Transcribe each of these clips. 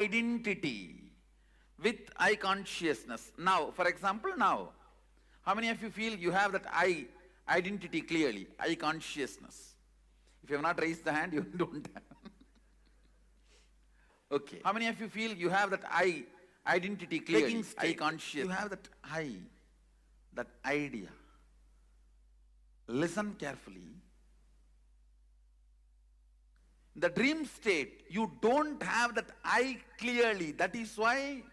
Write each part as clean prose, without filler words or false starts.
identity with I consciousness. Now, for example, now, how many of you feel you have that I identity clearly, I consciousness? If you have not raised the hand, you don't have. Okay. How many of you feel you have that I identity clearly, I consciousness? You have that I, that idea. Listen carefully. In the dream state, you don't have that I clearly. That is why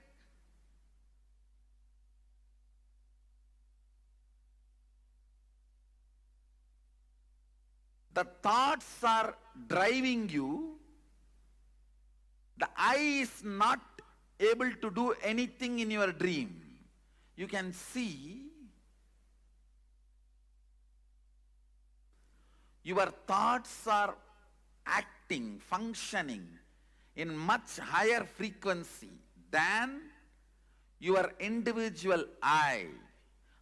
the thoughts are driving you. The I is not able to do anything in your dream. You can see your thoughts are acting, functioning in much higher frequency than your individual I.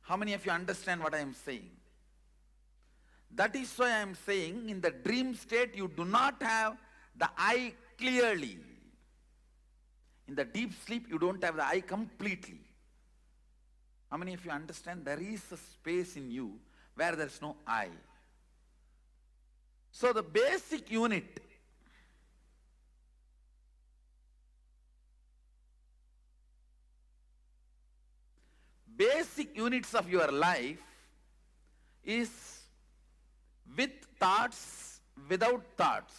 How many of you understand what I am saying? That is why I am saying in the dream state you do not have the I clearly. In the deep sleep you don't have the I completely. How many of you understand there is a space in you where there is no I? So the basic unit units of your life is with thoughts, without thoughts,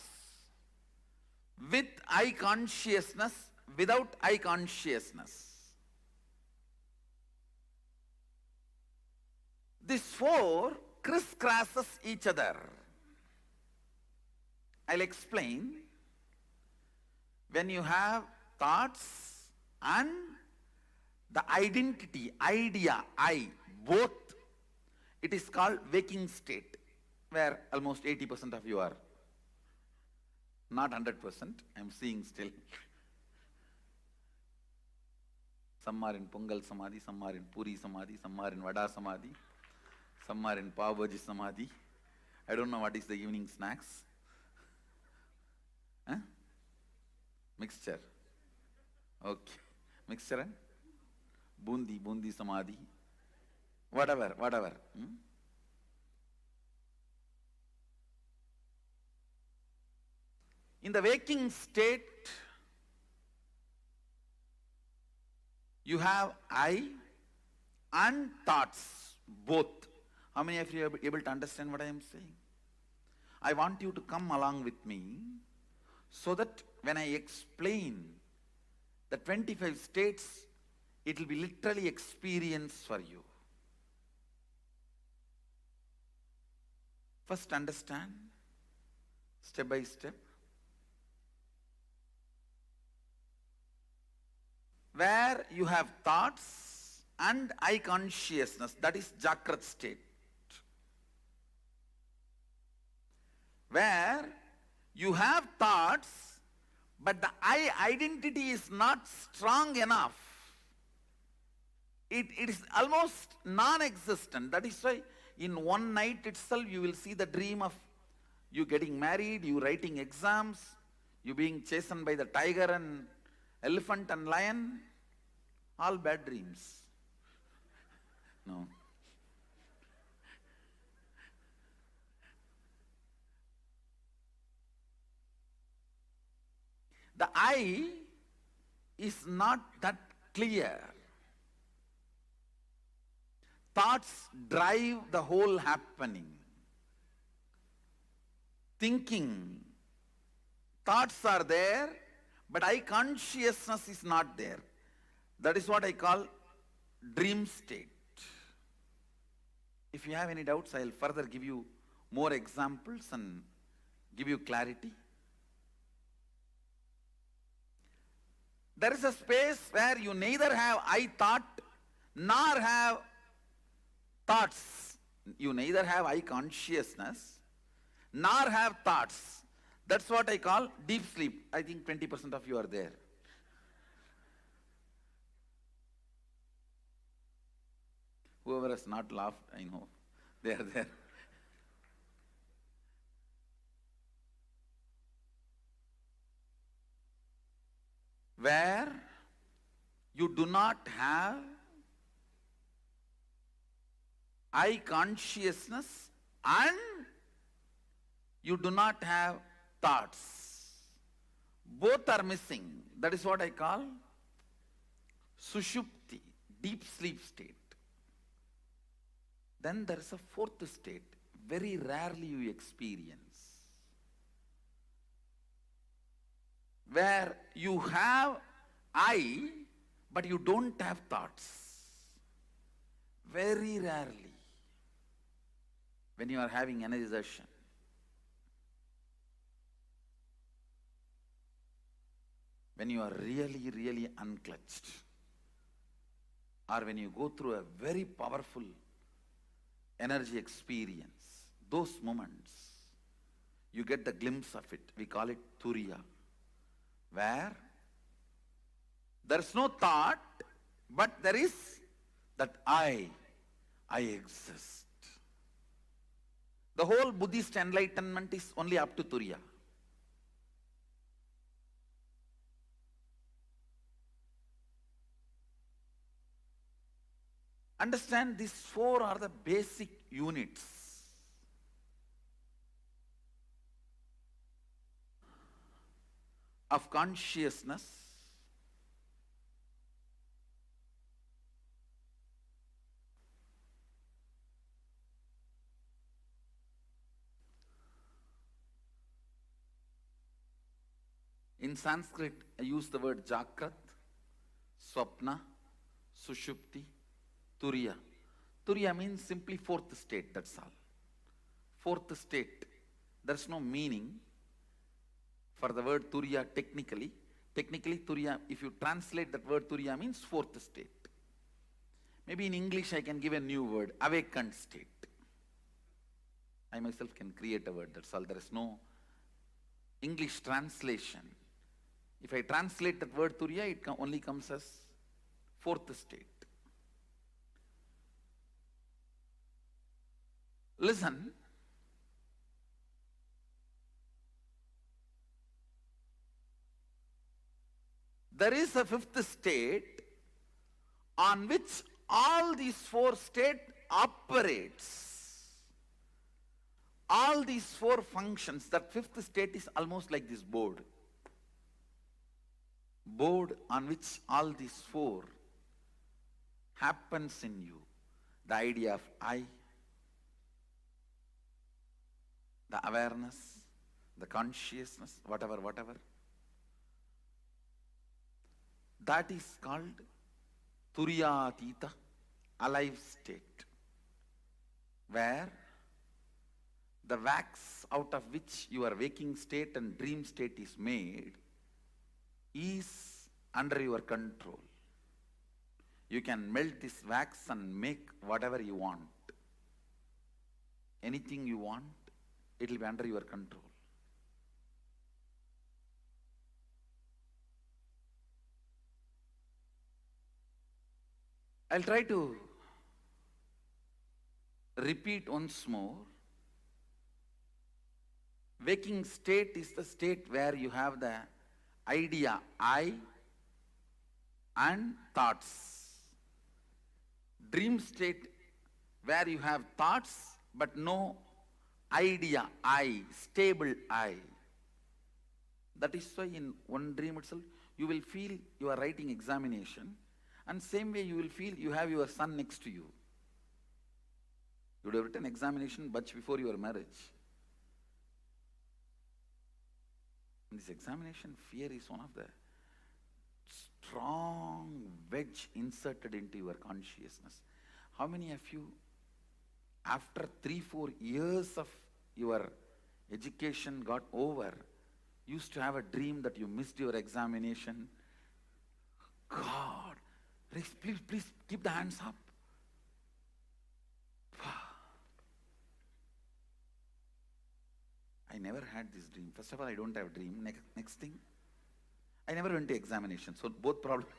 with I consciousness, without I consciousness. These four crisscrosses each other. I'll explain. When you have thoughts and the identity, idea, I, both, it is called waking state, where almost 80% of you are. Not 100%, I am seeing still. Some are in Pongal Samadhi, some are in Puri Samadhi, some are in Vada Samadhi, some are in Pav Bhaji Samadhi. I don't know what is the evening snacks. Huh? Mixture. Okay. Mixture and bundi samadhi. Whatever. In the waking state, you have I and thoughts, both. How many of you are able to understand what I am saying? I want you to come along with me, so that when I explain the 25 states, it will be literally experience for you. First understand, step by step. Where you have thoughts and I consciousness, that is Jagrat state. Where you have thoughts, but the I identity is not strong enough. It is almost non-existent. That is why in one night itself you will see the dream of you getting married, you writing exams, you being chastened by the tiger and elephant and lion. All bad dreams. No. The I is not that clear. Thoughts drive the whole happening. Thinking, thoughts are there, but I consciousness is not there. That is what I call dream state. If you have any doubts, I will further give you more examples and give you clarity. There is a space where you neither have I thought nor have thoughts. You neither have I consciousness nor have thoughts. That's what I call deep sleep. I think 20% of you are there. Whoever has not laughed, I know, they are there. where you do not have I consciousness and you do not have thoughts. Both are missing. That is what I call sushupti, deep sleep state. Then there is a fourth state, very rarely you experience, where you have I, but you don't have thoughts. Very rarely, when you are having energization. When you are really, really unclutched, or when you go through a very powerful energy experience, those moments, you get the glimpse of it. We call it Turiya, where there is no thought, but there is that I exist. The whole Buddhist enlightenment is only up to Turiya. Understand, these four are the basic units of consciousness, in Sanskrit I use the word Jakrat, Swapna, Sushupti, Turiya. Turiya means simply fourth state, that's all. Fourth state. There's no meaning for the word Turiya technically. Technically Turiya, if you translate that word Turiya, means fourth state. Maybe in English I can give a new word, awakened state. I myself can create a word, that's all. There is no English translation. If I translate that word Turiya, it only comes as fourth state. Listen, there is a fifth state on which all these four states operates. All these four functions, that fifth state is almost like this board. Board on which all these four happens in you. The idea of I, the awareness, the consciousness, whatever. That is called Turiyatita, alive state, where the wax out of which your waking state and dream state is made is under your control. You can melt this wax and make whatever you want. Anything you want, it will be under your control. I'll try to repeat once more. Waking state is the state where you have the idea I and thoughts. Dream state where you have thoughts but no idea I, stable I. That is why in one dream itself you will feel you are writing examination, and same way you will feel you have your son next to you. You would have written examination much before your marriage. And this examination fear is one of the strong wedge inserted into your consciousness. How many of you, after 3-4 years of your education got over, used to have a dream that you missed your examination? God, please keep the hands up. I never had this dream. First of all, I don't have a dream. Next thing, I never went to examination. So both problems.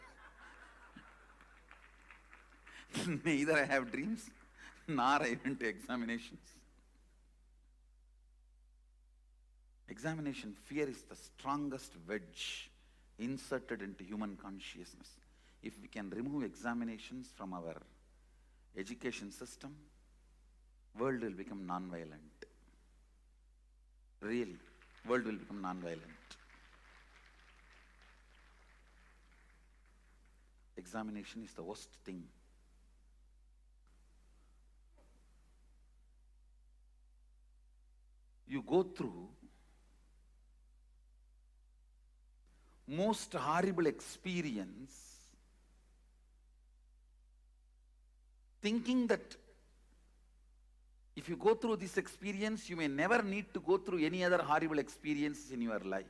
Neither I have dreams, nor I went to examinations. Examination fear is the strongest wedge inserted into human consciousness. If we can remove examinations from our education system, world will become non-violent. Really, world will become non-violent. Examination is the worst thing. You go through most horrible experience thinking that if you go through this experience, you may never need to go through any other horrible experiences in your life.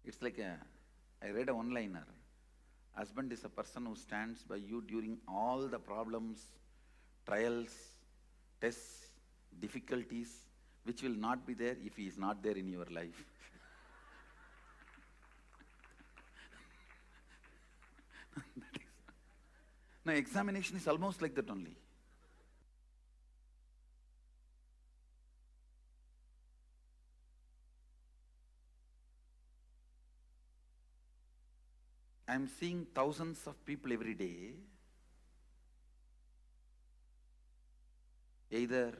It's like I read a one-liner. Husband is a person who stands by you during all the problems, trials, tests, difficulties, which will not be there if he is not there in your life. Now, examination is almost like that only. I am seeing thousands of people every day, either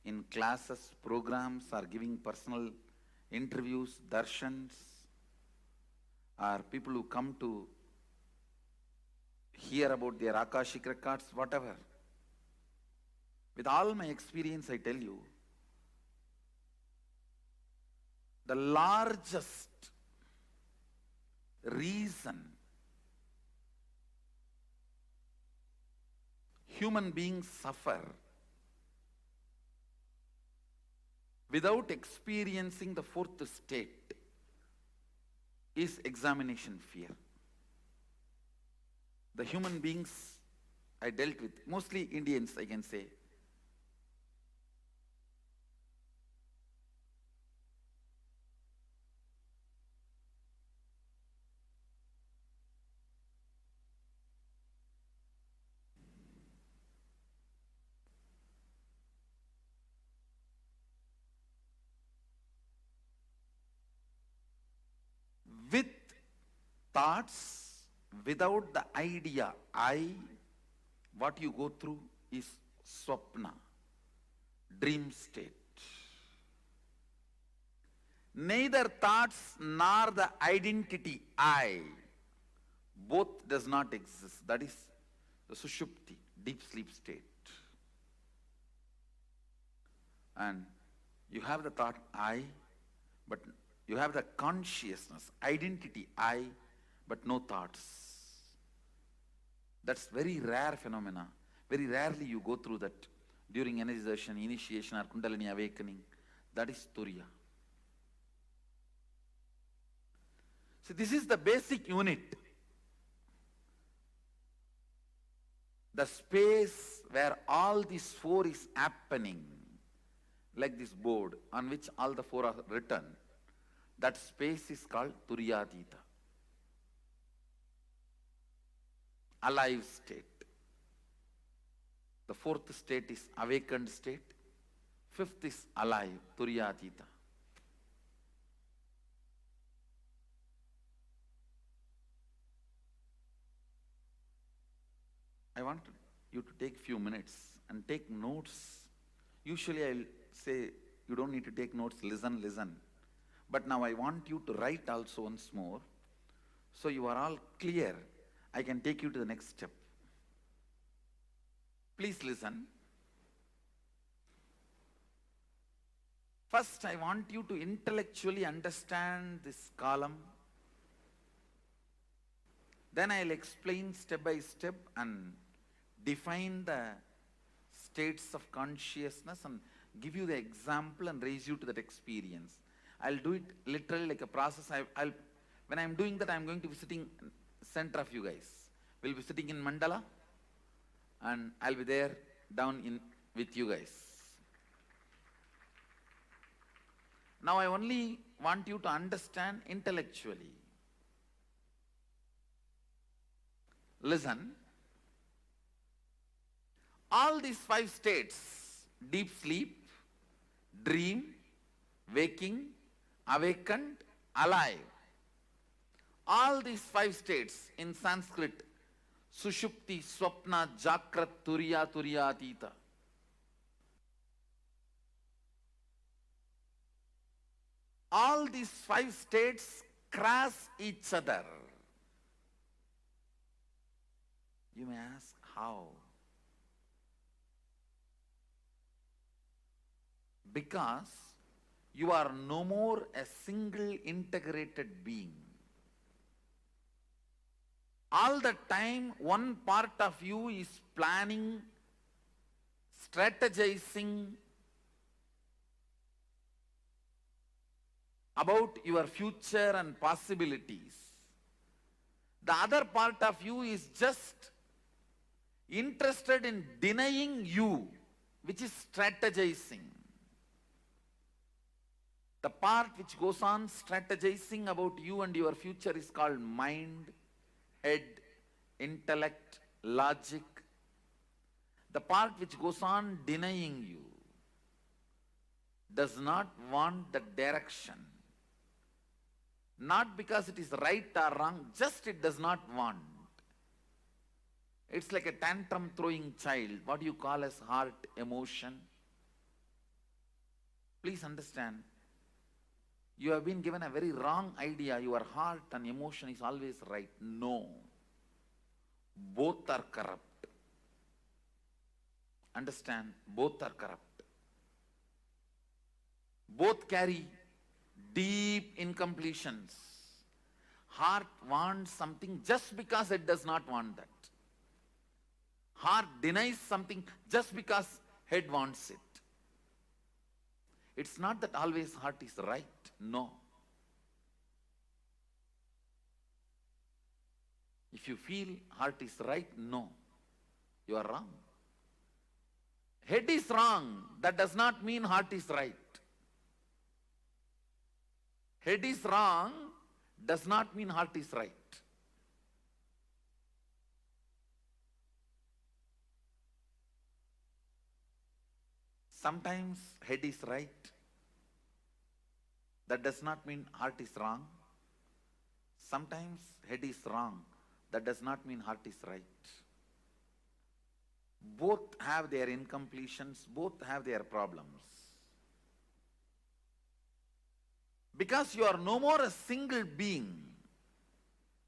in classes, programs, or giving personal interviews, darshans, or people who come to hear about their Akashic records, whatever. With all my experience, I tell you, the largest reason human beings suffer without experiencing the fourth state is examination fear. The human beings I dealt with, mostly Indians I can say, with thoughts, without the idea, what you go through is swapna, dream state. Neither thoughts nor the identity I, both does not exist. That is the sushupti, deep sleep state. And you have the thought I, but you have the consciousness, identity I, but no thoughts. That's very rare phenomena. Very rarely you go through that during energization, initiation, or Kundalini awakening. That is Turiya. So this is the basic unit. The space where all these four is happening, like this board on which all the four are written, that space is called Turiyadita. Alive state. The fourth state is awakened state. Fifth is alive, Turiyadita. I want you to take few minutes and take notes. Usually I'll say, you don't need to take notes, listen. But now I want you to write also once more, so you are all clear. I can take you to the next step. Please listen. First, I want you to intellectually understand this column. Then I'll explain step by step and define the states of consciousness and give you the example and raise you to that experience. I'll do it literally like a process. When I'm doing that, I'm going to be sitting center of you guys. We'll be sitting in mandala and I'll be there down in with you guys. Now I only want you to understand intellectually. Listen. All these 5 states, deep sleep, dream, waking, awakened, alive. All these 5 states in Sanskrit, Sushupti, Swapna, Jakrat, Turiya, Turiyatita. All these 5 states cross each other. You may ask, how? Because you are no more a single integrated being. All the time, one part of you is planning, strategizing about your future and possibilities. The other part of you is just interested in denying you, which is strategizing. The part which goes on strategizing about you and your future is called mind, head, intellect, logic. The part which goes on denying you does not want the direction. Not because it is right or wrong, just it does not want. It's like a tantrum throwing child, what you call as heart emotion. Please understand, you have been given a very wrong idea. Your heart and emotion is always right. No. Both are corrupt. Understand? Both are corrupt. Both carry deep incompletions. Heart wants something just because it does not want that. Heart denies something just because head wants it. It's not that always heart is right. No. If you feel heart is right, no. You are wrong. Head is wrong. That does not mean heart is right. Head is wrong does not mean heart is right. Sometimes head is right. That does not mean heart is wrong. Sometimes head is wrong. That does not mean heart is right. Both have their incompletions. Both have their problems. Because you are no more a single being.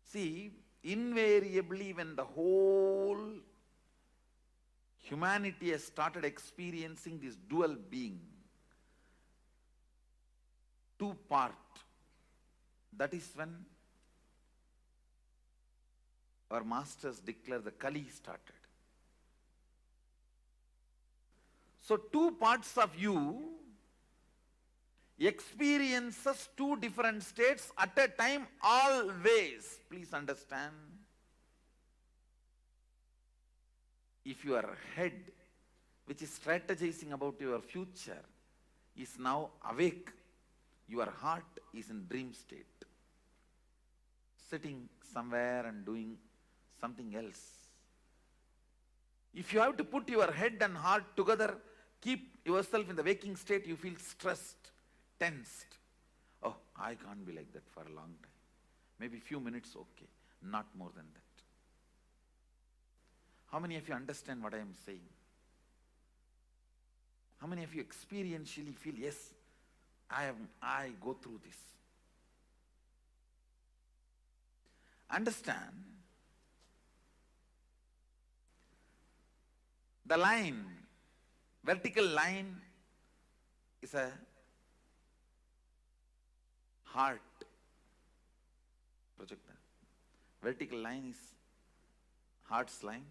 See, invariably when the whole humanity has started experiencing this dual being, two part, that is when our masters declare the Kali started. So two parts of you experiences two different states at a time always. Please understand. If your head, which is strategizing about your future, is now awake, your heart is in dream state, sitting somewhere and doing something else. If you have to put your head and heart together, keep yourself in the waking state, you feel stressed, tensed. Oh, I can't be like that for a long time. Maybe few minutes, okay. Not more than that. How many of you understand what I am saying? How many of you experientially feel, yes, I go through this? Understand, the line, vertical line is a heart. Project that. Vertical line is heart's line.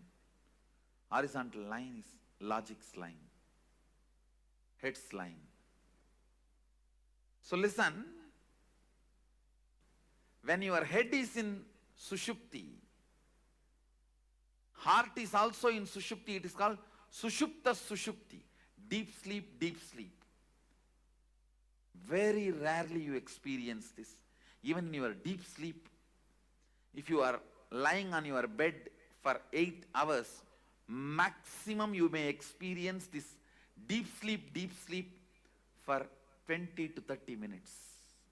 Horizontal line is logic's line. Head's line. So listen, when your head is in Sushupti, heart is also in Sushupti. It is called Sushupta Sushupti. Deep sleep, deep sleep. Very rarely you experience this. Even in your deep sleep, if you are lying on your bed for 8 hours, maximum you may experience this deep sleep for 20 to 30 minutes,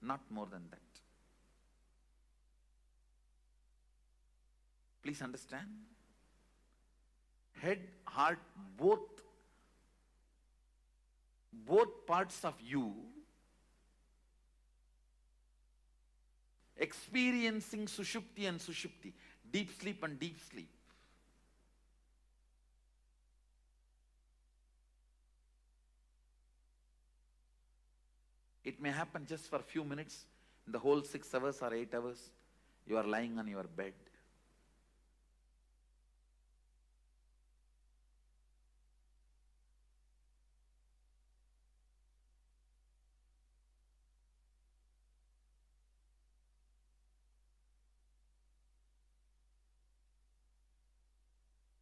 not more than that. Please understand. Head, heart, both parts of you experiencing sushupti and sushupti, deep sleep and deep sleep. It may happen just for a few minutes in the whole 6 hours or 8 hours you are lying on your bed.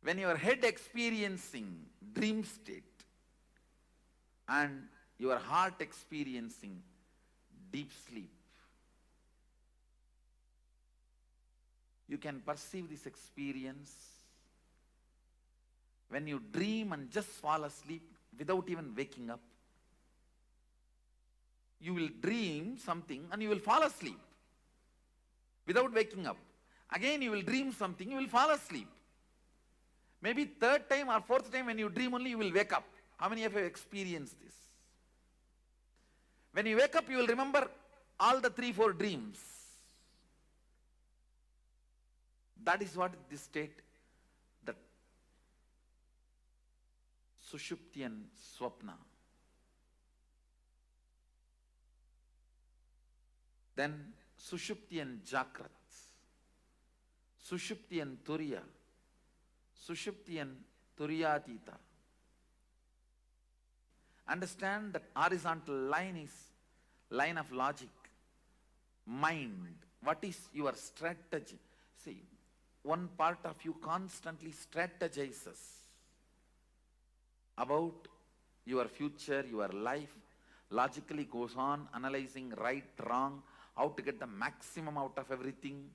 When your head experiencing dream state and your heart experiencing deep sleep, you can perceive this experience. When you dream and just fall asleep without even waking up, you will dream something and you will fall asleep without waking up. Again you will dream something, you will fall asleep. Maybe third time or fourth time when you dream only you will wake up. How many of you have experienced this? When you wake up you will remember all the 3-4 dreams. That is what this state, that Sushupti and Swapna. Then Sushupti and Jakrat, Sushupti and Turiya, Sushupti and Turiyatita. Understand that horizontal line is line of logic, mind. What is your strategy? See, one part of you constantly strategizes about your future, your life, logically goes on analyzing right, wrong, how to get the maximum out of everything.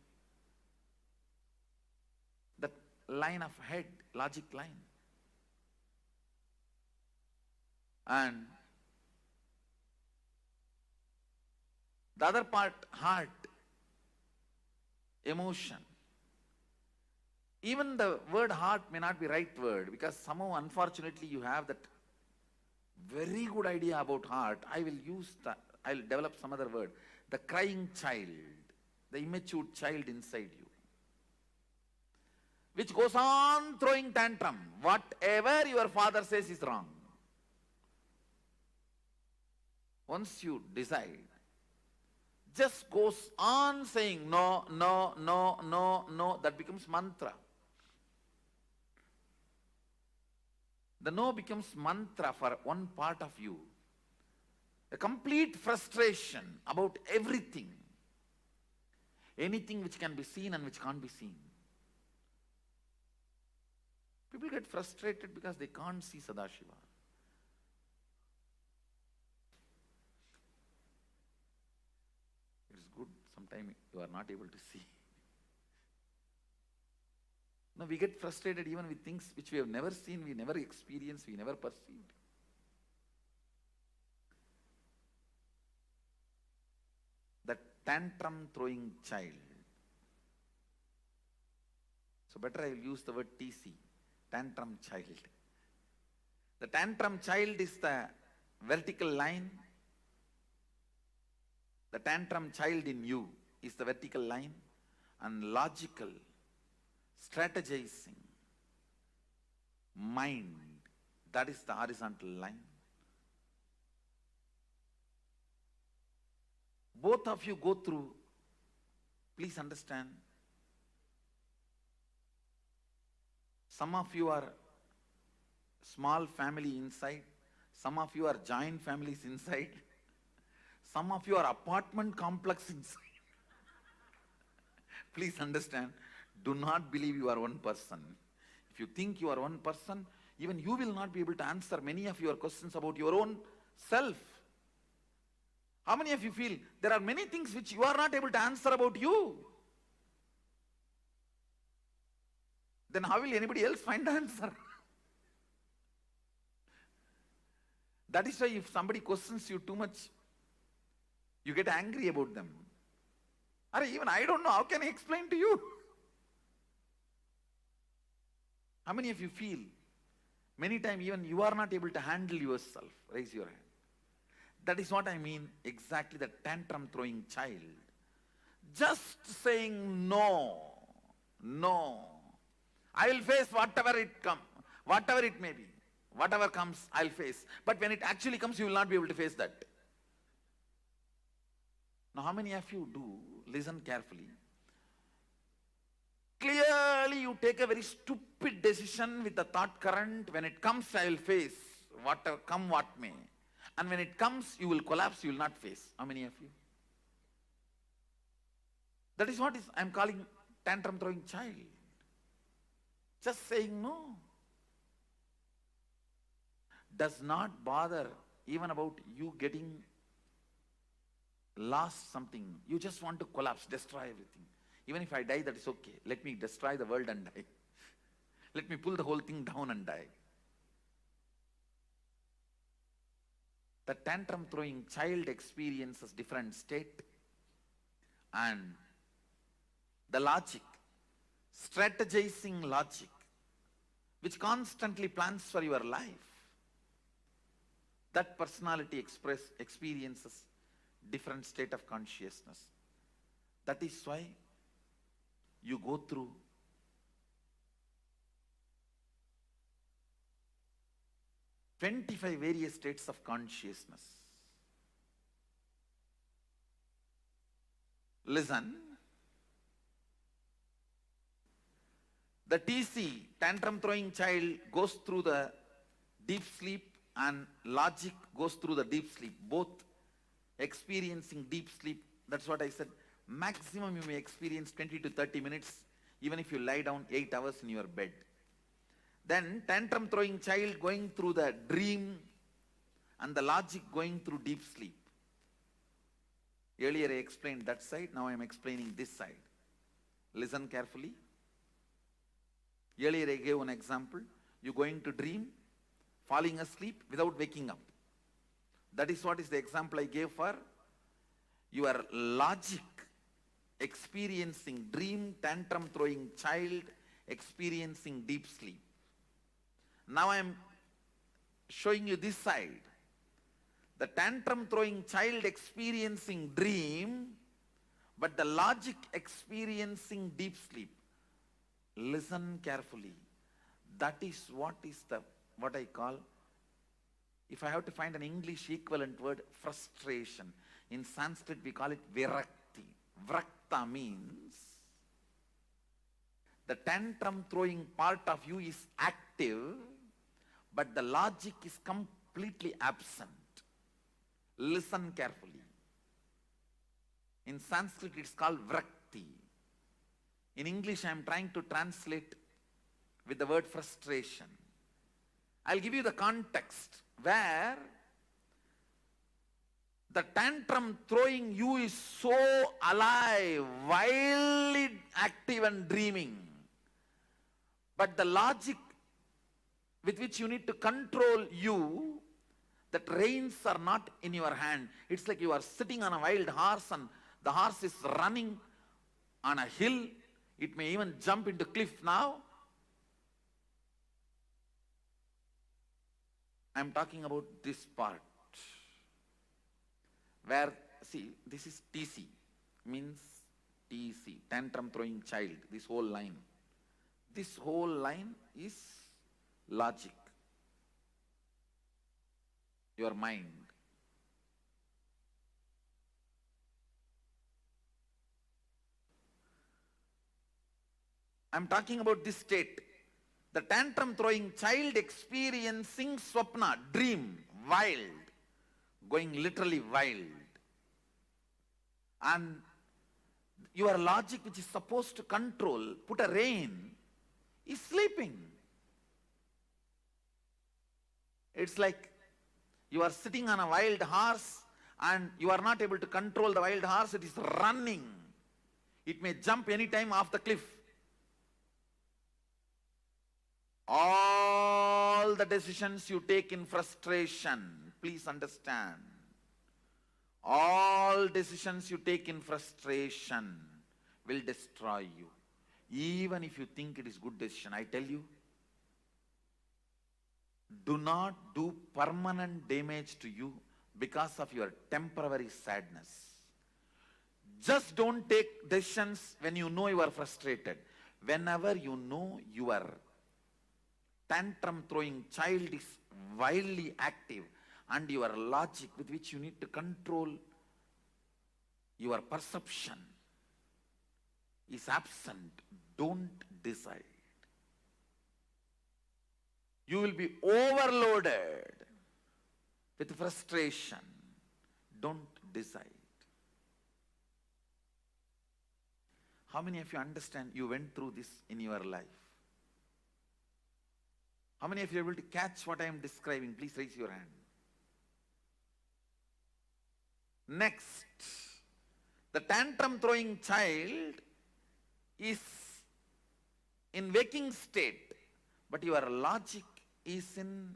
That line of head, logic line. And the other part, heart, emotion. Even the word heart may not be right word, because somehow unfortunately you have that very good idea about heart. I will develop some other word. The crying child, the immature child inside you, which goes on throwing tantrum. Whatever your father says is wrong. Once you decide, just goes on saying no, no, no, no, no. That becomes mantra. The no becomes mantra for one part of you. A complete frustration about everything. Anything which can be seen and which can't be seen. People get frustrated because they can't see Sadashiva. It is good sometimes you are not able to see. No, we get frustrated even with things which we have never seen, we never experienced, we never perceived. That tantrum throwing child. So better I will use the word TC, tantrum child. The tantrum child is the vertical line. The tantrum child in you is the vertical line, and logical, strategizing mind, that is the horizontal line. Both of you go through, please understand, some of you are small family inside, some of you are joint families inside, some of you are apartment complex inside. Please understand, do not believe you are one person. If you think you are one person, even you will not be able to answer many of your questions about your own self. How many of you feel there are many things which you are not able to answer about you? Then how will anybody else find the answer? That is why if somebody questions you too much, You get angry about them. Or even I don't know, how can I explain to you? How many of you feel many times even you are not able to handle yourself? Raise your hand. That is what I mean, exactly the tantrum throwing child. Just saying no, no. I will face whatever it may be. Whatever comes, I'll face. But when it actually comes, you will not be able to face that. Now, how many of you do? Listen carefully. Clearly, you take a very stupid decision with the thought current. When it comes, I will face whatever, come what may. And when it comes, you will collapse, you will not face. How many of you? That is what I'm calling tantrum throwing child. Just saying no. Does not bother even about you getting lost something. You just want to collapse, destroy everything. Even if I die, that is okay. Let me destroy the world and die. Let me pull the whole thing down and die. The tantrum throwing child experiences different state, and the logic, strategizing logic, which constantly plans for your life. That personality experiences different state of consciousness. That is why you go through various states of consciousness. Listen. The TC, tantrum throwing child, goes through the deep sleep, and logic goes through the deep sleep. Both experiencing deep sleep. That's what I said. Maximum you may experience 20 to 30 minutes, even if you lie down 8 hours in your bed. Then tantrum throwing child going through the dream, and the logic going through deep sleep. Earlier I explained that side, now I am explaining this side. Listen carefully. Earlier I gave an example. You going to dream, falling asleep without waking up. That is what is the example I gave for your logic experiencing dream, tantrum throwing child experiencing deep sleep. Now I am showing you this side. The tantrum throwing child experiencing dream, but the logic experiencing deep sleep. Listen carefully. That is what I call, if I have to find an English equivalent word, frustration. In Sanskrit we call it virakti. Vrakta means the tantrum throwing part of you is active, but the logic is completely absent. Listen carefully. In Sanskrit it's called vrakti. In English I am trying to translate with the word frustration. I'll give you the context where the tantrum throwing you is so alive, wildly active and dreaming. But the logic with which you need to control you, that reins are not in your hand. It's like you are sitting on a wild horse and the horse is running on a hill. It may even jump into cliff now. I'm talking about this part where, see, this is TC, means TC, tantrum throwing child, this whole line. This whole line is logic, your mind. I'm talking about this state. The tantrum throwing child experiencing swapna, dream, wild, going literally wild. And your logic, which is supposed to control, put a rein, is sleeping. It's like you are sitting on a wild horse and you are not able to control the wild horse. It is running. It may jump anytime off the cliff. All the decisions you take in frustration, please understand, All decisions you take in frustration will destroy you. Even if you think it is good decision, I tell you, do not do permanent damage to you because of your temporary sadness. Just don't take decisions when you know you are frustrated. Whenever you know your tantrum throwing child is wildly active and your logic with which you need to control your perception is absent, don't decide. You will be overloaded with frustration. Don't decide. How many of you understand you went through this in your life? How many of you are able to catch what I am describing? Please raise your hand. Next, the tantrum throwing child is in waking state, but your logic is in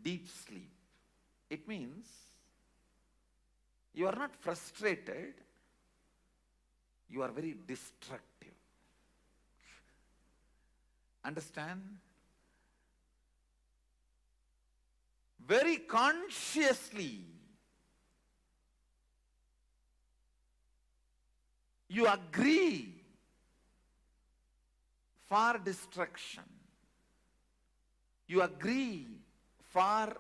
deep sleep. It means you are not frustrated, you are very destructive. Understand? Very consciously you agree for destruction. You agree for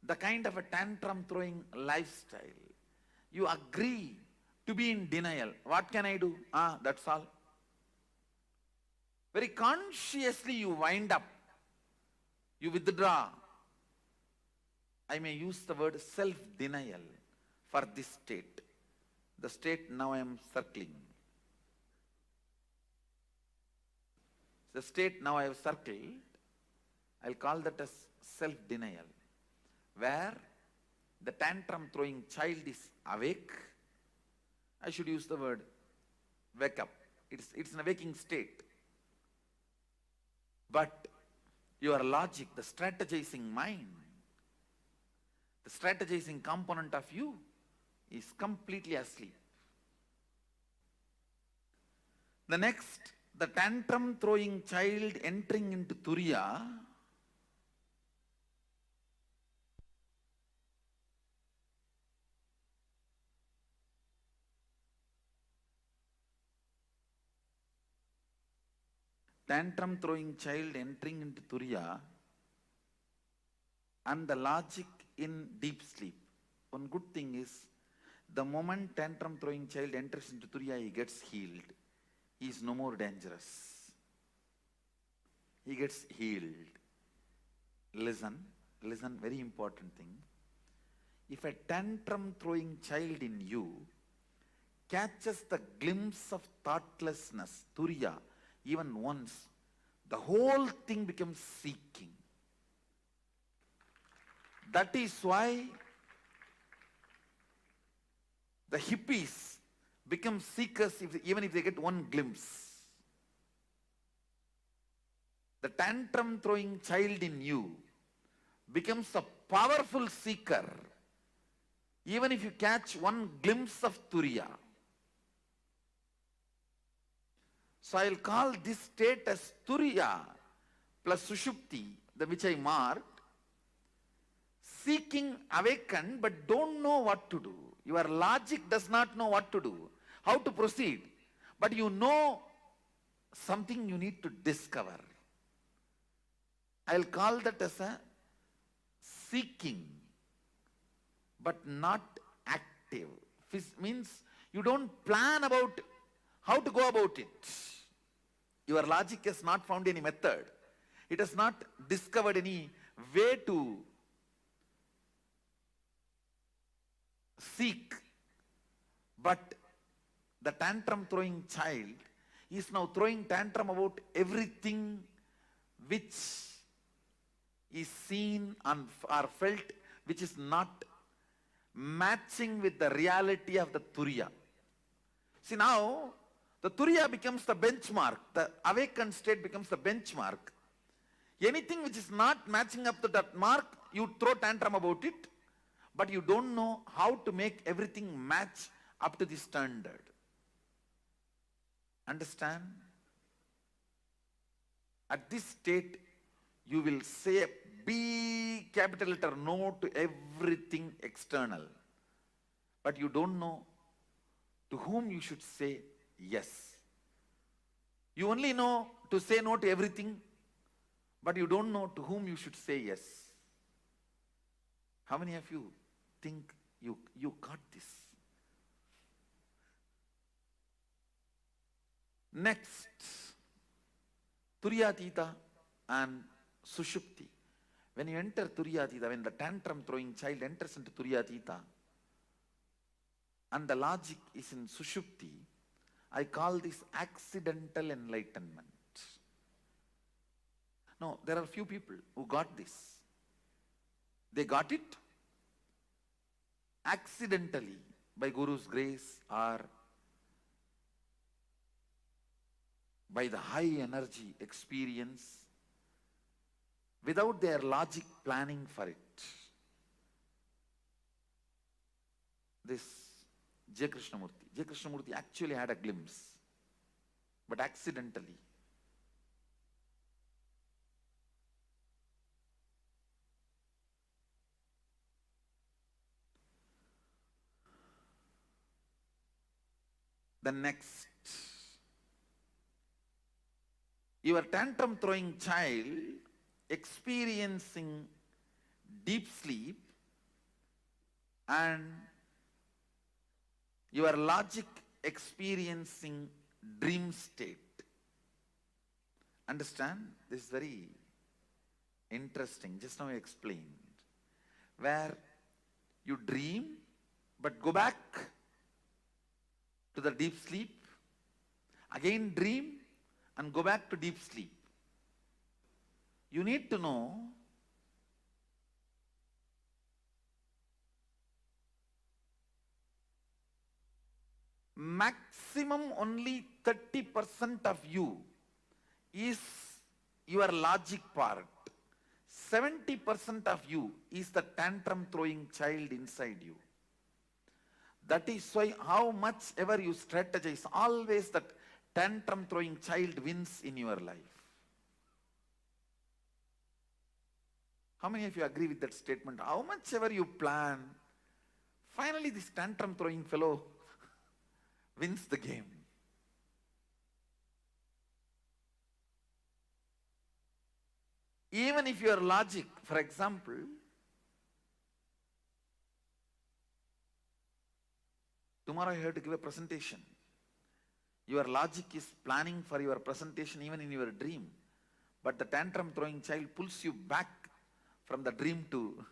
the kind of a tantrum throwing lifestyle. You agree to be in denial. What can I do? That's all. Very consciously you wind up. You withdraw. I may use the word self-denial for this state. The state now I am circling. The state now I have circled, I'll call that as self-denial, where the tantrum throwing child is awake. I should use the word wake up. It's in a waking state. But your logic, the strategizing mind, the strategizing component of you is completely asleep. The next, the tantrum throwing child entering into Turiya tantrum throwing child entering into Turiya and the logic in deep sleep. One good thing is, the moment tantrum throwing child enters into Turiya, he gets healed. He is no more dangerous. He gets healed. Listen, very important thing. If a tantrum throwing child in you catches the glimpse of thoughtlessness, Turiya, even once, the whole thing becomes seeking. That is why the hippies become seekers even if they get one glimpse. The tantrum throwing child in you becomes a powerful seeker even if you catch one glimpse of Turiya. So I will call this state as Turiya plus Sushupti, which I marked, seeking awakened but don't know what to do. Your logic does not know what to do, how to proceed, but you know something you need to discover. I will call that as a seeking but not active. Means you don't plan about how to go about it. Your logic has not found any method. It has not discovered any way to seek. But the tantrum throwing child is now throwing tantrum about everything which is seen or felt, which is not matching with the reality of the Turiya. See, now the Turiya becomes the benchmark, the awakened state becomes the benchmark. Anything which is not matching up to that mark, you throw tantrum about it. but you don't know how to make everything match up to the standard. Understand? At this state, you will say a big capital letter no to everything external. But you don't know to whom you should say yes. You only know to say no to everything, but you don't know to whom you should say yes. How many of you think you got this? Next, Turyatita and Sushupti. When you enter Turyatita, when the tantrum throwing child enters into Turyatita, and the logic is in Sushupti, I call this accidental enlightenment. No, there are few people who got this. They got it accidentally by Guru's grace or by the high energy experience without their logic planning for it. This J. Krishnamurti actually had a glimpse, but accidentally. The next, your tantrum throwing child experiencing deep sleep and your logic experiencing dream state. Understand? This is very interesting. Just now I explained. Where you dream, but go back to the deep sleep, again dream, and go back to deep sleep. You need to know maximum only 30% of you is your logic part. 70% of you is the tantrum throwing child inside you. That is why how much ever you strategize, always that tantrum throwing child wins in your life. How many of you agree with that statement? How much ever you plan, finally this tantrum throwing fellow wins the game. Even if your logic, for example, tomorrow I have to give a presentation. Your logic is planning for your presentation even in your dream. But the tantrum throwing child pulls you back from the dream to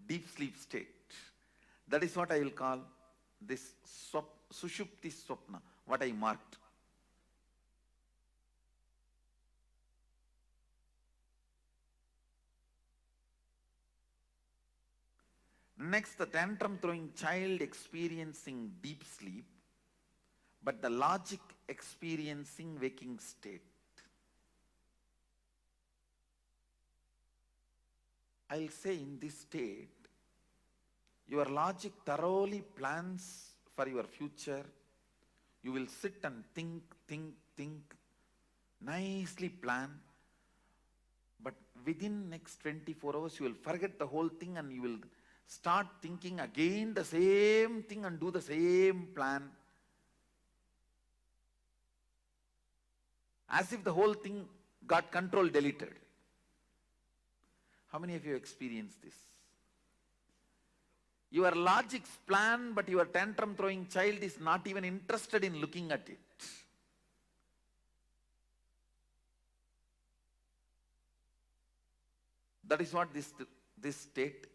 deep sleep state. That is what I will call this Sushupti Swapna, what I marked. Next, the tantrum throwing child experiencing deep sleep, but the logic experiencing waking state. I'll say in this state, your logic thoroughly plans for your future. You will sit and think, nicely plan. But within next 24 hours, you will forget the whole thing and you will start thinking again the same thing and do the same plan. As if the whole thing got control deleted. How many of you experienced this? Your logic's plan, but your tantrum throwing child is not even interested in looking at it. That is what this state,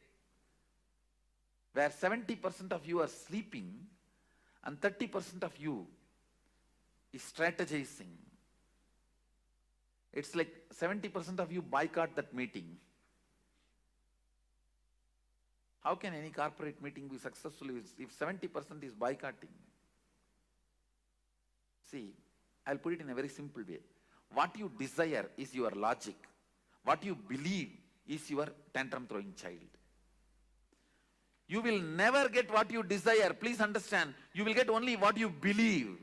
where 70% of you are sleeping and 30% of you is strategizing. It's like 70% of you boycott that meeting. How can any corporate meeting be successful if 70% is boycotting? See, I'll put it in a very simple way. What you desire is your logic. What you believe is your tantrum throwing child. You will never get what you desire. Please understand, you will get only what you believe.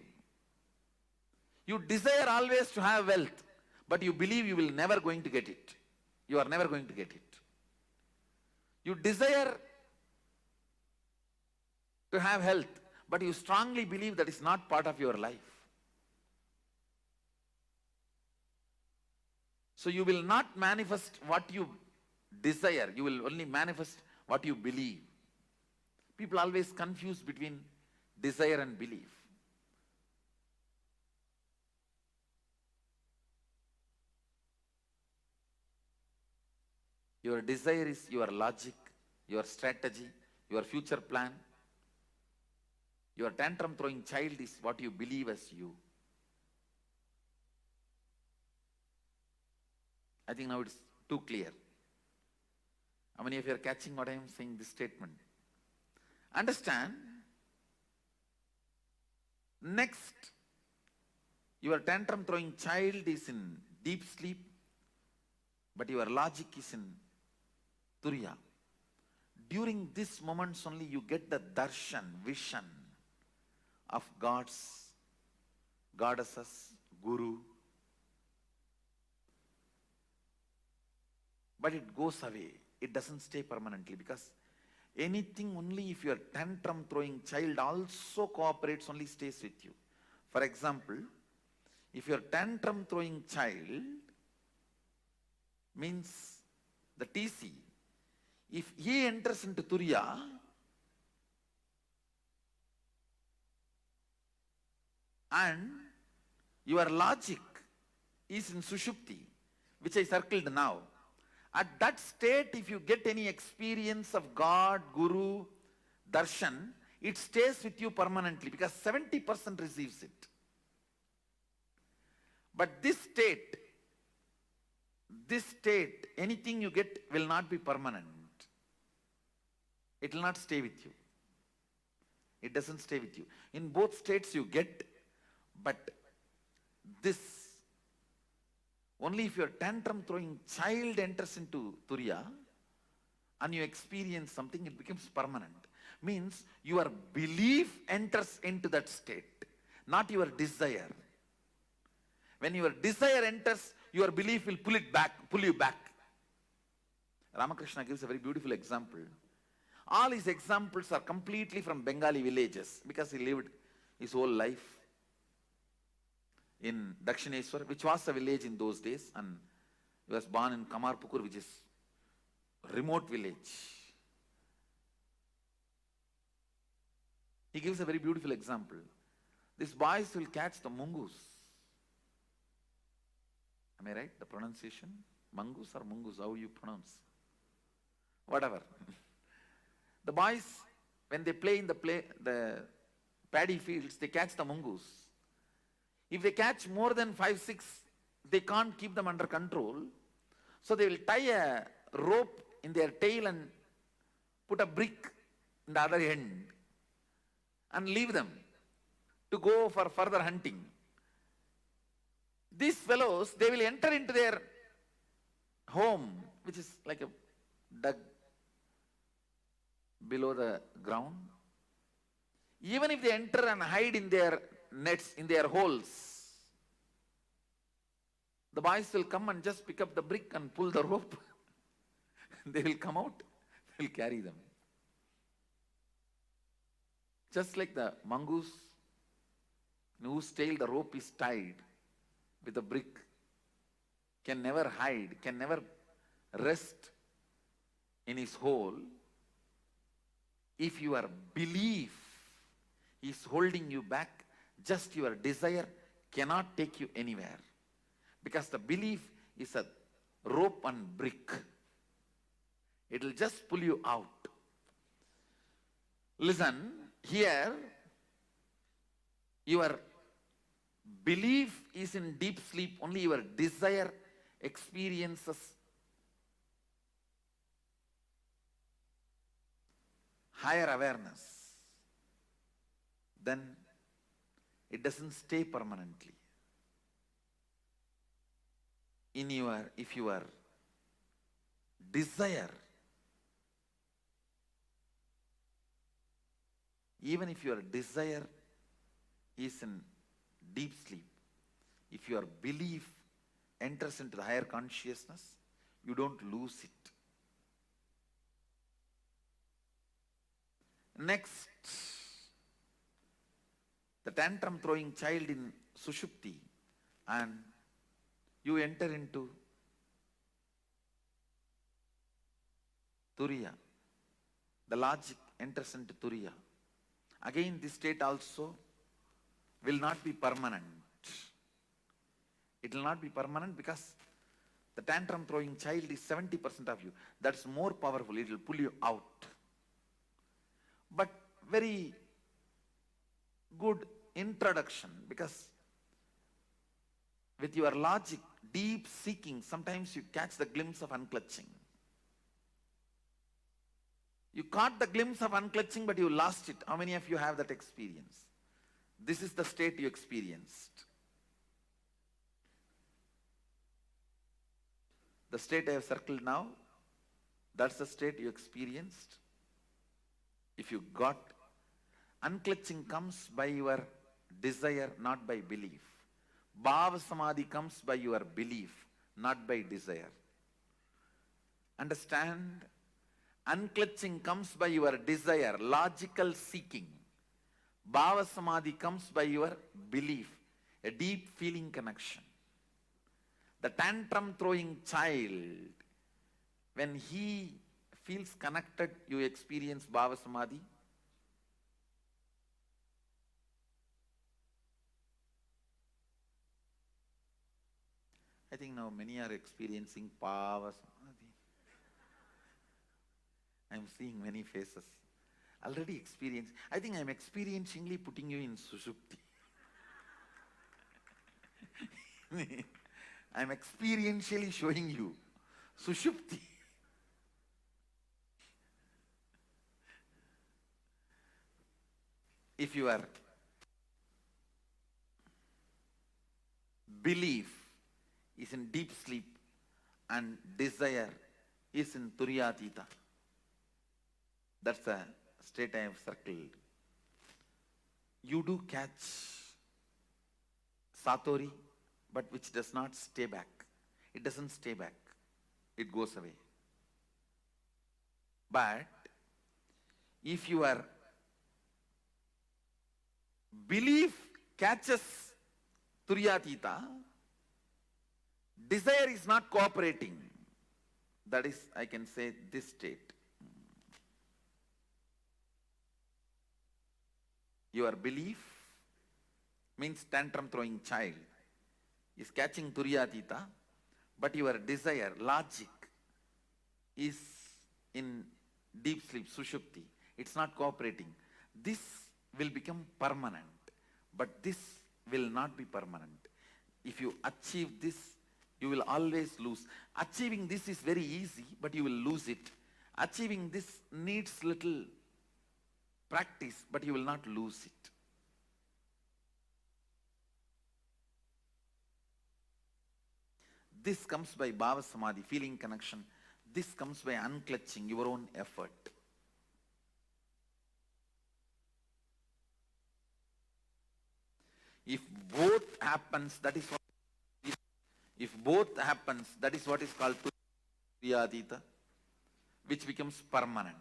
You desire always to have wealth, but you believe you will never going to get it. You are never going to get it. You desire to have health, but you strongly believe that is not part of your life. So you will not manifest what you desire, you will only manifest what you believe. People always confuse between desire and belief. Your desire is your logic, your strategy, your future plan. Your tantrum throwing child is what you believe as you. I think now it's too clear. How many of you are catching what I am saying, this statement? Understand, next, your tantrum throwing child is in deep sleep, but your logic is in Turiya. During these moments only you get the darshan, vision of gods, goddesses, guru. But it goes away. It doesn't stay permanently, because anything only if your tantrum throwing child also cooperates only stays with you. For example, if your tantrum throwing child means the TC, if he enters into Turiya, and your logic is in Sushupti, which I circled now, at that state, if you get any experience of God, Guru, Darshan, it stays with you permanently, because 70% receives it. But this state, anything you get will not be permanent. It will not stay with you. It doesn't stay with you. In both states you get, but this, only if your tantrum throwing child enters into Turiya and you experience something, it becomes permanent. Means your belief enters into that state, not your desire. When your desire enters, your belief will pull you back. Ramakrishna gives a very beautiful example. All his examples are completely from Bengali villages, because he lived his whole life in Dakshineswar, which was a village in those days, and he was born in Kamarpukur, which is a remote village. He gives a very beautiful example. These boys will catch the mungus. Am I right? The pronunciation? Mangus or mungus? How you pronounce? Whatever. The boys, when they play in the paddy fields, they catch the mungus. If they catch more than 5, 6, they can't keep them under control. So they will tie a rope in their tail and put a brick in the other end and leave them to go for further hunting. These fellows, they will enter into their home, which is like a dug below the ground. Even if they enter and hide in their nets, in their holes, the boys will come and just pick up the brick and pull the rope. They will come out, they will carry them. Just like the mongoose, in whose tail the rope is tied with a brick, can never hide, can never rest in his hole. If your belief is holding you back, just your desire cannot take you anywhere. Because the belief is a rope and brick. It will just pull you out. Listen, here, your belief is in deep sleep, only your desire experiences higher awareness. Then it doesn't stay permanently. If your desire Even if your desire is in deep sleep, if your belief enters into the higher consciousness, you don't lose it. Next, the tantrum throwing child in Sushupti, and you enter into Turiya. The logic enters into Turiya. Again, this state also will not be permanent. It will not be permanent because the tantrum throwing child is 70% of you. That's more powerful. It will pull you out. But very good introduction, because with your logic, deep seeking, sometimes you catch the glimpse of unclutching. You caught the glimpse of unclutching, but you lost it. How many of you have that experience? This is the state you experienced. The state I have circled now, that's the state you experienced. If you got, unclutching comes by your desire, not by belief. Bhava Samadhi comes by your belief, not by desire. Understand? Unclutching comes by your desire, logical seeking. Bhava Samadhi comes by your belief, a deep feeling connection. The tantrum throwing child, when he feels connected, you experience Bhava Samadhi. I think now many are experiencing Bhava Samadhi. I am seeing many faces. Already experienced. I think I am experientially putting you in Sushupti. I am experientially showing you Sushupti. If your belief is in deep sleep and desire is in Turiyatita, that's the state I have circled. You do catch Satori, but which does not stay back. It doesn't stay back. It goes away. But if your belief catches Turiyatita, desire is not cooperating. That is, I can say, this state. Your belief means tantrum throwing child is catching Turiyatita, but your desire, logic, is in deep sleep, Sushupti. It's not cooperating. This will become permanent, but this will not be permanent. If you achieve this, you will always lose. Achieving this is very easy, but you will lose it. Achieving this needs little practice, but you will not lose it. This comes by Bhava Samadhi, feeling connection. This comes by unclutching, your own effort. If both happens, that is what is, if both happens, that is what is called Turiyatita, which becomes permanent.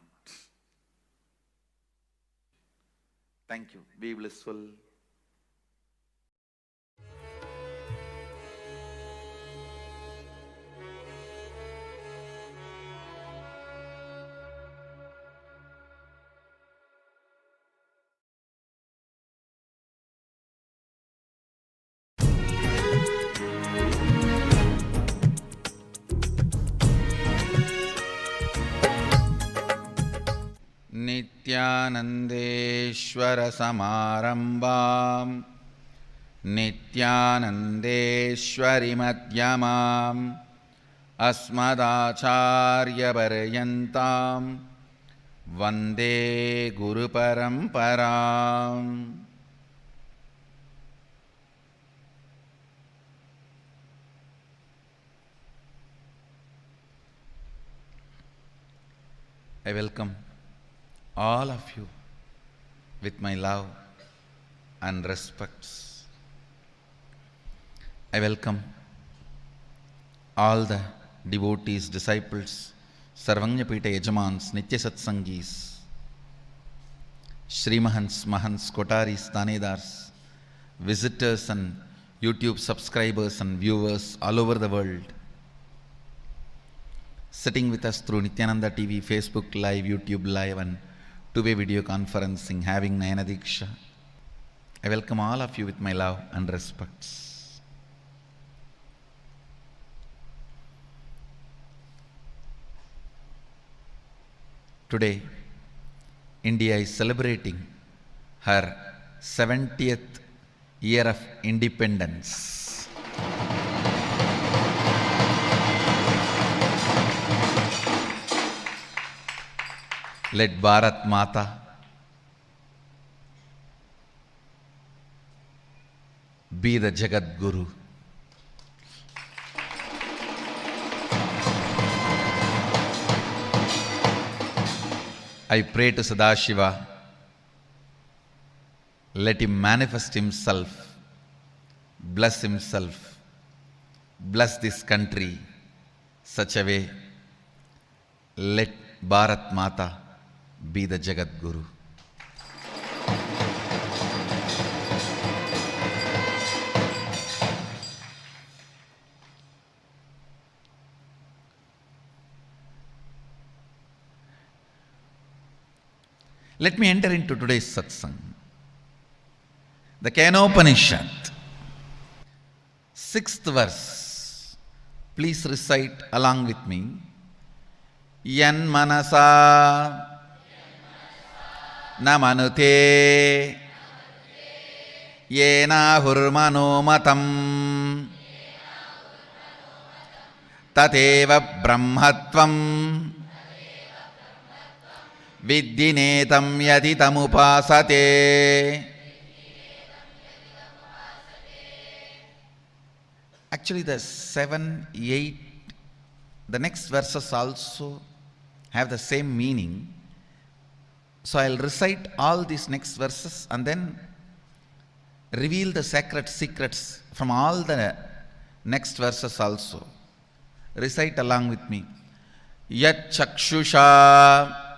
Thank you. Be blissful. Nithyanandeshwara-samarambam Nithyanandeshwari-madhyamam Asmadacharya-paryantam Vande Guru-paramparam. I welcome all of you with my love and respects, I welcome all the devotees, disciples, Sarvanyapita Yajamans, Nitya Satsangis, Srimahans, Mahans, Kotaris, Tanedars, visitors and YouTube subscribers and viewers all over the world, sitting with us through Nithyananda TV, Facebook Live, YouTube Live and two-way video conferencing, having Nayana Diksha. I welcome all of you with my love and respects. Today, India is celebrating her 70th year of independence. Let Bharat Mata be the Jagat Guru. I pray to Sadashiva, let him manifest himself, bless this country such a way, let Bharat Mata be the Jagat Guru. Let me enter into today's satsang. The Kenopanishad, 6th verse. Please recite along with me. Yan manasa namanute yena hurmano matam tateva brahmatvam viddinetam yaditamupasate. Actually, the 7, 8, the next verses also have the same meaning. So I'll recite all these next verses and then reveal the sacred secrets from all the next verses also. Recite along with me. Yat chakshusha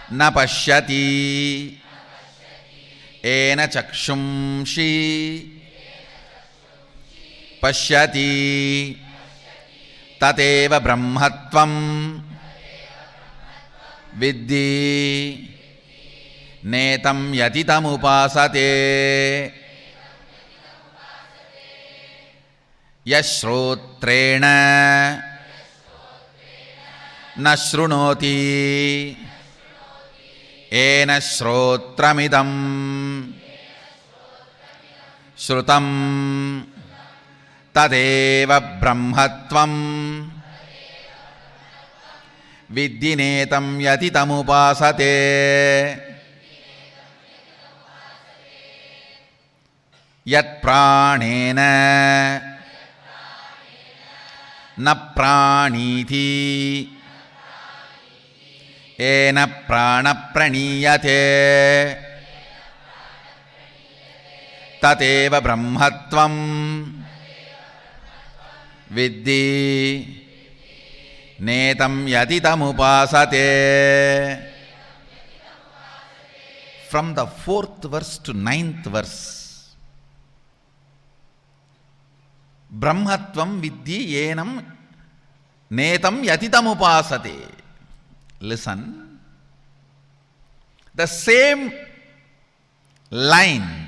na pashyati ena chakshumshi pashyati tateva brahmatvam viddhi netam yatitam upasate yashrotrena na shrunoti ena shrotramidam shrutam tadeva brahmatvam viddinetam yatitamupasate yat pranena na praniti ena prana praniyate tateva brahmatvam viddhi netam yatitamupasate. From the 4th verse to 9th verse, brahmatvam viddhi yenam netam yatitamupasate. Listen, the same line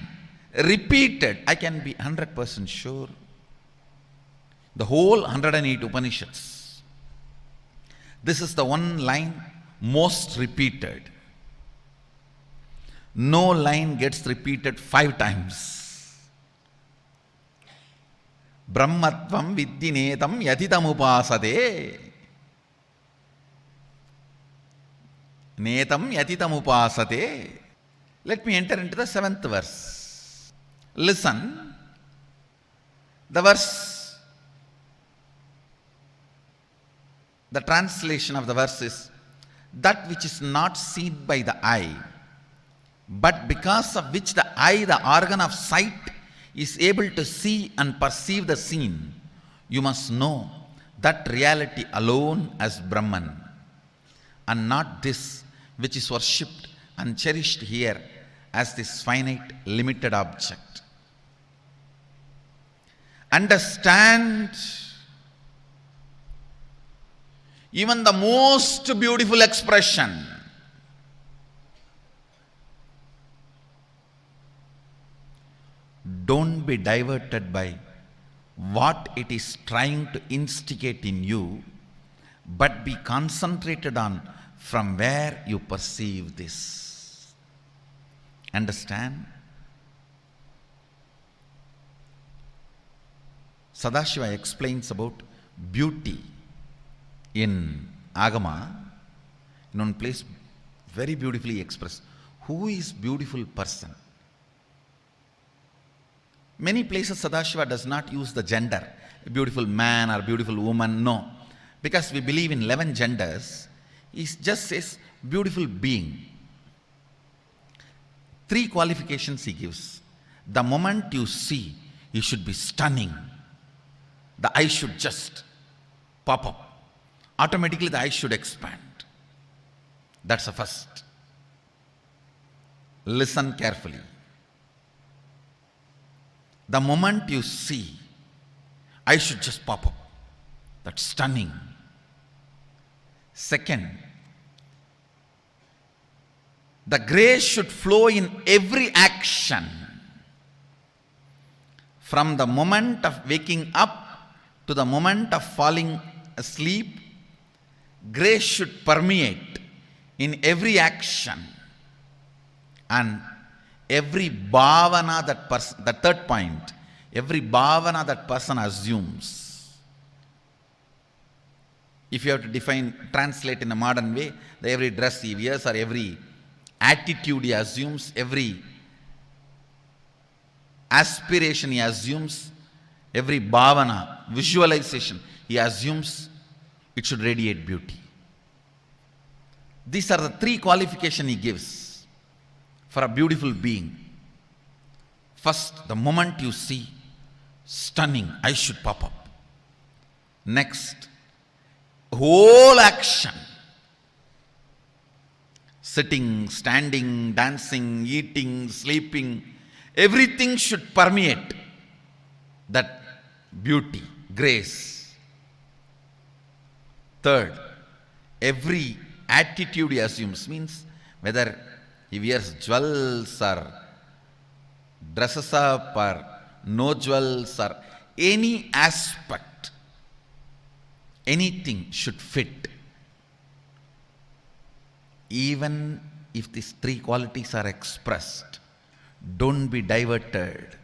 repeated, I can be 100% sure, the whole 108 Upanishads. This is the one line most repeated. No line gets repeated 5 times. Brahmatvam viddinetam yatitamupasate. Netam yatitamupasate. Let me enter into the 7th verse. Listen. The verse, the translation of the verse is, that which is not seen by the eye, but because of which the eye, the organ of sight, is able to see and perceive the scene, you must know that reality alone as Brahman, and not this which is worshipped and cherished here as this finite, limited object. Understand, even the most beautiful expression don't be diverted by what it is trying to instigate in you, but be concentrated on from where you perceive this. Understand? Sadashiva explains about beauty in Agama. In one place, very beautifully expressed. Who is beautiful person? Many places Sadashiva does not use the gender, beautiful man or beautiful woman, no. Because we believe in 11 genders, he just says beautiful being. 3 qualifications he gives. The moment you see, you should be stunning. The eye should just pop up. Automatically the eye should expand. That's the first. Listen carefully. The moment you see, eye should just pop up. That's stunning. Second, the grace should flow in every action. From the moment of waking up to the moment of falling asleep, grace should permeate in every action. And every bhavana that person, the third point, every bhavana that person assumes. If you have to translate in a modern way, every dress he wears or every attitude he assumes, every aspiration he assumes, every bhavana, visualization he assumes, it should radiate beauty. These are the 3 qualifications he gives for a beautiful being. First, the moment you see, stunning, eye should pop up. Next, whole action, sitting, standing, dancing, eating, sleeping, everything should permeate that beauty, grace. Third, every attitude he assumes, means whether he wears jewels or dresses up or no jewels or any aspect, anything should fit. Even if these 3 qualities are expressed, don't be diverted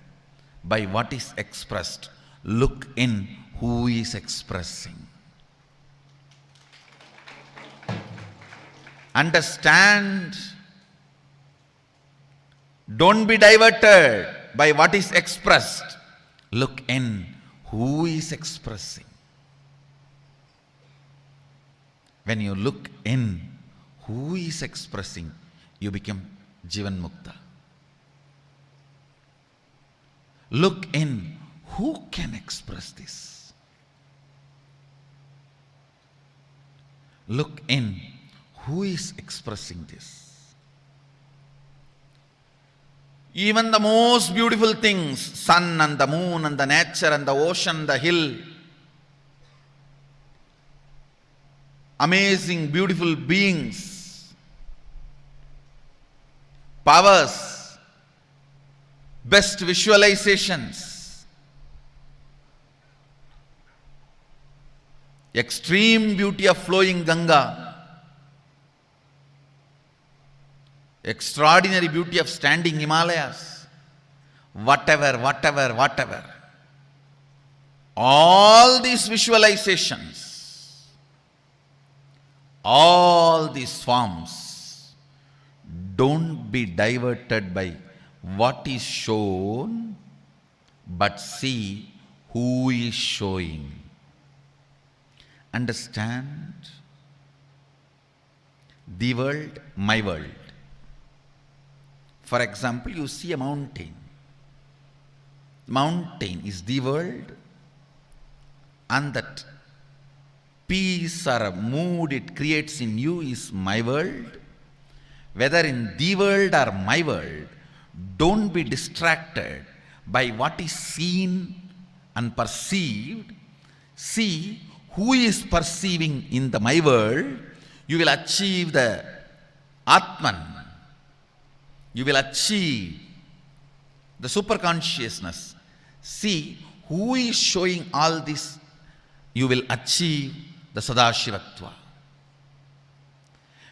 by what is expressed. Look in who is expressing. Understand. Don't be diverted by what is expressed. Look in who is expressing. When you look in who is expressing, you become Jivan Mukta. Look in who can express this. Look in who is expressing this. Even the most beautiful things, sun and the moon and the nature and the ocean, the hill, amazing, beautiful beings, powers, best visualizations, extreme beauty of flowing Ganga, extraordinary beauty of standing Himalayas, whatever. All these visualizations, all these forms, don't be diverted by what is shown, but see who is showing. Understand? The world, my world. For example, you see a mountain. Mountain is the world, and that peace or a mood it creates in you is my world. Whether in the world or my world, don't be distracted by what is seen and perceived. See who is perceiving in the my world. You will achieve the Atman. You will achieve the superconsciousness. See who is showing all this. You will achieve the Sadashivatva.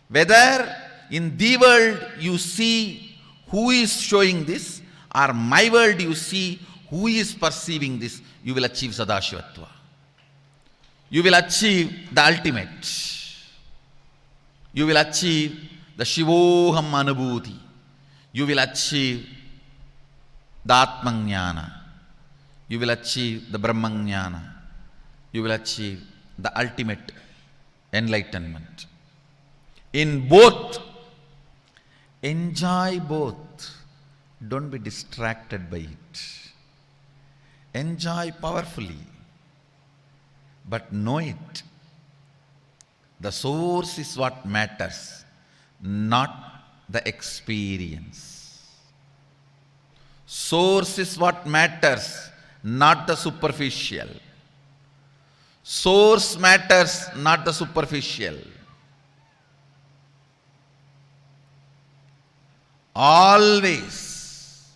Whether in the world you see who is showing this, or my world you see who is perceiving this, you will achieve Sadashivatva. You will achieve the ultimate. You will achieve the Shivoham Anubhuti. You will achieve the Atmajnana. You will achieve the Brahmajnana. You will achieve the ultimate enlightenment. In both, enjoy both. Don't be distracted by it. Enjoy powerfully, but know it. The source is what matters, not the experience. Source is what matters, not the superficial. Source matters, not the superficial. Always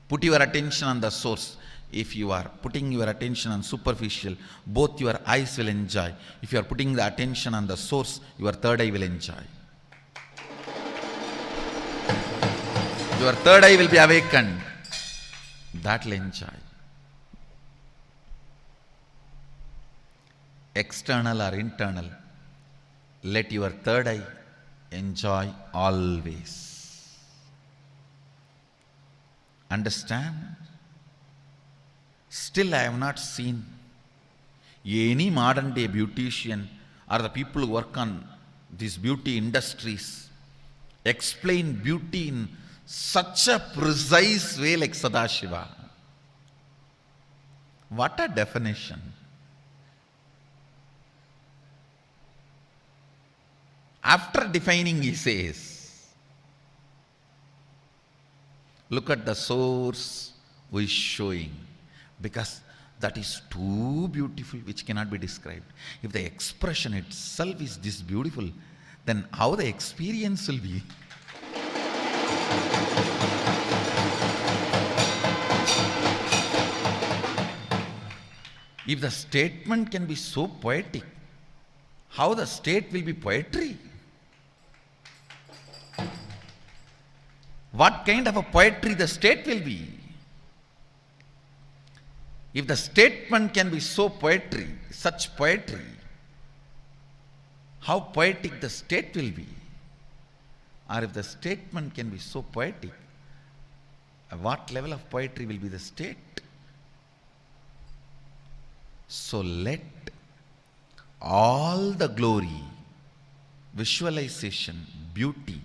put your attention on the source. If you are putting your attention on superficial, both your eyes will enjoy. If you are putting the attention on the source, your third eye will enjoy. Your third eye will be awakened. That will enjoy. External or internal, let your third eye enjoy always. Understand? Still I have not seen any modern day beautician or the people who work on these beauty industries explain beauty in such a precise way like Sadashiva. What a definition. After defining, he says, look at the source who is showing, because that is too beautiful which cannot be described. If the expression itself is this beautiful, then how the experience will be? If the statement can be so poetic, how the state will be poetry? What kind of a poetry the state will be? If the statement can be so poetry, such poetry, how poetic the state will be? Or if the statement can be so poetic, what level of poetry will be the state? So let all the glory, visualization, beauty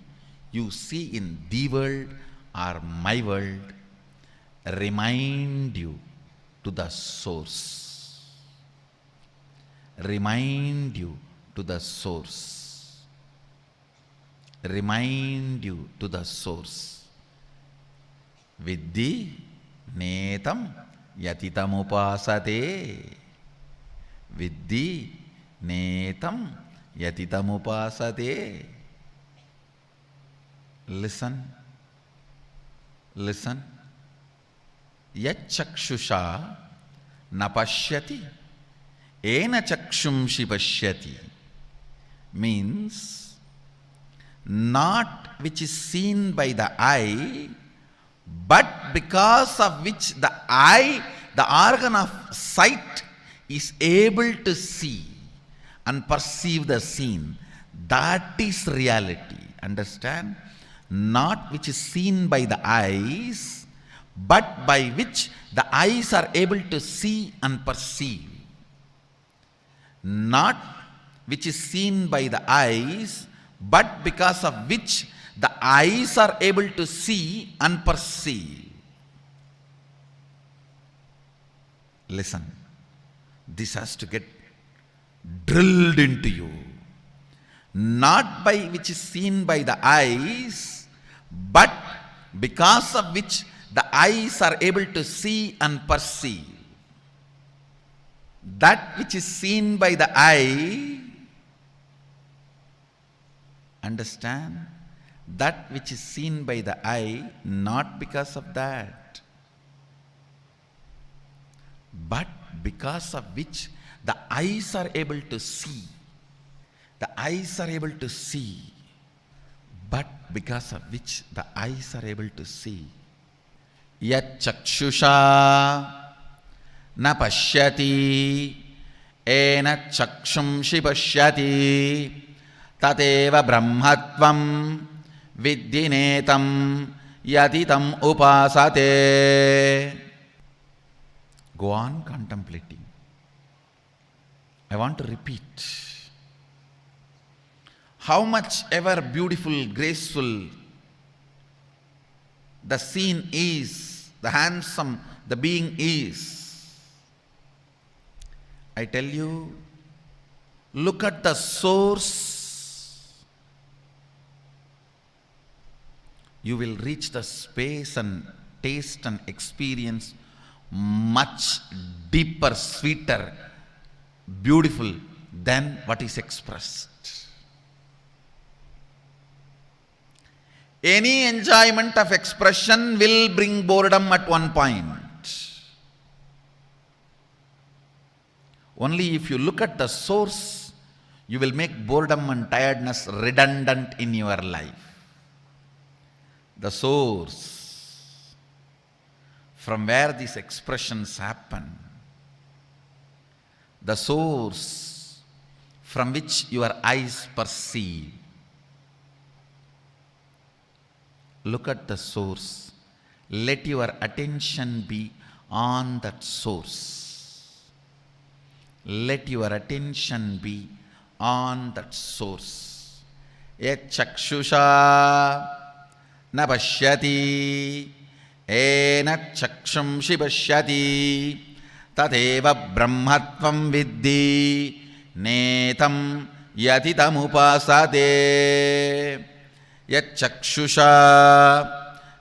you see in the world or my world remind you to the source. Remind you to the source. Remind you to the source. Viddhi netam yatitam upasate. Viddhi netam yatitam upasate. Listen. Listen. Yachakshusha napashyati ena chakshumshi pashyati means not which is seen by the eye, but because of which the eye, the organ of sight, is able to see and perceive the seen. That is reality. Understand? Not which is seen by the eyes, but by which the eyes are able to see and perceive. Not which is seen by the eyes, but because of which the eyes are able to see and perceive. Listen, this has to get drilled into you. Not by which is seen by the eyes, but because of which the eyes are able to see and perceive. That which is seen by the eye, understand? That which is seen by the eye, not because of that, but because of which the eyes are able to see. The eyes are able to see, but because of which the eyes are able to see. Yat chakshusha na pashyati ena chakshumshi pashyati tateva brahmatvam viddinetam yatitam upasate. Go on contemplating. I want to repeat. How much ever beautiful, graceful the scene is, the handsome the being is, I tell you, look at the source. You will reach the space and taste and experience much deeper, sweeter, beautiful than what is expressed. Any enjoyment of expression will bring boredom at one point. Only if you look at the source, you will make boredom and tiredness redundant in your life. The source from where these expressions happen, the source from which your eyes perceive. Look at the source. Let your attention be on that source. Let your attention be on that source. Yat chakshusha na pashyati ena chakshumshi pashyati tateva brahmatvam viddhi netam yatitam upasate. Yat chakshusha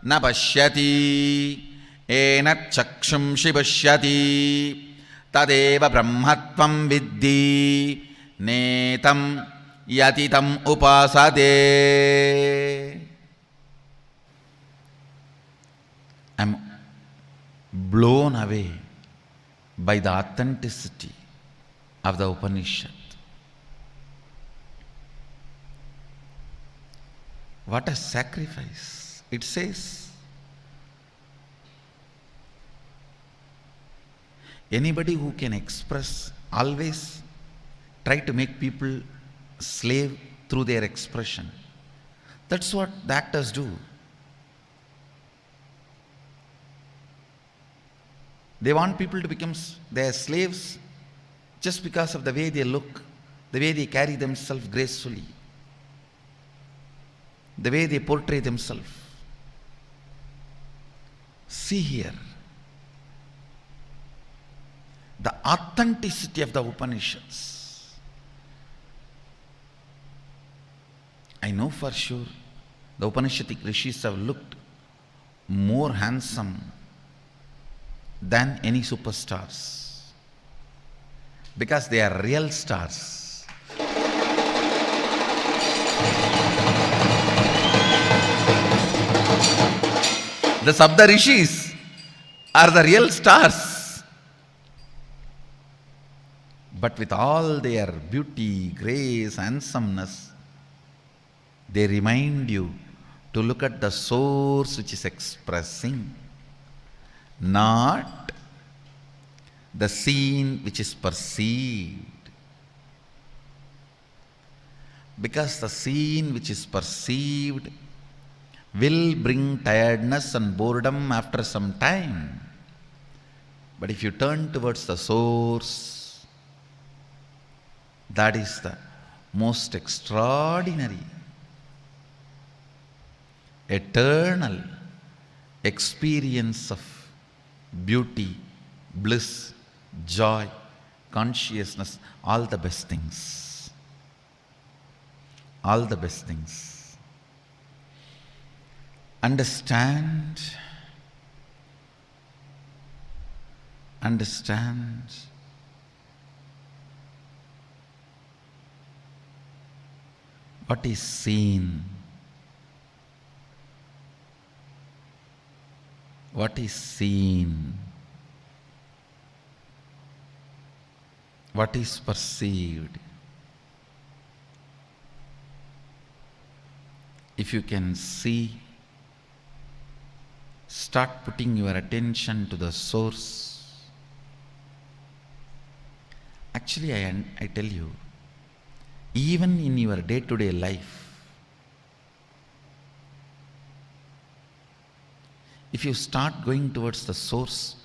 na pashyati ena chakshumshi pashyati tadeva brahmatvam viddhi netam yatitam upasate. I am blown away by the authenticity of the Upanishad. What a sacrifice. It says, anybody who can express always try to make people slave through their expression. That's what the actors do. They want people to become their slaves just because of the way they look, the way they carry themselves gracefully, the way they portray themselves. See here, the authenticity of the Upanishads. I know for sure the Upanishadic rishis have looked more handsome than any superstars, because they are real stars. The Sabda Rishis are the real stars. But with all their beauty, grace, handsomeness, they remind you to look at the source which is expressing, not the scene which is perceived. Because the scene which is perceived will bring tiredness and boredom after some time. But if you turn towards the source, that is the most extraordinary. eternal experience of beauty, bliss, joy, consciousness, all the best things. All the best things. Understand what is seen. What is seen? What is perceived? If you can see, start putting your attention to the source. Actually, I tell you, even in your day-to-day life, if you start going towards the source,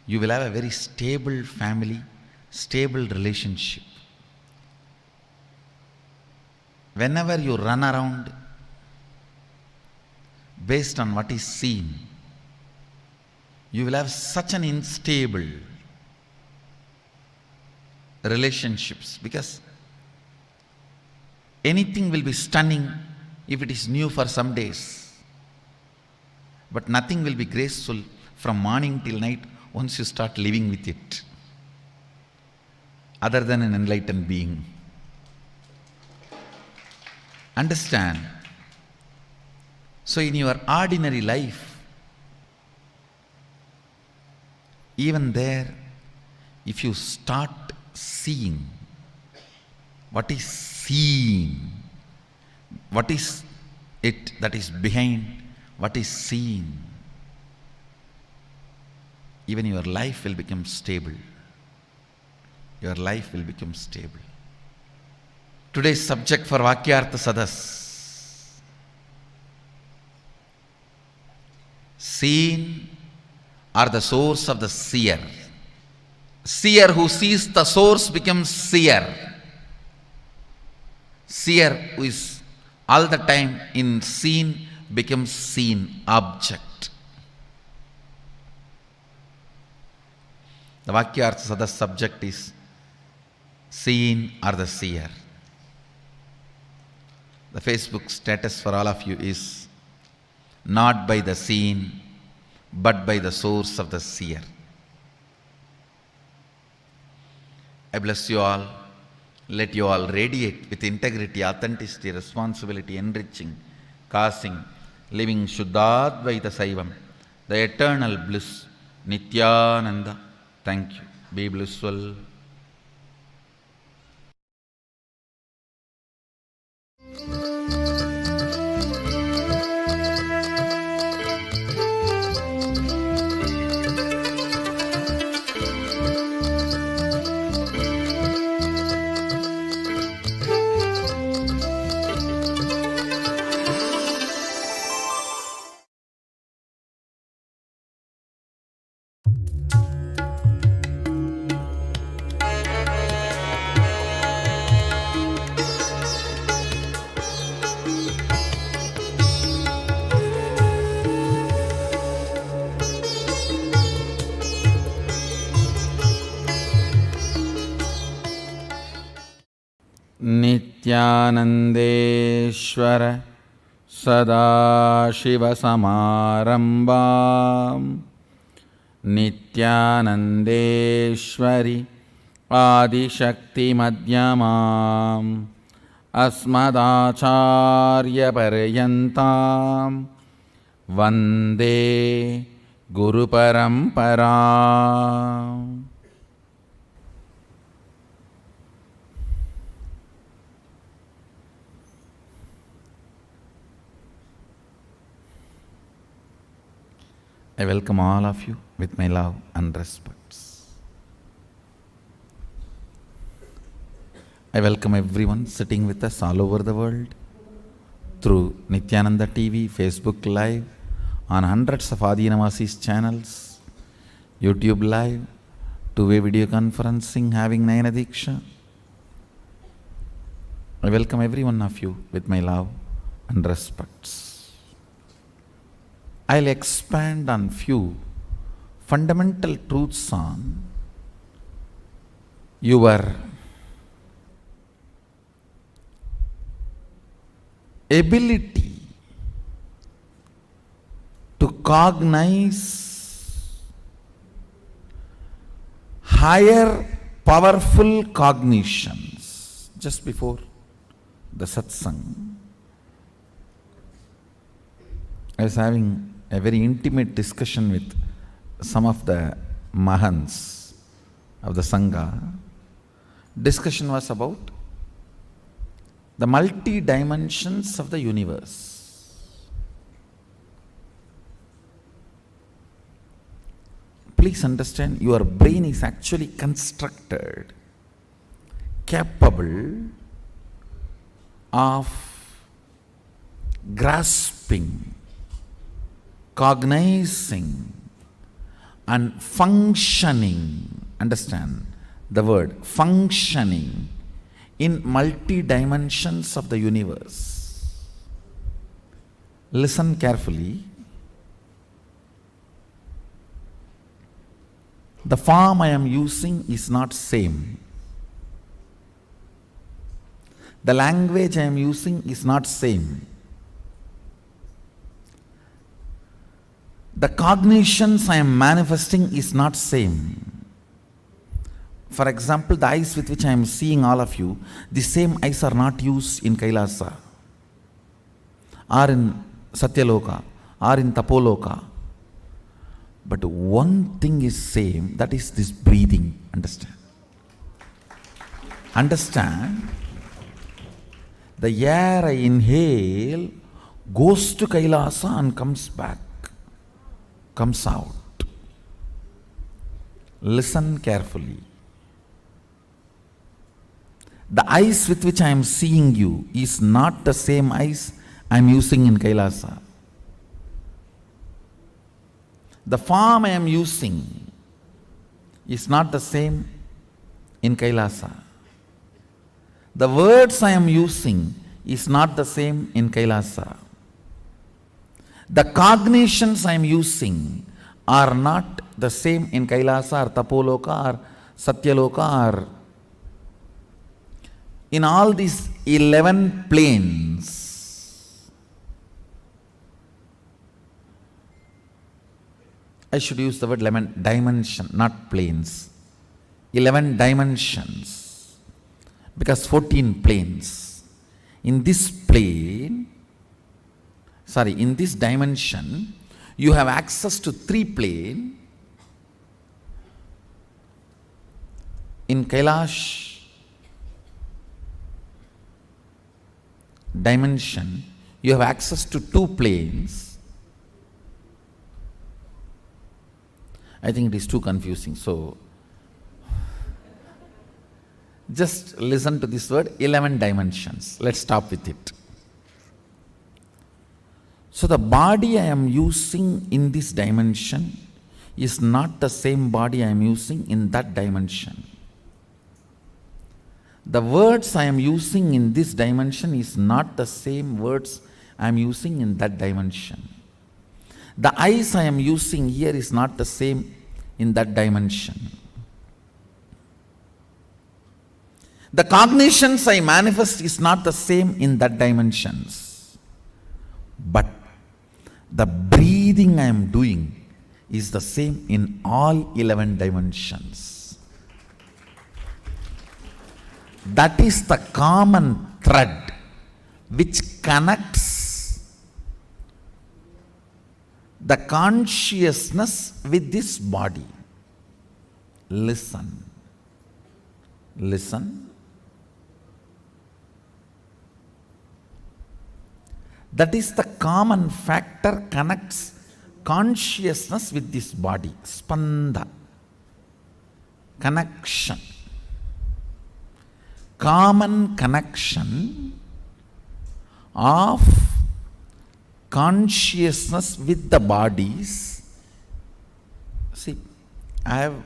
you will have a very stable family, stable relationship. Whenever you run around based on what is seen, you will have such an unstable relationships, because anything will be stunning if it is new for some days, but nothing will be graceful from morning till night once you start living with it, other than an enlightened being. Understand? So in your ordinary life, even there, if you start seeing what is seen, what is it that is behind what is seen, even your life will become stable. Your life will become stable. Today's subject for Vakyartha Sadas: seen are the source of the seer. Seer who sees the source becomes seer. Seer who is all the time in seen becomes seen object. The Vakyartha Sadas subject is seen or the seer. The Facebook status for all of you is not by the seen, but by the source of the seer. I bless you all. Let you all radiate with integrity, authenticity, responsibility, enriching, causing, living Shuddhadvaita Saivam, the eternal bliss, Nithyananda. Thank you. Be blissful. Nithyanandeshwar Sadashiva Samarambam Nithyanandeshwari Adishakti Madhyamam Asmadacharya Paryantam Vande Guru Paramparam. I welcome all of you with my love and respects. I welcome everyone sitting with us all over the world through Nithyananda TV, Facebook Live, on hundreds of Adinavasis channels, YouTube Live, two-way video conferencing, having Nayana Diksha. I welcome every one of you with my love and respects. I'll expand on few fundamental truths on your ability to cognize higher powerful cognitions. Just before the satsang, I was having a very intimate discussion with some of the Mahants of the Sangha. Discussion was about the multi-dimensions of the universe. Please understand, your brain is actually constructed, capable of grasping, cognizing and functioning. Understand the word functioning in multi-dimensions of the universe. Listen carefully. The form I am using is not same. The language I am using is not same. The cognitions I am manifesting is not same. For example, the eyes with which I am seeing all of you, the same eyes are not used in Kailasa, or in Satyaloka, or in Tapoloka. But one thing is same, that is this breathing. Understand? Understand? The air I inhale goes to Kailasa and comes back, comes out. Listen carefully. The eyes with which I am seeing you is not the same eyes I am using in Kailasa. The form I am using is not the same in Kailasa. The words I am using is not the same in Kailasa. The cognitions I am using are not the same in Kailasa or Tapoloka or Satyaloka or in all these 11 planes. I should use the word 11 dimension, not planes. 11 dimensions, because 14 planes. In this plane, in this dimension, you have access to 3 planes. In Kailash dimension, you have access to 2 planes. I think it is too confusing. So, just listen to this word, 11 dimensions. Let's stop with it. So, the body I am using in this dimension is not the same body I am using in that dimension. The words I am using in this dimension is not the same words I am using in that dimension. The eyes I am using here is not the same in that dimension. The cognitions I manifest is not the same in that dimensions. But the breathing I am doing is the same in all 11 dimensions. That is the common thread which connects the consciousness with this body. Listen. Listen. That is the common factor connects consciousness with this body. Spanda. Connection. Common connection of consciousness with the bodies. See, I have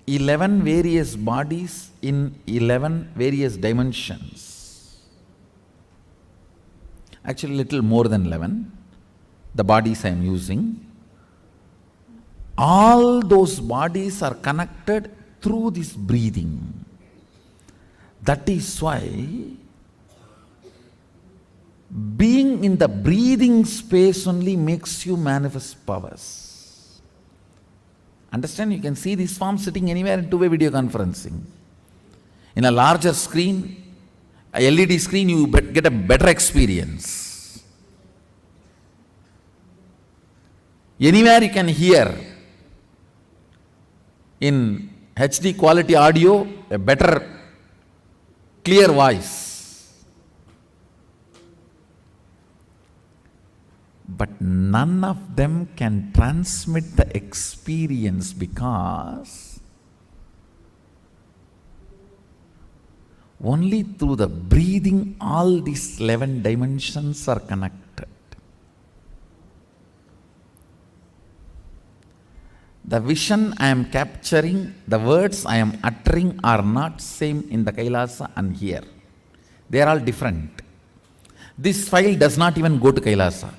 11 various bodies in 11 various dimensions. actually little more than 11, the bodies I am using. All those bodies are connected through this breathing. That is why being in the breathing space only makes you manifest powers. Understand? You can see this form sitting anywhere in two-way video conferencing. In a larger screen, a LED screen, you get a better experience. Anywhere you can hear in HD quality audio, a better clear voice. But none of them can transmit the experience because only through the breathing all these 11 dimensions are connected. The vision I am capturing, the words I am uttering are not same in the Kailasa and here. They are all different. This file does not even go to Kailasa.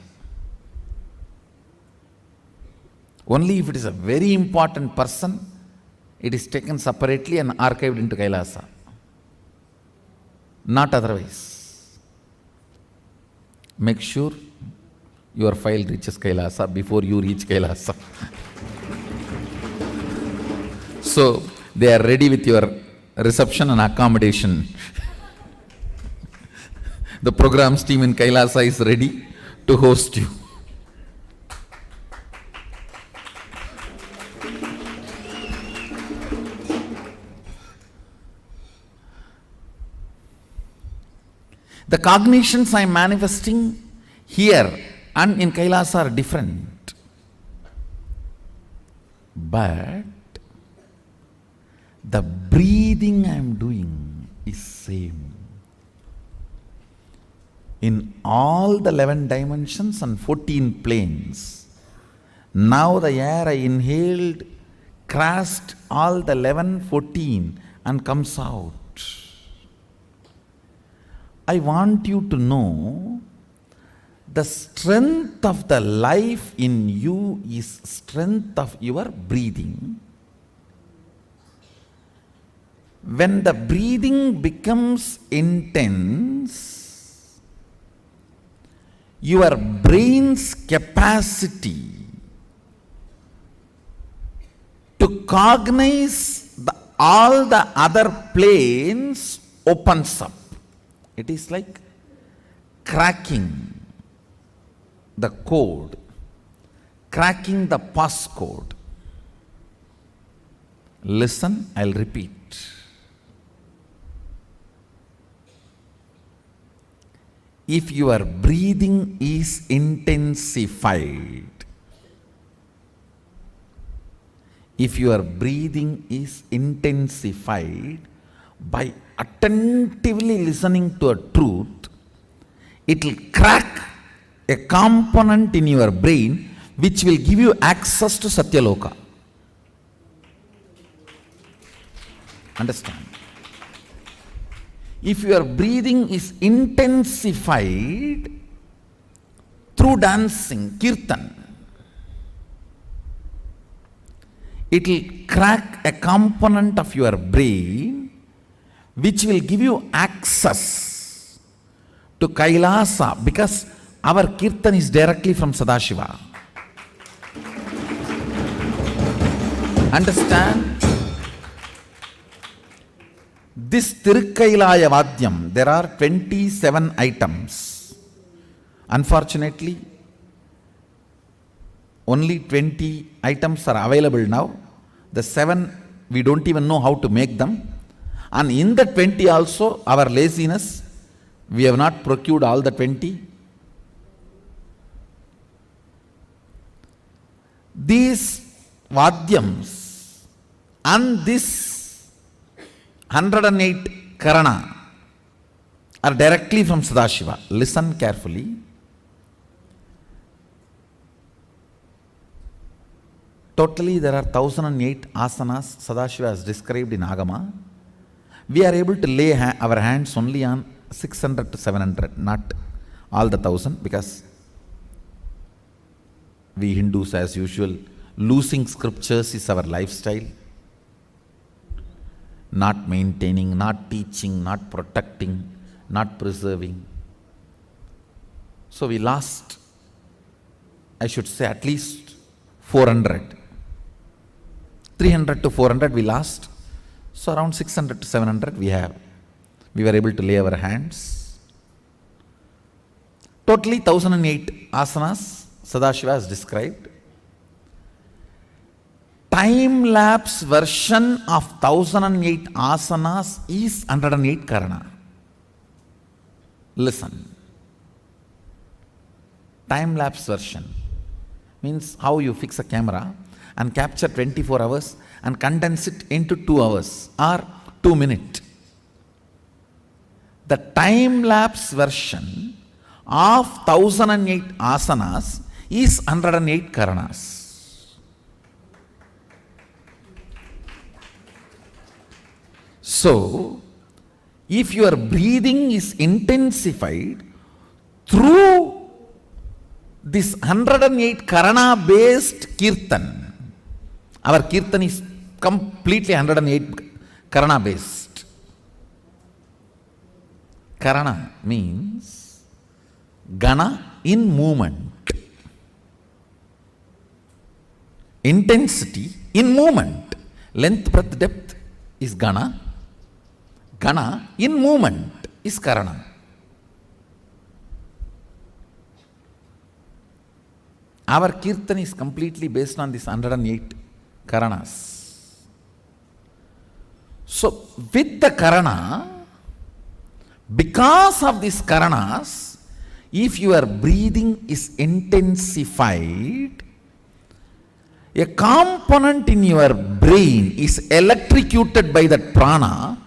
Only if it is a very important person, it is taken separately and archived into Kailasa. Not otherwise. Make sure your file reaches Kailasa before you reach Kailasa. So, they are ready with your reception and accommodation. The programs team in Kailasa is ready to host you. The cognitions I am manifesting here and in Kailasa are different. But the breathing I am doing is same. In all the 11 dimensions and 14 planes. Now the air I inhaled crossed all the 11, 14 and comes out. I want you to know the strength of the life in you is strength of your breathing. When the breathing becomes intense, your brain's capacity to cognize all the other planes opens up. It is like cracking the code, cracking the passcode. Listen, I'll repeat. If your breathing is intensified, by attentively listening to a truth, it will crack a component in your brain which will give you access to Satyaloka. Understand? If your breathing is intensified through dancing, kirtan, it will crack a component of your brain which will give you access to Kailasa, because our kirtan is directly from Sadashiva. Understand? This Tirukkailaya Vadyam, there are 27 items. Unfortunately, only 20 items are available now. The 7, we don't even know how to make them. And in the 20 also, our laziness, we have not procured all the 20. These Vadyams and this 108 Karana are directly from Sadashiva. Listen carefully. Totally there are 1008 asanas Sadashiva has described in Agama. We are able to lay our hands only on 600 to 700, not all the 1,000, because we Hindus, as usual, losing scriptures is our lifestyle. Not maintaining, not teaching, not protecting, not preserving. So we lost, I should say, at least 400. 300 to 400 we lost. So around 600 to 700 we have. We were able to lay our hands. Totally 1008 asanas Sadashiva has described. Time-lapse version of 1008 asanas is 108 karana. Listen. Time-lapse version means how you fix a camera and capture 24 hours and condense it into 2 hours or 2 minutes. The time-lapse version of 1008 asanas is 108 karanas. So, if your breathing is intensified through this 108 karana based kirtan, our kirtan is completely 108 karana based. Karana means gana in movement. Intensity in movement. Length, breadth, depth is gana. Gana in movement is karana. Our kirtan is completely based on this 108 karanas. So with the karana, because of these karanas, if your breathing is intensified, a component in your brain is electrocuted by that prana,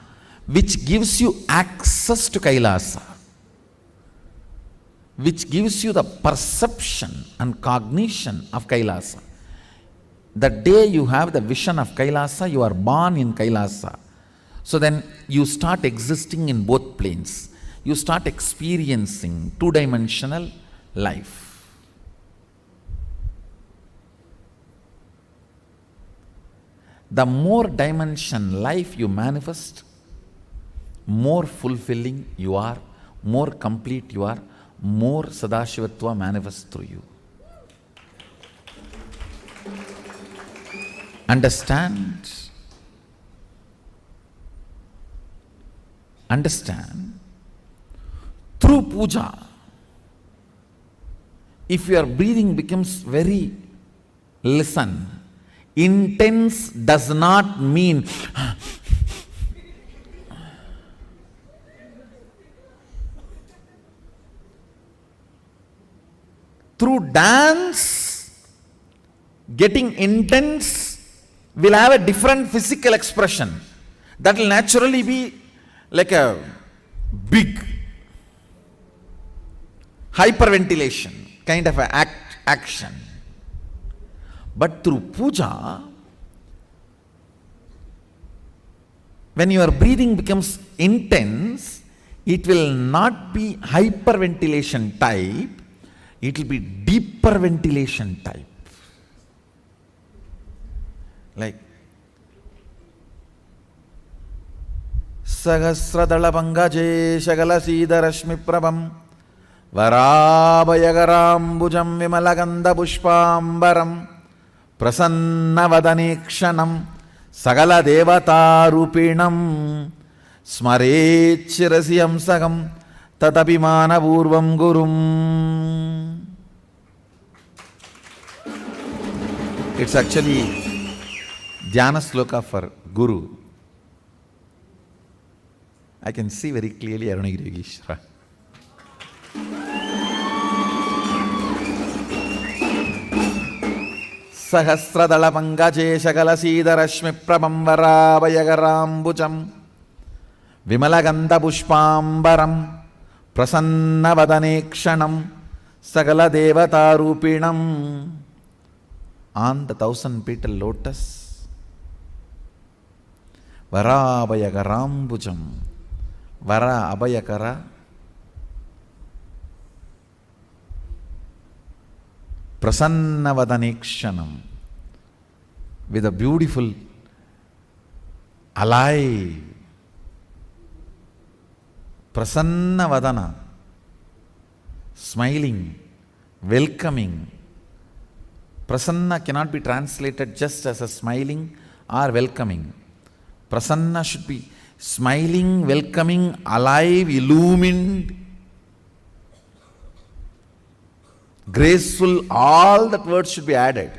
which gives you access to Kailasa, which gives you the perception and cognition of Kailasa. The day you have the vision of Kailasa, you are born in Kailasa. So then you start existing in both planes. You start experiencing two-dimensional life. The more dimension life you manifest, more fulfilling you are, more complete you are, more Sadashivatva manifests through you. Understand? Understand? Through puja, if your breathing becomes very, listen, intense does not mean through dance, getting intense will have a different physical expression. That will naturally be like a big hyperventilation kind of an action. But through puja, when your breathing becomes intense, it will not be hyperventilation type, it will be deeper ventilation type. Like Sahasradala Pangaje Shagala Sida Rashmi Prabham Varabhayagarambujam Vimalaganda Pushpambaram Prasanna Vadanikshanam Sagala Devata Rupinam Smarechirasiyam Sagam Tatapimana Purvam Gurum. It's actually Dhyana Sloka for Guru. I can see very clearly Arunagiri Yogeshwara. Sahasradala Pangaje Shagala Sida Rashmi Prabham Varabhayagarambujam Vimalaganda Pushpambaram Prasanna Vadanikshanam Sagala Devata Rupinam. On the 1,000-petal lotus, Varabhayagarambujam, Vara Abhayakara, Prasannavadanekshanam, with a beautiful, alive, Prasannavadana, smiling, welcoming. Prasanna cannot be translated just as a smiling or welcoming. Prasanna should be smiling, welcoming, alive, illumined, graceful. All that words should be added.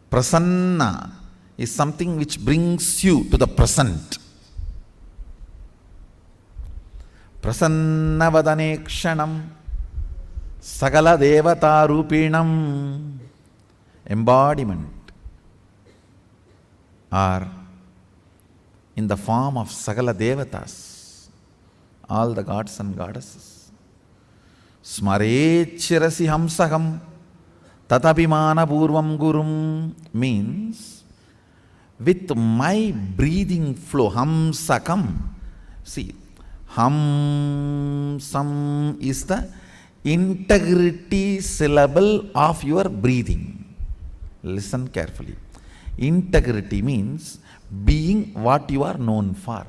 Prasanna is something which brings you to the present. Prasannavadanekshanam Sagala Devata Rupinam, embodiment, or in the form of Sagala Devatas, all the gods and goddesses. Smarechirasi Hamsaham Tatapimana Purvam Gurum means with my breathing flow, Hamsakam. See, Hamsam is the integrity syllable of your breathing. Listen carefully. Integrity means being what you are known for.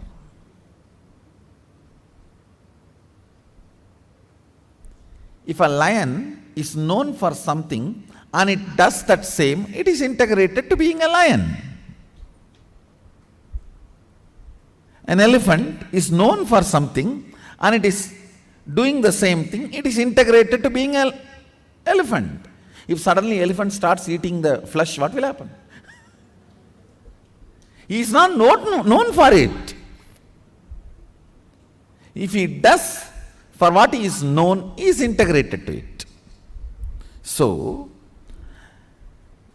If a lion is known for something and it does that same, it is integrated to being a lion. An elephant is known for something and it is doing the same thing, it is integrated to being an elephant. If suddenly elephant starts eating the flesh, what will happen? He is not known for it. If he does for what he is known, he is integrated to it. So,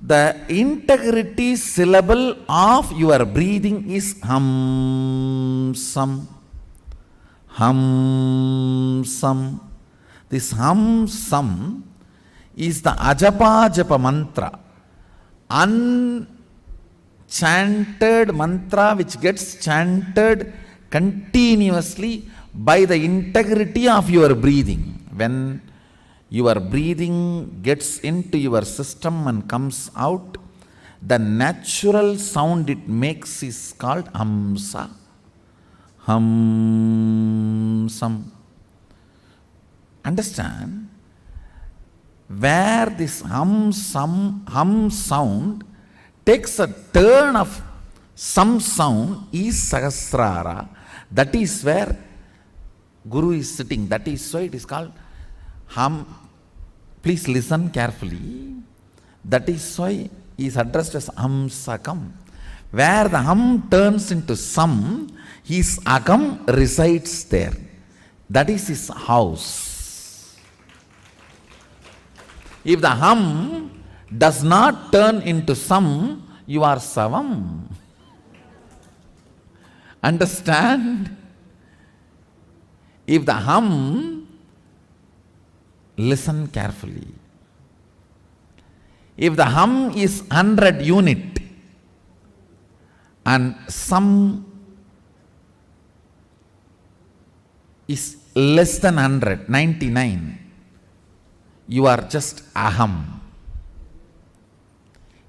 the integrity syllable of your breathing is hamsam. Hamsam. This hamsam is the ajapa japa mantra, unchanted mantra which gets chanted continuously by the integrity of your breathing. When your breathing gets into your system and comes out, the natural sound it makes is called hamsa. Hamsam. Understand? Where this hum sound takes a turn of some sound is Sahasrara. That is where Guru is sitting. That is why it is called hum. Please listen carefully. That is why he is addressed as Hamsakam. Where the hum turns into sam, his agam resides there. That is his house. If the hum does not turn into sam, you are savam. Understand? If the hum, listen carefully. If the hum is 100 unit and sam is less than 100, 99, you are just aham.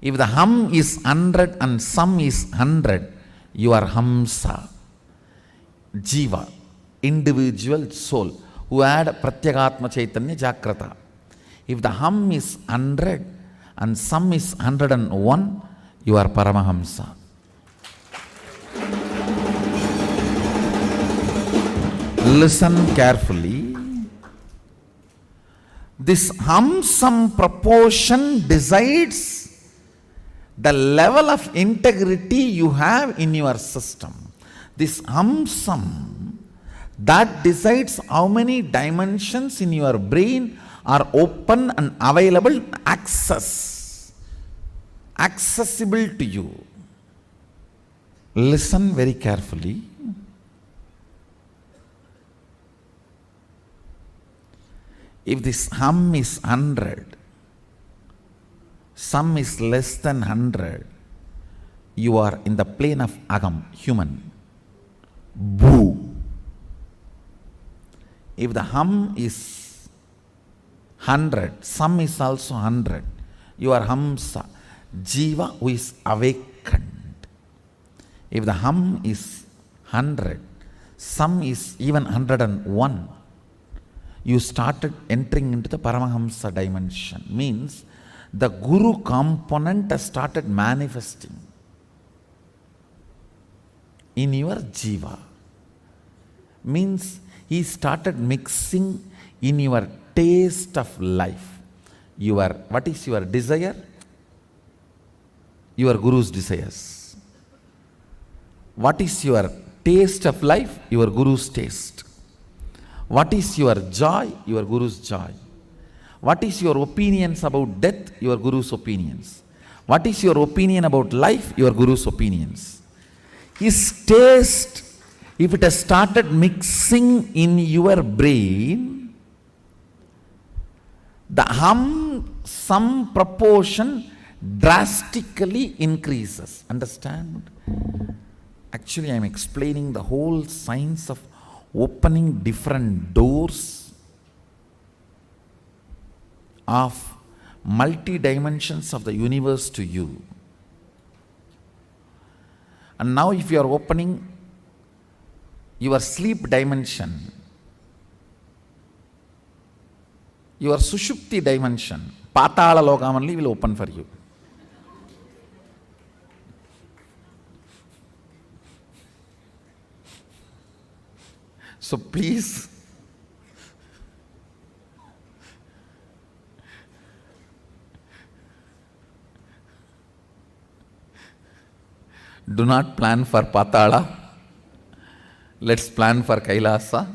If the hum is 100 and sam is 100, you are hamsa, jiva, individual soul, who had pratyagatma chaitanya jagrata. If the hum is 100 and sam is 101, you are paramahamsa. Listen carefully. This hum-sam proportion decides the level of integrity you have in your system. This hum-sam, that decides how many dimensions in your brain are open and available, accessible to you. Listen very carefully. If this hum is 100, sam is less than 100, you are in the plane of agam, human. Boo. If the hum is 100. Some is also 100. You are Hamsa, Jiva who is awakened. If the hum is 100, some is even 101, you started entering into the Paramahamsa dimension. Means the Guru component has started manifesting in your Jiva. Means he started mixing in your taste of life. What is your desire? Your Guru's desires. What is your taste of life? Your Guru's taste. What is your joy? Your Guru's joy. What is your opinions about death? Your Guru's opinions. What is your opinion about life? Your Guru's opinions. His taste, if it has started mixing in your brain, the some proportion drastically increases. Understand? Actually, I am explaining the whole science of opening different doors of multi-dimensions of the universe to you. And now if you are opening your sleep dimension, your Sushupti dimension, Patala Lokam only will open for you. So please, do not plan for Patala. Let's plan for Kailasa.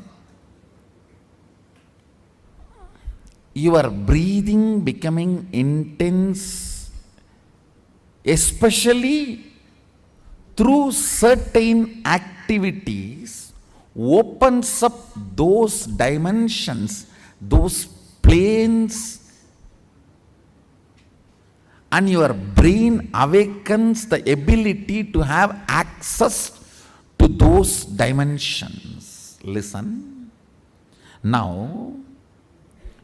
Your breathing becoming intense, especially through certain activities, opens up those dimensions, those planes, and your brain awakens the ability to have access to those dimensions. Listen. Now,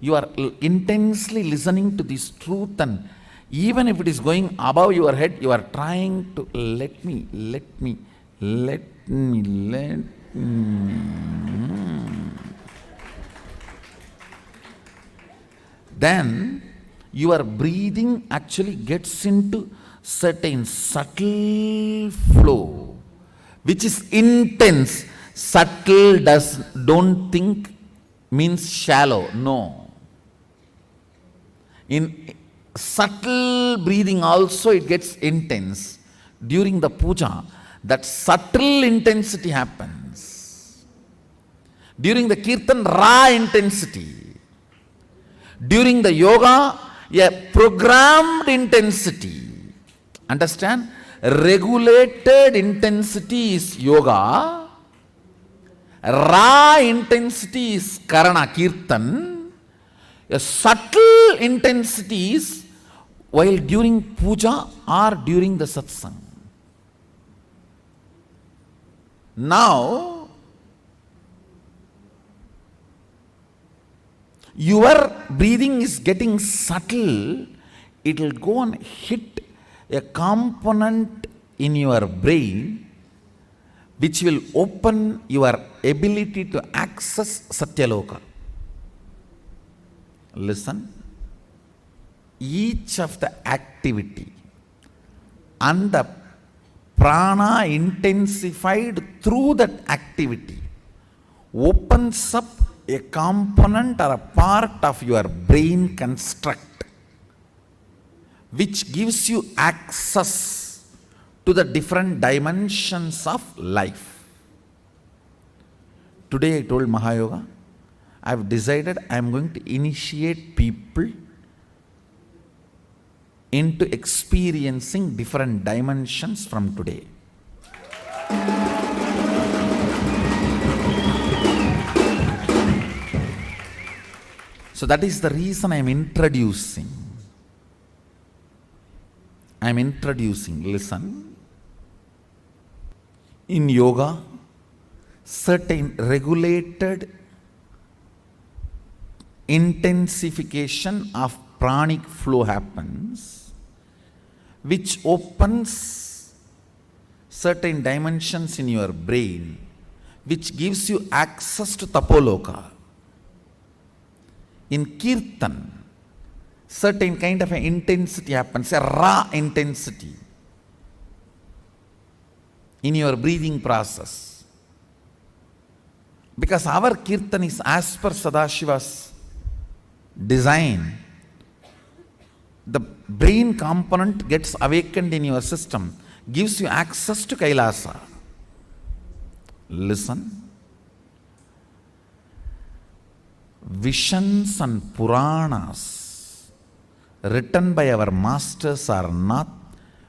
you are intensely listening to this truth, and even if it is going above your head, you are trying to let me. Then your breathing actually gets into certain subtle flow, which is intense. Subtle don't think means shallow. No. In subtle breathing also it gets intense. During the puja, that subtle intensity happens. During the kirtan, raw intensity. During the yoga, a programmed intensity. Understand? Regulated intensity is yoga. Raw intensity is karana, kirtan. A subtle intensity is while during puja or during the satsang. Now, your breathing is getting subtle. It will go and hit a component in your brain which will open your ability to access Satyaloka. Listen. Each of the activity and the prana intensified through that activity opens up a component or a part of your brain construct which gives you access to the different dimensions of life. Today I told Mahayoga, I have decided I am going to initiate people into experiencing different dimensions from today. So that is the reason I am introducing. Listen. In yoga, certain regulated intensification of pranic flow happens, which opens certain dimensions in your brain, which gives you access to Tapoloka. In Kirtan, certain kind of an intensity happens, a raw intensity in your breathing process. Because our Kirtan is as per Sadashiva's design. The brain component gets awakened in your system, gives you access to Kailasa. Listen. Visions and Puranas written by our masters are not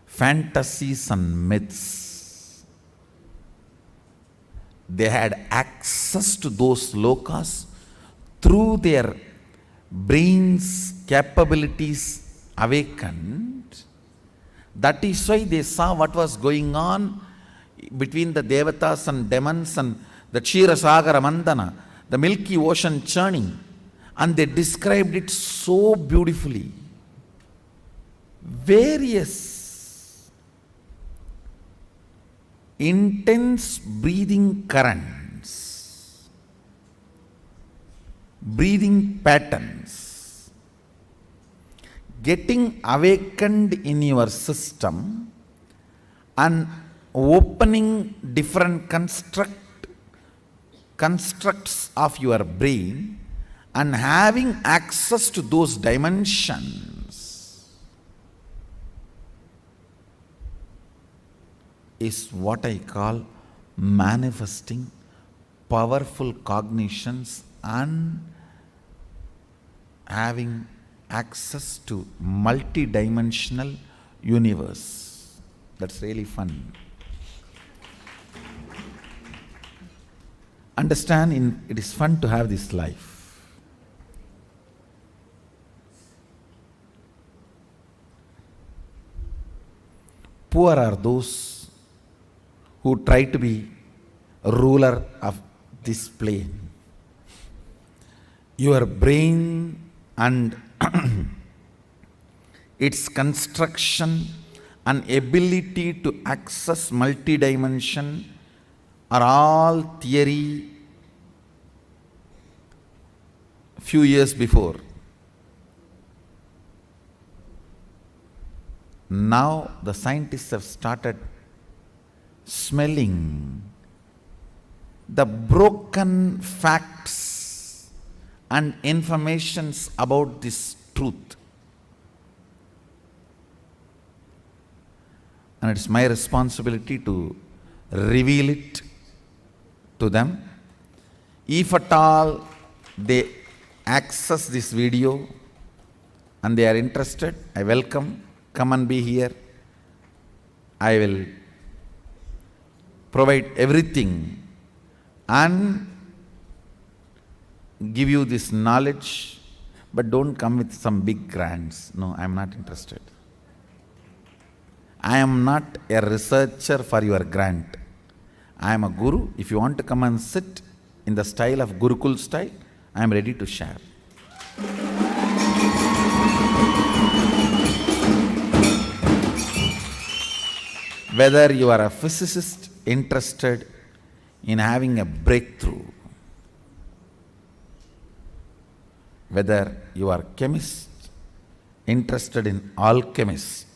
fantasies and myths. They had access to those lokas through their brains' capabilities awakened. That is why they saw what was going on between the Devatas and demons and the Ksheerasagara Mandana, the milky ocean churning, and they described it so beautifully. Various intense breathing currents, breathing patterns, getting awakened in your system and opening different constructs of your brain and having access to those dimensions is what I call manifesting powerful cognitions and having access to multi-dimensional universe. That's really fun. Understand, it is fun to have this life. Poor are those who try to be a ruler of this plane. Your brain and its construction and ability to access multi-dimension are all theory few years before. Now the scientists have started smelling the broken facts and informations about this truth. And it's my responsibility to reveal it to them. If at all they access this video and they are interested, I welcome. Come and be here. I will provide everything and give you this knowledge, but don't come with some big grants. No, I am not interested. I am not a researcher for your grant. I am a guru. If you want to come and sit in the style of Gurukul style, I am ready to share. Whether you are a physicist interested in having a breakthrough, whether you are a chemist interested in alchemist,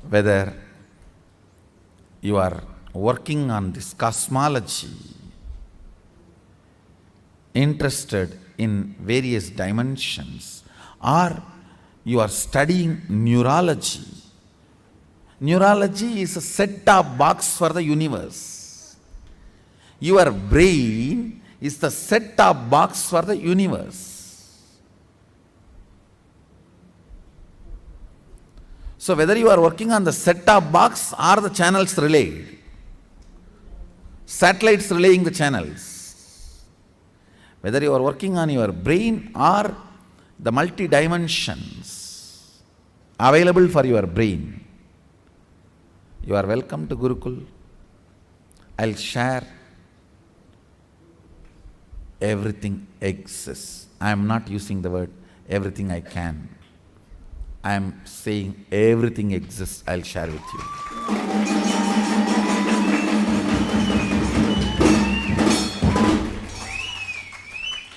whether you are working on this cosmology, interested in various dimensions, or you are studying neurology. Neurology is a set-top box for the universe. Your brain is the set-top box for the universe. So whether you are working on the set-top box or the channels relayed, satellites relaying the channels, whether you are working on your brain or the multi-dimensions available for your brain, you are welcome to Gurukul. I'll share everything exists. I am not using the word everything I can. I am saying everything exists. I'll share with you.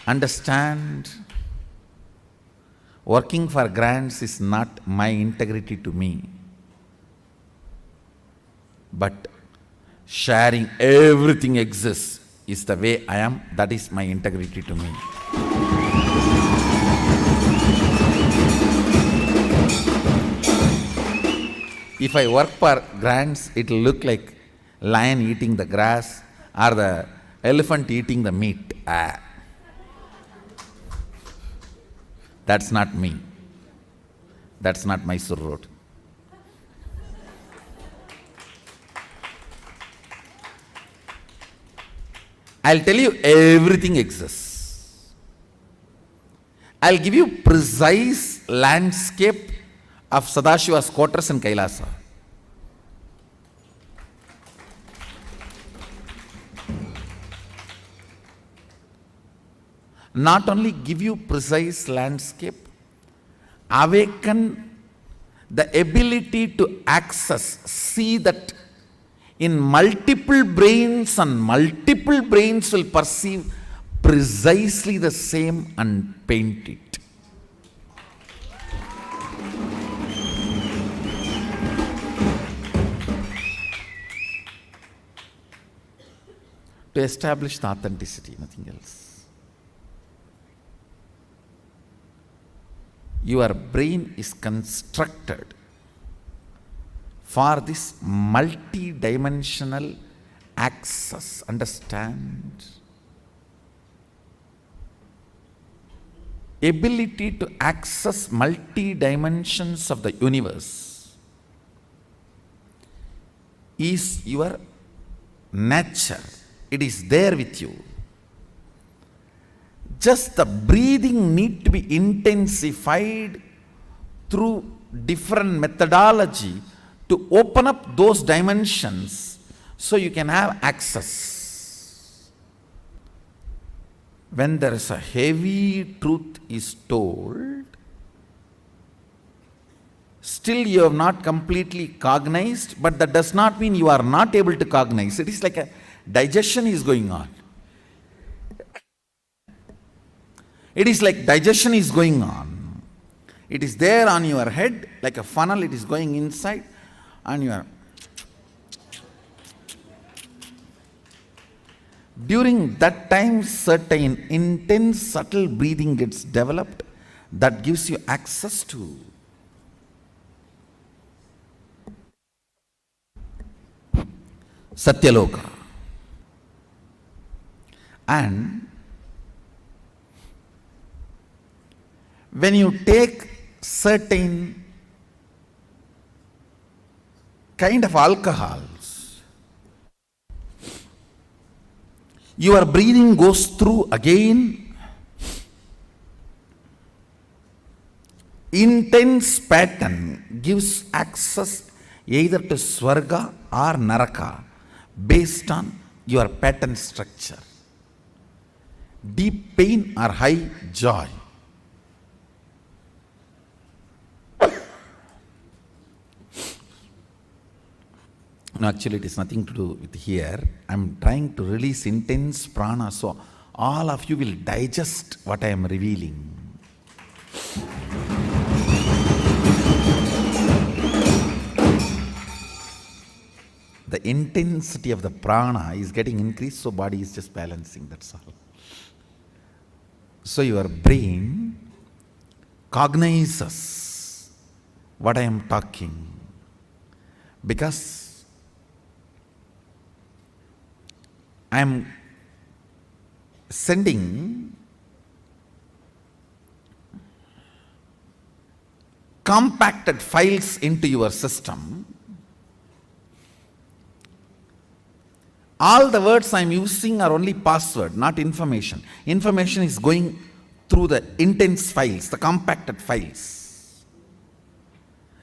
Understand, working for grants is not my integrity to me, but sharing everything exists is the way I am. That is my integrity to me. If I work for grants, it will look like lion eating the grass or the elephant eating the meat. That's not me. That's not Mysore Road. I'll tell you everything exists. I'll give you precise landscape of Sadashiva's quarters in KAILASA. Not only give you precise landscape, awaken the ability to access, see that in multiple brains and multiple brains will perceive precisely the same and paint it. To establish the authenticity, nothing else. Your brain is constructed for this multi-dimensional access. Understand? Ability to access multi-dimensions of the universe is your nature. It is there with you. Just the breathing need to be intensified through different methodology to open up those dimensions so you can have access. When there is a heavy truth is told, still you have not completely cognized, but that does not mean you are not able to cognize. It is like a digestion is going on. It is like digestion is going on. It is there on your head like a funnel. It is going inside and you are. During that time, certain intense, subtle breathing gets developed that gives you access to Satyaloka. And when you take certain kind of alcohols, your breathing goes through again intense pattern, gives access either to Swarga or Naraka based on your pattern structure. Deep pain or high joy. No, actually it is nothing to do with here. I am trying to release intense prana so all of you will digest what I am revealing. The intensity of the prana is getting increased, so body is just balancing, that's all. So your brain cognizes what I am talking because I am sending compacted files into your system. All the words I am using are only password, not information. Information is going through the intense files, the compacted files.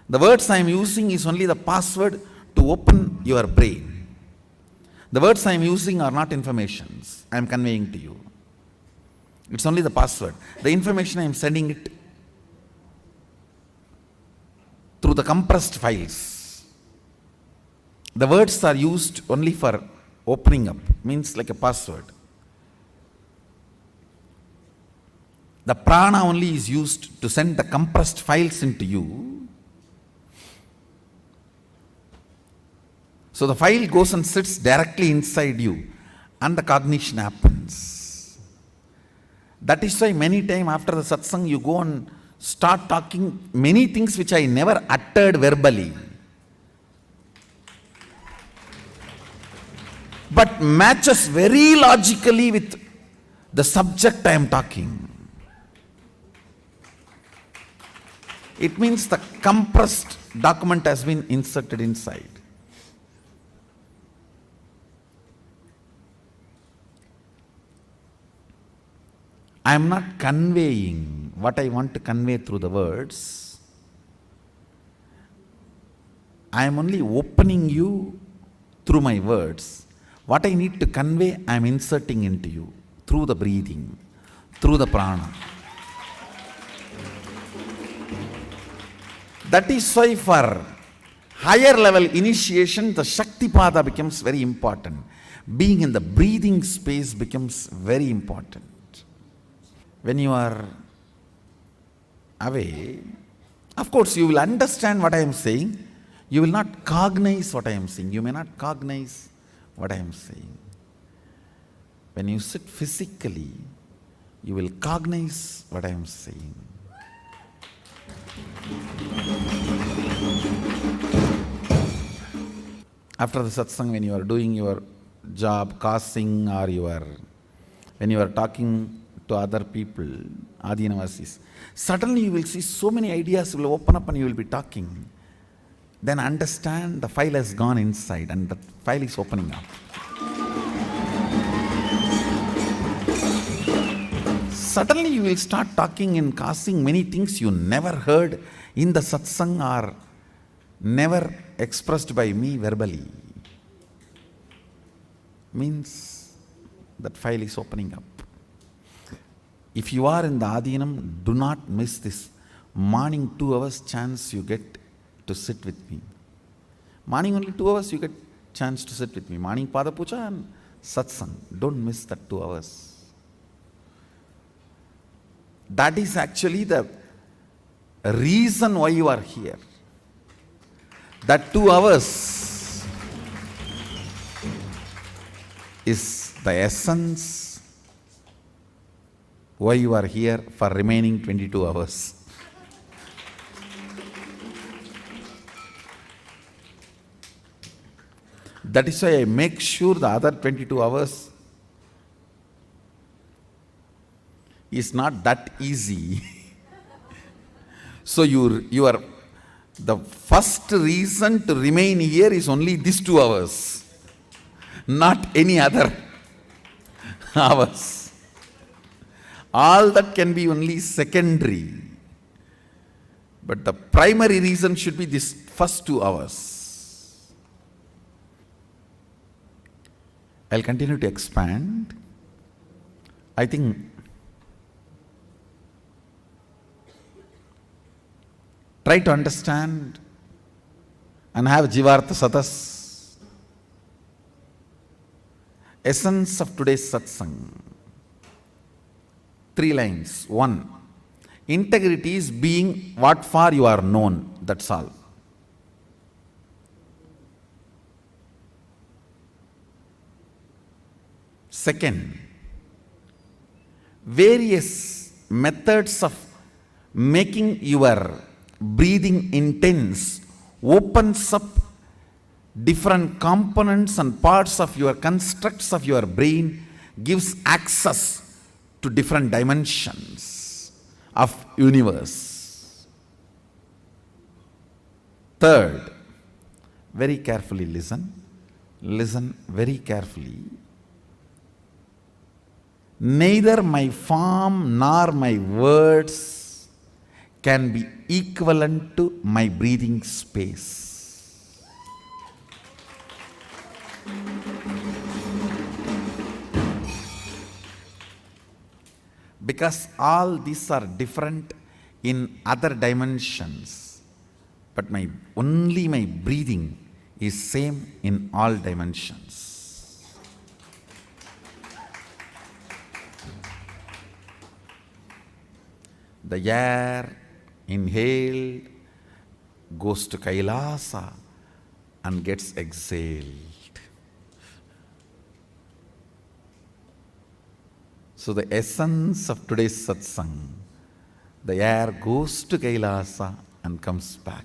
The words I am using is only the password to open your brain. The words I am using are not informations I am conveying to you. It's only the password. The information I am sending it through the compressed files. The words are used only for opening up, means like a password. The prana only is used to send the compressed files into you. So the file goes and sits directly inside you and the cognition happens. That is why many times after the satsang you go and start talking many things which I never uttered verbally, but matches very logically with the subject I am talking. It means the compressed document has been inserted inside. I am not conveying what I want to convey through the words. I am only opening you through my words. What I need to convey, I am inserting into you through the breathing, through the prana. That is why for higher level initiation, the Shaktipada becomes very important. Being in the breathing space becomes very important. When you are away, of course you will understand what I am saying. You will not cognize what I am saying. You may not cognize what I am saying. When you sit physically, you will cognize what I am saying. After the satsang, when you are doing your job, causing, or when you are talking to other people, Adinavasis, suddenly you will see so many ideas will open up and you will be talking. Then understand the file has gone inside and the file is opening up. Suddenly you will start talking and causing many things you never heard in the satsang or never expressed by me verbally. Means that file is opening up. If you are in the Adinam, do not miss this morning 2 hours chance you get to sit with me. Morning only 2 hours you get chance to sit with me. Morning Pada Puja and satsang. Don't miss that 2 hours. That is actually the reason why you are here. That 2 hours is the essence why you are here for remaining 22 hours. That is why I make sure the other 22 hours is not that easy. So the first reason to remain here is only these 2 hours, not any other hours. All that can be only secondary. But the primary reason should be this first 2 hours. I'll continue to expand. I think try to understand and have Jivartha Satas. Essence of today's satsang. 3 lines. 1. Integrity is being what for you are known. That's all. Second, various methods of making your breathing intense opens up different components and parts of your constructs of your brain, gives access to different dimensions of universe. Third, very carefully listen. Listen very carefully. Neither my form nor my words can be equivalent to my breathing space. because all these are different in other dimensions, but only my breathing is same in all dimensions. The air inhaled goes to Kailasa and gets exhaled. So the essence of today's satsang, the air goes to Kailasa and comes back.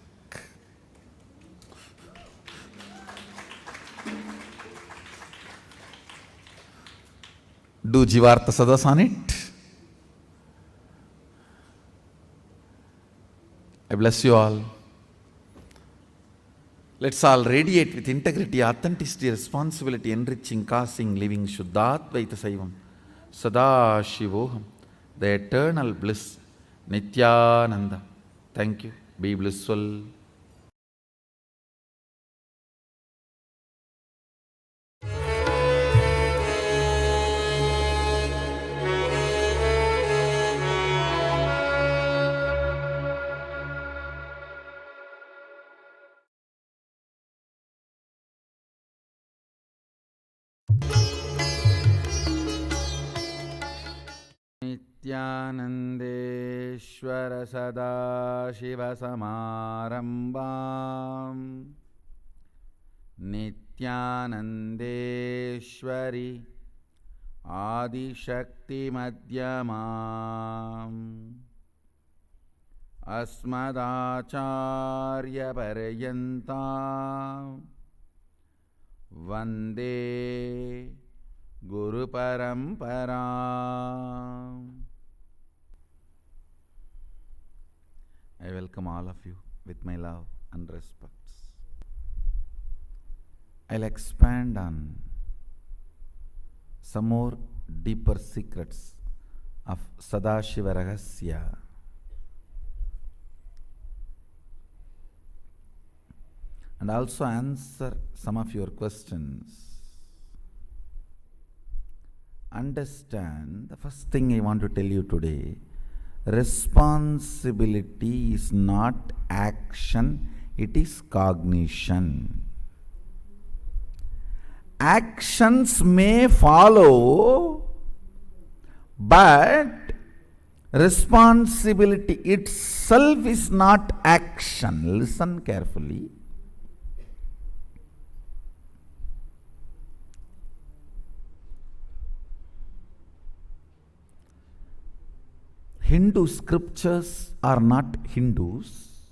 Do Jivartha Sadas on it. I bless you all. Let's all radiate with integrity, authenticity, responsibility, enriching, causing, living Shuddhadvaita Saivam. Sadashivoham, the eternal bliss, Nithyananda. Thank you. Be blissful. Nithyanandeshwara Sadashiva Samarambam Nithyanandeshwari Adi Shakti Madhyamam Asmadacharya Paryantam Vande Guru Paramparam. I welcome all of you with my love and respects. I'll expand on some more deeper secrets of Sadashiva Rahasya. And also answer some of your questions. Understand, the first thing I want to tell you today, responsibility is not action, it is cognition. Actions may follow, but responsibility itself is not action. Listen carefully. Hindu scriptures are not Hindus,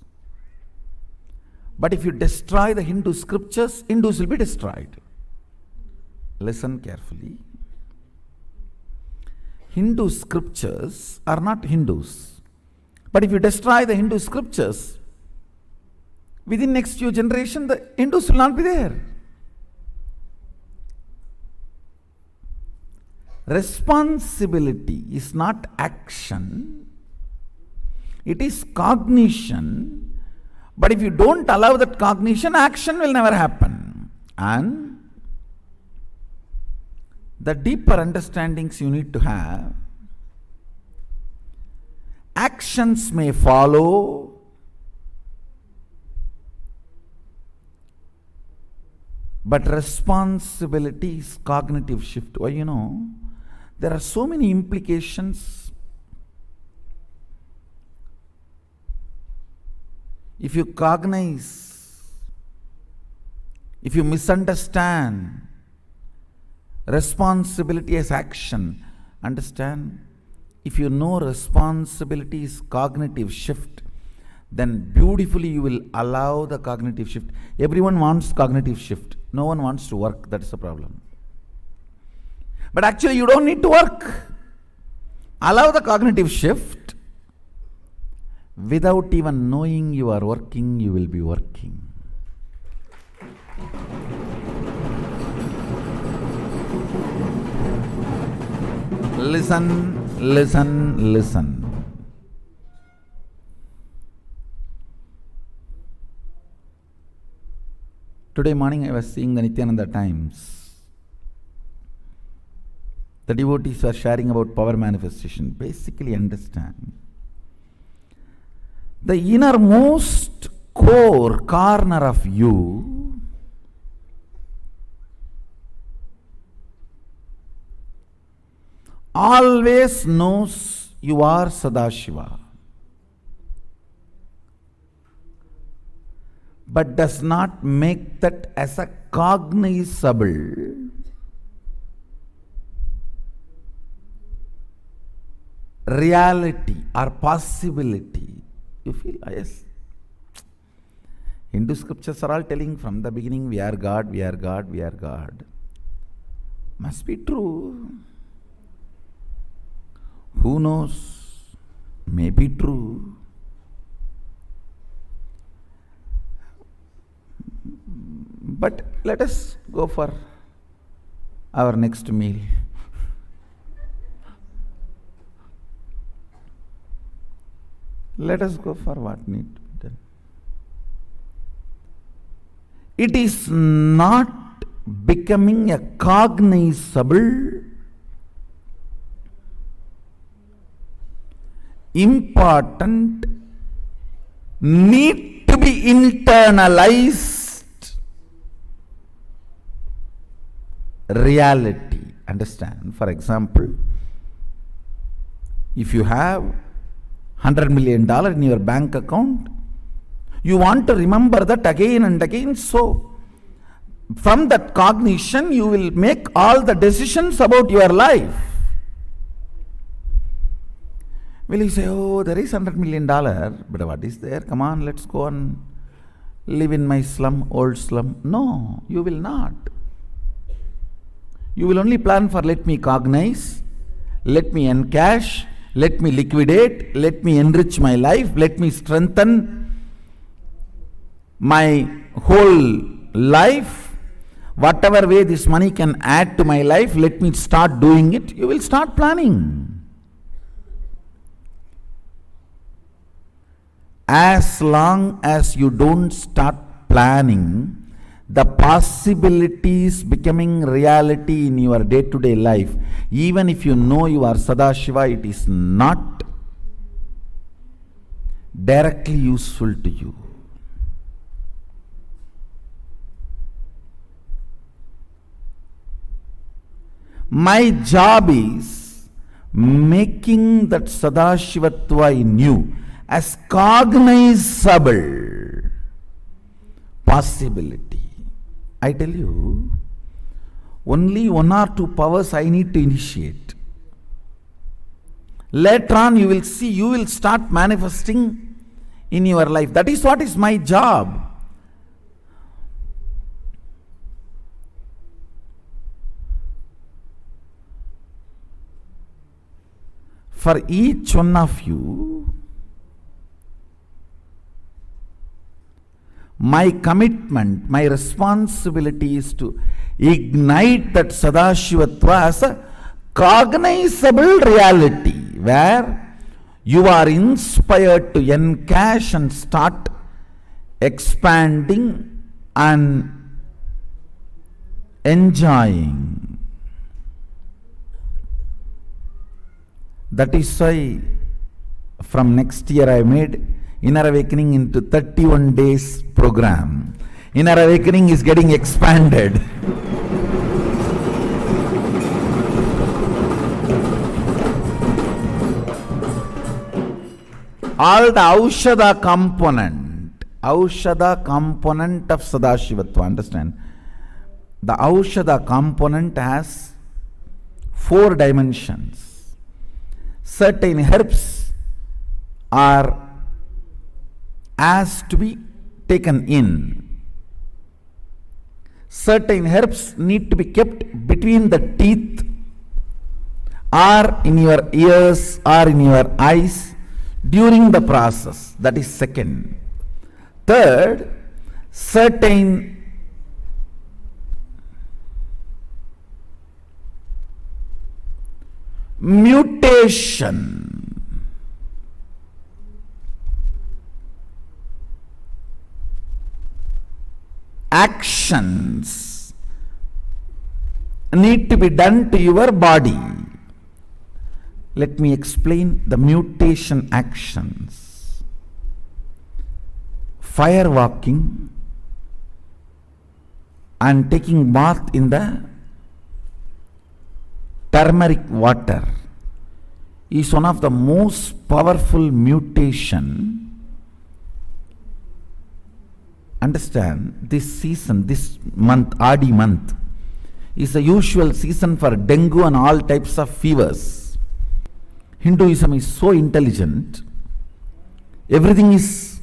but if you destroy the Hindu scriptures, Hindus will be destroyed. Listen carefully. Hindu scriptures are not Hindus, but if you destroy the Hindu scriptures, within next few generations, the Hindus will not be there. Responsibility is not action, it is cognition. But if you don't allow that cognition, action will never happen. And the deeper understandings you need to have, actions may follow, but responsibility is cognitive shift. Why, there are so many implications. If you cognize, if you misunderstand responsibility as action, understand, if you know responsibility is cognitive shift, then beautifully you will allow the cognitive shift. Everyone wants cognitive shift. No one wants to work. That's the problem. But actually you don't need to work. Allow the cognitive shift. Without even knowing you are working, you will be working. Listen, listen, listen. Today morning I was seeing the Nithyananda Times. the devotees are sharing about power manifestation. Basically understand, the innermost core corner of you always knows you are Sadashiva, but does not make that as a cognizable reality or possibility. You feel, yes. Hindu scriptures are all telling from the beginning, we are God, we are God, we are God. Must be true. Who knows? May be true. But let us go for our next meal. Let us go for what need to be done. It is not becoming a cognizable, important, need to be internalized reality. Understand? For example, if you have $100 million in your bank account, you want to remember that again and again. So, from that cognition, you will make all the decisions about your life. Will you say, oh, there is $100 million, but what is there? Come on, let's go and live in my slum, old slum. No, you will not. You will only plan for, let me cognize, let me encash, let me liquidate, let me enrich my life, let me strengthen my whole life. Whatever way this money can add to my life, let me start doing it. You will start planning. As long as you don't start planning, the possibilities becoming reality in your day-to-day life, even if you know you are Sadashiva, it is not directly useful to you. My job is making that Sadashivatva in you as cognizable possibility. I tell you, only 1 or 2 powers I need to initiate. Later on you will see, you will start manifesting in your life. That is what is my job. For each one of you, my commitment, my responsibility is to ignite that Sadashivatva as a cognizable reality, where you are inspired to encash and start expanding and enjoying. That is why from next year I made Inner Awakening into 31 days program. Inner Awakening is getting expanded. All the Aushadha component of Sadashivatva, understand? The Aushadha component has 4 dimensions. Certain herbs are asked to be taken in. Certain herbs need to be kept between the teeth or in your ears or in your eyes during the process. That is second. Third, certain mutation actions need to be done to your body. Let me explain the mutation actions. Fire walking and taking bath in the turmeric water is one of the most powerful mutation. Understand, this season, this month, Adi month, is the usual season for dengue and all types of fevers. Hinduism is so intelligent. Everything is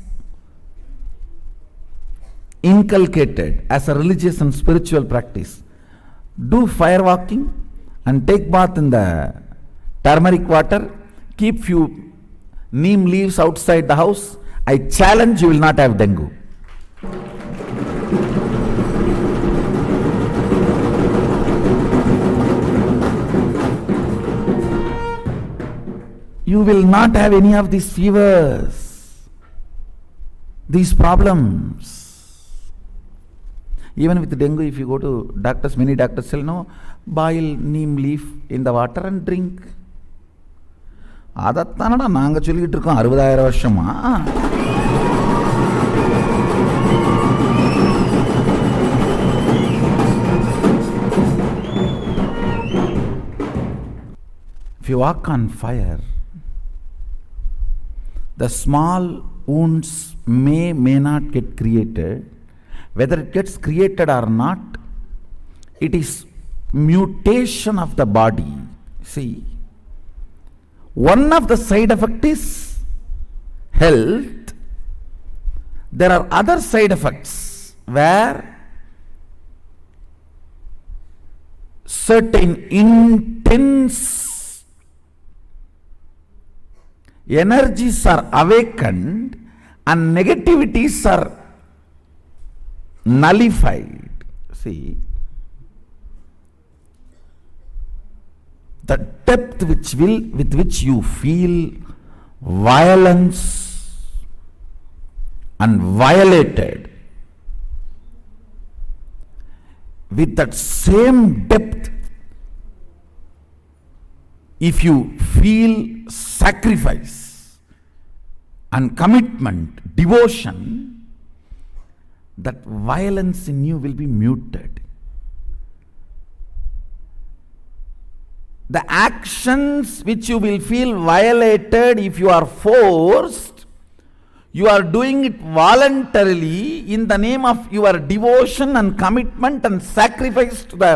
inculcated as a religious and spiritual practice. Do fire walking and take bath in the turmeric water. Keep few neem leaves outside the house. I challenge you will not have dengue. You will not have any of these fevers, these problems. Even with dengue, if you go to doctors, many doctors say, no, boil neem leaf in the water and drink. அதைத்தானடா நாங்கள் சொல்லிக்கிட்டு இருக்கோம் 60,000 வருஷமா. If you walk on fire, the small wounds may not get created. Whether it gets created or not, it is mutation of the body. See, one of the side effects is health. There are other side effects where certain intense energies are awakened and negativities are nullified. See, the depth with which you feel violence and violated, with that same depth, if you feel sacrifice and commitment, devotion, that violence in you will be muted. The actions which you will feel violated if you are forced, you are doing it voluntarily in the name of your devotion and commitment and sacrifice to the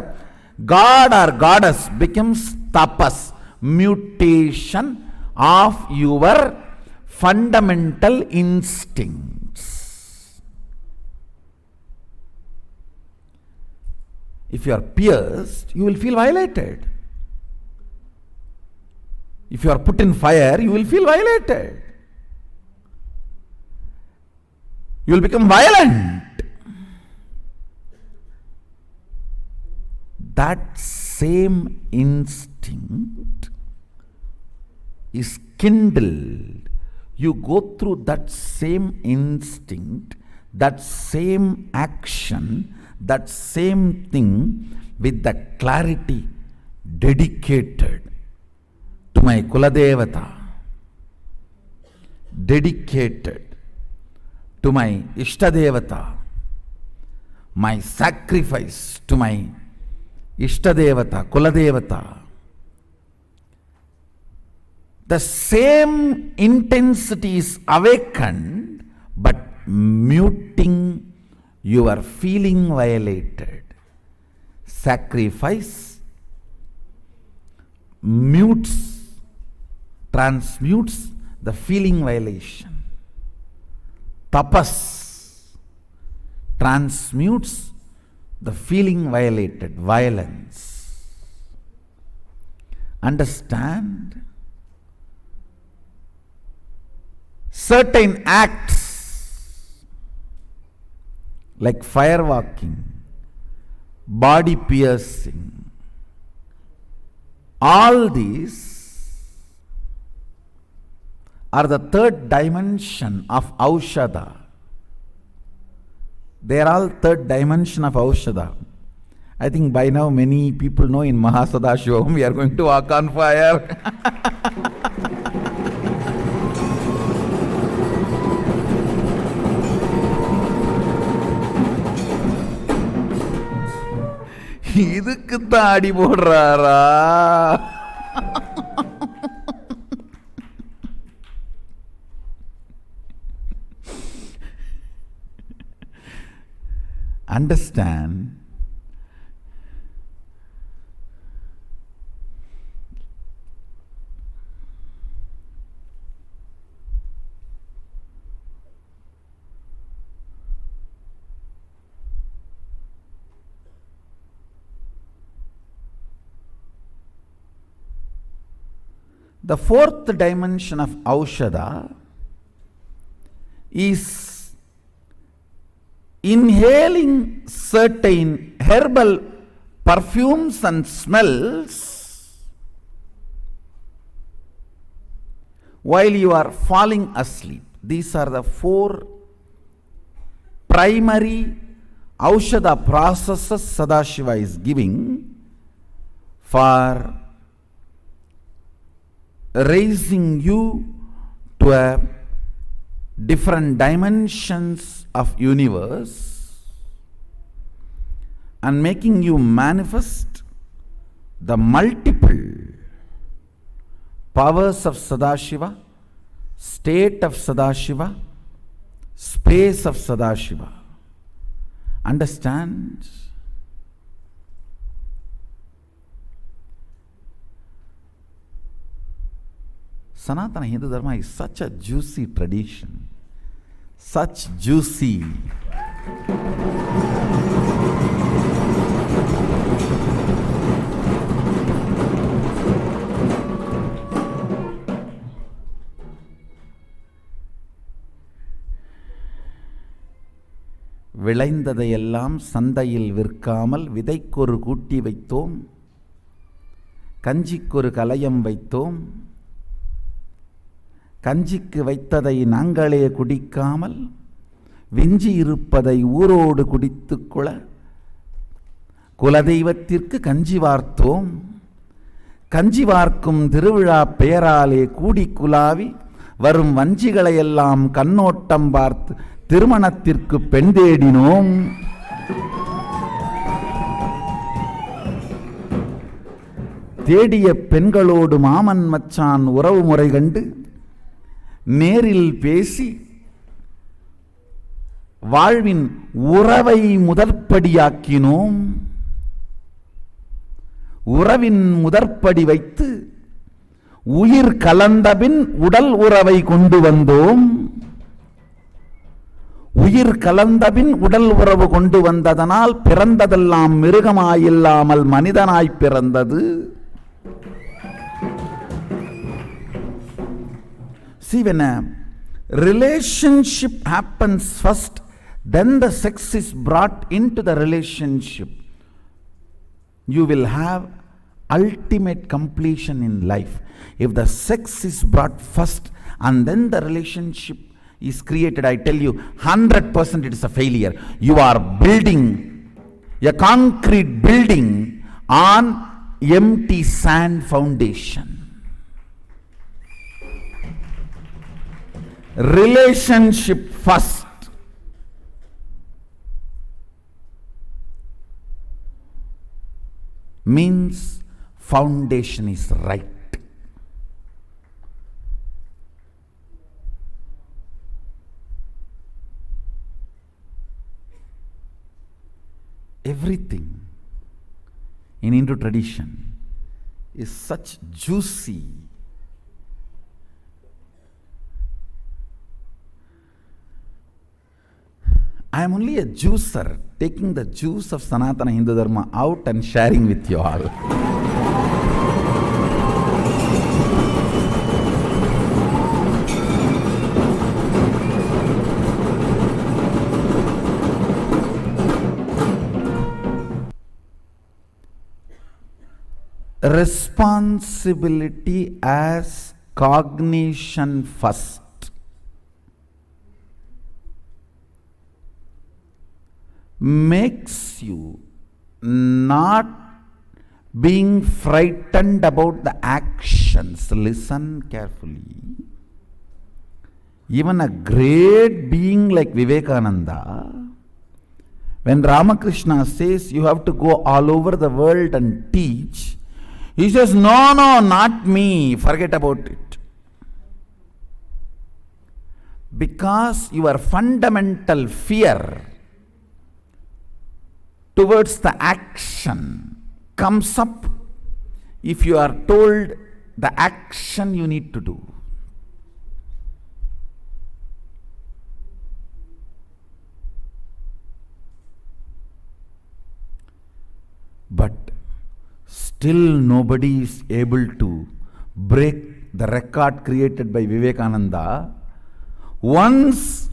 God or goddess, becomes tapas, mutation of your fundamental instincts. If you are pierced, you will feel violated. If you are put in fire, you will feel violated. You will become violent. That same instinct is kindled. You go through that same instinct, that same action, that same thing with the clarity dedicated to my Kuladevata, dedicated to my Ishtadevata, my sacrifice to my Ishtadevata, Kuladevata. The same intensity is awakened, but muting your feeling violated. Sacrifice mutes, transmutes the feeling violation. Tapas transmutes the feeling violated, violence. Understand? Certain acts like fire walking, body piercing, all these are the third dimension of Aushadha. They are all third dimension of Aushadha. I think by now many people know in Sadashiva we are going to walk on fire. இதுக்குத்தான் அடி போடுறாரா? Understand, the fourth dimension of Aushadha is inhaling certain herbal perfumes and smells while you are falling asleep. These are the four primary Aushadha processes Sadashiva is giving for raising you to a different dimensions of universe and making you manifest the multiple powers of Sadashiva, state of Sadashiva, space of Sadashiva. Understand? Sanatana Hindu Dharma is such a juicy tradition. Such juicy. விளைந்ததையெல்லாம் சந்தையில் விற்காமல் விதைக்கொரு கூட்டி வைத்தோம், கஞ்சிக்கொரு கலயம் வைத்தோம், கஞ்சிக்கு வைத்ததை நாங்களே குடிக்காமல் விஞ்சி இருப்பதை ஊரோடு குடித்துக்கொள்ள குலதெய்வத்திற்கு கஞ்சி வார்த்தோம், கஞ்சி வார்க்கும் திருவிழா பெயராலே கூடி குலாவி வரும் வஞ்சிகளையெல்லாம் கண்ணோட்டம் பார்த்து திருமணத்திற்கு பெண் தேடினோம். தேடிய பெண்களோடு மாமன் மச்சான் உறவு முறை கண்டு நேரில் பேசி வாழ்வின் உறவை முதற்படியாக்கினோம். உறவின் முதற்படி வைத்து உயிர் கலந்தபின் உடல் உறவை கொண்டு வந்தோம். உயிர் கலந்தபின் உடல் உறவு கொண்டு வந்ததனால் பிறந்ததெல்லாம் மிருகமாயில்லாமல் மனிதனாய் பிறந்தது. See, when a relationship happens first, then the sex is brought into the relationship. You will have ultimate completion in life. If the sex is brought first and then the relationship is created, I tell you, 100% it is a failure. You are building a concrete building on empty sand foundation. Relationship first. Means foundation is right. Everything in Hindu tradition is such juicy. I am only a juicer, taking the juice of Sanatana Hindu Dharma out and sharing with you all. Responsibility as cognition first. Makes you not being frightened about the actions. Listen carefully. Even a great being like Vivekananda, When Ramakrishna says you have to go all over the world and teach, he says, no, not me, forget about it. Because your fundamental fear towards the action comes up if you are told the action you need to do. But still nobody is able to break the record created by Vivekananda. Once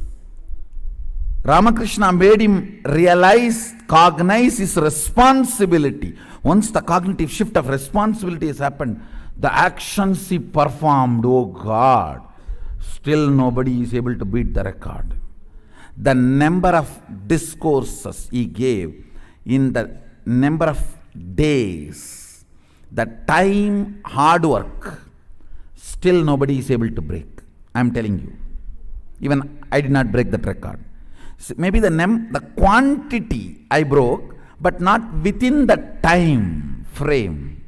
Ramakrishna made him realize, cognize his responsibility. Once the cognitive shift of responsibility has happened, the actions he performed, oh God, still nobody is able to beat the record. The number of discourses he gave in the number of days, the time, hard work, still nobody is able to break. I am telling you. Even I did not break that record. So maybe the quantity I broke, but not within the time frame.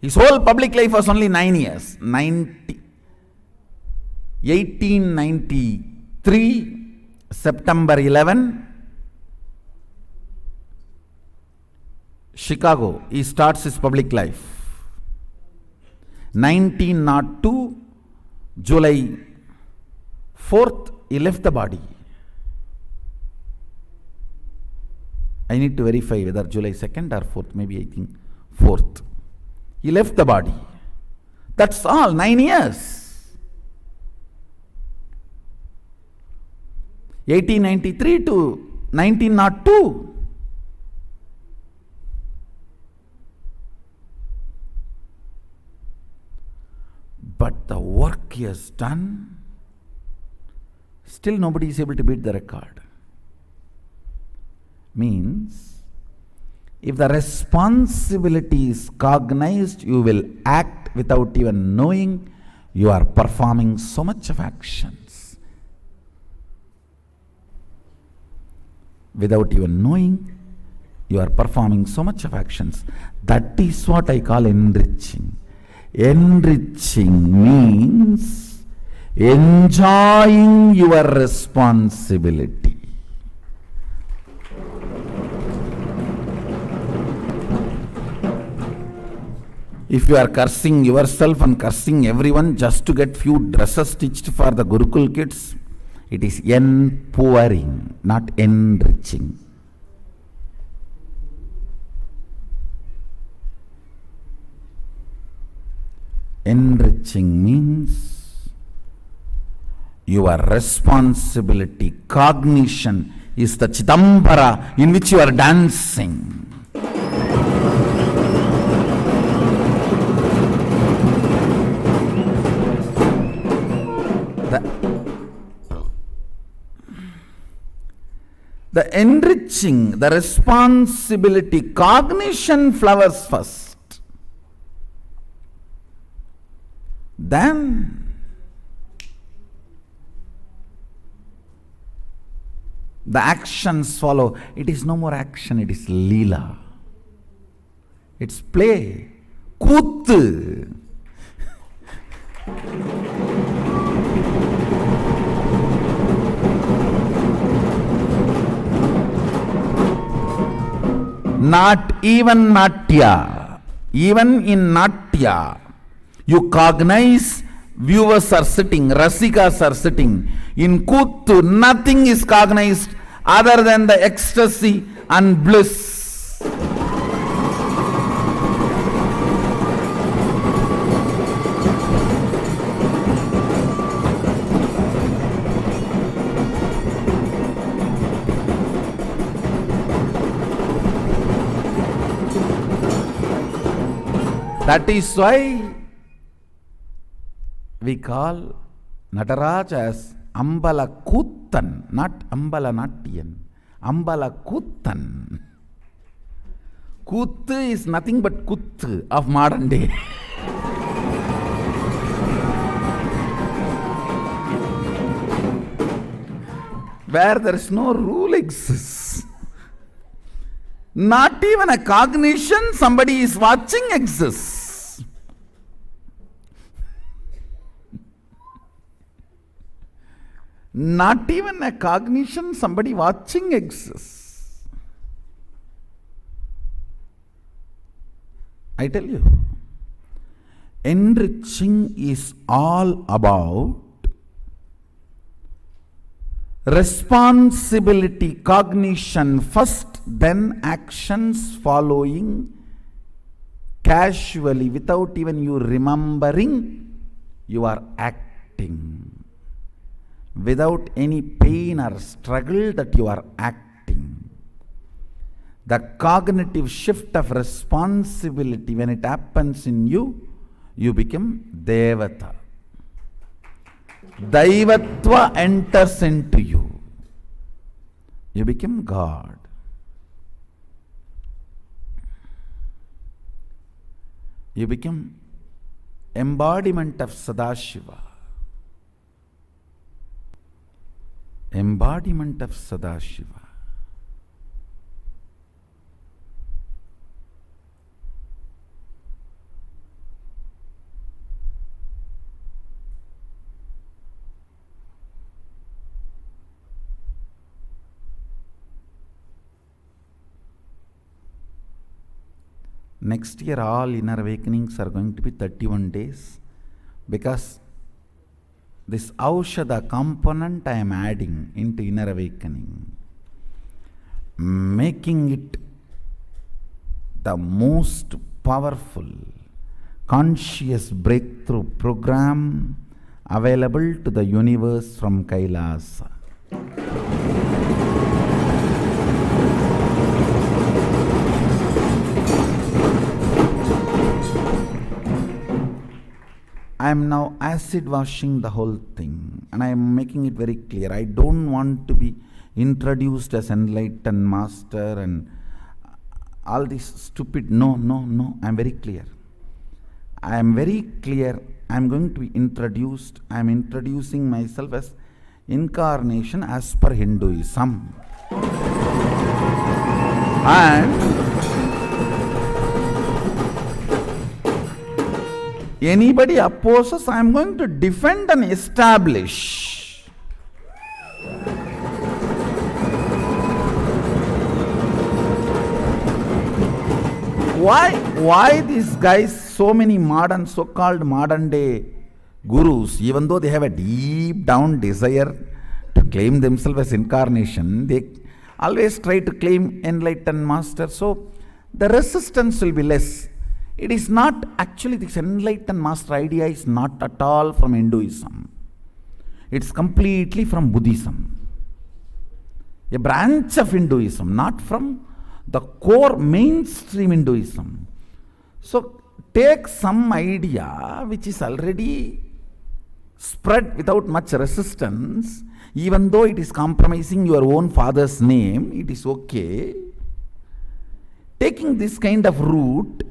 His whole public life was only 9 years. 1893, September 11, Chicago, he starts his public life. 1902, July 4th, he left the body. I need to verify whether July 2nd or 4th, maybe I think 4th. He left the body. That's all, 9 years. 1893 to 1902. But the work he has done, still nobody is able to beat the record. Means, if the responsibility is cognized, you will act without even knowing you are performing so much of actions. Without even knowing you are performing so much of actions. That is what I call enriching. Enriching means enjoying your responsibility. If you are cursing yourself and cursing everyone just to get few dresses stitched for the Gurukul kids, it is empowering, not enriching. Enriching means your responsibility, cognition is the Chidambara in which you are dancing. The enriching, the responsibility, cognition flowers first. Then the actions follow. It is no more action, it is Leela. It's play. Kuttu. Not even Natya. Even in Natya, you cognize viewers are sitting, Rasikas are sitting. In Kuttu, nothing is cognized other than the ecstasy and bliss. That is why we call Nataraj as Ambala Kuttan, not Ambala Natyan. Ambala Kuttan. Kuttu is nothing but Kuttu of modern day. where there is no rule exists. Not even a cognition somebody is watching exists. Not even a cognition somebody watching exists. I tell you, enriching is all about responsibility, cognition first, then actions following casually, without even you remembering, you are acting. Without any pain or struggle that you are acting. The cognitive shift of responsibility, when it happens in you, you become Devata. Daivatva enters into you. You become God. You become embodiment of Sadashiva. Embodiment of Sadashiva. Next year all inner awakenings are going to be 31 days, because this Aushadha component I am adding into inner awakening, making it the most powerful conscious breakthrough program available to the universe from KAILASA. I am now acid washing the whole thing, and I am making it very clear. I don't want to be introduced as enlightened master and all this stupid. No. I am very clear. I am very clear. I am going to be introduced. I am introducing myself as incarnation as per Hinduism. And anybody opposes, I am going to defend and establish. Why these guys, so many modern, so-called modern day gurus, even though they have a deep down desire to claim themselves as incarnation, they always try to claim enlightened master, so the resistance will be less. It is not actually, this enlightened master idea is not at all from Hinduism. It's completely from Buddhism. A branch of Hinduism, not from the core mainstream Hinduism. So take some idea which is already spread without much resistance, even though it is compromising your own father's name, it is okay. Taking this kind of route,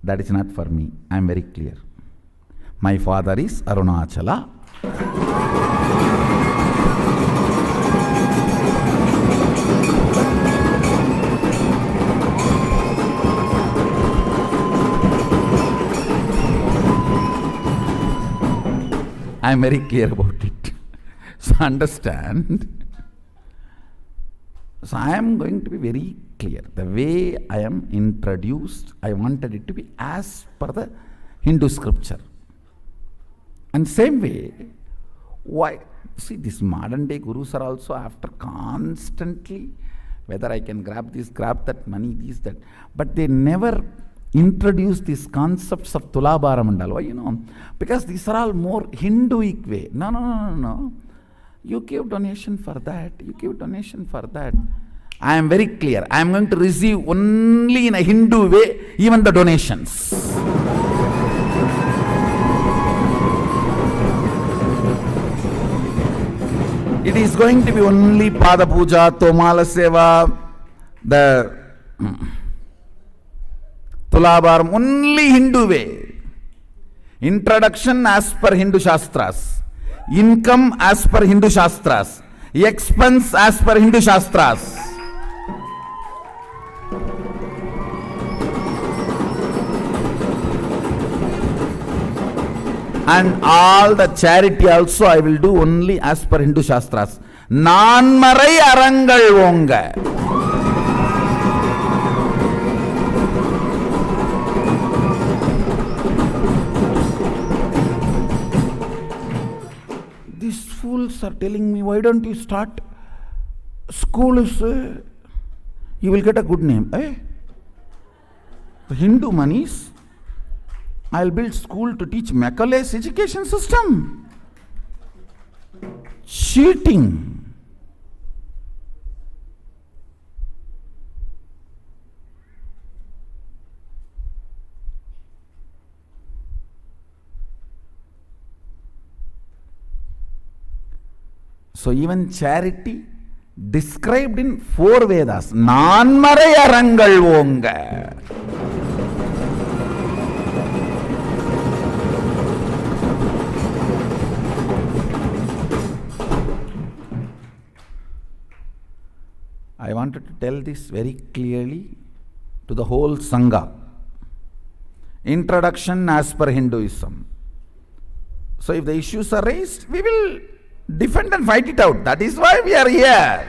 that is not for me. I am very clear. My father is Arunachala. I am very clear about it. So understand. So I am going to be very clear. The way I am introduced, I wanted it to be as per the Hindu scripture. And same way, why? See, these modern day gurus are also after constantly, whether I can grab this, grab that money, this, that. But they never introduce these concepts of Tulabhara Mandala. Why? Because these are all more Hinduic way. No. You give donation for that, you give donation for that. I am very clear. I am going to receive only in a Hindu way, even the donations. It is going to be only Pada Puja, Tomala Seva, the Tulabharam, only Hindu way. Introduction as per Hindu Shastras. income as per Hindu Shastras, expense as per Hindu Shastras. And all the charity also I will do only as per Hindu Shastras. Nanmarai arangal vonga. These fools are telling me, why don't you start schools? You will get a good name. The Hindu monies, I'll build school to teach Macaulay's education system. Cheating. So even charity described in 4 Vedas. Nanmarai arangal vonga. I wanted to tell this very clearly to the whole Sangha. Introduction as per Hinduism. So if the issues are raised, we will defend and fight it out. That is why we are here.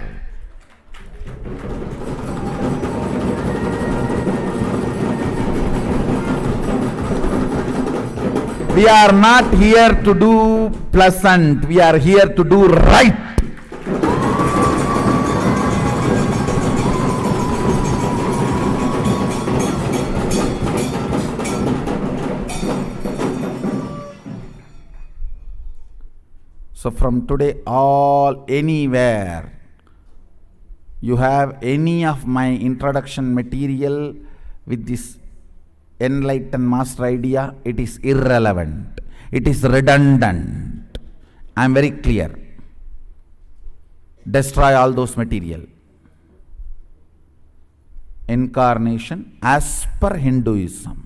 We are not here to do pleasant. We are here to do right. So from today, anywhere you have any of my introduction material with this enlightened master idea, it is irrelevant. It is redundant. I am very clear. Destroy all those material. Incarnation as per Hinduism.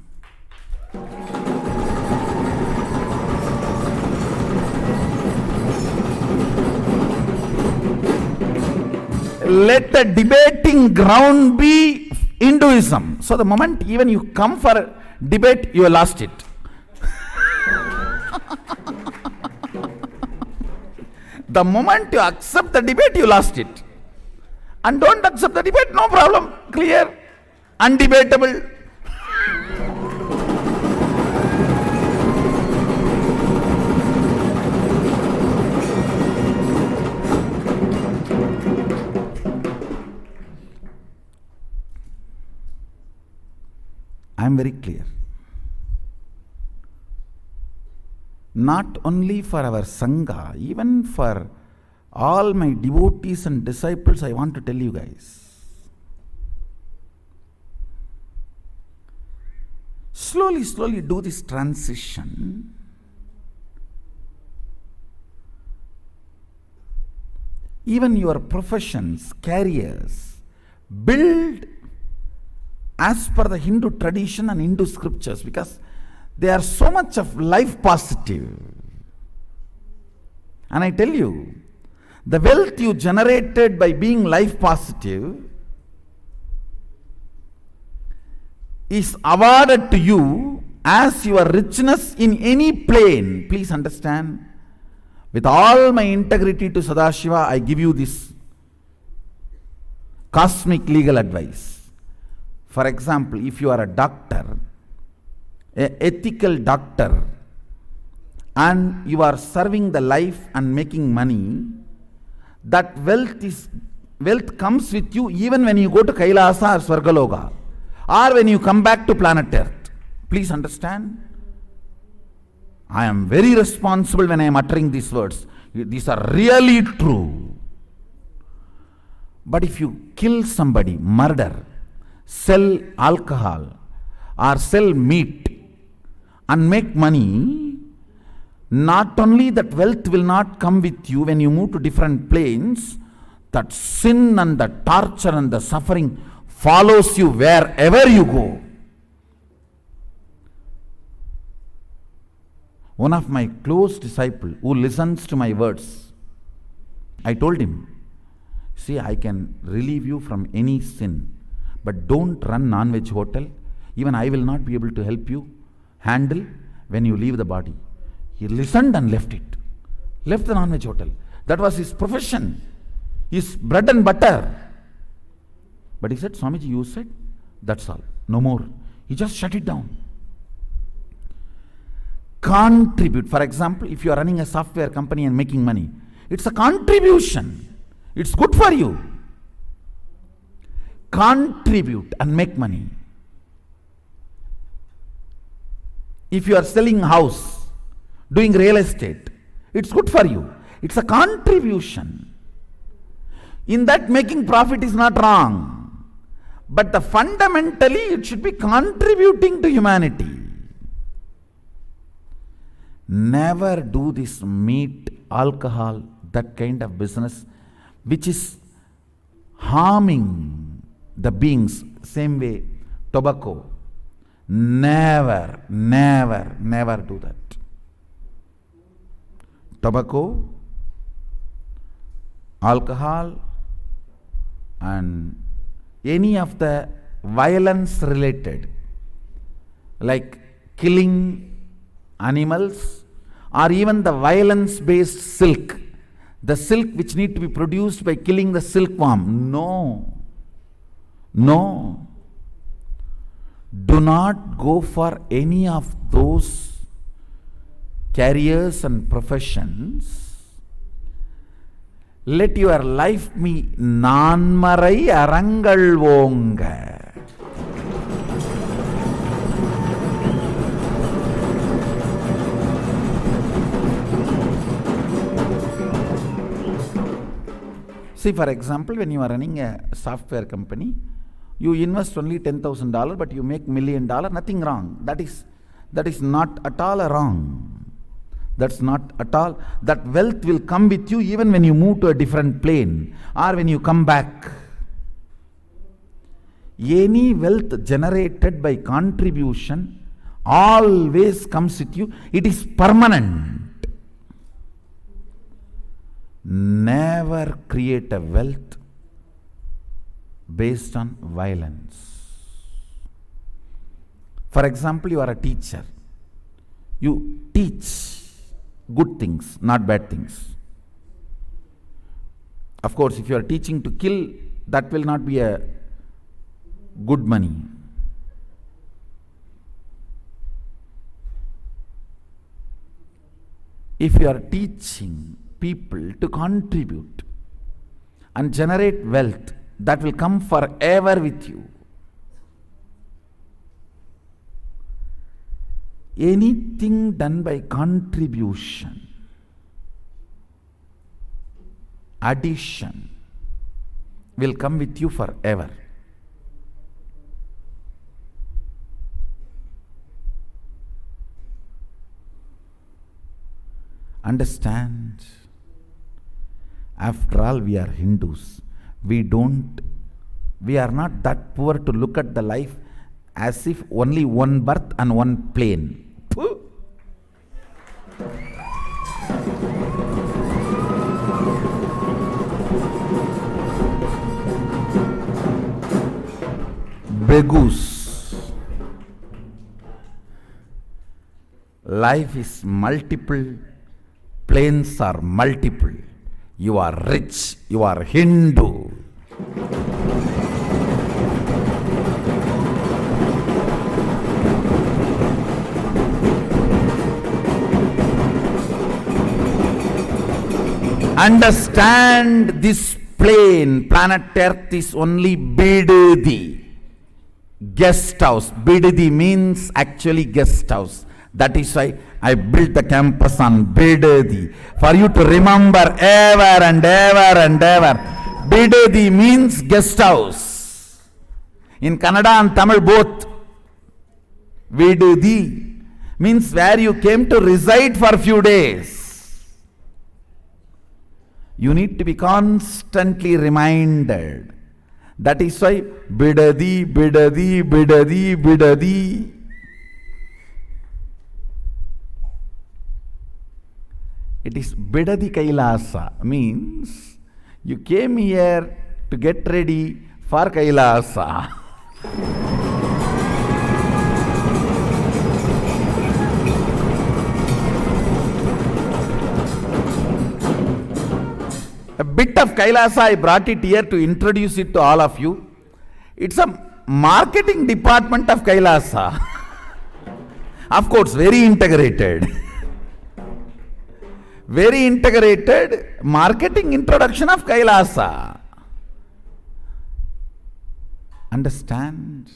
Let the debating ground be Hinduism. So the moment even you come for debate, you have lost it. The moment you accept the debate, you lost it. And don't accept the debate, no problem. Clear, undebatable. I am very clear. Not only for our Sangha, even for all my devotees and disciples, I want to tell you guys. Slowly, slowly do this transition. Even your professions, careers, build as per the Hindu tradition and Hindu scriptures, because they are so much of life positive. And I tell you, the wealth you generated by being life positive is awarded to you as your richness in any plane. Please understand, with all my integrity to Sadashiva, I give you this cosmic legal advice. For example, if you are a doctor, an ethical doctor, and you are serving the life and making money, that wealth comes with you even when you go to KAILASA or Swargaloka, or when you come back to planet Earth. Please understand, I am very responsible when I am uttering these words. These are really true. But if you kill somebody, murder, sell alcohol, or sell meat and make money, not only that wealth will not come with you when you move to different planes, that sin and the torture and the suffering follows you wherever you go. One of my close disciples who listens to my words, I told him, see, I can relieve you from any sin, but don't run non-veg hotel. Even I will not be able to help you handle when you leave the body. He listened and left it. Left the non-veg hotel. That was his profession, his bread and butter. But he said, Swamiji, you said, that's all, no more. He just shut it down. Contribute. For example, if you are running a software company and making money, it's a contribution. It's good for you. Contribute and make money. If you are selling a house, doing real estate, it's good for you. It's a contribution. In that, making profit is not wrong. But fundamentally, it should be contributing to humanity. Never do this meat, alcohol, that kind of business which is harming the beings. Same way, tobacco. Never, never, never do that. Tobacco, alcohol, and any of the violence related, like killing animals, or even the violence based silk, the silk which need to be produced by killing the silkworm. No. No. Do not go for any of those careers and professions. Let your life be nanmarai arangal vonga. See, for example, when you are running a software company, you invest only $10,000, but you make $1 million, nothing wrong. That is not at all wrong. That's not at all. That wealth will come with you even when you move to a different plane or when you come back. Any wealth generated by contribution always comes with you. It is permanent. Never create a wealth based on violence. For example, you are a teacher. You teach good things, not bad things. Of course, if you are teaching to kill, that will not be a good money. If you are teaching people to contribute and generate wealth, that will come forever with you. Anything done by contribution, addition, will come with you forever. Understand? After all, we are Hindus. We are not that poor to look at the life as if only one birth and one plane. Pooh. Begus. Life is multiple, planes are multiple. You are rich, you are Hindu. Understand, this plane, planet Earth, is only Bidadi, guest house. Bidadi means actually guest house. That is why I built the campus on Bidadi, for you to remember ever and ever and ever. Bidadi means guest house. In Kannada and Tamil both, Bidadi means where you came to reside for a few days. You need to be constantly reminded. That is why Bidadi, Bidadi, Bidadi, Bidadi. It is Bidadi Kailasa, means you came here to get ready for Kailasa. A bit of Kailasa, I brought it here to introduce it to all of you. It's a marketing department of Kailasa. Of course, very integrated. Very integrated marketing introduction of Kailasa. Understand?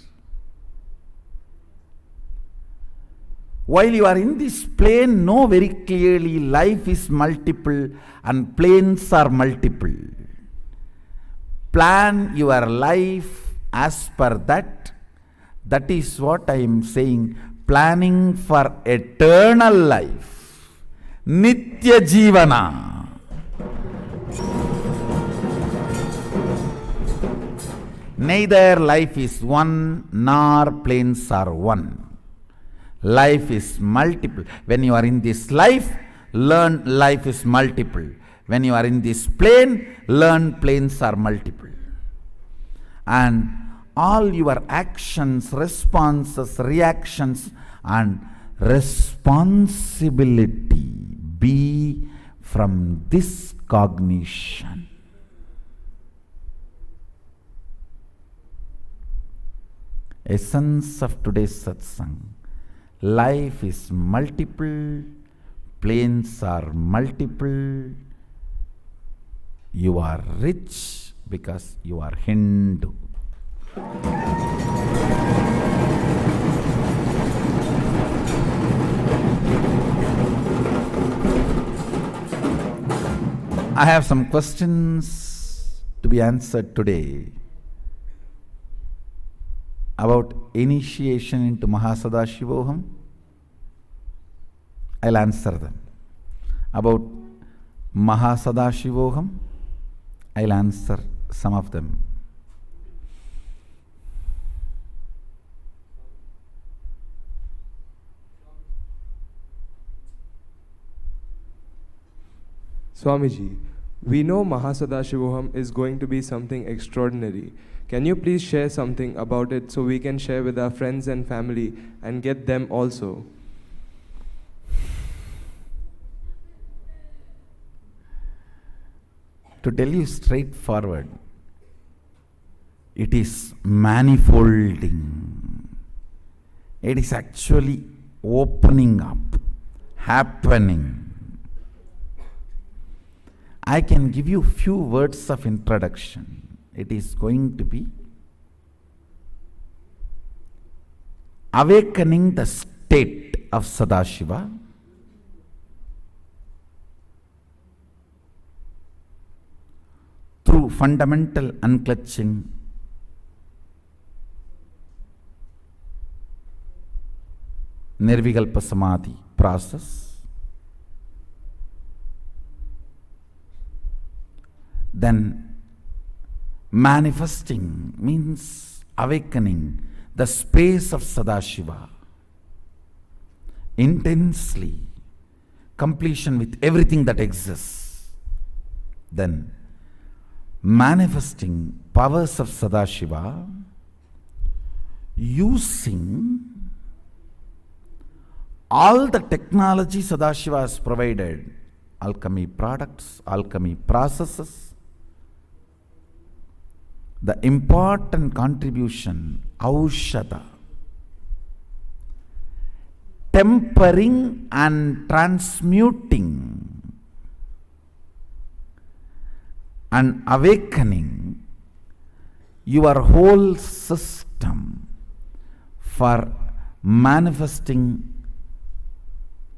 While you are in this plane, know very clearly life is multiple and planes are multiple. Plan your life as per that. That is what I am saying. Planning for eternal life. Nitya Jivana. Neither life is one nor planes are one. Life is multiple. When you are in this life, learn life is multiple. When you are in this plane, learn planes are multiple. And all your actions, responses, reactions, and responsibility be from this cognition. Essence of today's satsang. Life is multiple, planes are multiple. You are rich because you are Hindu. I have some questions to be answered today about initiation into Sadashivoham. I'll answer them. About Sadashivoham, I'll answer some of them. Swamiji, we know Sadashivoham is going to be something extraordinary. Can you please share something about it so we can share with our friends and family and get them also? To tell you straightforward, it is manifolding. It is actually opening up, happening. I can give you few words of introduction. It is going to be awakening the state of Sadashiva, through fundamental unclutching, Nirvikalpa Samadhi process. Then manifesting means awakening the space of Sadashiva intensely, completion with everything that exists. Then manifesting powers of Sadashiva using all the technology Sadashiva has provided, alchemy products, alchemy processes. The important contribution, Aushadha, tempering and transmuting and awakening your whole system for manifesting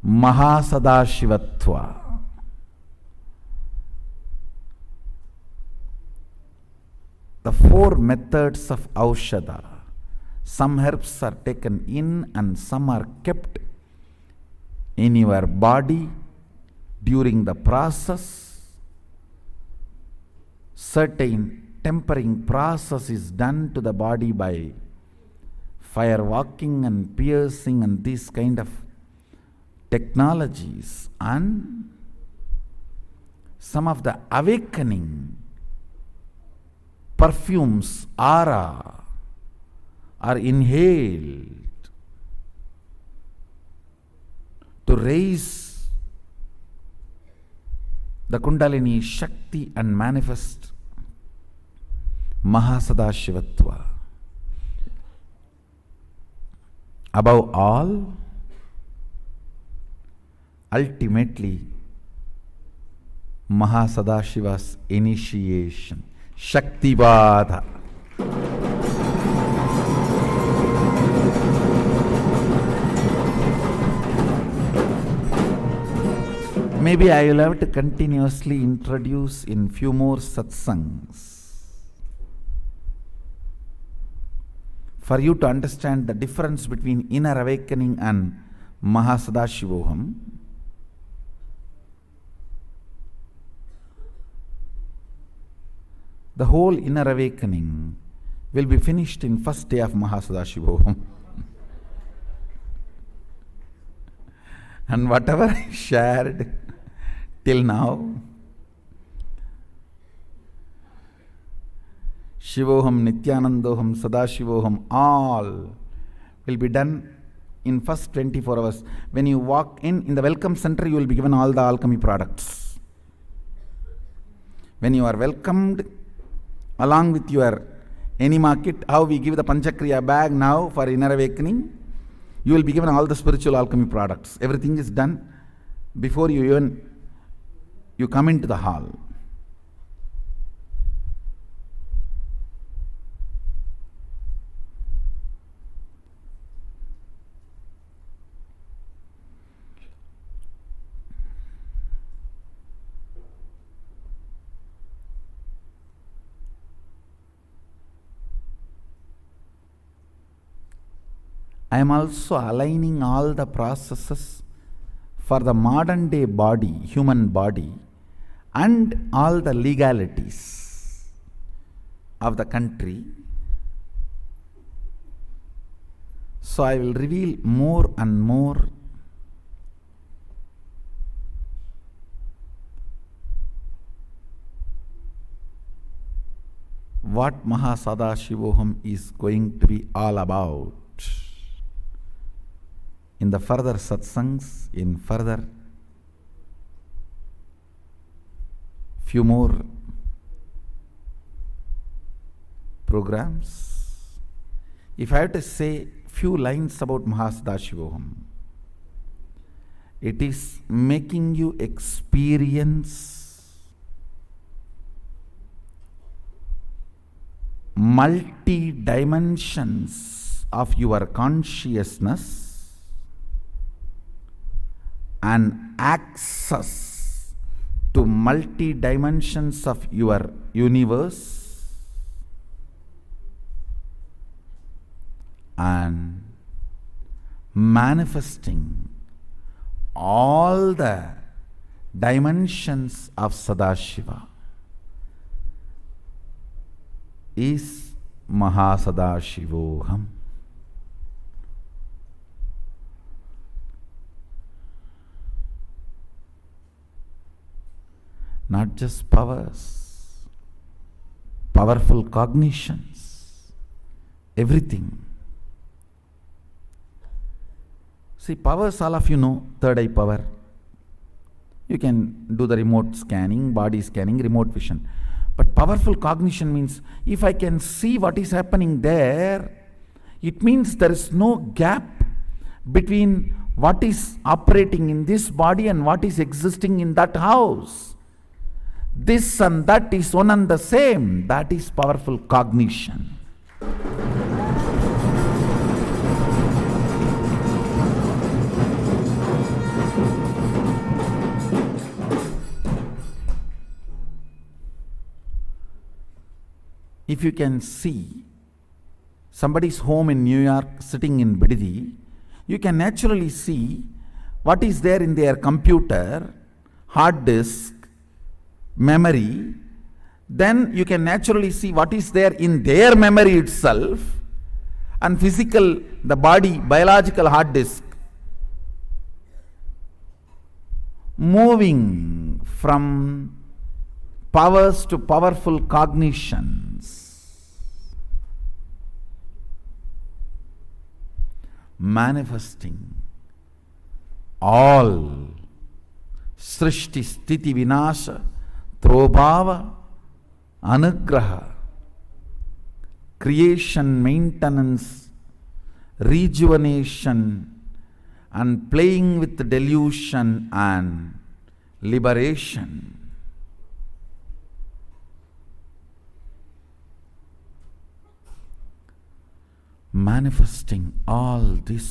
Mahasadashivatva. The four methods of Aushadha. Some herbs are taken in and some are kept in your body during the process. Certain tempering process is done to the body by fire walking and piercing and these kind of technologies, and some of the awakening perfumes, aura are inhaled to raise the Kundalini Shakti and manifest Mahasadashivatva. Above all, ultimately, Mahasadashiva's initiation, Shaktivada. Maybe I will have to continuously introduce in few more satsangs for you to understand the difference between inner awakening and Mahasadashivoham. The whole inner awakening will be finished in first day of Mahasadashivoham. And whatever I shared till now, Shivoham, Nithyanandoham, Sadashivoham, all will be done in first 24 hours. When you walk in the welcome center, you will be given all the alchemy products. When you are welcomed along with your enema kit, how we give the Panchakriya bag now for inner awakening, you will be given all the spiritual alchemy products. Everything is done before you even come into the hall. I am also aligning all the processes for the modern day body, human body, and all the legalities of the country. So I will reveal more and more what Mahasadashivoham is going to be all about in the further satsangs, in further few more programs. If I have to say few lines about Mahasadashivoham, it is making you experience multi-dimensions of your consciousness and access to multi-dimensions of your universe and manifesting all the dimensions of Sadashiva is Mahasadashivoham. Not just powers, powerful cognitions, everything. See, powers, all of you know, third eye power. You can do the remote scanning, body scanning, remote vision. But powerful cognition means if I can see what is happening there, it means there is no gap between what is operating in this body and what is existing in that house. This and that is one and the same. That is powerful cognition. If you can see somebody's home in New York sitting in Bididi, you can naturally see what is there in their computer, hard disk, memory. Then you can naturally see what is there in their memory itself and physical, the body, biological hard disk moving from powers to powerful cognitions, manifesting all Srishti Sthiti Vinasha Trobhava Anugraha, creation, maintenance, rejuvenation, and playing with delusion and liberation. Manifesting all this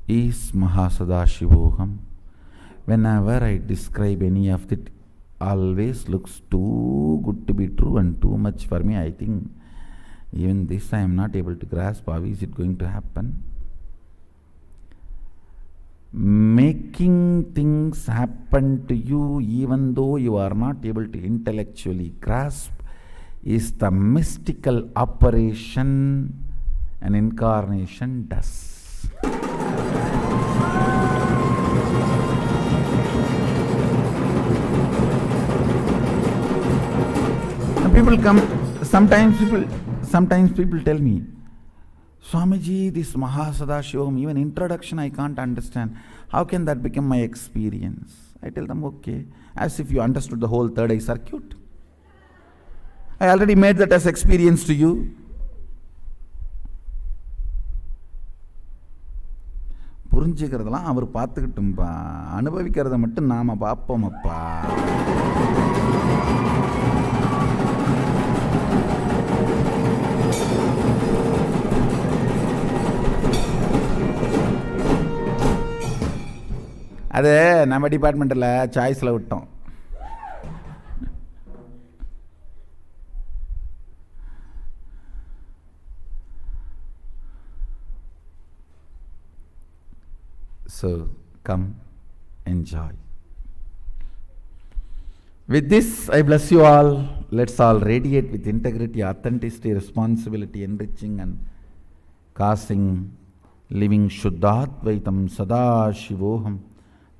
is Mahasadashivoham. Whenever I describe any of it, always looks too good to be true and too much for me. I think even this I am not able to grasp. How is it going to happen? Making things happen to you even though you are not able to intellectually grasp is the mystical operation an incarnation does. People come, sometimes people tell me, Swamiji, this Mahasadashivam, even introduction I can't understand. How can that become my experience? I tell them, okay, as if you understood the whole third eye circuit. I already made that as experience to you. புரிஞ்சுக்கிறதெல்லாம் அவர் பார்த்துக்கிட்டும்பா, அனுபவிக்கிறத மட்டும் நாம பார்ப்போமப்பா. அது நம்ம டிபார்ட்மெண்ட்டில் சாய்ஸில் விட்டோம். So, come, enjoy. With this, I bless you all. Let's all radiate with integrity, authenticity, responsibility, enriching and causing, living Shuddhadvaitam Sadashivoham,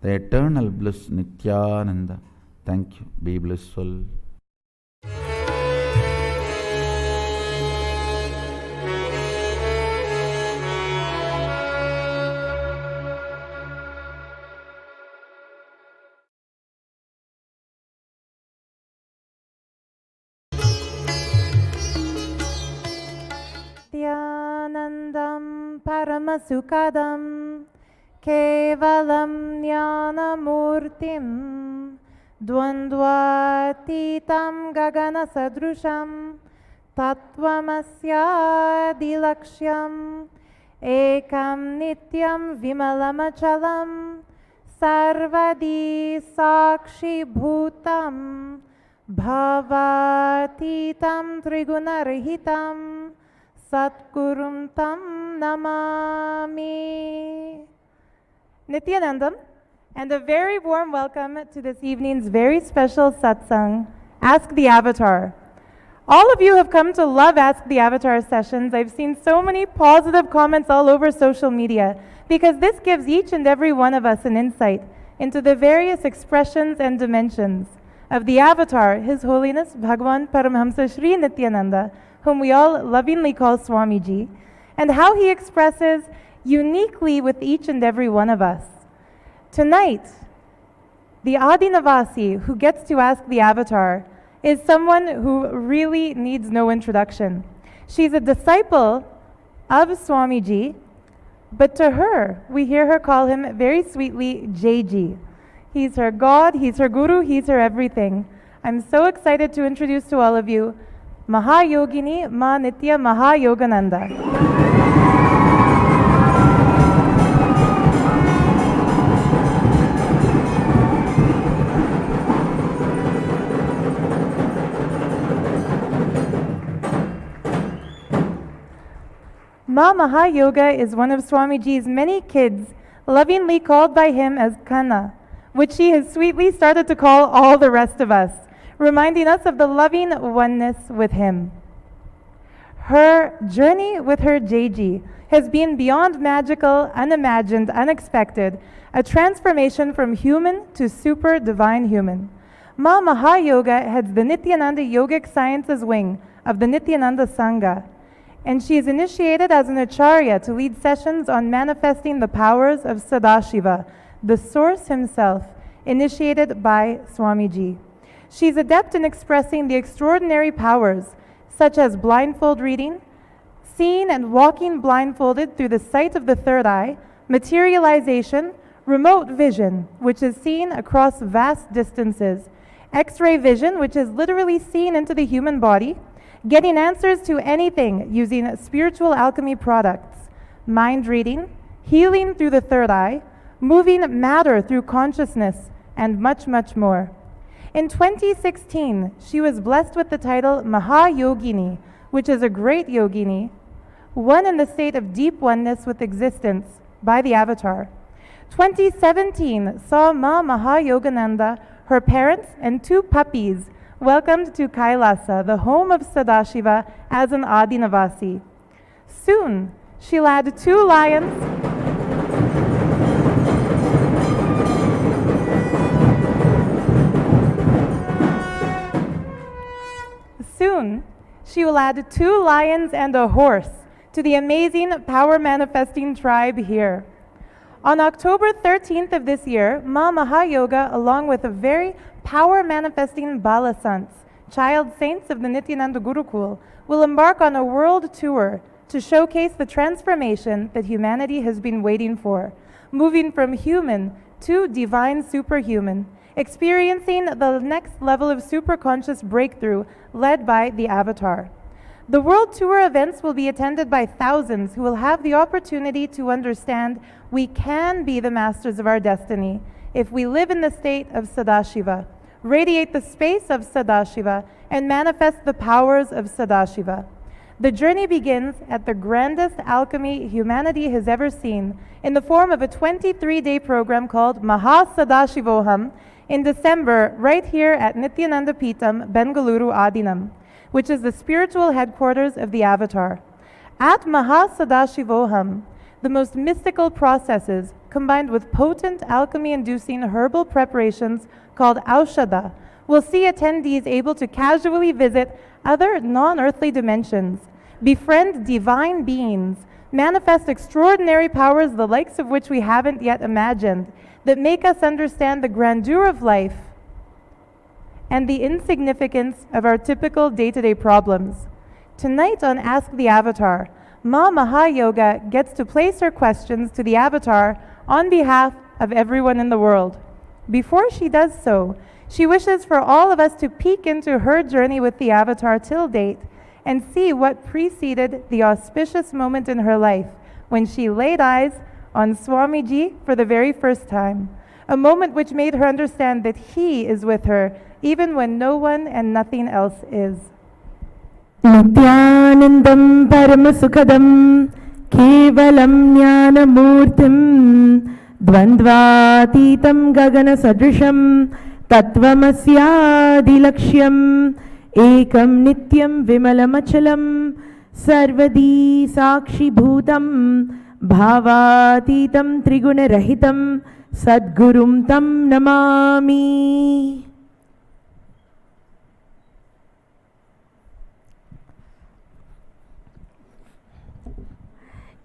the eternal bliss Nithyananda. Thank you. Be blissful. Nithyanandam Paramasukadam Kevalam Jnanamurtim Dvandvatitam Gagana Sadrusham Tattvamasya Dilaksham Ekam Nityam Vimalamachalam Sarvadi Sakshi Bhutam Bhavatitam Trigunarahitam Satgurum Tam Namami. Nithyanandam, and a very warm welcome to this evening's very special satsang, Ask the Avatar. All of you have come to love Ask the Avatar sessions. I've seen so many positive comments all over social media because this gives each and every one of us an insight into the various expressions and dimensions of the Avatar, His Holiness Bhagavan Paramahamsa Shri Nithyananda, whom we all lovingly call Swamiji, and how he expresses uniquely with each and every one of us. Tonight, the Adinavasi who gets to ask the Avatar is someone who really needs no introduction. She's a disciple of Swamiji, but to her, we hear her call him very sweetly Jaiji. He's her God, he's her Guru, he's her everything. I'm so excited to introduce to all of you Mahayogini Ma Nitya Mahayogananda. Ma Mahayoga is one of Swamiji's many kids, lovingly called by him as Kanna, which she has sweetly started to call all the rest of us, reminding us of the loving oneness with him. Her journey with her Jaiji has been beyond magical, unimagined, unexpected, a transformation from human to super divine human. Ma Mahayoga heads the Nithyananda Yogic Sciences wing of the Nithyananda Sangha, and she is initiated as an acharya to lead sessions on manifesting the powers of Sadashiva, the source himself, initiated by Swamiji. She's adept in expressing the extraordinary powers, such as blindfold reading, seeing and walking blindfolded through the sight of the third eye, materialization, remote vision, which is seen across vast distances, X-ray vision, which is literally seen into the human body, getting answers to anything using spiritual alchemy products, mind reading, healing through the third eye, moving matter through consciousness, and much, much more. In 2016, she was blessed with the title Mahayogini, which is a great yogini, one in the state of deep oneness with existence by the avatar. 2017 saw Ma Mahayogananda, her parents, and 2 puppies welcomed to KAILASA, the home of Sadashiva, as an Adinavasi. Soon, she'll add 2 lions. Soon, she will add 2 lions and a horse to the amazing power manifesting tribe here. On October 13th of this year, Ma Mahayoga, along with a very power manifesting Balasants, child saints of the Nithyananda Gurukul, will embark on a world tour to showcase the transformation that humanity has been waiting for, moving from human to divine superhuman, experiencing the next level of superconscious breakthrough led by the Avatar. The World Tour events will be attended by thousands who will have the opportunity to understand we can be the masters of our destiny if we live in the state of Sadashiva, radiate the space of Sadashiva, and manifest the powers of Sadashiva. The journey begins at the grandest alchemy humanity has ever seen in the form of a 23-day program called Sadashivoham in December right here at Nithyananda Peetham, Bengaluru Adinam, which is the spiritual headquarters of the Avatar. At Sadashivoham, the most mystical processes combined with potent alchemy-inducing herbal preparations called Aushadha will see attendees able to casually visit other non-earthly dimensions, befriend divine beings, manifest extraordinary powers the likes of which we haven't yet imagined, that make us understand the grandeur of life and the insignificance of our typical day-to-day problems. Tonight on Ask the Avatar, Ma Mahayoga gets to place her questions to the Avatar on behalf of everyone in the world. Before she does so, she wishes for all of us to peek into her journey with the Avatar till date and see what preceded the auspicious moment in her life when she laid eyes on Swamiji for the very first time, a moment which made her understand that he is with her even when no one and nothing else is. Nithyanandam Paramasukhadam Kevalam Jnanamurtim Dvandvatitam Gagana Sadrisham Tattvamasyadilaksham Ekam Nityam Vimalamachalam Sarvadi Sakshi Bhutam Bhavatitam Triguna Rahitam Sadgurum Tam Namami.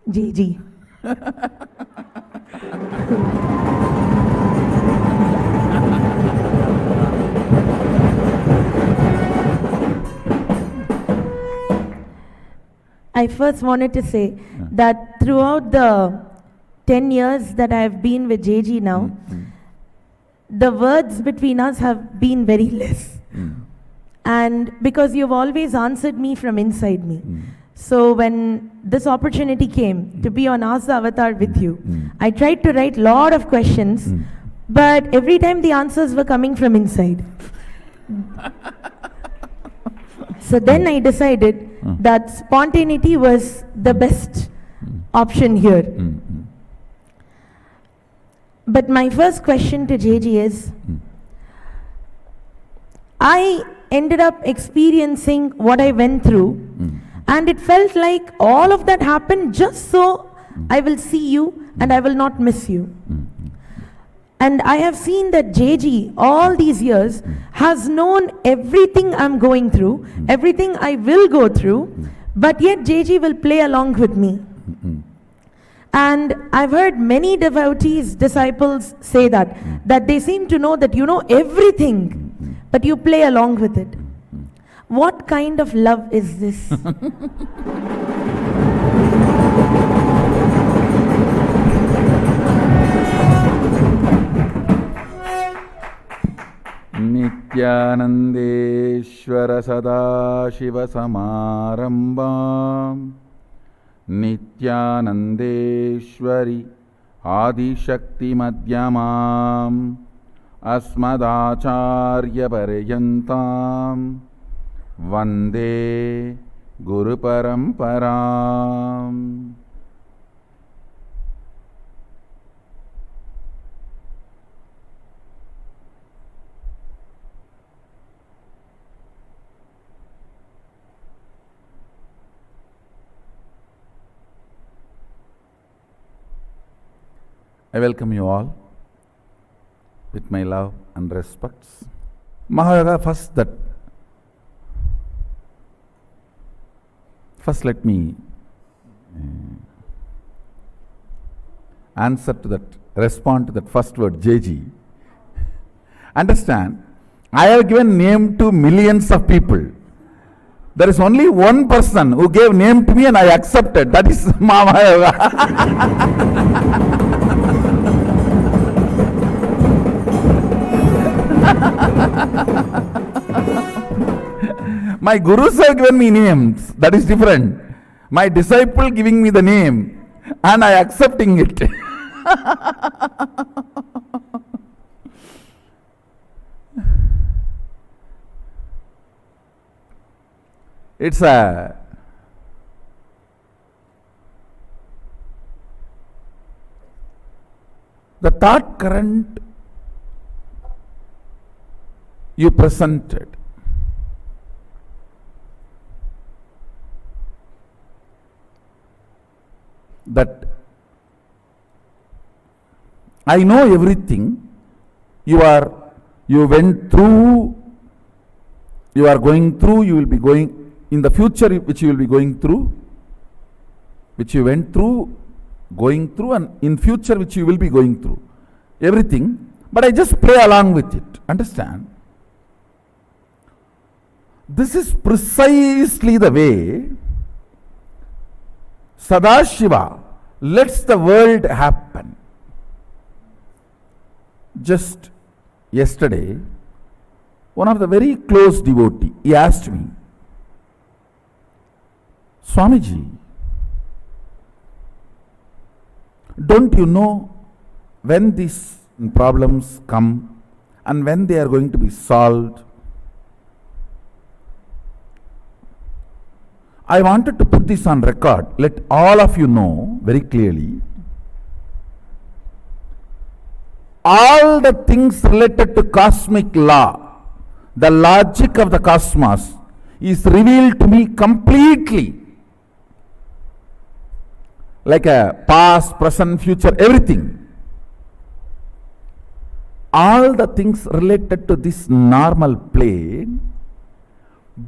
Ji. I first wanted to say that throughout the 10 years that I have been with JG now, the words between us have been very less. And because you've always answered me from inside me. So when this opportunity came to be on Ask the Avatar with you, I tried to write a lot of questions, but every time the answers were coming from inside. So then I decided that spontaneity was the best option here. But my first question to JG is, I ended up experiencing what I went through, and it felt like all of that happened just so I will see you and I will not miss you. And I have seen that JG all these years has known everything I'm going through, everything I will go through, but yet JG will play along with me. And I've heard many devotees, disciples say that they seem to know that you know everything, but you play along with it. What kind of love is this? Nithyanandeshwara Sadashiva Samarambam Nithyanandeshwari Adishakti Madhyamam Asmadacharya Paryantam Vande Guru Paramparam. I welcome you all with my love and respects. Mahayoga, first let me respond to that first word, JG. Understand, I have given name to millions of people. There is only one person who gave name to me and I accepted. That is Mahayoga. My gurus have given me names, that is different. My disciple giving me the name and I accepting it. It's the thought current you presented. That I know everything, you went through, you are going through, you will be going in the future, which you will be going through, which you went through, going through, and in future which you will be going through. Everything, but I just play along with it. Understand? This is precisely the way Sadashiva lets the world happen. Just yesterday, one of the very close devotee, he asked me, Swamiji, don't you know when these problems come and when they are going to be solved? I wanted to put this on record. Let all of you know very clearly. All the things related to cosmic law, the logic of the cosmos, is revealed to me completely. Like a past, present, future, everything. All the things related to this normal plane,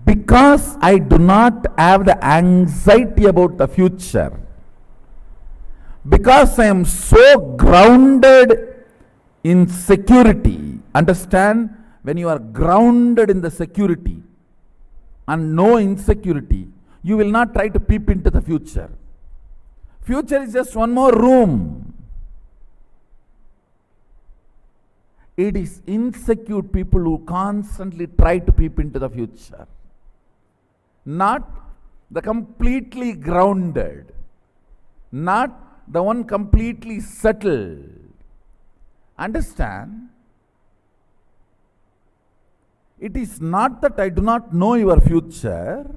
because I do not have the anxiety about the future, because I am so grounded in security. Understand? When you are grounded in the security and no insecurity, you will not try to peep into the future. Future is just one more room. It is insecure people who constantly try to peep into the future. Not the completely grounded. Not the one completely settled. Understand? It is not that I do not know your future.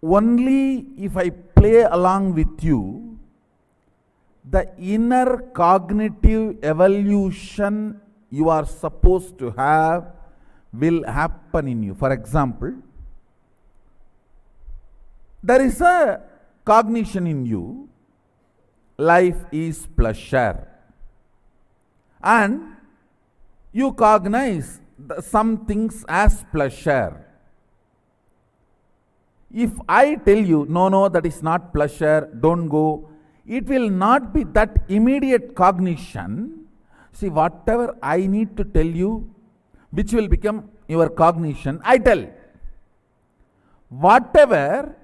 Only if I play along with you, the inner cognitive evolution you are supposed to have will happen in you. For example, there is a cognition in you, life is pleasure. And you cognize some things as pleasure. If I tell you, no, that is not pleasure, don't go, it will not be that immediate cognition. See, whatever I need to tell you, which will become your cognition, I tell. Whatever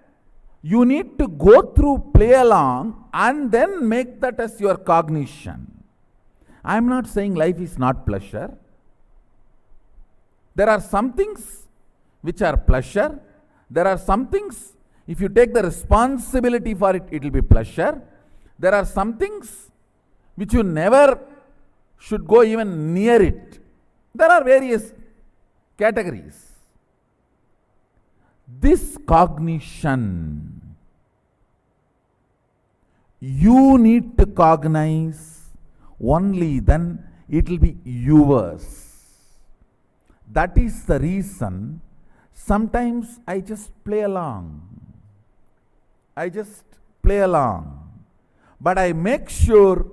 you need to go through, play along, and then make that as your cognition. I am not saying life is not pleasure. There are some things which are pleasure. There are some things, if you take the responsibility for it, it will be pleasure. There are some things which you never should go even near it. There are various categories. This cognition, you need to cognize, only then it will be yours. That is the reason sometimes I just play along. But I make sure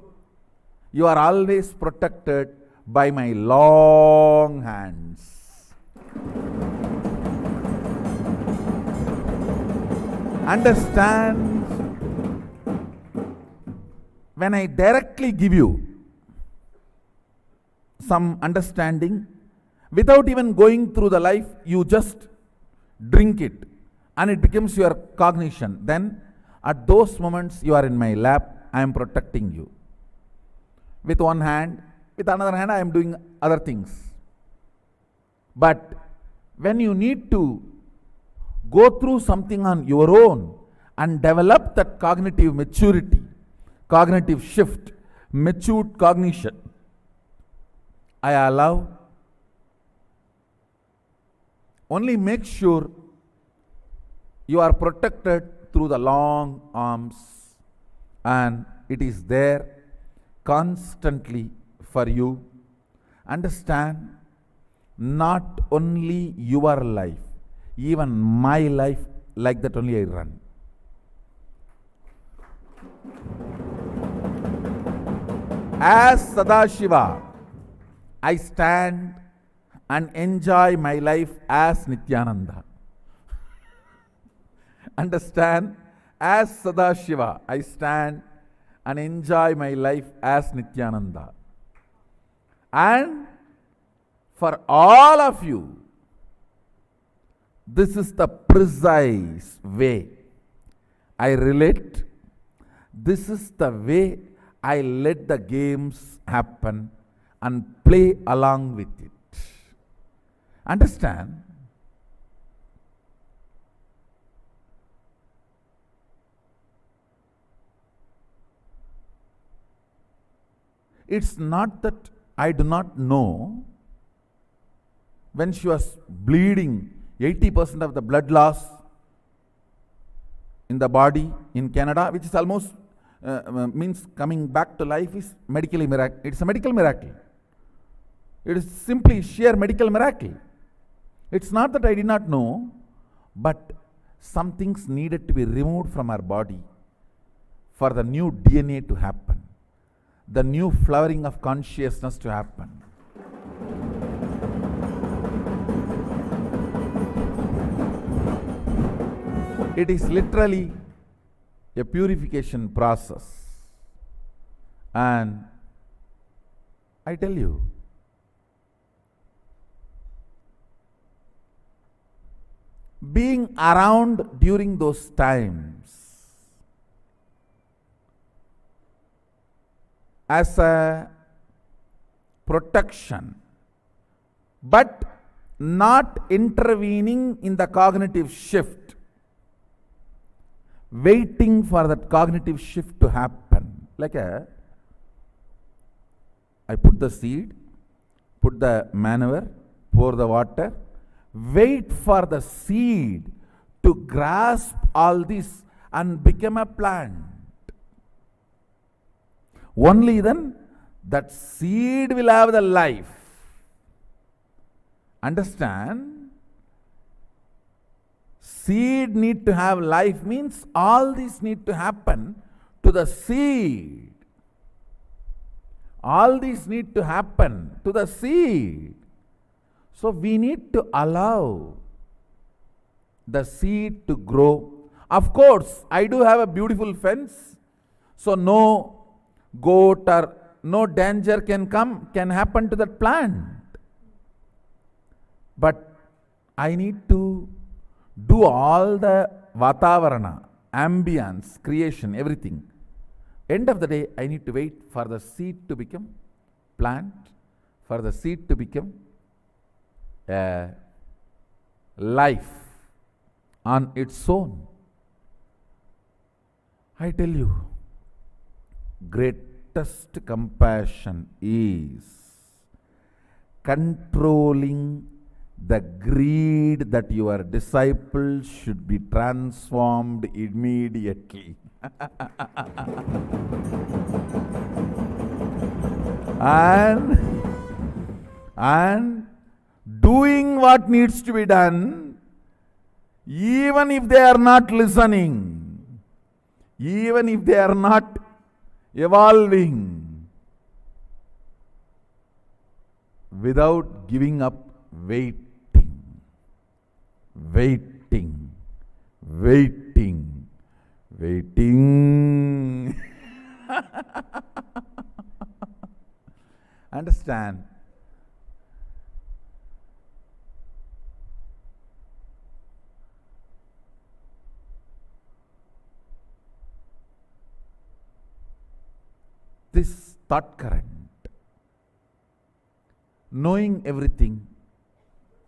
you are always protected by my long hands. Understand? When I directly give you some understanding, without even going through the life, you just drink it and it becomes your cognition. Then at those moments you are in my lap, I am protecting you. With one hand, with another hand I am doing other things. But when you need to go through something on your own and develop that cognitive maturity, cognitive shift, matured cognition, I allow. Only make sure you are protected through the long arms and it is there constantly for you. Understand, not only your life, even my life, like that only I run. As Sadashiva, I stand and enjoy my life as Nithyananda. Understand? As Sadashiva, I stand and enjoy my life as Nithyananda. And for all of you, this is the precise way I relate. This is the way I let the games happen and play along with it. Understand? It's not that I do not know. When she was bleeding, 80% of the blood loss in the body in Canada, which is almost means coming back to life, is medically miracle. It's a medical miracle. It is simply sheer medical miracle. It's not that I did not know, but some things needed to be removed from our body for the new DNA to happen, the new flowering of consciousness to happen. It is literally a purification process. And I tell you, being around during those times as a protection, but not intervening in the cognitive shift, waiting for that cognitive shift to happen. I put the seed, put the manure, pour the water, wait for the seed to grasp all this and become a plant. Only then that seed will have the life. Understand? seed need to have life means all these need to happen to the seed. All these need to happen to the seed. So we need to allow the seed to grow. Of course, I do have a beautiful fence, so no goat or no danger can happen to that plant. But I need to do all the vatavarana, ambience, creation, everything. End of the day, I need to wait for the seed to become plant, for the seed to become a life on its own. I tell you, greatest compassion is controlling the greed that your disciples should be transformed immediately. and doing what needs to be done, even if they are not listening, even if they are not evolving, without giving up, waiting, waiting, waiting, waiting. Understand? This thought current, knowing everything,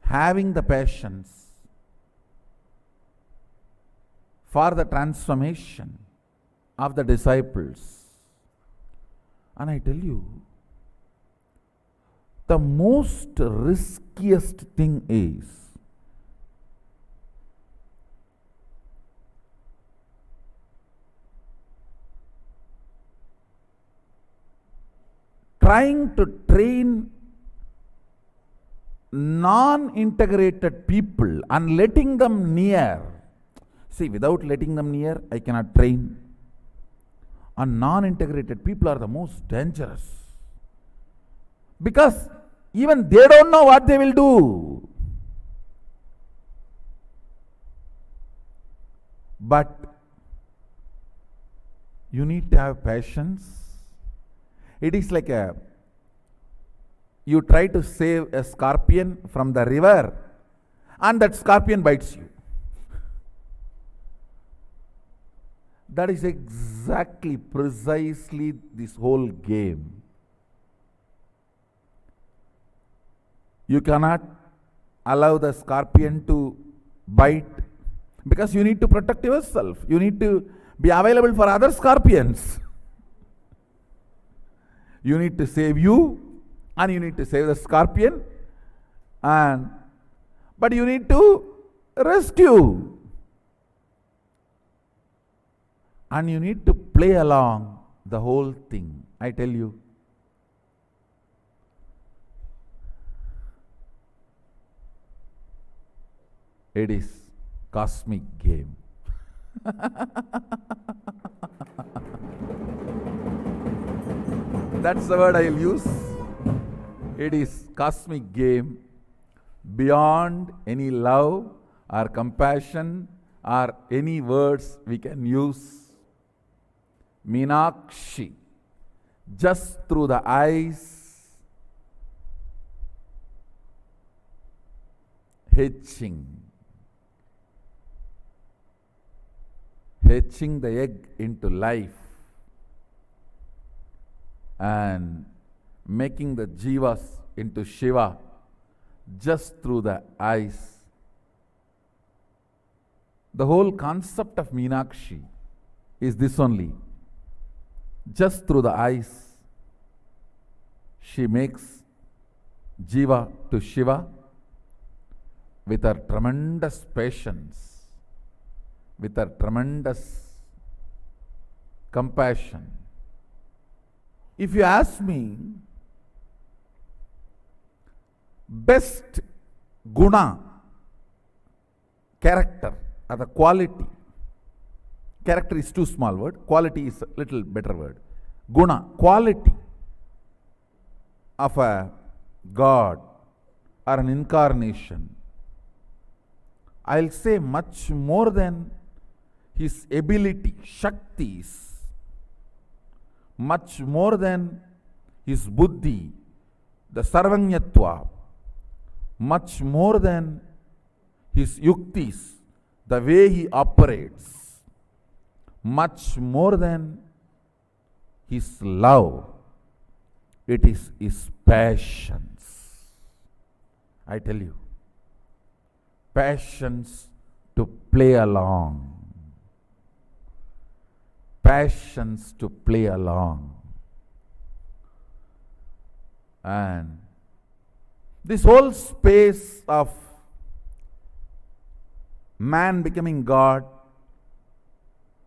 having the patience for the transformation of the disciples. And I tell you, the most riskiest thing is trying to train non-integrated people and letting them near. See, without letting them near, I cannot train. And non-integrated people are the most dangerous. Because even they don't know what they will do. But you need to have patience. It is like you try to save a scorpion from the river and that scorpion bites you. That is exactly, precisely this whole game. You cannot allow the scorpion to bite because you need to protect yourself. You need to be available for other scorpions. You need to save you and you need to save the scorpion, but you need to rescue. And you need to play along the whole thing. I tell you, it is cosmic game. That's the word I will use. It is cosmic game, beyond any love or compassion or any words we can use. Meenakshi, just through the eyes, hatching the egg into life and making the jivas into Shiva just through the eyes. The whole concept of Meenakshi is this only. Just through the eyes, she makes Jiva to Shiva with her tremendous patience, with her tremendous compassion. If you ask me, best guna, character or the quality. Character is too small word, quality is a little better word. Guna, quality of a God or an incarnation. I'll say much more than his ability, shaktis, much more than his buddhi, the sarvanyatva, much more than his yuktis, the way he operates, much more than his love, it is his passions. I tell you, passions to play along. Passions to play along. And this whole space of man becoming God,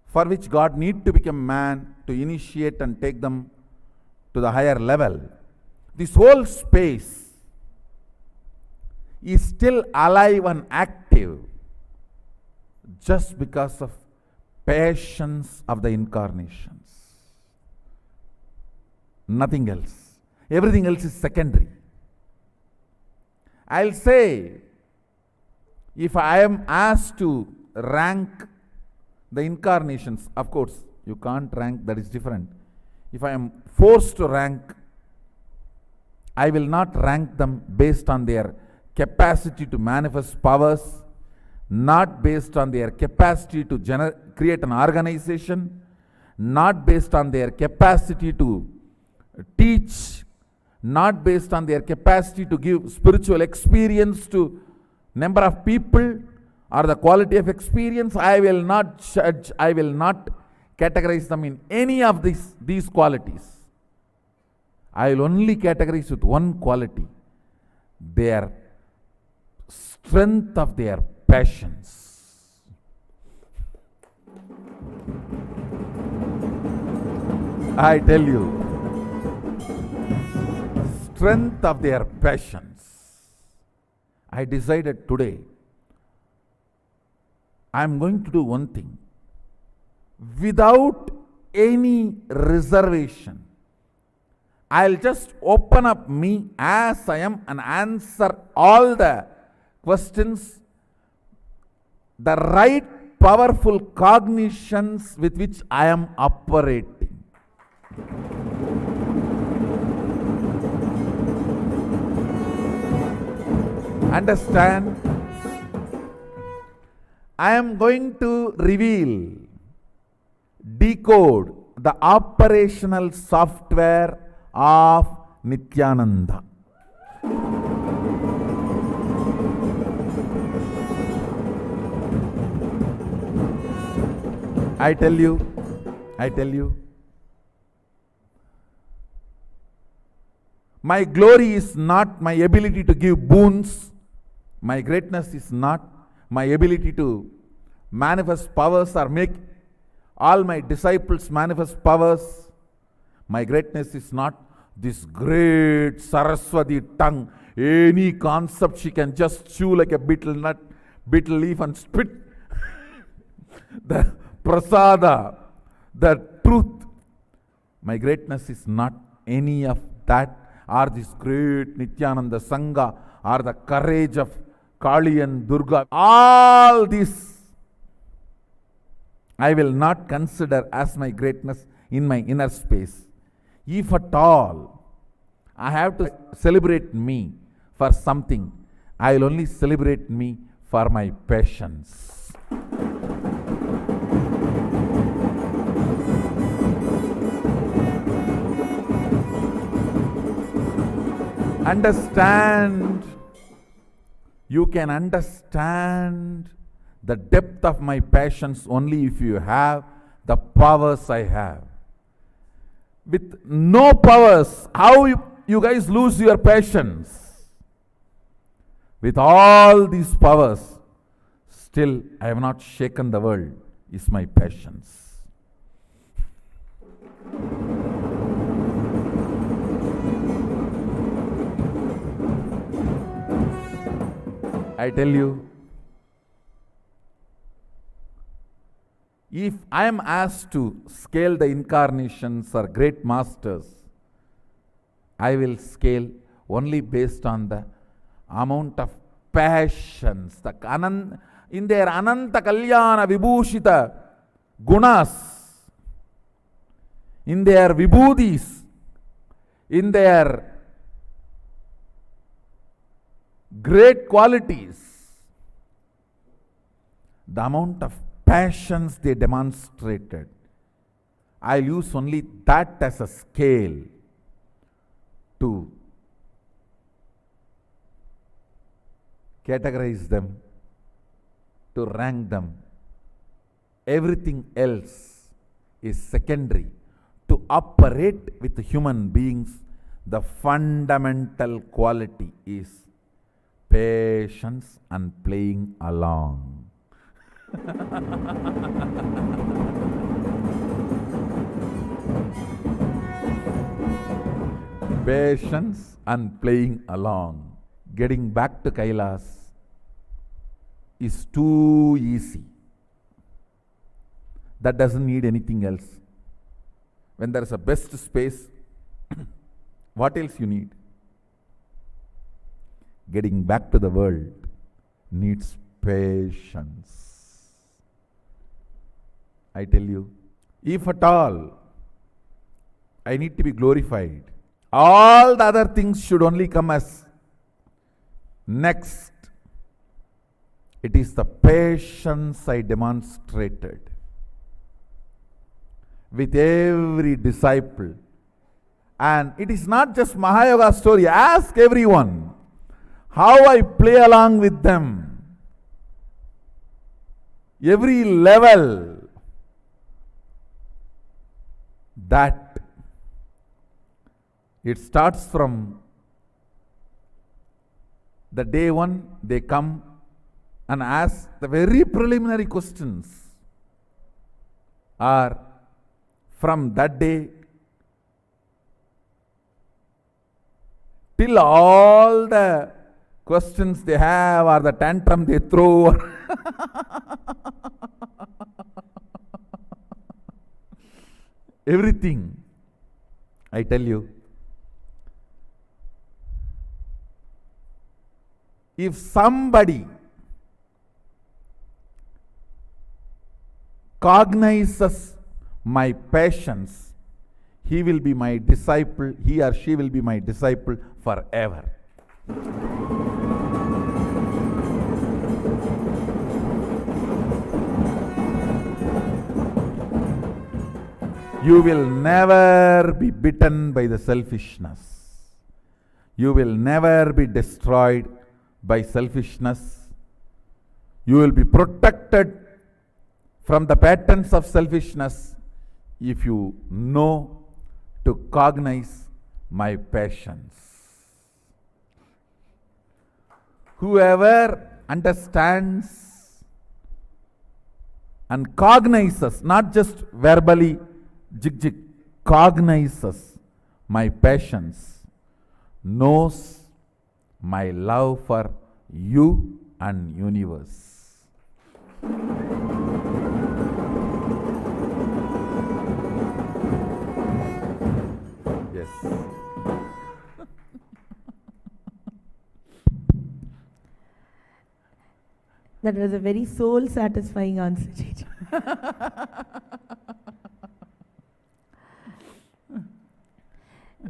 for which God need to become man to initiate and take them to the higher level, this whole space is still alive and active just because of passions of the incarnations. Nothing else. Everything else is secondary. I'll say, if I am asked to rank the incarnations, of course, you can't rank, that is different. If I am forced to rank, I will not rank them based on their capacity to manifest powers, not based on their capacity to create an organization, not based on their capacity to teach, not based on their capacity to give spiritual experience to number of people or the quality of experience. I will not judge, I will not categorize them in any of these qualities. I will only categorize with one quality: their strength of their passions. I tell you, strength of their passions. I decided today, I am going to do one thing. Without any reservation, I'll just open up me as I am and answer all the questions, the right powerful cognitions with which I am operating. Understand? I am going to reveal, decode the operational software of Nithyananda. I tell you, my glory is not my ability to give boons. My greatness is not my ability to manifest powers or make all my disciples manifest powers. My greatness is not this great Saraswati tongue. Any concept she can just chew like a betel nut, betel leaf and spit. The prasada, the truth. My greatness is not any of that, or this great Nithyananda Sangha, or the courage of Kali and Durga. All this I will not consider as my greatness in my inner space. If at all I have to celebrate me for something, I will only celebrate me for my passions. Understand. You can understand the depth of my passions only if you have the powers I have. With no powers, how you guys lose your passions? With all these powers, still I have not shaken the world, is my passions. I tell you, If I am asked to scale the incarnations or great masters, I will scale only based on the amount of passions, in their Ananta Kalyana Vibhushita Gunas, in their Vibhudis, in their great qualities, the amount of passions they demonstrated. I'll use only that as a scale to categorize them, to rank them. Everything else is secondary. To operate with human beings, the fundamental quality is patience and playing along. Patience and playing along. Getting back to Kailas is too easy. That doesn't need anything else. When there is a best space, what else you need? Getting back to the world needs patience. I tell you, if at all I need to be glorified, all the other things should only come as next. It is the patience I demonstrated with every disciple. And it is not just Mahayoga story. Ask everyone how I play along with them. Every level that it starts from the day one they come and ask the very preliminary questions, or from that day till all the questions they have or the tantrum they throw. Everything, I tell you, if somebody cognizes my passions, he will be my disciple, he or she will be my disciple forever. You will never be bitten by the selfishness. You will never be destroyed by selfishness. You will be protected from the patterns of selfishness if you know to cognize my passions. Whoever understands and cognizes, not just verbally, cognizes my passions, knows my love for you and universe. Yes. That was a very soul-satisfying answer, Jeji.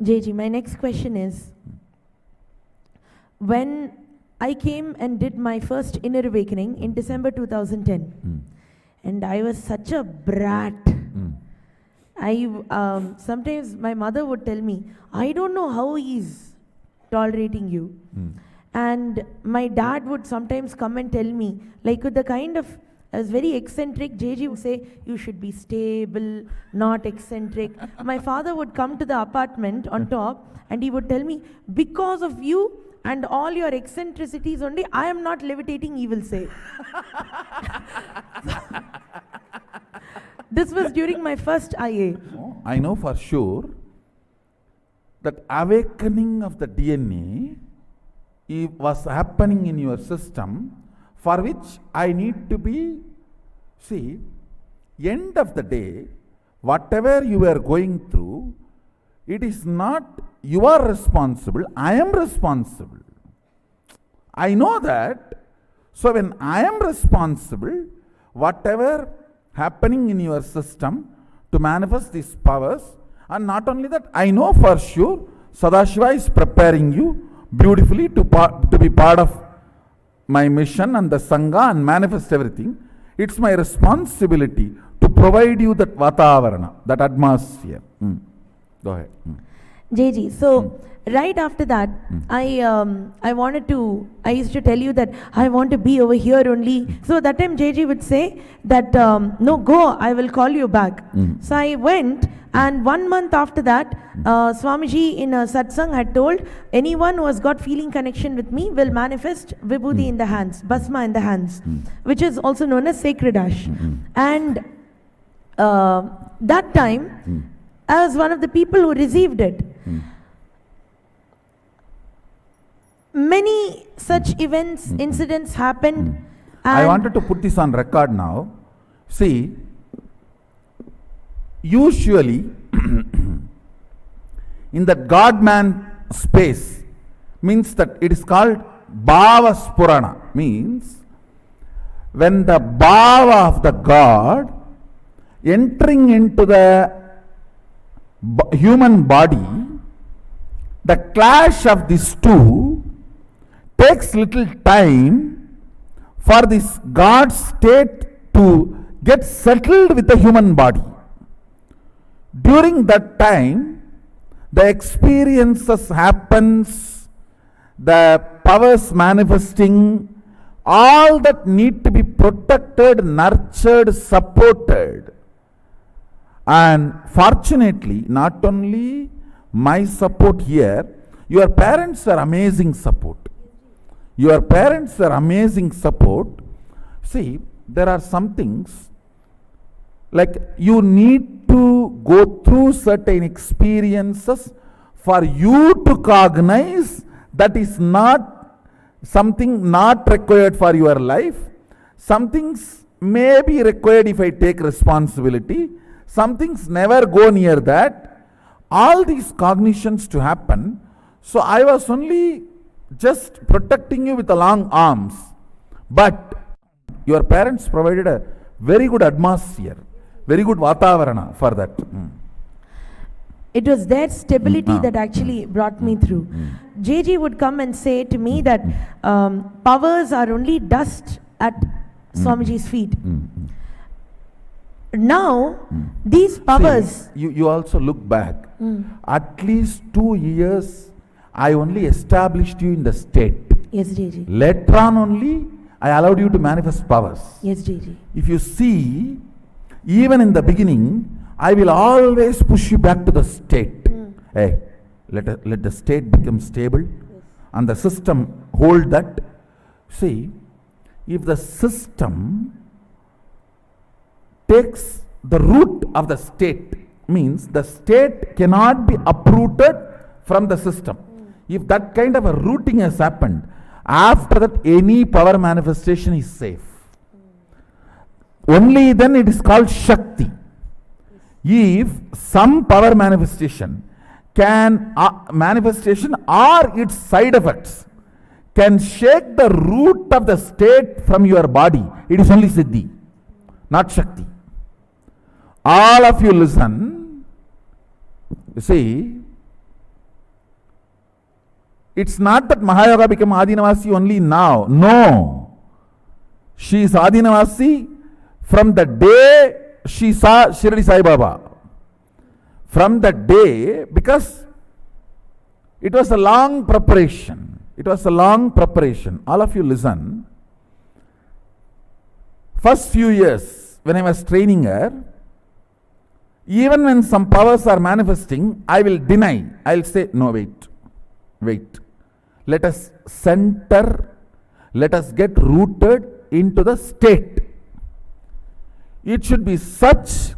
Jeji, my next question is, when I came and did my first inner awakening in December 2010, and I was such a brat. Sometimes my mother would tell me, I don't know how he's tolerating you. And my dad would sometimes come and tell me, like with the kind of, I was very eccentric, JG would say, you should be stable, not eccentric. My father would come to the apartment on top and he would tell me, because of you and all your eccentricities only, I am not levitating, he will say. This was during my first IA. I know for sure that awakening of the DNA was happening in your system, for which I need to be, see, end of the day, whatever you are going through, it is not you are responsible, I am responsible. I know that. So when I am responsible, whatever happening in your system to manifest these powers, and not only that, I know for sure Sadashiva is preparing you beautifully to be part of my mission and the Sangha and manifest everything. It's my responsibility to provide you that Vatavarana, that atmosphere. Go ahead. JG, so right after that, I used to tell you that I want to be over here only. So that time JG would say that, no, go, I will call you back. So I went, and 1 month after that, Swamiji in a satsang had told, anyone who has got feeling connection with me will manifest Vibhuti in the hands, Bhasma in the hands, which is also known as sacred ash. And that time, I was one of the people who received it. Many such events, incidents happened. I wanted to put this on record now. See, usually in that God-man space, means that it is called Bhava Spurana, means when the Bhava of the God entering into the human body, the clash of these two takes little time for this God state to get settled with the human body. During that time, the experiences happens, the powers manifesting, all that need to be protected, nurtured, supported. And fortunately, not only my support here, your parents are amazing support. Your parents are amazing support. See, there are some things like you need to go through certain experiences for you to cognize that is not something not required for your life. Some things may be required if I take responsibility. Some things never go near that. All these cognitions to happen. So I was only just protecting you with the long arms. But your parents provided a very good atmosphere, very good Vatavarana for that. It was their stability that actually brought me through. JG would come and say to me that powers are only dust at Swamiji's feet. Now, these powers... See, you also look back. At least 2 years, I only established you in the state. Yes, JG. Later on only, I allowed you to manifest powers. Yes, JG. If you see, even in the beginning, I will always push you back to the state. Hey, let the state become stable and the system hold that. See, if the system takes the root of the state, means the state cannot be uprooted from the system. If that kind of a rooting has happened, after that any power manifestation is safe. Only then it is called Shakti. If some power manifestation can, manifestation or its side effects can shake the root of the state from your body, it is only Siddhi, not Shakti. All of you listen. You see, it's not that Mahayoga became Adinavasi only now. No. She is Adinavasi from the day she saw Shirdi Sai Baba. From that day, because it was a long preparation. It was a long preparation. All of you listen. First few years, when I was training her, even when some powers are manifesting, I will deny. I will say, no, wait. Let us center, let us get rooted into the state. It should be such,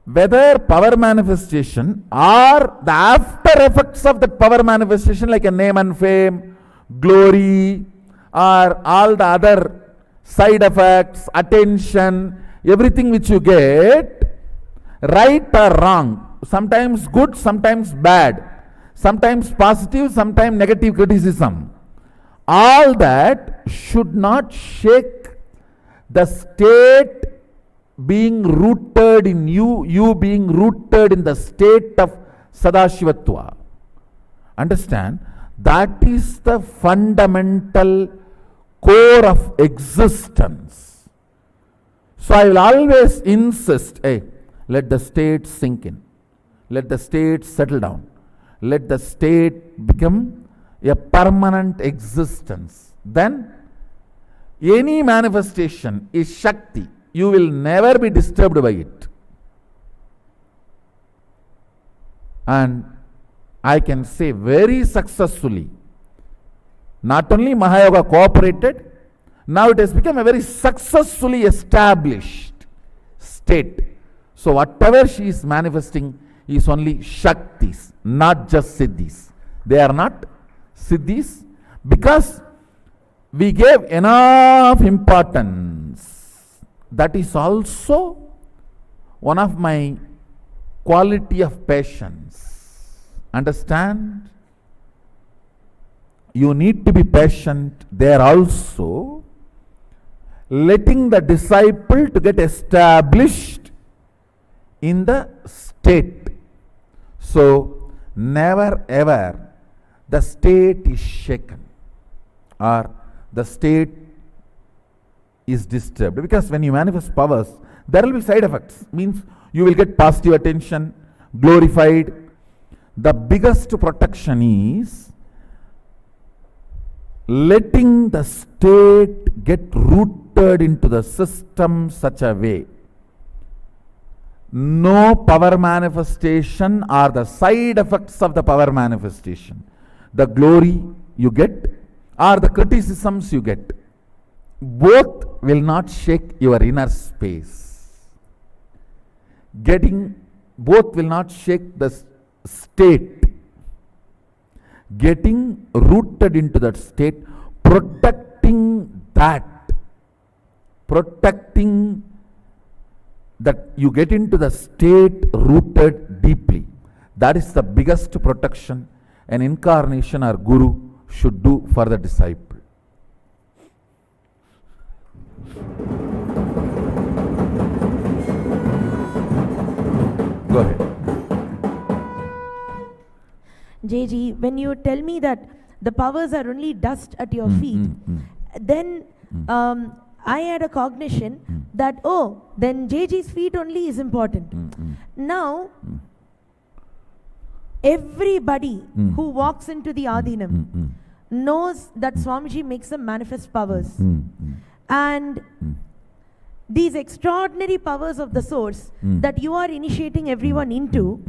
whether power manifestation or the after effects of that power manifestation, like a name and fame, glory, or all the other side effects, attention, everything which you get, right or wrong, sometimes good, sometimes bad, sometimes positive, sometimes negative criticism, all that should not shake the state being rooted in you, you being rooted in the state of Sadashivatva. Understand? That is the fundamental core of existence. So I will always insist, hey, let the state sink in. Let the state settle down. Let the state become a permanent existence. Then any manifestation is Shakti. You will never be disturbed by it. And I can say very successfully, not only Mahayoga cooperated, now it has become a very successfully established state. So whatever she is manifesting is only Shaktis, not just Siddhis. They are not Siddhis because we gave enough importance. That is also one of my quality of patience. Understand? You need to be patient there also, letting the disciple to get established in the state. So never ever the state is shaken or the state is disturbed, because when you manifest powers, there will be side effects. Means you will get positive attention, glorified. The biggest protection is letting the state get rooted into the system such a way. No power manifestation or the side effects of the power manifestation, the glory you get or the criticisms you get, both will not shake your inner space. Both will not shake the state. Getting rooted into that state, protecting that you get into the state rooted deeply. That is the biggest protection an incarnation or guru should do for the disciple. Go ahead. JG, when you tell me that the powers are only dust at your feet, then I had a cognition that, oh, then JG's feet only is important. Now, everybody who walks into the Adinam knows that Swamiji makes them manifest powers. And these extraordinary powers of the source that you are initiating everyone into,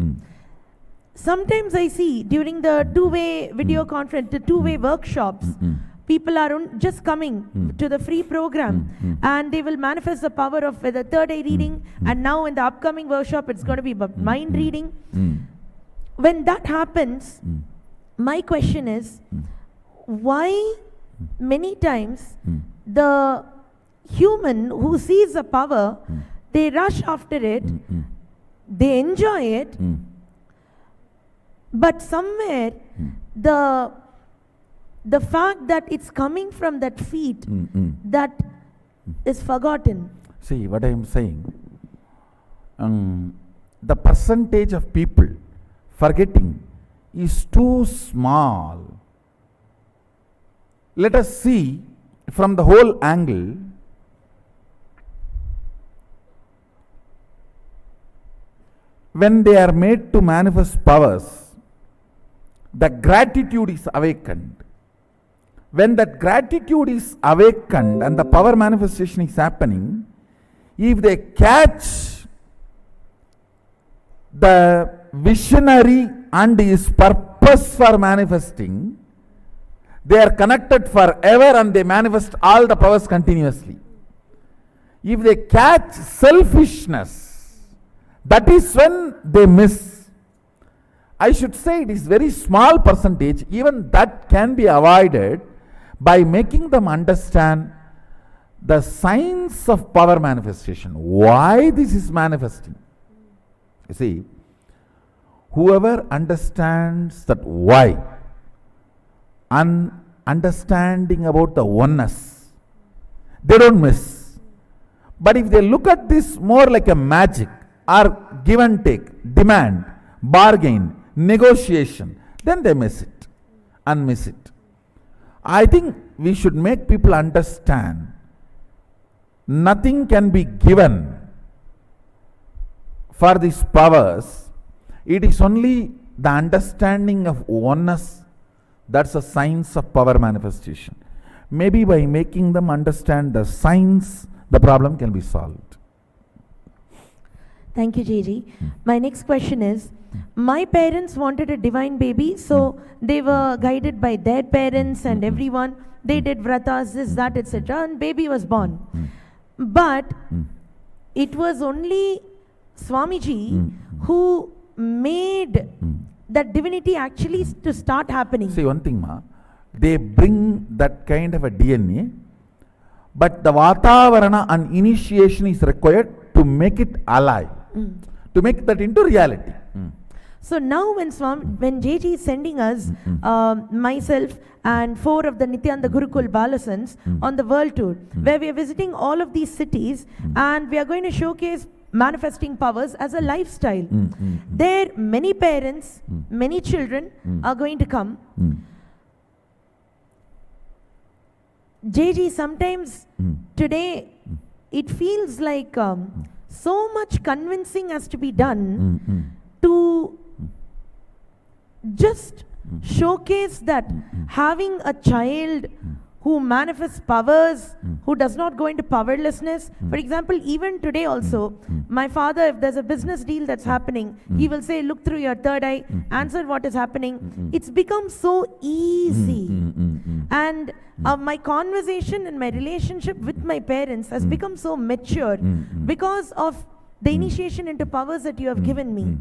sometimes I see during the two-way video conference, the two-way workshops, people are just coming to the free program and they will manifest the power of the third eye reading, and now in the upcoming workshop it's going to be mind reading. When that happens, my question is, why many times the human who sees a power, they rush after it, they enjoy it, but somewhere the fact that it's coming from that feet, that is forgotten. See what I am saying. The percentage of people forgetting is too small. Let us see from the whole angle. When they are made to manifest powers, the gratitude is awakened. When that gratitude is awakened and the power manifestation is happening, if they catch the visionary and his purpose for manifesting, they are connected forever and they manifest all the powers continuously. If they catch selfishness, that is when they miss. I should say it is very small percentage, even that can be avoided by making them understand the signs of power manifestation. Why this is manifesting? You see, whoever understands that why, and understanding about the oneness, they don't miss. But if they look at this more like a magic, or give and take, demand, bargain, negotiation, then they miss it and miss it. I think we should make people understand nothing can be given for these powers. It is only the understanding of oneness that's a science of power manifestation. Maybe by making them understand the science, the problem can be solved. Thank you, JG. My next question is, my parents wanted a divine baby, so they were guided by their parents and everyone. They did vratas, this, that, etc. and baby was born. But it was only Swamiji who made that divinity actually to start happening. See one thing, ma, they bring that kind of a DNA, but the Vatavarana and initiation is required to make it alive, to make that into reality. So now when JG is sending us, myself and 4 of the Nithyananda Gurukul Balasans on the world tour, where we are visiting all of these cities and we are going to showcase manifesting powers as a lifestyle. There many parents, many children are going to come. JG, sometimes today it feels like so much convincing has to be done to just showcase that having a child who manifests powers, who does not go into powerlessness. For example, even today also, my father, if there's a business deal that's happening, he will say, look through your third eye, answer what is happening. It's become so easy. And my conversation and my relationship with my parents has become so mature because of the initiation into powers that you have given me.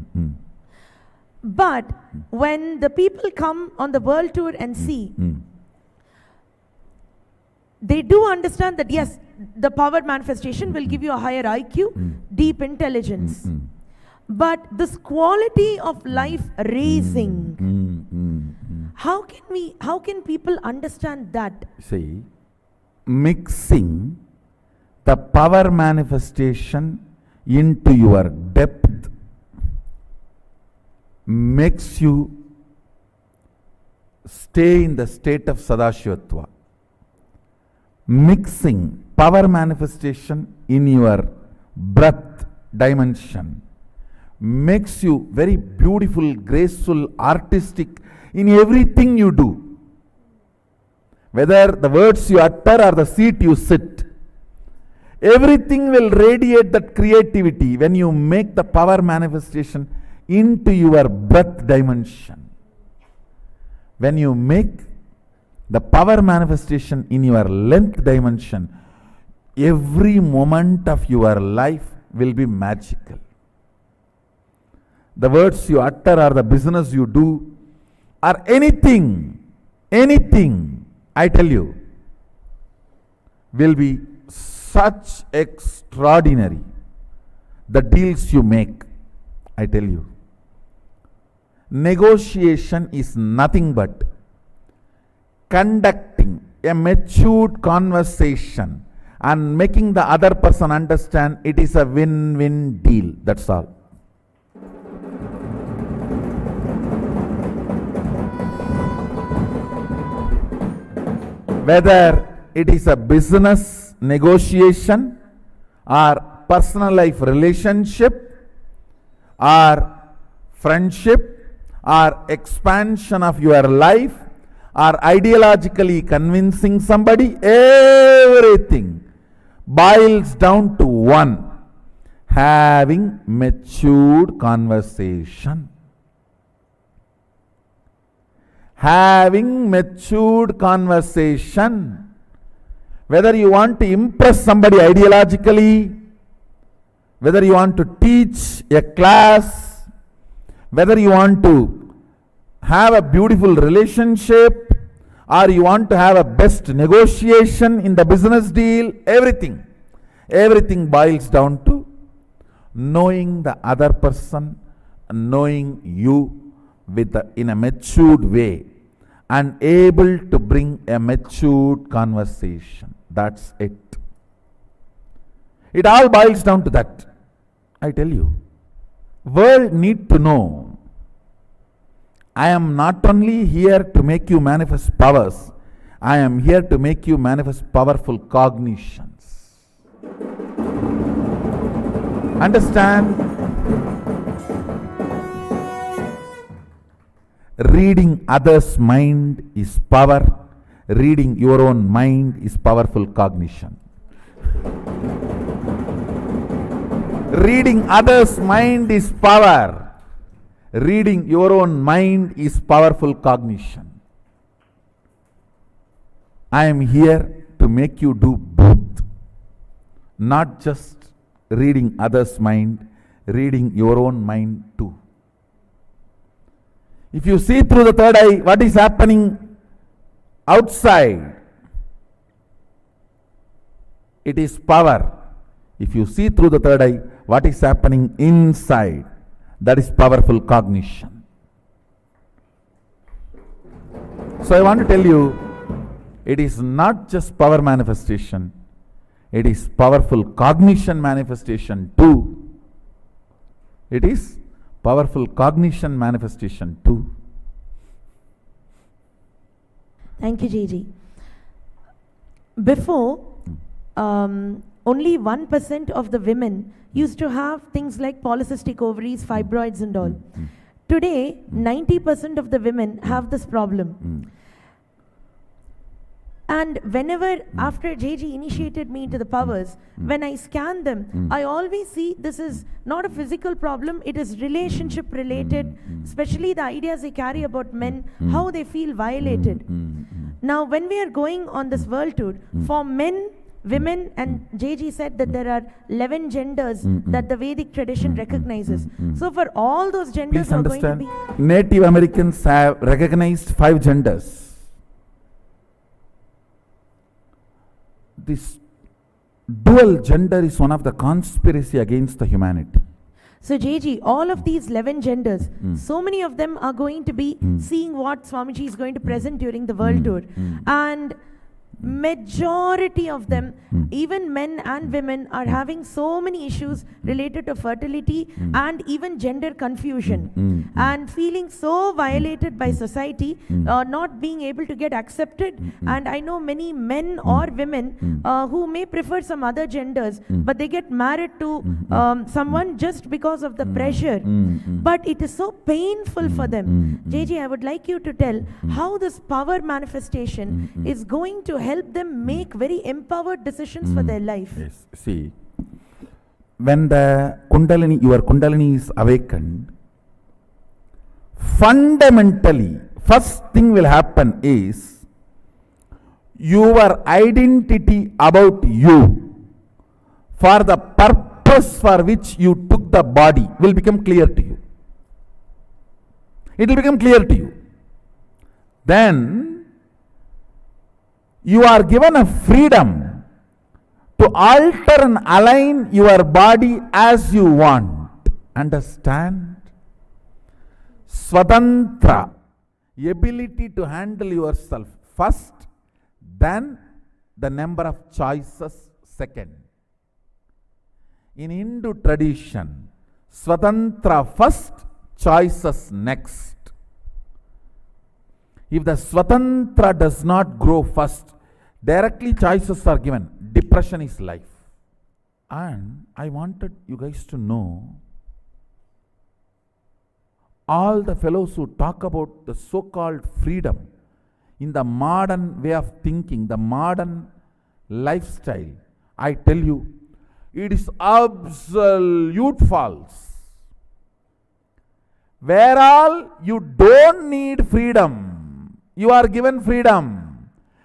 But when the people come on the world tour and see, they do understand that yes, the power manifestation will give you a higher IQ, deep intelligence. But this quality of life raising, how can people understand that? See, mixing the power manifestation into your depth makes you stay in the state of Sadashivatva. Mixing power manifestation in your breath dimension makes you very beautiful, graceful, artistic in everything you do. Whether the words you utter or the seat you sit, everything will radiate that creativity when you make the power manifestation into your breath dimension. When you make the power manifestation in your length dimension, every moment of your life will be magical. The words you utter or the business you do or anything, I tell you, will be such extraordinary. The deals you make, I tell you. Negotiation is nothing but conducting a matured conversation and making the other person understand it is a win-win deal. That's all. Whether it is a business negotiation or personal life relationship or friendship or expansion of your life or ideologically convincing somebody, everything boils down to one: having matured conversation. Having matured conversation. Whether you want to impress somebody ideologically, whether you want to teach a class, whether you want to have a beautiful relationship, or you want to have a best negotiation in the business deal, everything boils down to knowing the other person, knowing you in a matured way, and able to bring a matured conversation. That's it. It all boils down to that. I tell you, world need to know, I am not only here to make you manifest powers, I am here to make you manifest powerful cognitions. Understand? Reading others' mind is power. Reading your own mind is powerful cognition. Reading others' mind is power. Reading your own mind is powerful cognition. I am here to make you do both. Not just reading others' mind, reading your own mind too. If you see through the third eye what is happening outside, it is power. If you see through the third eye what is happening inside, that is powerful cognition. So I want to tell you, it is not just power manifestation, it is powerful cognition manifestation too. It is powerful cognition manifestation too. Thank you, JG. Before, only 1% of the women used to have things like polycystic ovaries, fibroids and all. Today, 90% of the women have this problem. And whenever, after JG initiated me into the powers, when I scan them, I always see this is not a physical problem, it is relationship related, especially the ideas they carry about men, how they feel violated. Now, when we are going on this world tour, for men, women, and JG said that there are 11 genders that the Vedic tradition recognizes. So for all those genders Please are going to understand, be... Native Americans have recognized 5 genders. This dual gender is one of the conspiracy against the humanity. So JG, all of these 11 genders, so many of them are going to be seeing what Swamiji is going to present during the world tour. And majority of them, even men and women, are having so many issues related to fertility and even gender confusion and feeling so violated by society, not being able to get accepted. And I know many men or women who may prefer some other genders, but they get married to someone just because of the pressure. But it is so painful for them. JJ, I would like you to tell how this power manifestation is going to help them make very empowered decisions for their life. Yes. See, when the Kundalini, your Kundalini is awakened, fundamentally, first thing will happen is your identity about you for the purpose for which you took the body will become clear to you. It will become clear to you. Then you are given a freedom to alter and align your body as you want. Understand? Swatantra, ability to handle yourself first, then the number of choices second. In Hindu tradition, Swatantra first, choices next. If the Swatantra does not grow first, directly choices are given. Depression is life. And I wanted you guys to know, all the fellows who talk about the so-called freedom in the modern way of thinking, the modern lifestyle, I tell you, it is absolute false. Where all you don't need freedom, you are given freedom.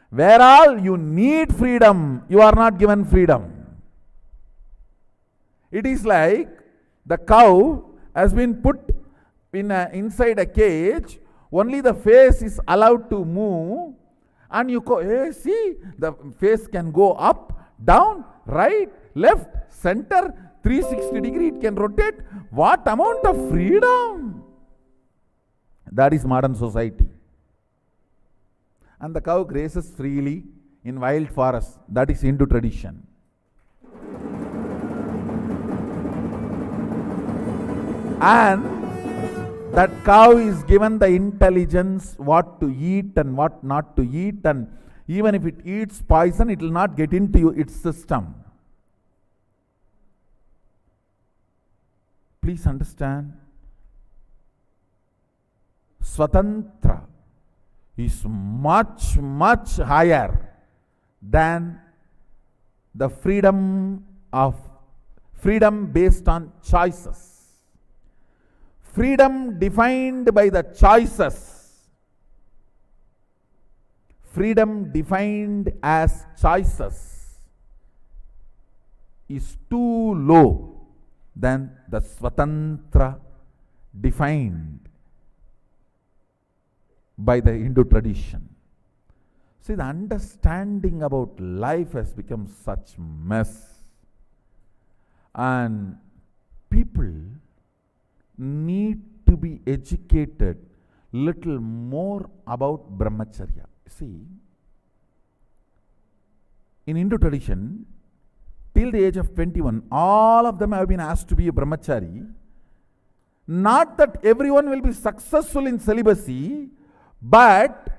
Where all you need freedom, you are not given freedom. It is like the cow has been put inside a cage, only the face is allowed to move, And you go, hey, see, the face can go up, down, right, left, center, 360 degree, it can rotate. What amount of freedom! That is modern society. And the cow grazes freely in wild forests. That is Hindu tradition. And that cow is given the intelligence what to eat and what not to eat, and even if it eats poison, it will not get into its system. Please understand, Swatantra is much, much higher than the freedom based on choices. Freedom defined by the choices. Freedom defined as choices is too low than the Swatantra defined by the Hindu tradition. See, the understanding about life has become such mess. And people need to be educated little more about brahmacharya. See, in Hindu tradition, till the age of 21, all of them have been asked to be a brahmachari. Not that everyone will be successful in celibacy, but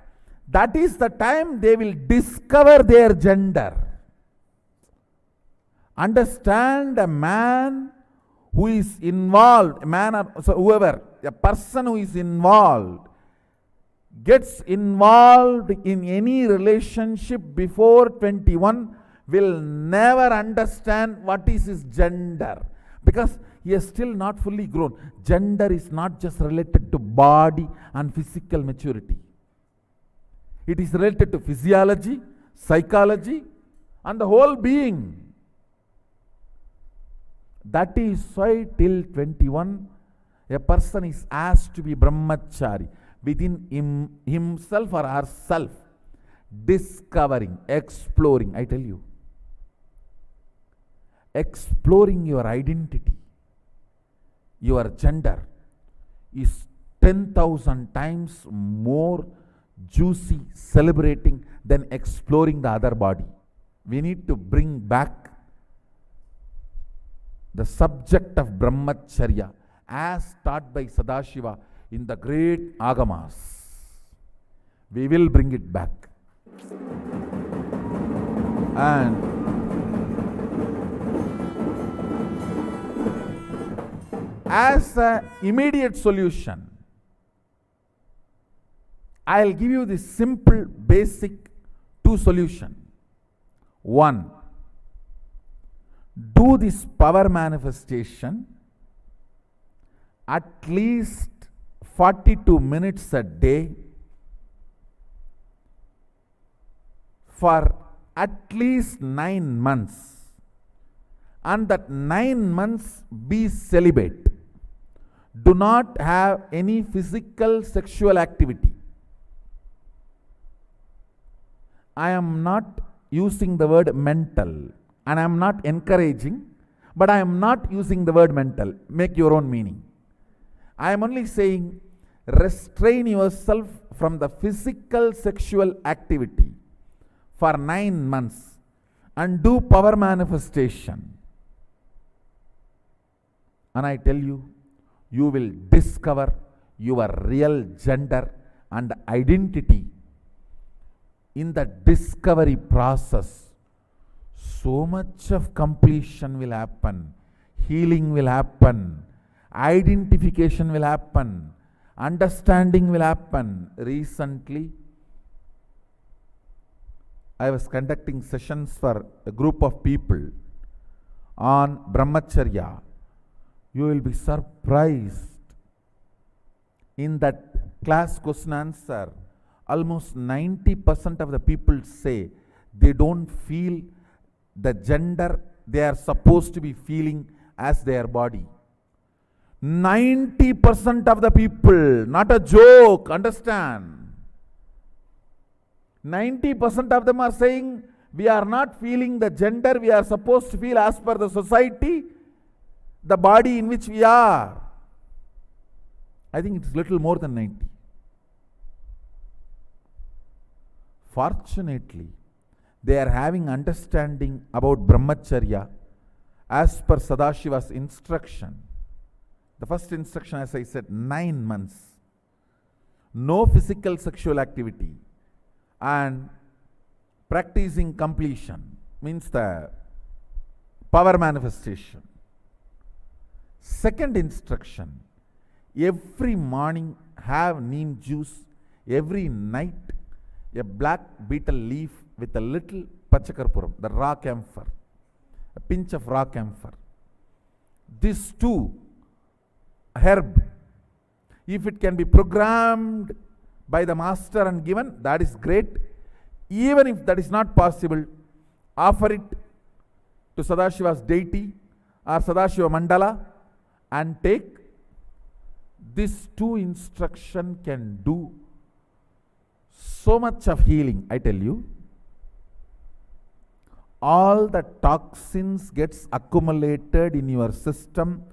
that is the time they will discover their gender. Understand, a man who is involved, a man or whoever, a person who is involved, gets involved in any relationship before 21 will never understand what is his gender, because he is still not fully grown. Gender is not just related to body and physical maturity. It is related to physiology, psychology, and the whole being. That is why till 21, a person is asked to be brahmachari within himself or herself, discovering, exploring. I tell you, exploring your identity, your gender is 10,000 times more juicy, celebrating than exploring the other body. We need to bring back the subject of brahmacharya as taught by Sadashiva in the great agamas. We will bring it back. And as an immediate solution, I'll give you this simple, basic two solution. One, do this power manifestation at least 42 minutes a day for at least 9 months, and that 9 months be celibate. Do not have any physical sexual activity. I am not using the word mental, and I am not encouraging, but I am not using the word mental. Make your own meaning. I am only saying restrain yourself from the physical sexual activity for 9 months and do power manifestation. And I tell you, you will discover your real gender and identity. In the discovery process, so much of completion will happen, healing will happen, identification will happen, understanding will happen. Recently, I was conducting sessions for a group of people on brahmacharya. You will be surprised. In that class question answer, almost 90% of the people say they don't feel the gender they are supposed to be feeling as their body. 90% of the people, not a joke, understand. 90% of them are saying we are not feeling the gender we are supposed to feel as per the society, the body in which we are. I think it's little more than 90. Fortunately, they are having understanding about brahmacharya as per Sadashiva's instruction. The first instruction, as I said, 9 months. No physical sexual activity and practicing completion means the power manifestation. Second instruction, every morning have neem juice, every night a black betel leaf with a little pachakarpuram, the raw camphor, a pinch of raw camphor. These two herb, if it can be programmed by the master and given, that is great. Even if that is not possible, offer it to Sadashiva's deity or Sadashiva mandala and take. These two instruction can do so much of healing, I tell you. All the toxins gets accumulated in your system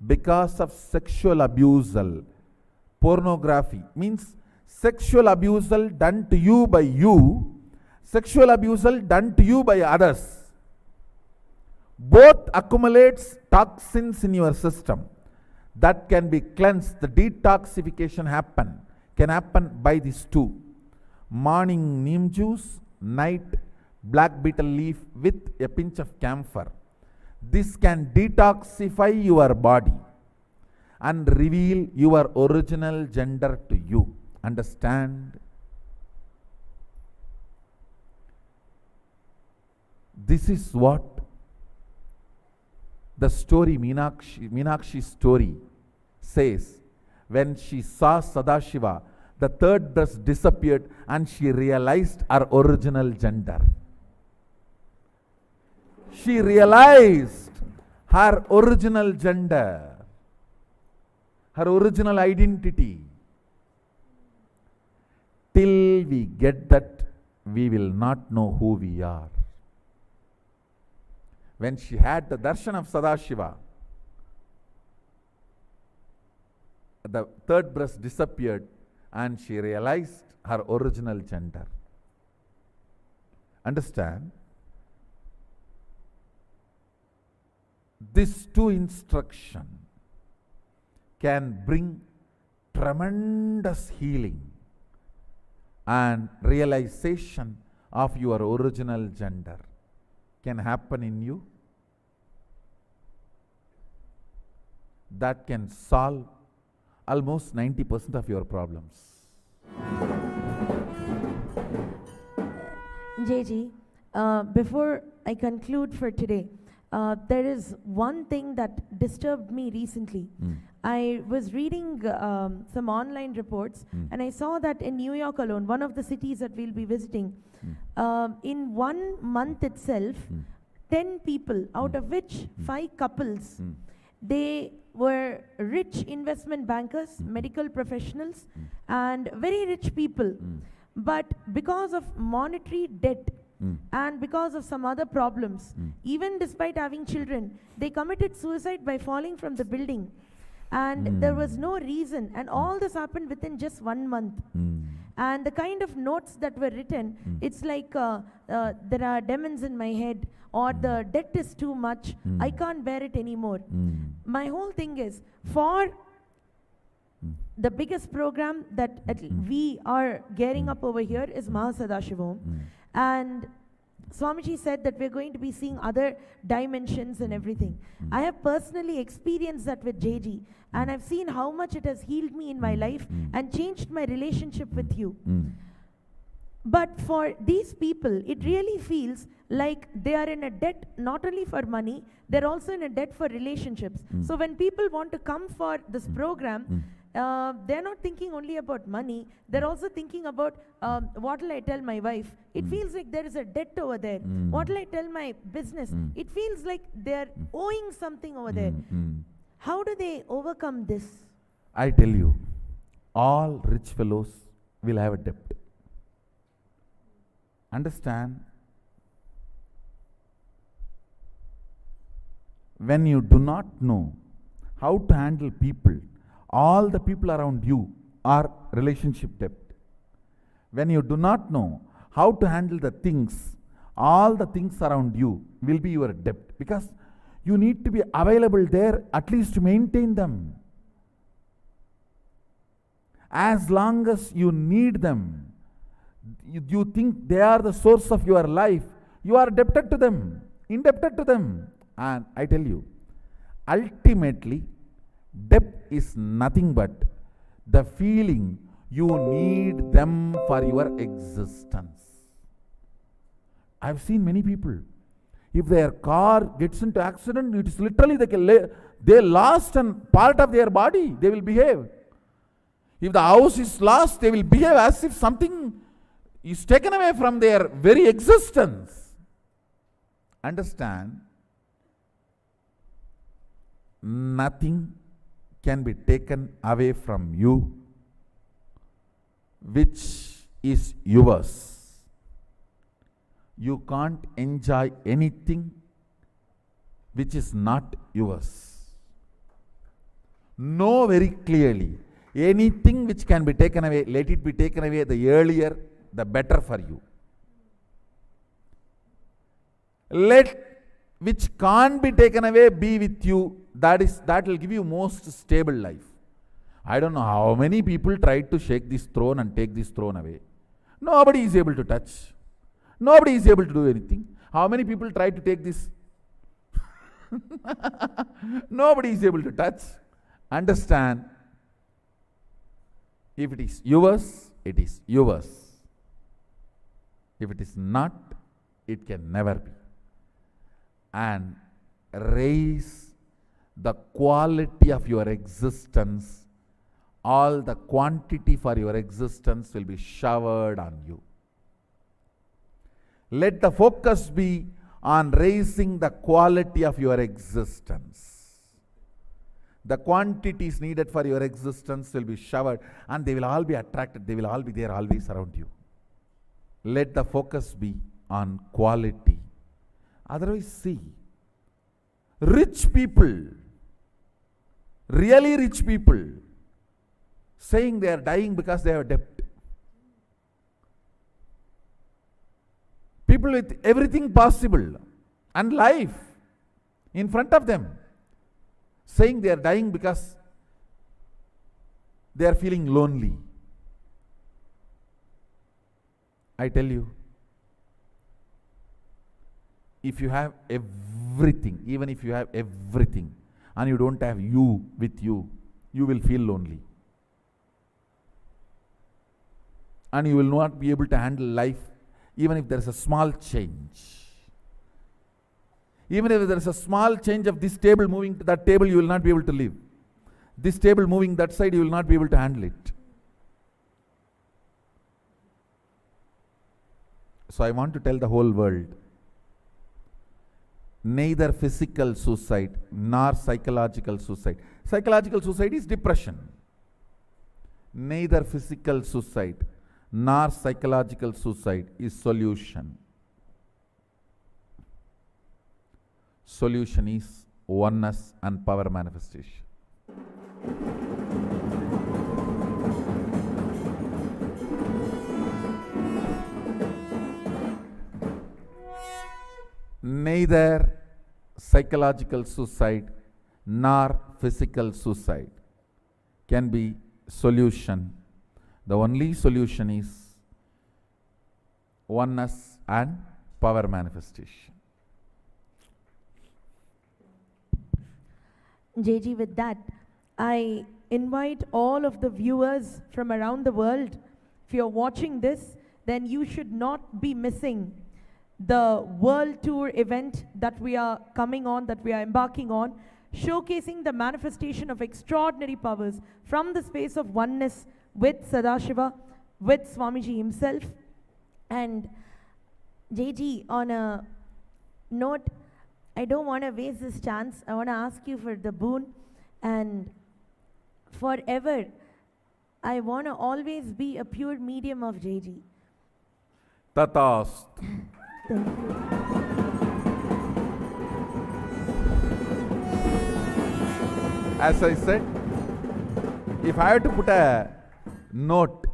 because of sexual abusal. Pornography means sexual abusal done to you by you, sexual abusal done to you by others. Both accumulates toxins in your system that can be cleansed. The detoxification can happen by these two. Morning neem juice, night black betel leaf with a pinch of camphor. This can detoxify your body and reveal your original gender to you. Understand? This is what the story, Meenakshi's story says. When she saw Sadashiva, the third dress disappeared and she realized her original gender. She realized her original gender, her original identity. Till we get that, we will not know who we are. When she had the darshan of Sadashiva, the third breast disappeared and she realized her original gender. Understand? These two instructions can bring tremendous healing and realization of your original gender. Can happen in you. That can solve almost 90% of your problems. JG, before I conclude for today, there is one thing that disturbed me recently. I was reading some online reports and I saw that in New York alone, one of the cities that we'll be visiting, in 1 month itself, 10 people, out of which 5 couples, they were rich investment bankers, medical professionals, and very rich people. But because of monetary debt and because of some other problems, even despite having children, they committed suicide by falling from the building. And there was no reason, and all this happened within just 1 month. And the kind of notes that were written, it's like there are demons in my head, or the debt is too much, I can't bear it anymore. My whole thing is, for the biggest program that we are gearing up over here is Sadashivam. And Swamiji said that we're going to be seeing other dimensions and everything. I have personally experienced that with JG, and I've seen how much it has healed me in my life and changed my relationship with you. But for these people, it really feels like they are in a debt not only for money, they're also in a debt for relationships. So when people want to come for this program, they're not thinking only about money, they're also thinking about what will I tell my wife. It feels like there is a debt over there. What will I tell my business? It feels like they're owing something over there. How do they overcome this? I tell you, all rich fellows will have a debt. Understand? When you do not know how to handle people, all the people around you are relationship debt. When you do not know how to handle the things, all the things around you will be your debt, because you need to be available there at least to maintain them. As long as you need them, you think they are the source of your life, you are indebted to them. And I tell you, ultimately, debt is nothing but the feeling you need them for your existence. I've seen many people, if their car gets into accident, it is literally they lost a part of their body, they will behave. If the house is lost, they will behave as if something is taken away from their very existence. Understand? Nothing can be taken away from you which is yours. You can't enjoy anything which is not yours. Know very clearly, anything which can be taken away, let it be taken away the earlier, the better for you. Let which can't be taken away be with you, that will give you most stable life. I don't know how many people tried to shake this throne and take this throne away. Nobody is able to touch. Nobody is able to do anything. How many people tried to take this? Nobody is able to touch. Understand? If it is yours, it is yours. If it is not, it can never be. And raise the quality of your existence. All the quantity for your existence will be showered on you. Let the focus be on raising the quality of your existence. The quantities needed for your existence will be showered, and they will all be attracted. They will all be there always around you. Let the focus be on quality. Otherwise, see, rich people, really rich people, saying they are dying because they have debt. People with everything possible and life in front of them, saying they are dying because they are feeling lonely. I tell you, if you have everything, even if you have everything, and you don't have you with you, you will feel lonely. And you will not be able to handle life, even if there is a small change. Even if there is a small change of this table moving to that table, you will not be able to live. This table moving that side, you will not be able to handle it. So I want to tell the whole world, neither physical suicide nor psychological suicide. Psychological suicide is depression. Neither physical suicide nor psychological suicide is solution. Solution is oneness and power manifestation. Neither psychological suicide nor physical suicide can be solution. The only solution is oneness and power manifestation. JG, with that, I invite all of the viewers from around the world, if you're watching this, then you should not be missing the world tour event that we are coming on, that we are embarking on, showcasing the manifestation of extraordinary powers from the space of oneness with Sadashiva, with Swamiji himself. And JG, on a note, I don't want to waste this chance. I want to ask you for the boon, and forever, I want to always be a pure medium of JG. Tatast. Thank you. As I said, if I had to put a note,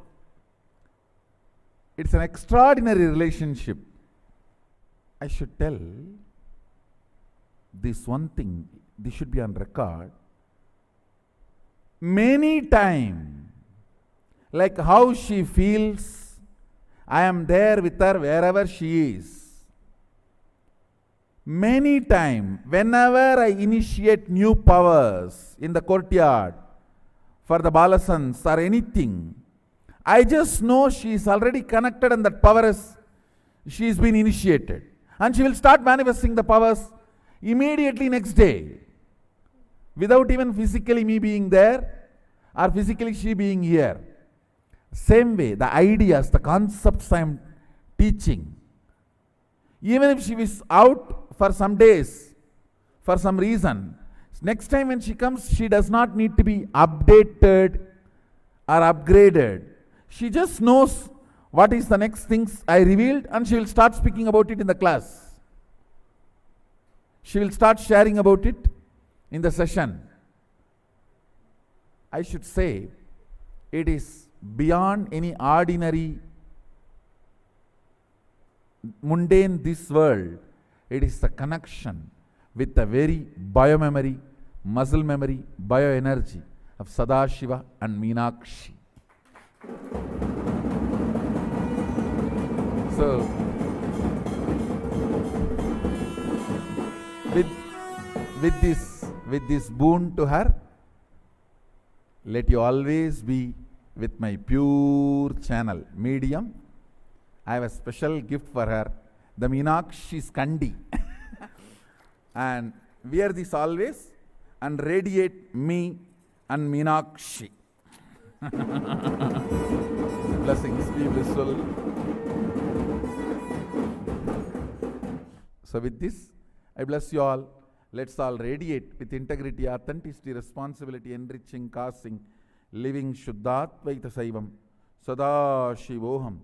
it's an extraordinary relationship. I should tell this one thing, this should be on record. Many times, like how she feels, I am there with her wherever she is. Many times, whenever I initiate new powers in the courtyard for the balasans or anything, I just know she is already connected and that power is, she has been initiated. And she will start manifesting the powers immediately next day, without even physically me being there or physically she being here. Same way, the ideas, the concepts I am teaching, even if she is out for some days, for some reason, next time when she comes, she does not need to be updated or upgraded. She just knows what is the next things I revealed and she will start speaking about it in the class. She will start sharing about it in the session. I should say, it is beyond any ordinary, mundane this world. It is the connection with the very biomemory, muscle memory, bioenergy of Sadashiva and Meenakshi. So, with this boon to her, let you always be with my pure channel, medium. I have a special gift for her, the Meenakshi's Kandi. And wear this always and radiate me and Meenakshi. Blessings, be blissful. So with this, I bless you all. Let's all radiate with integrity, authenticity, responsibility, enriching, causing, living Shuddhatvaita Saivam, Sadashivoham,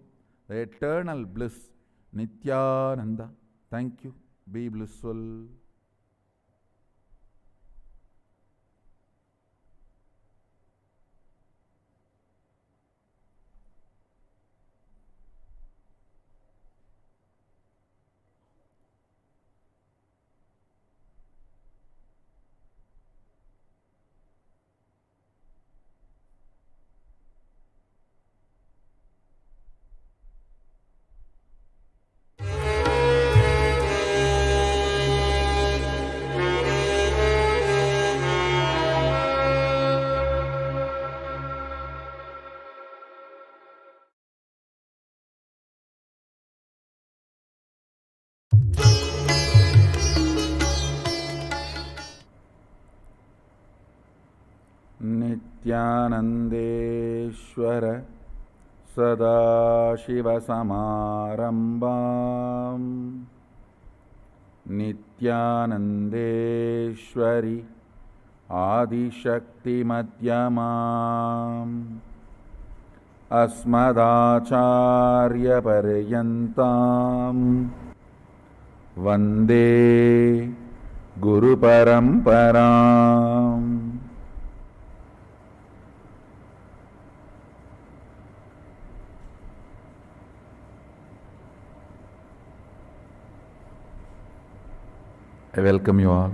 the eternal bliss, Nithyananda. Thank you. Be blissful. Nithyanandeshwara Sadashiva Samarambam Nithyanandeshwari Adishakti Madhyamam Asmadacharya Paryantam Vande Guru Paramparam. I welcome you all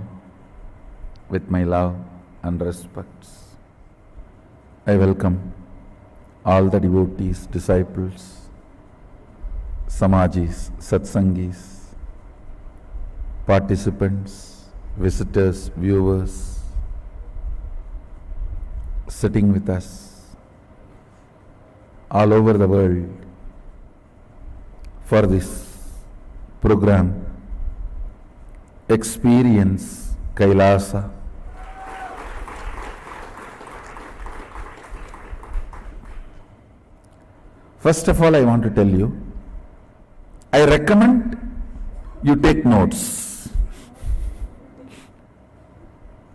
with my love and respects. I welcome all the devotees, disciples, samajis, satsangis, participants, visitors, viewers, sitting with us all over the world for this program, Experience KAILASA. First of all, I want to tell you, I recommend you take notes.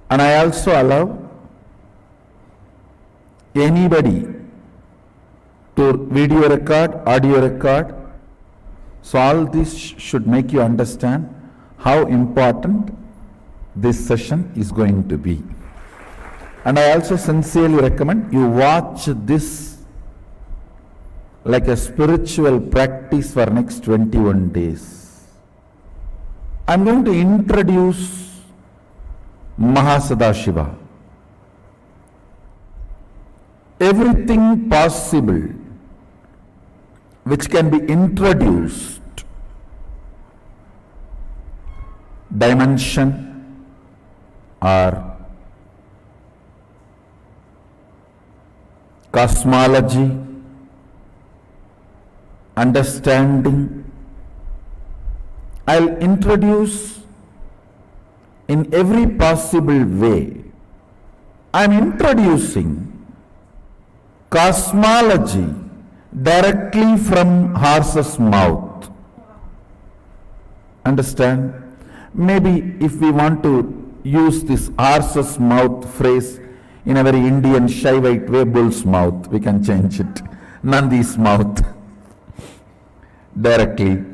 And I also allow anybody to video record, audio record, So all this should make you understand how important this session is going to be. And I also sincerely recommend you watch this like a spiritual practice for next 21 days. I'm going to introduce Sadashiva. Everything possible which can be introduced, dimension or cosmology, understanding, I'll introduce in every possible way. I'm introducing cosmology directly from horse's mouth. Understand? Maybe if we want to use this horse's mouth phrase in a very Indian Shaivite way, bull's mouth, we can change it. Nandi's mouth. Directly.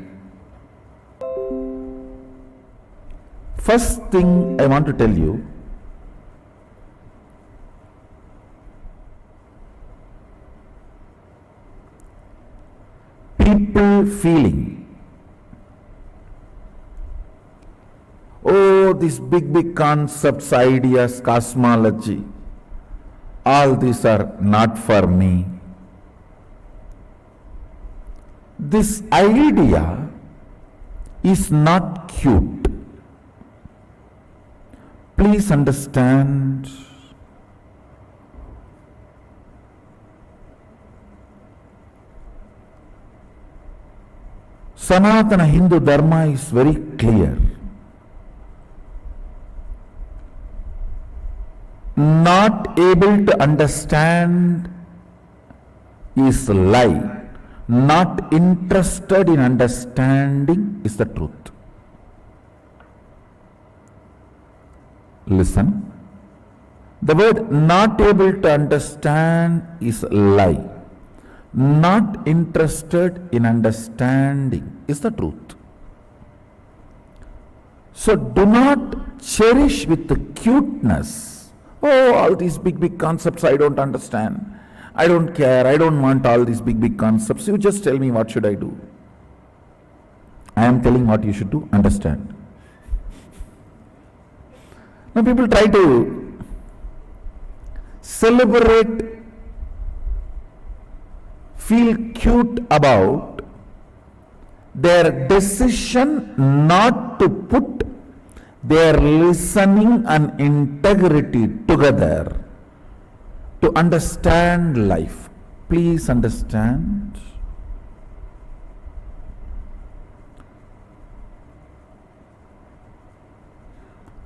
First thing I want to tell you, people feeling, oh, these big concepts, ideas, cosmology, all these are not for me. This idea is not cute. Please understand. Sanatana Hindu Dharma is very clear. Not able to understand is a lie. Not interested in understanding is the truth. Listen. The word not able to understand is a lie. Not interested in understanding is the truth. So do not cherish with the cuteness. Oh, all these big concepts I don't understand. I don't care. I don't want all these big concepts. You just tell me what should I do. I am telling what you should do. Understand. Now people try to celebrate, feel cute about their decision not to put their listening and integrity together to understand life. Please understand.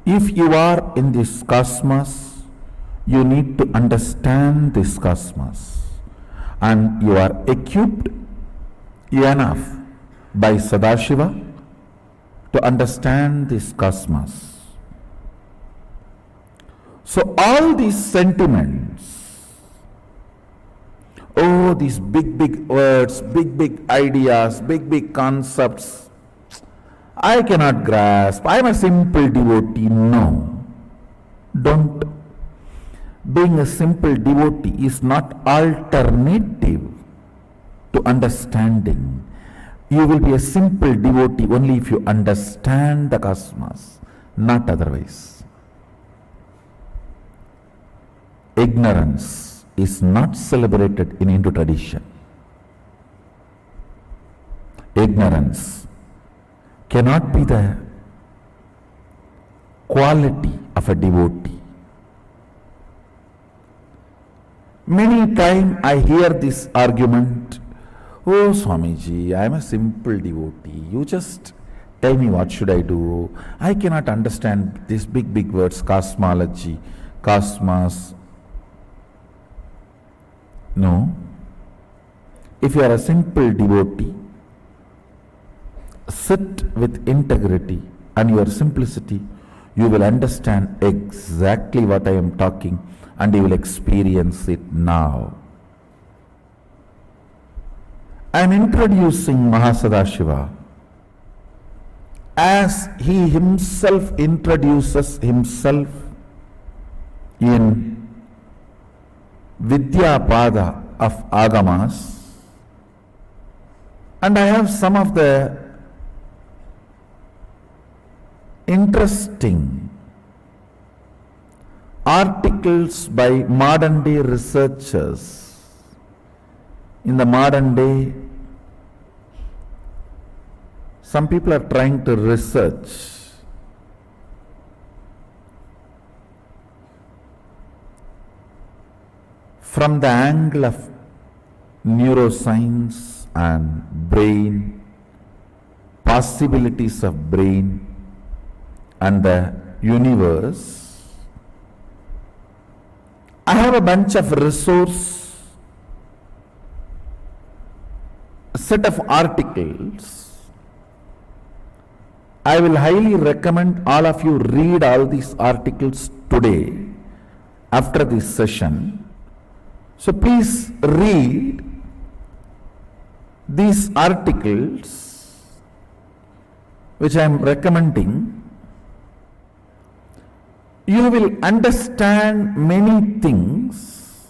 If you are in this cosmos, you need to understand this cosmos. And you are equipped enough by Sadashiva to understand this cosmos. So all these sentiments, oh, these big words, big ideas, big concepts, I cannot grasp. I am a simple devotee. No, don't. Being a simple devotee is not alternative to understanding. You will be a simple devotee only if you understand the cosmos, not otherwise. Ignorance is not celebrated in Hindu tradition. Ignorance cannot be the quality of a devotee. Many times I hear this argument, oh Swamiji, I am a simple devotee. You just tell me what should I do. I cannot understand these big words, cosmology, cosmos. No. If you are a simple devotee, sit with integrity and your simplicity, you will understand exactly what I am talking and you will experience it now. I am introducing Mahasadashiva as he himself introduces himself in Vidyapada of Agamas, and I have some of the interesting articles by modern day researchers. In the modern day, some people are trying to research from the angle of neuroscience and brain, possibilities of brain and the universe. I have a bunch of set of articles. I will highly recommend all of you read all these articles today after this session. So please read these articles which I am recommending. You will understand many things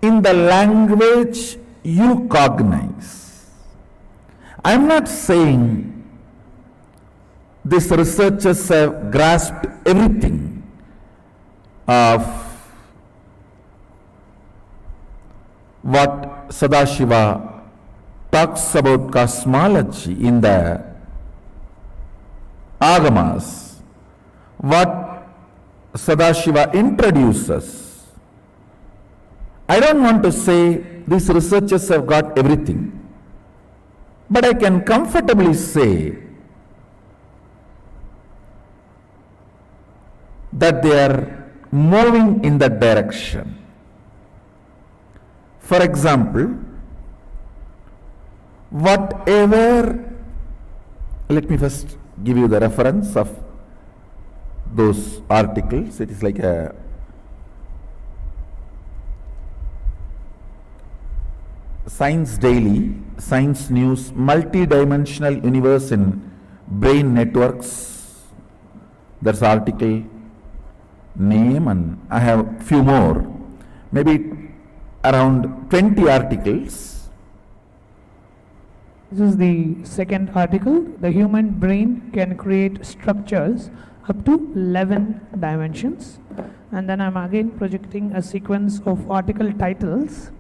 in the language you cognize. I am not saying these researchers have grasped everything of what Sadashiva talks about cosmology in the Agamas, what Sadashiva introduces. I don't want to say these researchers have got everything, but I can comfortably say that they are moving in that direction. For example, whatever, let me first give you the reference of those articles. It is like a Science Daily, Science News, Multi-Dimensional Universe in Brain Networks. That's article name, and I have few more, maybe around 20 articles. This is the second article. The human brain can create structures up to 11 dimensions. And then I'm again projecting a sequence of article titles.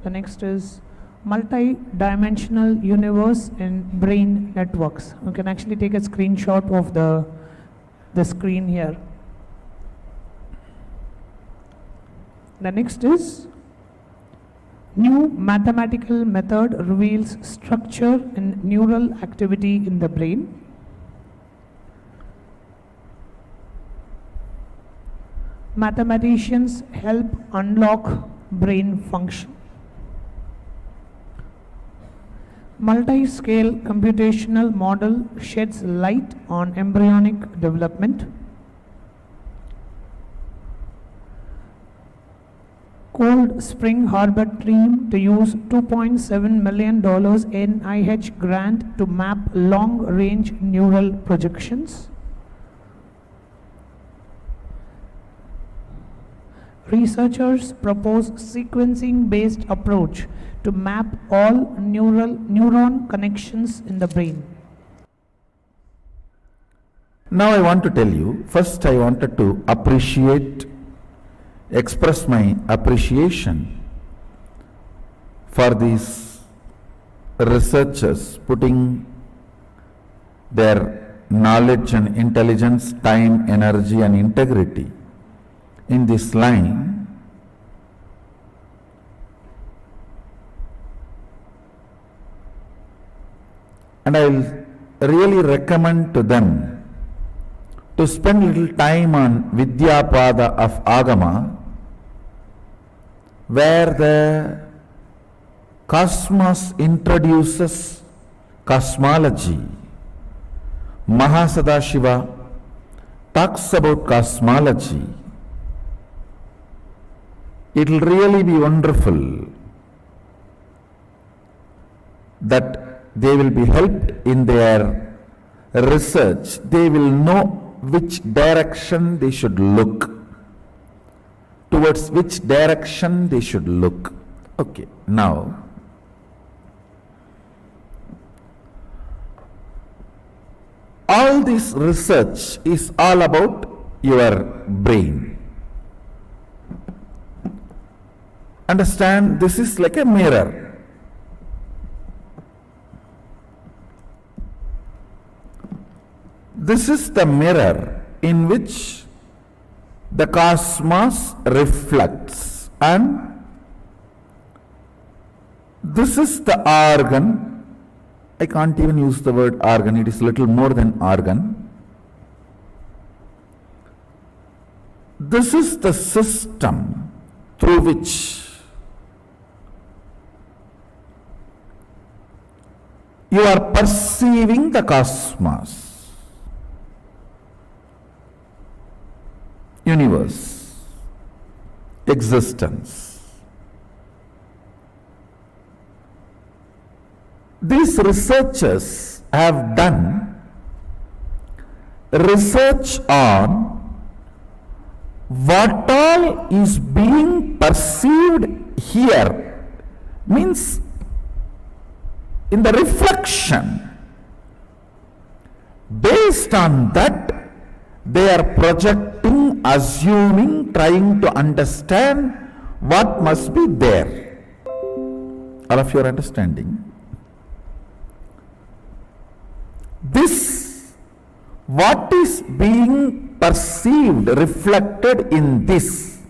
The next is multi-dimensional universe in brain networks. You can actually take a screenshot of the screen here. The next is new mathematical method reveals structure and neural activity in the brain. Mathematicians help unlock brain function. Multi-scale computational model sheds light on embryonic development. Cold Spring Harbor dream to use $2.7 million NIH grant to map long-range neural projections. Researchers propose sequencing-based approach to map all neuron connections in the brain. Now I want to tell you, first I wanted to express my appreciation for these researchers putting their knowledge and intelligence, time, energy and integrity in this line. And I will really recommend to them to spend little time on Vidyapada of Agama, where the cosmos introduces cosmology. Sadashiva talks about cosmology. It will really be wonderful that they will be helped in their research. They will know which direction they should look, towards which direction they should look. Okay, now all this research is all about your brain. Understand, this is like a mirror. This is the mirror in which the cosmos reflects, and this is the organ. I can't even use the word organ, it is little more than organ. This is the system through which you are perceiving the cosmos, universe, existence. These researchers have done research on what all is being perceived here, means in the reflection. Based on that, they are projecting, assuming, trying to understand what must be there. All of you are understanding? This, what is being perceived, reflected in this,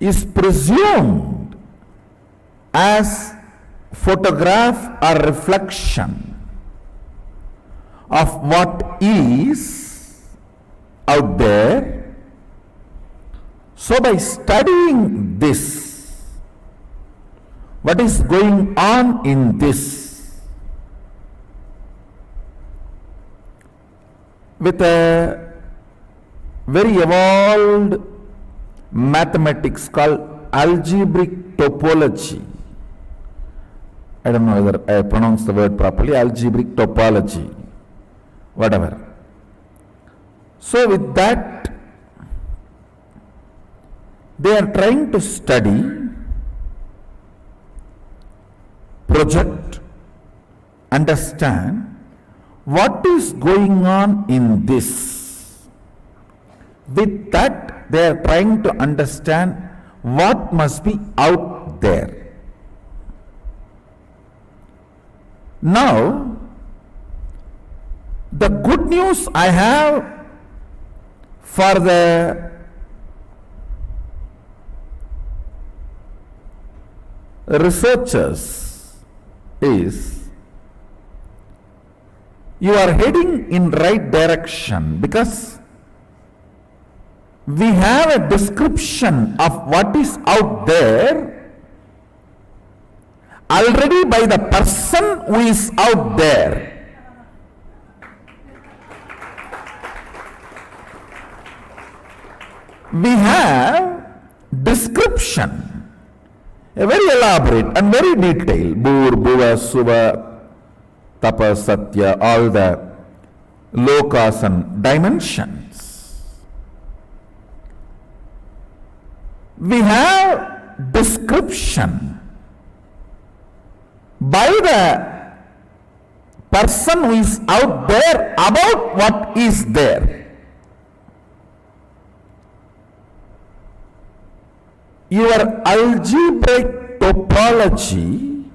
is presumed as photograph or reflection of what is out there. So by studying this, what is going on in this, with a very evolved mathematics called algebraic topology. I don't know whether I pronounce the word properly, algebraic topology, whatever. So with that, they are trying to study, project, understand what is going on in this. With that, they are trying to understand what must be out there. Now, the good news I have for the researchers is, you are heading in right direction, because we have a description of what is out there already by the person who is out there. We have description, a very elaborate and very detailed, Bhur, Bhuva, Suva, Tapa, Satya, all the lokas and dimensions. We have description by the person who is out there about what is there. Your algebraic topology,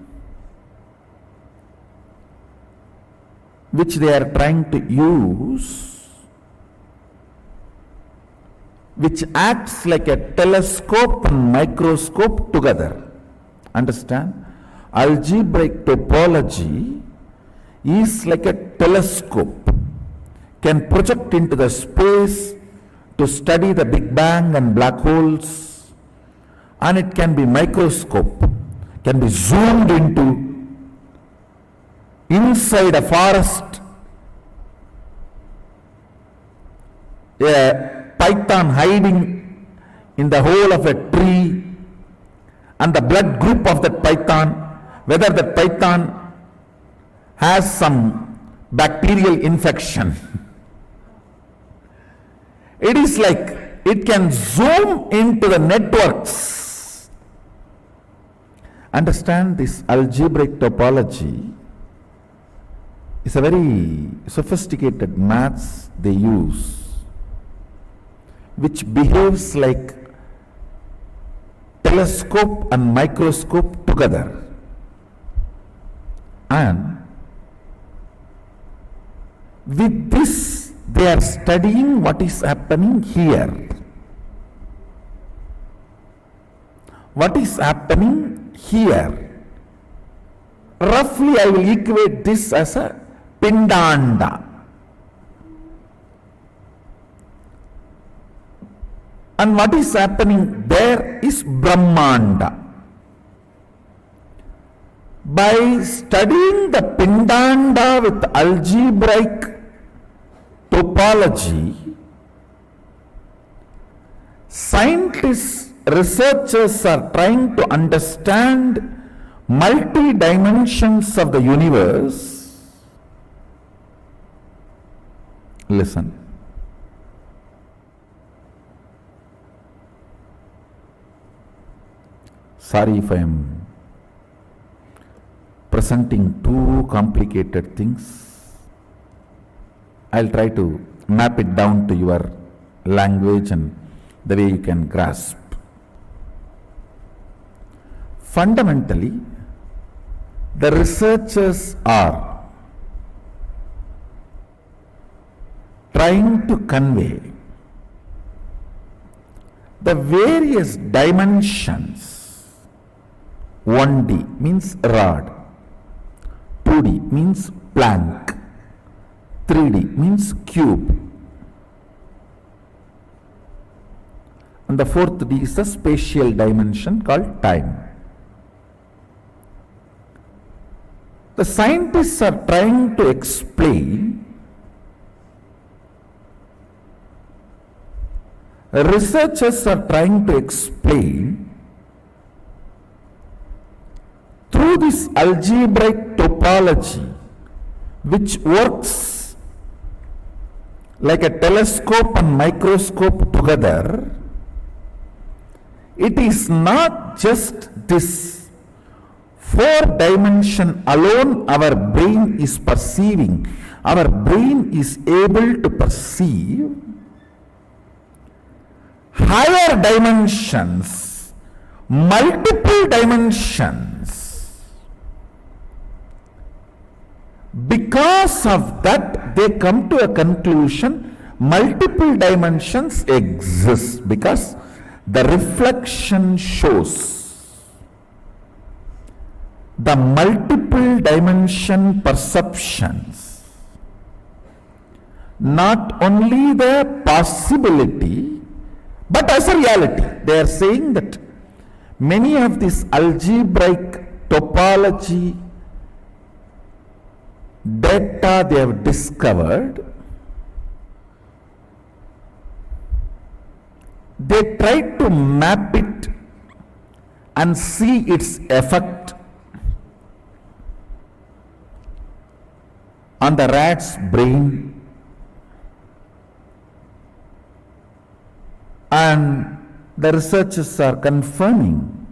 which they are trying to use, which acts like a telescope and microscope together. Understand? Algebraic topology is like a telescope, can project into the space to study the Big Bang and black holes, and it can be microscope, can be zoomed into inside a forest, a python hiding in the hole of a tree, and the blood group of that python, whether that python has some bacterial infection. It is like it can zoom into the networks. Understand, this algebraic topology is a very sophisticated maths they use, which behaves like telescope and microscope together. And with this, they are studying what is happening here. What is happening here? Roughly, I will equate this as a pindanda. And what is happening there is Brahmanda. By studying the pindanda with algebraic topology, scientists, researchers are trying to understand multi-dimensions of the universe. Listen. Sorry if I am presenting too complicated things. I'll try to map it down to your language and the way you can grasp. Fundamentally, the researchers are trying to convey the various dimensions. 1D means rod, 2D means plank, 3D means cube, and the fourth D is the spatial dimension called time. The scientists are trying to explain, researchers are trying to explain through this algebraic topology, which works like a telescope and microscope together. It is not just this 4-dimension alone our brain is perceiving. Our brain is able to perceive higher dimensions, multiple dimensions. Because of that, they come to a conclusion, multiple dimensions exist, because the reflection shows the multiple dimension perceptions, not only the possibility, but as a reality. They are saying that many of these algebraic topology data they have discovered, they try to map it and see its effect on the rat's brain, and the researchers are confirming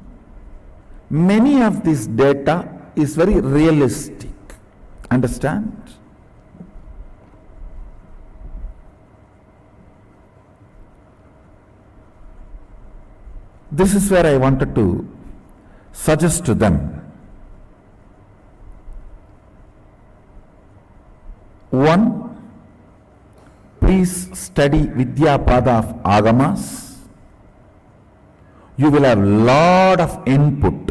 many of this data is very realistic. Understand? This is where I wanted to suggest to them. One, please study Vidya Pada of Agamas. You will have lot of input,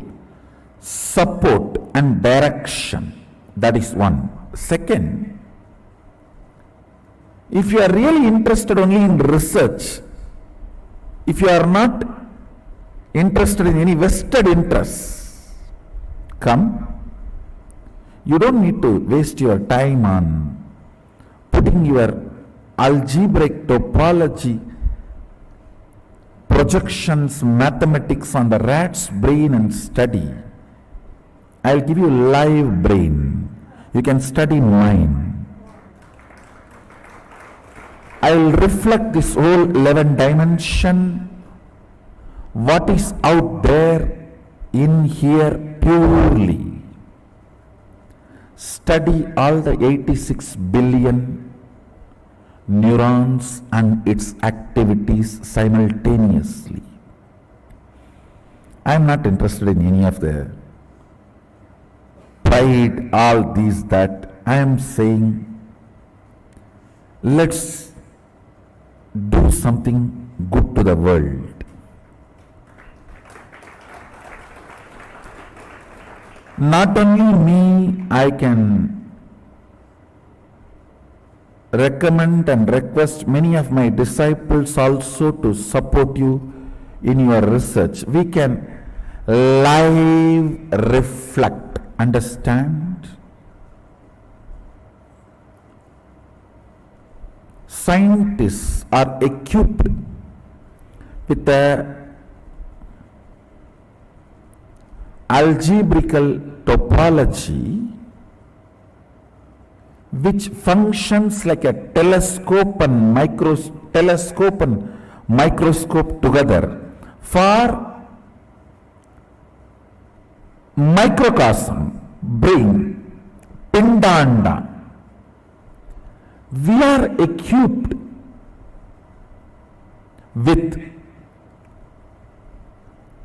support and direction. That is one. Second, if you are really interested only in research, if you are not interested in any vested interests, come. You don't need to waste your time on putting your algebraic topology, projections, mathematics on the rat's brain and study. I'll give you live brain. You can study mine. I'll reflect this whole 11 dimension, what is out there in here purely. Study all the 86 billion neurons and its activities simultaneously. I am not interested in any of the pride, all these that. I am saying, let's do something good to the world. Not only me, I can recommend and request many of my disciples also to support you in your research. We can live reflect, understand? Scientists are equipped with a algebraical topology which functions like a telescope and microscope together for microcosm, brain, pindanda. We are equipped with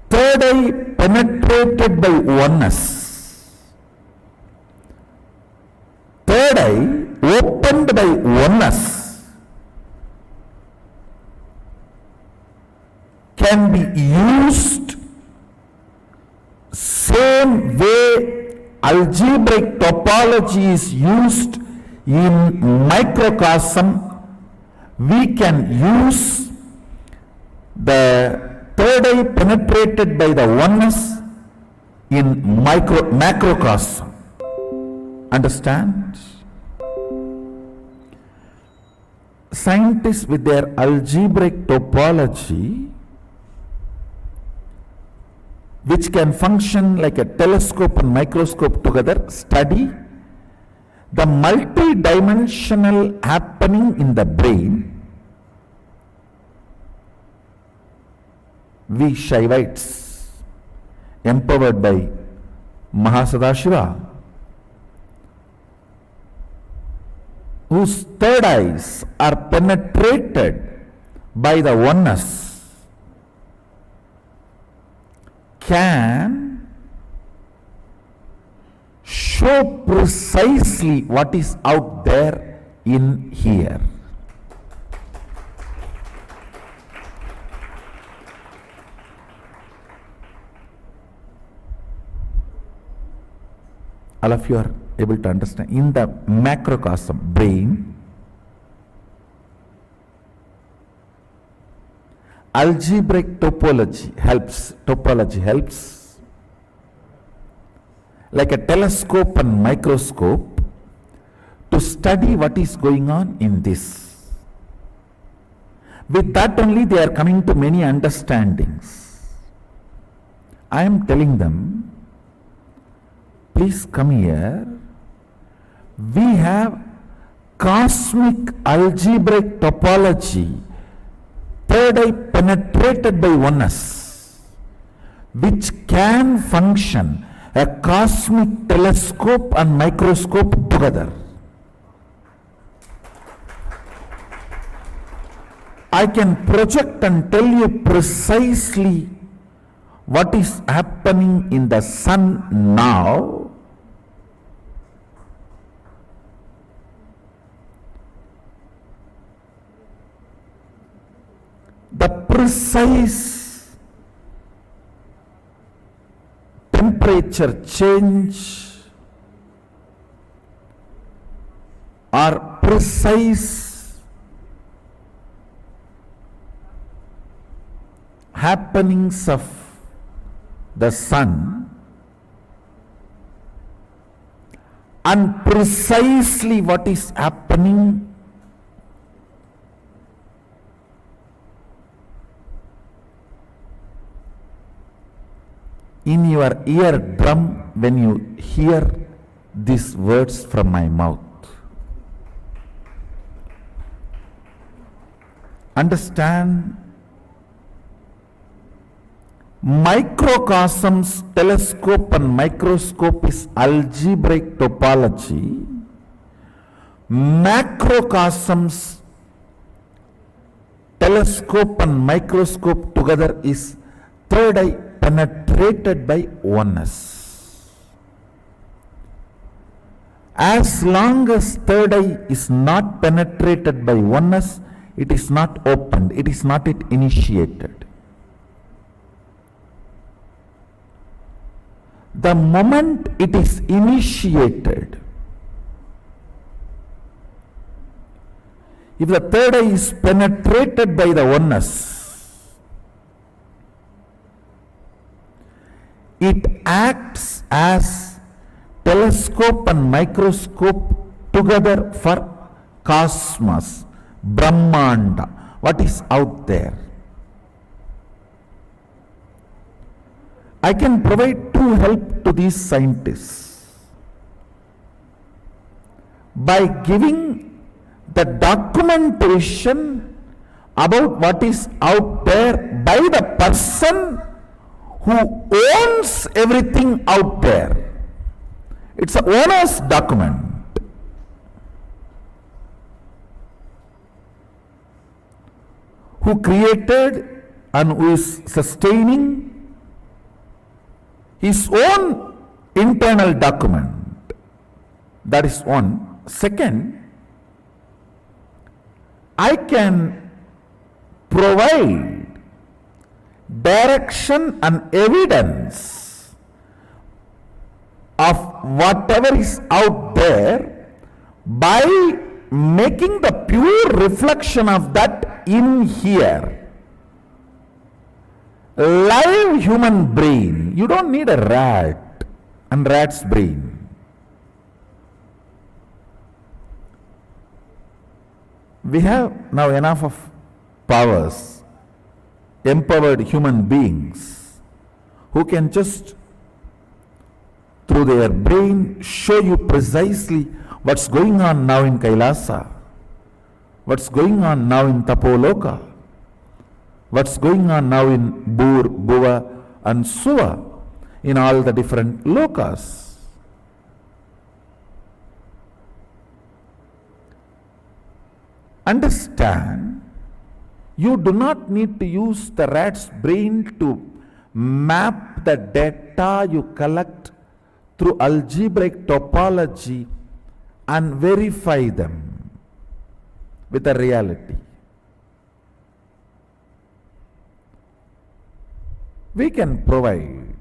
third eye penetrated by oneness, third eye opened by oneness, can be used same way algebraic topology is used in microcosm. We can use the third eye penetrated by the oneness in macrocosm. Understand? Scientists with their algebraic topology, which can function like a telescope and microscope together, study the multi-dimensional happening in the brain. We Shaivites, empowered by Sadashiva, whose third eyes are penetrated by the oneness, can show precisely what is out there in here. All of you are able to understand. In the macrocosm, brain, algebraic topology helps like a telescope and microscope to study what is going on in this. With that only they are coming to many understandings. I am telling them, please come here. We have cosmic algebraic topology, third eye penetrated by oneness, which can function a cosmic telescope and microscope together. I can project and tell you precisely what is happening in the sun now. The precise temperature change or precise happenings of the sun and precisely what is happening in your eardrum when you hear these words from my mouth. Understand? Microcosms, telescope and microscope is algebraic topology. Macrocosms, telescope and microscope together is third eye penetrated by oneness. As long as third eye is not penetrated by oneness, it is not opened, it is not yet initiated. The moment it is initiated, if the third eye is penetrated by the oneness, it acts as telescope and microscope together for cosmos, Brahmanda, what is out there. I can provide two help to these scientists by giving the documentation about what is out there by the person who owns everything out there. It's an owner's document. Who created and who is sustaining his own internal document. That is one. Second, I can provide direction and evidence of whatever is out there by making the pure reflection of that in here. Live human brain. You don't need a rat and rat's brain. We have now enough of powers, empowered human beings who can just through their brain show you precisely what's going on now in Kailasa, what's going on now in Tapoloka, what's going on now in Bur, Bhuva and Suva, in all the different lokas. Understand, you do not need to use the rat's brain to map the data you collect through algebraic topology and verify them with a reality. We can provide,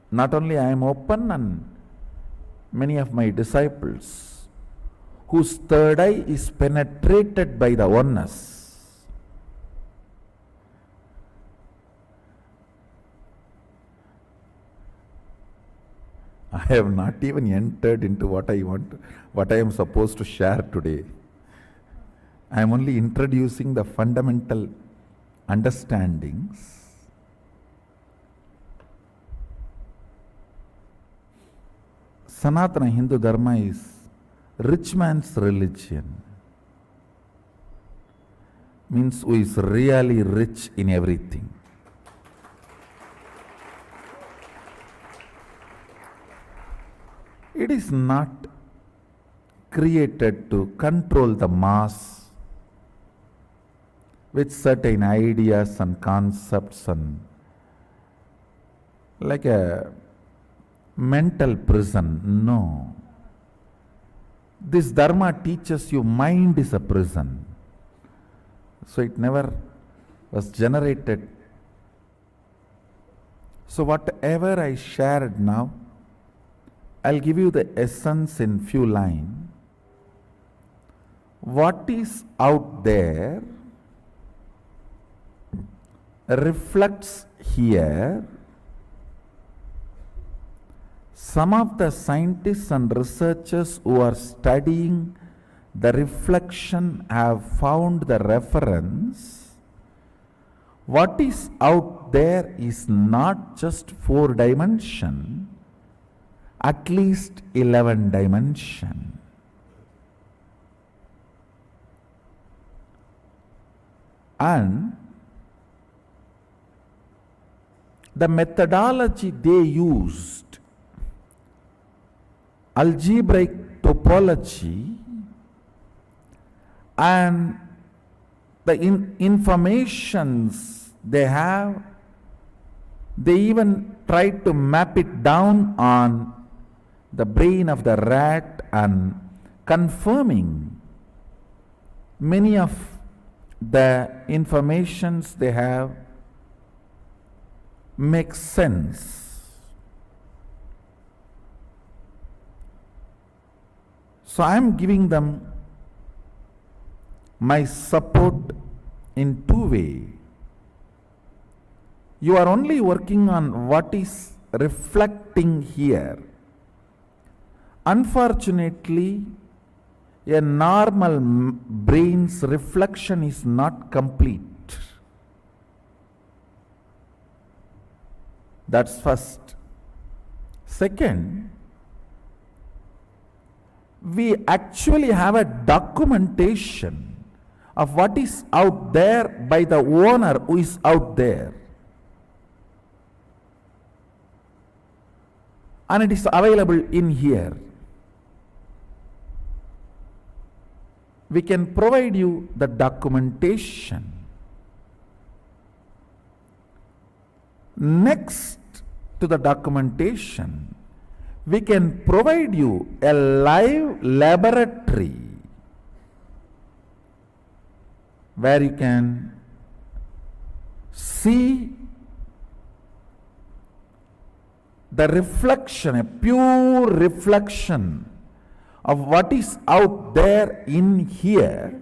not only I am open and many of my disciples whose third eye is penetrated by the oneness. I have not even entered into what I am supposed to share today. I am only introducing the fundamental understandings. Sanatana Hindu Dharma is rich man's religion. Means who is really rich in everything. It is not created to control the mass with certain ideas and concepts and like a mental prison. No. This Dharma teaches you mind is a prison. So it never was generated. So whatever I shared now, I'll give you the essence in few lines. What is out there reflects here some of the scientists and researchers who are studying the reflection have found the reference. What is out there is not just 4 dimension, at least 11 dimension. And the methodology they used, algebraic topology, and the informations they have, they even tried to map it down on the brain of the rat and confirming many of the informations they have makes sense. So I am giving them my support in 2 ways. You are only working on what is reflecting here. Unfortunately, a normal brain's reflection is not complete. That's first. Second, we actually have a documentation of what is out there by the owner who is out there. And it is available in here. We can provide you the documentation. Next to the documentation, we can provide you a live laboratory where you can see the reflection, a pure reflection of what is out there in here,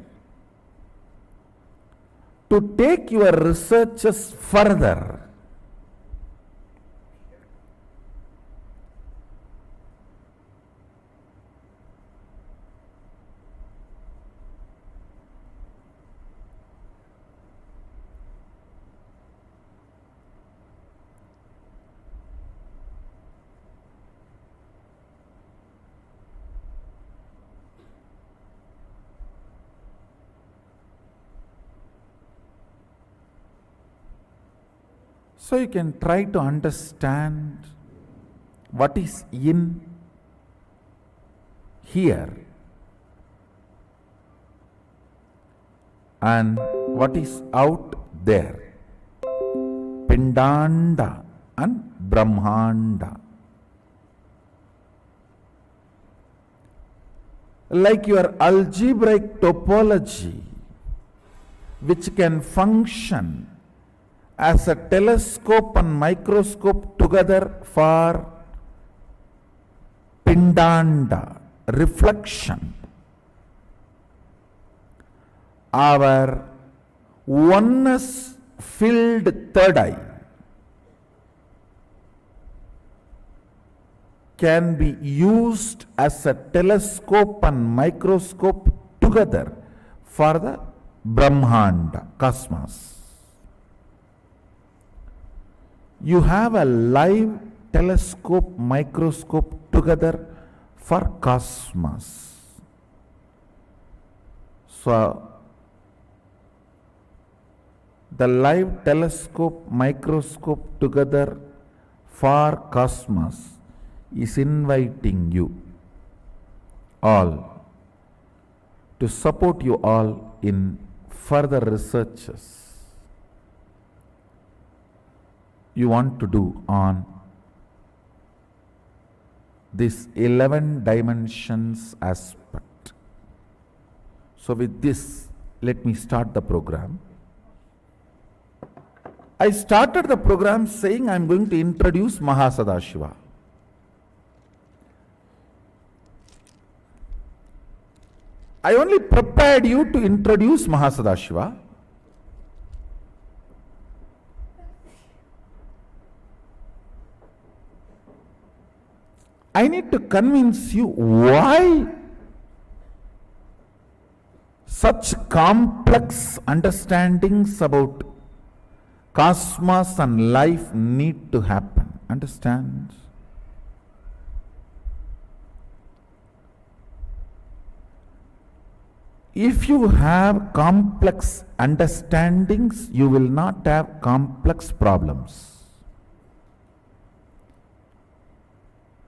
to take your researches further. So you can try to understand what is in here and what is out there. Pindanda and Brahmanda. Like your algebraic topology, which can function as a telescope and microscope together for Pindanda, reflection. Our oneness filled third eye can be used as a telescope and microscope together for the Brahmanda, cosmos. You have a live telescope, microscope together for cosmos. So, the live telescope, microscope together for cosmos is inviting you all to support you all in further researches you want to do on this 11 dimensions aspect. So with this, let me start the program. I started the program saying I am going to introduce Sadashiva. I only prepared you to introduce Sadashiva. I need to convince you why such complex understandings about cosmos and life need to happen. Understand? If you have complex understandings, you will not have complex problems.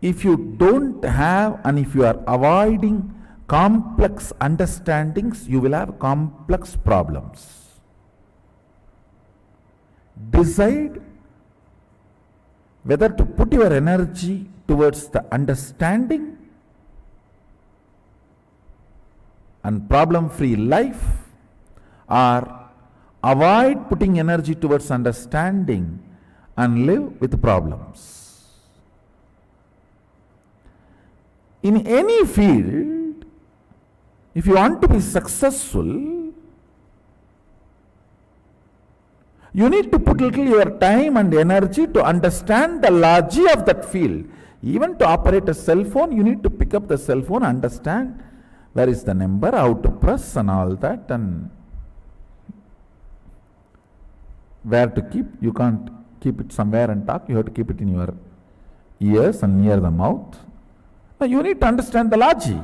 If you don't have, and if you are avoiding complex understandings, you will have complex problems. Decide whether to put your energy towards the understanding and problem-free life, or avoid putting energy towards understanding and live with problems. In any field, if you want to be successful, you need to put little your time and energy to understand the logic of that field. Even to operate a cell phone, you need to pick up the cell phone, understand where is the number, how to press and all that, and where to keep. You can't keep it somewhere and talk, you have to keep it in your ears and near the mouth. Now you need to understand the logic.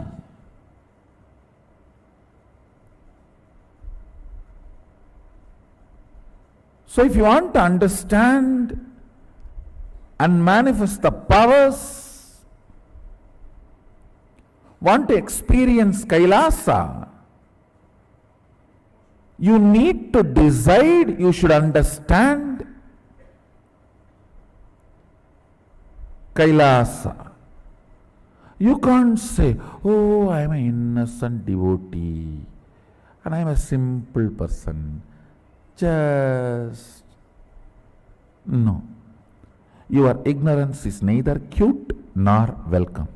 So if you want to understand and manifest the powers, want to experience Kailasa, you need to decide, you should understand Kailasa. You can't say, oh, I am an innocent devotee and I am a simple person. Just no. Your ignorance is neither cute nor welcome.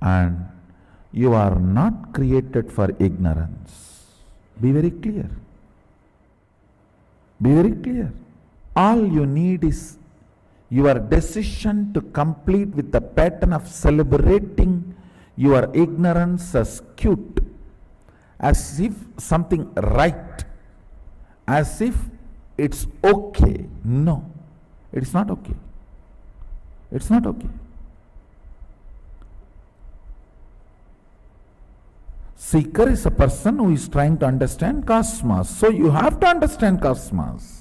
And you are not created for ignorance. Be very clear. Be very clear. All you need is your decision to complete with the pattern of celebrating your ignorance as cute, as if something right, as if it's okay. No, it's not okay. It's not okay. Seeker is a person who is trying to understand cosmos. So you have to understand cosmos.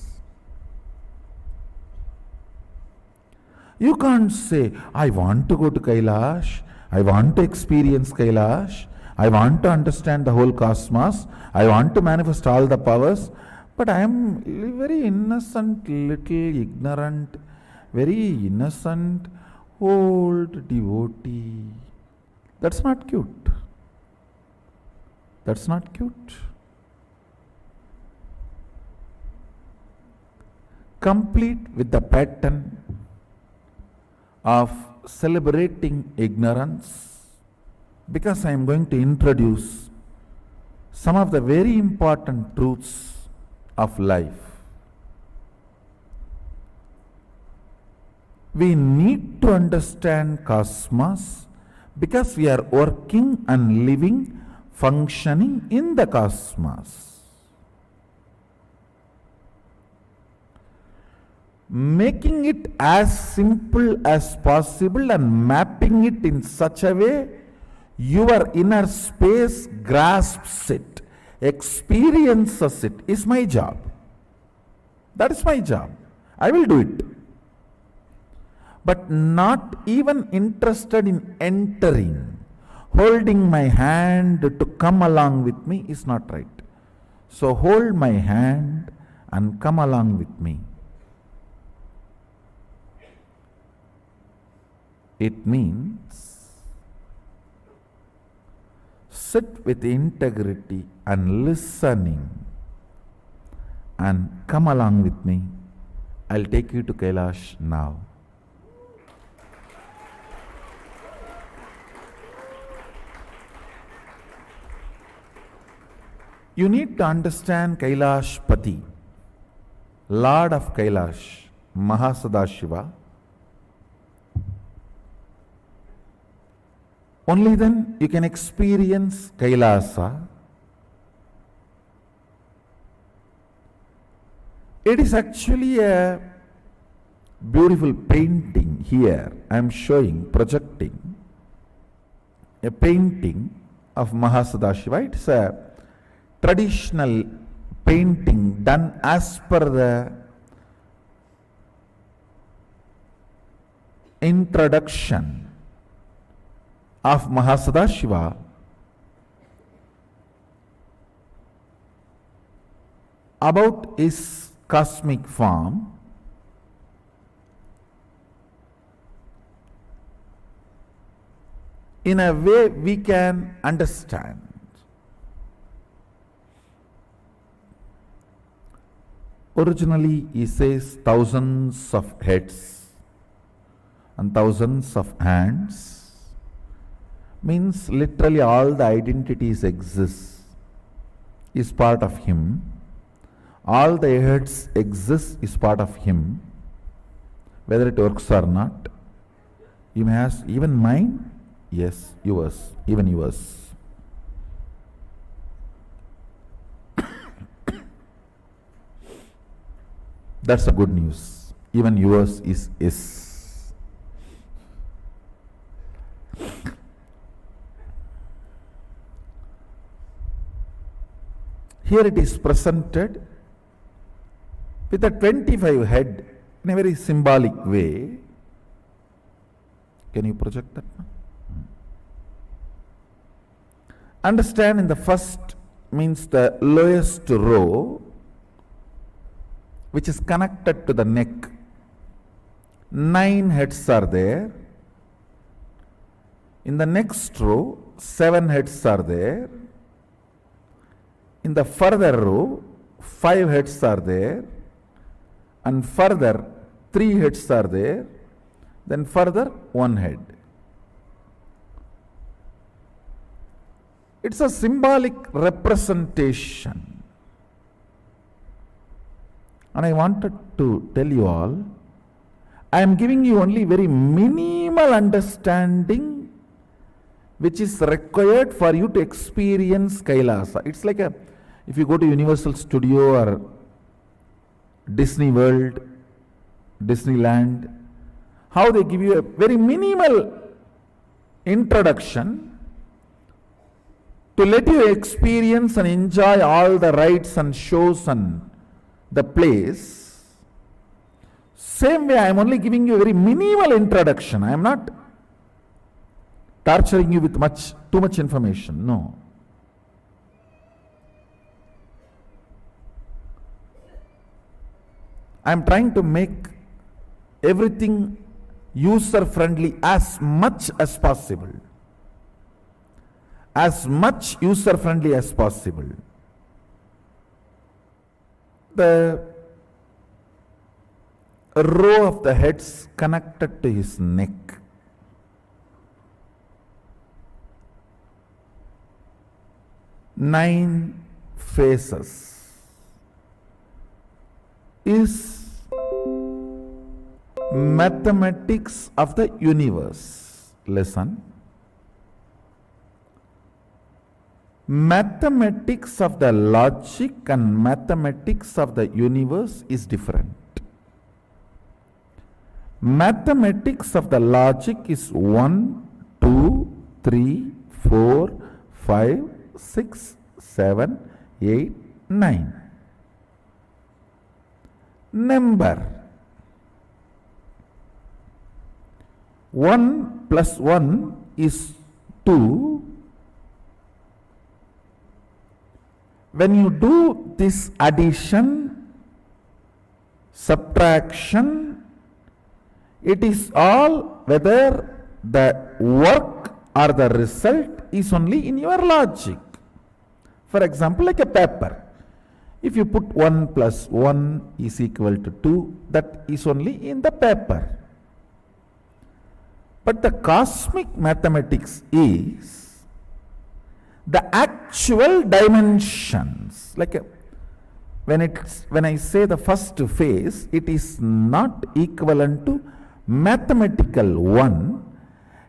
You can't say, I want to go to Kailash, I want to experience Kailash, I want to understand the whole cosmos, I want to manifest all the powers, but I am very innocent, little ignorant, very innocent, old devotee. That's not cute. That's not cute. Complete with the pattern of celebrating ignorance, because I am going to introduce some of the very important truths of life. We need to understand cosmos because we are working and living, functioning in the cosmos. Making it as simple as possible and mapping it in such a way your inner space grasps it, experiences it, is my job. That is my job. I will do it. But not even interested in entering, holding my hand to come along with me is not right. So hold my hand and come along with me. It means sit with integrity and listening and come along with me. I'll take you to Kailash now. You need to understand Kailash Pati, Lord of Kailash, Sadashiva, only then you can experience Kailasa. It is actually a beautiful painting here. I am showing, projecting a painting of Mahasadashiva. It's a traditional painting done as per the introduction of Mahasadashiva about his cosmic form. In a way we can understand. Originally he says thousands of heads and thousands of hands, means literally all the identities exist, is part of him. All the heads exist is part of him, whether it works or not. You may ask, even mine? Yes, yours, even yours. That's the good news. Even yours is. Here it is presented with a 25 head in a very symbolic way. Can you project that now? Understand, in the first means the lowest row, which is connected to the neck. 9 heads are there. In the next row, 7 heads are there. In the further row, 5 heads are there. And further, 3 heads are there. Then further, 1 head. It's a symbolic representation. And I wanted to tell you all, I am giving you only very minimal understanding which is required for you to experience Kailasa. It's like if you go to Universal Studio or Disney World, Disneyland, how they give you a very minimal introduction to let you experience and enjoy all the rides and shows and the place. Same way, I am only giving you a very minimal introduction. I am not torturing you with too much information. No. I am trying to make everything user friendly as much as possible. As much user friendly as possible. The row of the heads connected to his neck. Nine faces is mathematics of the universe. Listen. Mathematics of the logic and mathematics of the universe is different. Mathematics of the logic is 1, 2, 3, 4, 5, 6, 7, 8, 9. Number. 1 plus 1 is 2. When you do this addition, subtraction, it is all whether the work or the result is only in your logic. For example, like a paper. If you put 1 plus 1 is equal to 2, that is only in the paper. But the cosmic mathematics is the actual dimensions. Like when I say the first phase, it is not equivalent to mathematical 1.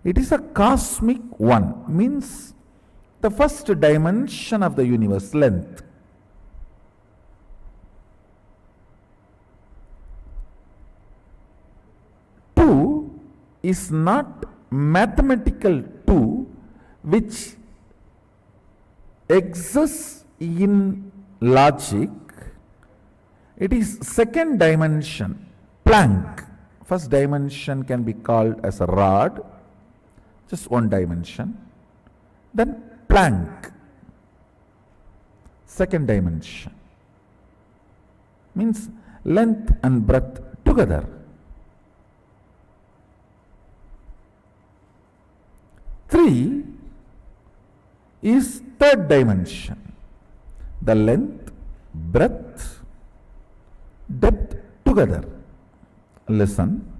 It is a cosmic one, means the first dimension of the universe, length. Two is not mathematical two which exists in logic. It is second dimension, Planck. First dimension can be called as a rod, just one dimension. Then Planck, second dimension, means length and breadth together. Three is third dimension, the length, breadth, depth together. Listen.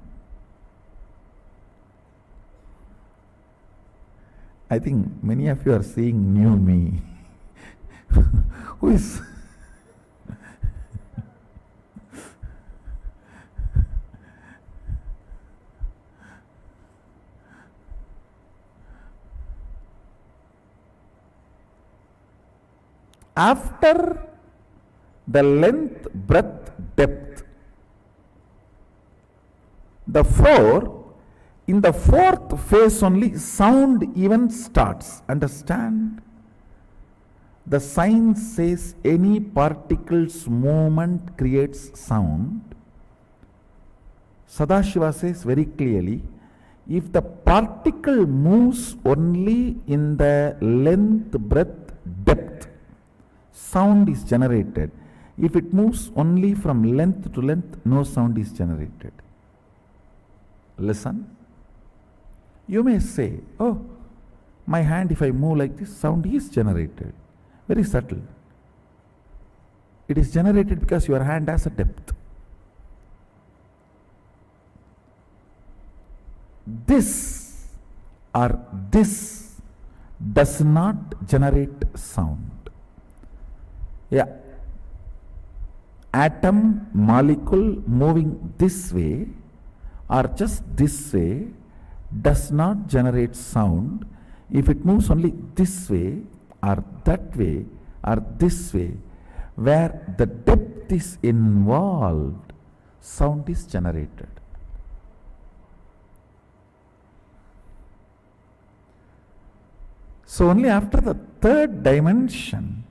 I think many of you are seeing new me. Who is after the length, breadth, depth, the four, in the fourth phase only sound even starts. Understand? The science says any particle's movement creates sound. Sadashiva says very clearly, if the particle moves only in the length, breadth, depth, sound is generated. If it moves only from length to length, no sound is generated. Listen. You may say, oh, my hand, if I move like this, sound is generated. Very subtle. It is generated because your hand has a depth. This or this does not generate sound. Yeah. Atom, molecule moving this way or just this way does not generate sound. If it moves only this way or that way or this way, where the depth is involved, sound is generated. So only after the third dimension,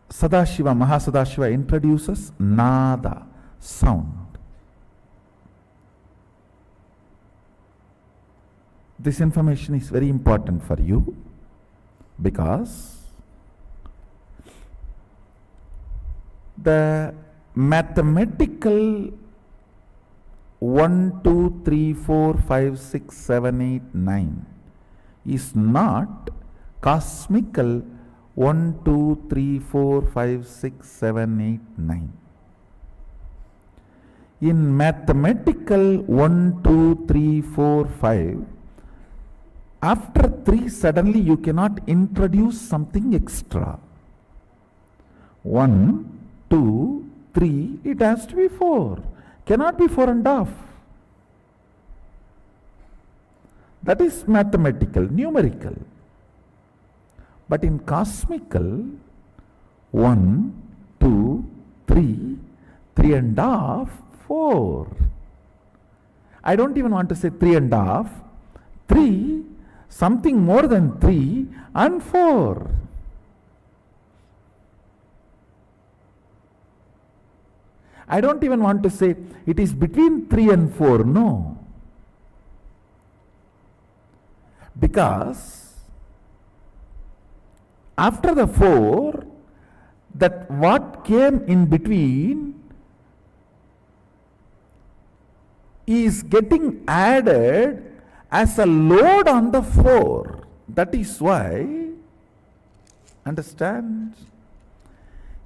Sadashiva, Mahasadashiva introduces nada, sound. This information is very important for you because the mathematical 1, 2, 3, 4, 5, 6, 7, 8, 9 is not cosmical 1, 2, 3, 4, 5, 6, 7, 8, 9. In mathematical 1, 2, 3, 4, 5, after 3 suddenly you cannot introduce something extra. 1, 2, 3, it has to be 4. Cannot be 4 and a half. That is mathematical, numerical. But in cosmical, 1, 2, 3, 3 and a half, 4. I don't even want to say 3 and a half. 3, something more than 3 and 4. I don't even want to say it is between 3 and 4. No. Because after the 4, that what came in between is getting added as a load on the 4. That is why, understand,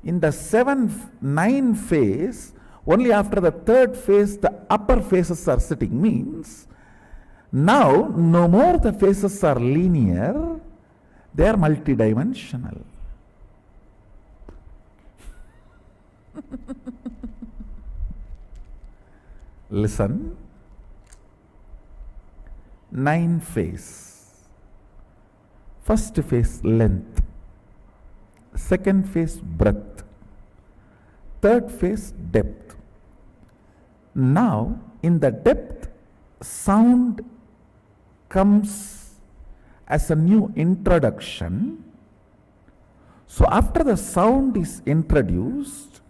in the 7-9 phase, only after the third phase the upper phases are sitting, means now no more the phases are linear, they are multidimensional. Listen. 9 phase. First phase length, second phase breadth, third phase depth. Now in the depth, sound comes as a new introduction. So after the sound is introduced,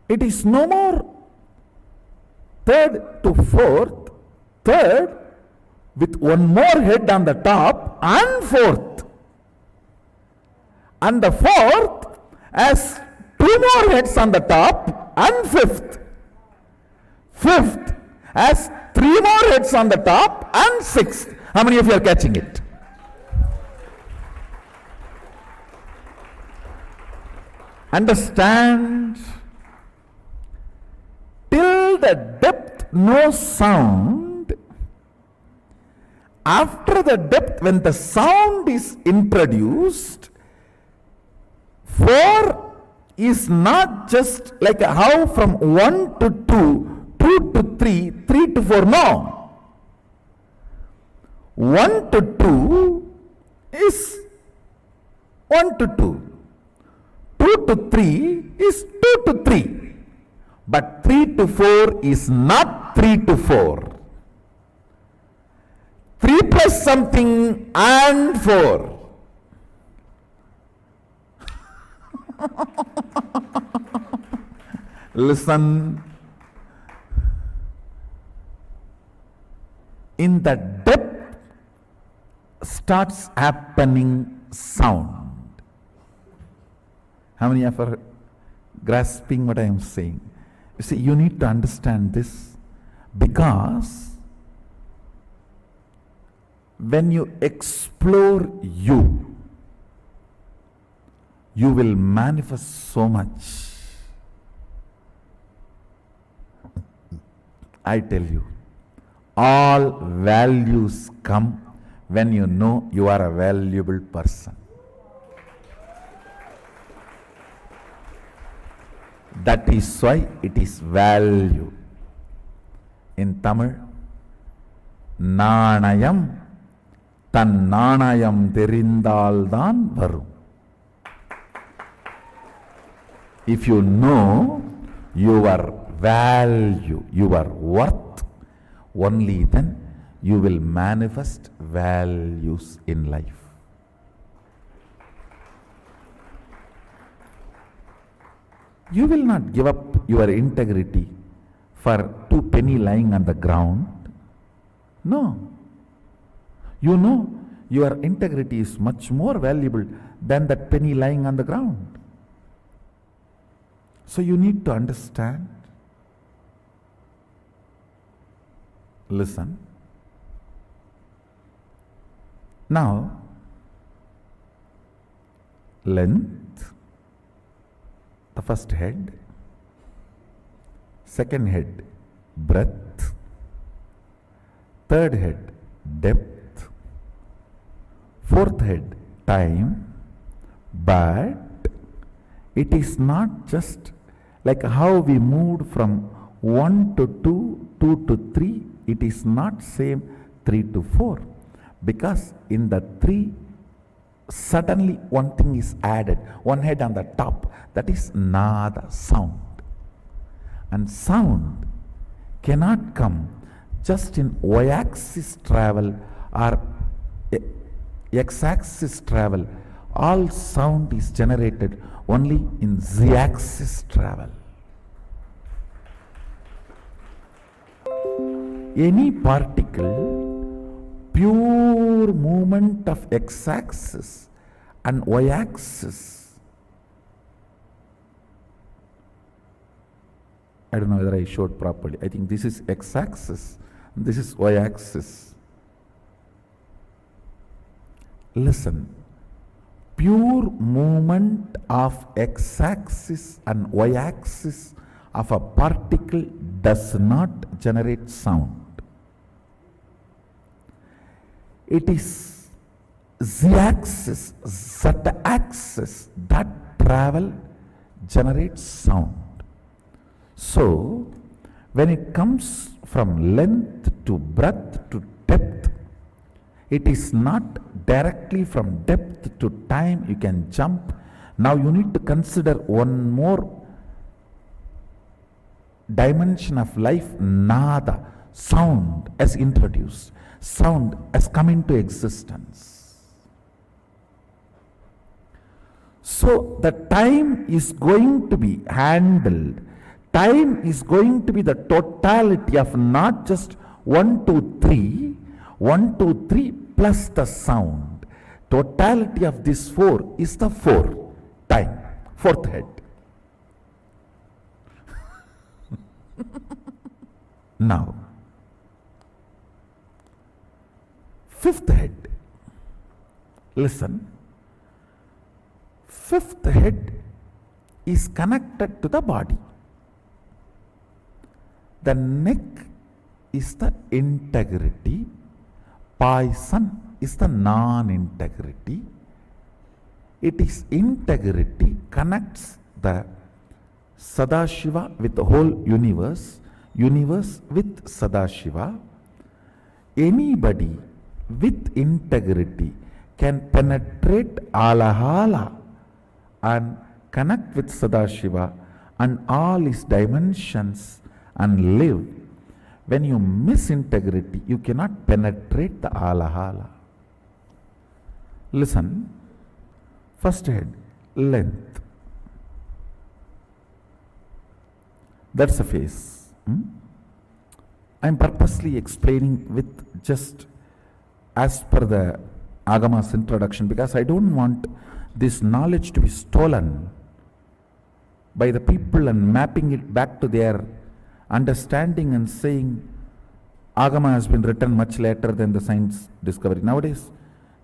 it is no more third to fourth, third with one more head on the top and fourth, and the fourth has 2 more heads on the top and fifth, fifth has 3 more heads on the top and sixth. How many of you are catching it? Understand, till the depth no sound. After the depth, when the sound is introduced, 4 is not just like how from 1 to 2, 2 to 3, 3 to 4, no. 1 to 2 is 1 to 2. 2 to 3 is 2 to 3. But 3 to 4 is not 3 to 4. 3 plus something and 4. Listen. In the depth starts happening sound. How many of you are grasping what I am saying? You see, you need to understand this, because when you explore you will manifest so much. I tell you, all values come when you know you are a valuable person. That is why it is value. In Tamil, Nanayam tan Nanayam therindaldan varum. If you know your value, your worth, only then you will manifest values in life. You will not give up your integrity for 2 pennies lying on the ground. No. You know your integrity is much more valuable than that penny lying on the ground. So you need to understand. Listen. Now, length, the first head, second head, breadth, third head, depth, fourth head, time. But it is not just like how we moved from 1 to 2, 2 to 3, it is not same 3 to 4. Because in the 3, suddenly one thing is added, one head on the top, that is nada, sound. And sound cannot come just in y-axis travel or x-axis travel. All sound is generated only in z-axis travel. Any particle, pure movement of x-axis and y-axis. I don't know whether I showed properly. I think this is x-axis, this is y-axis. Listen, pure movement of x-axis and y-axis of a particle does not generate sound. It is z-axis, z-axis that travel generates sound. So, when it comes from length to breadth to depth. It is not directly from depth to time you can jump. Now you need to consider one more dimension of life, nada. Sound as introduced. Sound has come into existence. So the time is going to be handled. Time is going to be the totality of not just 1, 2, 3, 1, 2, 3 plus the sound. Totality of this 4 is the 4, time, fourth head. Now, fifth head. Listen. Fifth head is connected to the body. The neck is the integrity. Poison is the non-integrity. It is integrity connects the Sadashiva with the whole universe, universe with Sadashiva. Anybody with integrity can penetrate Alahala and connect with Sadashiva and all his dimensions and live. When you miss integrity, you cannot penetrate the Alahala. Listen, first head, length. That's a face. I am purposely explaining with just as per the Agama's introduction, because I don't want this knowledge to be stolen by the people and mapping it back to their understanding and saying Agama has been written much later than the science discovery. Nowadays,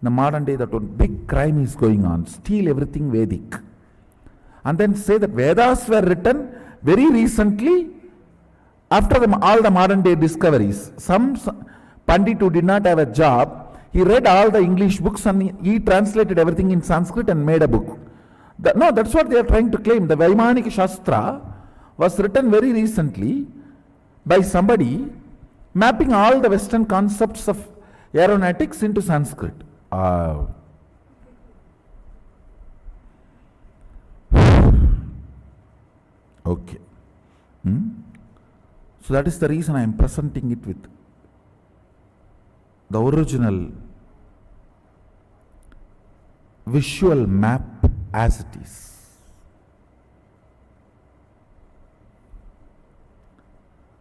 in the modern day, that one big crime is going on. Steal everything Vedic. And then say that Vedas were written very recently after all the modern day discoveries. Some Pandit who did not have a job, he read all the English books and he translated everything in Sanskrit and made a book. No, that's what they are trying to claim. The Vaimanika Shastra was written very recently by somebody mapping all the Western concepts of aeronautics into Sanskrit. Okay. So that is the reason I am presenting it with the original visual map as it is.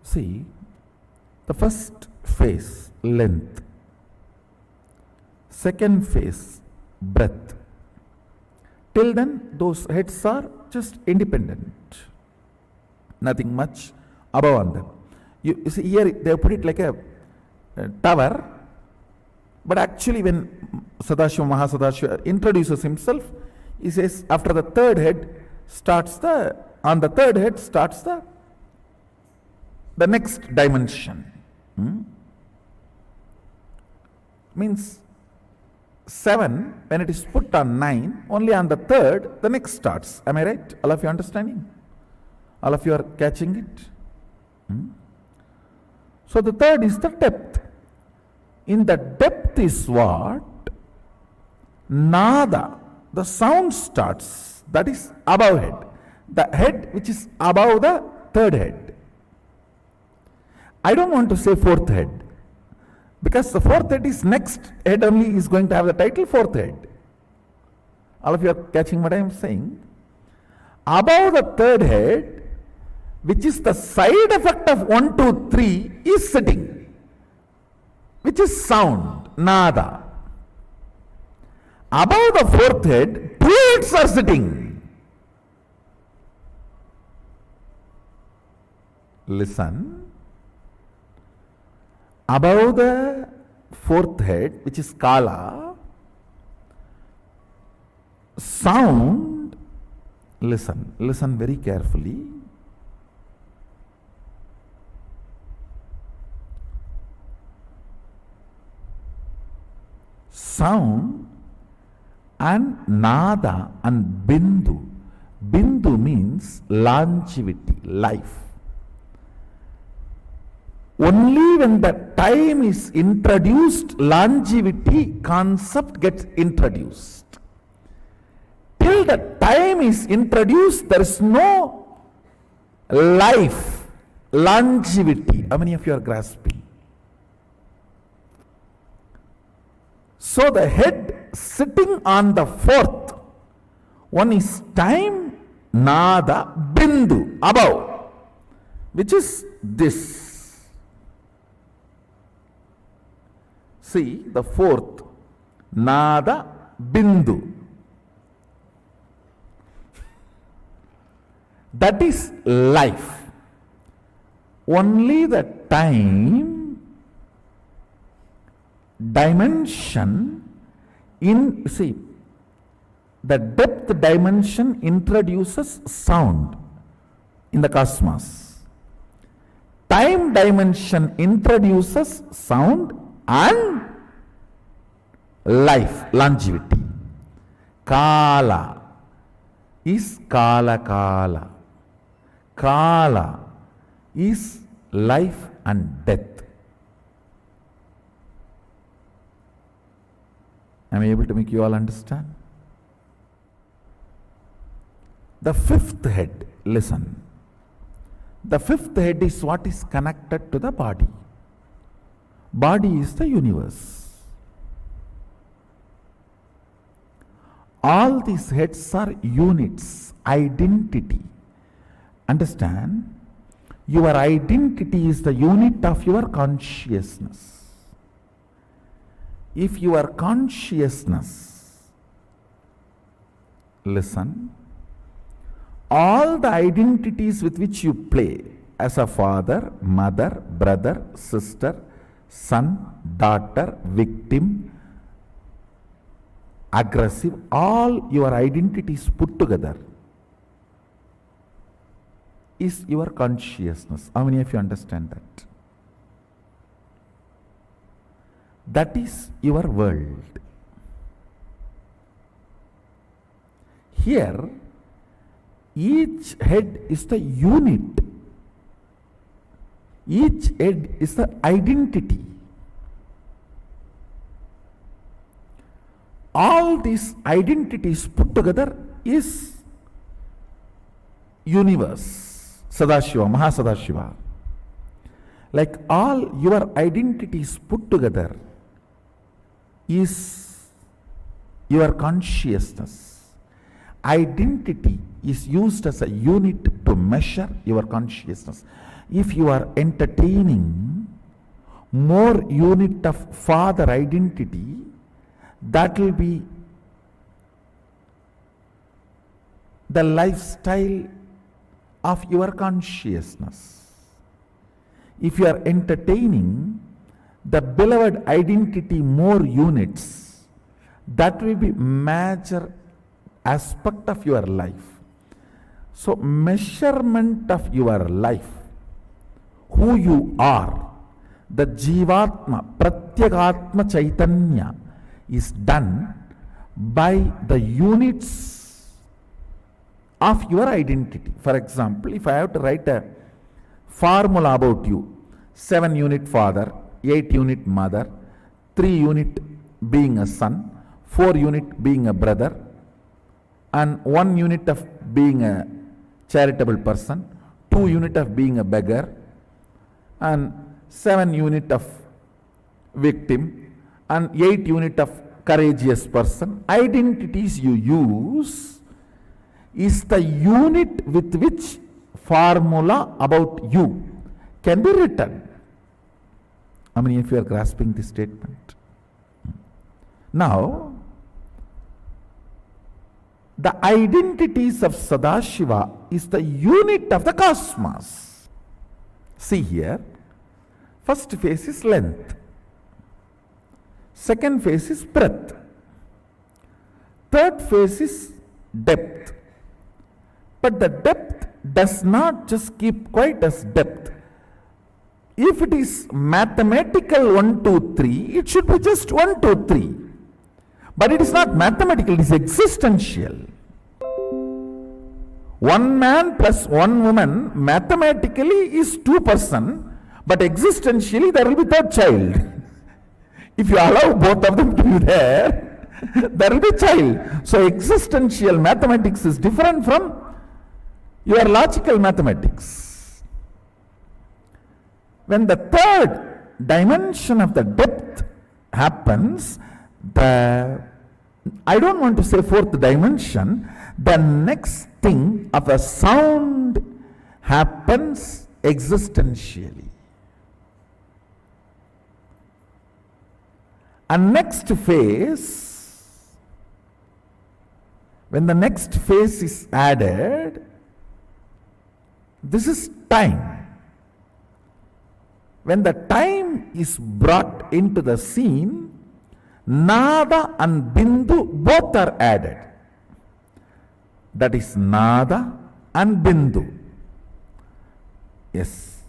See, the first phase, length. Second phase, breadth. Till then, those heads are just independent. Nothing much above on them. You see, here they have put it like a tower, but actually when Sadashiva Mahasadashiva introduces himself, he says after the third head starts on the third head starts the next dimension. Means 7, when it is put on 9, only on the third, the next starts. Am I right? All of you understanding? All of you are catching it? So the third is the depth. In the depth is what? Nada. The sound starts. That is above head. The head which is above the third head. I don't want to say fourth head, because the fourth head is next head only is going to have the title fourth head. All of you are catching what I am saying? Above the third head, which is the side effect of 1, 2, 3, is sitting, which is sound, nada. Above the fourth head, fluids are sitting. Listen. Above the fourth head, which is Kala, sound, listen very carefully. Sound and Nada and Bindu. Bindu means longevity, life. Only when the time is introduced, longevity concept gets introduced. Till the time is introduced, there is no life, longevity. How many of you are grasping? So the head sitting on the fourth one is time, nada, bindu, above, which is this. See, the fourth, nada, bindu. That is life. Only the time dimension in, see, the depth dimension introduces sound in the cosmos. Time dimension introduces sound and life, longevity. Kala is kala kala. Kala is life and death. Am I able to make you all understand? The fifth head, listen. The fifth head is what is connected to the body. Body is the universe. All these heads are units, identity. Understand? Your identity is the unit of your consciousness. If your consciousness, listen, all the identities with which you play as a father, mother, brother, sister, son, daughter, victim, aggressive, all your identities put together is your consciousness. How many of you understand that? That is your world. Here, each head is the unit. Each head is the identity. All these identities put together is universe. Sadashiva, Mahasadashiva. Like all your identities put together is your consciousness. Identity is used as a unit to measure your consciousness. If you are entertaining more unit of father identity, that will be the lifestyle of your consciousness. If you are entertaining the beloved identity more units, that will be major aspect of your life. So measurement of your life, who you are, the Jivatma, Pratyagatma Chaitanya is done by the units of your identity. For example, if I have to write a formula about you, 7 unit father, 8 unit mother, 3 unit being a son, 4 unit being a brother, and 1 unit of being a charitable person, 2 unit of being a beggar, and 7 unit of victim, and 8 unit of courageous person. Identities you use is the unit with which formula about you can be written. How many of you are grasping this statement? Now, the identities of Sadashiva is the unit of the cosmos. See here, first phase is length, second phase is breadth, third phase is depth. But the depth does not just keep quiet as depth. If it is mathematical 1, 2, 3, it should be just 1, 2, 3. But it is not mathematical, it is existential. 1 man plus 1 woman mathematically is 2 persons, But existentially, there will be third child. If you allow both of them to be there, there will be child. So existential mathematics is different from your logical mathematics. When the third dimension of the depth happens, I don't want to say fourth dimension, the next thing of the sound happens existentially. And next phase, when the next phase is added, this is time. When the time is brought into the scene, Nada and Bindu both are added. That is Nada and Bindu. Yes.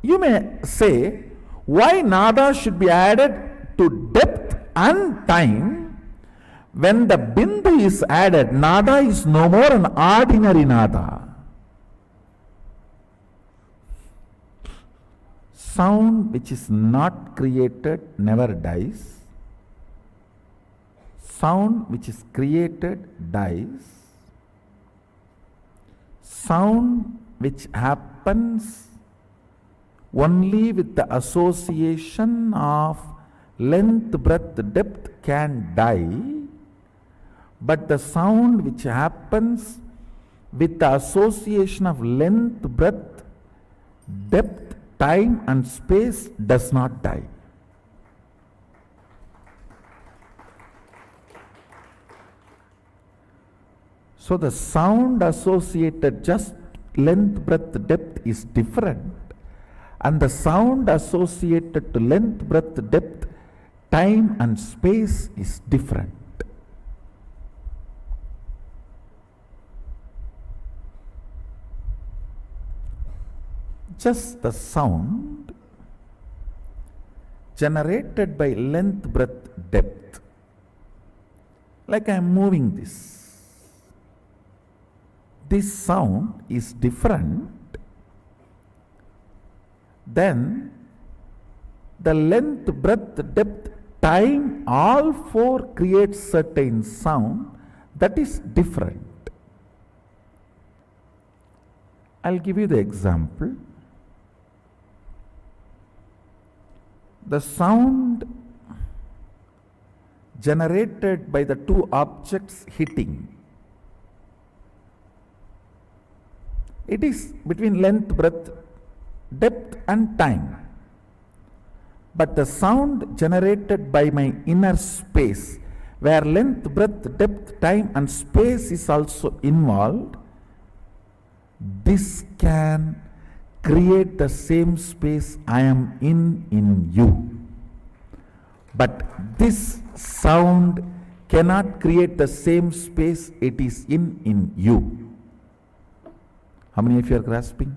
You may say, why Nada should be added to depth and time? When the Bindu is added, Nada is no more an ordinary Nada. Sound which is not created never dies. Sound which is created dies. Sound which happens only with the association of length, breadth, depth can die, but the sound which happens with the association of length, breadth, depth, time and space does not die. So the sound associated just length, breadth, depth is different, and the sound associated to length, breadth, depth, time and space is different. Just the sound generated by length, breadth, depth. Like I am moving this. This sound is different than the length, breadth, depth, time, all four create certain sound that is different. I'll give you the example. The sound generated by the two objects hitting, it is between length, breadth, depth and time. But the sound generated by my inner space, where length, breadth, depth, time and space is also involved, this can create the same space I am in you. But this sound cannot create the same space it is in you. How many of you are grasping?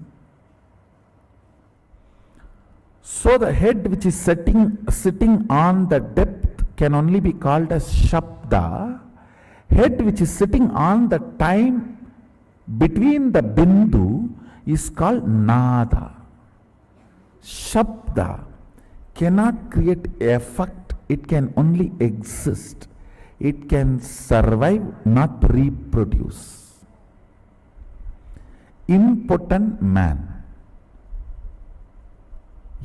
So the head which is sitting on the depth can only be called as Shabda. Head which is sitting on the time between the Bindu is called Nada. Shabda cannot create effect, it can only exist. It can survive, not reproduce. Impotent man.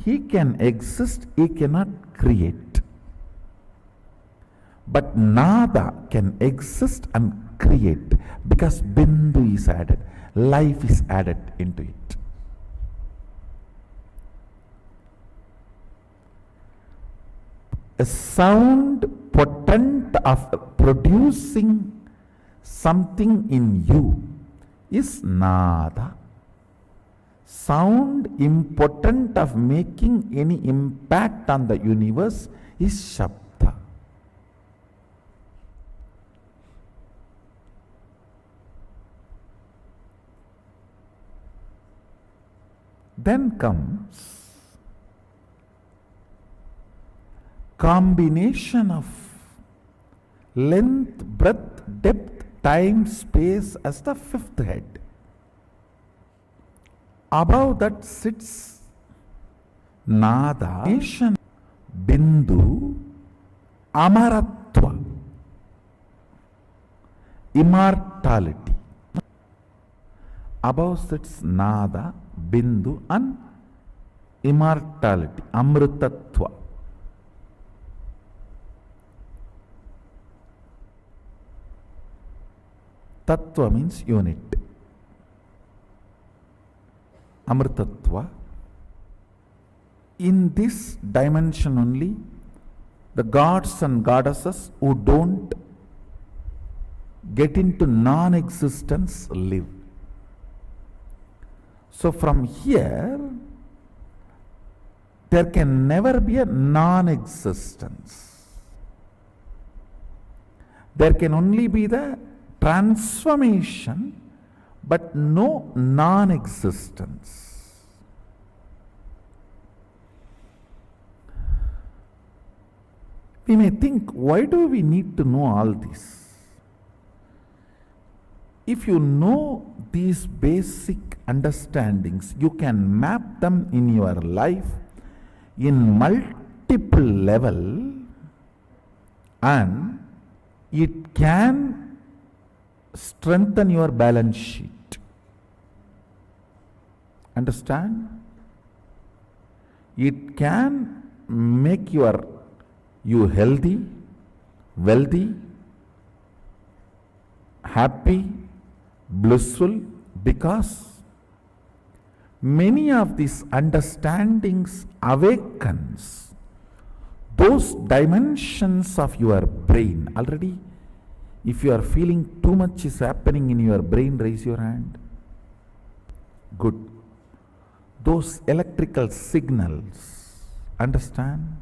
He can exist, he cannot create. But Nada can exist and create because Bindu is added, life is added into it. A sound potent of producing something in you is Nada. Sound impotent of making any impact on the universe is Shabda. Then comes combination of length, breadth, depth, time, space as the fifth head. Above that sits Nada, Bindu, Amaratva, immortality. Above sits Nada, Bindu and immortality, Amritatva. Tattva means unit. Amritatva. In this dimension only, the gods and goddesses who don't get into non-existence live. So from here, there can never be a non-existence. There can only be the transformation, but no non-existence. We may think, why do we need to know all this? If you know these basic understandings, you can map them in your life in multiple level, and it can strengthen your balance sheet. Understand? It can make you healthy, wealthy, happy, blissful, because many of these understandings awakens those dimensions of your brain. Already, if you are feeling too much is happening in your brain, raise your hand. Good. Those electrical signals, understand?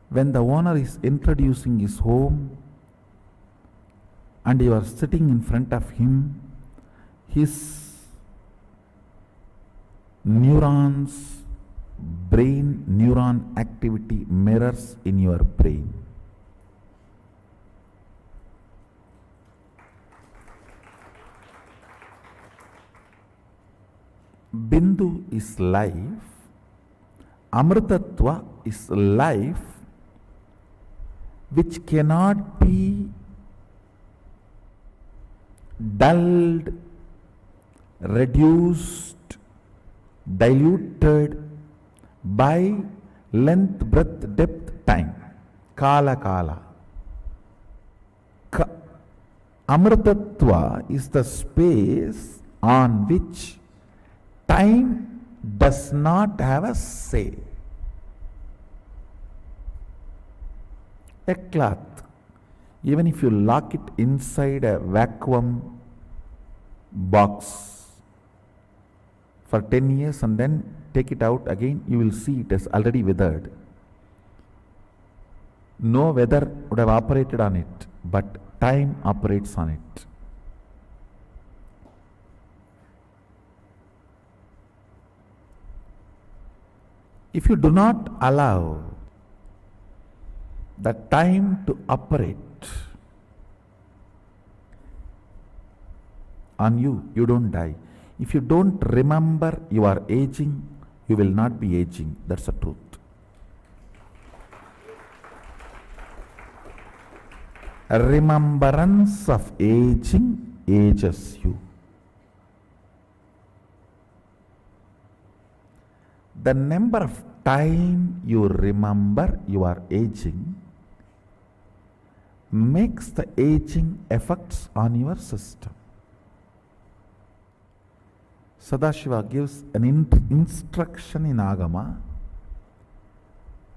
When the owner is introducing his home and you are sitting in front of him, his neurons, brain neuron activity mirrors in your brain. Bindu is life, Amritatva is life which cannot be dulled, reduced, diluted by length, breadth, depth, time. Kala kala. Amritatva is the space on which time does not have a say. A cloth, even if you lock it inside a vacuum box for 10 years and then take it out again, you will see it has already withered. No weather would have operated on it, but time operates on it. If you do not allow the time to operate on you, you don't die. If you don't remember you are aging, you will not be aging. That's the truth. A remembrance of aging ages you. The number of time you remember you are aging makes the aging effects on your system. Sadashiva gives an instruction in Agama.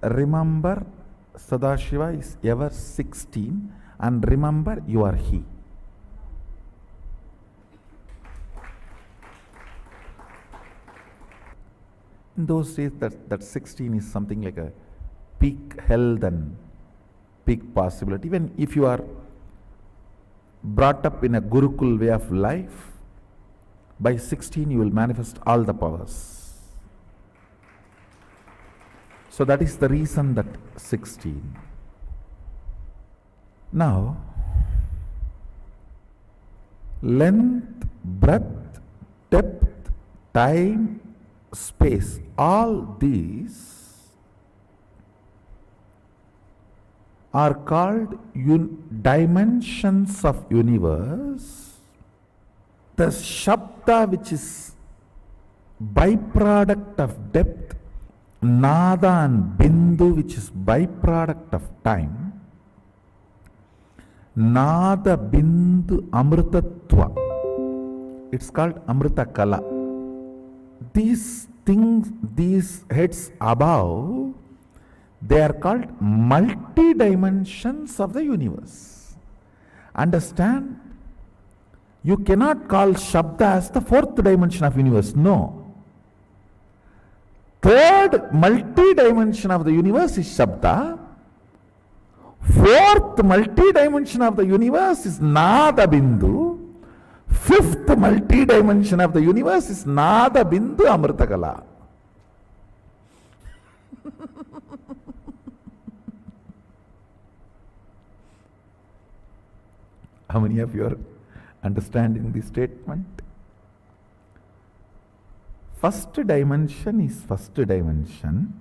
Remember, Sadashiva is ever 16, and remember you are he. In those days, that 16 is something like a peak health and peak possibility. Even if you are brought up in a Gurukul way of life, by 16 you will manifest all the powers. So that is the reason that 16. Now, length, breadth, depth, time, space, all these are called dimensions of universe. The Shabda, which is byproduct of depth, Nada and Bindu, which is byproduct of time, Nada Bindu Amritatva, it's called Amrita Kala. These things, these heads above, they are called multi-dimensions of the universe. Understand? You cannot call Shabda as the fourth dimension of universe. No. Third multi-dimension of the universe is Shabda. Fourth multi-dimension of the universe is Nada Bindu. Fifth multi-dimension of the universe is Nada Bindu Amritakala. How many of you are understanding the statement? First dimension is first dimension.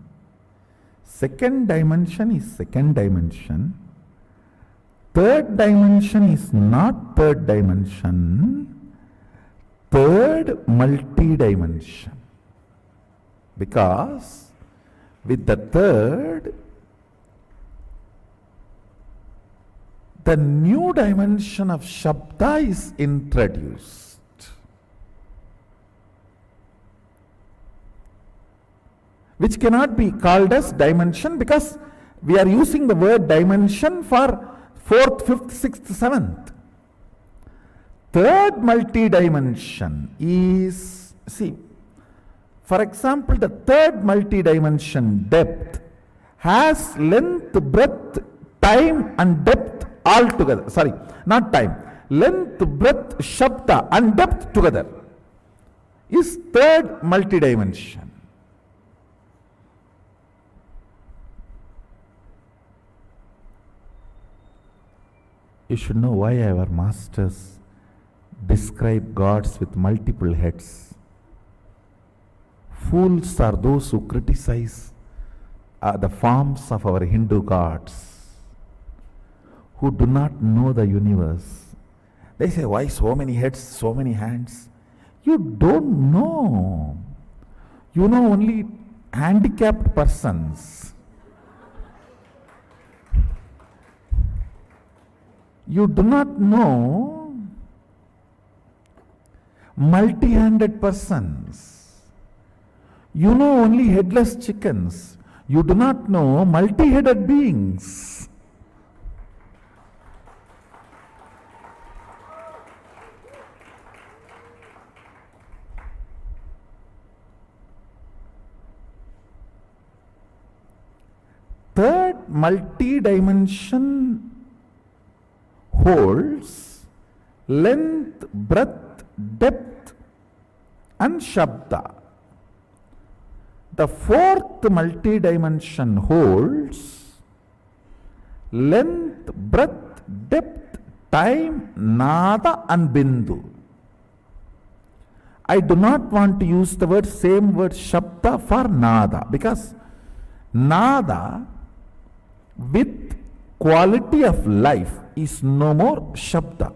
Second dimension is second dimension. Third dimension is not third dimension. Third multi-dimension. Because with the third, the new dimension of Shabda is introduced. Which cannot be called as dimension because we are using the word dimension for fourth, fifth, sixth, seventh. Third multi-dimension is, see, for example, the third multi-dimension depth has length, breadth, time and depth all together. Sorry, not time. Length, breadth, Shabda and depth together is third multi-dimension. You should know why our masters describe gods with multiple heads. Fools are those who criticize the forms of our Hindu gods, who do not know the universe. They say, why so many heads, so many hands? You don't know. You know only handicapped persons. You do not know multi-handed persons. You know only headless chickens. You do not know multi-headed beings. Third multi-dimension holds length, breadth, depth and Shabda. The fourth multi-dimension holds length, breadth, depth, time, Nada and Bindu. I do not want to use the same word Shabda for Nada, because Nada with quality of life is no more Shabda.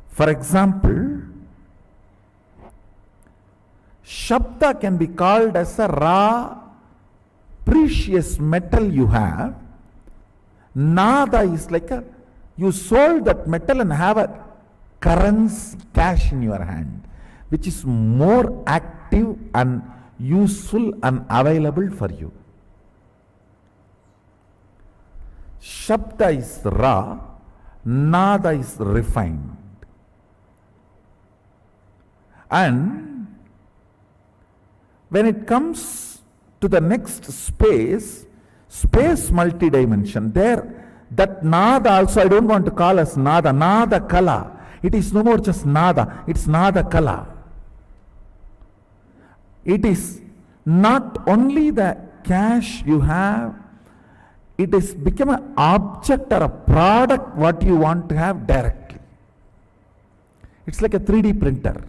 For example, Shabda can be called as a raw, precious metal you have. Nada is like you sold that metal and have a currency, cash in your hand, which is more active and useful and available for you. Shabda is raw, Nada is refined. And when it comes to the next space, space multi-dimension, there that Nada also I don't want to call as Nada, Nada Kala. It is no more just Nada, it's Nada Kala. It is not only the cash you have, it has become an object or a product what you want to have directly. It's like a 3D printer.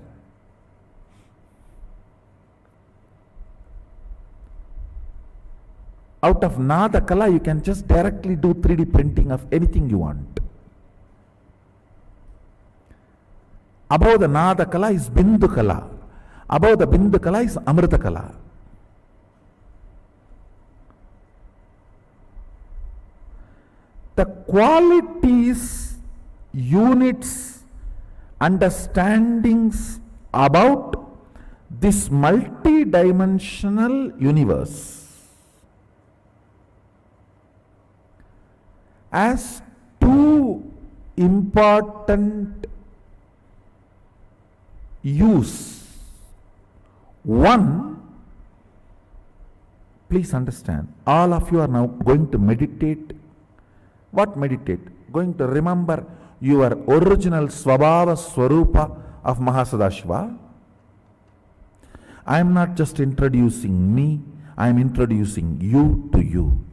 Out of Nada Kala, you can just directly do 3D printing of anything you want. Above the Nada Kala is Bindu Kala. Above the Bindu Kala is Amrita Kala. The qualities, units, understandings about this multi-dimensional universe as two important use. One, please understand, all of you are now going to meditate. What meditate? Going to remember your original Swabhava Swarupa of Mahasadashiva. I am not just introducing me, I am introducing you to you.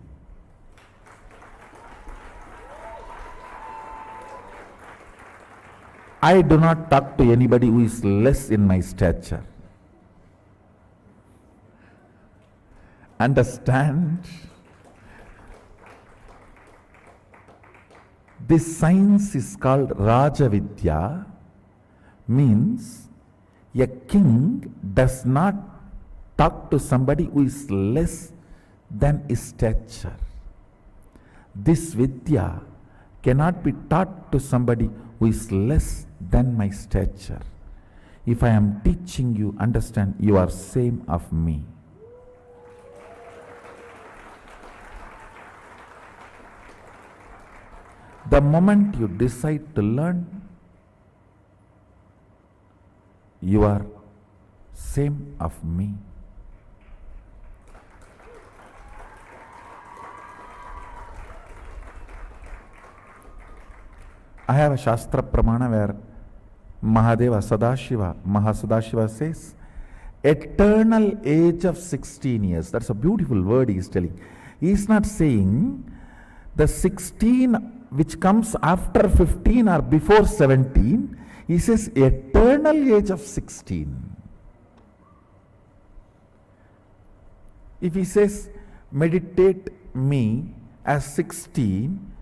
I do not talk to anybody who is less in my stature. Understand? This science is called Rajavidya, means a king does not talk to somebody who is less than his stature. This Vidya cannot be taught to somebody who is less than my stature. If I am teaching you, understand, you are same of me. The moment you decide to learn, you are same of me. I have a Shastra Pramana where Mahadeva Sadashiva, Mahasadashiva says, eternal age of 16 years. That's a beautiful word he is telling. He is not saying the 16 which comes after 15 or before 17. He says eternal age of 16. If he says meditate me as 16,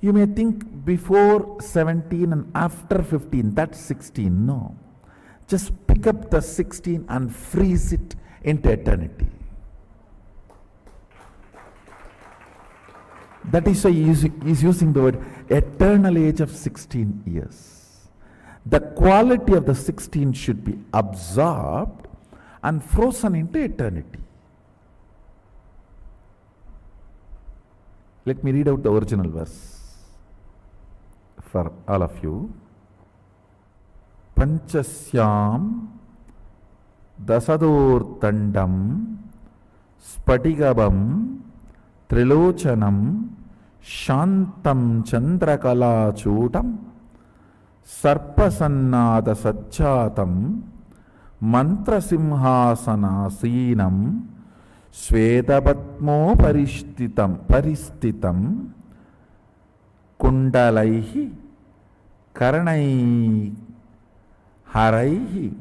you may think before 17 and after 15, that's 16. No. Just pick up the 16 and freeze it into eternity. That is why he is using the word eternal age of 16 years. The quality of the 16 should be absorbed and frozen into eternity. Let me read out the original verse for all of you. Panchasyam dasadortandam spatigabam trilochanam shantam chandrakalachutam sarpasannada sajjatam mantrasimhasanasinam Svedapatmo paristitam kundalaihi karanai haraihi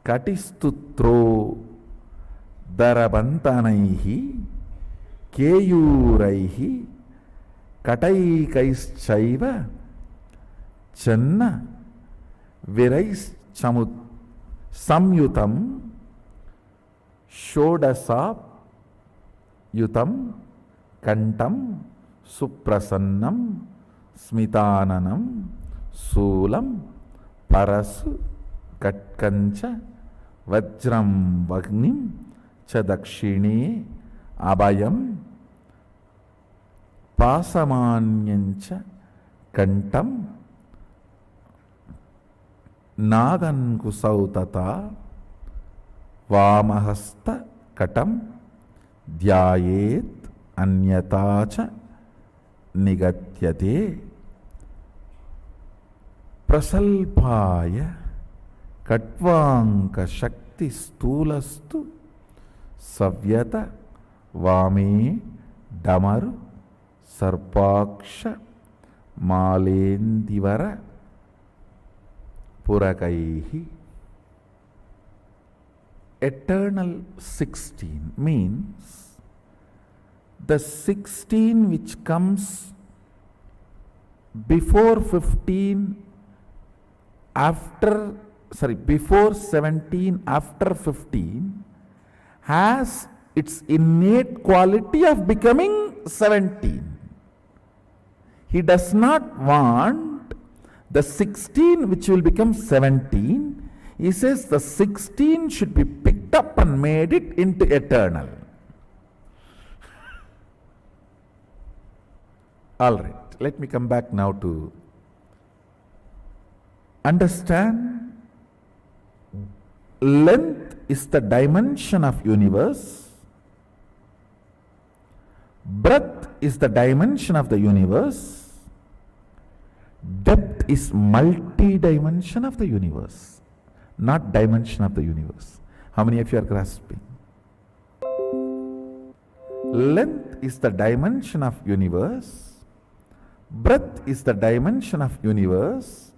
katistutro darabantanaihi keyuraihi kataikaishchaiva channa virais samyutam Shodasa yutam kantam suprasannam smitananam sulam parasu katkancha vajram vagnim chadakshine abhayam pasamanyancha kantam nagan kusautata Vamahasta katam dhyayet anyatacha nigatyate prasalpaya katvanka shakti stulastu savyata vame damaru sarpaksha malendivara purakaihi. Eternal 16 means The 16 which comes before 15, before 17, after 15, has its innate quality of becoming 17. He does not want the 16 which will become 17. He says the 16 should be picked up and made it into eternal. All right, let me come back now to understand. Length is the dimension of universe. Breadth is the dimension of the universe. Depth is multi-dimension of the universe, not dimension of the universe. How many of you are grasping? Length is the dimension of universe. Breadth is the dimension of universe.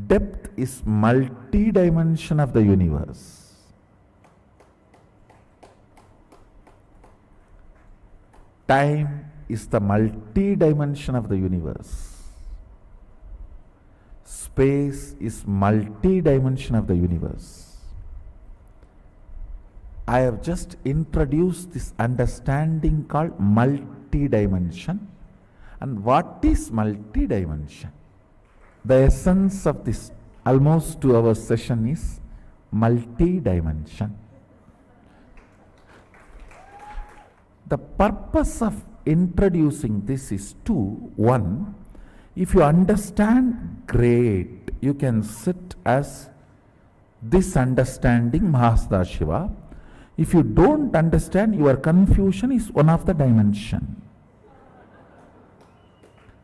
Depth is multi-dimension of the universe. Time is the multi-dimension of the universe. Space is multi-dimension of the universe. I have just introduced this understanding called multi-dimension. And what is multi-dimension? The essence of this almost 2 hour session is multi-dimension. The purpose of introducing this is two. One, if you understand, great. You can sit as this understanding Sadashiva. If you don't understand, your confusion is one of the dimension.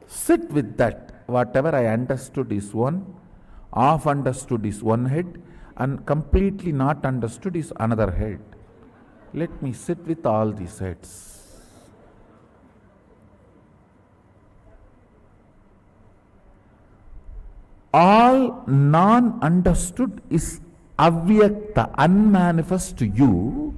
Sit with that. Whatever I understood is one, half understood is one head, and completely not understood is another head. Let me sit with all these heads. All non-understood is avyakta, unmanifest to you.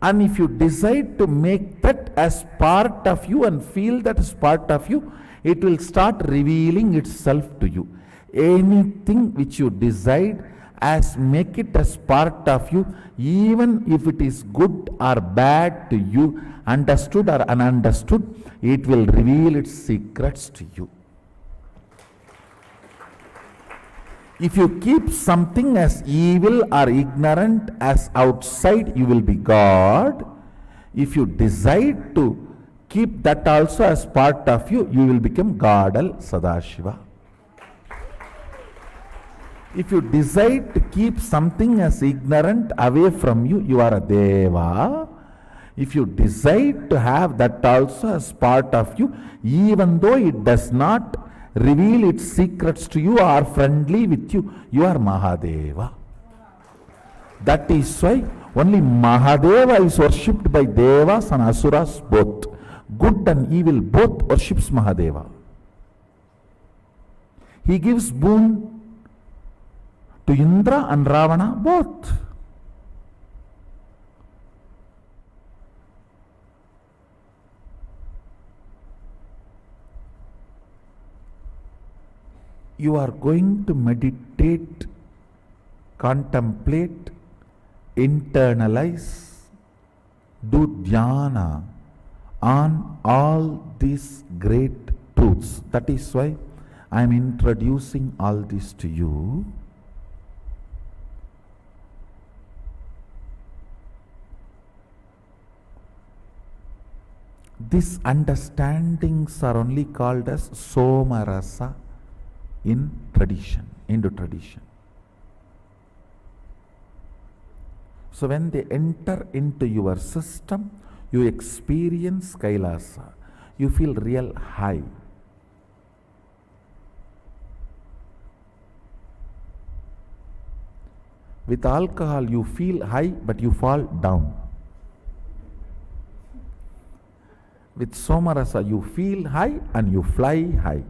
And if you decide to make that as part of you and feel that as part of you, it will start revealing itself to you. Anything which you decide as make it as part of you, even if it is good or bad to you, understood or ununderstood, it will reveal its secrets to you. If you keep something as evil or ignorant as outside, you will be God. If you decide to keep that also as part of you, you will become Godal Sadashiva. If you decide to keep something as ignorant away from you, you are a Deva. If you decide to have that also as part of you, even though it does not reveal its secrets to you or friendly with you, you are Mahadeva. That is why only Mahadeva is worshipped by Devas and Asuras both. Good and evil both worships Mahadeva. He gives boon to Indra and Ravana both. You are going to meditate, contemplate, internalize, do dhyana on all these great truths. That is why I am introducing all this to you. These understandings are only called as Somarasa in tradition, Hindu tradition. So when they enter into your system, you experience Kailasa. You feel real high. With alcohol, you feel high, but you fall down. With Somarasa, you feel high and you fly high.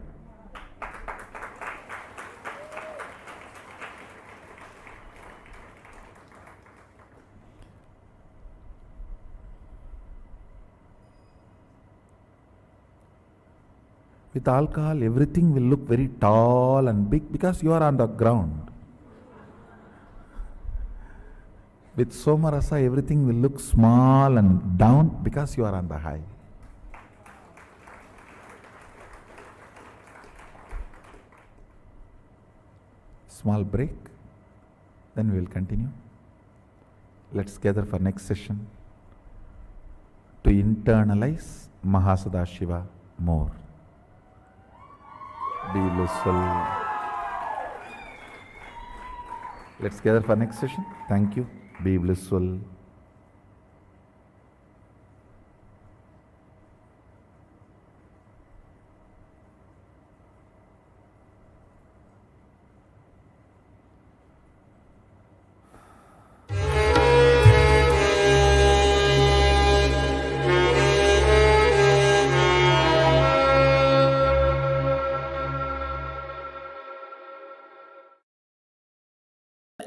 With alcohol, everything will look very tall and big because you are on the ground. With Somarasa, everything will look small and down because you are on the high. Small break, then we will continue. Let's gather for next session to internalize Mahasadashiva more. Be blissful. Let's gather for next session. Thank you. Be blissful.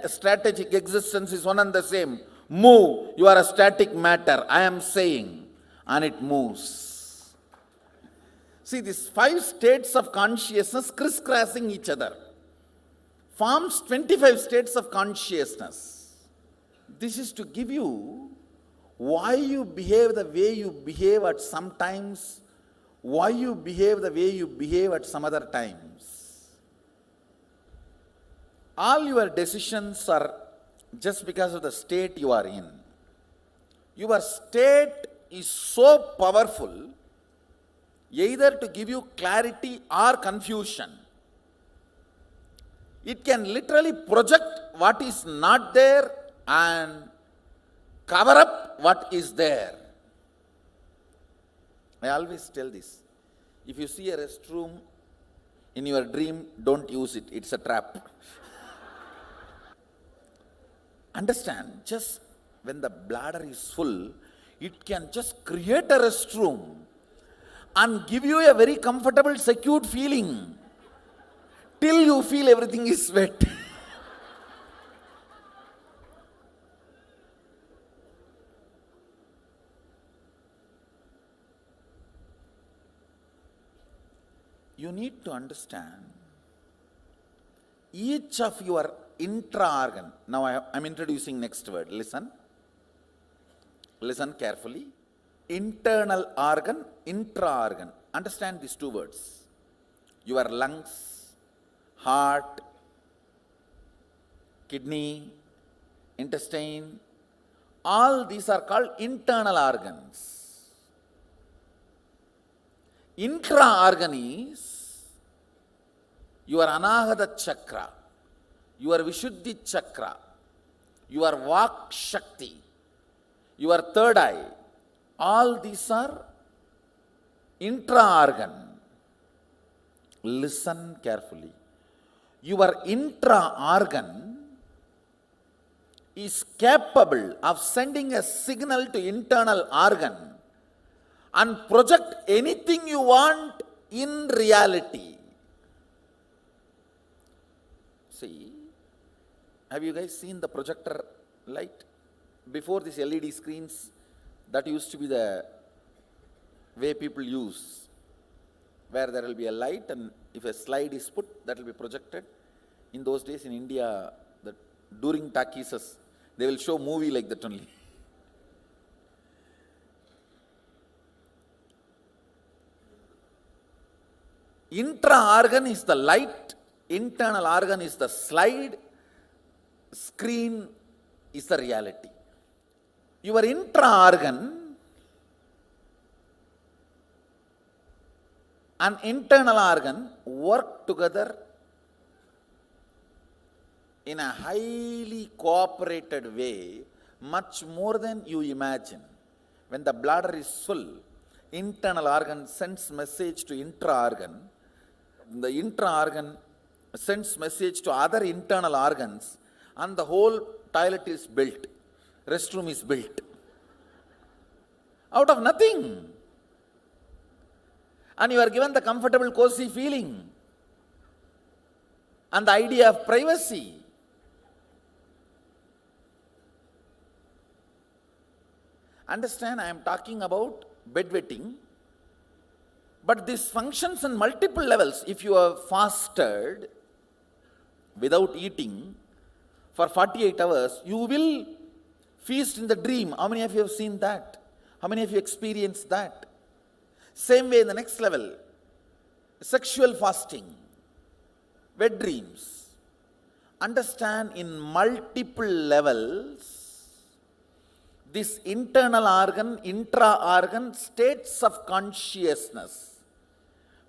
Strategic existence is one and the same. Move, you are a static matter, I am saying, and it moves. See, these 5 states of consciousness crisscrossing each other forms 25 states of consciousness. This is to give you why you behave the way you behave at some times, why you behave the way you behave at some other times. All your decisions are just because of the state you are in. Your state is so powerful, either to give you clarity or confusion. It can literally project what is not there and cover up what is there. I always tell this. If you see a restroom in your dream, don't use it. It's a trap. Understand, just when the bladder is full, it can just create a restroom and give you a very comfortable, secure feeling till you feel everything is wet. You need to understand each of your intra-organ. Now I am introducing next word. Listen. Listen carefully. Internal organ, intra-organ. Understand these 2 words. Your lungs, heart, kidney, intestine, all these are called internal organs. Intra-organ is your Anahata chakra, your Vishuddhi chakra, your Vak Shakti, your third eye. All these are intra-organ. Listen carefully. Your intra-organ is capable of sending a signal to internal organ and project anything you want in reality. See, have you guys seen the projector light? Before these LED screens, that used to be the way people use, where there will be a light and if a slide is put, that will be projected. In those days in India, during talkies, they will show movie like that only. Intra-organ is the light, internal organ is the slide, screen is the reality. Your intra-organ and internal organ work together in a highly cooperated way, much more than you imagine. When the bladder is full, internal organ sends message to intra-organ. The intra-organ sends message to other internal organs, and the whole toilet is built, restroom is built out of nothing. And you are given the comfortable, cozy feeling and the idea of privacy. Understand, I am talking about bedwetting, But this functions in multiple levels. If you have fasted without eating for 48 hours, you will feast in the dream. How many of you have seen that? How many of you experienced that? Same way in the next level, sexual fasting, wet dreams. Understand in multiple levels, this internal organ, intra-organ states of consciousness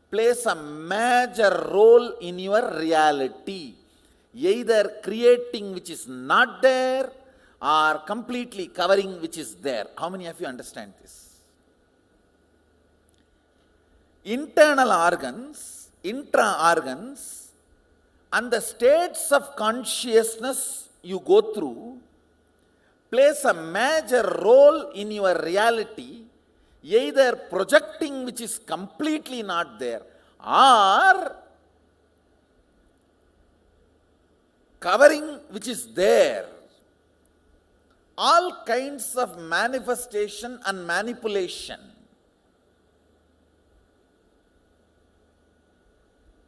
plays a major role in your reality, either creating which is not there or completely covering which is there. How many of you understand this? Internal organs, intra-organs, and the states of consciousness you go through plays a major role in your reality, either projecting which is completely not there or covering which is there. All kinds of manifestation and manipulation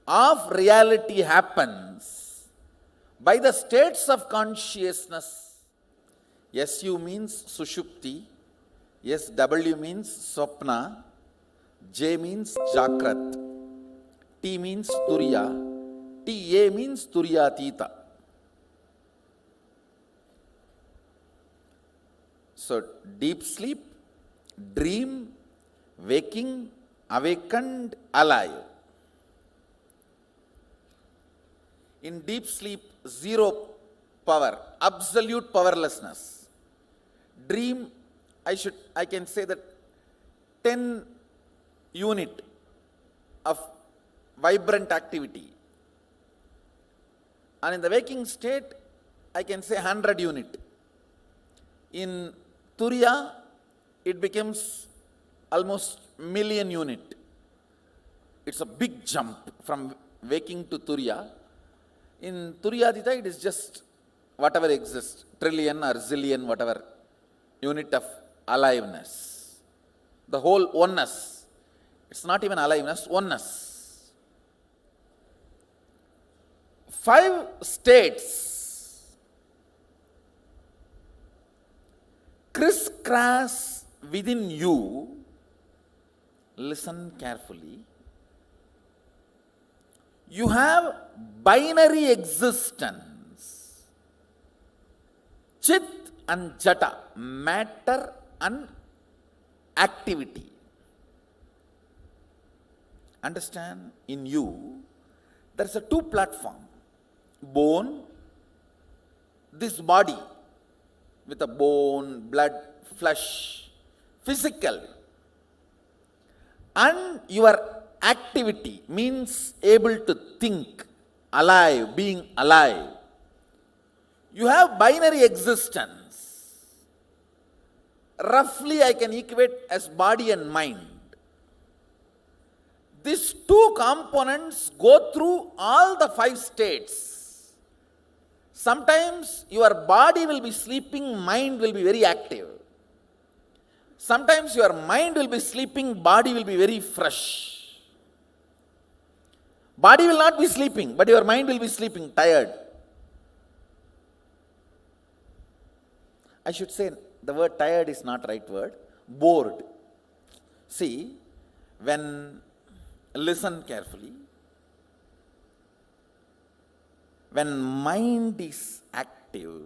of reality happens by the states of consciousness. SU means Sushupti, SW means Swapna, J means Jakrat, T means Turiya, TA means Turyatita. So, deep sleep, dream, waking, awakened, alive. In deep sleep, zero power, absolute powerlessness. Dream, I can say that 10 unit of vibrant activity. And in the waking state, I can say 100 unit. In Turiya, it becomes almost million unit. It's a big jump from waking to Turiya. In Turyatita, it is just whatever exists, trillion or zillion, whatever unit of aliveness. The whole oneness. It's not even aliveness, oneness. 5 states crisscross within you. Listen carefully. You have binary existence, Chit and Jata, matter and activity. Understand, in you, there is a 2 platform. Bone, this body with a bone, blood, flesh, physical, and your activity means able to think, alive, being alive. You have binary existence. Roughly I can equate as body and mind. These 2 components go through all the 5 states. Sometimes your body will be sleeping, mind will be very active. Sometimes your mind will be sleeping, body will be very fresh. Body will not be sleeping, but your mind will be sleeping, tired. I should say the word tired is not right word. Bored. See, listen carefully. When mind is active,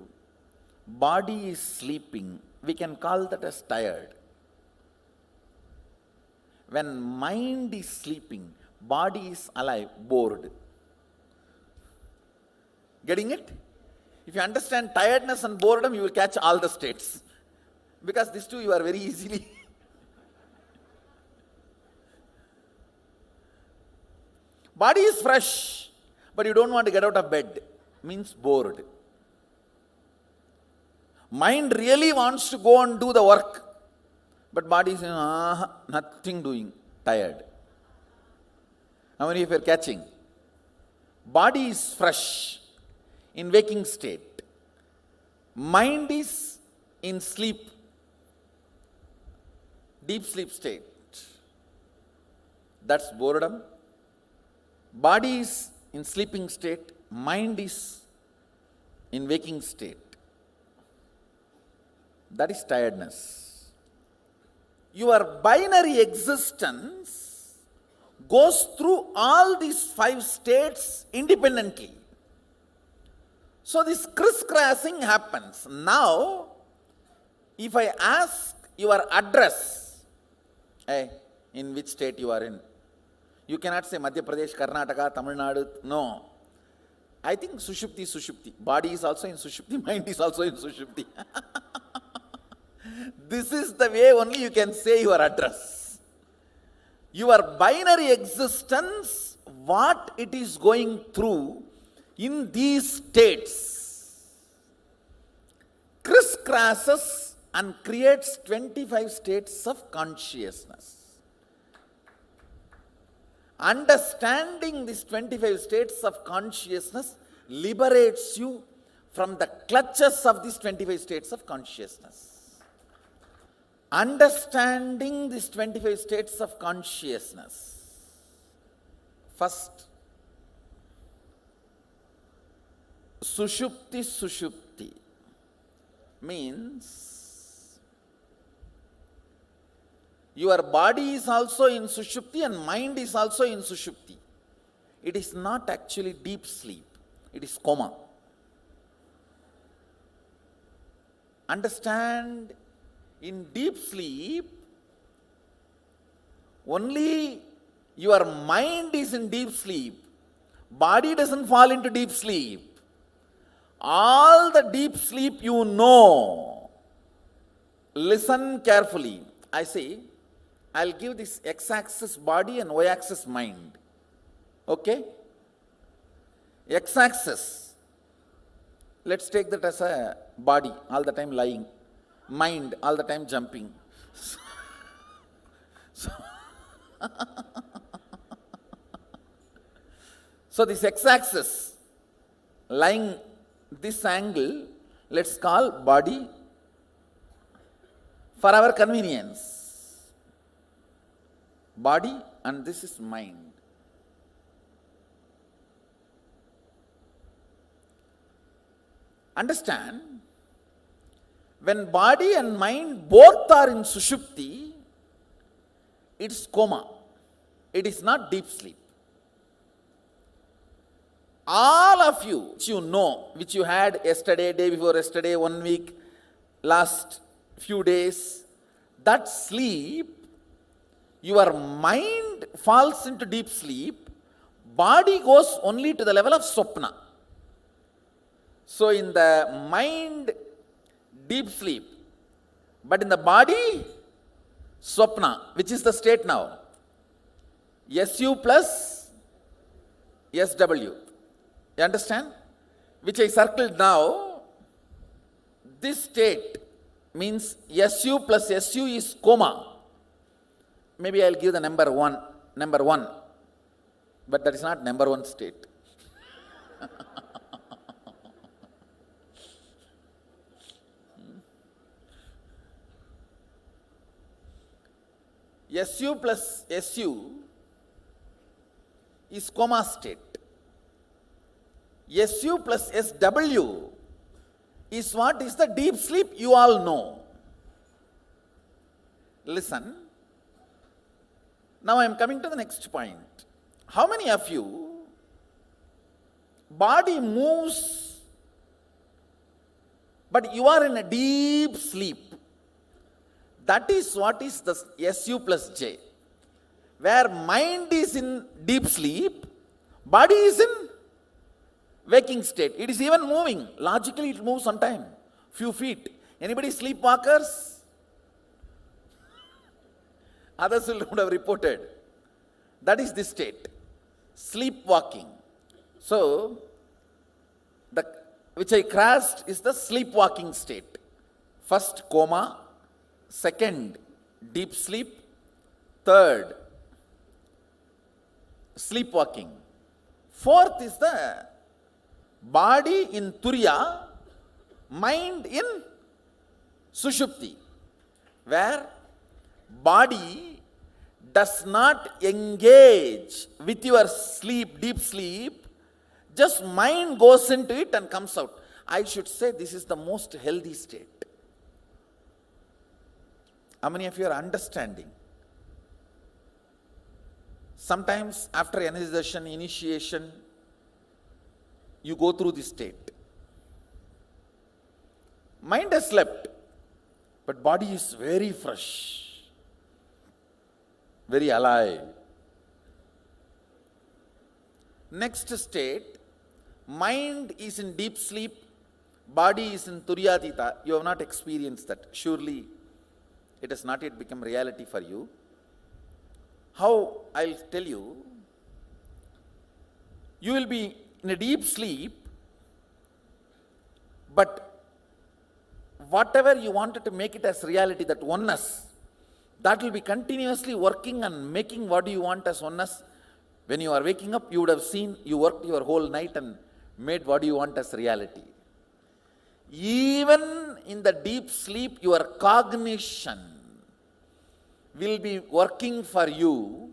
body is sleeping, we can call that as tired. When mind is sleeping, body is alive, bored. Getting it? If you understand tiredness and boredom, you will catch all the states. Because these 2 you are very easily. Body is fresh, but you don't want to get out of bed. Means bored. Mind really wants to go and do the work, but body is nothing doing, tired. How many of you are catching? Body is fresh in waking state. Mind is in sleep, deep sleep state. That's boredom. Body is in sleeping state, mind is in waking state. That is tiredness. Your binary existence goes through all these 5 states independently. So this crisscrossing happens. Now, if I ask your address, hey, in which state you are in? You cannot say Madhya Pradesh, Karnataka, Tamil Nadu. No. I think Sushupti is Sushupti. Body is also in Sushupti, mind is also in Sushupti. This is the way only you can say your address. Your binary existence, what it is going through in these states, crisscrosses and creates 25 states of consciousness. Understanding these 25 states of consciousness liberates you from the clutches of these 25 states of consciousness. Understanding these 25 states of consciousness. First, Sushupti means your body is also in Sushupti and mind is also in Sushupti. It is not actually deep sleep. It is coma. Understand, in deep sleep, only your mind is in deep sleep. Body doesn't fall into deep sleep. All the deep sleep you know. Listen carefully. I say, I'll give this x-axis body and y-axis mind. Okay? X-axis. Let's take that as a body, all the time lying. Mind, all the time jumping. So this x-axis, lying this angle, let's call body for our convenience. Body, and this is mind. Understand, when body and mind both are in Sushupti, it's coma. It is not deep sleep. All of you, which you know, which you had yesterday, day before yesterday, 1 week, last few days, that sleep, your mind falls into deep sleep, body goes only to the level of Swapna. So in the mind, deep sleep, but in the body, Swapna, which is the state now. SU plus SW. You understand? Which I circled now. This state means SU plus SU is coma. Maybe I'll give the number one. But that is not number 1 state. SU plus SU is coma state. SU plus SW is what is the deep sleep you all know. Listen. Now I am coming to the next point. How many of you, body moves, but you are in a deep sleep? That is what is the SU plus J. Where mind is in deep sleep, body is in waking state. It is even moving. Logically it moves sometime. Few feet. Anybody sleepwalkers? Others will not have reported. That is the state. Sleepwalking. So, which I crossed is the sleepwalking state. First, coma. Second, deep sleep. Third, sleepwalking. Fourth is the body in Turiya, mind in Sushupti, where body does not engage with your sleep, deep sleep, just mind goes into it and comes out. I should say this is the most healthy state. How many of you are understanding? Sometimes after energization, initiation, you go through this state. Mind has slept, but body is very fresh, very alive. Next state, mind is in deep sleep, body is in turyatita. You have not experienced that. Surely it has not yet become reality for you. How? I'll tell you. You will be in a deep sleep, but whatever you wanted to make it as reality, that oneness, that will be continuously working and making what you want as oneness. When you are waking up, you would have seen you worked your whole night and made what you want as reality. Even in the deep sleep, your cognition will be working for you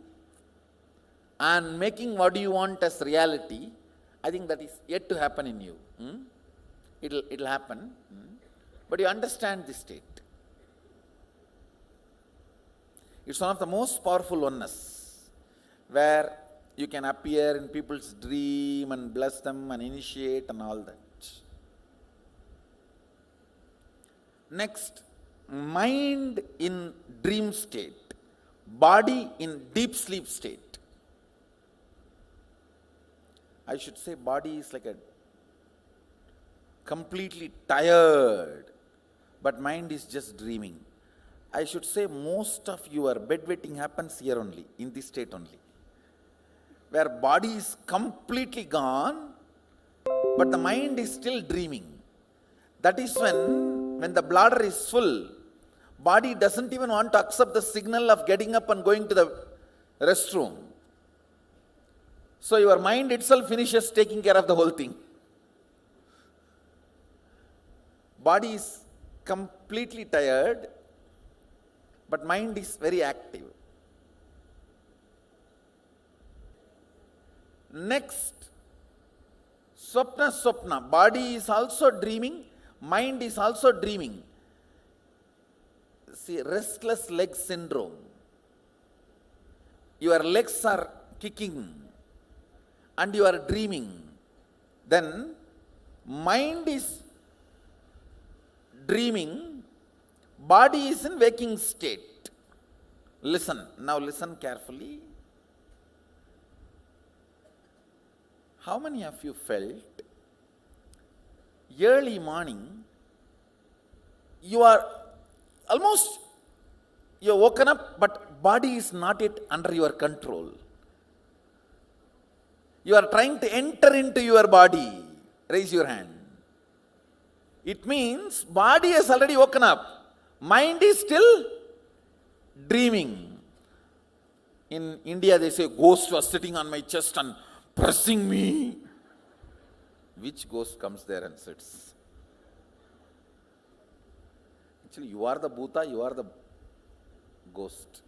and making what you want as reality. I think that is yet to happen in you. It'll happen. But you understand this state. It's one of the most powerful oneness, where you can appear in people's dream and bless them and initiate and all that. Next, mind in dream state, body in deep sleep state. I should say body is like a completely tired, but mind is just dreaming. I should say most of your bedwetting happens here only, in this state only, where body is completely gone, but the mind is still dreaming. That is when the bladder is full, body doesn't even want to accept the signal of getting up and going to the restroom. So your mind itself finishes taking care of the whole thing. Body is completely tired, but mind is very active. Next, Swapna. Body is also dreaming, mind is also dreaming. See, restless leg syndrome. Your legs are kicking and you are dreaming. Then mind is dreaming, body is in waking state. Listen, now listen carefully. How many of you felt early morning, you are woken up, but body is not yet under your control. You are trying to enter into your body. Raise your hand. It means body has already woken up. Mind is still dreaming. In India they say ghost was sitting on my chest and pressing me. Which ghost comes there and sits? Actually, you are the Bhuta, you are the ghost.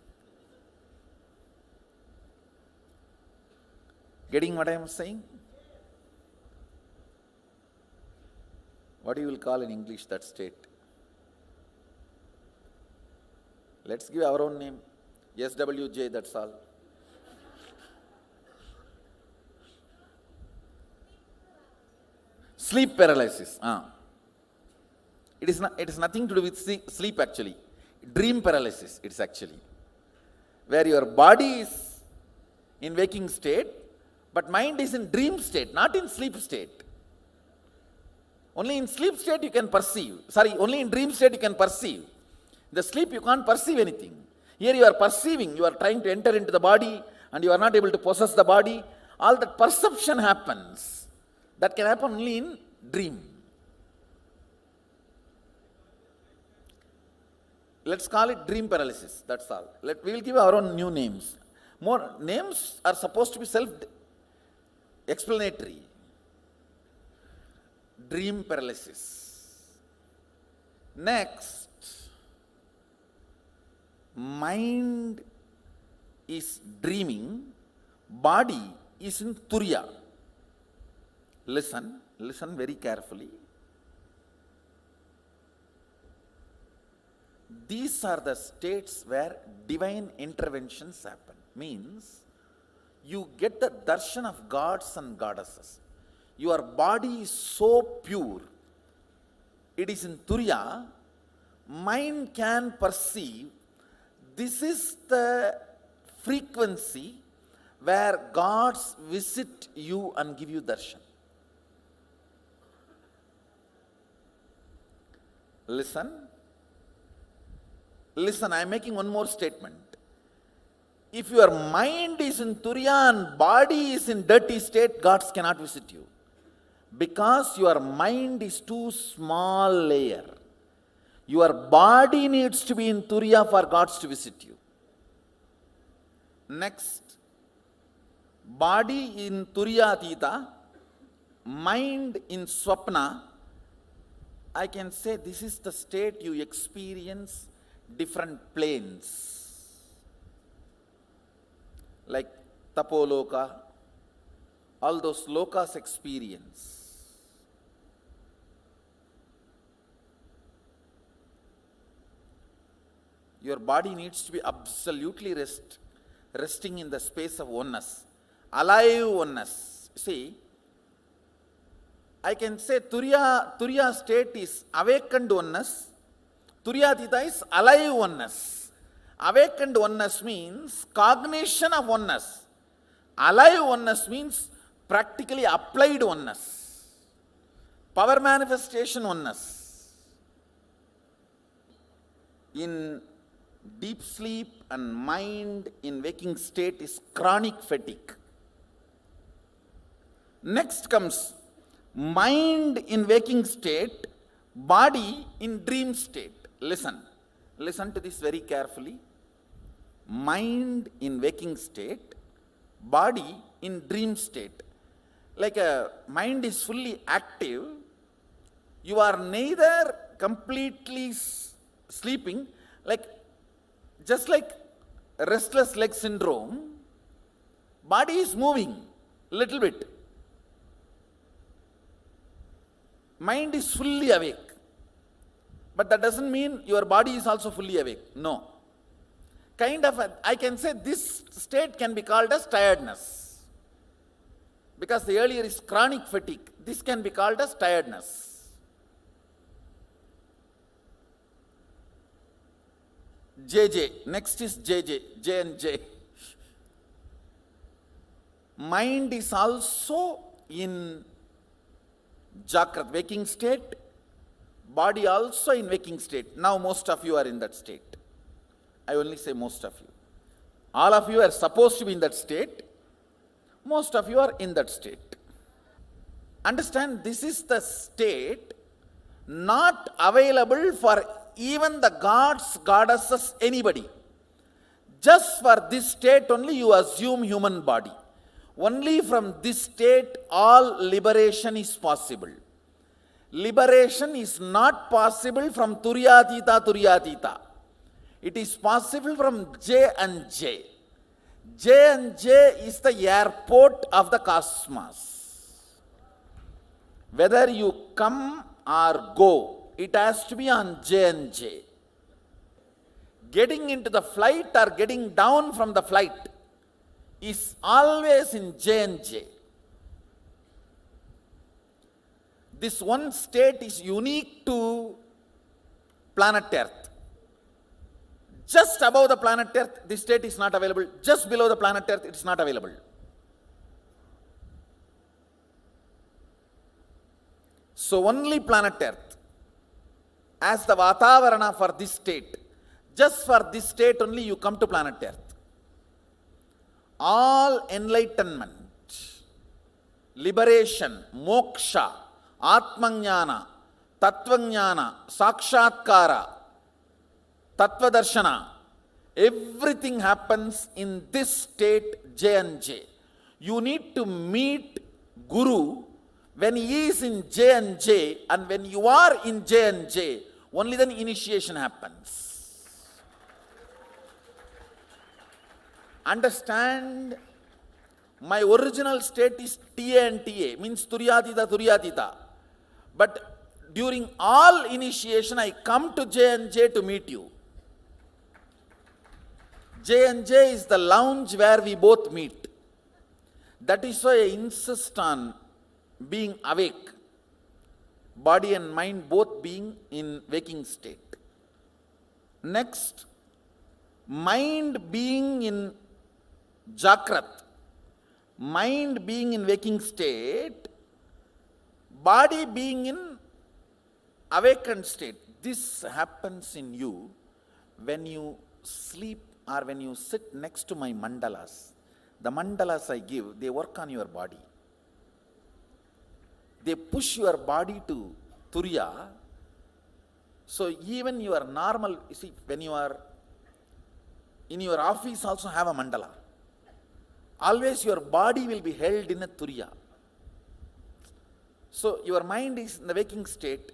Getting what I am saying? What you will call in English that state? Let's give our own name. SWJ, that's all. Sleep paralysis. It is nothing to do with sleep actually. Dream paralysis it's actually. Where your body is in waking state, but mind is in dream state, not in sleep state. Only in sleep state you can perceive. Only in dream state you can perceive. The sleep you can't perceive anything. Here you are perceiving, you are trying to enter into the body and you are not able to possess the body. All that perception happens. That can happen only in dream. Let's call it dream paralysis, that's all. We will give our own new names. More names are supposed to be self-explanatory. Dream paralysis. Next, mind is dreaming, body is in Turiya. Listen very carefully. These are the states where divine interventions happen. Means, you get the darshan of gods and goddesses. Your body is so pure. It is in Turiya. Mind can perceive. This is the frequency where gods visit you and give you darshan. Listen, I am making one more statement. If your mind is in Turiya and body is in dirty state, gods cannot visit you. Because your mind is too small layer. Your body needs to be in Turiya for gods to visit you. Next, body in Turiya Atita, mind in Swapna. I can say this is the state you experience different planes. Like Tapoloka, all those lokas experience. Your body needs to be absolutely resting in the space of oneness, alive oneness. See, I can say Turiya state is awakened oneness, Turiyatita is alive oneness. Awakened oneness means cognition of oneness. Alive oneness means practically applied oneness. Power manifestation oneness. In deep sleep and mind in waking state is chronic fatigue. Next comes mind in waking state, body in dream state. Listen to this very carefully. Mind in waking state, body in dream state. Like a mind is fully active, you are neither completely sleeping, just like restless leg syndrome, body is moving little bit. Mind is fully awake. But that doesn't mean your body is also fully awake. No. I can say this state can be called as tiredness. Because the earlier is chronic fatigue. This can be called as tiredness. JJ. Next is JJ. J and J. Mind is also in Jagrat, waking state. Body also in waking state. Now most of you are in that state. I only say most of you. All of you are supposed to be in that state. Most of you are in that state. Understand, this is the state not available for even the gods, goddesses, anybody. Just for this state only you assume human body. Only from this state all liberation is possible. Liberation is not possible from Turiyatita. It is possible from J and J. J and J is the airport of the cosmos. Whether you come or go, it has to be on J and J. Getting into the flight or getting down from the flight is always in J and J. This one state is unique to planet Earth. Just above the planet Earth, this state is not available. Just below the planet Earth, it is not available. So only planet Earth, as the Vatavarana for this state, just for this state only you come to planet Earth. All enlightenment, liberation, moksha, Atmajnana, Tattvajnana, Sakshatkara, Tattvadarshana, everything happens in this state J and J. You need to meet Guru when he is in J and J, and when you are in J and J, only then initiation happens. understand my original state is TA and TA, means Turyatita, Turyatita. But during all initiation, I come to J and J to meet you. J and J is the lounge where we both meet. That is why I insist on being awake, body and mind both being in waking state. Next, mind being in Jakrat, mind being in waking state, body being in awakened state. This happens in you when you sleep or when you sit next to my mandalas. The mandalas I give, they work on your body. They push your body to Turiya. So even your normal, you see, when you are in your office also have a mandala. Always your body will be held in a Turiya. So your mind is in the waking state.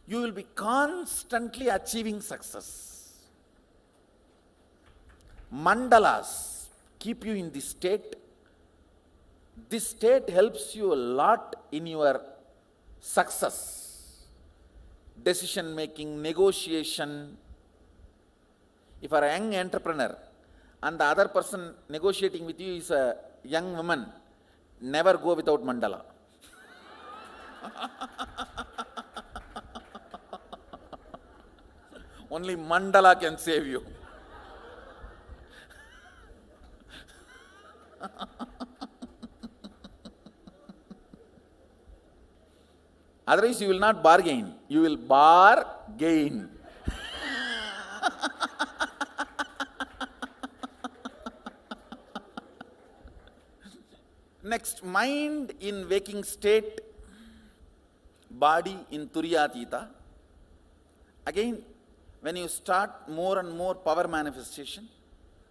You will be constantly achieving success. Mandalas keep you in this state. This state helps you a lot in your success, decision making, negotiation. If you are a young entrepreneur and the other person negotiating with you is a young woman, never go without mandala. Only mandala can save you. Otherwise, you will not bargain. You will bargain. Next, mind in waking state, body in Turyatita. Again, when you start more and more power manifestation,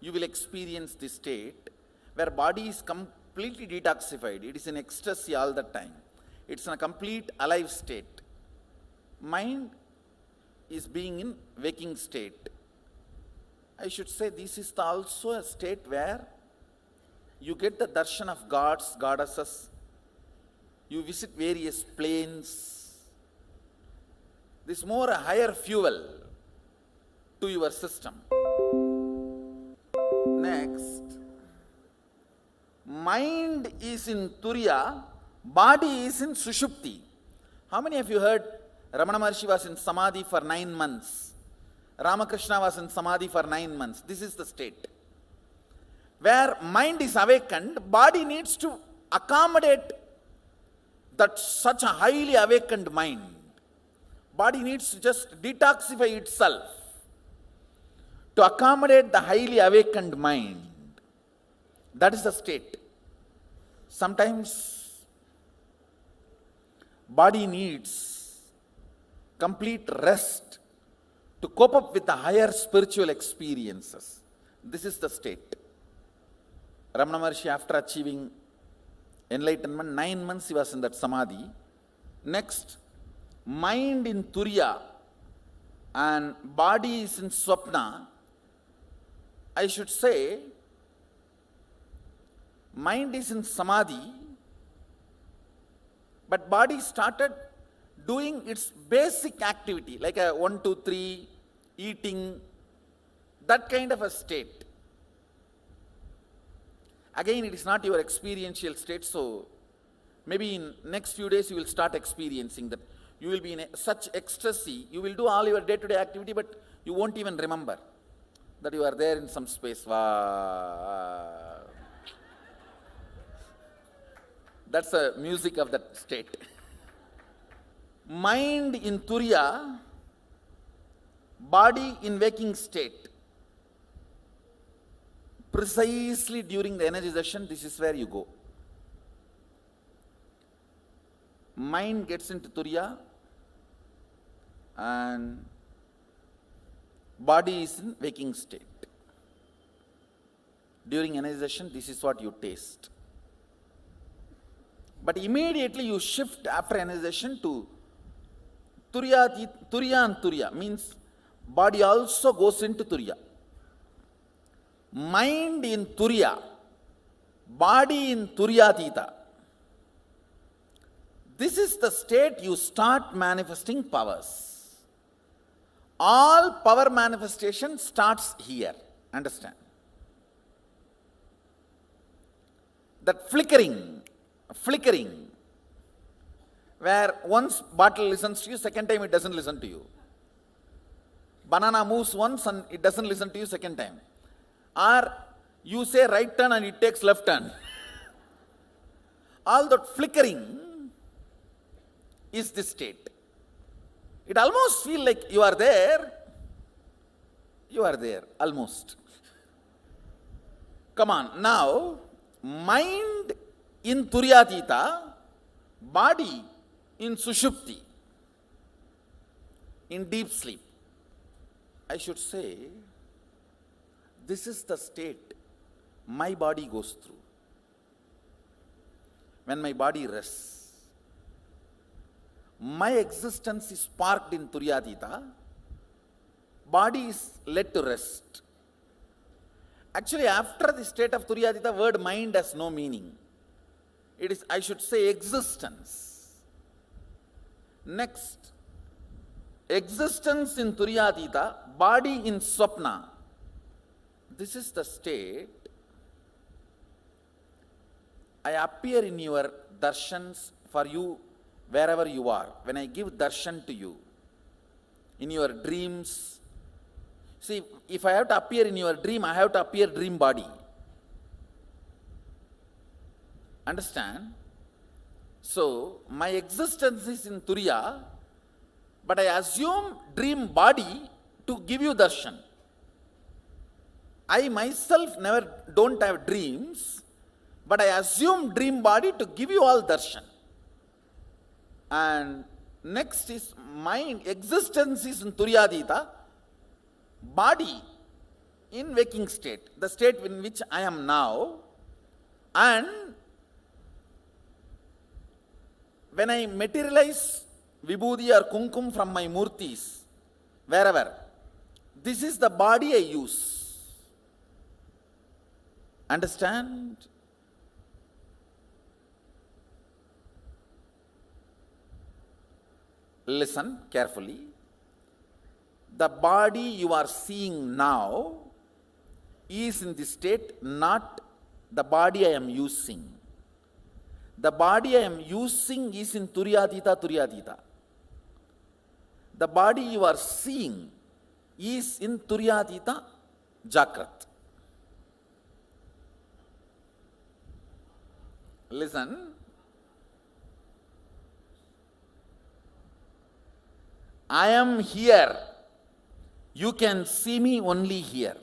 you will experience this state where body is completely detoxified. It is in ecstasy all the time. It's in a complete alive state. Mind is being in waking state. I should say this is also a state where you get the darshan of gods, goddesses. You visit various planes. This is more a higher fuel to your system. Next, mind is in Turiya, body is in Sushupti. How many of you heard Ramana Maharshi was in Samadhi for 9 months? Ramakrishna was in Samadhi for 9 months. This is the state where mind is awakened, body needs to accommodate that such a highly awakened mind. Body needs to just detoxify itself to accommodate the highly awakened mind. That is the state. Sometimes body needs complete rest to cope up with the higher spiritual experiences. This is the state. Ramana Maharshi, after achieving enlightenment, 9 months he was in that samadhi. Next, mind in Turiya and body is in Swapna. I should say, mind is in samadhi, but body started doing its basic activity, like a 1, 2, 3, eating, that kind of a state. Again, it is not your experiential state, so maybe in next few days you will start experiencing that. You will be in such ecstasy, you will do all your day-to-day activity, but you won't even remember that you are there in some space. That's the music of that state. Mind in Turiya, body in waking state. Precisely during the energization, this is where you go. Mind gets into Turiya and body is in waking state. During energization, this is what you taste. But immediately you shift after energization to Turiya and Turiya, means body also goes into Turiya. mind in Turiya, body in Turyatita. This is the state you start manifesting powers. All power manifestation starts here. Understand? That flickering, where once bottle listens to you, second time it doesn't listen to you. Banana moves once and it doesn't listen to you second time. Or you say right turn and it takes left turn. All that flickering is this state. It almost feels like you are there, almost. Come on, now, mind in Turyatita, body in Sushupti, in deep sleep. I should say, this is the state my body goes through. When my body rests, my existence is parked in Turyatita, body is led to rest. Actually, after the state of Turyatita, word mind has no meaning. It is, I should say, existence. Next, existence in Turyatita, body in Swapna. This is the state I appear in your darshans for you wherever you are. When I give darshan to you, in your dreams, see, if I have to appear in your dream, I have to appear dream body. Understand? So, my existence is in Turiya, but I assume dream body to give you darshan. I myself don't have dreams, but I assume dream body to give you all darshan. And next is mind, existence is in Turyatita, body in waking state, the state in which I am now. And when I materialize vibhuti or kumkum from my murtis, wherever, this is the body I use. Understand? Listen carefully. The body you are seeing now is in this state, not the body I am using. The body I am using is in Turyatita. The body you are seeing is in Turyatita, Jakrat. Listen. I am here. You can see me only here.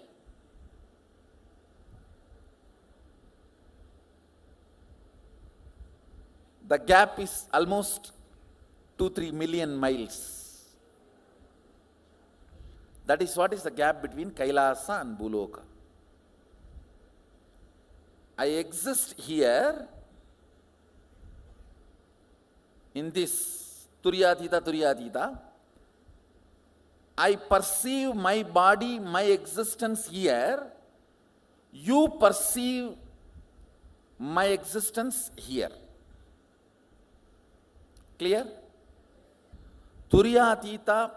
The gap is almost 2-3 million miles. That is what is the gap between Kailasa and Bhuloka. I exist here in this Turyatita. I perceive my body, my existence here. You perceive my existence here. Clear? Turyatita,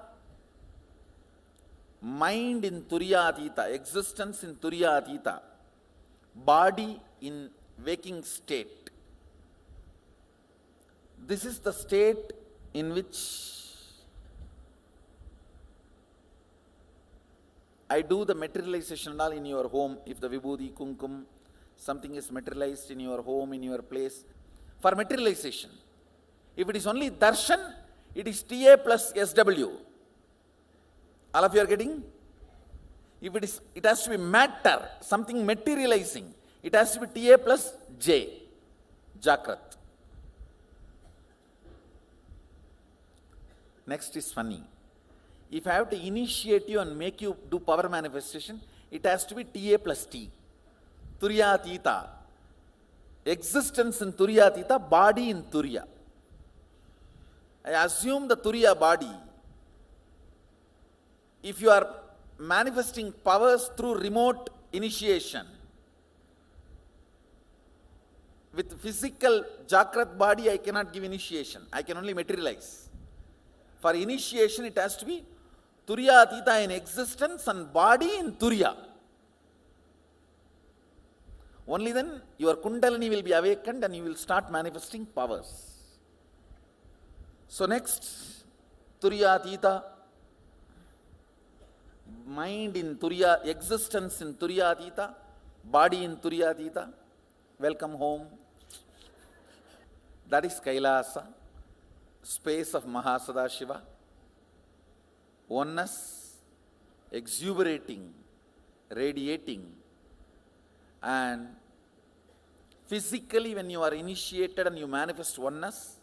mind in Turyatita, existence in Turyatita, body in waking state. This is the state in which I do the materialization and all in your home. If the vibhuti, kumkum, something is materialized in your home, in your place, for materialization. If it is only darshan, it is TA plus SW. All of you are getting? If it has to be matter, something materializing, it has to be TA plus J, Jakrat. Next is funny. If I have to initiate you and make you do power manifestation, it has to be TA plus T. Turyatita. Existence in Turyatita, body in Turya. I assume the Turya body. If you are manifesting powers through remote initiation. With physical Jakrat body, I cannot give initiation. I can only materialize. For initiation, it has to be Turiya Atita in existence and body in Turiya. Only then your Kundalini will be awakened and you will start manifesting powers. So next, Turiya Atita, mind in Turiya, existence in Turiya Atita, body in Turiya Atita. Welcome home. That is Kailasa, space of Mahasadashiva. Oneness, exuberating, radiating. And physically when you are initiated and you manifest oneness,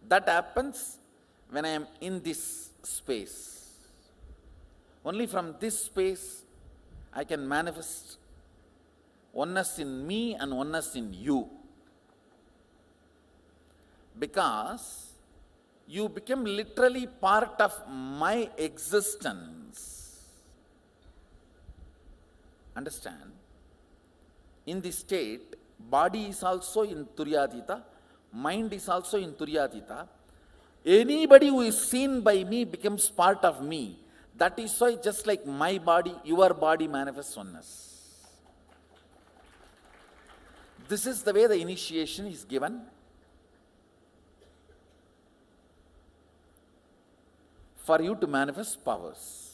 that happens when I am in this space. Only from this space I can manifest oneness in me and oneness in you. Because you become literally part of my existence. Understand? In this state, body is also in Turyatita, mind is also in Turyatita. Anybody who is seen by me becomes part of me. That is why just like my body, your body manifests oneness. This is the way the initiation is given. For you to manifest powers.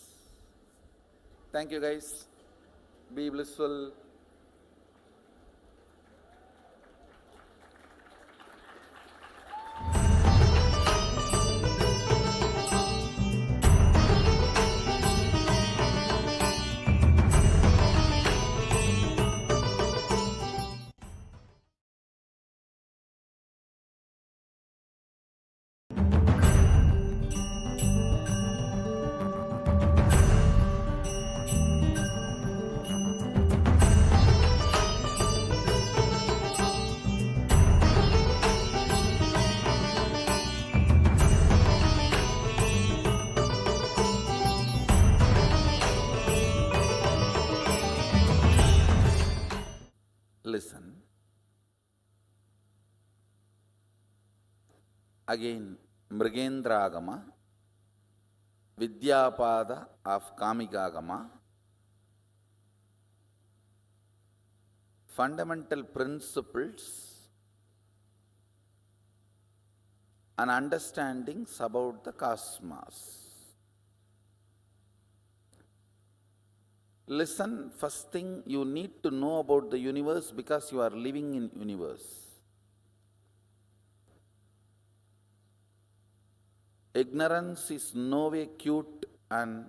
Thank you guys. Be blissful. Listen. Again, Mrigendra Agama, Vidyapada of Kamika Agama, fundamental principles and understandings about the cosmos. Listen, first thing you need to know about the universe because you are living in universe. Ignorance is no way cute and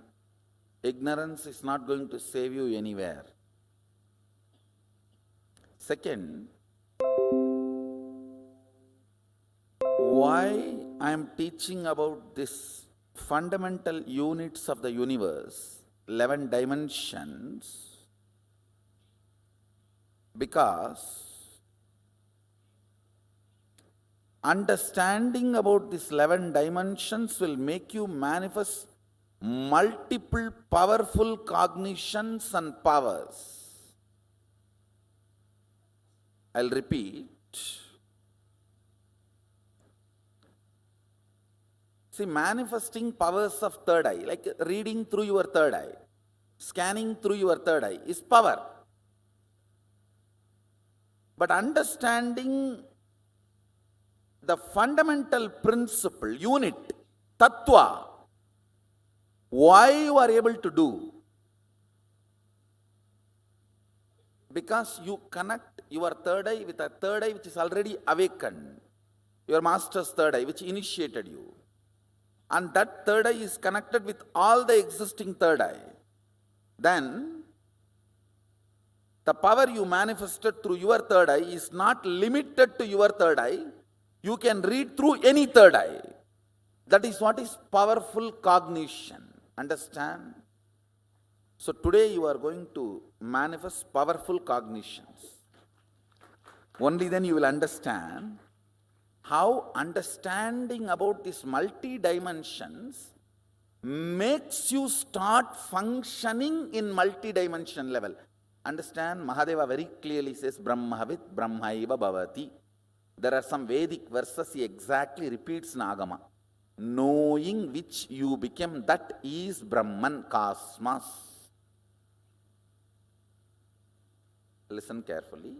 ignorance is not going to save you anywhere. Second, why I am teaching about this fundamental units of the universe, 11 dimensions, because understanding about these 11 dimensions will make you manifest multiple powerful cognitions and powers. I'll repeat. See, manifesting powers of third eye, like reading through your third eye, scanning through your third eye is power. But understanding the fundamental principle, unit, tattva, why you are able to do? Because you connect your third eye with a third eye which is already awakened, your master's third eye which initiated you. And that third eye is connected with all the existing third eye. Then, the power you manifested through your third eye is not limited to your third eye. You can read through any third eye. That is what is powerful cognition. Understand? So today you are going to manifest powerful cognitions. Only then you will understand how understanding about these multi-dimensions makes you start functioning in multi-dimension level. Understand, Mahadeva very clearly says, Brahmavit Brahmaiva Bhavati. There are some Vedic verses he exactly repeats in Agama. Knowing which you became, that is Brahman, cosmos. Listen carefully.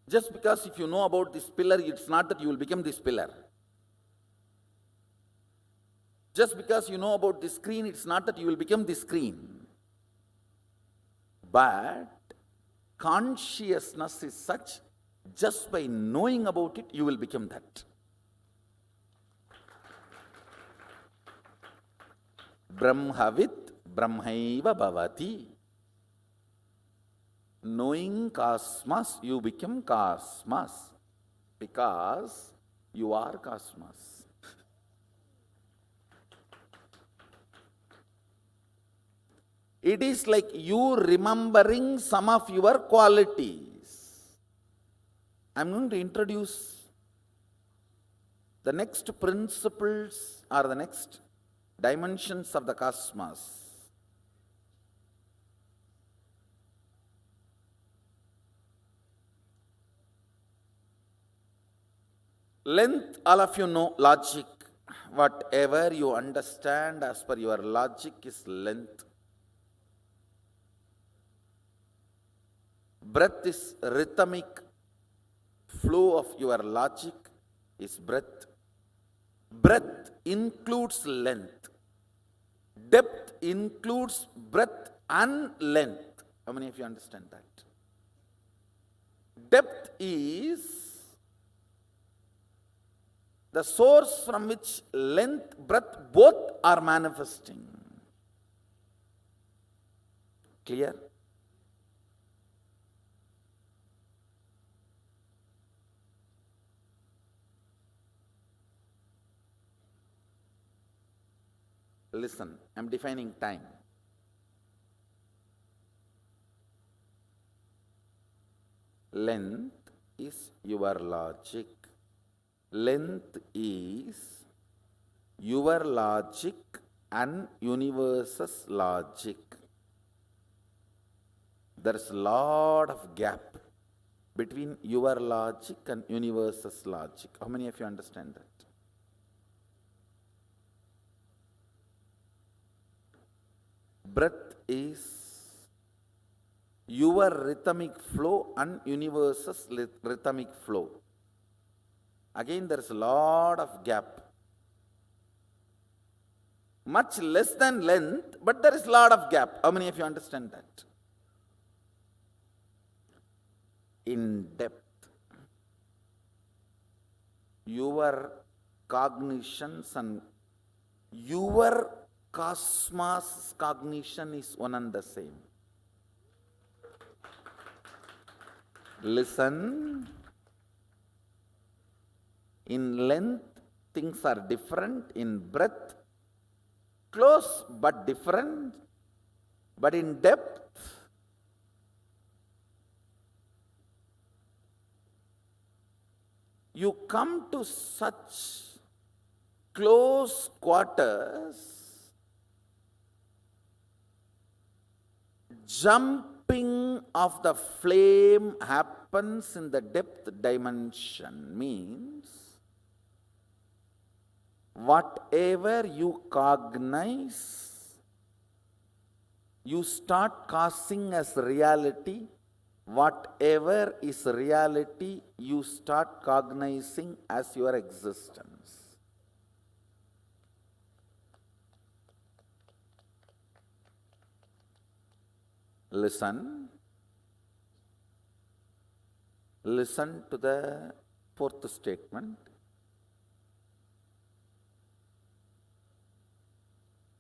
Just because if you know about this pillar, it's not that you will become this pillar. Just because you know about this screen, it's not that you will become this screen. But consciousness is such, just by knowing about it, you will become that. Brahmavit Brahmaiva Bhavati. Knowing cosmos, you become cosmos, because you are cosmos. It is like you remembering some of your qualities. I'm going to introduce the next principles or the next dimensions of the cosmos. Length, all of you know logic. Whatever you understand as per your logic is length. Breath is rhythmic flow of your logic is breath. Breadth includes length. Depth includes breadth and length. How many of you understand that? Depth is the source from which length, breadth, both are manifesting. Clear? Listen, I'm defining time. Length is your logic. Length is your logic and universe's logic. There's a lot of gap between your logic and universe's logic. How many of you understand that? Breath is your rhythmic flow and universe's rhythmic flow. Again, there is a lot of gap. Much less than length, but there is a lot of gap. How many of you understand that? In depth, your cognitions and your cosmos cognition is one and the same. Listen. In length, things are different. In breadth, close but different. But in depth, you come to such close quarters, jumping of the flame happens in the depth dimension. Means whatever you cognize, you start causing as reality. Whatever is reality, you start cognizing as your existence. Listen. Listen to the fourth statement.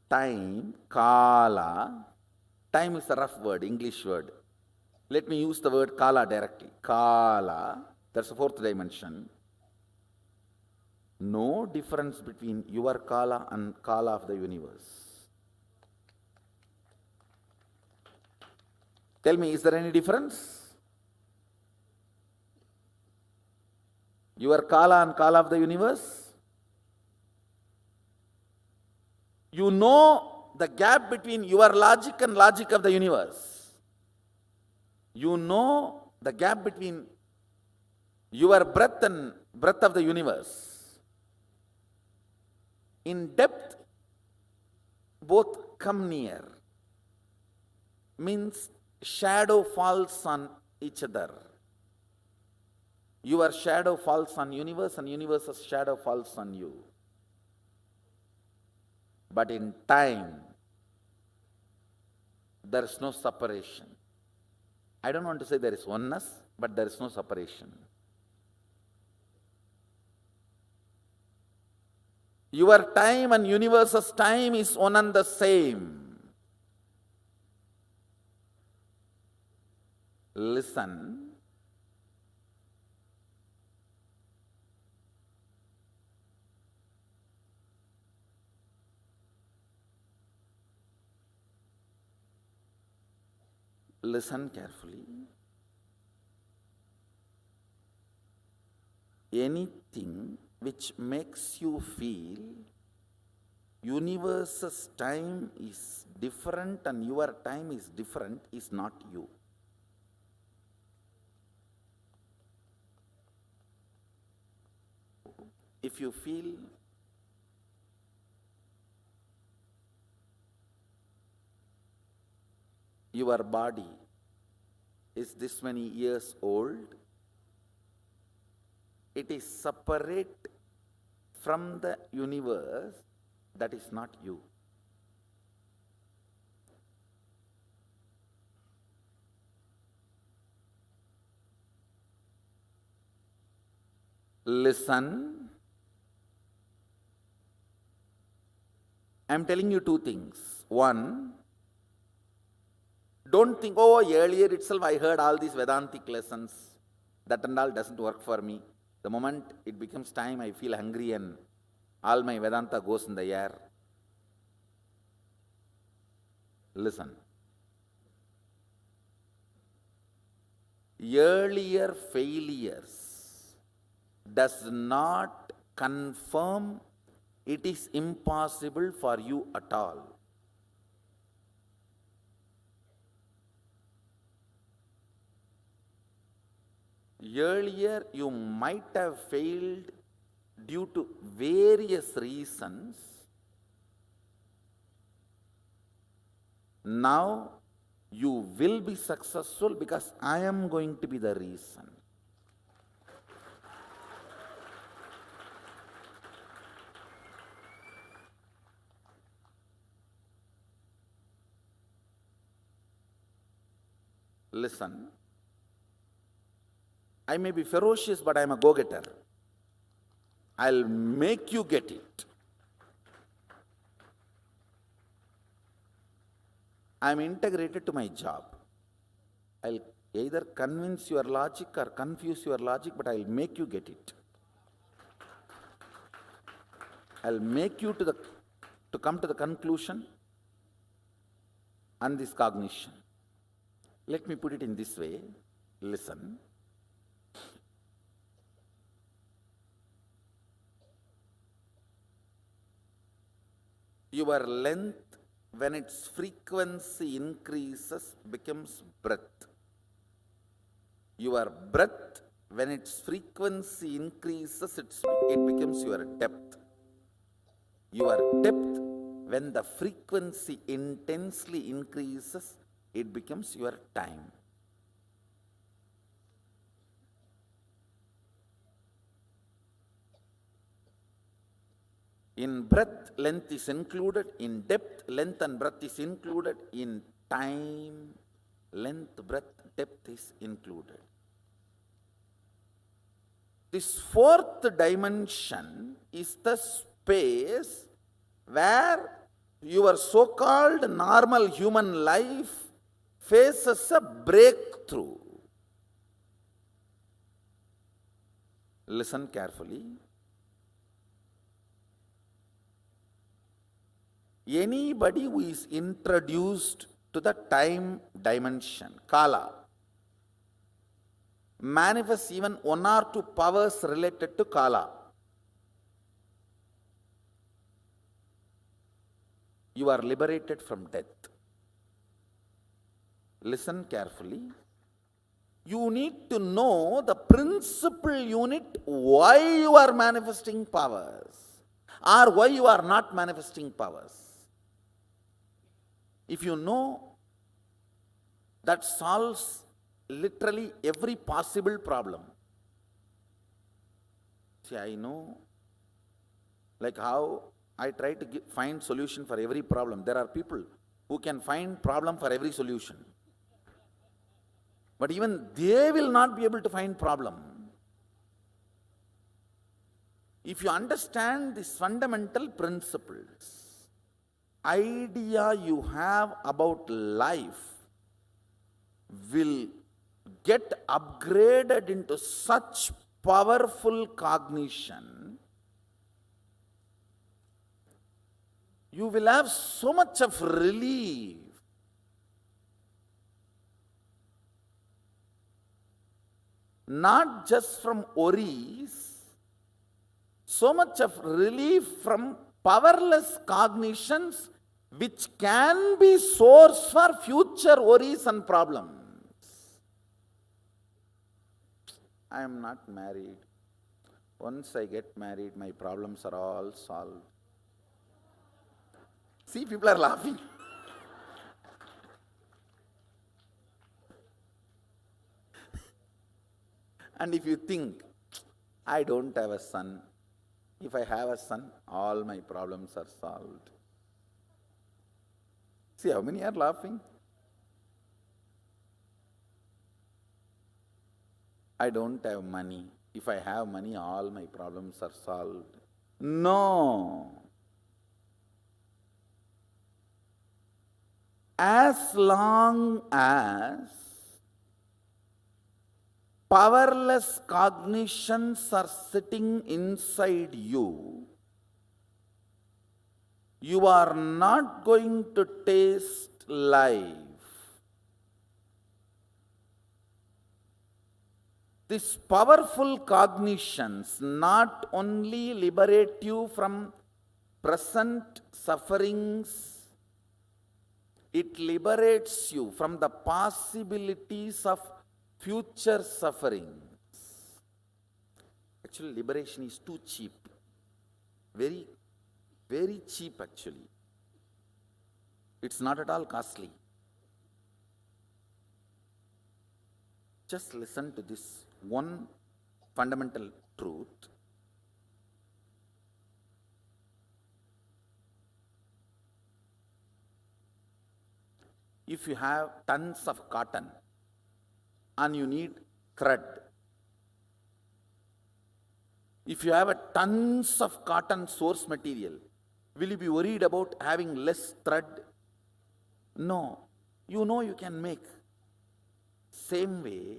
Time, kala. Time is a rough word, English word. Let me use the word kala directly. Kala, that's the fourth dimension. No difference between your kala and kala of the universe. Tell me, is there any difference? Your kala and kala of the universe? You know the gap between your logic and logic of the universe. You know the gap between your breath and breath of the universe. In depth, both come near. Means shadow falls on each other. Your shadow falls on universe and universe's shadow falls on you. But in time, there is no separation. I don't want to say there is oneness, but there is no separation. Your time and universe's time is one and the same. Listen. Listen carefully. Anything which makes you feel universe's time is different and your time is different is not you. If you feel your body is this many years old, it is separate from the universe, that is not you. Listen. I am telling you two things. One, don't think, oh, earlier itself I heard all these Vedantic lessons. That and all doesn't work for me. The moment it becomes time, I feel hungry and all my Vedanta goes in the air. Listen. Earlier failures does not confirm it is impossible for you at all. Earlier you might have failed due to various reasons. Now you will be successful because I am going to be the reason. Listen, I may be ferocious, but I am a go-getter. I'll make you get it. I am integrated to my job. I'll either convince your logic or confuse your logic, but I'll make you get it. I'll make you to come to the conclusion and this cognition. Let me put it in this way. Listen. Your length, when its frequency increases, becomes breadth. Your breadth, when its frequency increases, it becomes your depth. Your depth, when the frequency intensely increases, it becomes your time. In breadth, length is included. In depth, length and breadth is included. In time, length, breadth, depth is included. This fourth dimension is the space where your so-called normal human life faces a breakthrough. Listen carefully. Anybody who is introduced to the time dimension, Kala, manifests even one or two powers related to Kala. you are liberated from death. Listen carefully. You need to know the principal unit why you are manifesting powers or why you are not manifesting powers. If you know, that solves literally every possible problem. See, I know, like how I try to find solution for every problem. There are people who can find problem for every solution. But even they will not be able to find problem. If you understand these fundamental principles, idea you have about life will get upgraded into such powerful cognition, you will have so much of relief. Not just from worries, so much of relief from powerless cognitions which can be source for future worries and problems. I am not married. Once I get married, my problems are all solved. See, people are laughing. And if you think, I don't have a son, if I have a son, all my problems are solved. See how many are laughing? I don't have money. If I have money, all my problems are solved. No. As long as powerless cognitions are sitting inside you, you are not going to taste life. These powerful cognitions not only liberate you from present sufferings, it liberates you from the possibilities of future sufferings. Actually, liberation is too cheap. Very, very cheap actually. It's not at all costly. Just listen to this one fundamental truth. If you have tons of cotton and you need thread, if you have a tons of cotton source material, will you be worried about having less thread? No. You know you can make. Same way,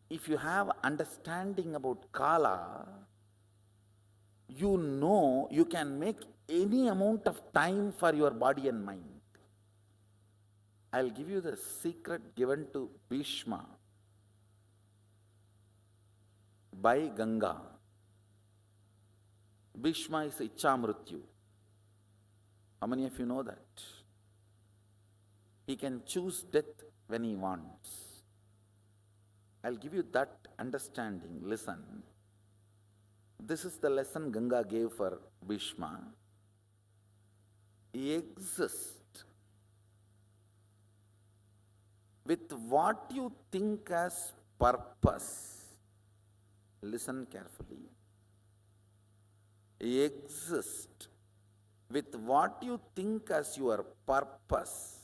if you have understanding about Kala, you know you can make any amount of time for your body and mind. I'll give you the secret given to Bhishma by Ganga. Bhishma is Ichamrityu. How many of you know that? He can choose death when he wants. I'll give you that understanding. Listen. This is the lesson Ganga gave for Bhishma. Exist with what you think as purpose. Listen carefully. Exist with what you think as your purpose.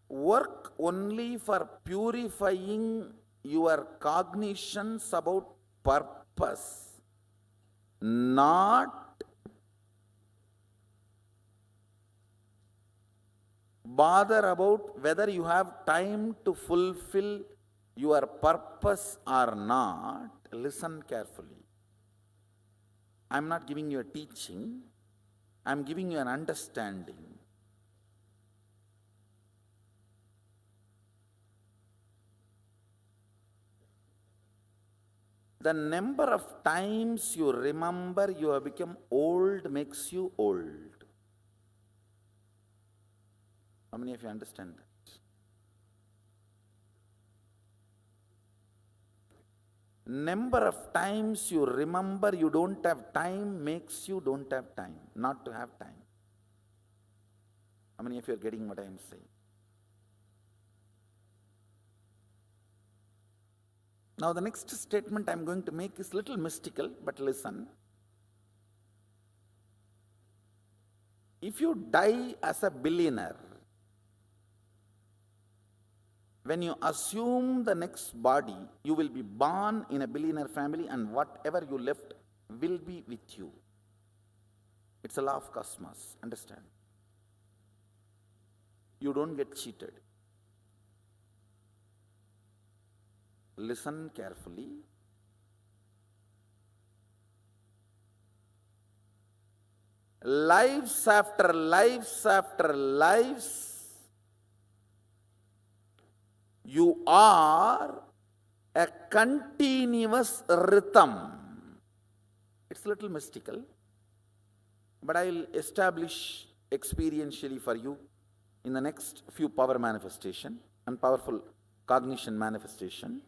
Work only for purifying your cognitions about purpose, not bother about whether you have time to fulfill your purpose or not. Listen carefully. I am not giving you a teaching, I am giving you an understanding. The number of times you remember you have become old makes you old. How many of you understand that? Number of times you remember you don't have time makes you don't have time, not to have time. How many of you are getting what I am saying? Now the next statement I am going to make is little mystical, but listen. If you die as a billionaire, when you assume the next body, you will be born in a billionaire family and whatever you left will be with you. It's a law of cosmos, understand? You don't get cheated. Listen carefully. Lives after lives after lives, you are a continuous rhythm. It's a little mystical, but I will establish experientially for you in the next few power manifestation and powerful cognition manifestation.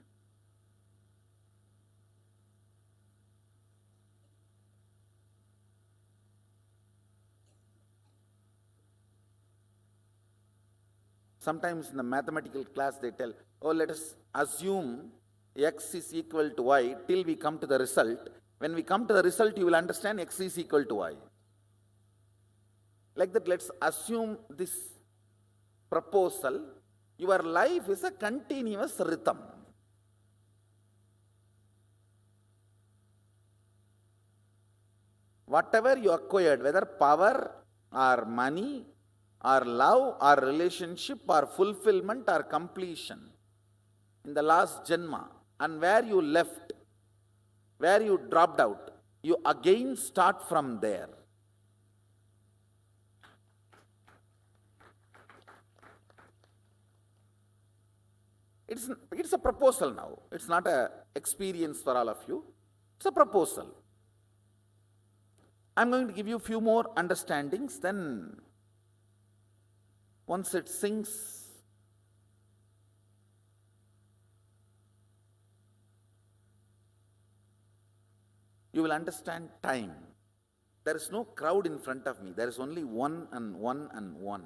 Sometimes in the mathematical class they tell, oh, let us assume x is equal to y till we come to the result. When we come to the result, you will understand x is equal to y. Like that, let's assume this proposal. Your life is a continuous rhythm. Whatever you acquired, whether power or money, or love, or relationship, or fulfillment, or completion, in the last Janma, and where you left, where you dropped out, you again start from there. It's a proposal now. It's not an experience for all of you. It's a proposal. I'm going to give you a few more understandings, then once it sinks, you will understand time. There is no crowd in front of me. There is only one and one and one.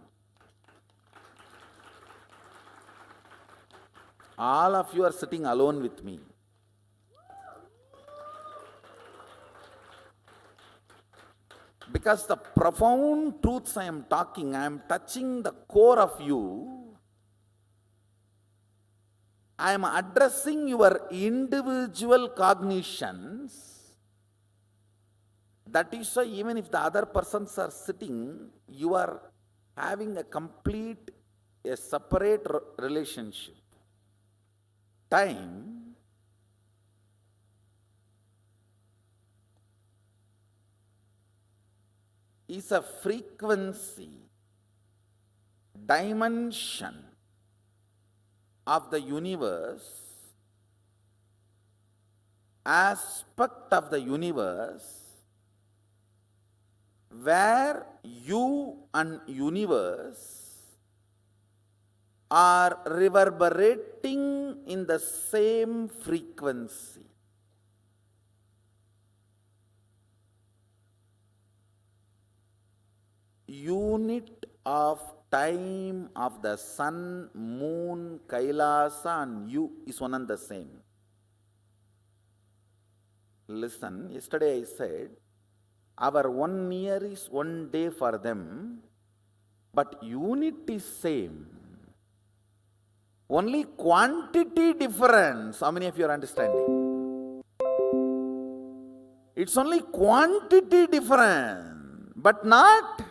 All of you are sitting alone with me. Because the profound truths I am talking, I am touching the core of you. I am addressing your individual cognitions. That is why even if the other persons are sitting, you are having a separate relationship. Time is a frequency, dimension of the universe, aspect of the universe, where you and universe are reverberating in the same frequency. Unit of time of the sun, moon, Kailasa and you is one and the same. Listen, yesterday I said, our 1 year is 1 day for them, but unit is same. Only quantity difference. How many of you are understanding? It's only quantity difference, but not.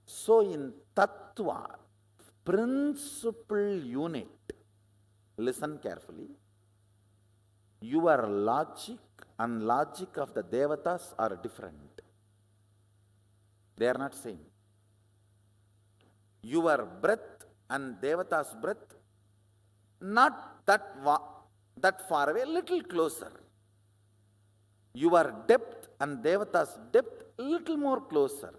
So in Tattva, principal unit, listen carefully, your logic and logic of the Devatas are different. They are not same. Your breath and Devata's breath not that far away, a little closer. Your depth and Devata's depth, a little more closer.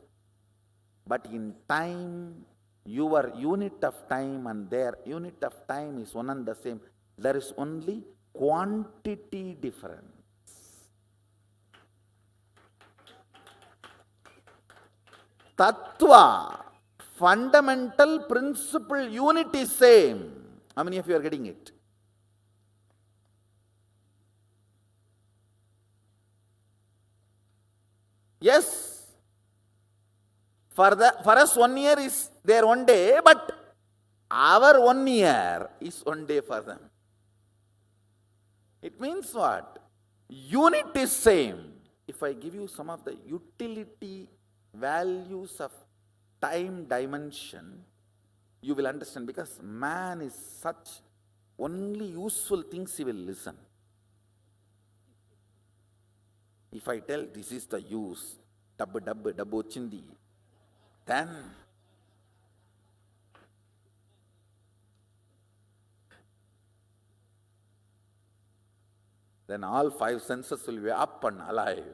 But in time, your unit of time and their unit of time is one and the same. There is only quantity difference. Tattva, fundamental principle, unit is same. How many of you are getting it? Yes. For us 1 year is their 1 day, but our 1 year is 1 day for them. It means what? Unit is same. If I give you some of the utility values of time dimension, you will understand, because man is such, only useful things he will listen. If I tell this is the use, dabbu chindi, then all 5 senses will be up and alive.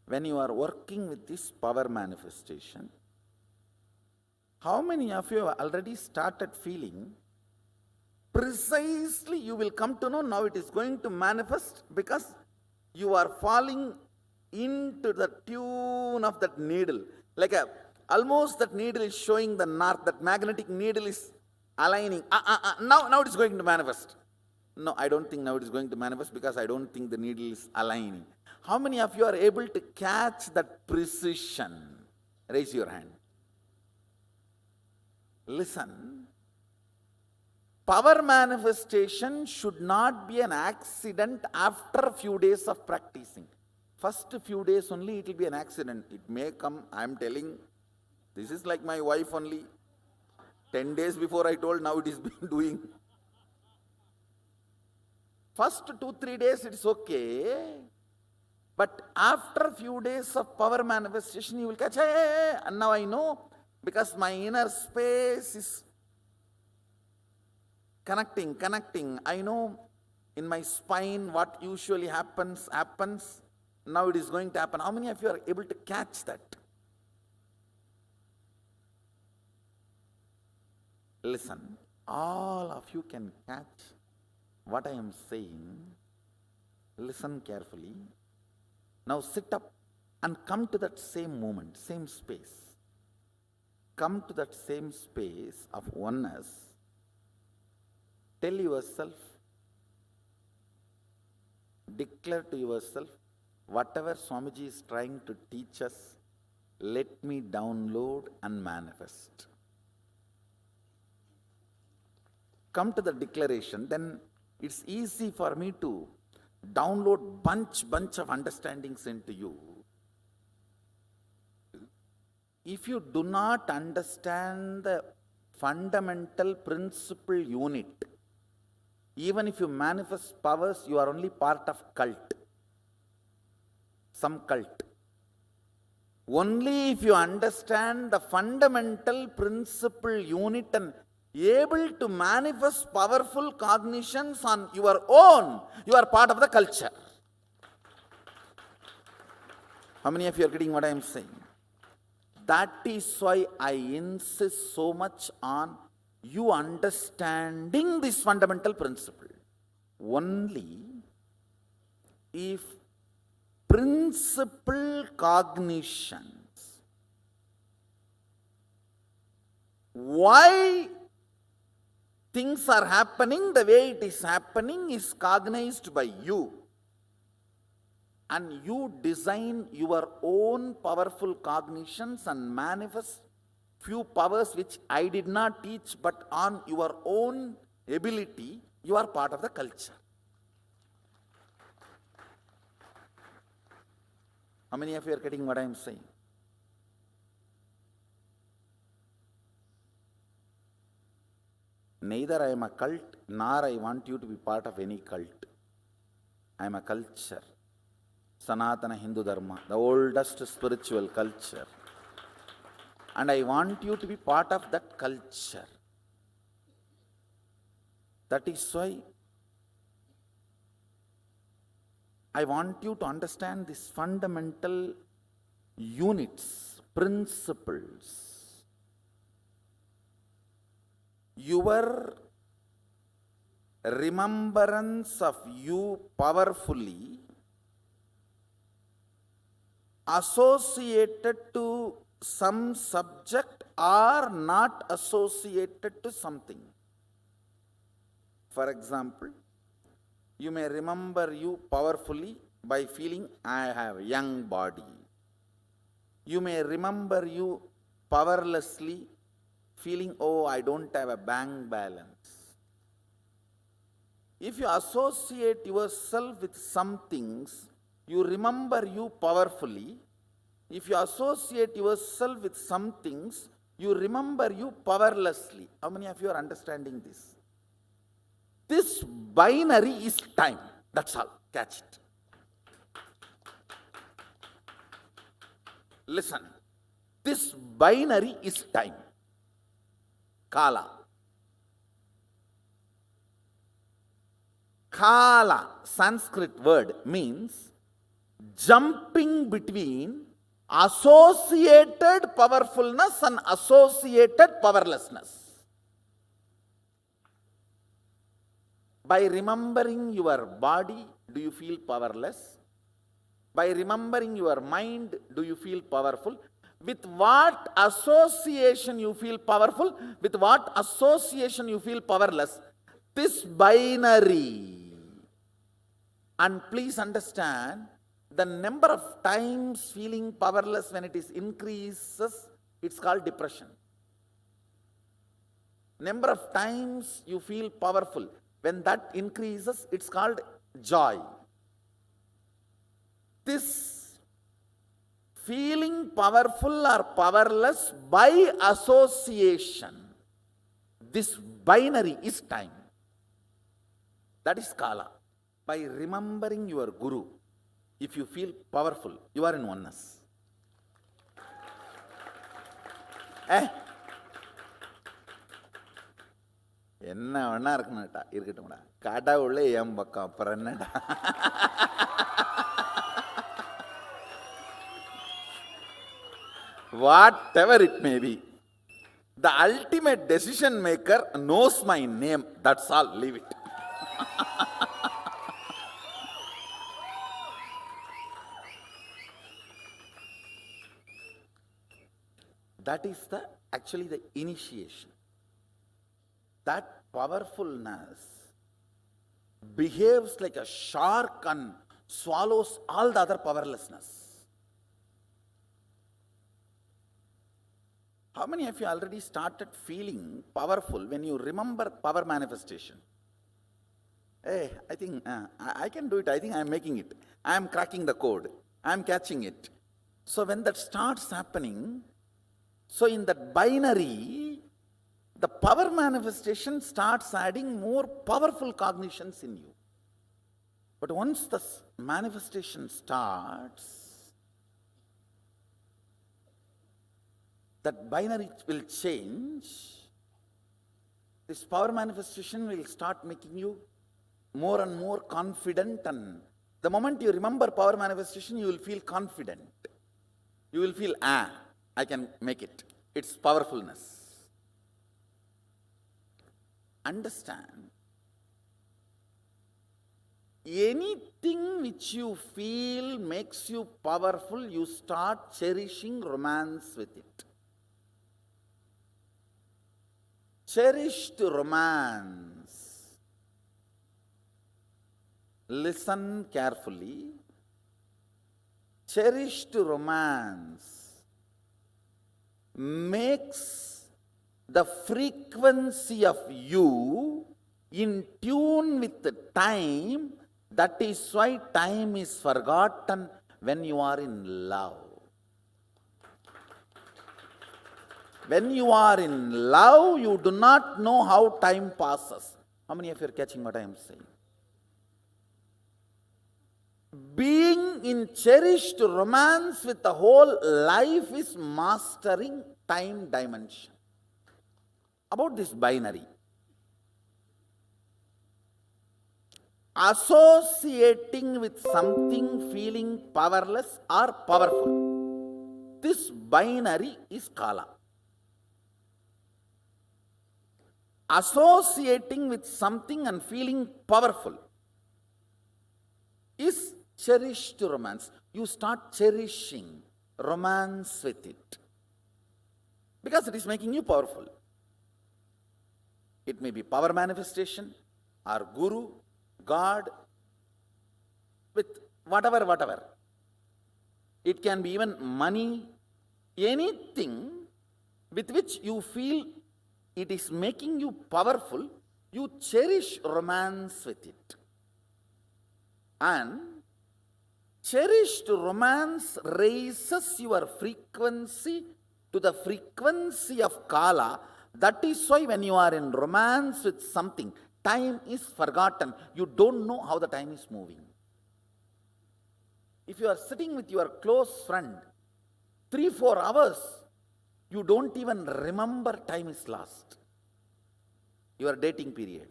When you are working with this power manifestation, how many of you have already started feeling precisely you will come to know now it is going to manifest, because you are falling into the tune of that needle. Like almost that needle is showing the north, that magnetic needle is aligning. Now it is going to manifest. No, I don't think now it is going to manifest, because I don't think the needle is aligning. How many of you are able to catch that precision? Raise your hand. Listen. Power manifestation should not be an accident after a few days of practicing. First few days only it will be an accident. It may come, I am telling, this is like my wife only. 10 days before I told, now it is been doing. First 2-3 days it's okay. But after a few days of power manifestation, you will catch, hey, and now I know, because my inner space is connecting. I know in my spine what usually happens. Now it is going to happen. How many of you are able to catch that? Listen, all of you can catch what I am saying. Listen carefully. Now sit up and come to that same moment, same space. Come to that same space of oneness. Tell yourself, declare to yourself, whatever Swamiji is trying to teach us, let me download and manifest. Come to the declaration, then it's easy for me to download bunch of understandings into you. If you do not understand the fundamental principle unit, even if you manifest powers, you are only part of cult. Some cult. Only if you understand the fundamental principle unit and able to manifest powerful cognitions on your own, you are part of the culture. How many of you are getting what I am saying? That is why I insist so much on you understanding this fundamental principle. Only if principle cognitions, why things are happening the way it is happening, is cognized by you. And you design your own powerful cognitions and manifest few powers which I did not teach, but on your own ability, you are part of the culture. How many of you are getting what I am saying? Neither I am a cult, nor I want you to be part of any cult. I am a culture. Sanatana Hindu Dharma, the oldest spiritual culture. And I want you to be part of that culture. That is why I want you to understand these fundamental units, principles. Your remembrance of you powerfully associated to some subject or not associated to something. For example, you may remember you powerfully by feeling I have a young body. You may remember you powerlessly feeling, oh, I don't have a bank balance. If you associate yourself with some things, you remember you powerfully. If you associate yourself with some things, you remember you powerlessly. How many of you are understanding this? This binary is time. That's all. Catch it. Listen. This binary is time. Kala. Kala, Sanskrit word, means jumping between associated powerfulness and associated powerlessness. By remembering your body, do you feel powerless? By remembering your mind, do you feel powerful? With what association you feel powerful? With what association you feel powerless? This binary. And please understand, the number of times feeling powerless when it is increases, it's called depression. Number of times you feel powerful, when that increases, it's called joy. This feeling powerful or powerless by association, this binary is time. That is Kala. By remembering your Guru, if you feel powerful, you are in oneness. என்ன வேணா இருக்கணும்டா, இருக்கட்டும்டா. கடவுளே என் பக்கம், அப்புறம் என்னடா? Whatever it may be, the ultimate decision maker knows my name. That's all. Leave it. That is actually the initiation. That powerfulness behaves like a shark and swallows all the other powerlessness. How many of you already started feeling powerful when you remember power manifestation? Hey, I think I can do it. I think I am making it. I am cracking the code. I am catching it. So when that starts happening, so in that binary, the power manifestation starts adding more powerful cognitions in you. But once the manifestation starts, that binary will change. This power manifestation will start making you more and more confident, and the moment you remember power manifestation, you will feel confident. You will feel, I can make it. It's powerfulness. Understand, anything which you feel makes you powerful, you start cherishing romance with it. Cherished romance. Listen carefully. Cherished romance makes the frequency of you in tune with the time. That is why time is forgotten when you are in love. When you are in love, you do not know how time passes. How many of you are catching what I am saying? Being in cherished romance with the whole life is mastering time dimension. About this binary, associating with something feeling powerless or powerful. This binary is Kala. Associating with something and feeling powerful is cherished romance. You start cherishing romance with it because it is making you powerful. It may be power manifestation or guru, God, with whatever. It can be even money, anything with which you feel it is making you powerful, you cherish romance with it. And cherished romance raises your frequency to the frequency of Kala. That is why when you are in romance with something, time is forgotten. You don't know how the time is moving. If you are sitting with your close friend 3-4 hours, you don't even remember time is lost. Your dating period.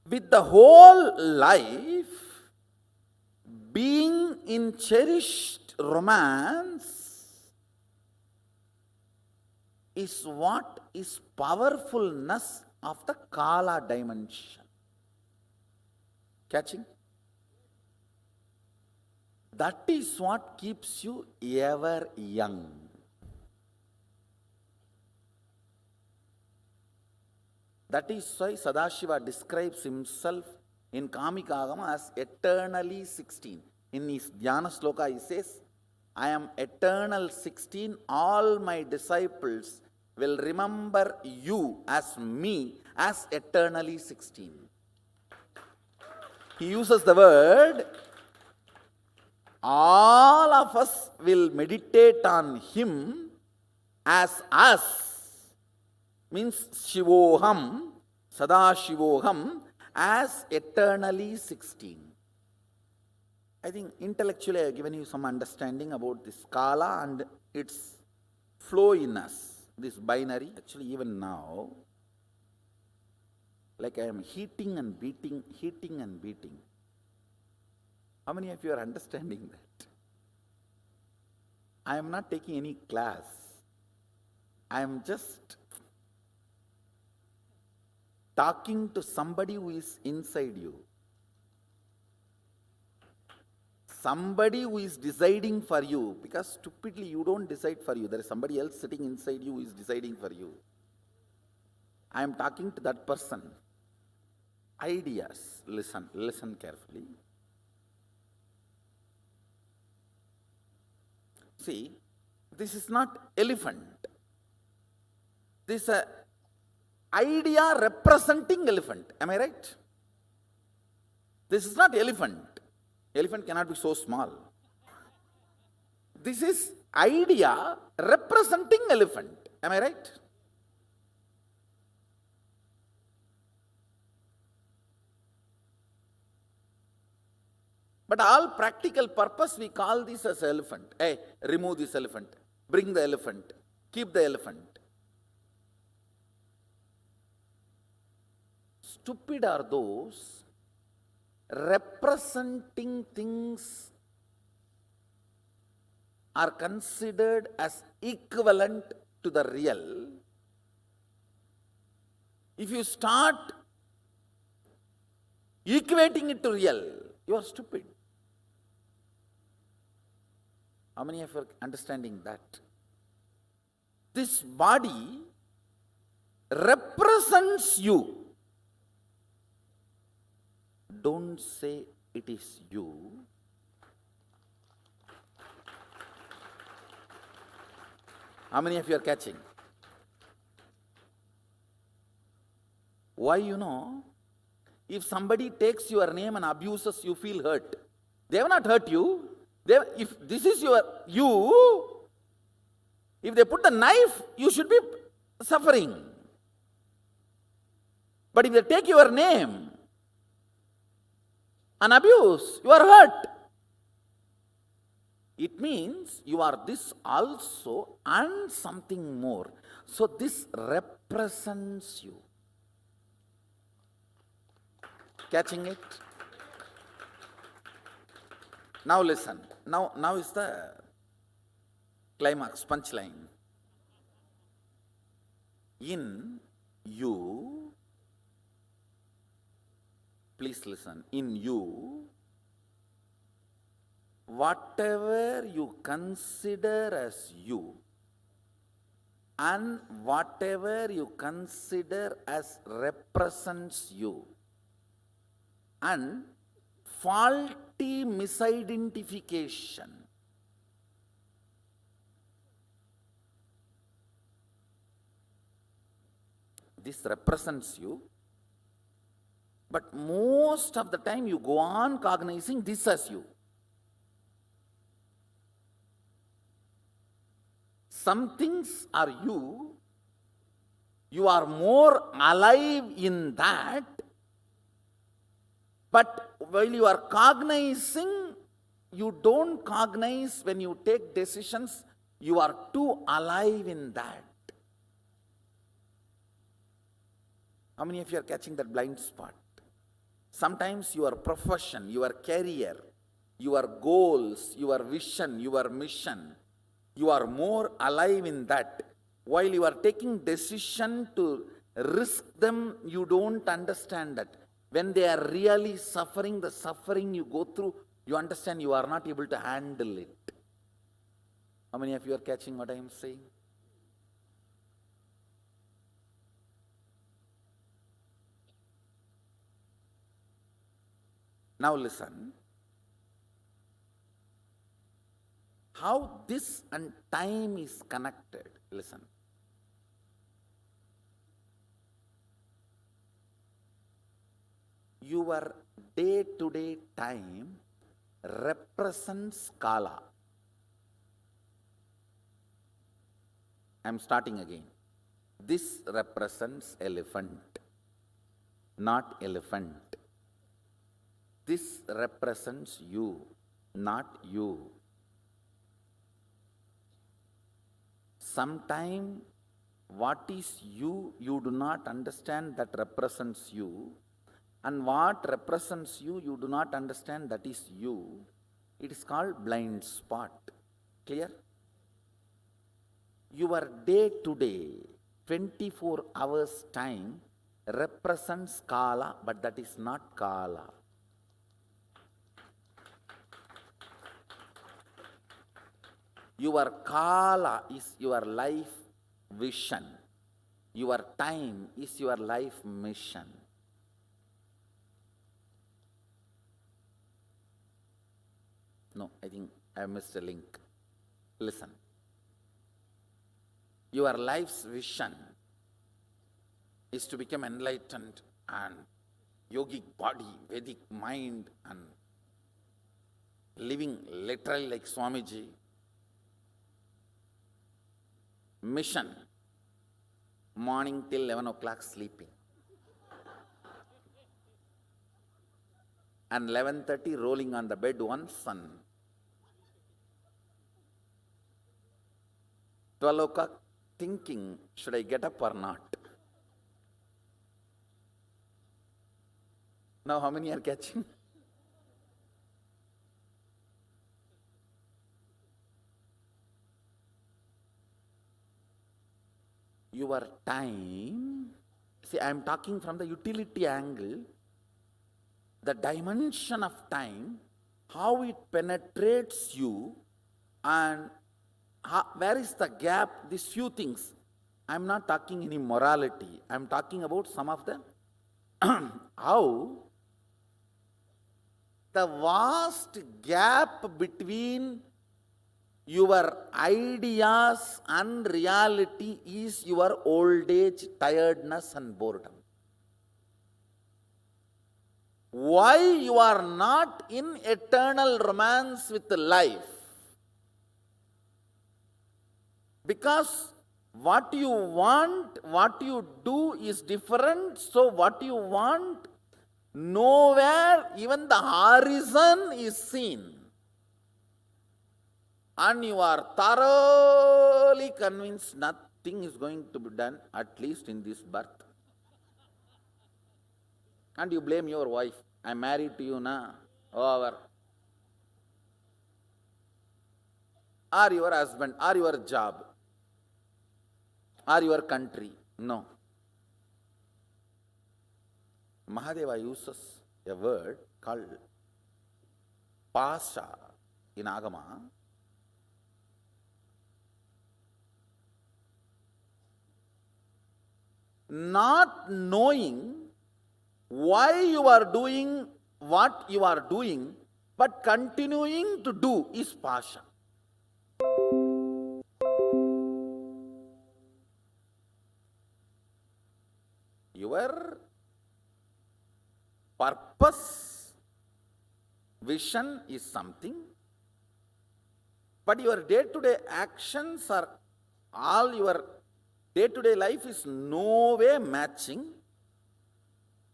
With the whole life being in cherished romance is what is powerfulness of the Kala dimension. Catching? That is what keeps you ever young. That is why Sadashiva describes himself in Kamikagama as eternally 16. In his Dhyana Sloka he says, I am eternal 16, all my disciples will remember you as me as eternally 16. He uses the word, all of us will meditate on him as us. Means Shivoham, Sadashivoham, as eternally 16. I think intellectually I have given you some understanding about this Kala and its flow in us, this binary. Actually even now, like I am heating and beating. How many of you are understanding that? I am not taking any class. I am just talking to somebody who is inside you. Somebody who is deciding for you, because stupidly you don't decide for you. There is somebody else sitting inside you who is deciding for you. I am talking to that person. Ideas. Listen carefully. See, this is not elephant. This is an idea representing elephant. Am I right? This is not elephant. Elephant cannot be so small. This is idea representing elephant. Am I right? But all practical purpose we call this as elephant. Hey, remove this elephant. Bring the elephant. Keep the elephant. Stupid are those representing things are considered as equivalent to the real. If you start equating it to real, you are stupid. How many of you are understanding that? This body represents you. Don't say it is you. How many of you are catching? Why, if somebody takes your name and abuses, you feel hurt. They have not hurt you. If this is you, if they put the knife, you should be suffering. But if they take your name and abuse, you are hurt. It means you are this also and something more. So this represents you. Catching it? Now listen. Now is the climax, punchline. In you, please listen, in you, whatever you consider as you and whatever you consider as represents you and faulty misidentification, this represents you, but most of the time you go on cognizing this as you. Some things are you, you are more alive in that, but while you are cognizing, you don't cognize when you take decisions, you are too alive in that. How many of you are catching that blind spot? Sometimes your profession, your career, your goals, your vision, your mission, you are more alive in that. While you are taking decision to risk them, you don't understand that. When they are really suffering, the suffering you go through, you understand you are not able to handle it. How many of you are catching what I am saying? Now listen. How this and time is connected. Listen. Your day-to-day time represents Kala. I am starting again. This represents elephant, not elephant. This represents you, not you. Sometime what is you, you do not understand that represents you. And what represents you, you do not understand that is you. It is called blind spot. Clear? Your day-to-day, 24 hours time represents Kala, but that is not Kala. Your Kala is your life vision. Your time is your life mission. No, I think I missed a link. Listen. Your life's vision is to become enlightened and yogic body, Vedic mind, and living literally like Swamiji. Mission, morning till 11 o'clock sleeping. And 11:30 rolling on the bed once and 12 o'clock thinking, should I get up or not? Now how many are catching? Your time, see, I am talking from the utility angle, the dimension of time, how it penetrates you, and where is the gap, these few things. I am not talking any morality, I am talking about some of them. How the vast gap between your ideas and reality is your old age, tiredness and boredom. Why you are not in eternal romance with life? Because what you want, what you do is different. So what you want, nowhere even the horizon is seen. And you are thoroughly convinced nothing is going to be done, at least in this birth. and you blame your wife. I am married to you, na, over. Or your husband, or your job, or your country. No. Mahadeva uses a word called pasha in Agama. Not knowing why you are doing what you are doing, but continuing to do is pasha. Your purpose, vision is something, but your day-to-day actions are all your day-to-day life is no way matching,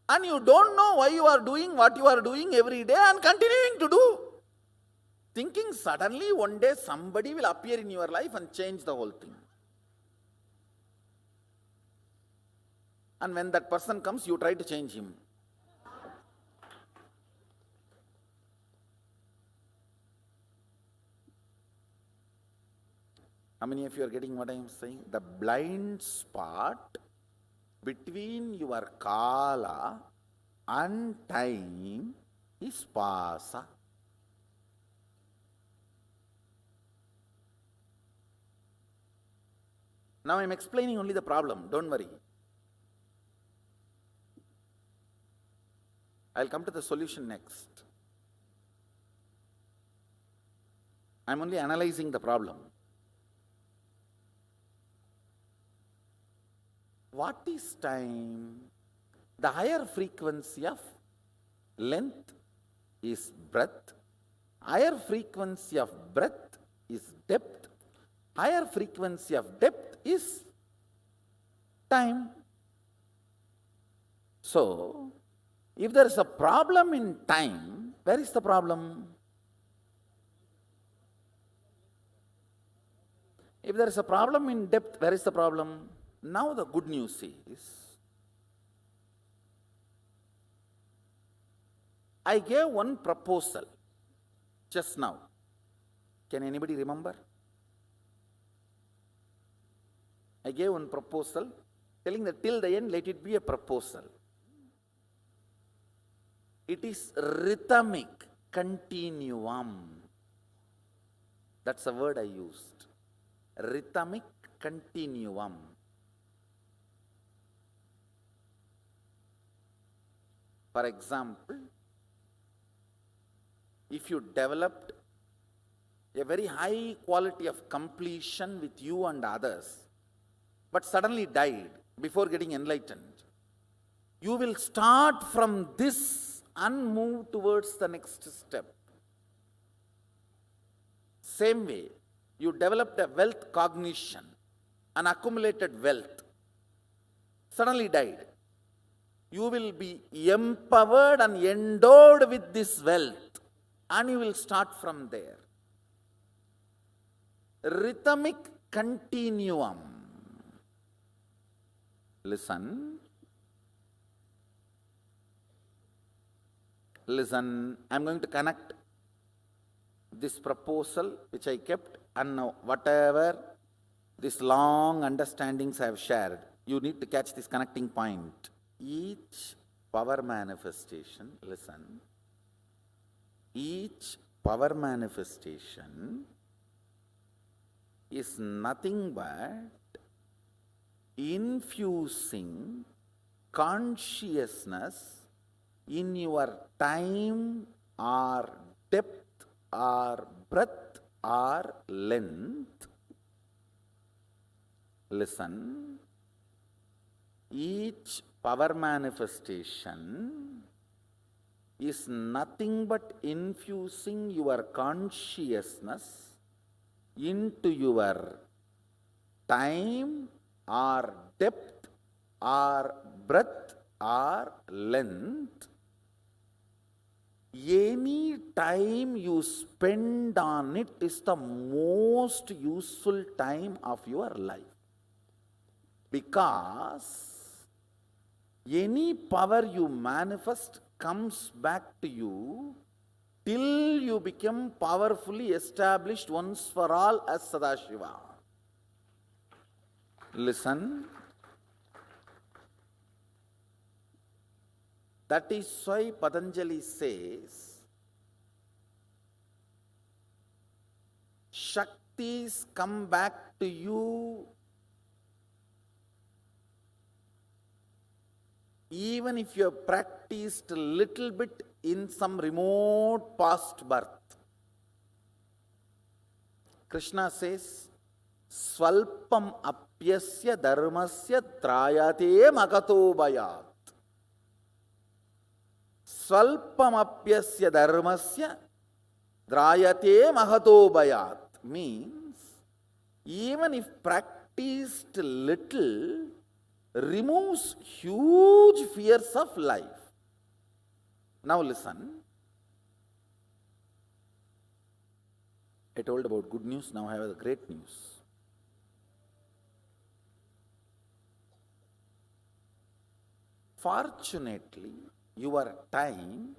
and you don't know why you are doing what you are doing every day and continuing to do. Thinking suddenly one day somebody will appear in your life and change the whole thing. And when that person comes, you try to change him. How many of you are getting what I am saying? The blind spot between your kala and time is pasa. Now I am explaining only the problem, don't worry. I will come to the solution next. I am only analyzing the problem. What is time? The higher frequency of length is breadth. Higher frequency of breadth is depth. Higher frequency of depth is time. So, if there is a problem in time, where is the problem? If there is a problem in depth, where is the problem? Now the good news is, I gave one proposal just now. Can anybody remember? I gave one proposal telling that till the end let it be a proposal. It is rhythmic continuum. That's the word I used. Rhythmic continuum. For example, if you developed a very high quality of completion with you and others, but suddenly died before getting enlightened, you will start from this and move towards the next step. Same way, you developed a wealth cognition, an accumulated wealth, suddenly died. You will be empowered and endowed with this wealth, and you will start from there. Rhythmic continuum. Listen. Listen, I am going to connect this proposal which I kept, and now whatever these long understandings I have shared, you need to catch this connecting point. Each power manifestation, listen, each power manifestation is nothing but infusing consciousness in your time or depth or breadth or length. Listen, each power manifestation is nothing but infusing your consciousness into your time or depth or breadth or length. Any time you spend on it is the most useful time of your life. Because Any power you manifest comes back to you till you become powerfully established once for all as Sadashiva. Listen. That is why Patanjali says, Shaktis come back to you even if you have practiced a little bit in some remote past birth. Krishna says, Svalpam apyasya dharmasya trayate magato bayat. Svalpam apyasya dharmasya drayate mahato bayat means even if practiced little removes huge fears of life. Now listen. I told about good news, now I have the great news. Fortunately, your time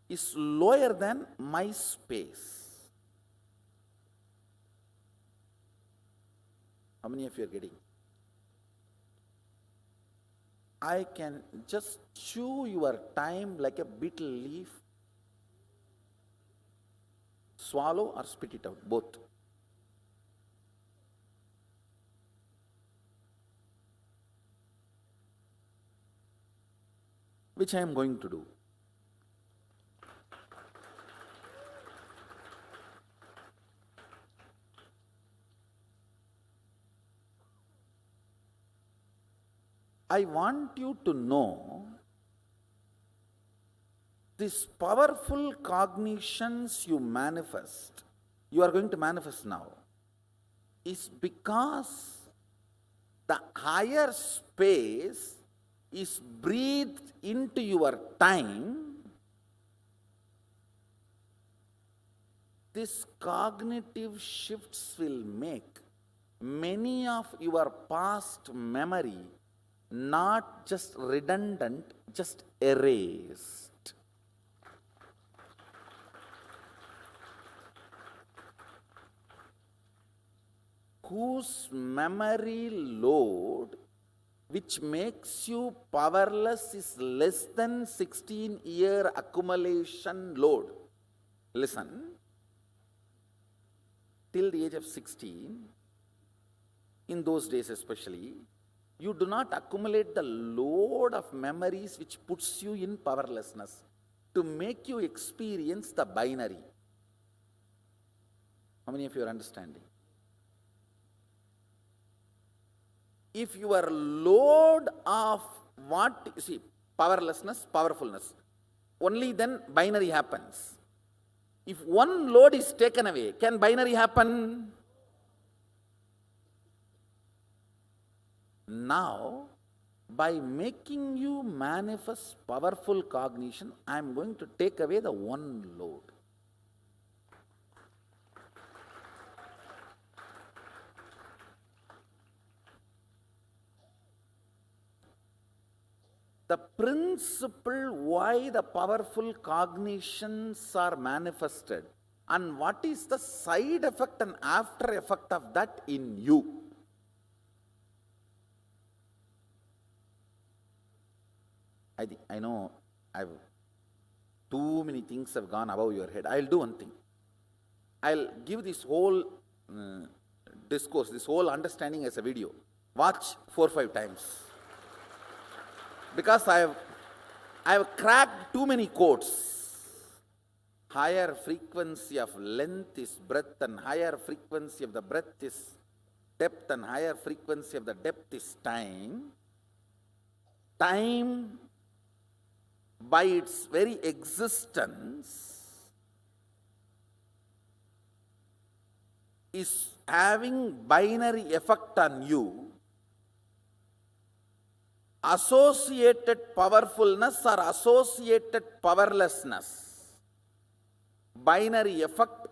is lower than my space. How many of you are getting? I can just chew your time like a beetle leaf, swallow or spit it out, both. Which I am going to do. I want you to know these powerful cognitions you manifest, you are going to manifest now, is because the higher space is breathed into your time. These cognitive shifts will make many of your past memory not just redundant, just erased. Whose memory load which makes you powerless is less than 16-year accumulation load. Listen, till the age of 16, in those days especially, you do not accumulate the load of memories which puts you in powerlessness to make you experience the binary. How many of you are understanding? If your load of what, you see, powerlessness, powerfulness, only then binary happens. If one load is taken away, can binary happen? Now, by making you manifest powerful cognition, I am going to take away the one load. The principle why the powerful cognitions are manifested and what is the side effect and after effect of that in you. I know too many things have gone above your head. I'll do one thing. I'll give this whole discourse, this whole understanding as a video. Watch 4 or 5 times. Because I have cracked too many codes. Higher frequency of length is breadth, and higher frequency of the breadth is depth, and higher frequency of the depth is time. Time, by its very existence, is having binary effect on you. Associated powerfulness or associated powerlessness, binary effect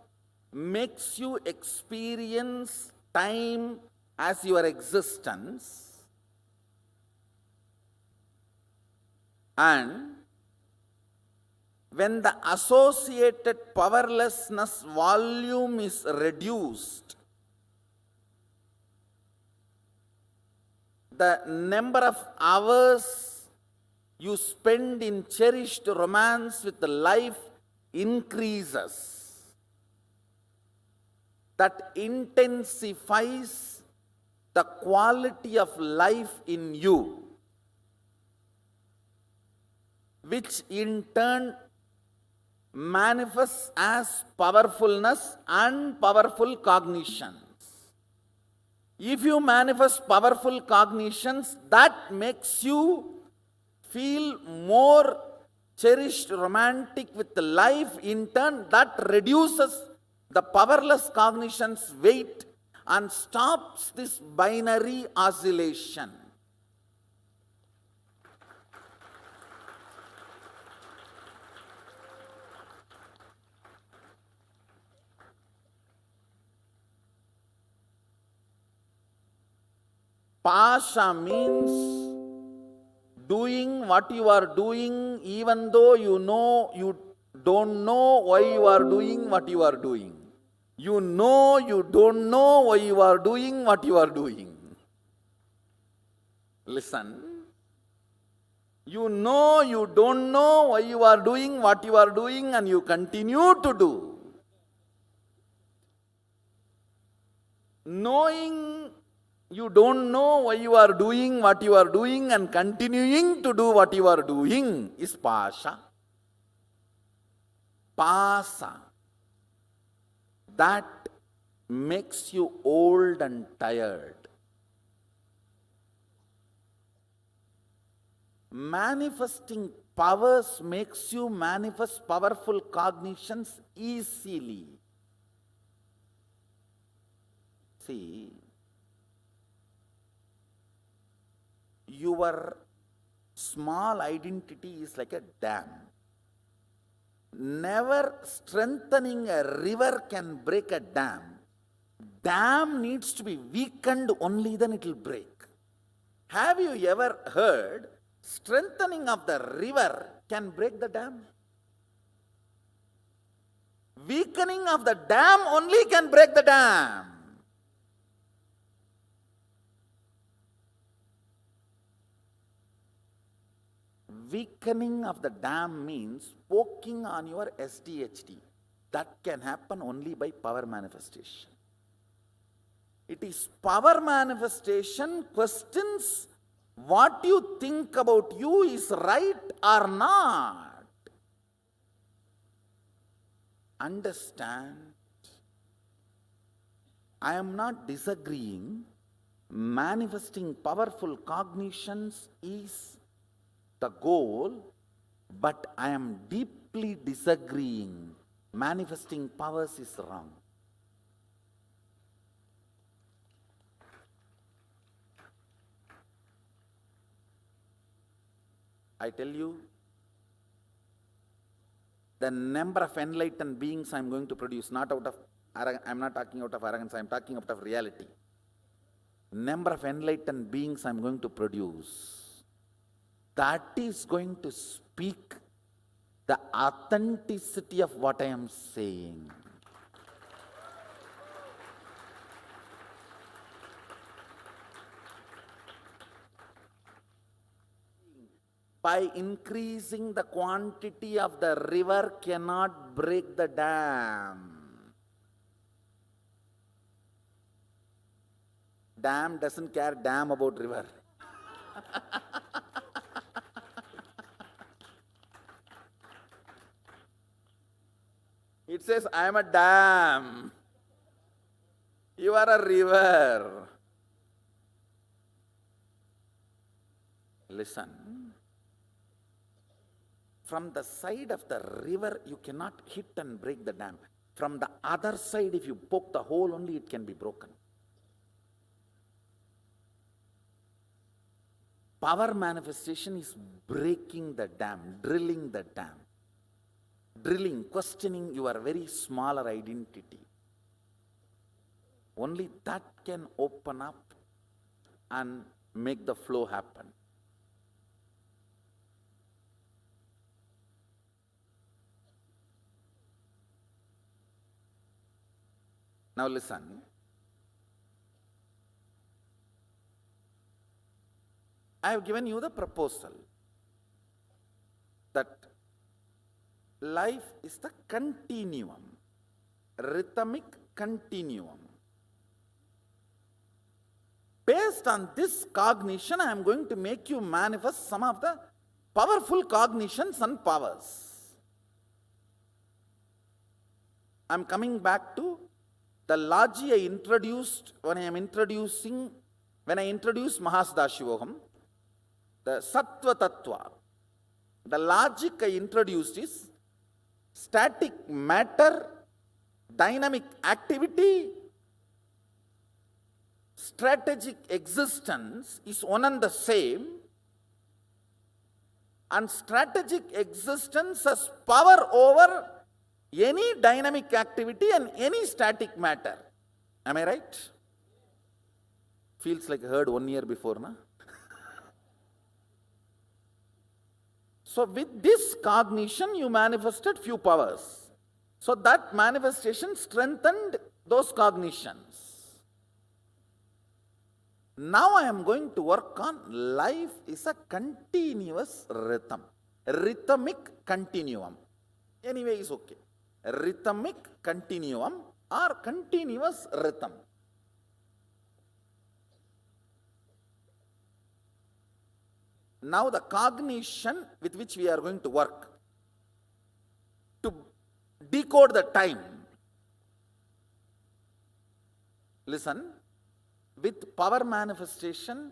makes you experience time as your existence. And when the associated powerlessness volume is reduced, the number of hours you spend in cherished romance with the life increases. That intensifies the quality of life in you, which in turn manifests as powerfulness and powerful cognitions. If you manifest powerful cognitions, that makes you feel more cherished, romantic with the life. In turn, that reduces the powerless cognition's weight and stops this binary oscillation. Pasha means doing what you are doing even though you know you don't know why you are doing what you are doing. You know you don't know why you are doing what you are doing. Listen. You know you don't know why you are doing what you are doing and you continue to do. Knowing you don't know why you are doing what you are doing and continuing to do what you are doing is pasha. Pasa. That makes you old and tired. Manifesting powers makes you manifest powerful cognitions easily. See, your small identity is like a dam. Never strengthening a river can break a dam. Dam needs to be weakened, only then it will break. Have you ever heard strengthening of the river can break the dam? Weakening of the dam only can break the dam. Weakening of the dam means poking on your SDHD. That can happen only by power manifestation. It is power manifestation questions what you think about you is right or not. Understand, I am not disagreeing. Manifesting powerful cognitions is the goal, but I am deeply disagreeing. Manifesting powers is wrong. I tell you, the number of enlightened beings I am going to produce, not out of arrogance, I am not talking out of arrogance, I am talking out of reality. Number of enlightened beings I am going to produce, that is going to speak the authenticity of what I am saying. By increasing the quantity of the river cannot break the dam. Dam doesn't care damn about river. It says, I am a dam. You are a river. Listen. From the side of the river, you cannot hit and break the dam. From the other side, if you poke the hole, only it can be broken. Power manifestation is breaking the dam, drilling the dam. Drilling, questioning your very smaller identity. Only that can open up and make the flow happen. Now listen. I have given you the proposal that life is the continuum, rhythmic continuum. Based on this cognition, I am going to make you manifest some of the powerful cognitions and powers. I am coming back to the logic I introduced when I introduced Sadashivoham, the Sattva Tattva. The logic I introduced is static matter, dynamic activity, strategic existence is one and the same, and strategic existence has power over any dynamic activity and any static matter. Am I right? Feels like I heard 1 year before, na? So with this cognition, you manifested few powers. So that manifestation strengthened those cognitions. Now I am going to work on life is a continuous rhythm. Rhythmic continuum. Anyway, is okay. Rhythmic continuum or continuous rhythm. Now the cognition with which we are going to work to decode the time. Listen, with power manifestation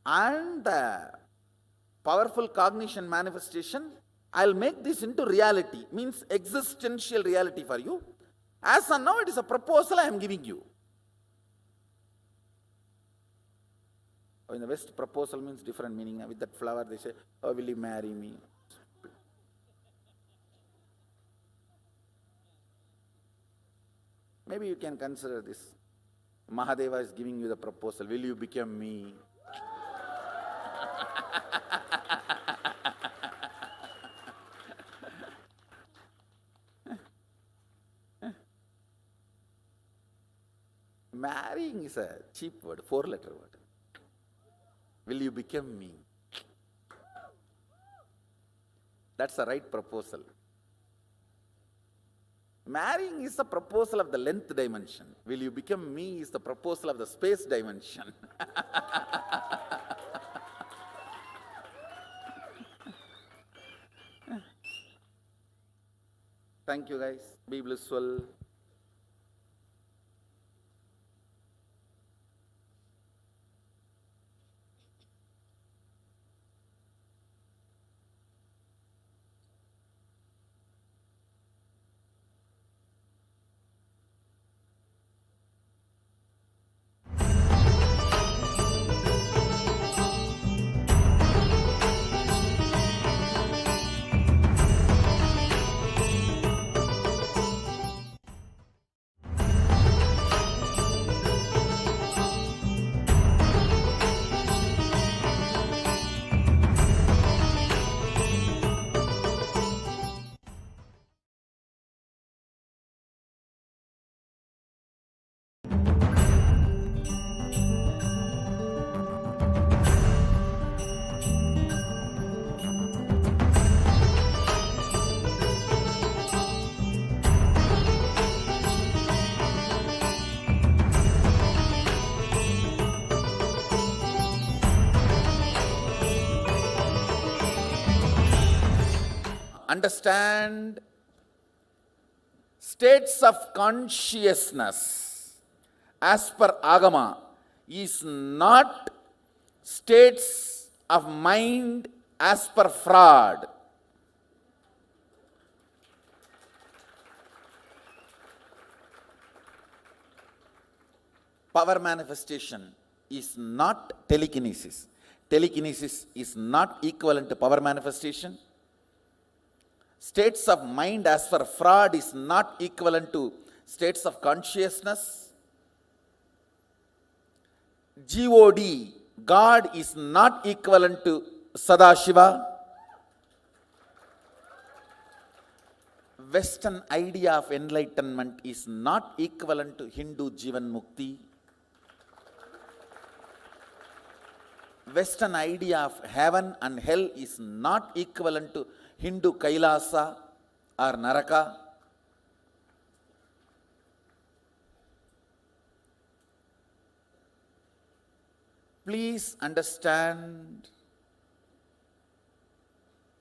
and the powerful cognition manifestation, I'll make this into reality, means existential reality for you. As of now, it is a proposal I am giving you. In the West, proposal means different meaning. With that flower, they say, "Oh, will you marry me?" Maybe you can consider this. Mahadeva is giving you the proposal. Will you become me? Marrying is a cheap word, 4-letter word. Will you become me? That's the right proposal. Marrying is the proposal of the length dimension. Will you become me is the proposal of the space dimension. Thank you guys. Be blissful. Understand, states of consciousness as per Agama is not states of mind as per Freud. Power manifestation is not telekinesis. Telekinesis is not equivalent to power manifestation. States of mind as per Freud is not equivalent to states of consciousness. God, God is not equivalent to Sadashiva. Western idea of enlightenment is not equivalent to Hindu Jivan Mukti. Western idea of heaven and hell is not equivalent to Hindu Kailasa or Naraka. Please understand,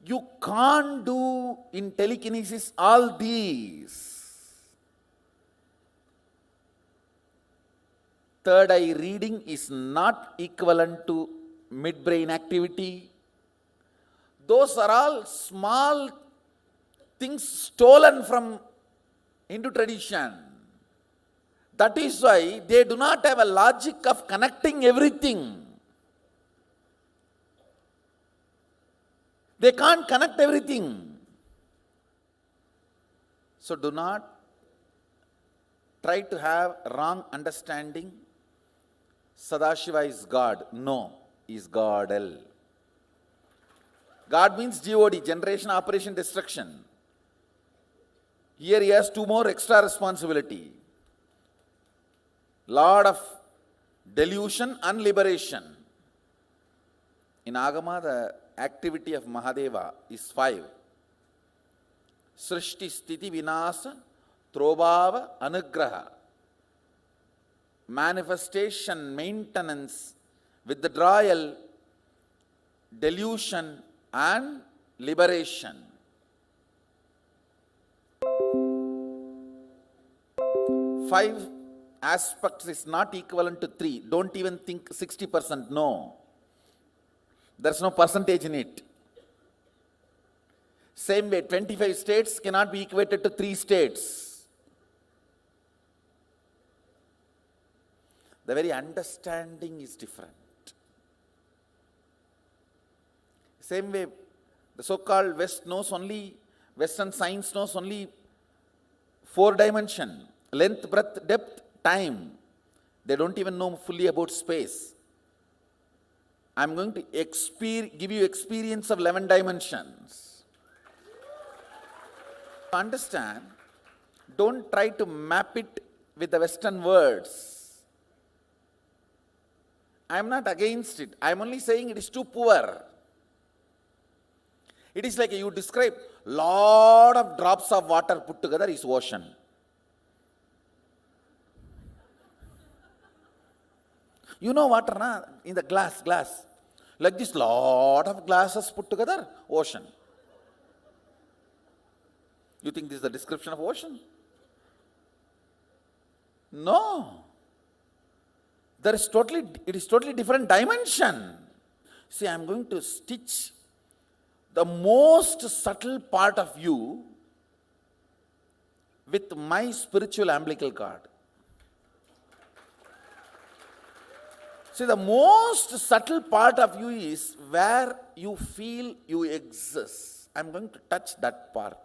you can't do in telekinesis all these. Third eye reading is not equivalent to midbrain activity. Those are all small things stolen from Hindu tradition. That is why they do not have a logic of connecting everything. They can't connect everything. So do not try to have wrong understanding. Sadashiva is God. No, is God L. God means GOD, generation, operation, destruction. Here he has two more extra responsibility. Lord of delusion and liberation. In Agama, the activity of Mahadeva is 5. Srishti, Sthiti, Vinasa, Trobhava, Anugraha. Manifestation, maintenance, withdrawal, delusion and liberation. 5 aspects is not equivalent to 3. Don't even think 60%. No. There's no percentage in it. Same way, 25 states cannot be equated to 3 states. The very understanding is different. Same way, the so-called Western science knows only 4 dimension: length, breadth, depth, time. They don't even know fully about space. I'm going to give you experience of 11 dimensions. Understand, don't try to map it with the Western words. I'm not against it. I'm only saying it is too poor. It is like you describe lot of drops of water put together is ocean. You know water, na? In the glass. Like this lot of glasses put together, ocean. You think this is the description of ocean? No. It is totally different dimension. See, I am going to stitch the most subtle part of you with my spiritual umbilical cord. See, the most subtle part of you is where you feel you exist. I'm going to touch that part.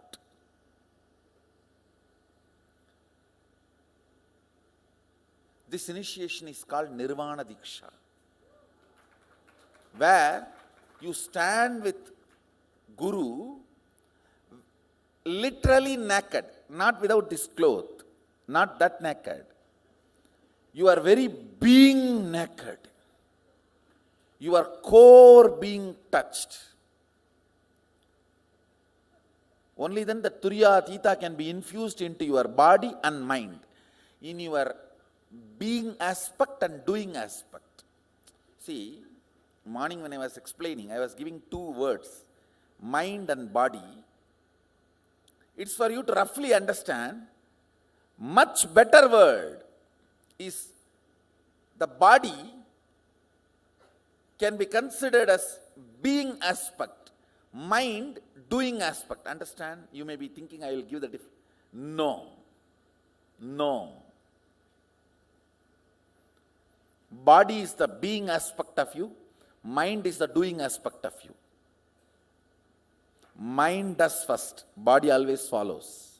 This initiation is called Nirvana Diksha, where you stand with Guru literally naked, not without this cloth, not that naked. You are very being naked. Your core being touched. Only then the Turiya Atita can be infused into your body and mind, in your being aspect and doing aspect. See, morning when I was explaining, I was giving 2 words, mind and body. It's for you to roughly understand. Much better word is the body can be considered as being aspect, mind doing aspect. Understand? You may be thinking I will give the difference. No. Body is the being aspect of you, mind is the doing aspect of you. Mind does first, body always follows.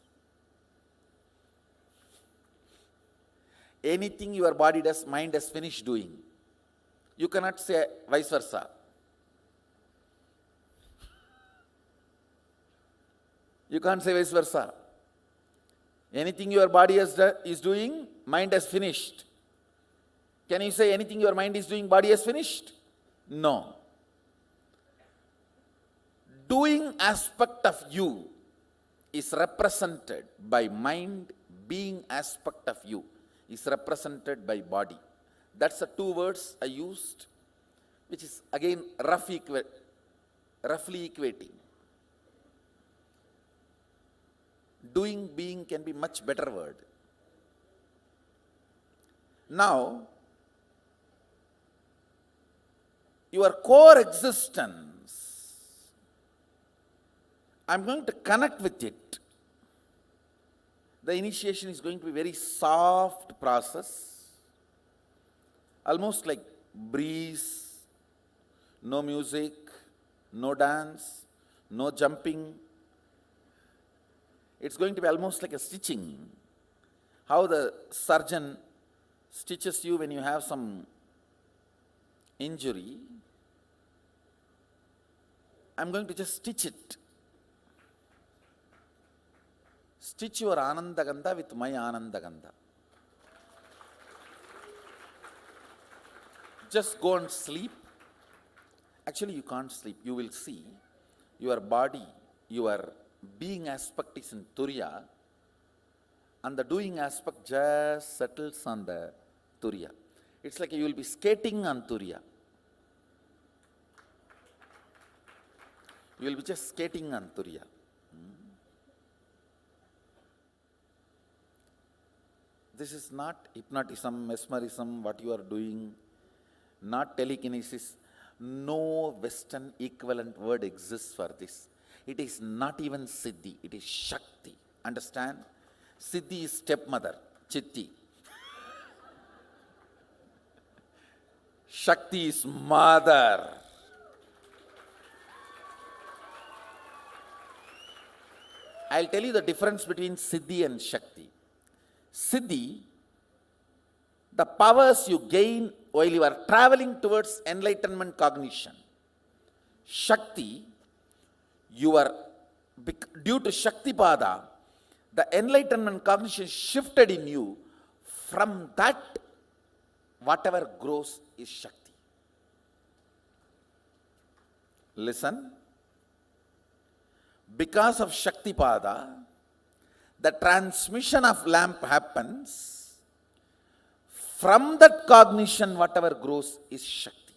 Anything your body does, mind has finished doing. You cannot say vice versa. You can't say vice versa. Anything your body is doing, mind has finished. Can you say anything your mind is doing, body has finished? No. Doing aspect of you is represented by mind, being aspect of you is represented by body. That's the two words I used, which is again roughly equating. Doing, being can be much better word. Now, your core existence, I'm going to connect with it. The initiation is going to be very soft process, almost like breeze, no music, no dance, no jumping. It's going to be almost like a stitching. How the surgeon stitches you when you have some injury. I'm going to just stitch it. Stitch your Anandagandha with my Anandagandha. Just go and sleep. Actually, you can't sleep. You will see your body, your being aspect is in Turiya, and the doing aspect just settles on the Turiya. It's like you will be skating on Turiya. You will be just skating on Turiya. This is not hypnotism, mesmerism, what you are doing, not telekinesis. No Western equivalent word exists for this. It is not even Siddhi, it is Shakti. Understand? Siddhi is stepmother, Chitti. Shakti is mother. I'll tell you the difference between Siddhi and Shakti. Siddhi, the powers you gain while you are traveling towards enlightenment cognition. Shakti, you are, due to Shaktipada, the enlightenment cognition shifted in you. From that, whatever grows is Shakti. Listen. Because of Shaktipada, the transmission of lamp happens. From that cognition, whatever grows is Shakti.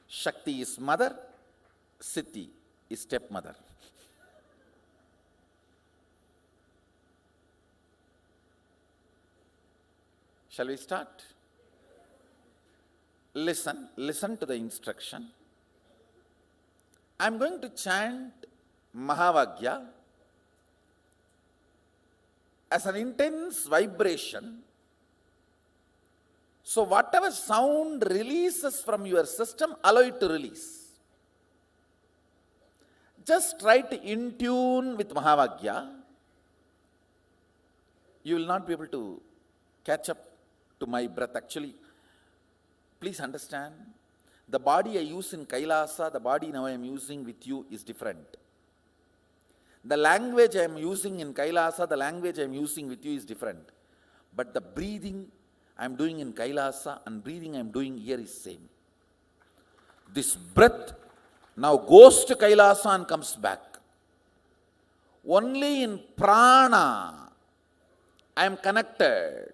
Shakti is mother, Siddhi is stepmother. Shall we start? Listen to the instruction. I am going to chant Mahavagya as an intense vibration. So whatever sound releases from your system, allow it to release. Just try to in tune with Mahavagya. You will not be able to catch up to my breath. Actually, please understand, the body I use in Kailasa, the body now I am using with you is different. The language I am using in Kailasa, the language I am using with you is different. But the breathing I am doing in Kailasa and breathing I am doing here is same. This breath now goes to Kailasa and comes back. Only in prana I am connected.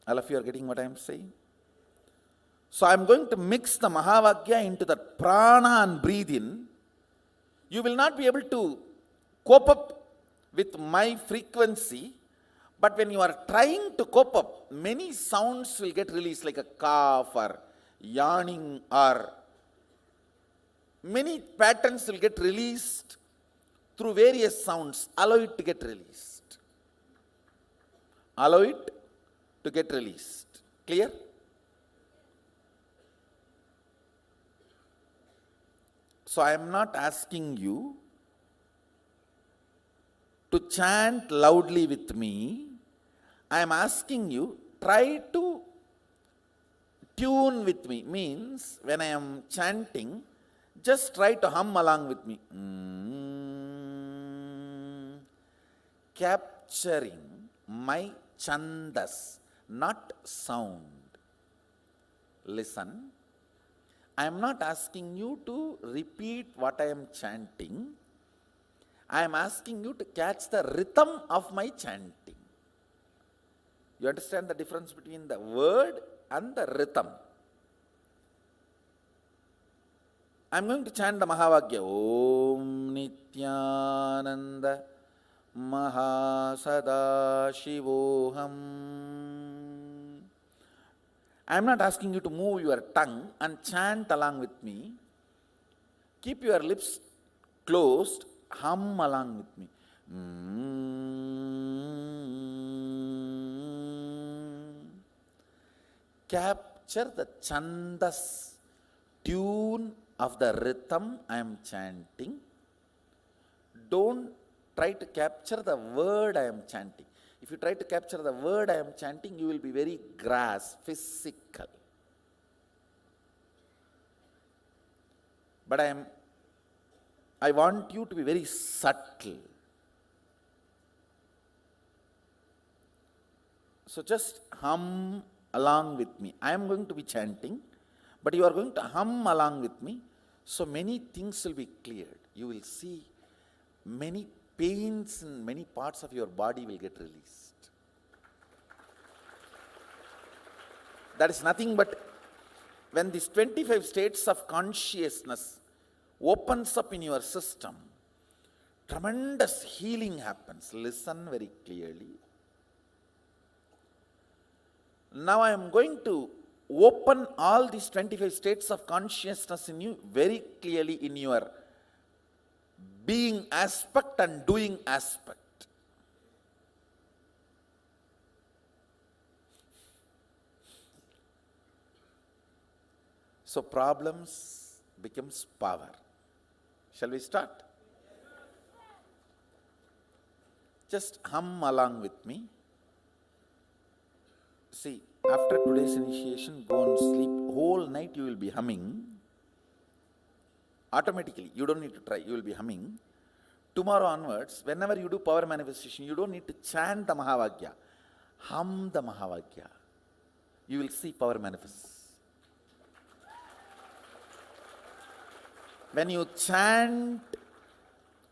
All of you are getting what I am saying? So I am going to mix the Mahavagya into the prana and breathe in. You will not be able to cope up with my frequency, but when you are trying to cope up, many sounds will get released, like a cough or yawning, or many patterns will get released through various sounds. Allow it to get released. Allow it to get released. Clear? So I am not asking you to chant loudly with me. I am asking you, try to tune with me. Means, when I am chanting, just try to hum along with me. capturing my chandas, not sound. Listen, I am not asking you to repeat what I am chanting. I am asking you to catch the rhythm of my chanting. You understand the difference between the word and the rhythm? I am going to chant the Mahavagya. Om Nithyananda Sadashivoham. I am not asking you to move your tongue and chant along with me. Keep your lips closed, hum along with me. Capture the chandas, tune of the rhythm I am chanting. Don't try to capture the word I am chanting. If you try to capture the word I am chanting, you will be very grass, physical. But I want you to be very subtle. So just hum along with me. I am going to be chanting, but you are going to hum along with me. So many things will be cleared. You will see many pains in many parts of your body will get released. That is nothing but when these 25 states of consciousness opens up in your system, tremendous healing happens. Listen very clearly. Now I am going to open all these 25 states of consciousness in you very clearly in your being aspect and doing aspect. So problems becomes power. Shall we start? Just hum along with me. See, after today's initiation, go and sleep. Whole night you will be humming. Automatically, you don't need to try, you will be humming. Tomorrow onwards, whenever you do power manifestation, you don't need to chant the Mahavagya. Hum the Mahavagya. You will see power manifest. When you chant,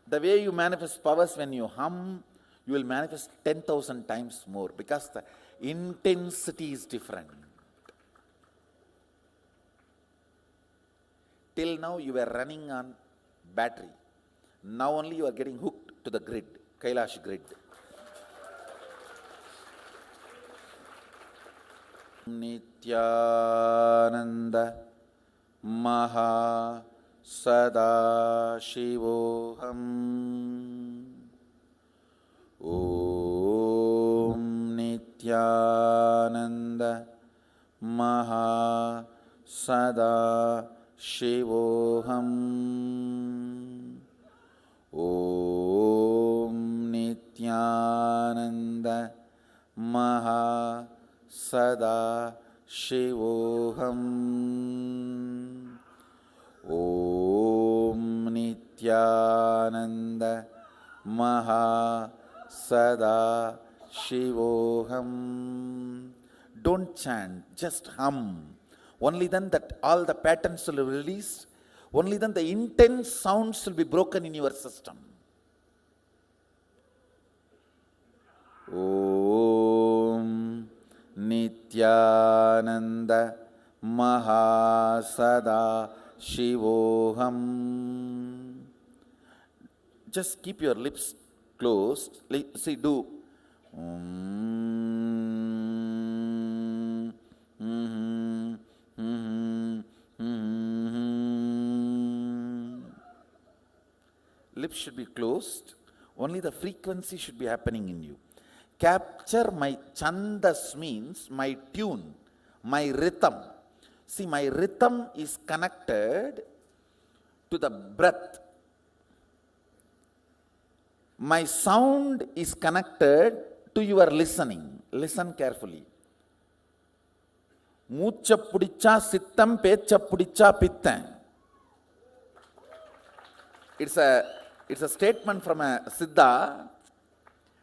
the way you manifest powers, when you hum, you will manifest 10,000 times more because the intensity is different. Till now you were running on battery. Now only you are getting hooked to the grid, KAILASA grid. Nithyananda Sadashivoham. Om Nithyananda Sadashivoham. Om Nithyananda Sadashivoham. Om Nithyananda Sadashivoham. Don't chant, just hum. Only then that all the patterns will be released. Only then the intense sounds will be broken in your system. Om Nithyananda Sadashivoham. Just keep your lips closed. See, do. Lips should be closed. Only the frequency should be happening in you. Capture my chandas means my tune, my rhythm. See, my rhythm is connected to the breath. My sound is connected to your listening. Listen carefully. மூச்ச புடிச்சா சித்தம், பேச்ச புடிச்சா பித்தம். It's a statement from a Siddha.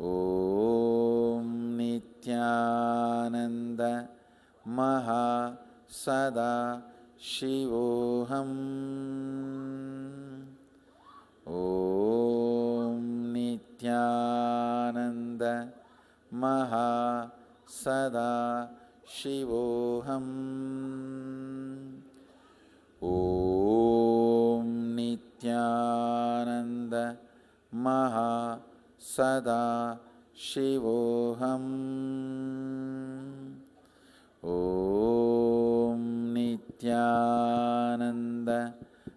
Om Nithyananda Maha Sadashivoham. Om Nithyananda Maha Sadashivoham. Om Nithyananda Maha Sadashivoham. Om Nithyananda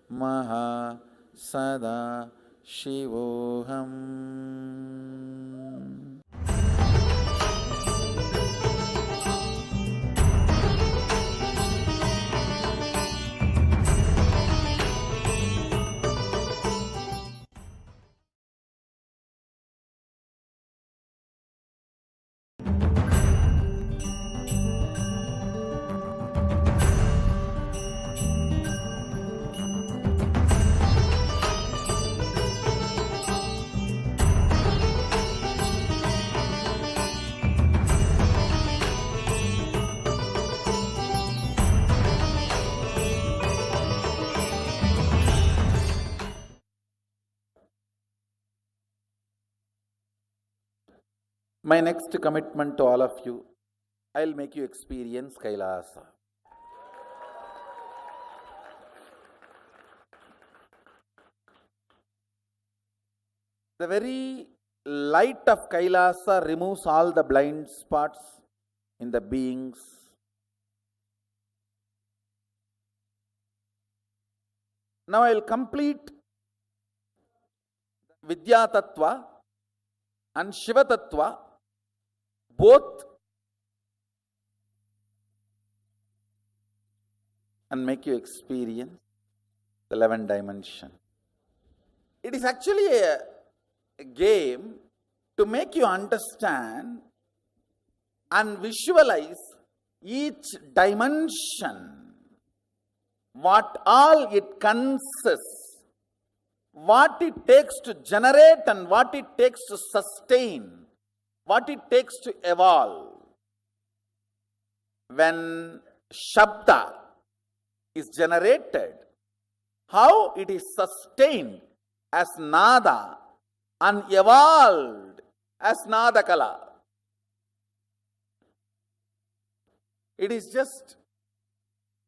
Maha Sadashivoham. My next commitment to all of you, I'll make you experience KAILASA. The very light of KAILASA removes all the blind spots in the beings. Now I will complete Vidya Tattva and Shiva Tattva, both, and make you experience the 11th dimension. It is actually a game to make you understand and visualize each dimension, what all it consists, what it takes to generate and what it takes to sustain, what it takes to evolve. When Shabda is generated, how it is sustained as Nada and evolved as Nadakala. It is just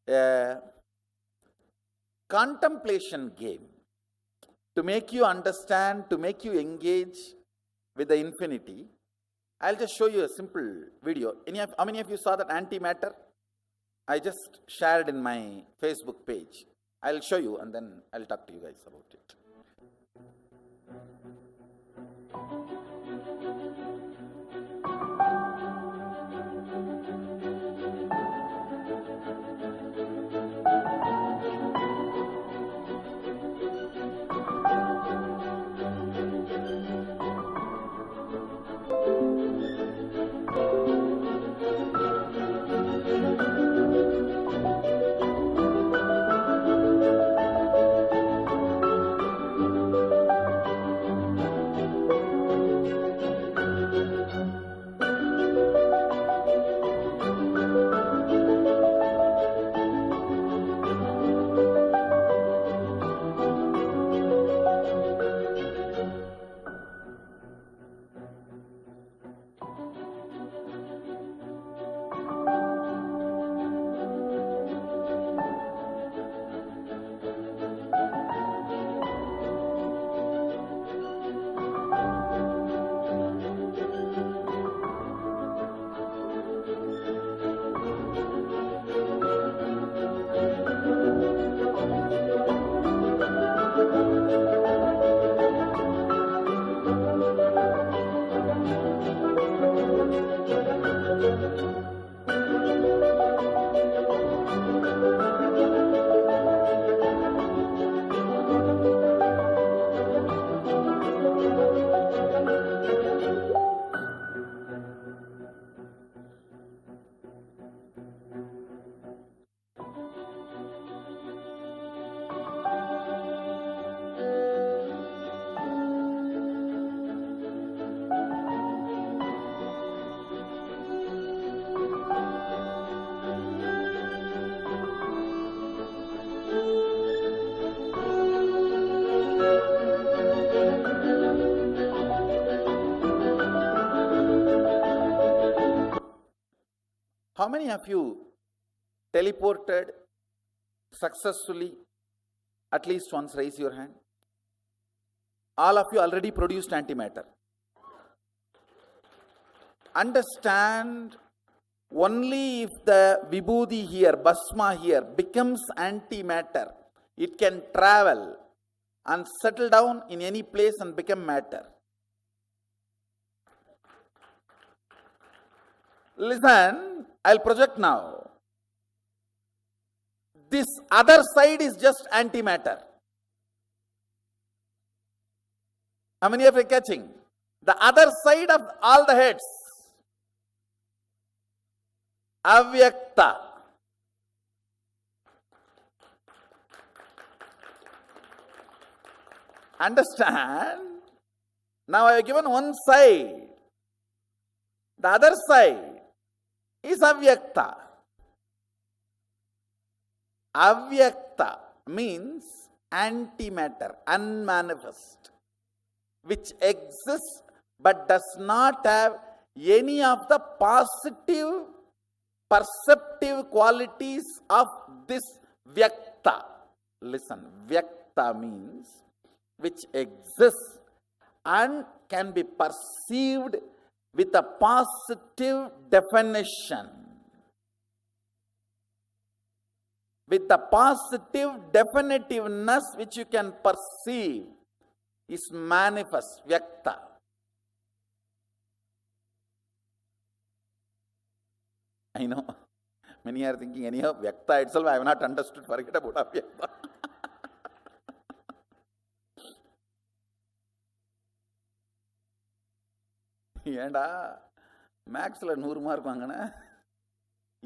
a contemplation game to make you understand, to make you engage with the infinity. I'll just show you a simple video. How many of you saw that antimatter? I just shared in my Facebook page. I'll show you and then I'll talk to you guys about it. How many of you teleported successfully at least once? Raise your hand. All of you already produced antimatter. Understand, only if the vibhuti here, bhasma here becomes antimatter, it can travel and settle down in any place and become matter. Listen, I'll project now. This other side is just antimatter. How many of you are catching? The other side of all the heads. Avyakta. Understand? Now I have given one side. The other side is avyakta. Avyakta means antimatter, unmanifest, which exists but does not have any of the positive perceptive qualities of this vyakta. Listen, vyakta means which exists and can be perceived with a positive definition. With the positive definitiveness which you can perceive is manifest, vyakta. I know, many are thinking, anyhow, vyakta itself I have not understood, forget about avyakta. ஏண்டா மேக்ஸில் 100 mark வாங்கின,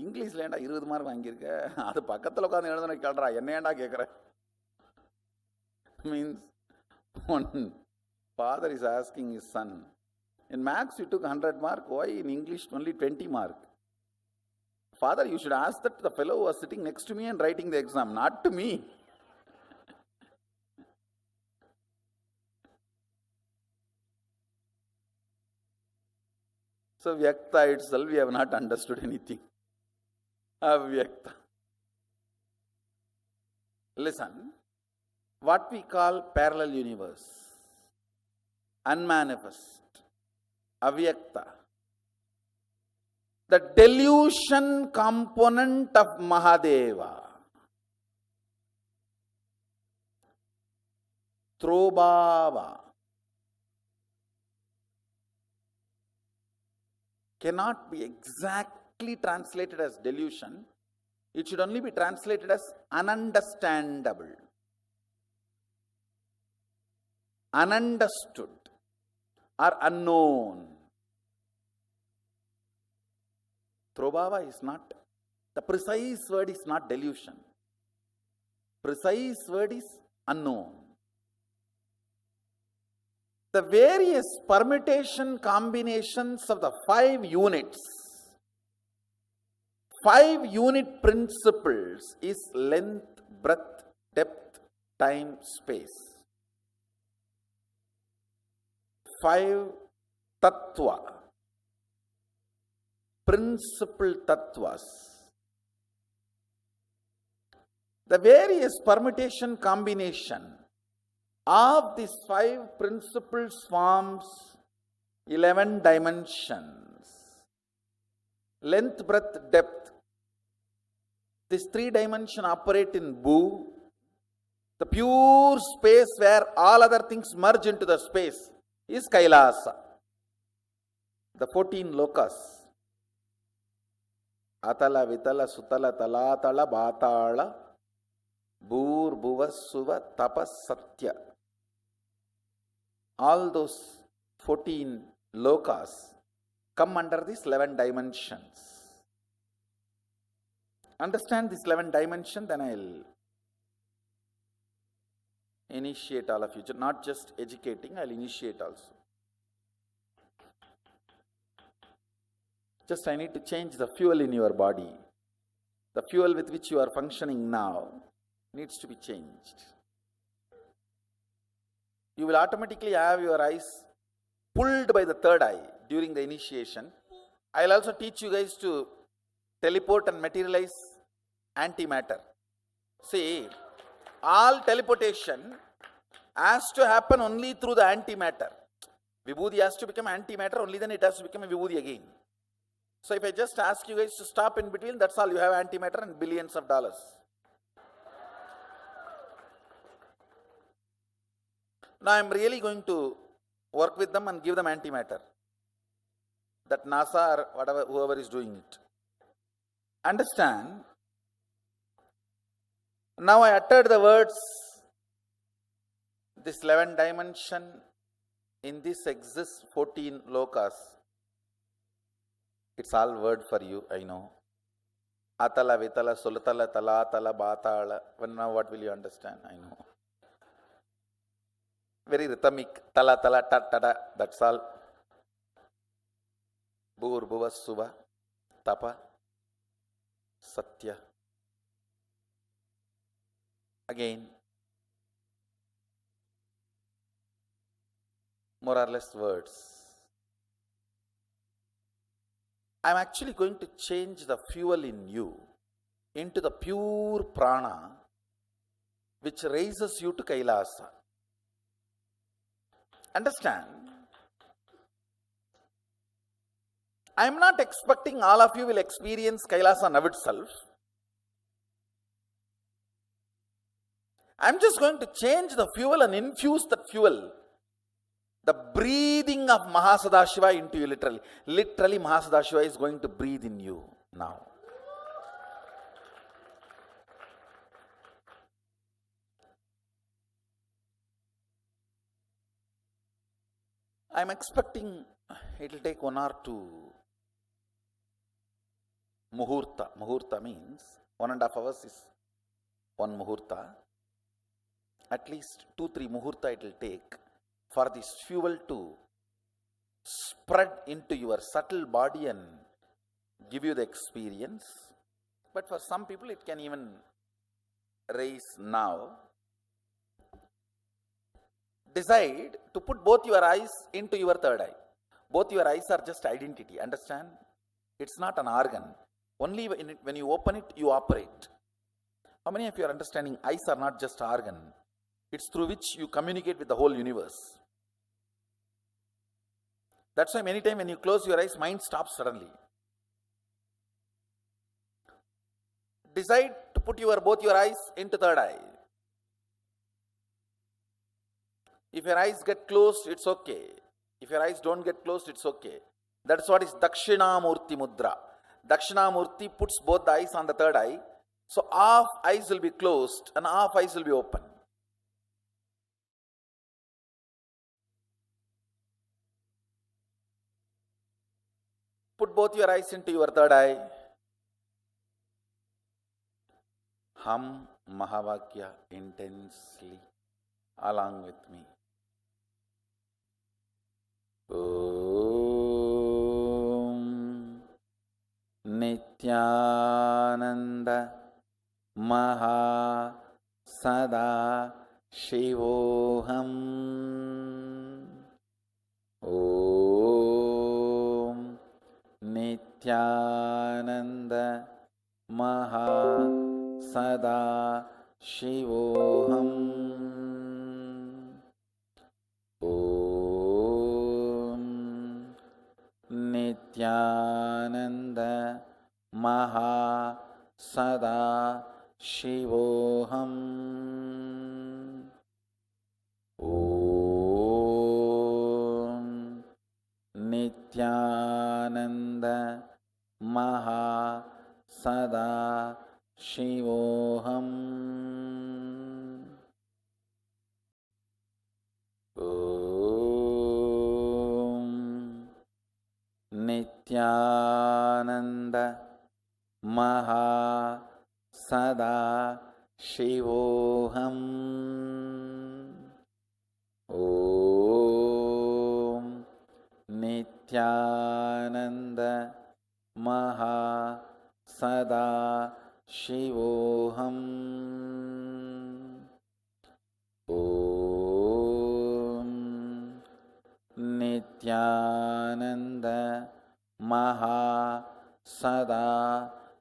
இங்கிலீஷில் ஏண்டா 20 mark வாங்கியிருக்க, அது பக்கத்தில் உட்காந்து எழுதுன கேள்றா, என்ன ஏண்டா கேட்குற? Means one father is asking his son, in maths you took 100 mark, why in English only 20 mark? Father, you should ask that to the fellow who was sitting next to me and writing the exam, not to me. So vyakta itself we have not understood anything. Avyakta. Listen, what we call parallel universe, unmanifest, avyakta, the delusion component of Mahadeva, Throbhava, cannot be exactly translated as delusion. It should only be translated as ununderstandable, ununderstood, or unknown. Throbhava is not, the precise word is not delusion. Precise word is unknown. The various permutation combinations of the 5 units, 5 unit principles is length, breadth, depth, time, space. 5 tattva, principal tattvas. The various permutation combination of these 5 principles forms 11 dimensions. Length, breadth, depth. These 3 dimensions operate in Bhu, the pure space where all other things merge into the space is KAILASA. The 14 lokas. Atala, Vitala, Sutala, Talatala, Bhatala, Bhur, Bhuva, Suva, Tapas, Satya. All those 14 lokas come under these 11 dimensions. Understand this 11 dimension, then I'll initiate all of you. Not just educating, I'll initiate also. Just I need to change the fuel in your body. The fuel with which you are functioning now needs to be changed. You will automatically have your eyes pulled by the third eye during the initiation. I'll also teach you guys to teleport and materialize antimatter. See, all teleportation has to happen only through the antimatter. Vibhuti has to become antimatter, only then it has to become a Vibhuti again. So if I just ask you guys to stop in between, that's all. You have antimatter and billions of dollars. Now I am really going to work with them and give them antimatter. That NASA or whatever, whoever is doing it. Understand? Now I uttered the words, this 11 dimension, in this exists 14 lokas. It's all word for you, I know. Atala, Vitala, Sulatala, Talatala, Batala. Well, now what will you understand? I know. Very rhythmic. Tala, tala, ta, ta, ta. That's all. Bhur, bhuva, suva, tapa, satya. Again, more or less words. I am actually going to change the fuel in you into the pure prana which raises you to Kailasa. Understand? I am not expecting all of you will experience Kailasa now itself. I am just going to change the fuel and infuse that fuel. The breathing of Mahasadashiva into you literally. Literally Mahasadashiva is going to breathe in you now. I am expecting it will take 1 or 2 muhurta. Muhurta means 1.5 hours is 1 muhurta. At least 2-3 muhurta it will take for this fuel to spread into your subtle body and give you the experience. But for some people it can even raise now. Decide to put both your eyes into your third eye. Both your eyes are just identity, understand? It's not an organ. Only when you open it, you operate. How many of you are understanding eyes are not just organ? It's through which you communicate with the whole universe. That's why many times when you close your eyes, mind stops suddenly. Decide to put both your eyes into third eye. If your eyes get closed, it's okay. If your eyes don't get closed, it's okay. That's what is Dakshinamurti Mudra. Dakshinamurti puts both the eyes on the third eye. So half eyes will be closed and half eyes will be open. Put both your eyes into your third eye. Hum Mahavakya intensely along with me. Om Nithyananda Maha Sadashivoham. Om Nithyananda Maha Sadashivoham. Nithyananda Maha Sadashivoham. Om Nithyananda Maha Sadashivoham. Nithyananda Maha Sadashivoham. Om Nithyananda Maha Sadashivoham. Om Nithyananda Maha Sadashivoham.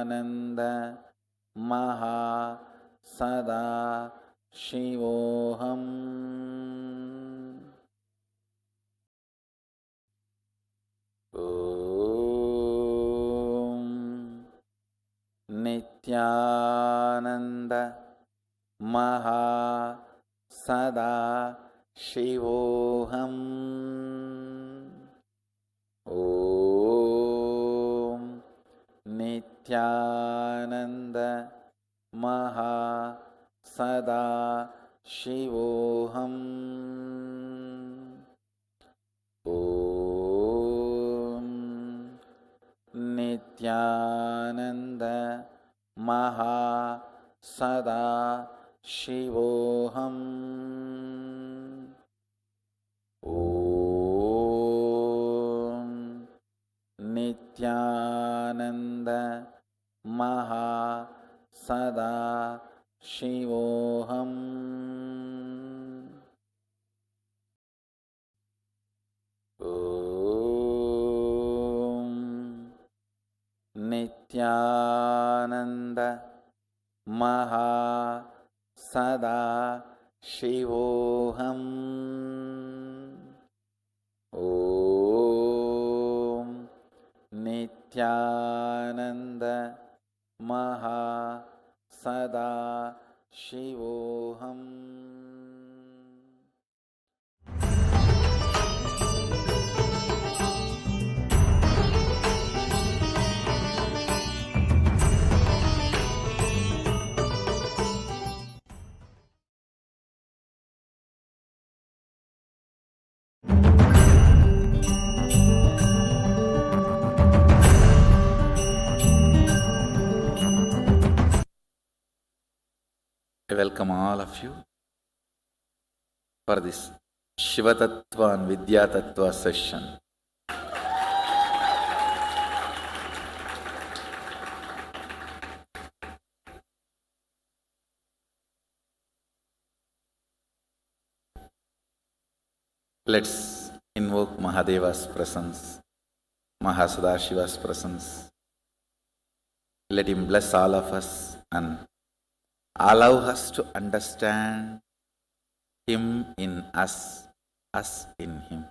Nithyananda Maha Sadashivoham. Om Nithyananda Maha Sadashivoham. Om Nithyananda Maha Sadashivoham. Om Nithyananda Maha Sadashivoham. Om Nithyananda Maha Sadashivoham. Om Nithyananda Maha Sadashivoham. Om Nithyananda Maha Sadashivoham. I welcome all of you for this Shiva Tattva and Vidya Tattva session. Let's invoke Mahadeva's presence, Mahasadashiva's presence. Let him bless all of us and allow us to understand him in us in him.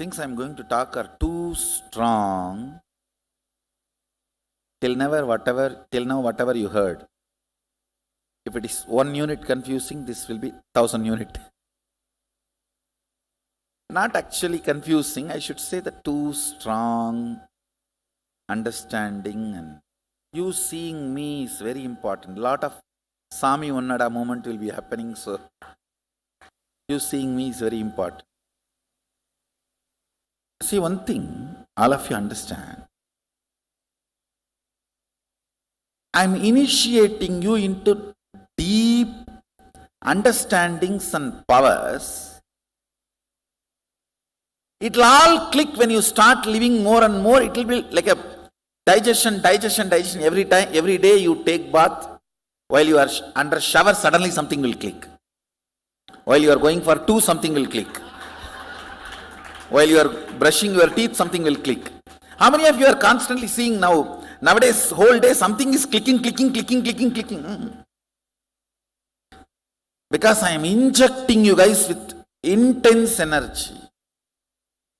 Things I'm going to talk are too strong. Till now, whatever you heard. If it is 1 unit confusing, this will be 1,000 unit. Not actually confusing, I should say the too strong understanding and you seeing me is very important. Lot of Sami Onnada moment will be happening, so you seeing me is very important. See, one thing all of you understand. I'm initiating you into deep understandings and powers. It will all click when you start living more and more. It will be like a digestion. Every day you take bath, while you are under shower, suddenly something will click. While you are going for two, something will click. While you are brushing your teeth, something will click. How many of you are constantly seeing nowadays, whole day, something is clicking. Because I am injecting you guys with intense energy.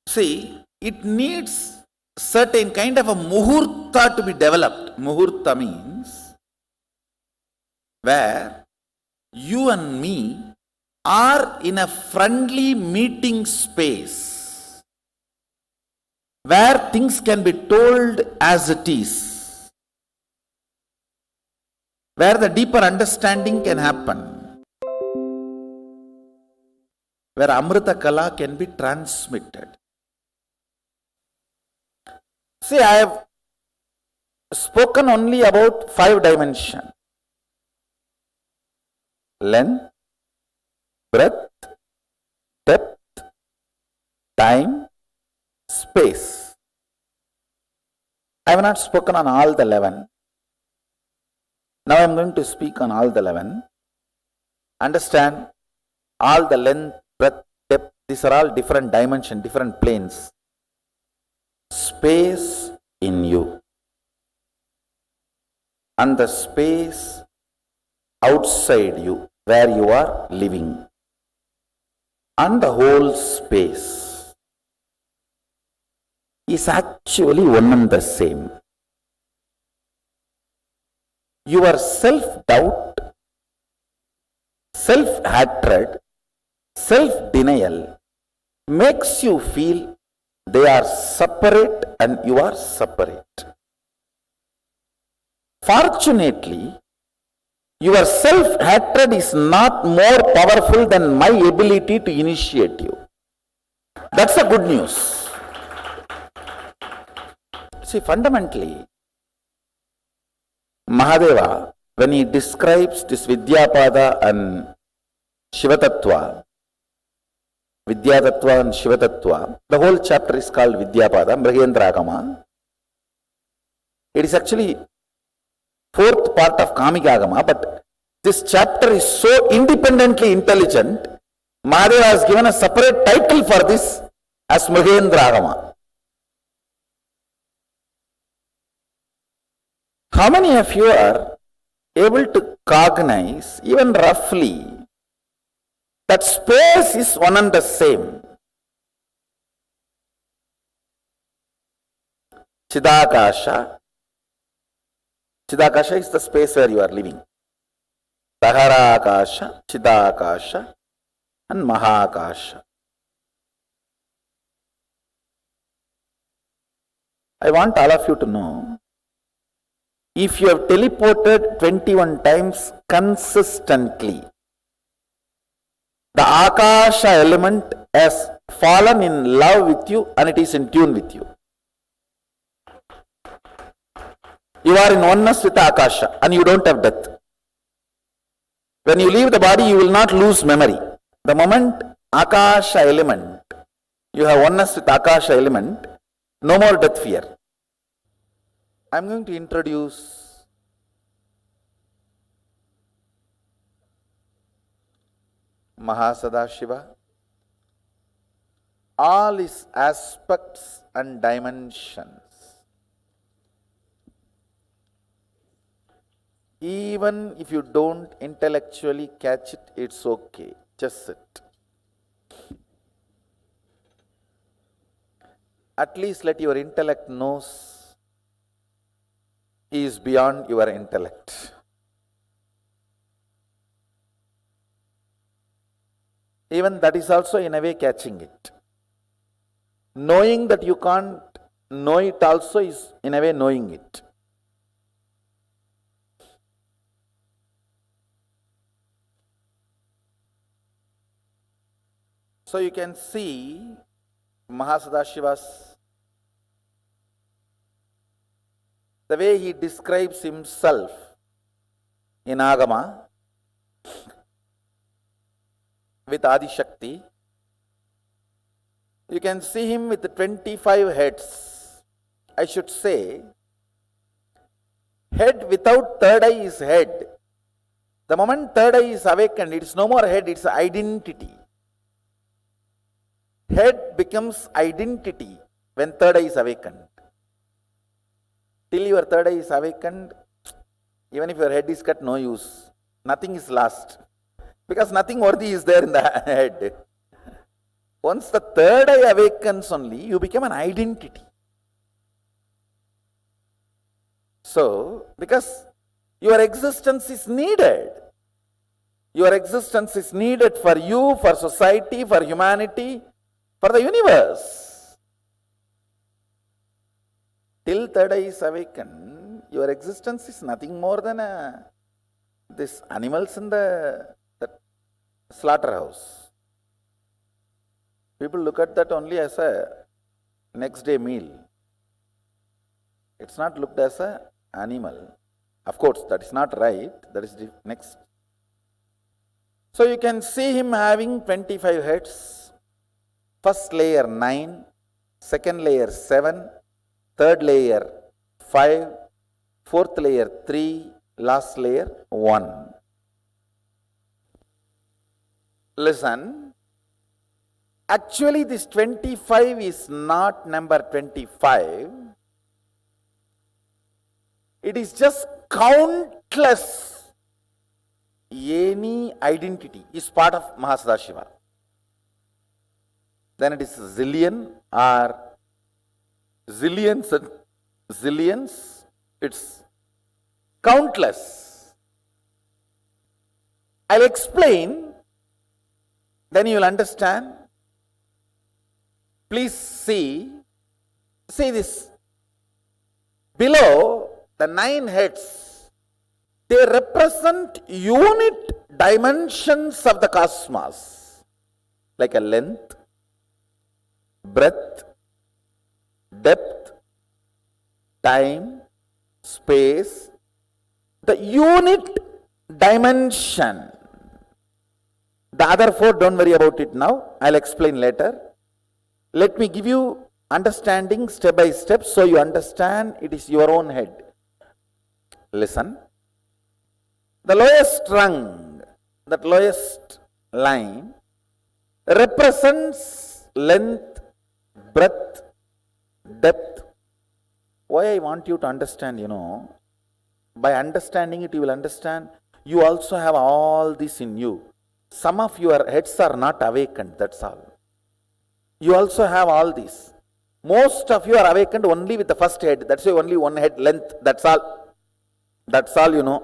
See, it needs certain kind of a muhurta to be developed. Muhurta means where you and me are in a friendly meeting space where things can be told as it is, where the deeper understanding can happen, where Amrita Kala can be transmitted. See, I have spoken only about 5 dimensions. Length, breadth, depth, time, space. I have not spoken on all the 11. Now I am going to speak on all the 11. Understand all the length, breadth, depth, these are all different dimensions, different planes. Space in you and the space outside you where you are living, and the whole space is actually one and the same. Your self-doubt, self-hatred, self-denial makes you feel they are separate and you are separate. Fortunately, your self-hatred is not more powerful than my ability to initiate you. That's the good news. See, fundamentally, Mahadeva, when he describes this Vidyapada and Shivatattva, Vidyatattva and Shivatattva, the whole chapter is called Vidyapada, Mrigendragama. It is actually fourth part of Kamikagama, but this chapter is so independently intelligent, Mahadeva has given a separate title for this as Mrigendragama. How many of you are able to cognize, even roughly, that space is one and the same? Chidakasha. Chidakasha is the space where you are living. Daharakasha, Chidakasha, and Mahakasha. I want all of you to know, if you have teleported 21 times consistently, the Akasha element has fallen in love with you and it is in tune with you. You are in oneness with Akasha and you don't have death. When you leave the body, you will not lose memory. The moment Akasha element, you have oneness with Akasha element, no more death fear. I am going to introduce Mahasadashiva, all his aspects and dimensions. Even if you don't intellectually catch it, it's okay. Just sit. At least let your intellect knows he is beyond your intellect. Even that is also in a way catching it. Knowing that you can't know it also is in a way knowing it. So you can see Mahasadashiva's, the way he describes himself in Agama with Adi Shakti. You can see him with 25 heads. I should say, head without third eye is head. The moment third eye is awakened, it is no more head, it's identity. Head becomes identity when third eye is awakened. Till your third eye is awakened, even if your head is cut, no use. Nothing is lost. Because nothing worthy is there in the head. Once the third eye awakens only, you become an identity. So, because your existence is needed. Your existence is needed for you, for society, for humanity, for the universe. Till third eye is awakened, your existence is nothing more than these animals in the slaughterhouse. People look at that only as a next day meal. It's not looked as an animal. Of course, that is not right. That is the next. So you can see him having 25 heads. First layer 9, second layer 7, third layer 5, fourth layer 3, last layer 1. Listen, Actually, this 25 is not number 25. It is just countless. Any identity is part of Mahasadashiva. Then it is zillion or zillions and zillions. It's countless. I'll explain, then you will understand. Please see this. Below the 9 heads, they represent unit dimensions of the cosmos, like a length, breadth, depth, time, space, the unit dimension. The other 4, don't worry about it now, I'll explain later. Let me give you understanding step by step so you understand it is your own head. Listen. The lowest rung, that lowest line, represents length, breadth, depth. Why I want you to understand, by understanding it you will understand you also have all this in you. Some of your heads are not awakened, that's all. You also have all these. Most of you are awakened only with the first head. That's why only one head length. That's all. That's all you know.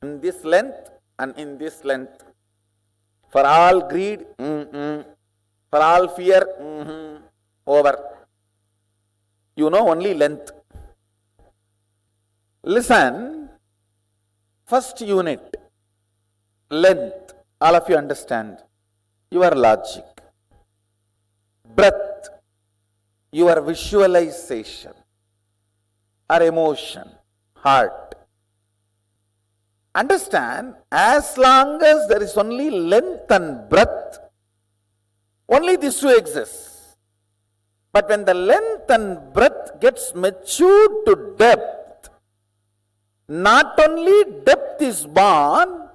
In this length and in this length. For all greed, for all fear, over. You know only length. Listen. First unit, length. All of you understand. Your logic. Breath, your visualization or emotion, heart. Understand, as long as there is only length and breadth, only these two exist. But when the length and breadth gets matured to depth, not only depth is born,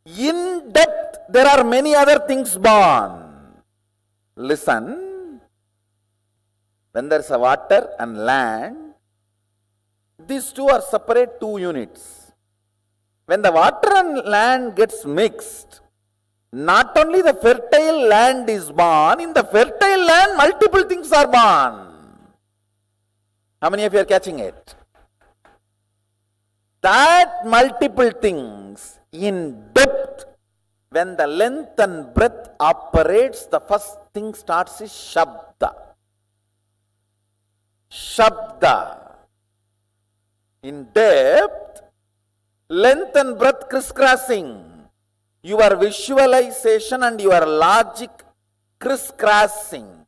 in depth there are many other things born. Listen, when there is a water and land, these two are separate 2 units. When the water and land gets mixed, not only the fertile land is born, in the fertile land multiple things are born. How many of you are catching it? That multiple things in depth, when the length and breadth operates, the first thing starts is Shabda. Shabda. In depth, length and breadth crisscrossing. Your visualization and your logic crisscrossing.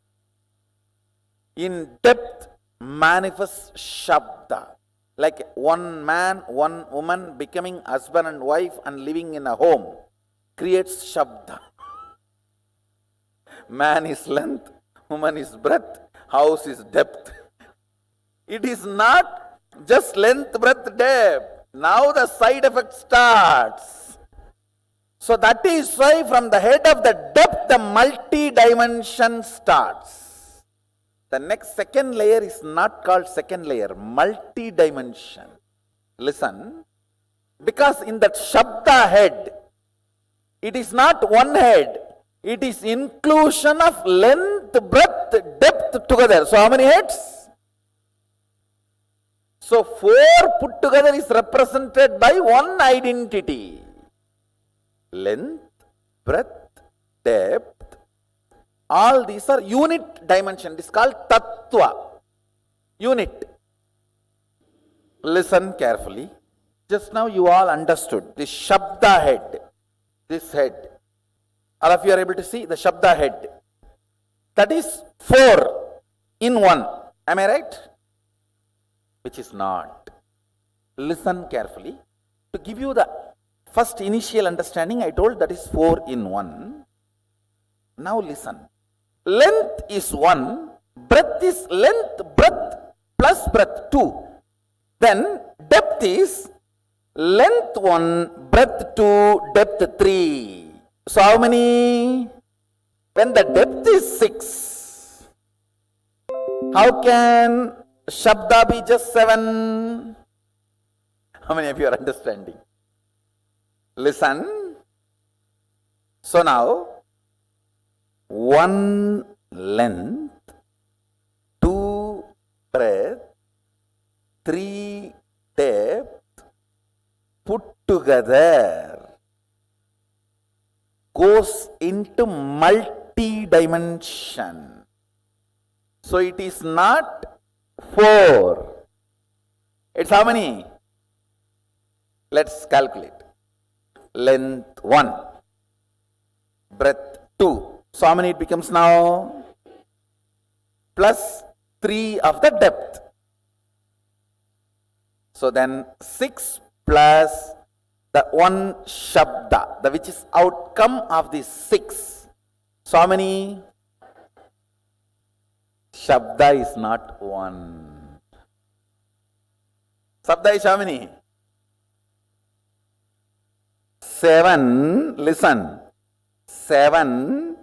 In depth manifests Shabda. Like one man, one woman becoming husband and wife and living in a home creates Shabda. Man is length, woman is breadth, house is depth. It is not just length, breadth, depth. Now the side effect starts. So that is why from the head of the depth, the multi-dimension starts. The next second layer is not called second layer, multi-dimension. Listen, because in that Shabda head, it is not one head, it is inclusion of length, breadth, depth together. So how many heads? So 4 put together is represented by one identity. Length, breadth, depth, all these are unit dimension. It is called Tattva. Unit. Listen carefully. Just now you all understood this Shabda head. This head. All of you are able to see the Shabda head. That is 4 in 1. Am I right? Which is not. Listen carefully. To give you the first initial understanding, I told that is 4 in 1. Now listen. Length is 1. Breadth is length, breadth plus breadth 2. Then depth is length 1, breadth 2, depth 3. So how many? When the depth is 6, how can Shabda be just 7? How many of you are understanding? Listen. So now, 1 length, 2 breadth, 3 depth, put together goes into multi-dimension. So it is not 4. It's how many? Let's calculate. Length 1, breadth 2. So how many it becomes now? Plus 3 of the depth. So then 6 plus the 1 Shabda, the which is outcome of the 6. So how many? Shabda is not 1. Shabda is how many? 7. Listen. 7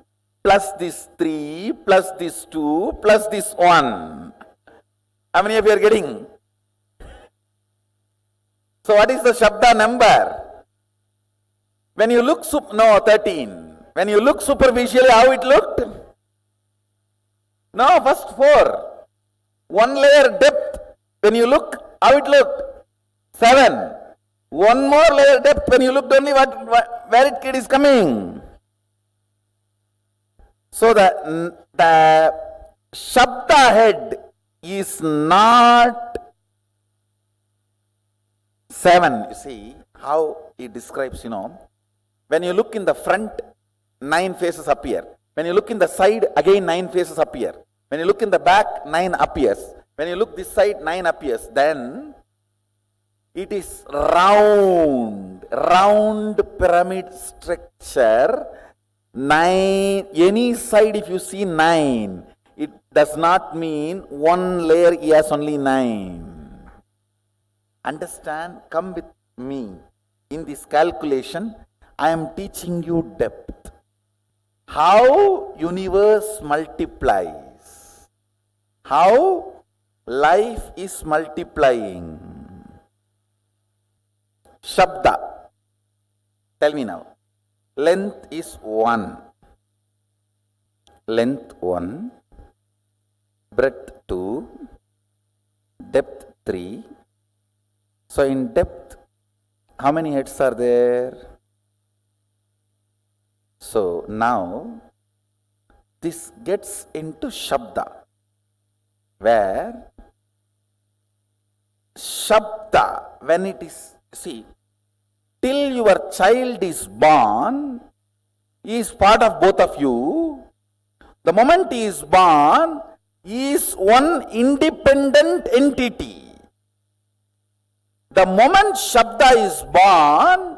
plus this 3 plus this 2 plus this 1. How many of you are getting? So what is the Shabda number? When you look, 13. When you look superficially, how it looked? No, first 4. 1 layer depth. When you look, how it looked? 7. 1 more layer depth. When you looked only where it is coming. So the Shabda head is not 7. You see how it describes, when you look in the front, 9 faces appear. When you look in the side, again 9 faces appear. When you look in the back, 9 appears. When you look this side, 9 appears. Then it is round pyramid structure. 9, any side if you see 9, it does not mean 1 layer has only 9. Understand? Come with me. In this calculation, I am teaching you depth. How universe multiplies. How life is multiplying. Shabda. Tell me now. Length is 1. Length 1. Breadth 2. Depth 3. So in depth, how many heads are there? So now, this gets into Shabda, where Shabda, when it is, see, till your child is born, he is part of both of you. The moment he is born, he is one independent entity. The moment Shabda is born,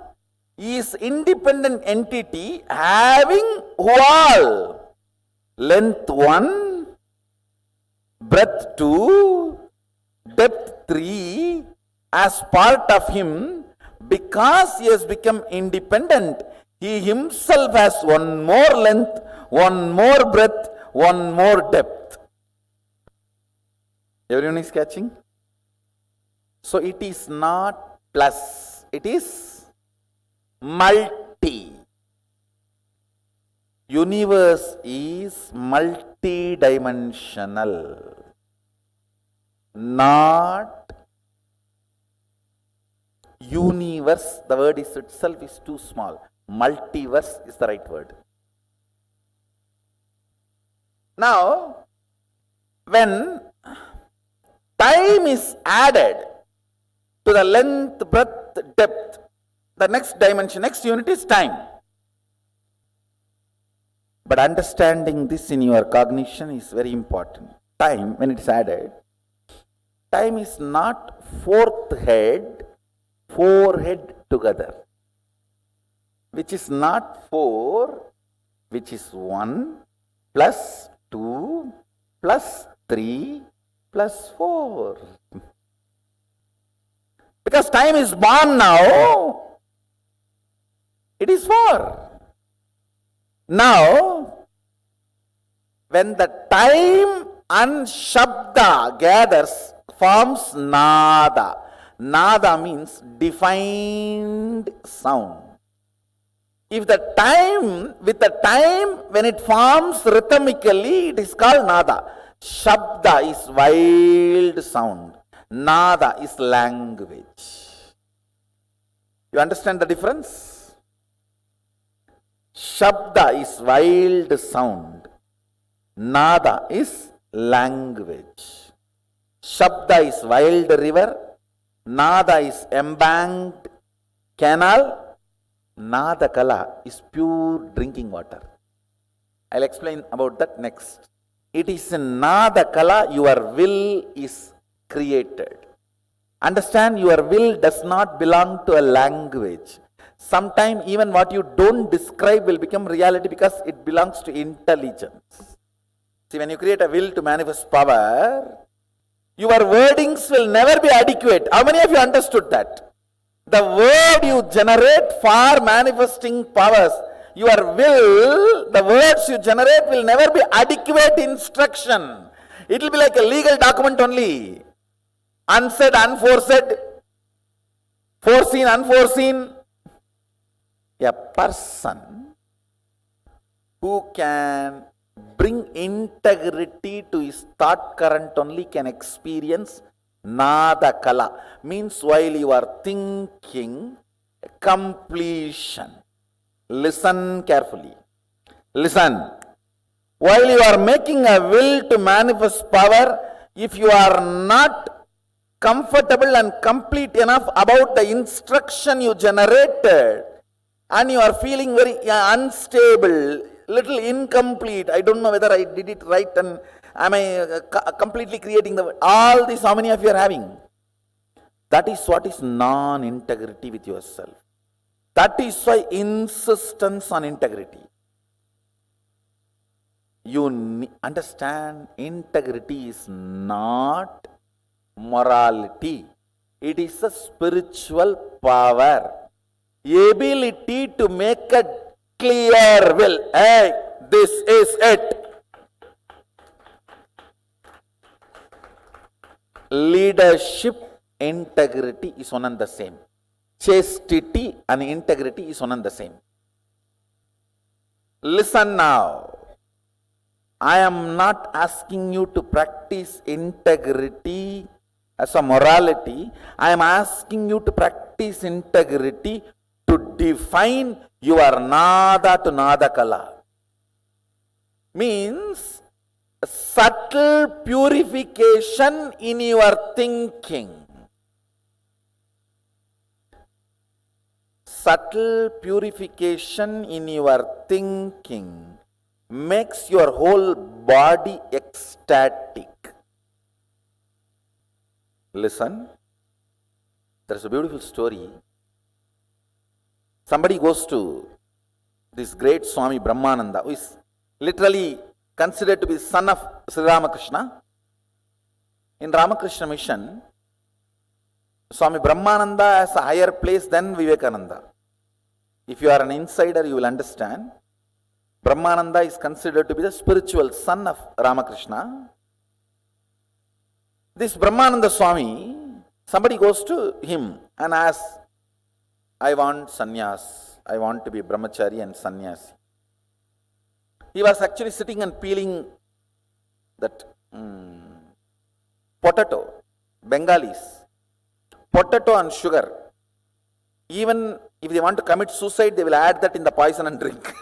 he is independent entity having who all? Length 1, breadth 2, depth 3 as part of him. Because he has become independent, he himself has 1 more length, 1 more breadth, 1 more depth. Everyone is catching? So it is not plus, it is multi. Universe is multi-dimensional, not universe. The word is itself is too small. Multiverse is the right word. Now, when time is added to the length, breadth, depth, the next dimension, next unit is time. But understanding this in your cognition is very important. Time, when it is added, time is not 4th head, 4 head together, which is not 4, which is 1 plus 2 plus 3 plus 4. Because time is born now, it is 4. Now, when the time and Shabda gathers, forms Nada. Nada means defined sound. If the time, with the time when it forms rhythmically, it is called Nada. Shabda is wild sound. Nada is language. You understand the difference? Shabda is wild sound. Nada is language. Shabda is wild river. Nada is embanked canal. Nada kala is pure drinking water. I'll explain about that next. It is in Nada kala your will is created. Understand, your will does not belong to a language. Sometimes even what you don't describe will become reality because it belongs to intelligence. See, when you create a will to manifest power, your wordings will never be adequate. How many of you understood that? The word you generate for manifesting powers, your will, the words you generate will never be adequate instruction. It will be like a legal document only. Unsaid, unforesaid, foreseen, unforeseen. A person who can bring integrity to his thought current only can experience Nada kala. Means while you are thinking, completion. Listen carefully. Listen. While you are making a will to manifest power, if you are not comfortable and complete enough about the instruction you generated, and you are feeling very unstable, little incomplete, I don't know whether I did it right and am I completely creating the word. All this, how many of you are having? That is what is non-integrity with yourself. That is why insistence on integrity. You understand, integrity is not morality. It is a spiritual power. Ability to make a clear will. Hey, this is it. Leadership, integrity is one and the same. Chastity and integrity is one and the same. Listen now. I am not asking you to practice integrity as a morality. I am asking you to practice integrity to define your Nada to Nada kala. Means subtle purification in your thinking. Subtle purification in your thinking makes your whole body ecstatic. Listen, there's a beautiful story. Somebody goes to this great Swami Brahmananda, who is literally considered to be son of Sri Ramakrishna. In Ramakrishna mission, Swami Brahmananda has a higher place than Vivekananda. If you are an insider, you will understand. Brahmananda is considered to be the spiritual son of Ramakrishna. This Brahmananda Swami, somebody goes to him and asks, I want sannyas. I want to be brahmachari and sannyas. He was actually sitting and peeling that potato, Bengalis, potato and sugar. Even if they want to commit suicide, they will add that in the poison and drink.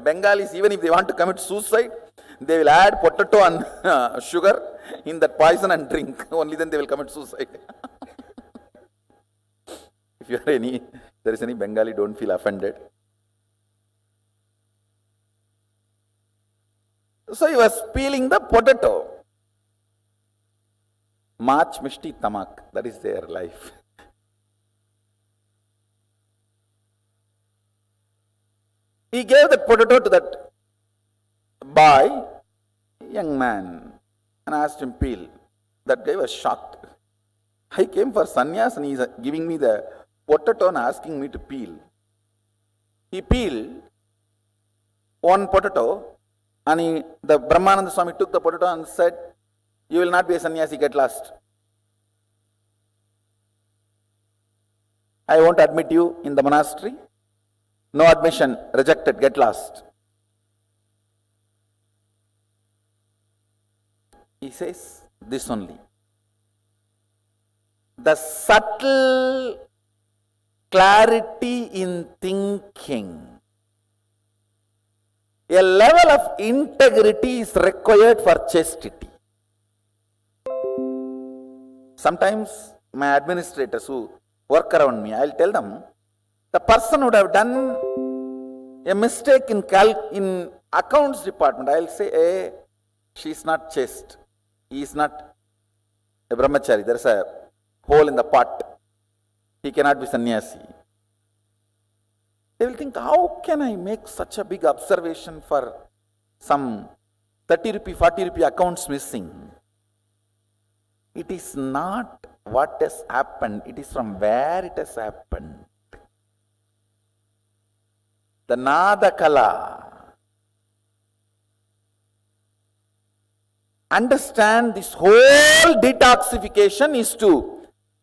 Bengalis, even if they want to commit suicide, they will add potato and sugar in that poison and drink. Only then they will commit suicide. If there is any Bengali, don't feel offended. So he was peeling the potato. Mach mishti tamak, that is their life. He gave that potato to that boy, young man, and asked him peel. That guy was shocked. I came for sannyas and he is giving me the potato and asking me to peel. He peeled. one potato, and the Brahmananda Swami took the potato and said, "You will not be a sannyasi, get lost. I won't admit you in the monastery. No admission, rejected, get lost." He says this only. The subtle clarity in thinking, a level of integrity is required for chastity. Sometimes my administrators who work around me, I'll tell them, the person would have done a mistake in accounts department. I'll say, hey, she's not chaste. He is not a brahmachari. There's a hole in the pot. He cannot be sannyasi. They will think, how can I make such a big observation for some 30 rupee, 40 rupee accounts missing? It is not what has happened. It is from where it has happened. The Nada Kala. Understand, this whole detoxification is to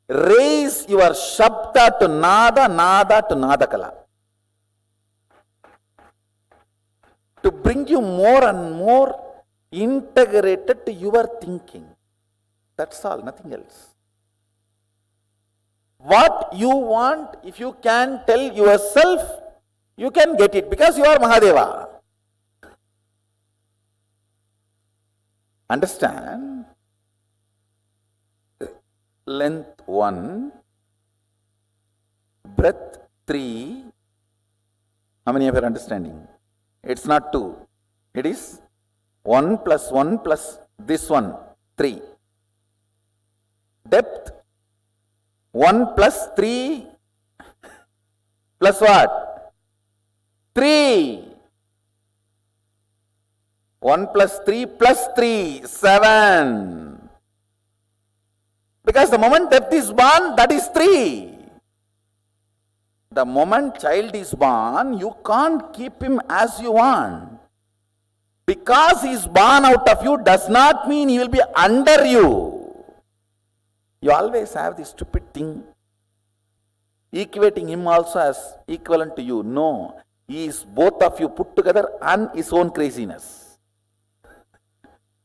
raise your Shabda to Nada, Nada to Nada Kala. To bring you more and more integrated to your thinking. That's all, nothing else. What you want, if you can tell yourself, you can get it because you are Mahadeva. Understand? Length 1, breadth 3. How many of you are understanding? It's not 2. It is 1 plus 1 plus this one, 3. Depth 1 plus 3 plus what? 3. 1 plus 3 plus 3, 7. Because the moment depth is born, that is 3. The moment child is born, you can't keep him as you want. Because he is born out of you does not mean he will be under you. You always have this stupid thing, equating him also as equivalent to you. No, he is both of you put together and his own craziness.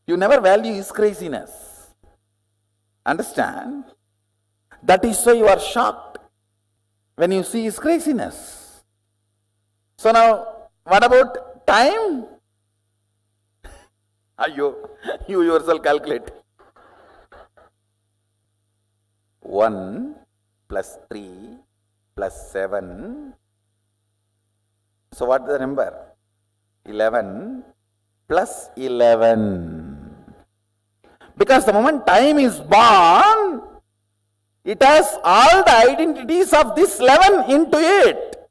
You never value his craziness. Understand? That is why you are shocked when you see his craziness. So now, what about time? You yourself calculate. 1 plus 3 plus 7. So what is the number? 11 plus 11. Because the moment time is born, it has all the identities of this 11 into it.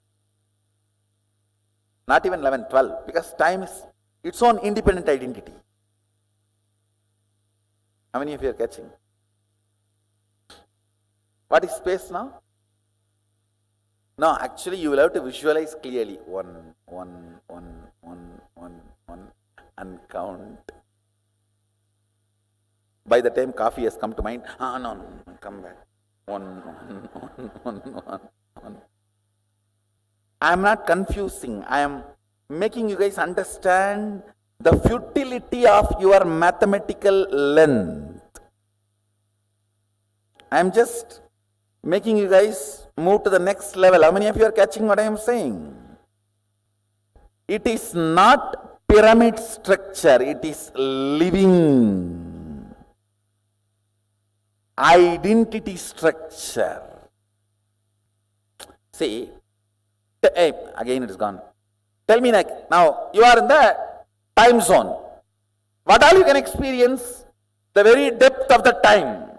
Not even 11, 12. Because time is its own independent identity. How many of you are catching? What is space now? No, actually you will have to visualize clearly. 1, 1, 1, 1, 1, 1, and count. By the time coffee has come to mind, no, come back. 1, 1, 1, 1, 1, 1. I am not confusing. I am making you guys understand the futility of your mathematical length. I am just making you guys move to the next level. How many of you are catching what I am saying? It is not pyramid structure. It is living identity structure. See, again it is gone. Tell me now, you are in the time zone. What all you can experience? The very depth of the time.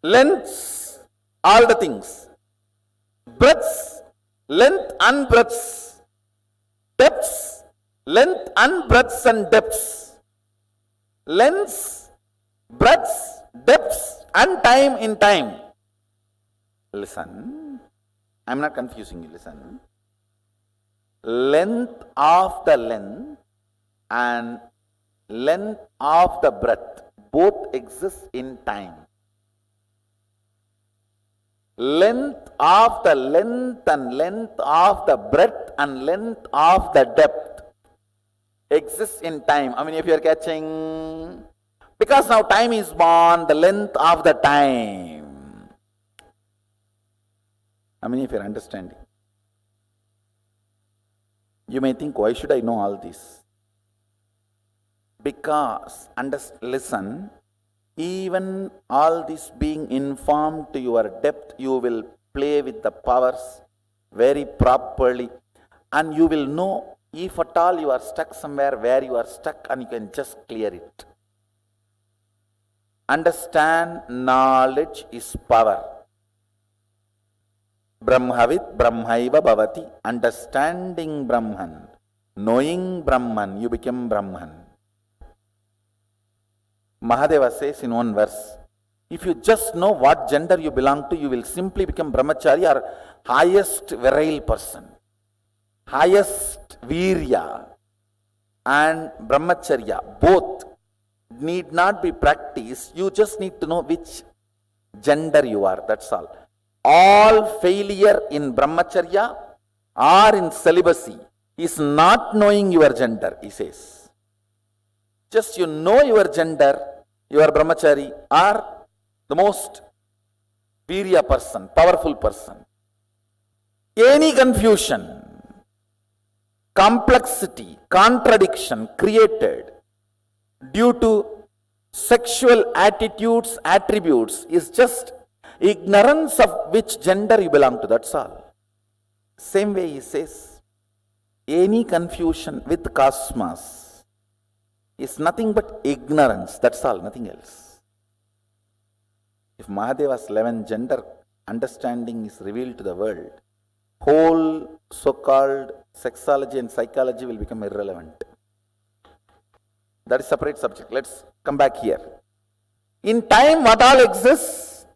Lengths, all the things. Breadths, length and breadths. Depths, length and breadths and depths. Lengths, breadths, depths and time in time. Listen, I am not confusing you, listen. length of the length and length of the breadth both exist in time. Length of the length and length of the breadth and length of the depth exists in time. I mean, if you are catching, because now time is born, the length of the time. I mean, if you are understanding. You may think, why should I know all this? Because, listen, even all this being informed to your depth, you will play with the powers very properly, and you will know if at all you are stuck somewhere where you are stuck, and you can just clear it. Understand, knowledge is power. Brahmavit Brahmaiva Bhavati. Understanding Brahman, knowing Brahman, you become Brahman. Mahadeva says in one verse, if you just know what gender you belong to, you will simply become brahmachari or highest virile person. Highest virya and brahmacharya, both need not be practiced. You just need to know which gender you are, that's all. All failure in brahmacharya or in celibacy is not knowing your gender, he says. Just you know your gender, you are brahmachari or the most virya person, powerful person. Any confusion, complexity, contradiction created due to sexual attitudes, attributes is just ignorance of which gender you belong to, that's all. Same way he says, any confusion with cosmos is nothing but ignorance, that's all, nothing else. If Mahadeva's 11 gender understanding is revealed to the world, whole so-called sexology and psychology will become irrelevant. That is a separate subject. Let's come back here. In time, what all exists?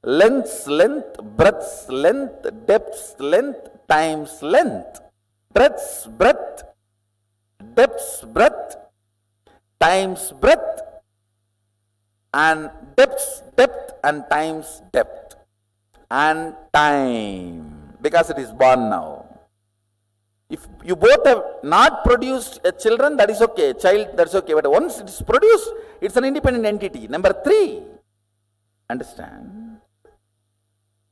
Length's length, breadth's length, depth's length, time's length. Breadth's breadth, depth's breadth, time's breadth, and depth's depth and time's depth. And time, because it is born now. If you both have not produced a children, that is okay, a child, that's okay. But once it is produced, it's an independent entity. Number 3, understand,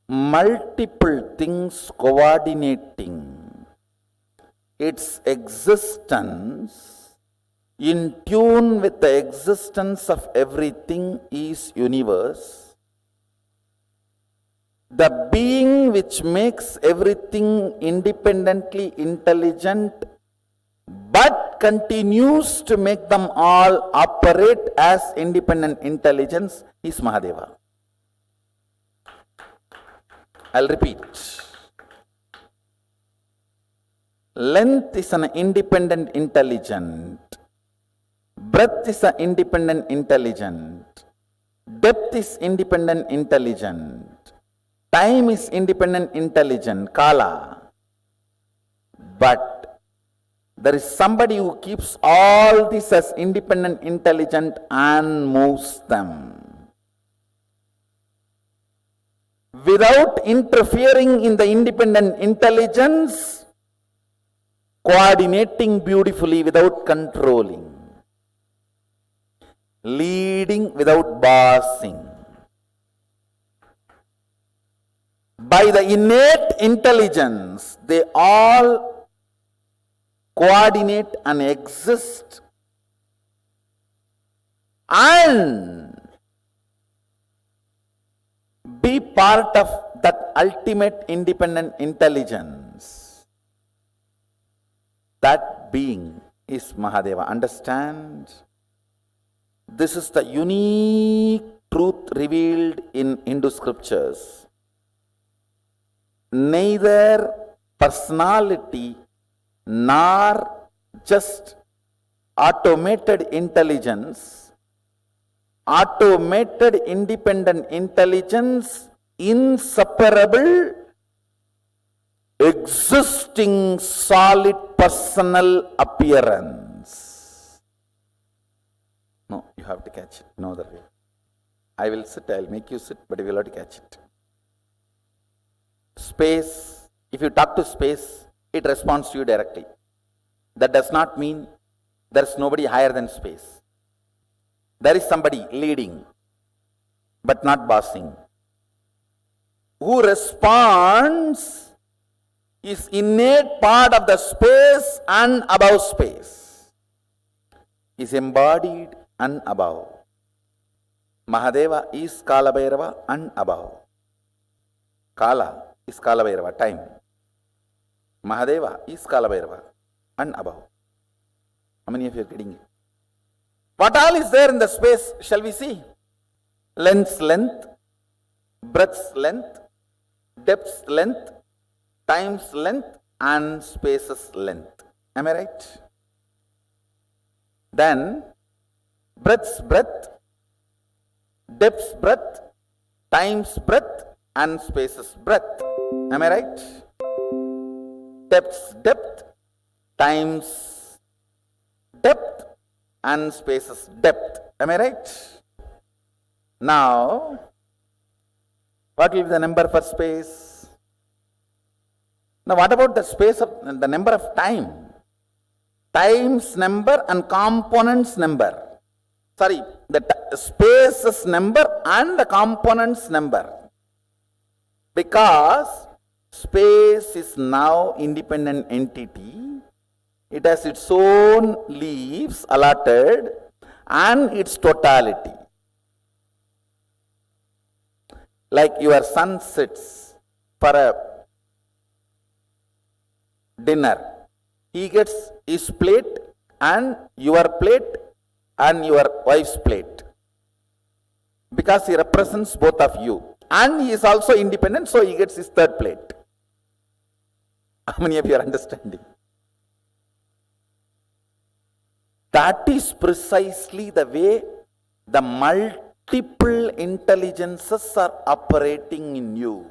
multiple things coordinating its existence in tune with the existence of everything is universe. The being which makes everything independently intelligent but continues to make them all operate as independent intelligence is Mahadeva. I'll repeat. Length is an independent intelligent. Breadth is an independent intelligent. Depth is independent intelligent. Time is independent intelligent, Kala. But there is somebody who keeps all this as independent intelligent and moves them without interfering in the independent intelligence, coordinating beautifully without controlling, leading without bossing. By the innate intelligence, they all coordinate and exist and be part of that ultimate independent intelligence. That being is Mahadeva. Understand? This is the unique truth revealed in Hindu scriptures. Neither personality nor just automated intelligence, automated independent intelligence inseparable existing solid personal appearance. No, you have to catch it. No other way. I will sit, I will make you sit, but you will have to catch it. Space, if you talk to space, it responds to you directly. That does not mean there is nobody higher than space. There is somebody leading, but not bossing. Who responds is innate part of the space and above space. Is embodied and above. Mahadeva is Kalabhairava and above. Kala is Kalabhairava, time. Mahadeva is Kalabhairava and above. How many of you are getting it? What all is there in the space, shall we see? Length's length, breadth's length, depth's length, time's length, and space's length. Am I right? Then, breadth's breadth, depth's breadth, time's breadth, and space's breadth. Am I right? Depth's depth, time's depth, and space's depth. Am I right? Now, what will be the number for space? Now, what about the space of the number of time? Time's number and components number. Sorry, the space's number and the components number. Because space is now independent entity. It has its own leaves allotted and its totality. Like your son sits for a dinner. He gets his plate and your plate and your wife's plate. Because he represents both of you. And he is also independent, so he gets his third plate. How many of you are understanding? That is precisely the way the multiple intelligences are operating in you.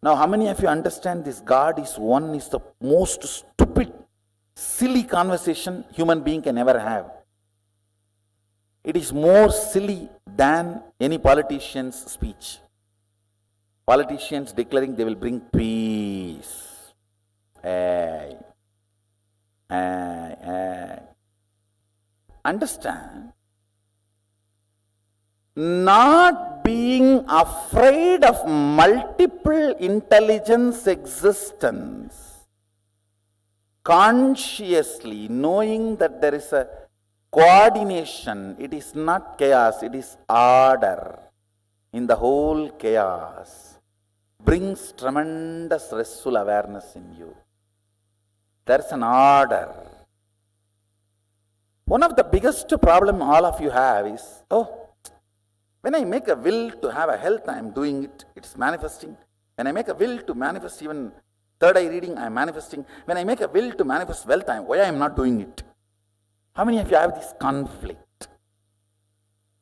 Now, how many of you understand this God is one is the most stupid, silly conversation human being can ever have? It is more silly than any politician's speech. Politicians declaring they will bring peace. Hey. Understand? Not being afraid of multiple intelligence existence, consciously knowing that there is a coordination, it is not chaos, it is order in the whole chaos, brings tremendous restful awareness in you. There is an order. One of the biggest problem all of you have is, when I make a will to have a health, I am doing it, it's manifesting. When I make a will to manifest even third eye reading, I am manifesting. When I make a will to manifest wealth, why I am not doing it? How many of you have this conflict?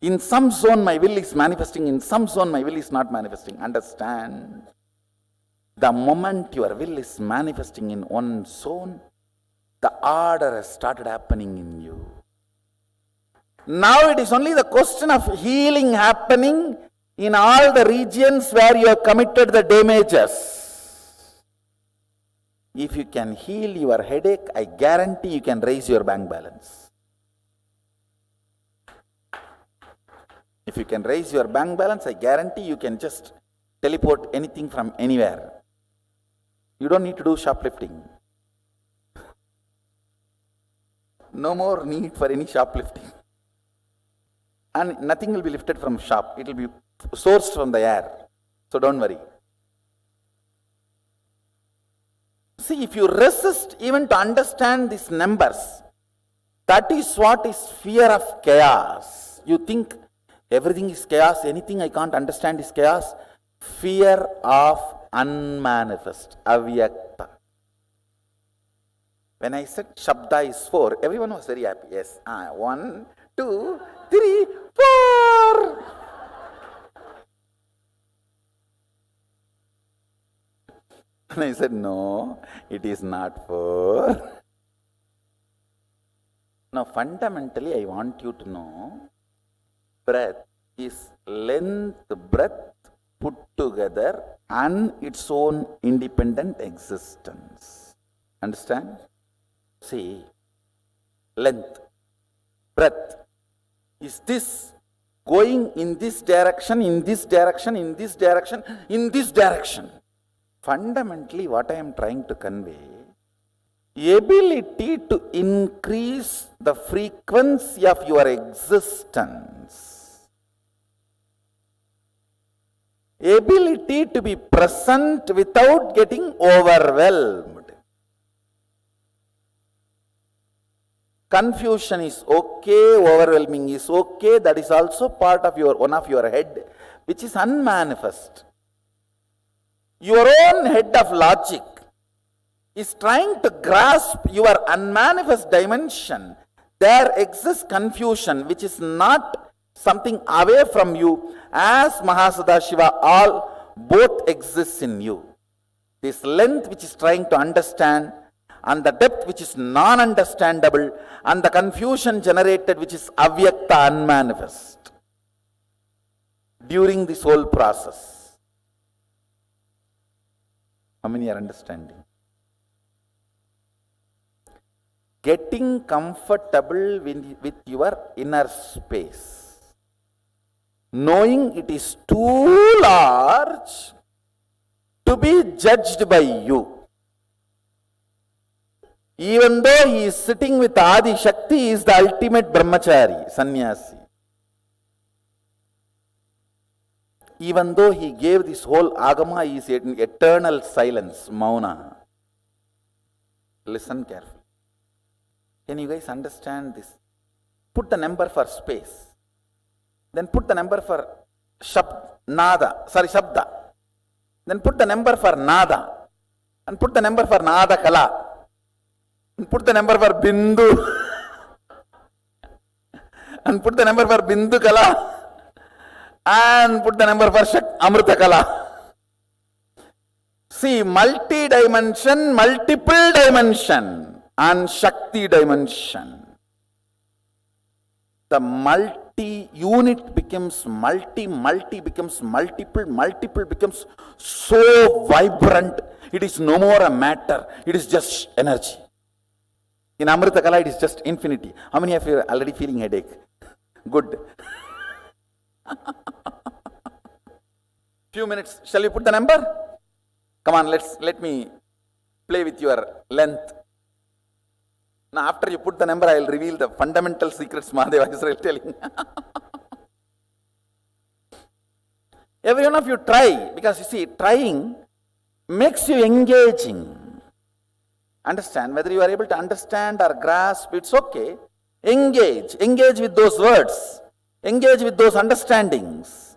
In some zone my will is manifesting, in some zone my will is not manifesting. Understand? The moment your will is manifesting in one zone, the order has started happening in you. Now it is only the question of healing happening in all the regions where you have committed the damages. If you can heal your headache, I guarantee you can raise your bank balance. If you can raise your bank balance, I guarantee you can just teleport anything from anywhere. You don't need to do shoplifting. No more need for any shoplifting. And nothing will be lifted from shop. It will be sourced from the air. So don't worry. See, if you resist even to understand these numbers, that is what is fear of chaos. You think everything is chaos, anything I can't understand is chaos. Fear of unmanifest, avyakta. When I said Shabda is 4, everyone was very happy. Yes, 1, 2, 3, 4. And I said, no, it is not 4. Now, fundamentally, I want you to know, breath is length, breadth put together and its own independent existence. Understand? See, length, breadth. Is this going in this direction, in this direction, in this direction, in this direction? Fundamentally, what I am trying to convey, ability to increase the frequency of your existence, ability to be present without getting overwhelmed. Confusion is okay, overwhelming is okay, that is also part of one of your head, which is unmanifest. Your own head of logic is trying to grasp your unmanifest dimension. There exists confusion, which is not something away from you, as Mahasadashiva, all both exists in you. This length which is trying to understand, and the depth which is non-understandable, and the confusion generated which is avyakta, unmanifest, during this whole process. How many are understanding? Getting comfortable with your inner space, knowing it is too large to be judged by you. Even though he is sitting with Adi Shakti, he is the ultimate brahmachari, sannyasi. Even though he gave this whole agama, he is in eternal silence, mauna. Listen carefully. Can you guys understand this? Put the number for space. Then put the number for shabda. Then put the number for nada. And put the number for nada kala. And put the number for bindu. And put the number for bindu kala. And put the number for amrita kala. See, multi-dimension, multiple dimension. And Shakti dimension. The multi-unit becomes multi becomes multiple becomes so vibrant, it is no more a matter, it is just energy. In Amrita Kala, it is just infinity. How many of you are already feeling headache? Good. Few minutes, shall we put the number? Come on, let me play with your length. Now, after you put the number, I will reveal the fundamental secrets Mahadeva is telling. Every one of you try, because you see, trying makes you engaging. Understand, whether you are able to understand or grasp, it's okay. Engage with those words, engage with those understandings.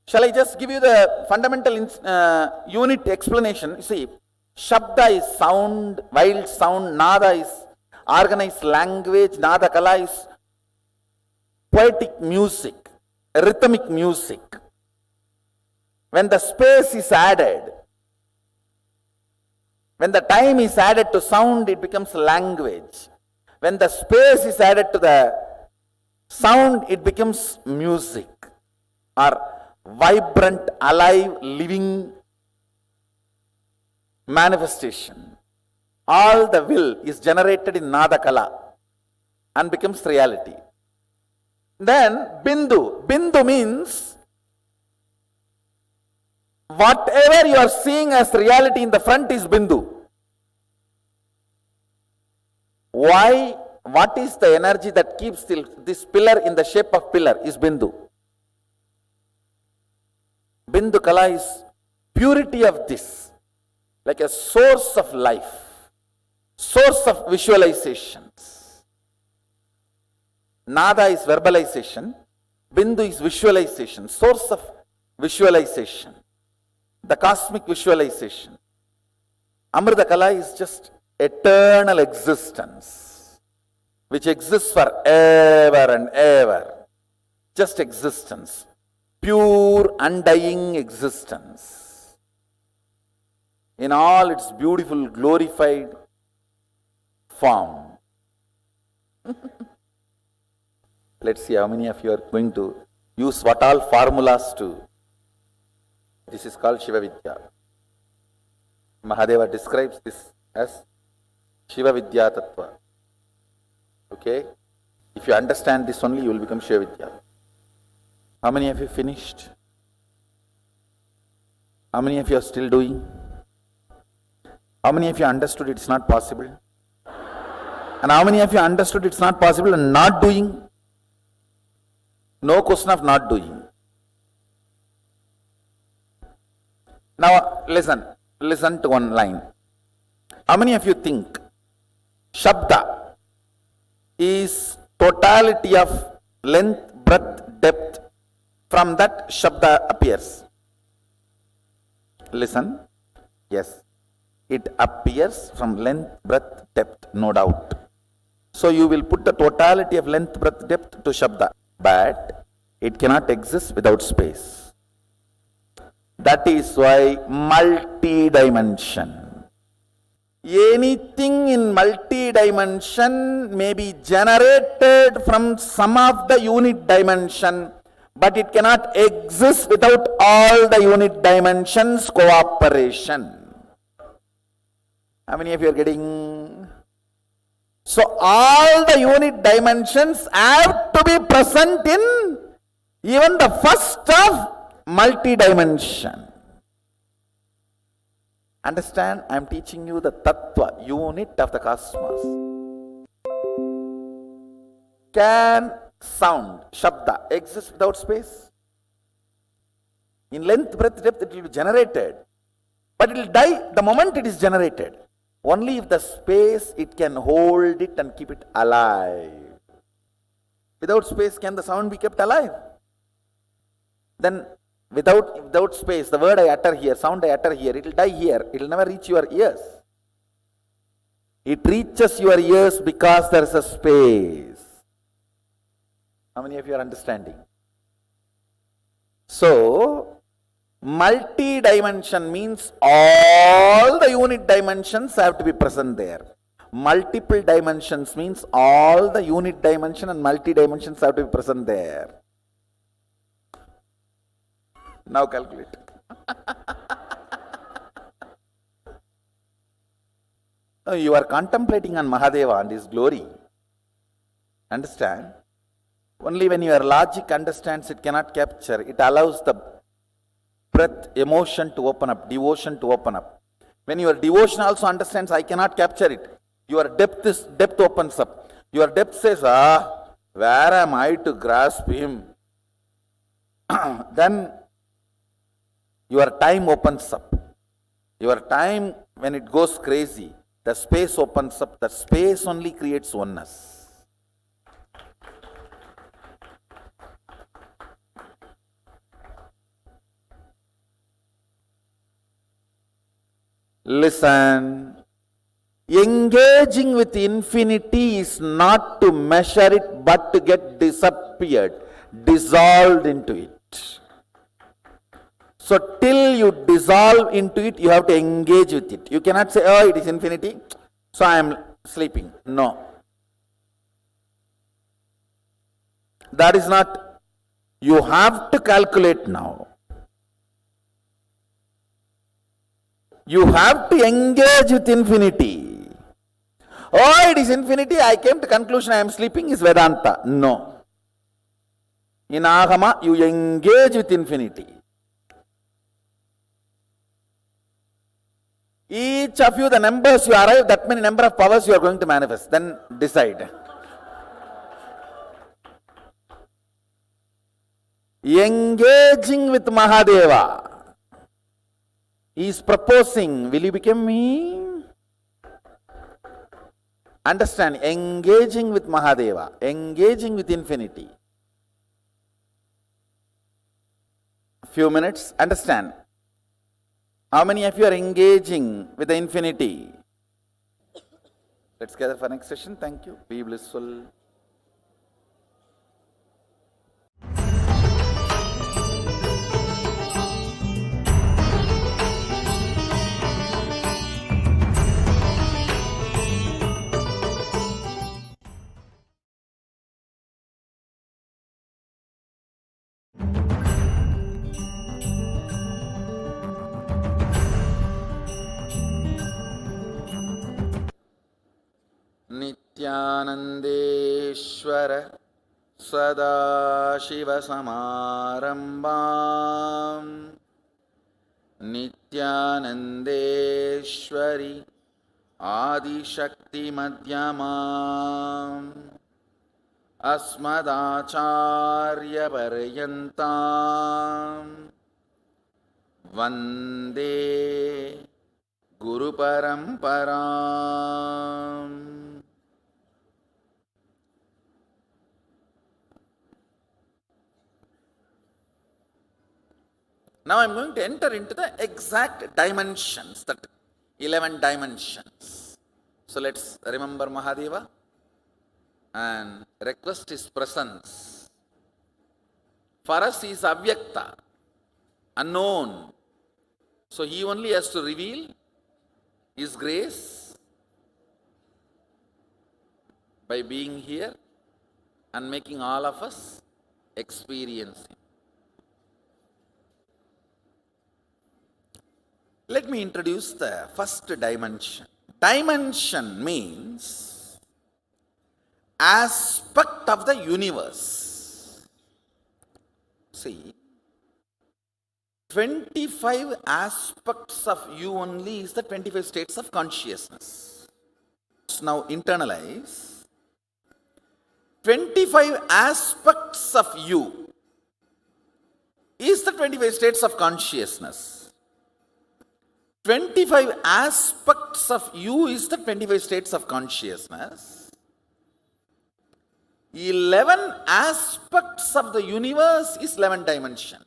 Shall I just give you the fundamental unit explanation? You see, Shabda is sound, wild sound, Nada is organized language, Nada Kala is poetic music, rhythmic music. When the space is added, when the time is added to sound, it becomes language. When the space is added to the sound, it becomes music, or vibrant, alive, living manifestation. All the will is generated in Nada Kala and becomes reality. Then Bindu. Bindu means whatever you are seeing as reality in the front is Bindu. Why? What is the energy that keeps this pillar in the shape of pillar is Bindu. Bindu Kala is purity of this. Like a source of life, source of visualizations. Nada is verbalization, Bindu is visualization, source of visualization, the cosmic visualization. Amrita Kala is just eternal existence, which exists forever and ever. Just existence, pure, undying existence. in all its beautiful, glorified form. Let's see how many of you are going to use what all formulas to. This is called Shiva Vidya. Mahadeva describes this as Shiva Vidya Tattva. Okay? If you understand this only, you will become Shiva Vidya. How many of you finished? How many of you are still doing? How many of you understood it's not possible? And how many of you understood it's not possible and not doing? No question of not doing. Now listen to one line. How many of you think Shabda is totality of length, breadth, depth? From that Shabda appears. Listen. Yes. It appears from length, breadth, depth, no doubt. So you will put the totality of length, breadth, depth to Shabda. But it cannot exist without space. That is why multi-dimension. Anything in multi-dimension may be generated from some of the unit dimension, but it cannot exist without all the unit dimensions cooperation. How many of you are getting? So all the unit dimensions have to be present in even the first of multi-dimension. Understand? I am teaching you the tattva, unit of the cosmos. Can sound, shabda, exist without space? In length, breadth, depth, it will be generated. But it will die the moment it is generated. Only if the space, it can hold it and keep it alive. Without space, can the sound be kept alive? Then without space, the word I utter here, sound I utter here, it will die here. It will never reach your ears. It reaches your ears because there is a space. How many of you are understanding? So, multi-dimension means all the unit dimensions have to be present there. Multiple dimensions means all the unit dimension and multi-dimensions have to be present there. Now calculate. You are contemplating on Mahadeva and his glory. Understand? Only when your logic understands, it cannot capture. It allows the breath, emotion to open up, devotion to open up. When your devotion also understands, I cannot capture it. Your depth opens up. Your depth says, where am I to grasp him? Then your time opens up. Your time, when it goes crazy, the space opens up. The space only creates oneness. Listen. Engaging with infinity is not to measure it, but to get disappeared, dissolved into it. So till you dissolve into it, you have to engage with it. You cannot say, oh, it is infinity, so I am sleeping. No. That is not. You have to calculate now. You have to engage with infinity. Oh, it is infinity, I came to conclusion I am sleeping, is Vedanta. No. In Agama, you engage with infinity. Each of you, the numbers you arrive, that many number of powers you are going to manifest. Then decide. Engaging with Mahadeva. He is proposing, will you become me? Understand, engaging with Mahadeva, engaging with infinity. Few minutes, understand. How many of you are engaging with the infinity? Let's gather for next session. Thank you. Be blissful. Nithyanandeshwara Sadashiva Samarambam Nithyanandeshwari Adi Shakti Madhyamam Asmadacharya Paryantam Vande Guru Paramparam. Now I am going to enter into the exact dimensions, that 11 dimensions. So let's remember Mahadeva and request his presence. For us, he is avyakta, unknown. So he only has to reveal his grace by being here and making all of us experience him. Let me introduce the first dimension. Dimension means aspect of the universe. See, 25 aspects of you only is the 25 states of consciousness. Now internalize. 25 aspects of you is the 25 states of consciousness. 25 aspects of you is the 25 states of consciousness. 11 aspects of the universe is 11 dimension.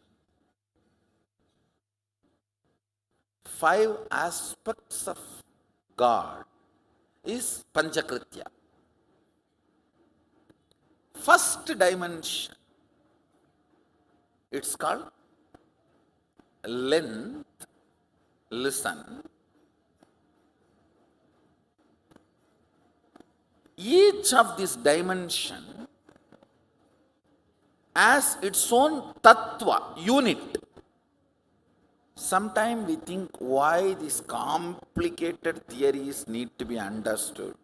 5 aspects of God is Panchakritya. First dimension, it's called length. Listen. Each of this dimension has its own tattva, unit. Sometimes we think why these complicated theories need to be understood.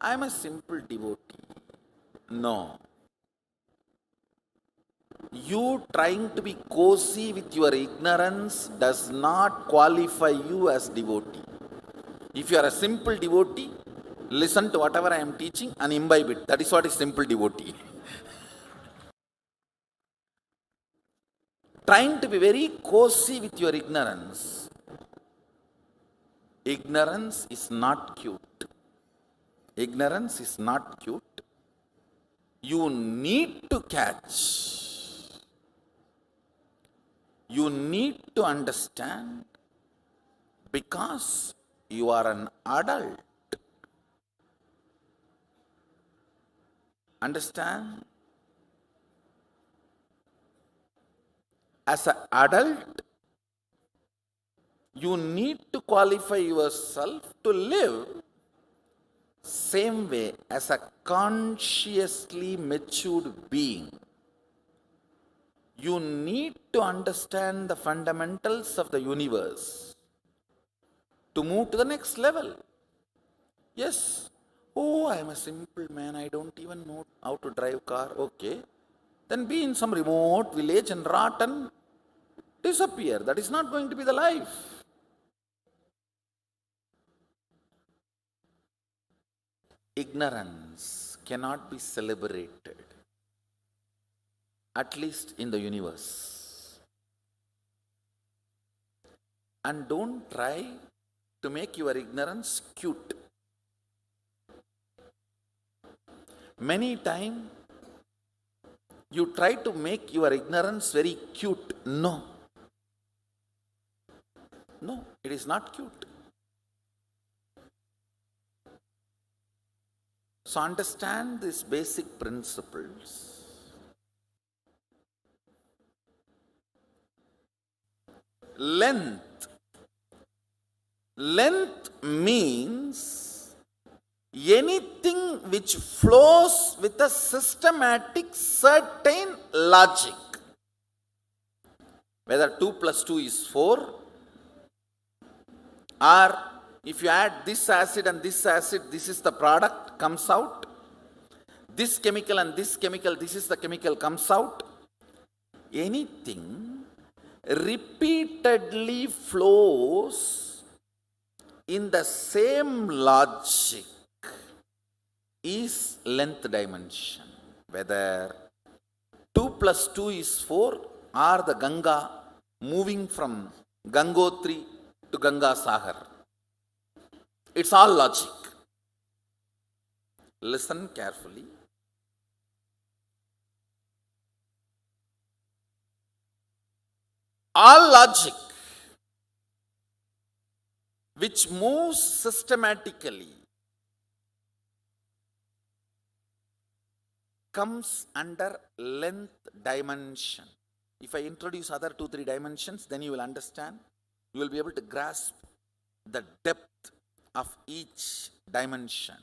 I am a simple devotee. No. You trying to be cozy with your ignorance does not qualify you as devotee. If you are a simple devotee, listen to whatever I am teaching and imbibe it. That is what is simple devotee. Trying to be very cozy with your ignorance. Ignorance is not cute. Ignorance is not cute. You need to catch. You need to understand because you are an adult. Understand? As an adult, you need to qualify yourself to live same way as a consciously matured being. You need to understand the fundamentals of the universe to move to the next level. Yes. Oh, I am a simple man. I don't even know how to drive car. Okay. Then be in some remote village and rot and disappear. That is not going to be the life. Ignorance cannot be celebrated. At least in the universe. And don't try to make your ignorance cute. Many times you try to make your ignorance very cute. No. No, it is not cute. So understand these basic principles. Length. Length means anything which flows with a systematic certain logic. Whether 2 plus 2 is 4, or if you add this acid and this acid, this is the product. comes out. This chemical and this chemical, this is the chemical comes out. Anything repeatedly flows in the same logic is length dimension. Whether 2 plus 2 is 4 or the Ganga moving from Gangotri to Ganga Sagar. It's all logic. Listen carefully. All logic which moves systematically comes under length dimension. If I introduce other 2-3 dimensions, then you will understand. You will be able to grasp the depth of each dimension.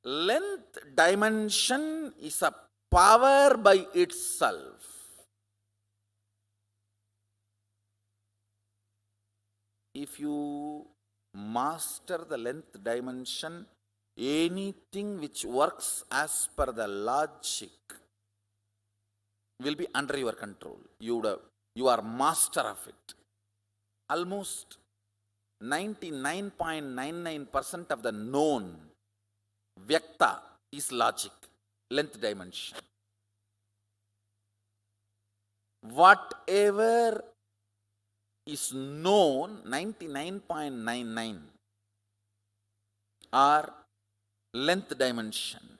Length dimension is a power by itself. If you master the length dimension, anything which works as per the logic will be under your control. You are master of it. Almost 99.99% of the known Vyakta is logic, length dimension. Whatever is known, 99.99 are length dimension.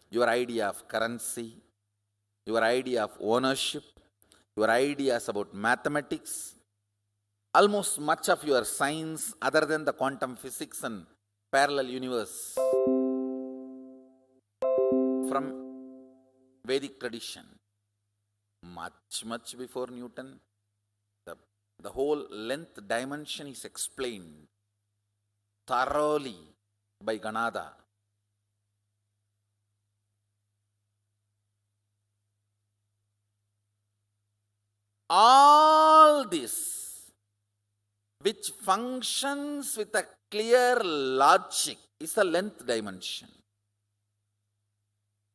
Your idea of currency, your idea of ownership, your ideas about mathematics, almost much of your science other than the quantum physics and parallel universe from Vedic tradition, much before Newton, the whole length dimension is explained thoroughly by Ganada. All this which functions with a clear logic is a length dimension.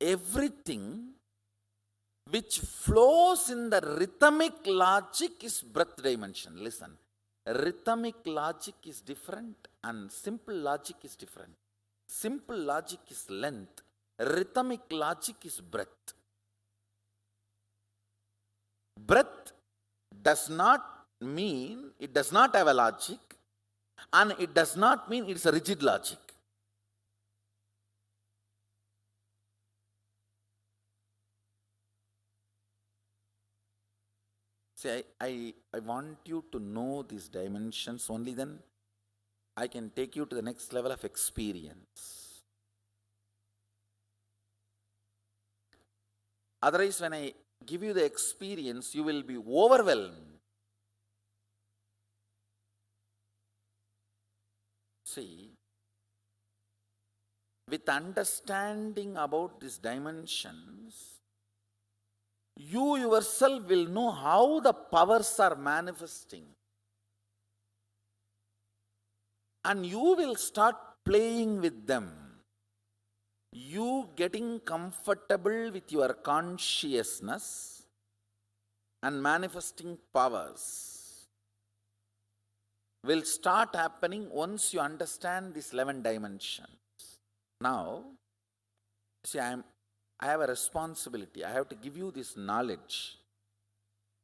Everything which flows in the rhythmic logic is breadth dimension. Listen, rhythmic logic is different and simple logic is different. Simple logic is length, rhythmic logic is breadth. Breadth does not mean it does not have a logic, and it does not mean it's a rigid logic. See, I want you to know these dimensions, only then I can take you to the next level of experience. Otherwise, when I give you the experience, you will be overwhelmed. See, with understanding about these dimensions, you yourself will know how the powers are manifesting. And you will start playing with them. You getting comfortable with your consciousness and manifesting powers will start happening once you understand these 11 dimensions. Now, see, I have a responsibility. I have to give you this knowledge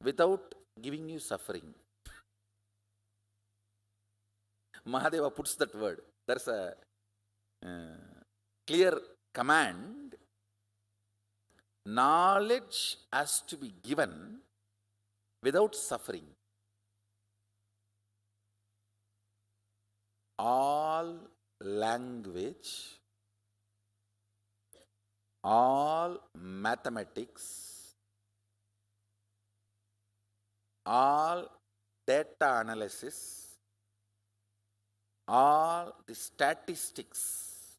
without giving you suffering. Mahadeva puts that word. There's a clear command. Knowledge has to be given without suffering. All language, all mathematics, all data analysis, all the statistics,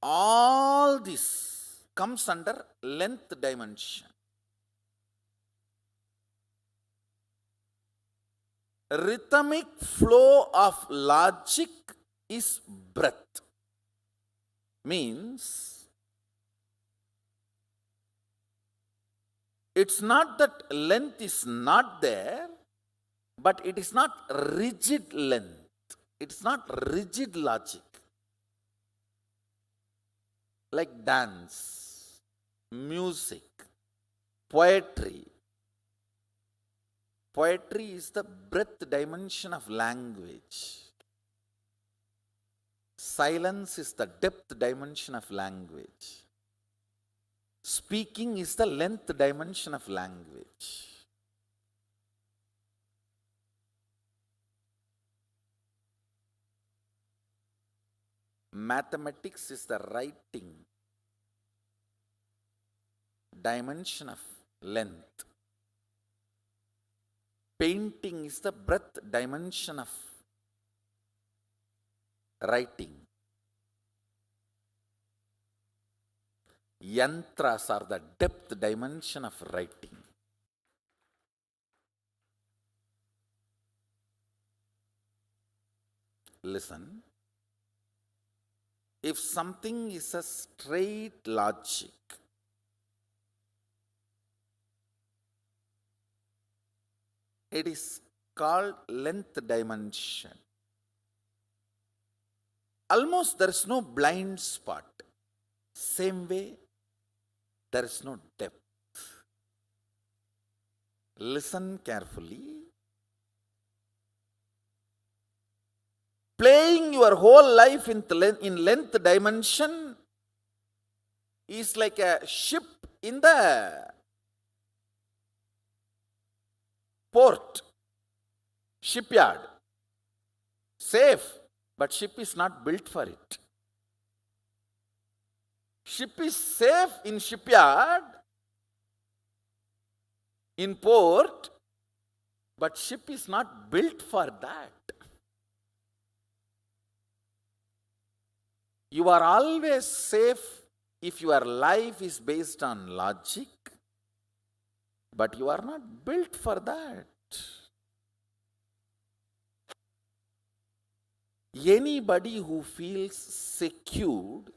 all this comes under length dimension. rhythmic flow of logic is breath. Means, it's not that length is not there, but it is not rigid length. It's not rigid logic. Like dance, music, poetry. Poetry is the breadth dimension of language. Silence is the depth dimension of language. Speaking is the length dimension of language. Mathematics is the writing dimension of length. Painting is the breadth dimension of writing. Yantras are the depth dimension of writing. Listen. If something is a straight logic, it is called length dimension. Almost there is no blind spot. Same way, there is no depth. Listen carefully. Playing your whole life in length dimension is like a ship in the port, shipyard. Safe, but ship is not built for it. Ship is safe in shipyard, in port, but ship is not built for that. You are always safe if your life is based on logic, but you are not built for that. Anybody who feels secured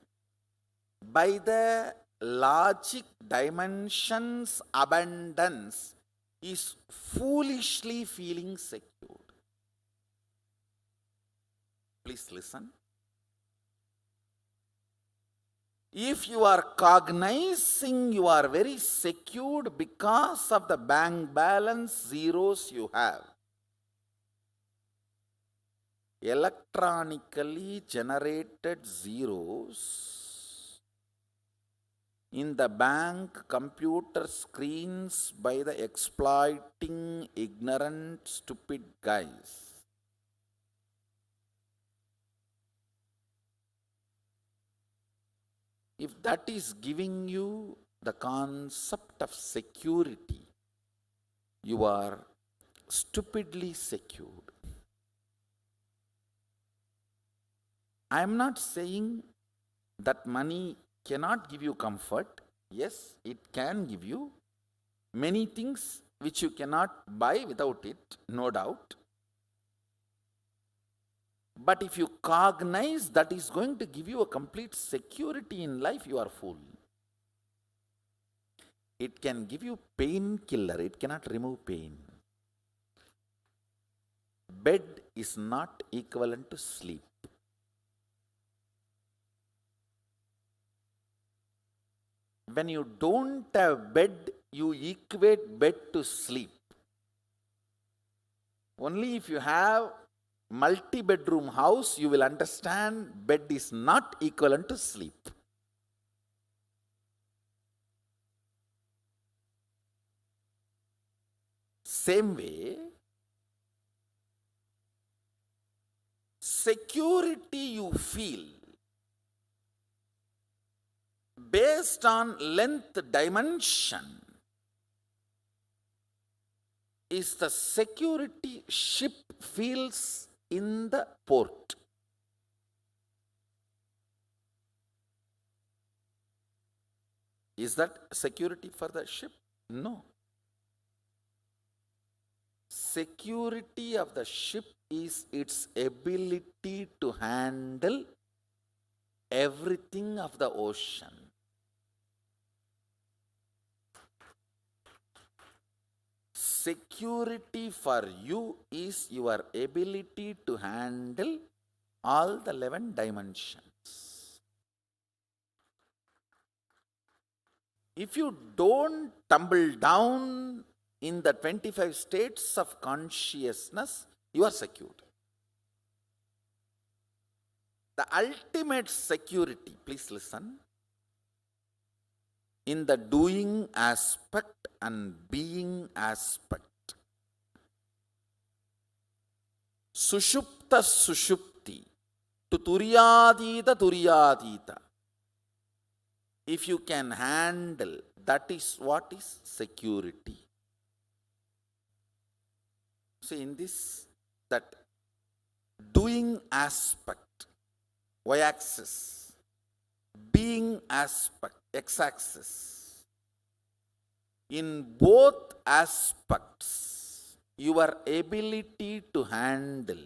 by the logic dimension's abundance is foolishly feeling secured. Please listen. If you are cognizing you are very secured because of the bank balance zeros you have, electronically generated zeros in the bank computer screens by the exploiting ignorant stupid guys, if that is giving you the concept of security, you are stupidly secured. I am not saying that money cannot give you comfort. Yes, it can give you many things which you cannot buy without it, no doubt. But if you cognize that is going to give you a complete security in life, you are fool. It can give you painkiller, it cannot remove pain. Bed is not equivalent to sleep. When you don't have bed, you equate bed to sleep. Only if you have multi-bedroom house, you will understand bed is not equivalent to sleep. Same way, security you feel based on length dimension is the security ship feels in the port. Is that security for the ship? No. security of the ship is its ability to handle everything of the ocean. Security for you is your ability to handle all the 11 dimensions. If you don't tumble down in the 25 states of consciousness, you are secured. The ultimate security, please listen, in the doing aspect and being aspect. Sushupta sushupti, to turyadita turyadita. If you can handle, that is what is security. See, in this, that doing aspect, y-axis, being aspect, x-axis, in both aspects, your ability to handle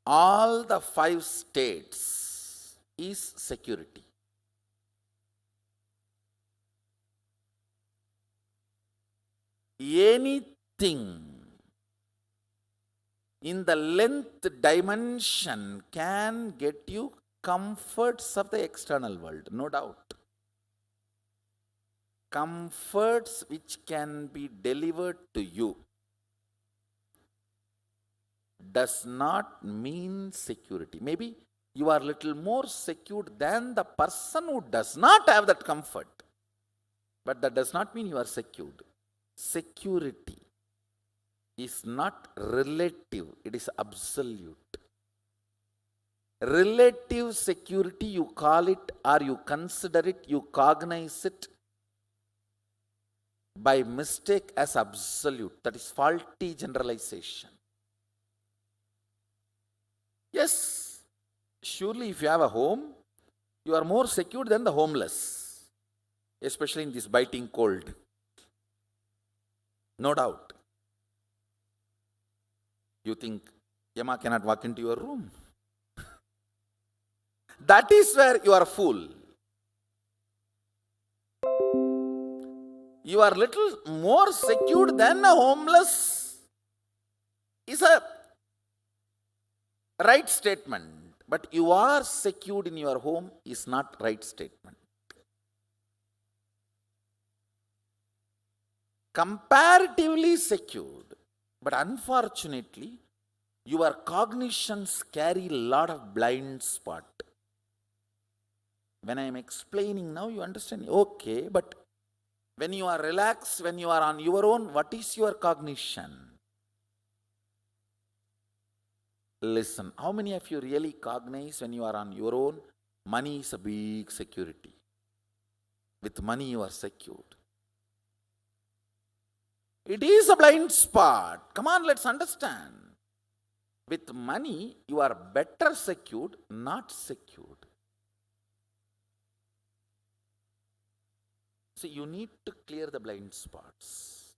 all the 5 states is security. Anything in the length dimension can get you comforts of the external world, no doubt. Comforts which can be delivered to you does not mean security. Maybe you are little more secured than the person who does not have that comfort. But that does not mean you are secured. Security is not relative, it is absolute. Relative security, you call it or you consider it, you cognize it by mistake as absolute. That is faulty generalization. Yes, surely if you have a home, you are more secure than the homeless, especially in this biting cold. No doubt. You think Yama cannot walk into your room? That is where you are a fool. You are little more secured than a homeless is a right statement. But you are secured in your home is not right statement. Comparatively secured, but unfortunately, your cognitions carry a lot of blind spot. When I am explaining now, you understand, okay, but when you are relaxed, when you are on your own, what is your cognition? Listen, how many of you really cognize when you are on your own? Money is a big security. With money you are secured. It is a blind spot. Come on, let's understand. With money, you are better secured, not secured. So you need to clear the blind spots.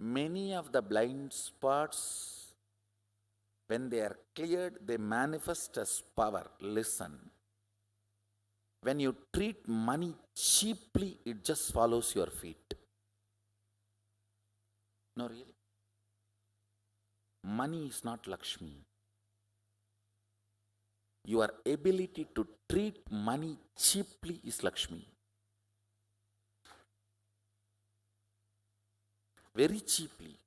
Many of the blind spots, when they are cleared, they manifest as power. Listen. When you treat money cheaply, it just follows your feet. No, really. Money is not Lakshmi. Your ability to treat money cheaply is Lakshmi. Very cheaply,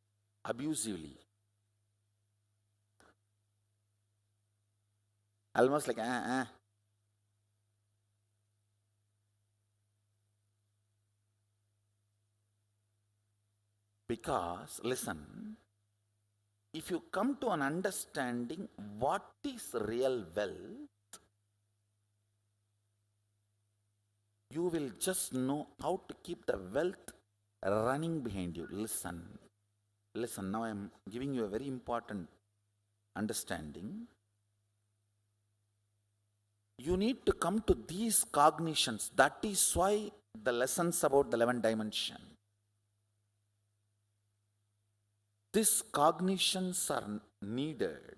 abusively. Almost like, Because, listen, if you come to an understanding what is real wealth, you will just know how to keep the wealth running behind you. Listen, now I am giving you a very important understanding. You need to come to these cognitions. That is why the lessons about the 11th dimension. These cognitions are needed.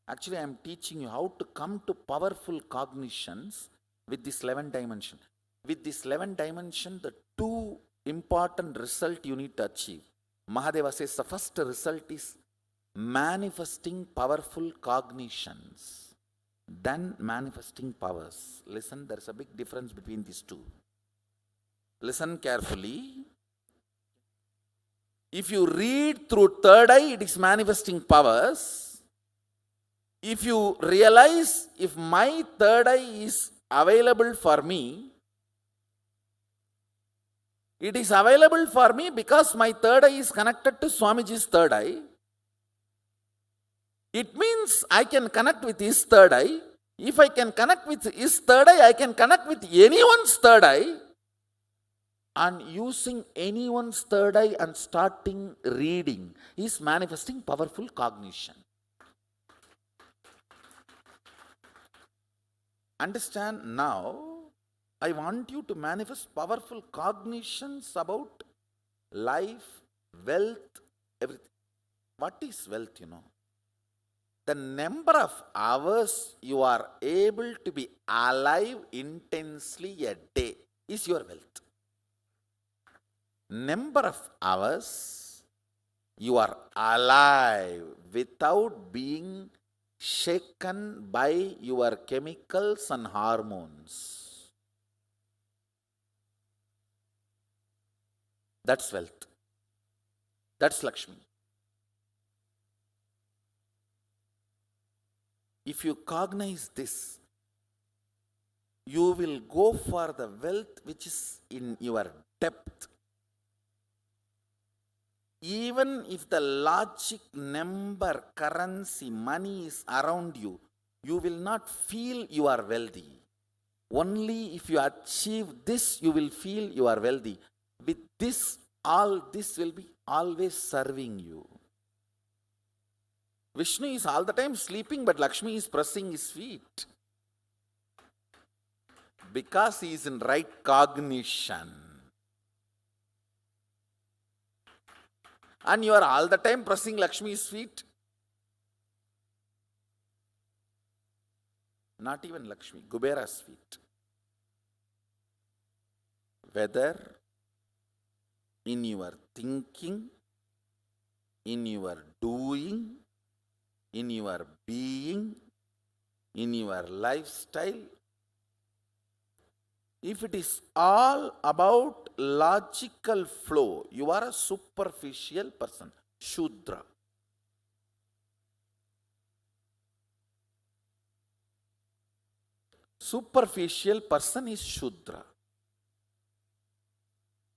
Actually, I am teaching you how to come to powerful cognitions with this 11th dimension. With this 11th dimension, the two important results you need to achieve. Mahadeva says the first result is manifesting powerful cognitions, then manifesting powers. Listen, there is a big difference between these two. Listen carefully. If you read through third eye, it is manifesting powers. If you realize if my third eye is available for me, it is available for me because my third eye is connected to Swamiji's third eye. It means I can connect with his third eye. If I can connect with his third eye, I can connect with anyone's third eye. And using anyone's third eye and starting reading is manifesting powerful cognition. Understand now, I want you to manifest powerful cognitions about life, wealth, everything. What is wealth, The number of hours you are able to be alive intensely a day is your wealth. Number of hours you are alive without being shaken by your chemicals and hormones. That's wealth. That's Lakshmi. If you cognize this, you will go for the wealth which is in your depth. Even if the logic, number, currency, money is around you, you will not feel you are wealthy. Only if you achieve this, you will feel you are wealthy. With this, all this will be always serving you. Vishnu is all the time sleeping, but Lakshmi is pressing his feet. Because he is in right cognition. And you are all the time pressing Lakshmi's feet. Not even Lakshmi, Kubera's feet. Whether in your thinking, in your doing, in your being, in your lifestyle, if it is all about logical flow, you are a superficial person, Shudra. Superficial person is Shudra.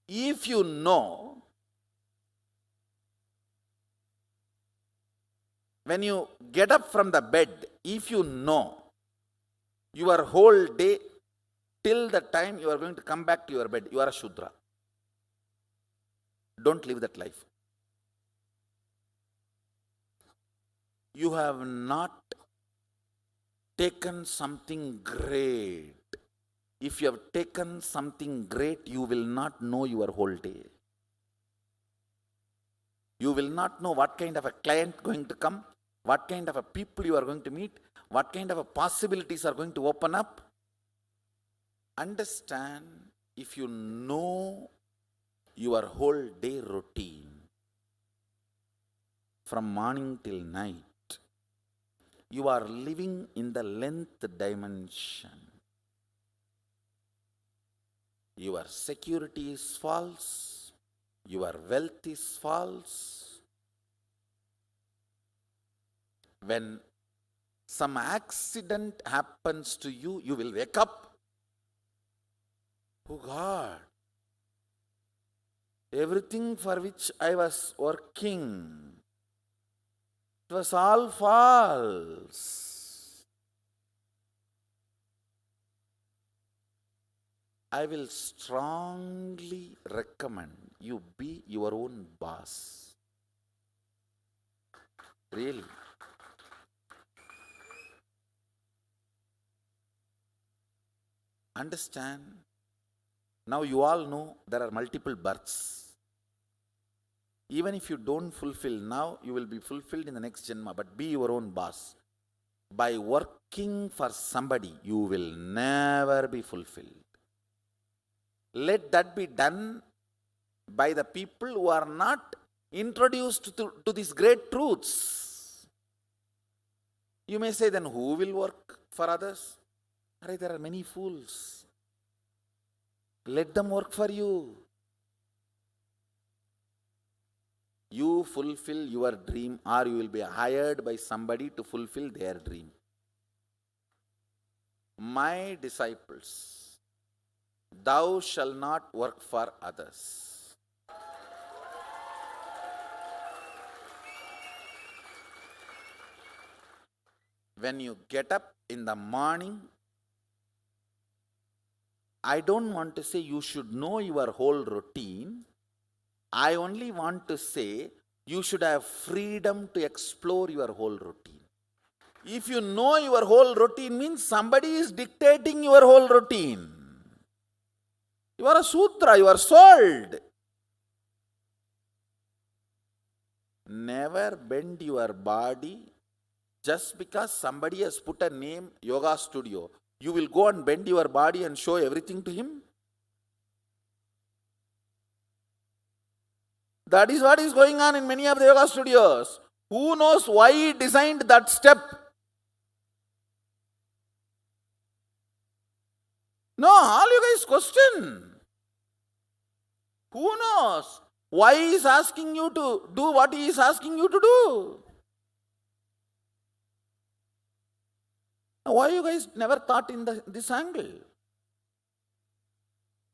If you know, when you get up from the bed, if you know your whole day till the time you are going to come back to your bed, you are a Shudra. Don't live that life. You have not taken something great. If you have taken something great, you will not know your whole day. You will not know what kind of a client going to come, what kind of a people you are going to meet, what kind of a possibilities are going to open up. Understand, if you know your whole day routine, from morning till night, you are living in the length dimension. Your security is false, your wealth is false. When some accident happens to you, you will wake up. Oh God, everything for which I was working, it was all false. I will strongly recommend you be your own boss. Really. Understand? Now you all know there are multiple births. Even if you don't fulfill now, you will be fulfilled in the next Janma, but be your own boss. By working for somebody, you will never be fulfilled. Let that be done by the people who are not introduced to these great truths. You may say, then who will work for others? There are many fools. Let them work for you. You fulfill your dream, or you will be hired by somebody to fulfill their dream. My disciples, thou shalt not work for others. When you get up in the morning, I don't want to say you should know your whole routine. I only want to say you should have freedom to explore your whole routine. If you know your whole routine means somebody is dictating your whole routine. You are a sutra, you are sold. Never bend your body just because somebody has put a name, yoga studio. You will go and bend your body and show everything to him? That is what is going on in many of the yoga studios. Who knows why he designed that step? No, all you guys question. Who knows why he is asking you to do what he is asking you to do? Why you guys never thought in this angle?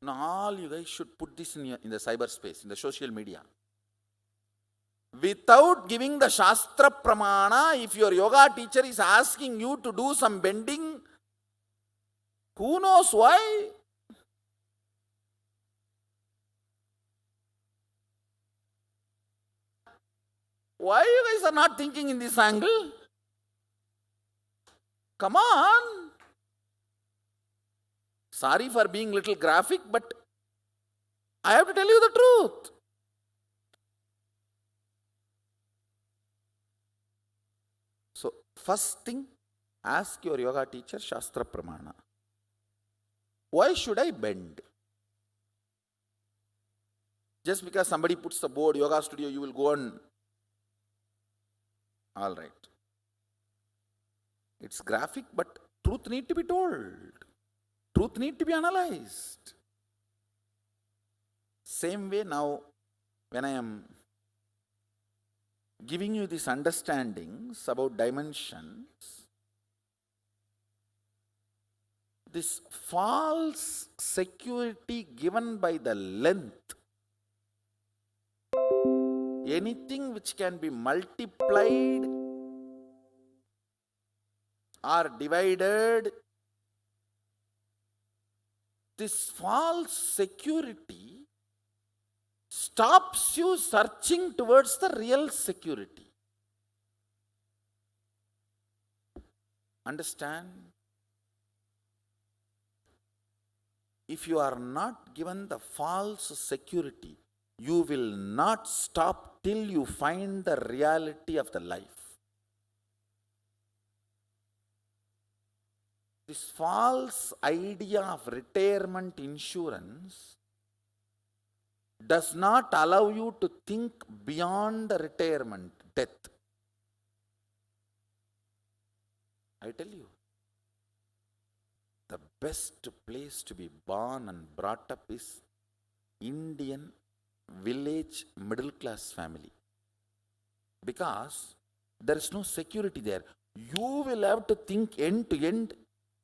Now all you guys should put this in the cyberspace, in the social media. Without giving the Shastra Pramana, if your yoga teacher is asking you to do some bending, who knows why? Why you guys are not thinking in this angle? Come on. Sorry for being little graphic, but I have to tell you the truth. So, first thing, ask your yoga teacher Shastra Pramana. Why should I bend? Just because somebody puts the board, yoga studio, you will go on. All right. It's graphic, but truth need to be told. Truth need to be analyzed. Same way now, when I am giving you these understandings about dimensions, this false security given by the length, anything which can be multiplied or divided, this false security stops you searching towards the real security. Understand? If you are not given the false security, you will not stop till you find the reality of the life. This false idea of retirement insurance does not allow you to think beyond the retirement, death. I tell you, the best place to be born and brought up is Indian village middle class family. Because there is no security there. You will have to think end to end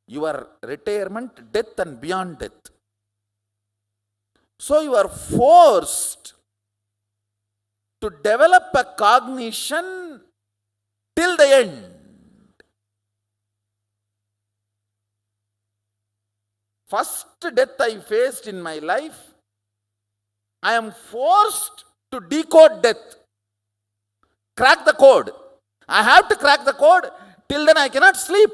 your retirement, death and beyond death. So you are forced to develop a cognition till the end. First death I faced in my life, I am forced to decode death. Crack the code. I have to crack the code. Till then I cannot sleep.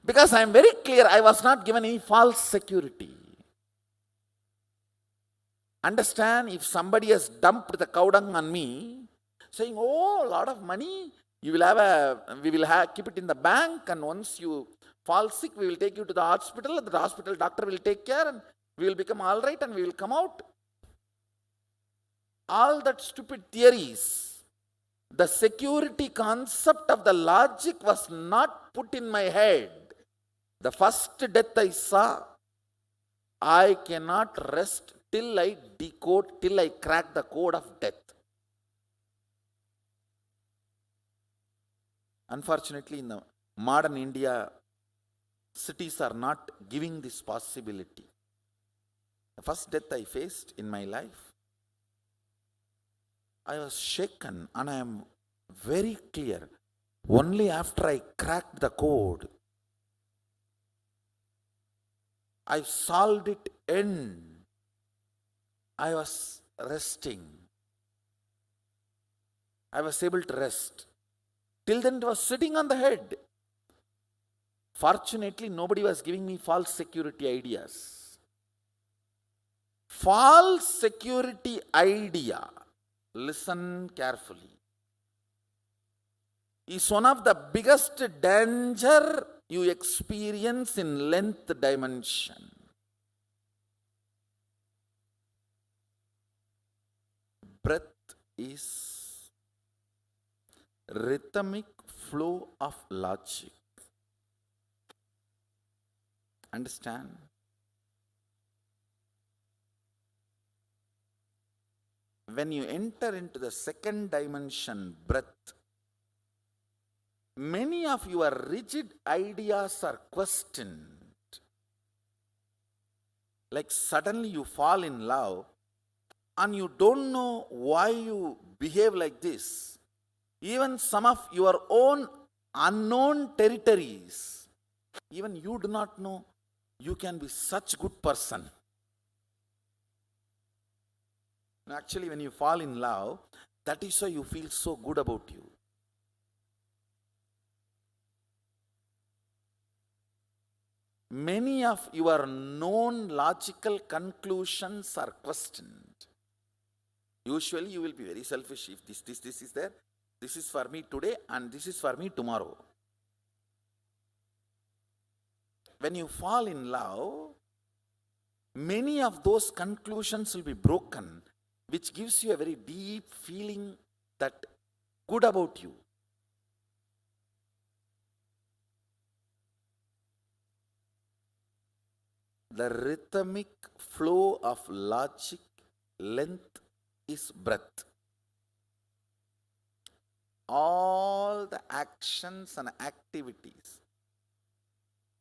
Because I am very clear, I was not given any false security. Understand, if somebody has dumped the cow dung on me, saying, oh, a lot of money, we will keep it in the bank, and once you fall sick, we will take you to the hospital doctor will take care, and we will become all right and we will come out. All that stupid theories. The security concept of the logic was not put in my head. The first death I saw, I cannot rest till I decode, till I crack the code of death. Unfortunately, in the modern India, cities are not giving this possibility. The first death I faced in my life, I was shaken, and I am very clear. Only after I cracked the code, I solved it in. I was resting. I was able to rest. Till then it was sitting on the head. Fortunately, nobody was giving me false security ideas. False security idea, listen carefully, is one of the biggest danger you experience in length dimension. Breath is rhythmic flow of logic. Understand? When you enter into the second dimension, breath, many of your rigid ideas are questioned. Like suddenly you fall in love and you don't know why you behave like this. Even some of your own unknown territories, even you do not know you can be such good person. Actually, when you fall in love, that is why you feel so good about you. Many of your known logical conclusions are questioned. Usually you will be very selfish. If this is there, this is for me today and this is for me tomorrow. When you fall in love, many of those conclusions will be broken, which gives you a very deep feeling that good about you. The rhythmic flow of logic, length is breath. All the actions and activities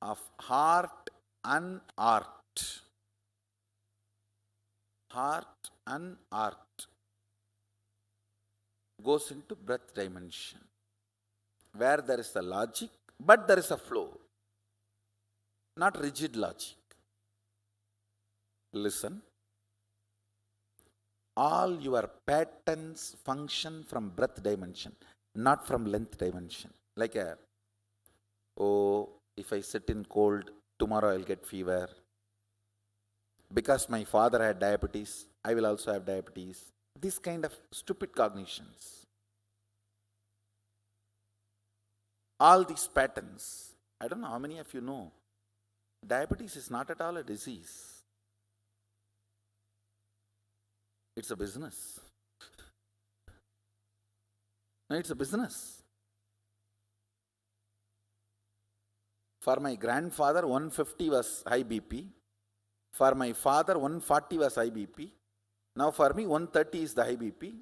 of heart and art, goes into breath dimension, where there is a logic, but there is a flow, not rigid logic. Listen, all your patterns function from breath dimension, not from length dimension. Like if I sit in cold, tomorrow I'll get fever. Because my father had diabetes, I will also have diabetes. This kind of stupid cognitions. All these patterns, I don't know how many of you know, diabetes is not at all a disease. It's a business. No, it's a business. For my grandfather, 150 was high BP. For my father, 140 was high BP. Now for me, 130 is the high BP.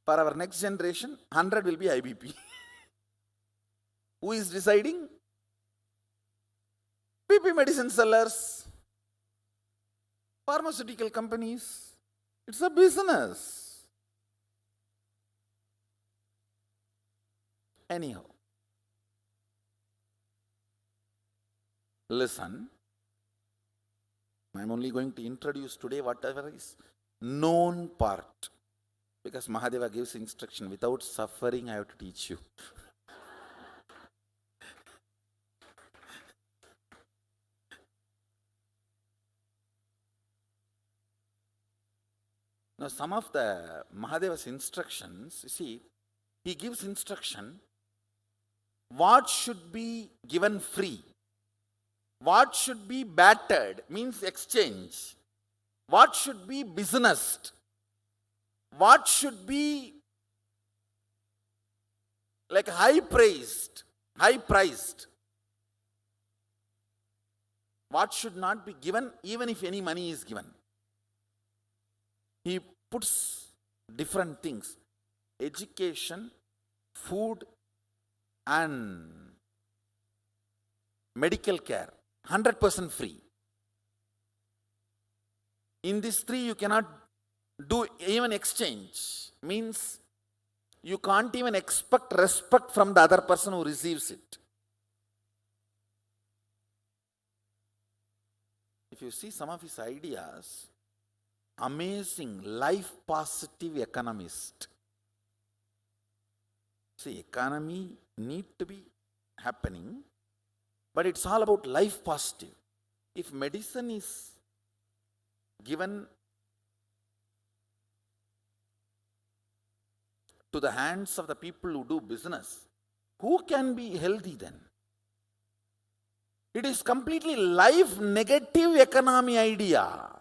For our next generation, 100 will be high BP. Who is deciding? BP medicine sellers, pharmaceutical companies. It's a business. Anyhow, listen, I'm only going to introduce today whatever is known part, because Mahadeva gives instruction, without suffering I have to teach you. Now, some of the Mahadeva's instructions, you see, he gives instruction what should be given free, what should be bartered, means exchange, what should be businessed, what should be like high priced, what should not be given even if any money is given. He puts different things: education, food, and medical care, 100% free. In these three, you cannot do even exchange. Means you can't even expect respect from the other person who receives it. If you see some of his ideas, amazing, life positive economist. See, economy need to be happening, but it's all about life positive. If medicine is given to the hands of the people who do business, who can be healthy then? It is completely life negative economy idea.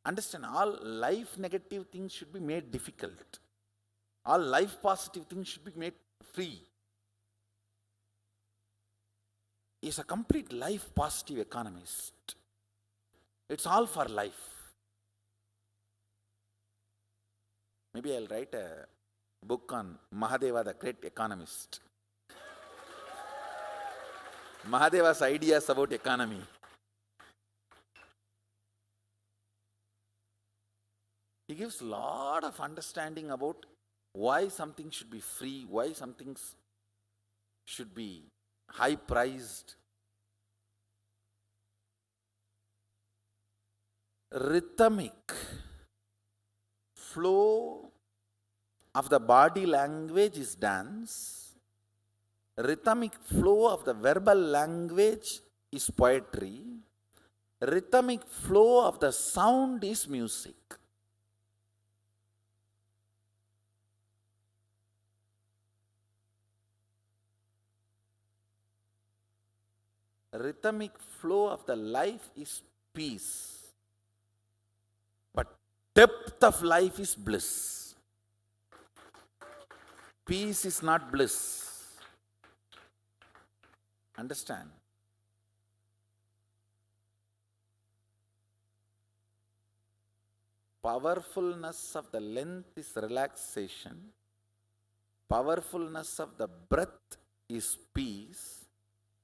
Understand, all life negative things should be made difficult. All life positive things should be made free. He's a complete life positive economist. It's all for life. Maybe I'll write a book on Mahadeva, the great economist. Mahadeva's ideas about economy. He gives a lot of understanding about why something should be free, why some things should be high priced. Rhythmic flow of the body language is dance. Rhythmic flow of the verbal language is poetry. Rhythmic flow of the sound is music. Rhythmic flow of the life is peace, but depth of life is bliss. Peace is not bliss. Understand? Powerfulness of the length is relaxation. Powerfulness of the breath is peace.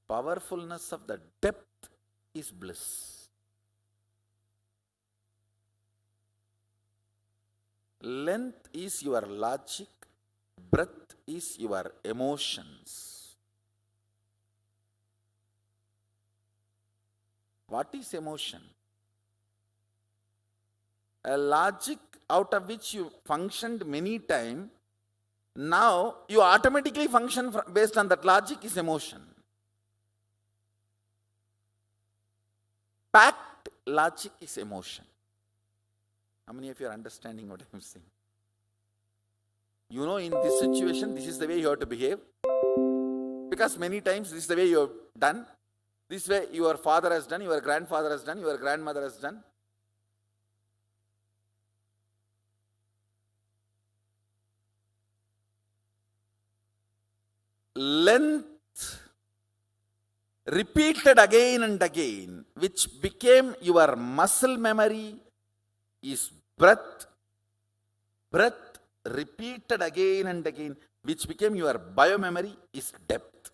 Powerfulness of the depth is bliss. Length is your logic, breath is your emotions. What is emotion? A logic out of which you functioned many times, now you automatically function based on that logic is emotion. Packed logic is emotion. How many of you are understanding what I am saying? You know, in this situation, this is the way you have to behave. Because many times this is the way you have done. This way your father has done, your grandfather has done, your grandmother has done. Length repeated again and again, which became your muscle memory, is breath. Breath repeated again and again, which became your biomemory, is depth.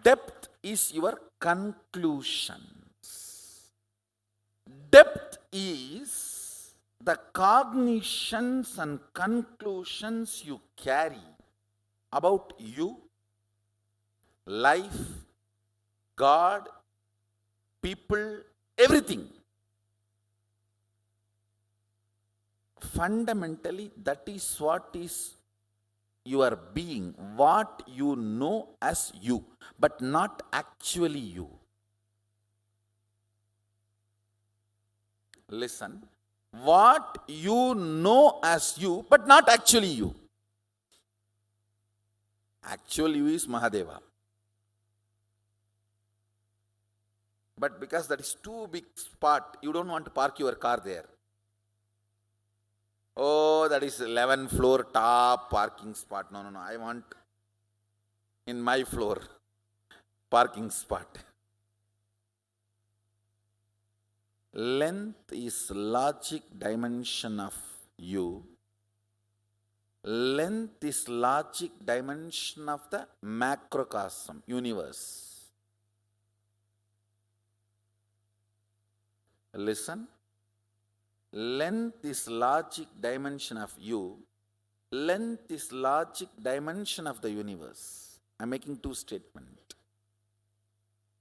Depth is your conclusions. Depth is the cognitions and conclusions you carry about you, life, God, people, everything. Fundamentally, that is what is your being, what you know as you, but not actually you. Listen, what you know as you, but not actually you. Actual you is Mahadeva. But because that is too big spot, you don't want to park your car there. Oh, that is 11 floor top parking spot. No. I want in my floor parking spot. Length is logic dimension of you. Length is logic dimension of the macrocosm, universe. Listen. Length is logic dimension of you. Length is logic dimension of the universe. I am making two statements.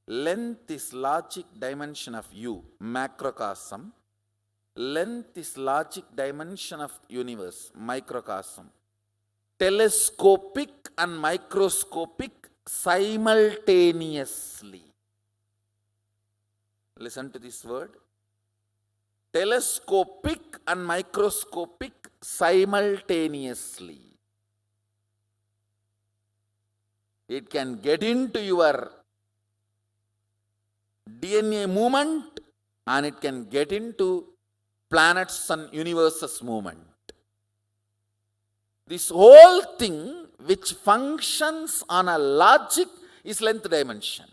Length is logic dimension of you, macrocosm. Length is logic dimension of universe, microcosm. Telescopic and microscopic simultaneously. Listen to this word. Telescopic and microscopic simultaneously. It can get into your DNA movement and it can get into planets and universes movement. This whole thing which functions on a logic is length dimension.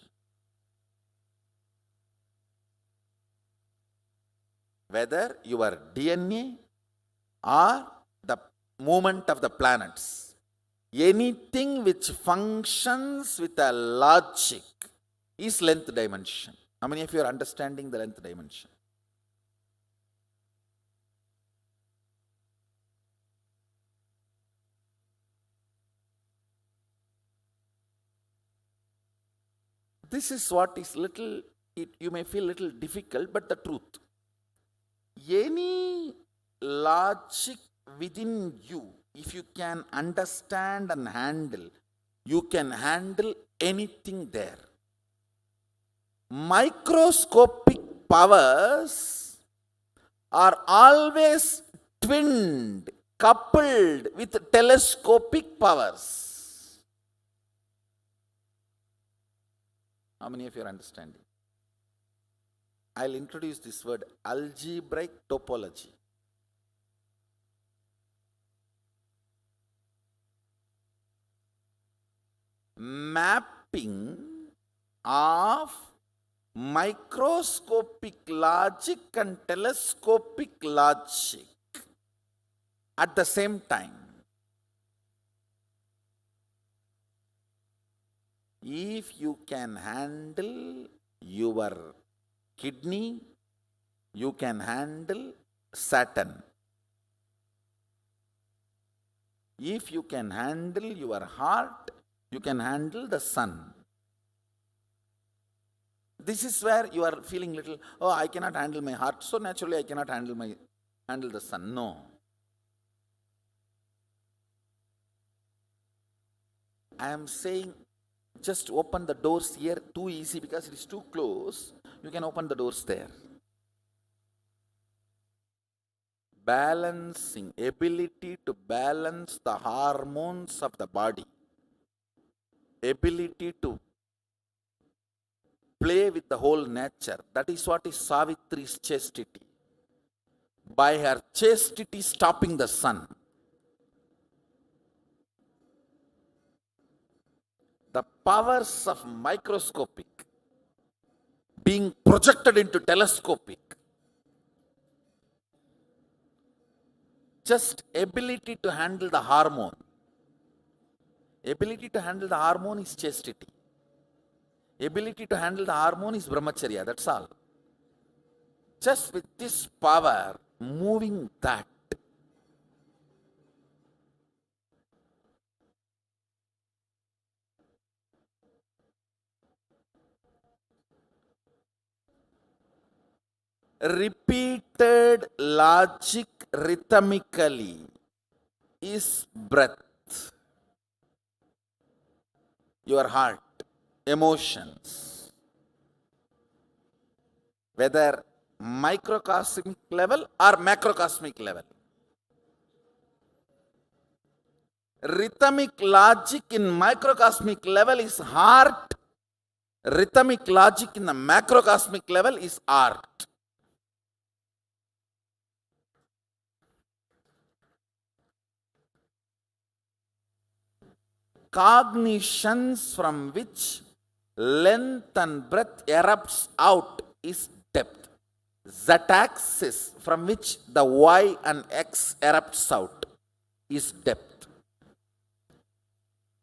Whether your DNA or the movement of the planets, anything which functions with a logic is length dimension. How many of you are understanding the length dimension? This is what is little, you may feel little difficult, but the truth. Any logic within you, if you can understand and handle, you can handle anything there. Microscopic powers are always twinned, coupled with telescopic powers. How many of you are understanding? I'll introduce this word, algebraic topology. Mapping of microscopic logic and telescopic logic at the same time. If you can handle your kidney, you can handle Saturn. If you can handle your heart, you can handle the sun. This is where you are feeling little, oh, I cannot handle my heart, so naturally I cannot handle the sun. No. I am saying, just open the doors here, too easy because it is too close. You can open the doors there. Balancing, ability to balance the hormones of the body, ability to play with the whole nature. That is what is Savitri's chastity. By her chastity stopping the sun. The powers of microscopic being projected into telescopic. Just ability to handle the hormone. Ability to handle the hormone is chastity. Ability to handle the hormone is brahmacharya, that's all. Just with this power, moving that, repeated logic rhythmically is breath. your heart, emotions, whether microcosmic level or macrocosmic level. Rhythmic logic in microcosmic level is heart. Rhythmic logic in the macrocosmic level is art. Cognitions from which length and breadth erupts out is depth. Z-axis from which the Y and X erupts out is depth.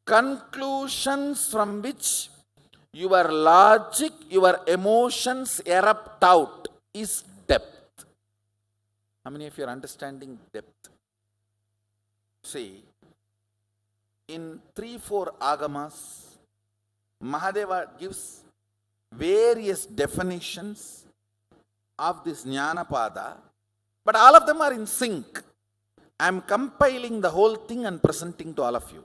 Conclusions from which your logic, your emotions erupt out is depth. How many of you are understanding depth? See, in 3-4 agamas, Mahadeva gives various definitions of this Jnanapada, but all of them are in sync. I am compiling the whole thing and presenting to all of you.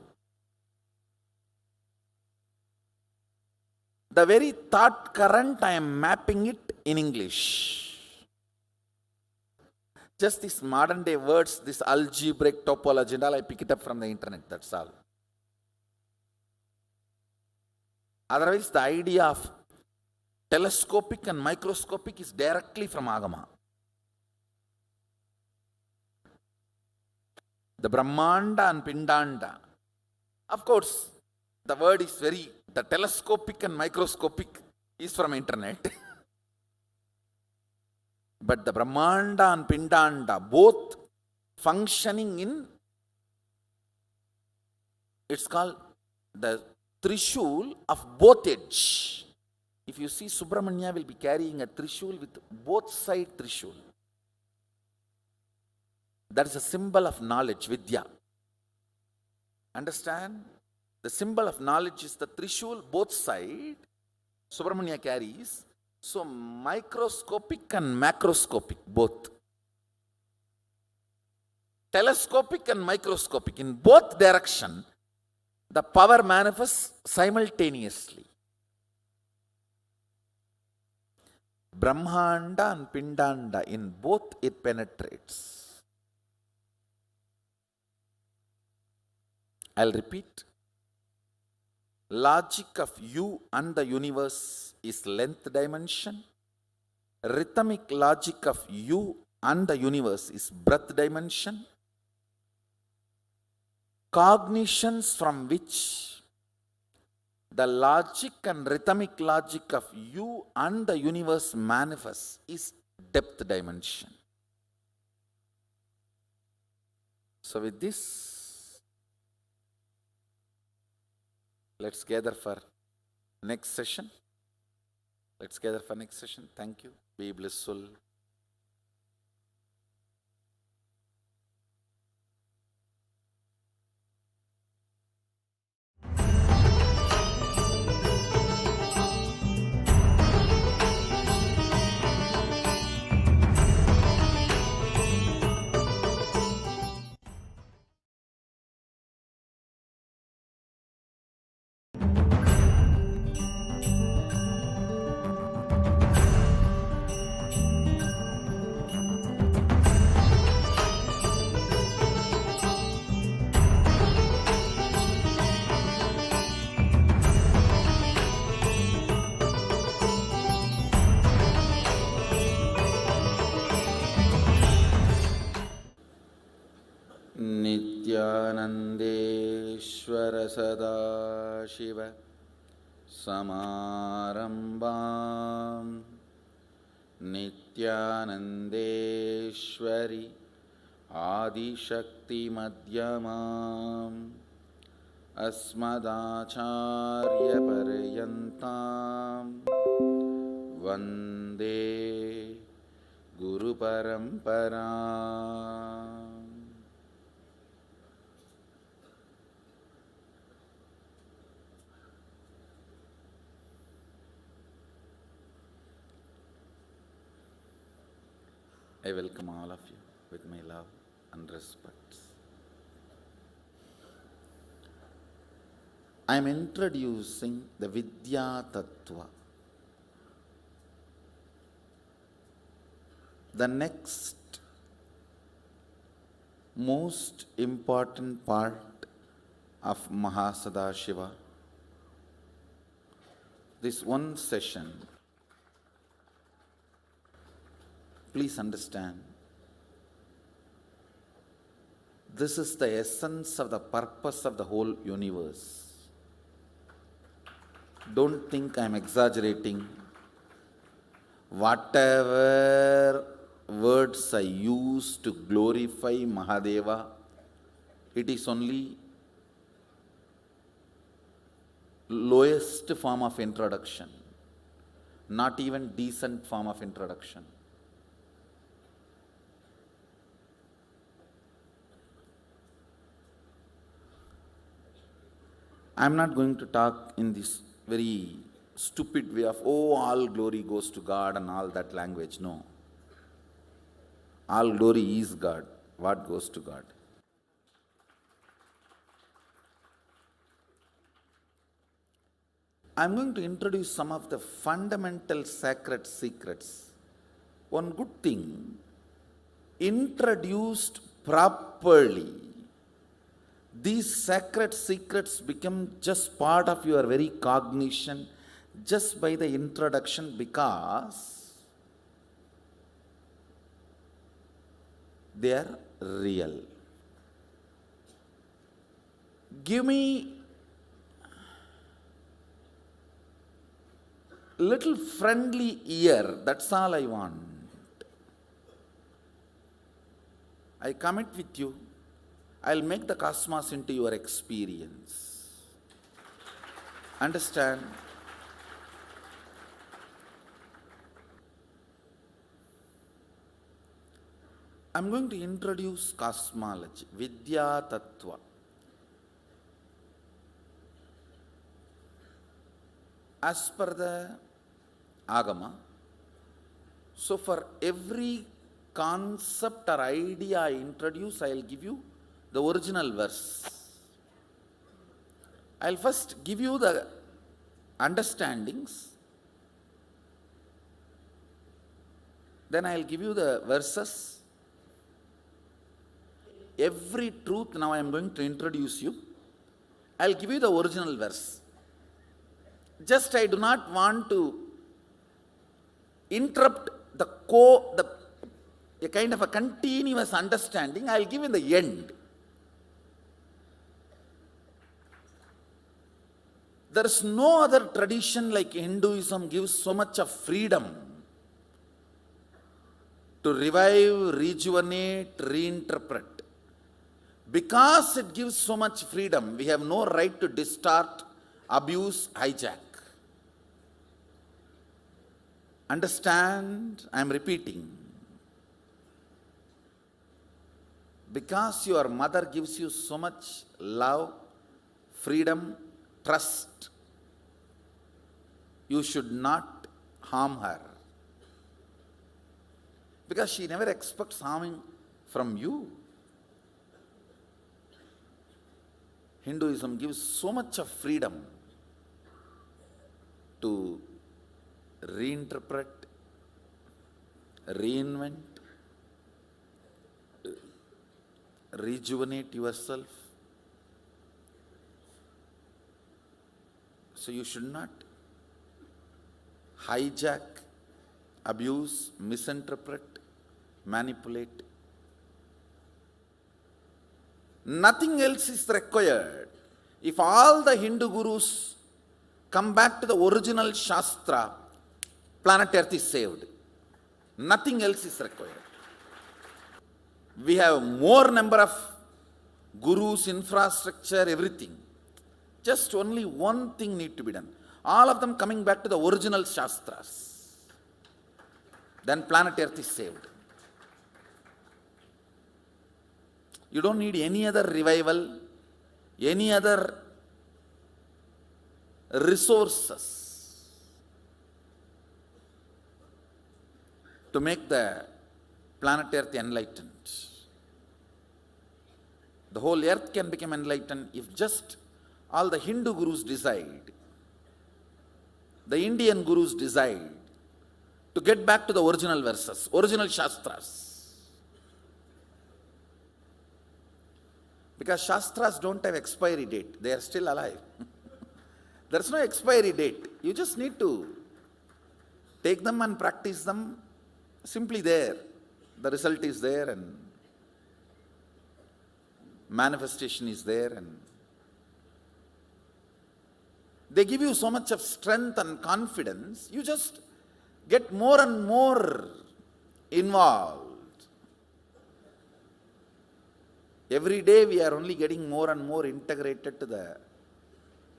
The very thought current, I am mapping it in English. Just these modern day words, this algebraic topology and all, I pick it up from the internet, that's all. Otherwise, the idea of telescopic and microscopic is directly from Agama. The Brahmanda and Pindanda. Of course, the word is the telescopic and microscopic is from internet. But the Brahmanda and Pindanda, both functioning in, it's called the Trishul of both edge. If you see, Subramanya will be carrying a Trishul with both side Trishul. That is a symbol of knowledge, Vidya. Understand? The symbol of knowledge is the Trishul, both side. Subramanya carries. So microscopic and macroscopic, both. Telescopic and microscopic, in both direction, the power manifests simultaneously. Brahmanda and Pindanda, in both it penetrates. I'll repeat. Logic of you and the universe is length dimension. Rhythmic logic of you and the universe is breadth dimension. Cognitions from which the logic and rhythmic logic of you and the universe manifests is depth dimension. So with this, let's gather for next session. Thank you. Be blissful. Nithyanandeshwara Sadashiva Samarambam Nithyanandeshwari Adishakti Madhyamam Asmadacharya Paryantam Vande Guru Paramparam. I welcome all of you with my love and respect. I am introducing the Vidya Tattva. The next most important part of Mahasadashiva, this one session, please understand, this is the essence of the purpose of the whole universe. Don't think I am exaggerating. Whatever words I use to glorify Mahadeva, it is only lowest form of introduction, not even decent form of introduction. I am not going to talk in this very stupid way of, oh, all glory goes to God and all that language. No. All glory is God. What goes to God? I am going to introduce some of the fundamental sacred secrets. One good thing, introduced properly, these sacred secrets become just part of your very cognition just by the introduction, because they are real. Give me little friendly ear, that's all I want. I commit with you, I'll make the cosmos into your experience. Understand? I'm going to introduce cosmology, Vidya Tattva. As per the Agama, so for every concept or idea I introduce, I'll give you the original verse. I'll first give you the understandings, then I'll give you the verses. Every truth now I am going to introduce you, I'll give you the original verse. Just I do not want to interrupt a kind of a continuous understanding, I'll give in the end. There is no other tradition like Hinduism gives so much of freedom to revive, rejuvenate, reinterpret. Because it gives so much freedom, we have no right to distort, abuse, hijack. Understand? I am repeating. Because your mother gives you so much love, freedom, trust, you should not harm her. Because she never expects harming from you. Hinduism gives so much of freedom to reinterpret, reinvent, rejuvenate yourself. So you should not hijack, abuse, misinterpret, manipulate. Nothing else is required. If all the Hindu gurus come back to the original Shastra, planet Earth is saved. Nothing else is required. We have more number of gurus, infrastructure, everything. Just only one thing need to be done. All of them coming back to the original Shastras. Then planet Earth is saved. You don't need any other revival, any other resources to make the planet Earth enlightened. The whole Earth can become enlightened if just all the Hindu gurus decide, the Indian gurus decide to get back to the original verses, original Shastras. Because Shastras don't have expiry date, they are still alive. There's no expiry date. You just need to take them and practice them. Simply there. The result is there and manifestation is there, and they give you so much of strength and confidence. You just get more and more involved. Every day we are only getting more and more integrated to the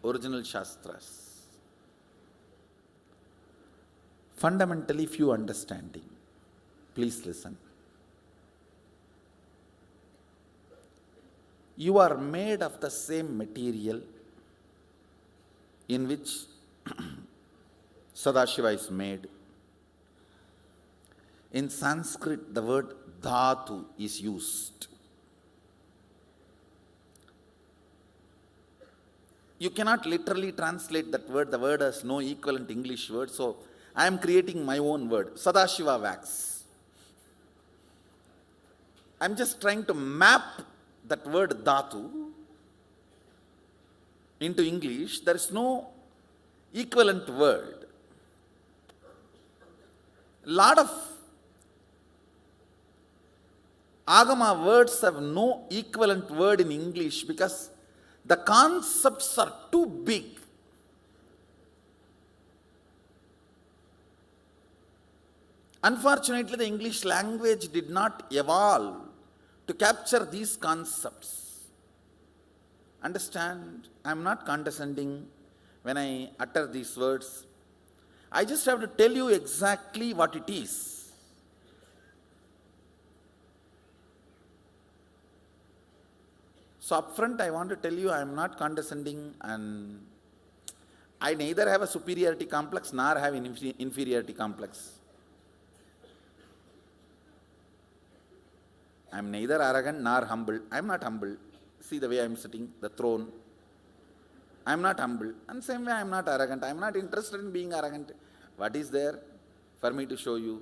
original Shastras. Fundamentally few understanding. Please listen. You are made of the same material in which Sadashiva is made. In Sanskrit, the word dhatu is used. You cannot literally translate that word. The word has no equivalent English word, so I am creating my own word, Sadashiva wax. I am just trying to map that word dhatu into English. There is no equivalent word. Lot of Agama words have no equivalent word in English because the concepts are too big. Unfortunately, the English language did not evolve to capture these concepts. Understand? I am not condescending when I utter these words. I just have to tell you exactly what it is. So upfront I want to tell you I am not condescending, and I neither have a superiority complex nor have an inferiority complex. I am neither arrogant nor humble. I am not humble. See the way I am sitting, the throne. I am not humble. And same way I am not arrogant. I am not interested in being arrogant. What is there for me to show you?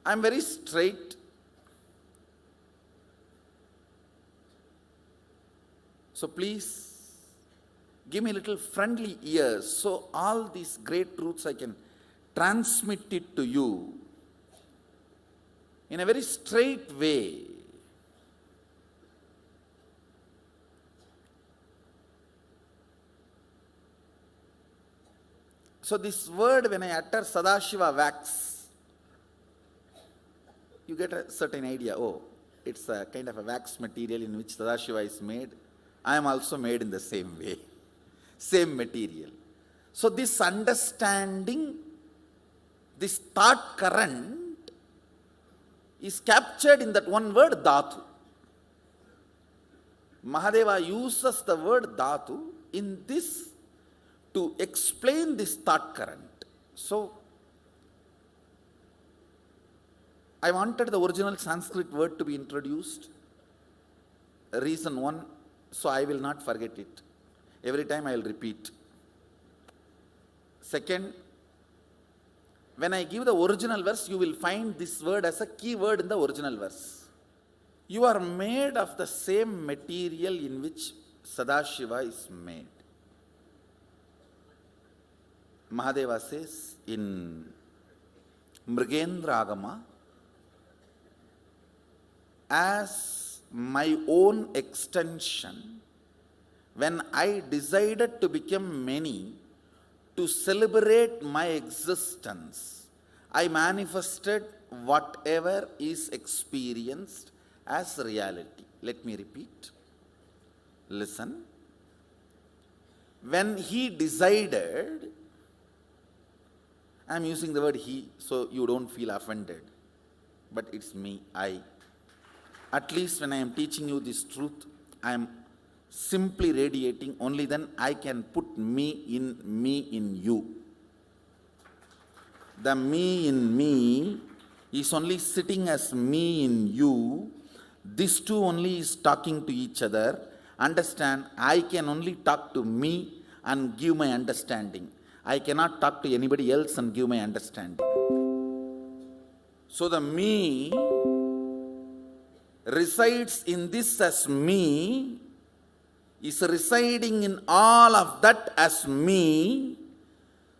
I am very straight. So please give me a little friendly ears so all these great truths I can transmit it to you in a very straight way. So this word, when I utter Sadashiva wax, you get a certain idea. Oh, it's a kind of a wax material in which Sadashiva is made. I am also made in the same way, same material. So this understanding, this thought current is captured in that one word dhatu. Mahadeva uses the word dhatu in this to explain this thought current. So I wanted the original Sanskrit word to be introduced. Reason one, so I will not forget it. Every time I will repeat. Second, when I give the original verse, you will find this word as a key word in the original verse. You are made of the same material in which Sadashiva is made. Mahadeva says in Mrigendra Agama, as my own extension, when I decided to become many, to celebrate my existence, I manifested whatever is experienced as reality. Let me repeat. Listen. When he decided, I am using the word he, so you don't feel offended. But it's me, I. At least when I am teaching you this truth, I am simply radiating, only then I can put me in you. The me in me is only sitting as me in you. These two only is talking to each other, Understand, I can only talk to me and give my understanding. I cannot talk to anybody else and give my understanding. So the me resides in this as me, is residing in all of that as me,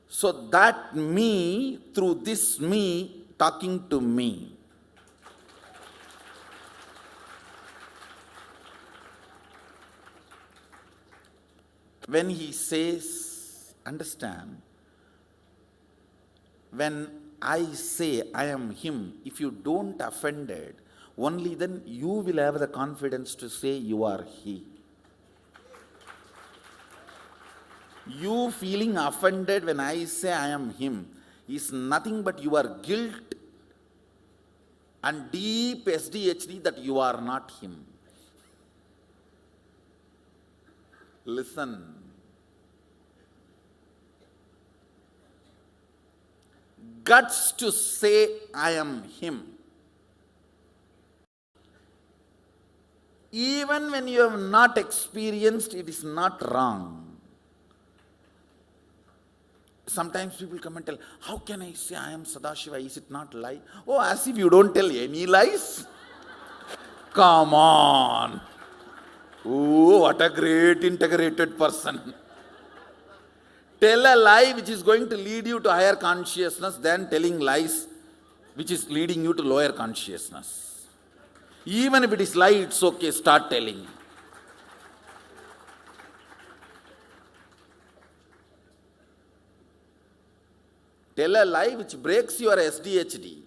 so that me, through this me, talking to me. When he says, understand, when I say I am him, if you don't offended, only then you will have the confidence to say you are he. You feeling offended when I say I am him is nothing but your guilt and deep SDHD that you are not him. Listen. Guts to say I am him. Even when you have not experienced, it is not wrong. Sometimes people come and tell, how can I say I am Sadashiva? Is it not lie? Oh, as if you don't tell any lies. Come on. Oh, what a great integrated person. Tell a lie which is going to lead you to higher consciousness than telling lies which is leading you to lower consciousness. Even if it is lie, it's okay, start telling. Tell a lie which breaks your SDHD.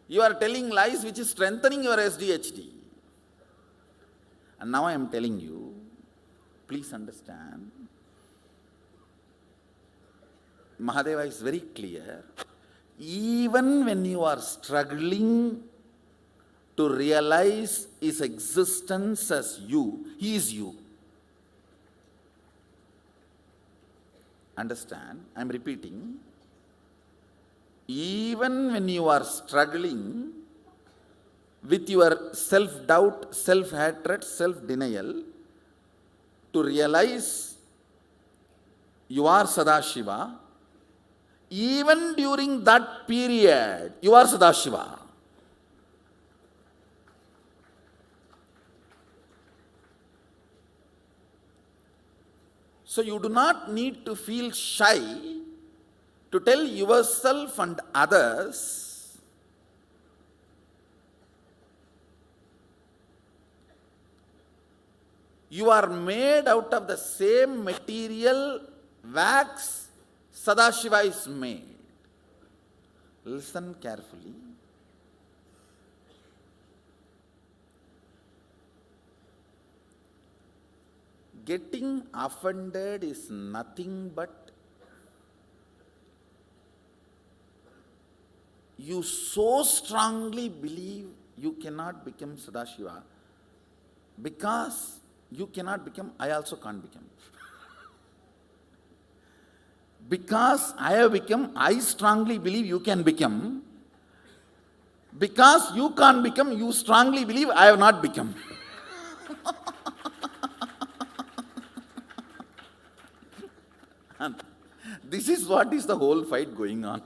You are telling lies which is strengthening your SDHD. And now I am telling you, please understand, Mahadeva is very clear. Even when you are struggling to realize his existence as you, he is you. Understand? I am repeating. Even when you are struggling with your self-doubt, self-hatred, self-denial, to realize you are Sadashiva, even during that period, you are Sadashiva. So you do not need to feel shy to tell yourself and others you are made out of the same material wax Sadashiva is made. Listen carefully. Getting offended is nothing but you so strongly believe you cannot become Sadashiva because you cannot become, I also can't become. Because I have become, I strongly believe you can become. Because you can't become, you strongly believe I have not become. And this is what is the whole fight going on.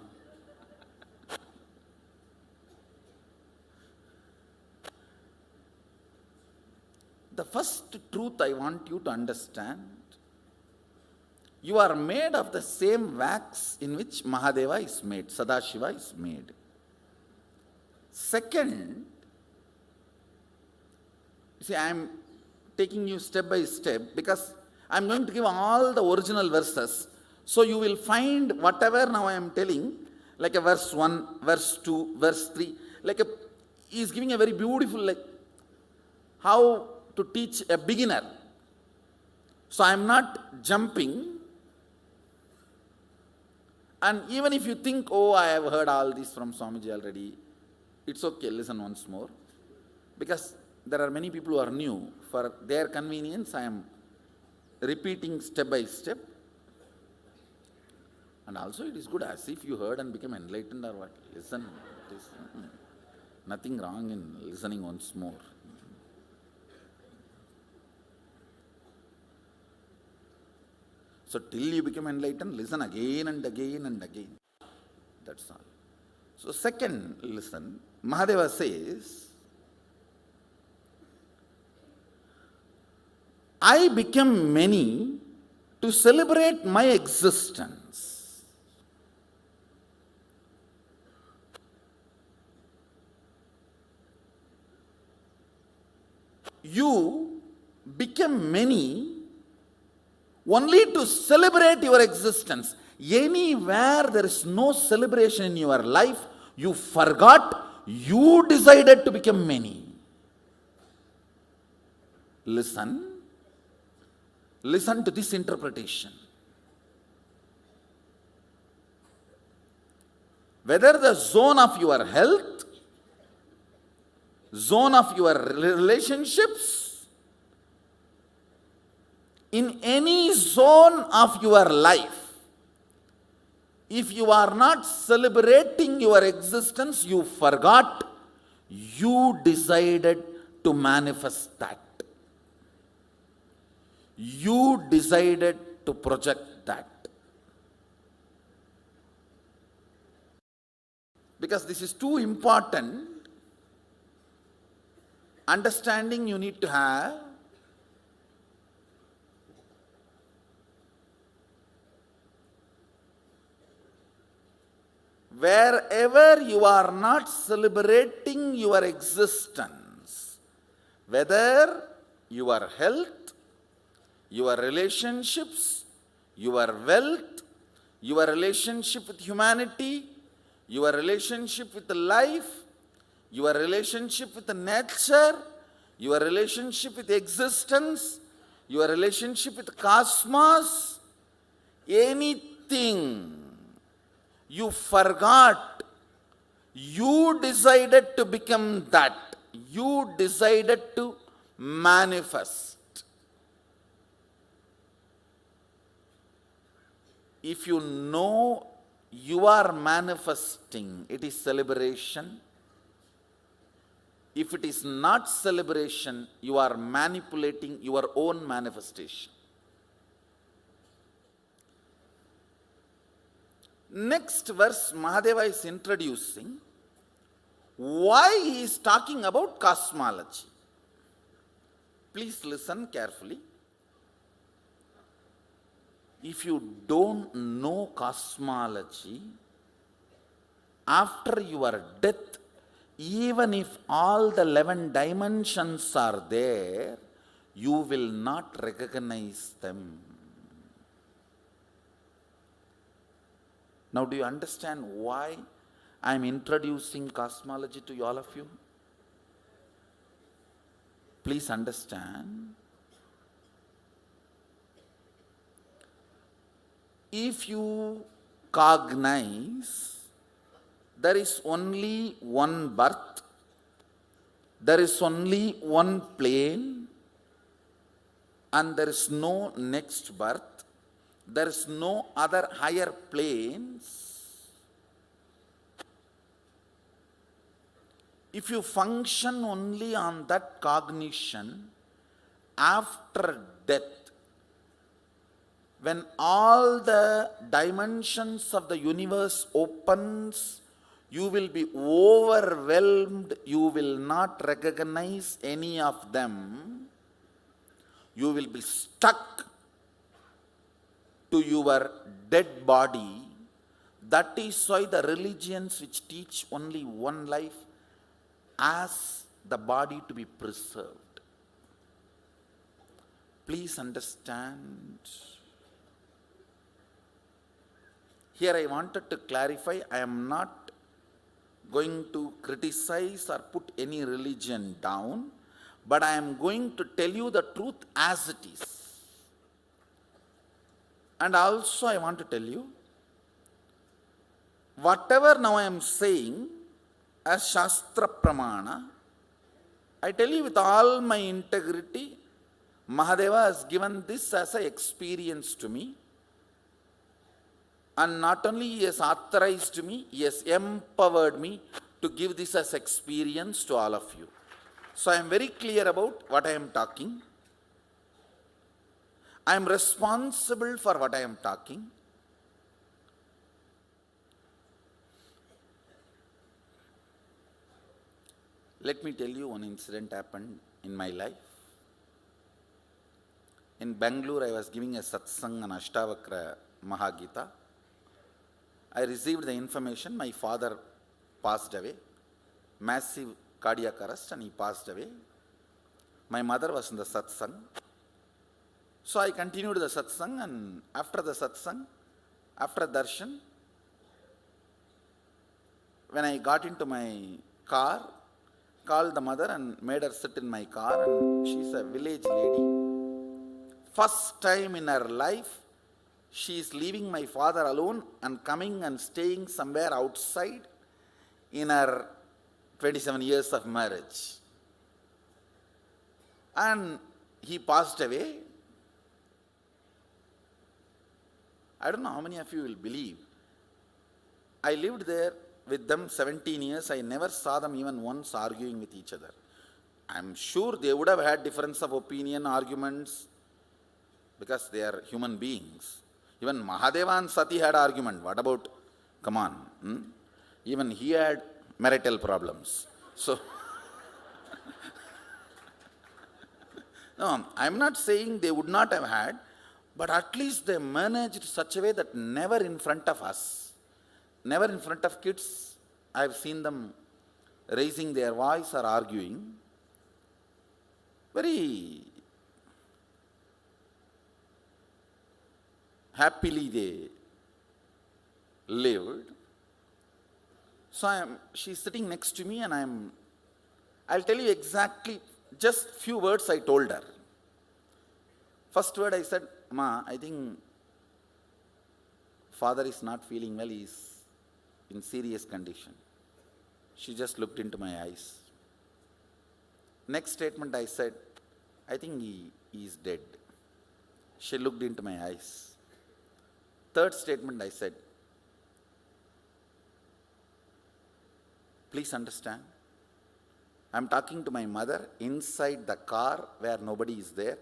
The first truth I want you to understand, you are made of the same wax in which Mahadeva is made, Sadashiva is made. Second, see, I am taking you step by step because I am going to give all the original verses. So you will find whatever now I am telling, like a verse 1, verse 2, verse 3, he is giving a very beautiful, how to teach a beginner. So I am not jumping. And even if you think, oh, I have heard all this from Swamiji already, it's okay, listen once more. Because there are many people who are new. For their convenience, I am repeating step by step. And also it is good as if you heard and became enlightened or what. Listen, it is nothing wrong in listening once more. So till you become enlightened, listen again and again and again. That's all. So second, listen, Mahadeva says, I become many to celebrate my existence. You become many only to celebrate your existence. Anywhere there is no celebration in your life, you forgot, you decided to become many. Listen to this interpretation. Whether the zone of your health, zone of your relationships, in any zone of your life, if you are not celebrating your existence, you forgot, you decided to manifest that. You decided to project that. Because this is too important understanding you need to have. Wherever you are not celebrating your existence, whether your health, your relationships, your wealth, your relationship with humanity, your relationship with life, your relationship with nature, your relationship with existence, your relationship with cosmos, anything you forgot, you decided to become that. You decided to manifest. If you know you are manifesting, it is celebration. If it is not celebration, you are manipulating your own manifestation. Next verse, Mahadeva is introducing why he is talking about cosmology. Please listen carefully. If you don't know cosmology, after your death, even if all the 11 dimensions are there, you will not recognize them. Now, do you understand why I am introducing cosmology to all of you? Please understand. If you cognize there is only one birth, there is only one plane, and there is no next birth, there is no other higher planes. If you function only on that cognition, after death, when all the dimensions of the universe opens, you will be overwhelmed, you will not recognize any of them. You will be stuck to your dead body. That is why the religions which teach only one life ask the body to be preserved. Please understand. Here I wanted to clarify, I am not going to criticize or put any religion down, but I am going to tell you the truth as it is. And also I want to tell you, whatever now I am saying as Shastra Pramana, I tell you with all my integrity, Mahadeva has given this as an experience to me. And not only he has authorized me, he has empowered me to give this as experience to all of you. So I am very clear about what I am talking. I am responsible for what I am talking. Let me tell you one incident happened in my life. In Bangalore, I was giving a satsang on Ashtavakra Mahagita. I received the information my father passed away, massive cardiac arrest, and he passed away. My mother was in the satsang. So I continued the satsang, and after the satsang, after darshan, when I got into my car, called the mother and made her sit in my car, and she's a village lady. First time in her life, she is leaving my father alone and coming and staying somewhere outside in her 27 years of marriage. And he passed away. I don't know how many of you will believe. I lived there with them 17 years. I never saw them even once arguing with each other. I'm sure they would have had difference of opinion, arguments, because they are human beings. Even Mahadeva and Sati had argument. What about, come on, even he had marital problems. So, no, I'm not saying they would not have had, but at least they managed such a way that never in front of us, never in front of kids, I've seen them raising their voice or arguing. Very happily they lived. So she's sitting next to me, and I'll tell you exactly just few words I told her. First word I said, Ma, I think father is not feeling well, he's in serious condition. She just looked into my eyes. Next statement I said, I think he is dead. She looked into my eyes. Third statement I said, please understand, I'm talking to my mother inside the car where nobody is there.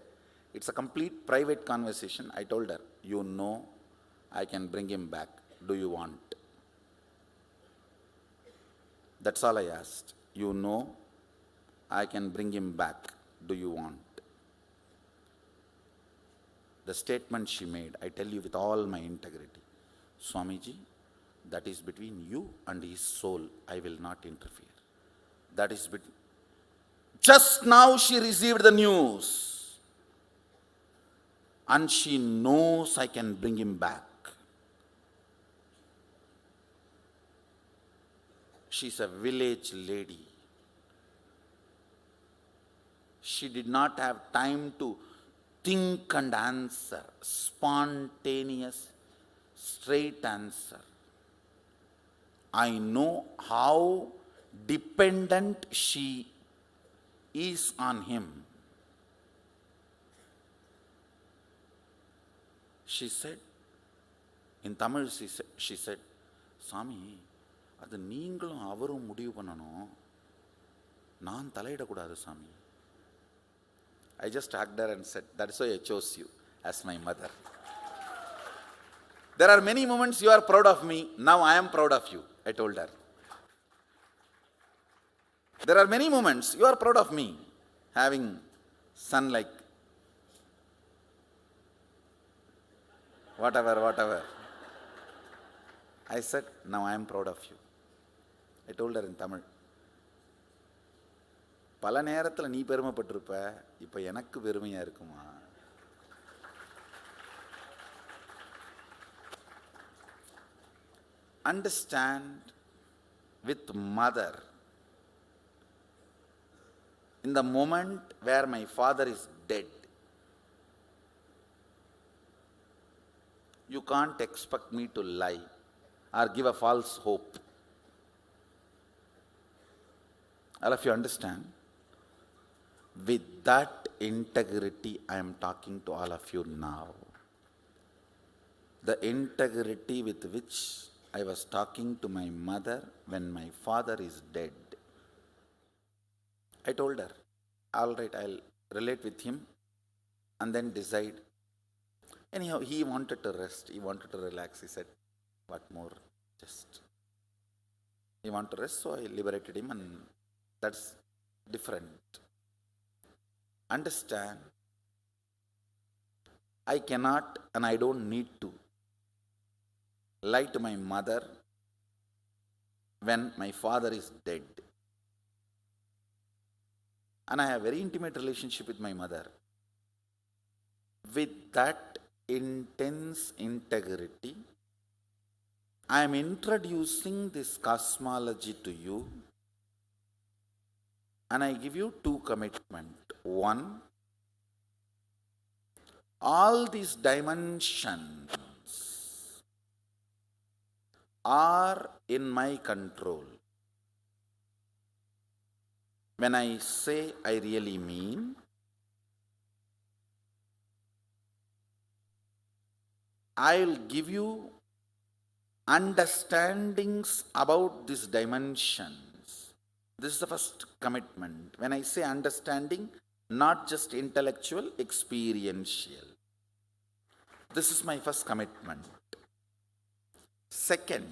It's a complete private conversation. I told her, you know, I can bring him back. Do you want? That's all I asked. You know, I can bring him back. Do you want? The statement she made, I tell you with all my integrity, Swamiji, that is between you and his soul. I will not interfere. That is between. Just now she received the news, and she knows I can bring him back. She's a village lady. She did not have time to think and answer, spontaneous, straight answer. I know how dependent she is on him. She said, in Tamil she said, Swami, அது நீங்களும் அவரும் முடிவு பண்ணணும், நான் தலையிடக்கூடாது சாமி. I just hugged her and said, that's why I chose you as my mother. There are many moments you are proud of me, now I am proud of you, I told her. There are many moments you are proud of me, having son like whatever. I said, now I am proud of you. I told her in Tamil. பல நேரத்தில் நீ பெருமைப்பட்டிருப்ப, இப்போ எனக்கு பெருமையா இருக்குமா? Understand with mother, in the moment where my father is dead, you can't expect me to lie or give a false hope. All of you understand? With that integrity, I am talking to all of you now. The integrity with which I was talking to my mother when my father is dead. I told her, all right, I'll relate with him and then decide Anyhow, he wanted to rest, he wanted to relax. He said, what more? Just, he wanted to rest, so I liberated him, and that's different. Understand, I cannot and I don't need to lie to my mother when my father is dead. And I have a very intimate relationship with my mother. With that intense integrity, I am introducing this cosmology to you, and I give you two commitments. One, all these dimensions are in my control. When I say, I really mean. I'll give you understandings about these dimensions. This is the first commitment. When I say understanding, not just intellectual, experiential. This is my first commitment. Second,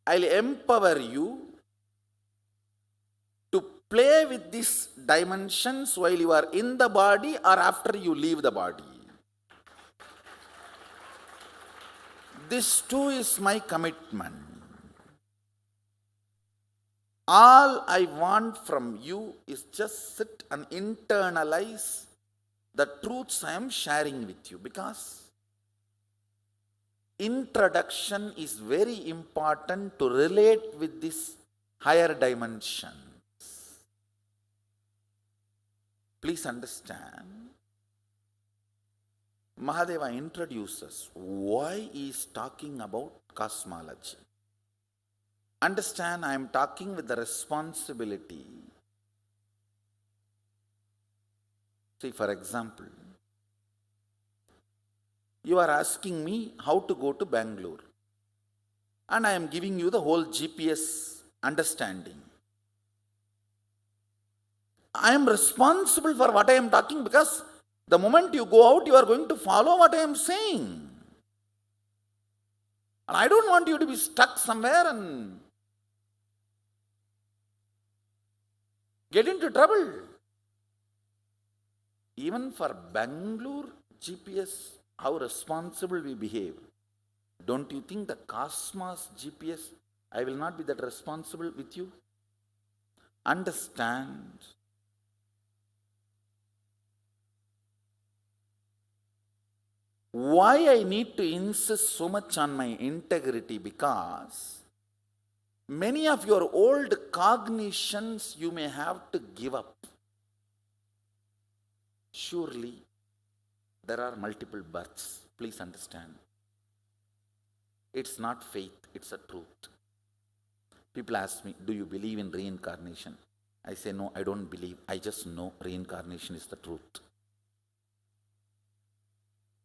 I'll empower you to play with these dimensions while you are in the body or after you leave the body. This too is my commitment. All I want from you is just sit and internalize the truths I am sharing with you, because introduction is very important to relate with this higher dimensions. Please understand, Mahadeva introduces why he is talking about cosmology. Understand, I am talking with the responsibility. See, for example, you are asking me how to go to Bangalore, and I am giving you the whole GPS understanding. I am responsible for what I am talking, because the moment you go out, you are going to follow what I am saying. And I don't want you to be stuck somewhere and get into trouble. Even for Bangalore GPS, how responsible we behave. Don't you think the Cosmos GPS, I will not be that responsible with you? Understand. Why I need to insist so much on my integrity? Because many of your old cognitions you may have to give up. Surely, there are multiple births. Please understand. It's not faith, it's a truth. People ask me, do you believe in reincarnation? I say, no, I don't believe. I just know reincarnation is the truth.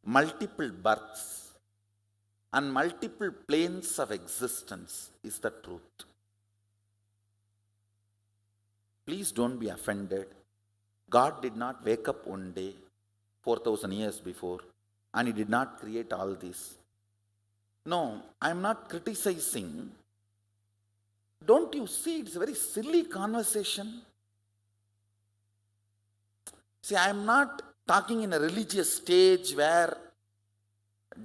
Multiple births and multiple planes of existence is the truth. Please don't be offended. God did not wake up one day 4,000 years before and He did not create all this. No, I am not criticizing. Don't you see, it's a very silly conversation. See, I am not talking in a religious stage where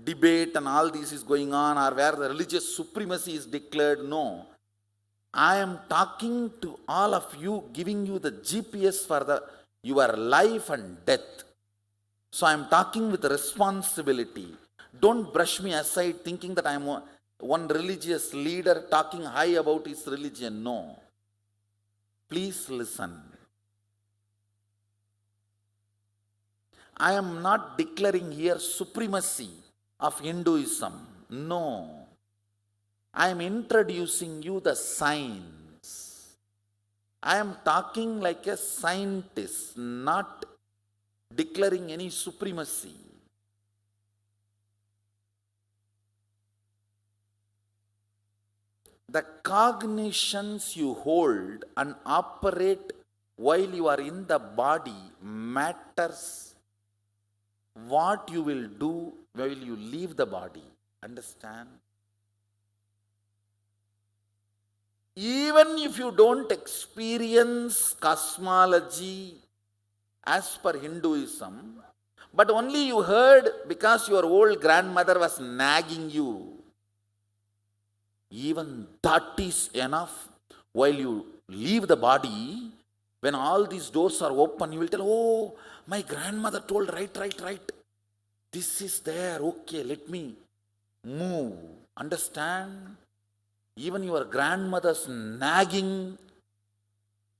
debate and all this is going on, or where the religious supremacy is declared. No. I am talking to all of you, giving you the GPS for your life and death. So I am talking with responsibility. Don't brush me aside thinking that I am one religious leader talking high about his religion. No. Please listen. I am not declaring here supremacy of Hinduism. No. I am introducing you the science. I am talking like a scientist, not declaring any supremacy. The cognitions you hold and operate while you are in the body matters what you will do while you leave the body. Understand? Even if you don't experience cosmology as per Hinduism, but only you heard because your old grandmother was nagging you, even that is enough. While you leave the body, when all these doors are open, you will tell, oh, my grandmother told, right. This is there, okay, let me move. Understand? Even your grandmother's nagging.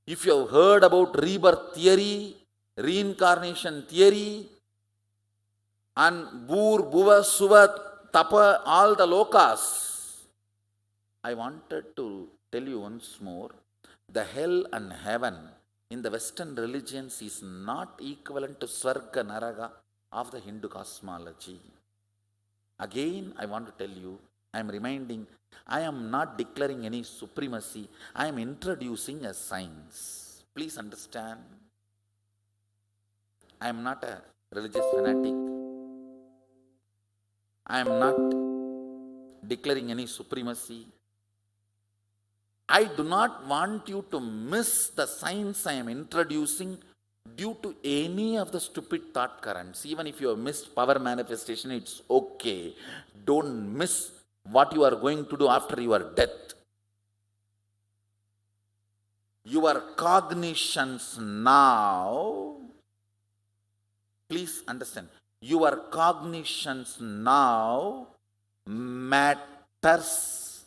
If you have heard about rebirth theory, reincarnation theory, and Bur, Bhuva, Suvat, Tapa, all the lokas, I wanted to tell you once more, the hell and heaven in the Western religions is not equivalent to Swarga Naraga of the Hindu cosmology. Again, I want to tell you, I am reminding, I am not declaring any supremacy, I am introducing a science. Please understand, I am not a religious fanatic. I am not declaring any supremacy. I do not want you to miss the science I am introducing due to any of the stupid thought currents. Even if you have missed power manifestation, it's okay. Don't miss what you are going to do after your death. Your cognitions now, please understand, your cognitions now matters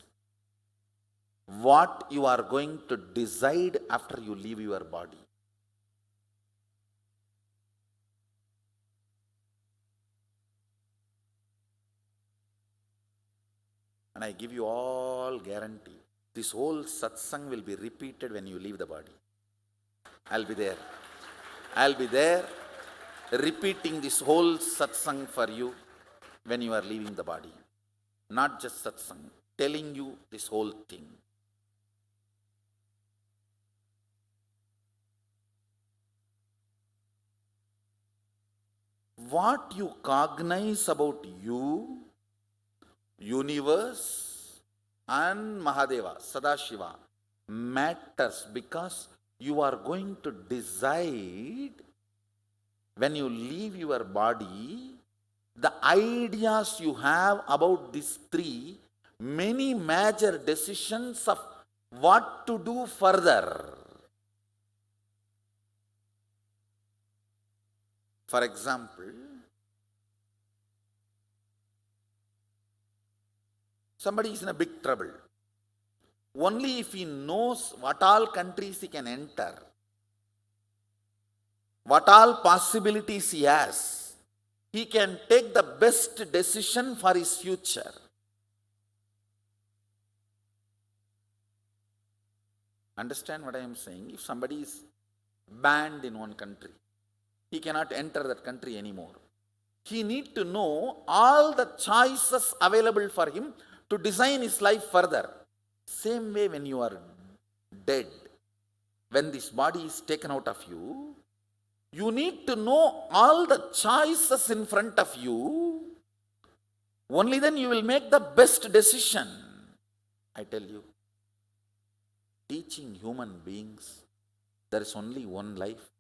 what you are going to decide after you leave your body. And I give you all guarantee, this whole satsang will be repeated when you leave the body. I'll be there. I'll be there repeating this whole satsang for you when you are leaving the body. Not just satsang, telling you this whole thing. What you cognize about you, universe and Mahadeva, Sadashiva matters because you are going to decide when you leave your body the ideas you have about these three, many major decisions of what to do further. For example, somebody is in a big trouble. Only if he knows what all countries he can enter, what all possibilities he has, he can take the best decision for his future. Understand what I am saying? If somebody is banned in one country, he cannot enter that country anymore. He needs to know all the choices available for him to design his life further. Same way when you are dead, when this body is taken out of you, you need to know all the choices in front of you. Only then you will make the best decision. I tell you, teaching human beings there is only one life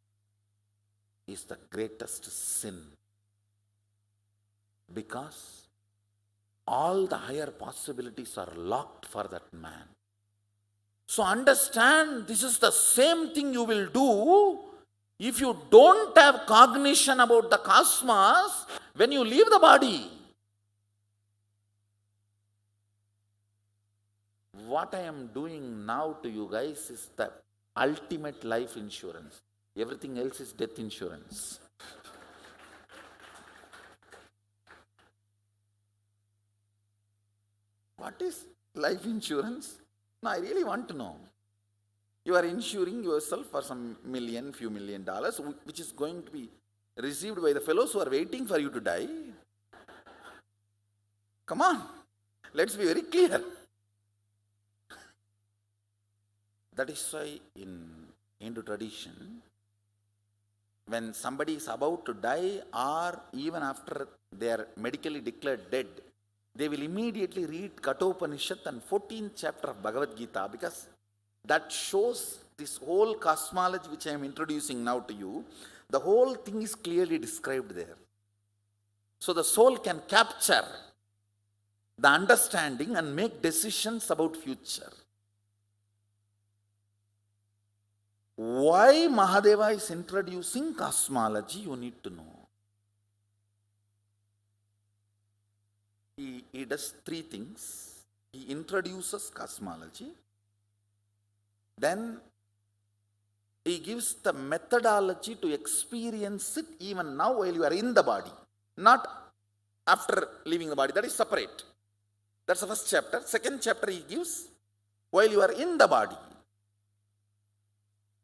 is the greatest sin. Because all the higher possibilities are locked for that man. So understand, this is the same thing you will do if you don't have cognition about the cosmos when you leave the body. What I am doing now to you guys is the ultimate life insurance. Everything else is death insurance. What is life insurance? No, I really want to know. You are insuring yourself for some million, few $1 million, which is going to be received by the fellows who are waiting for you to die. Come on, let's be very clear. That is why in Hindu tradition, when somebody is about to die or even after they are medically declared dead, they will immediately read Kathopanishad and 14th chapter of Bhagavad Gita, because that shows this whole cosmology which I am introducing now to you. The whole thing is clearly described there. So the soul can capture the understanding and make decisions about future. Why Mahadeva is introducing cosmology, you need to know. He does three things. He introduces cosmology. Then he gives the methodology to experience it even now while you are in the body, not after leaving the body. That is separate. That's the first chapter. Second chapter he gives while you are in the body.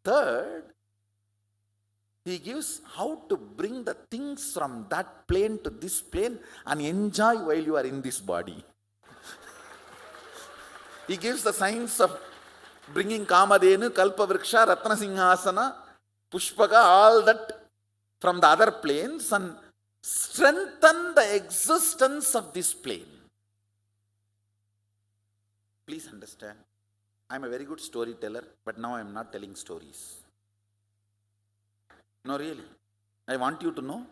Third, he gives how to bring the things from that plane to this plane and enjoy while you are in this body. He gives the science of bringing Kamadhenu, Kalpavriksha, Ratnasinghasana, Pushpaka, all that from the other planes and strengthen the existence of this plane. Please understand, I am a very good storyteller, but now I am not telling stories. No, really. I want you to know,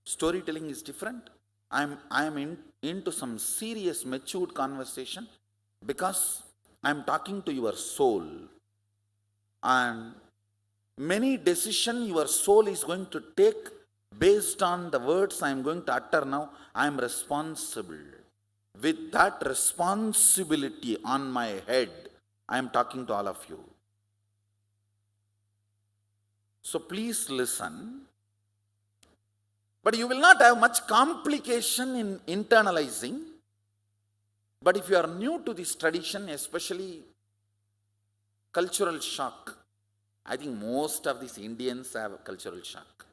storytelling is different. I am into some serious, matured conversation because I am talking to your soul. And many decisions your soul is going to take based on the words I am going to utter now. I am responsible. With that responsibility on my head, I am talking to all of you. So please listen. But you will not have much complication in internalizing. But if you are new to this tradition, especially cultural shock, I think most of these Indians have cultural shock.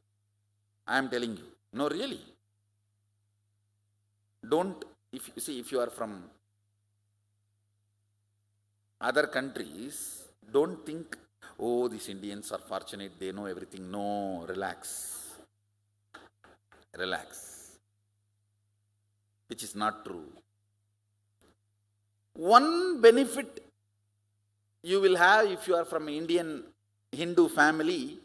I am telling you. No, really. Don't, if you are from other countries, don't think, oh, these Indians are fortunate, they know everything. No, relax. Relax. Which is not true. One benefit you will have if you are from Indian Hindu family,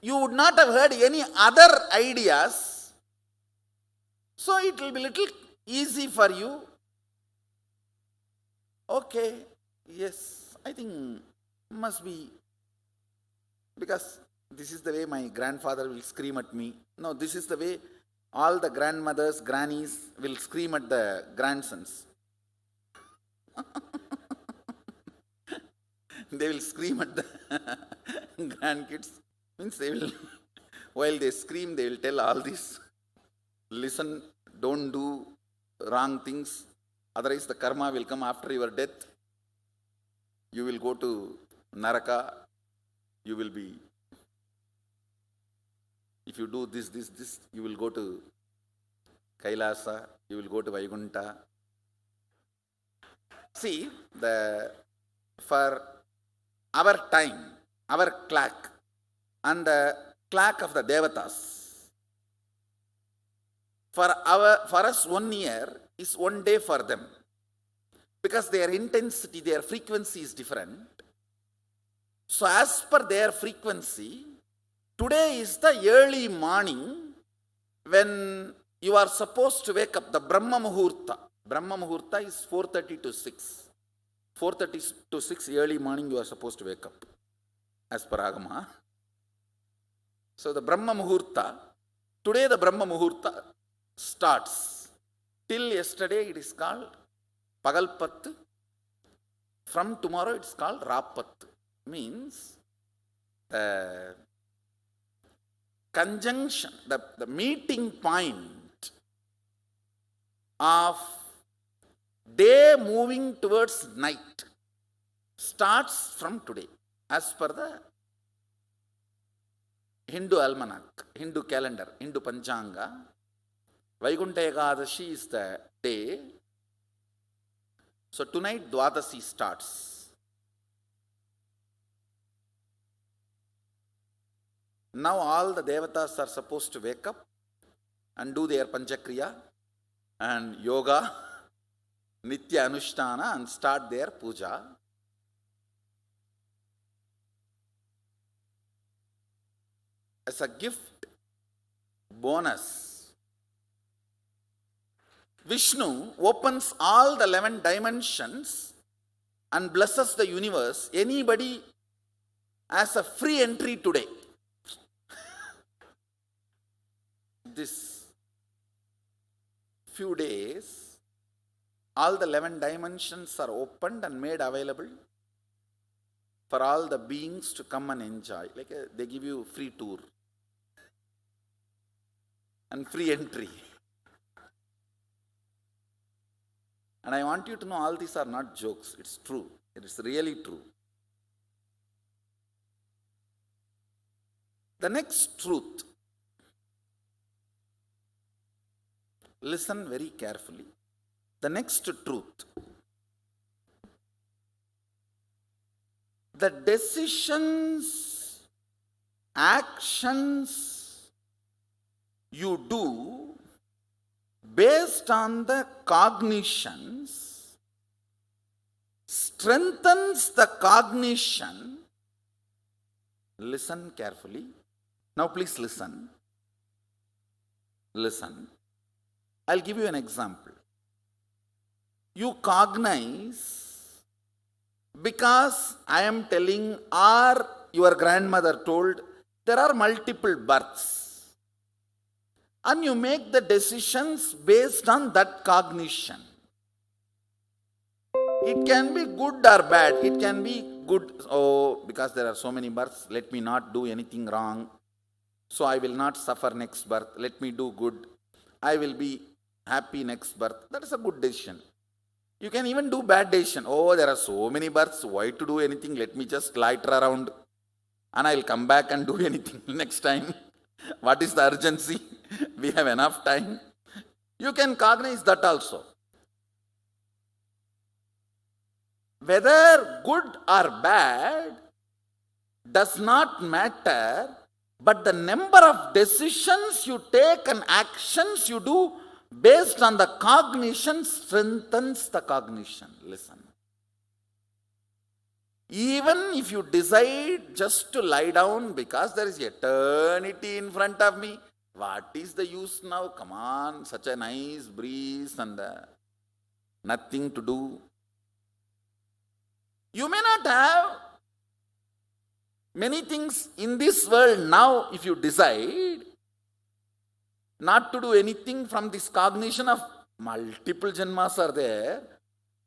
you would not have heard any other ideas, so it will be little easy for you. Okay, yes, I think must be, because this is the way my grandfather will scream at me. No, this is the way all the grandmothers, grannies will scream at the grandsons. They will scream at the grandkids. Means they will, while they scream, they will tell all this. Listen, don't do wrong things. Otherwise the karma will come after your death. You will go to Naraka. You will be, if you do this, you will go to KAILASA. You will go to Vaikuntha. See, for our time, our clock, and the clock of the Devatas, for us 1 year is 1 day for them. Because their intensity, their frequency is different. So as per their frequency, today is the early morning when you are supposed to wake up, the Brahma Muhurta. Brahma Muhurta is 4:30 to 6. 4:30 to 6 early morning you are supposed to wake up, as per Agama. So the Brahma Muhurta, today the Brahma Muhurta starts. Till yesterday it is called Pagalpat. From tomorrow it is called Rapat. Means the conjunction, the meeting point of day moving towards night starts from today, as per the Hindu almanac, Hindu calendar, Hindu Panchanga. Vaikuntha Ekadashi is the day. So tonight Dwadasi starts. Now all the devatas are supposed to wake up and do their panchakriya and yoga, nitya anushtana, and start their puja. As a gift, bonus, Vishnu opens all the 11 dimensions and blesses the universe. Anybody has a free entry today. This few days, all the 11 dimensions are opened and made available for all the beings to come and enjoy. Like they give you free tour and free entry. And I want you to know all these are not jokes. It's true. It is really true. The next truth. Listen very carefully. The next truth. The decisions, actions you do based on the cognitions strengthens the cognition. Listen carefully. Now please listen. Listen. I'll give you an example. You cognize because I am telling, or your grandmother told, there are multiple births. And you make the decisions based on that cognition. It can be good or bad. It can be good, oh, because there are so many births, let me not do anything wrong. So I will not suffer next birth. Let me do good. I will be happy next birth. That is a good decision. You can even do bad decision. Oh, there are so many births. Why to do anything? Let me just loiter around and I will come back and do anything next time. What is the urgency? We have enough time. You can cognize that also. Whether good or bad does not matter, but the number of decisions you take and actions you do based on the cognition strengthens the cognition. Listen. Even if you decide just to lie down because there is eternity in front of me, what is the use now? Come on, such a nice breeze and nothing to do. You may not have many things in this world now if you decide not to do anything from this cognition of multiple janmas are there,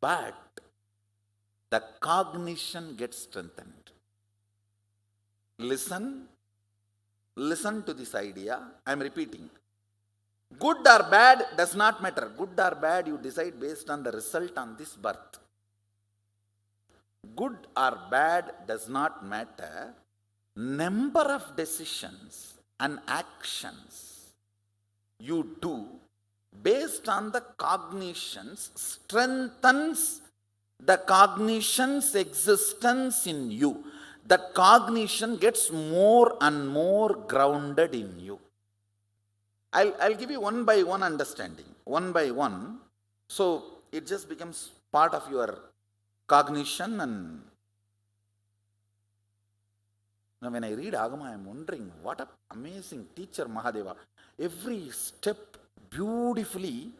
but the cognition gets strengthened. Listen to this idea. I am repeating. Good or bad does not matter. Good or bad you decide based on the result on this birth. Good or bad does not matter. Number of decisions and actions you do based on the cognitions strengthens the cognition's existence in you. The cognition gets more and more grounded in you. I'll give you one by one understanding. One by one. So it just becomes part of your cognition. And now when I read Agama, I am wondering what an amazing teacher Mahadeva. Every step beautifully,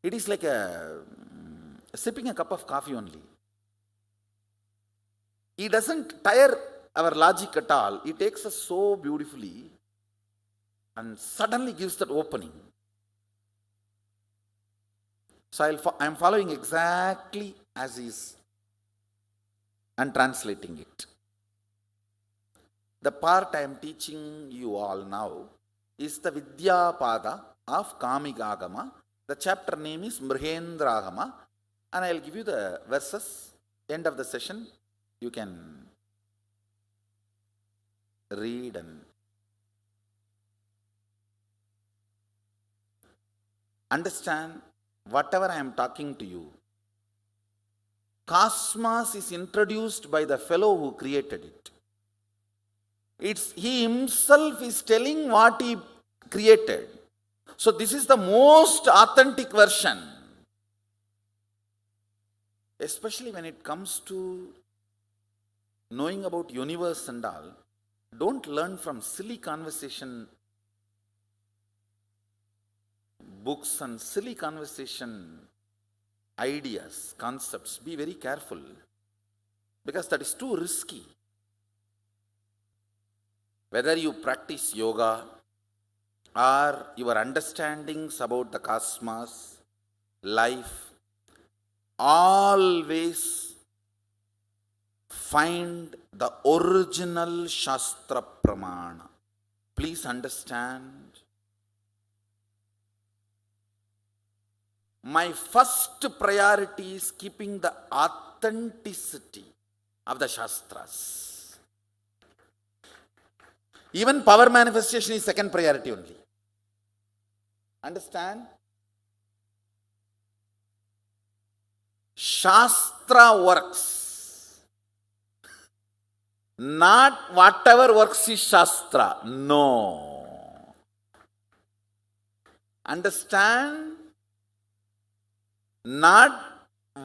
it is like sipping a cup of coffee only. He doesn't tire our logic at all. He takes us so beautifully and suddenly gives that opening. So I am following exactly as he is and translating it. The part I am teaching you all now is the Vidyapada of Kamigagama. The chapter name is Mrihendragama, and I will give you the verses. End of the session, you can read and understand whatever I am talking to you. Cosmos is introduced by the fellow who created it. He himself is telling what he created. So this is the most authentic version. Especially when it comes to knowing about universe and all, don't learn from silly conversation books and silly conversation ideas, concepts. Be very careful, because that is too risky. Whether you practice yoga or your understandings about the cosmos, life, always find the original Shastra Pramana. Please understand. My first priority is keeping the authenticity of the Shastras. Even power manifestation is second priority only. Understand? Shastra works. Not whatever works is Shastra. No. Understand? Not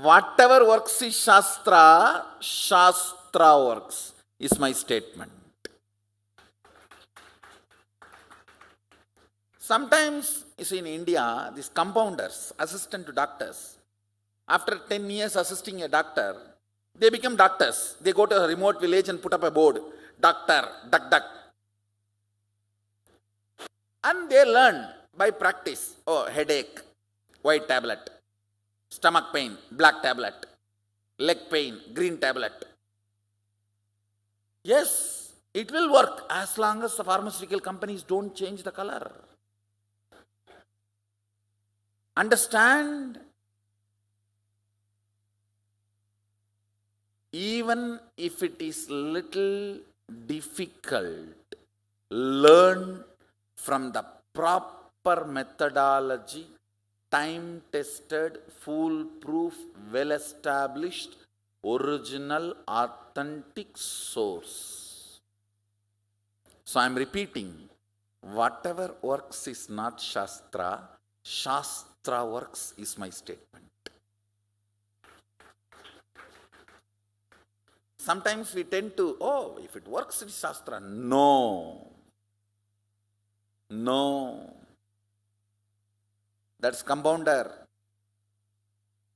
whatever works is Shastra, Shastra works, is my statement. Sometimes, you see, in India, these compounders, assistant to doctors, after 10 years assisting a doctor, they become doctors. They go to a remote village and put up a board, doctor, duck, duck. And they learn by practice. Oh, headache, white tablet. Stomach pain, black tablet. Leg pain, green tablet. Yes, it will work as long as the pharmaceutical companies don't change the color. Understand? Even if it is little difficult, learn from the proper methodology, time-tested, foolproof, well-established, original, authentic source. So I am repeating, whatever works is not Shastra, Shastra works is my statement. Sometimes we tend to, oh, if it works, it's Shastra. No. No. That's compounder.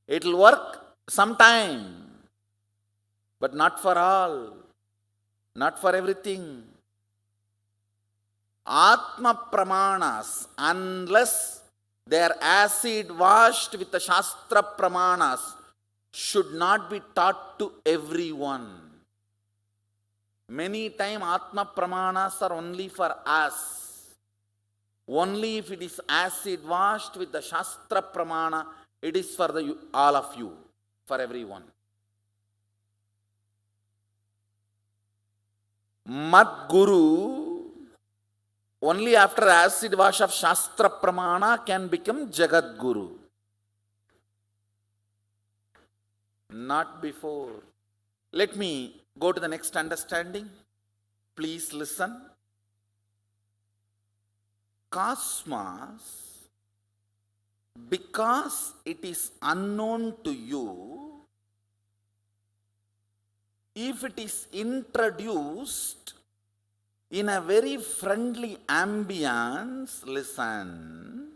It will work sometime, but not for all, not for everything. Atma Pramanas, unless they are acid washed with the Shastra Pramanas, should not be taught to everyone. Many times Atma Pramanas are only for us. Only if it is acid washed with the Shastra Pramana, it is for all of you, for everyone. Mad Guru, only after acid wash of Shastra Pramana can become Jagat Guru. Not before. Let me go to the next understanding. Please listen. Cosmos, because it is unknown to you, if it is introduced in a very friendly ambience, listen,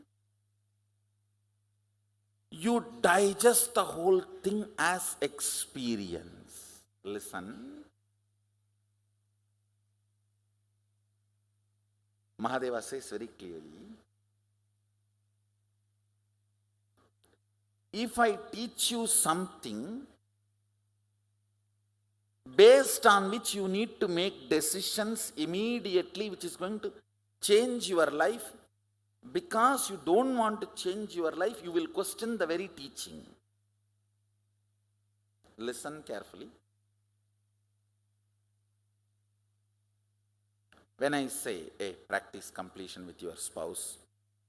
you digest the whole thing as experience. Listen. Mahadeva says very clearly, if I teach you something based on which you need to make decisions immediately, which is going to change your life, because you don't want to change your life, you will question the very teaching. Listen carefully. When I say, hey, practice completion with your spouse,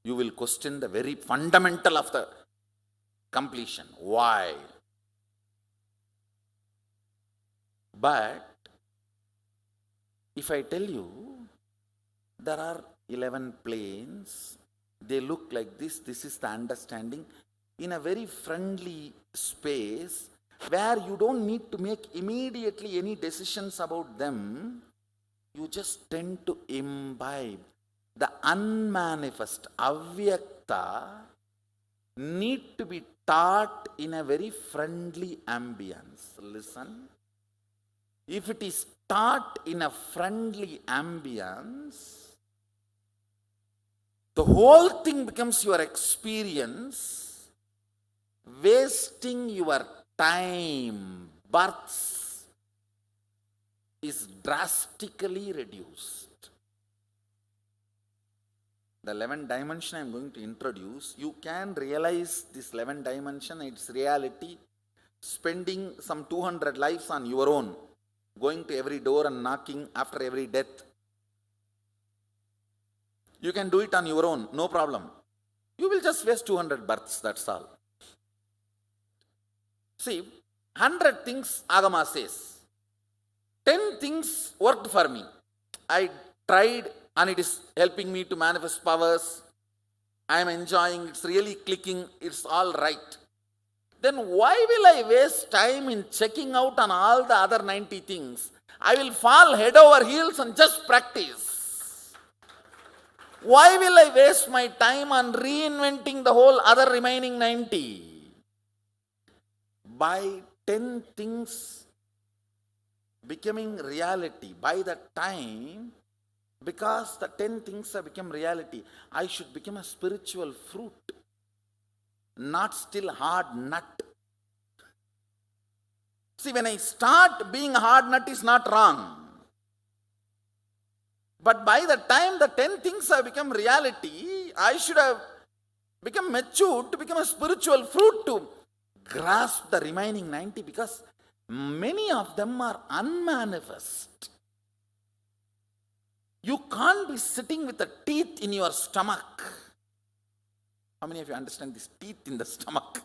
you will question the very fundamental of the completion. Why? But If I tell you there are 11 planes, they look like this is the understanding, in a very friendly space where you don't need to make immediately any decisions about them, you just tend to imbibe. The unmanifest, avyakta, need to be taught in a very friendly ambience. Listen. If it is taught in a friendly ambience, the whole thing becomes your experience, wasting your time, births, is drastically reduced. The 11th dimension I am going to introduce, you can realize this 11th dimension, its reality, spending some 200 lives on your own, going to every door and knocking after every death. You can do it on your own, no problem. You will just waste 200 births, that's all. See, 100 things Agama says. 10 things worked for me. I tried and it is helping me to manifest powers. I am enjoying, it's really clicking, it's all right. Then why will I waste time in checking out on all the other 90 things? I will fall head over heels and just practice. Why will I waste my time on reinventing the whole other remaining 90? By 10 things becoming reality, by that time, because the 10 things have become reality, I should become a spiritual fruit, not still hard nut. See, when I start being a hard nut is not wrong. But by the time the 10 things have become reality, I should have become mature to become a spiritual fruit to grasp the remaining 90, because many of them are unmanifest. You can't be sitting with the teeth in your stomach. How many of you understand this teeth in the stomach?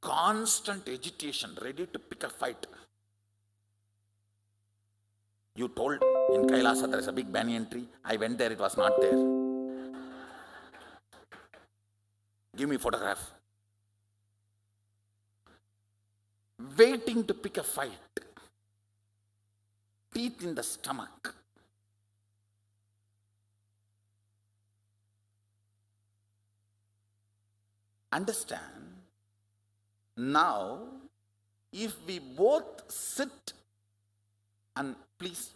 Constant agitation, ready to pick a fight. You told in KAILASA there is a big banyan tree. I went there, it was not there. Give me a photograph. Waiting to pick a fight. Teeth in the stomach. Understand? Now, if we both sit and please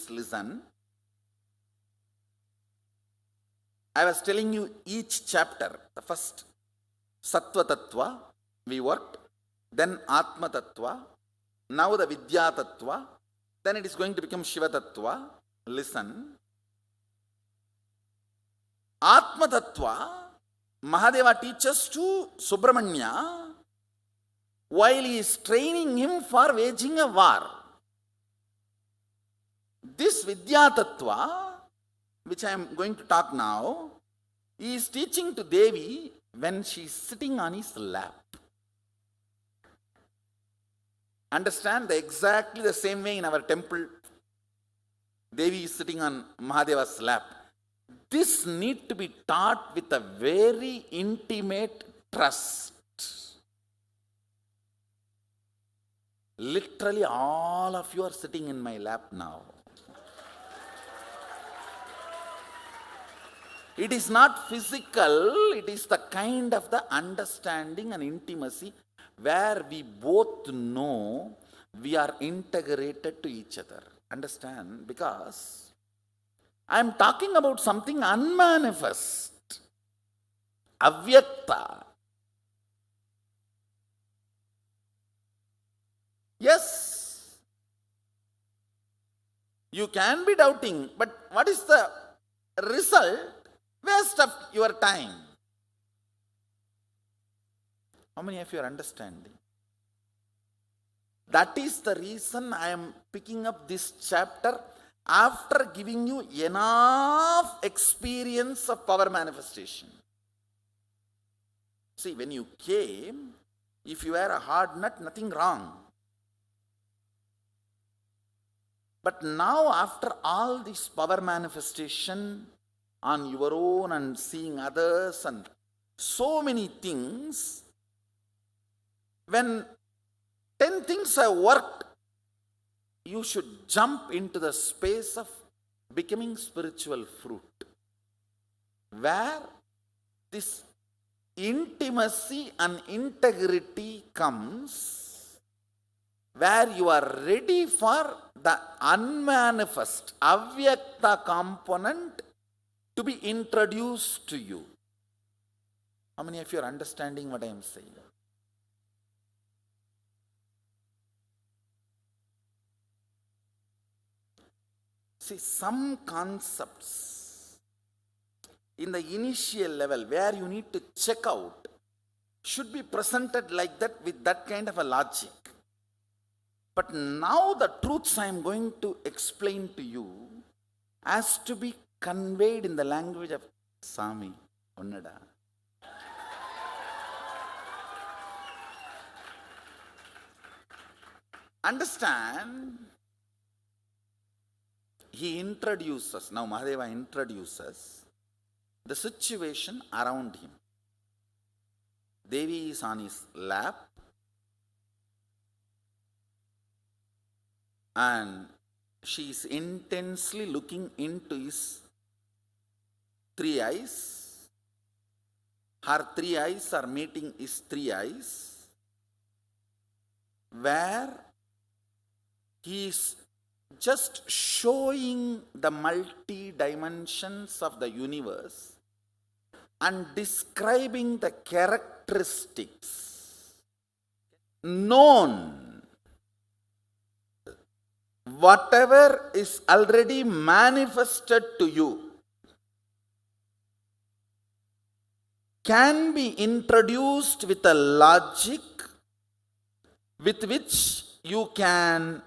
listen. I was telling you each chapter, the first Sattva Tattva, we worked, then Atma Tattva, now the Vidya Tattva, then it is going to become Shiva Tattva. Listen. Atma Tattva, Mahadeva teaches to Subramanya while he is training him for waging a war. This Vidya Tattva, which I am going to talk now, he is teaching to Devi when she is sitting on his lap. Understand? Exactly the same way in our temple, Devi is sitting on Mahadeva's lap. This needs to be taught with a very intimate trust. Literally all of you are sitting in my lap now. It is not physical, it is the kind of the understanding and intimacy where we both know we are integrated to each other. Understand? Because I am talking about something unmanifest, avyakta. Yes, you can be doubting, but what is the result? Waste of your time. How many of you are understanding? That is the reason I am picking up this chapter after giving you enough experience of power manifestation. See, when you came, if you were a hard nut, nothing wrong. But now, after all this power manifestation on your own and seeing others and so many things, when 10 things have worked, you should jump into the space of becoming spiritual fruit, where this intimacy and integrity comes, where you are ready for the unmanifest, avyakta component to be introduced to you. How many of you are understanding what I am saying? See, some concepts in the initial level where you need to check out should be presented like that with that kind of a logic. But now the truths I am going to explain to you has to be conveyed in the language of Sami, Onnada. Understand? He introduces, now Mahadeva introduces the situation around him. Devi is on his lap and she is intensely looking into his 3 eyes. Her 3 eyes are meeting his 3 eyes, where he is just showing the multi-dimensions of the universe and describing the characteristics known. Whatever is already manifested to you can be introduced with a logic with which you can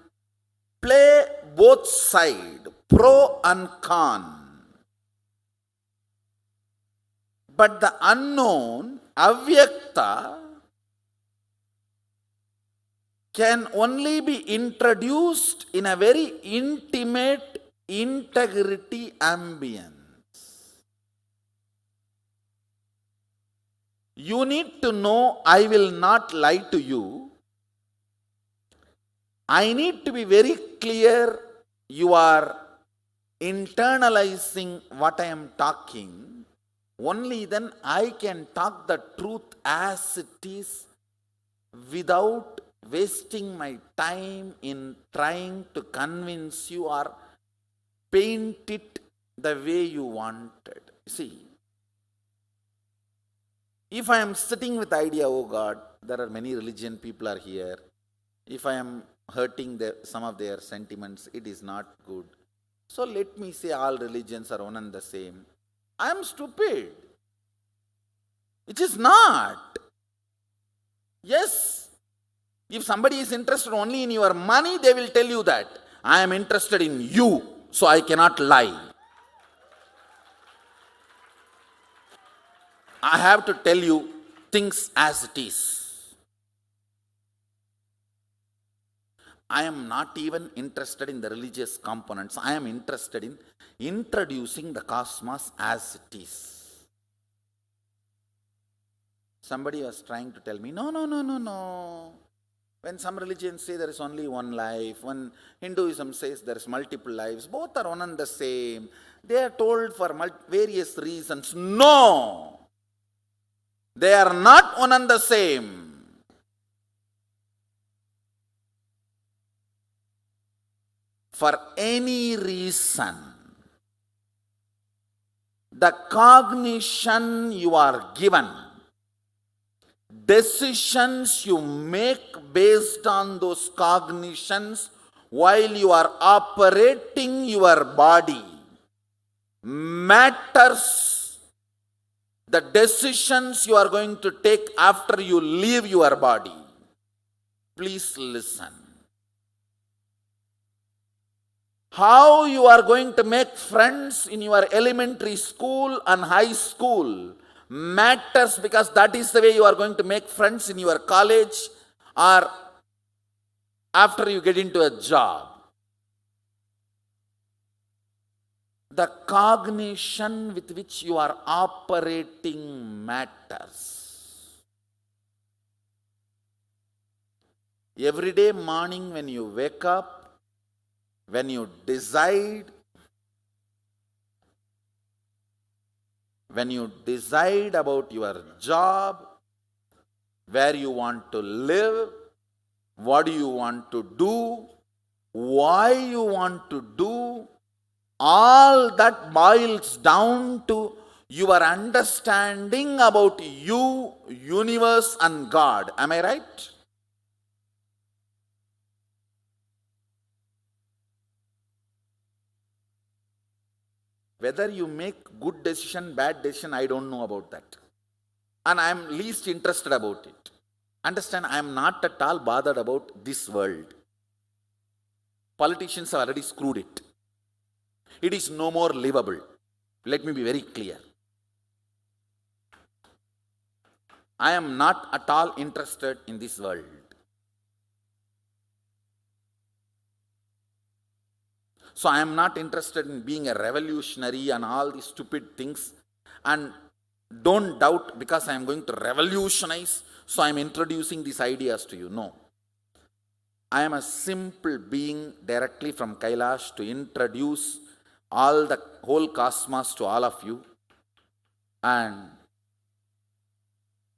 play both sides, pro and con. But the unknown, avyakta, can only be introduced in a very intimate integrity ambience. You need to know, I will not lie to you. I need to be very clear you are internalizing what I am talking. Only then I can talk the truth as it is without wasting my time in trying to convince you or paint it the way you wanted. See, if I am sitting with the idea, oh God, there are many religion people are here. If I am hurting some of their sentiments, it is not good. So let me say all religions are one and the same. I am stupid. It is not. Yes, if somebody is interested only in your money, they will tell you that. I am interested in you, so I cannot lie. I have to tell you things as it is. I am not even interested in the religious components. I am interested in introducing the cosmos as it is. Somebody was trying to tell me, no. When some religions say there is only one life, when Hinduism says there is multiple lives, both are one and the same. They are told for various reasons. No! They are not one and the same. For any reason, the cognition you are given, decisions you make based on those cognitions while you are operating your body matters. The decisions you are going to take after you leave your body. Please listen. How you are going to make friends in your elementary school and high school matters, because that is the way you are going to make friends in your college or after you get into a job. the cognition with which you are operating matters. Every day morning when you wake up, when you decide about your job, where you want to live, what do you want to do, why you want to do, all that boils down to your understanding about you, universe and God. Am I right? Whether you make good decision, bad decision, I don't know about that. And I am least interested about it. Understand, I am not at all bothered about this world. Politicians have already screwed it. It is no more livable. Let me be very clear. I am not at all interested in this world. So I am not interested in being a revolutionary and all these stupid things. And don't doubt because I am going to revolutionize, so I am introducing these ideas to you. No. I am a simple being directly from Kailash to introduce all the whole cosmos to all of you. And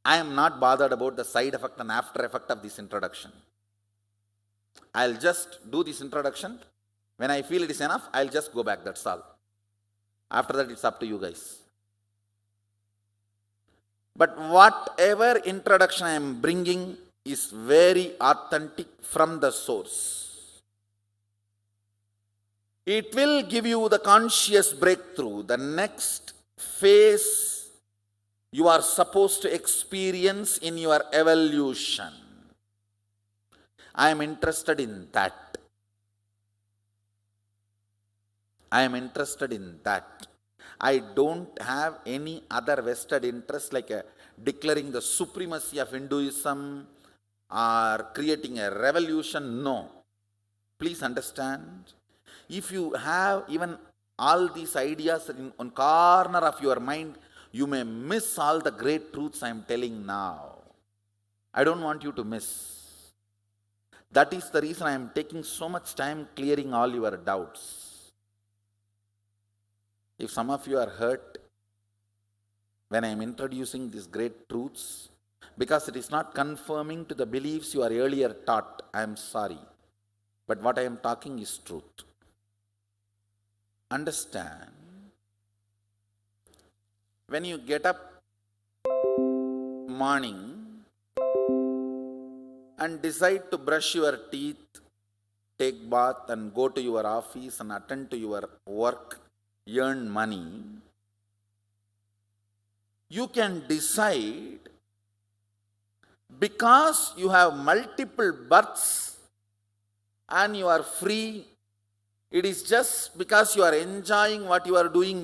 I am not bothered about the side effect and after effect of this introduction. I'll just do this introduction. When I feel it is enough, I'll just go back, that's all. After that, it's up to you guys. But whatever introduction I am bringing is very authentic from the source. It will give you the conscious breakthrough, the next phase you are supposed to experience in your evolution. I am interested in that. I am interested in that. I don't have any other vested interest like declaring the supremacy of Hinduism or creating a revolution. No. Please understand. If you have even all these ideas in one corner of your mind, you may miss all the great truths I am telling now. I don't want you to miss. That is the reason I am taking so much time clearing all your doubts. If some of you are hurt when I am introducing these great truths, because it is not confirming to the beliefs you are earlier taught, I am sorry. But what I am talking is truth. Understand, when you get up morning and decide to brush your teeth, take bath and go to your office and attend to your work, earn money, you can decide because you have multiple births and you are free. It is just because you are enjoying what you are doing.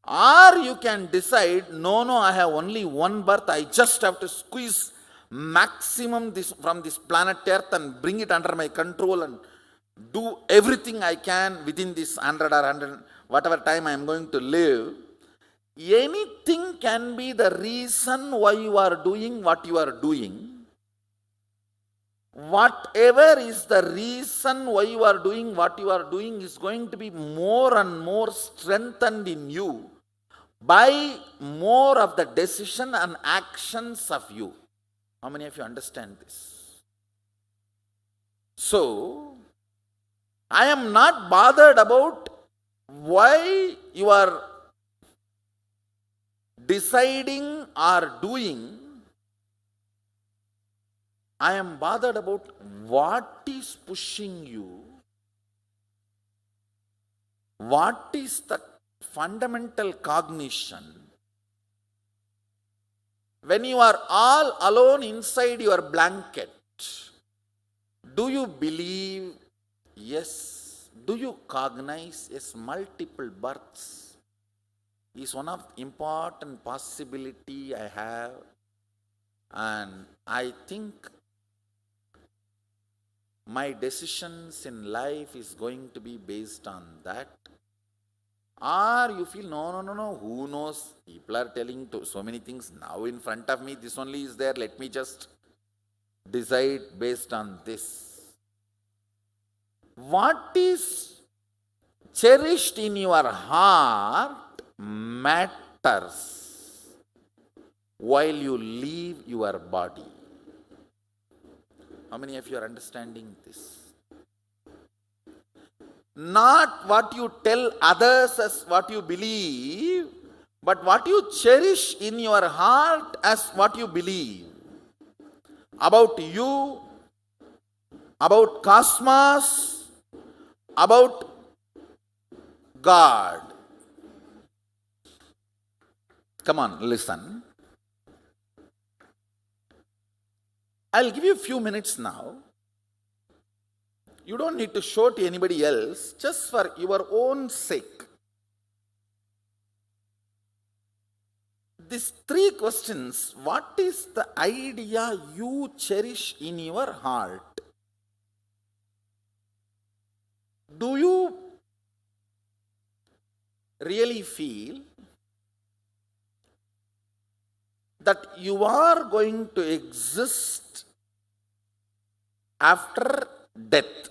Or you can decide, no, I have only one birth. I just have to squeeze maximum from this planet Earth and bring it under my control and do everything I can within this 100 or 100, whatever time I am going to live. Anything can be the reason why you are doing what you are doing. Whatever is the reason why you are doing what you are doing is going to be more and more strengthened in you by more of the decision and actions of you. How many of you understand this? So, I am not bothered about why you are deciding or doing. I am bothered about what is pushing you, what is the fundamental cognition. When you are all alone inside your blanket, do you believe? Yes. Do you cognize? Yes, multiple births is one of the important possibility I have, and I think my decisions in life is going to be based on that. Or you feel, no, who knows? People are telling so many things now in front of me, this only is there, let me just decide based on this. What is cherished in your heart matters while you leave your body. How many of you are understanding this? Not what you tell others as what you believe, but what you cherish in your heart as what you believe. About you, about cosmos, about God. Come on, listen. I'll give you a few minutes now. You don't need to show to anybody else, just for your own sake. These three questions, what is the idea you cherish in your heart? Do you really feel that you are going to exist after death?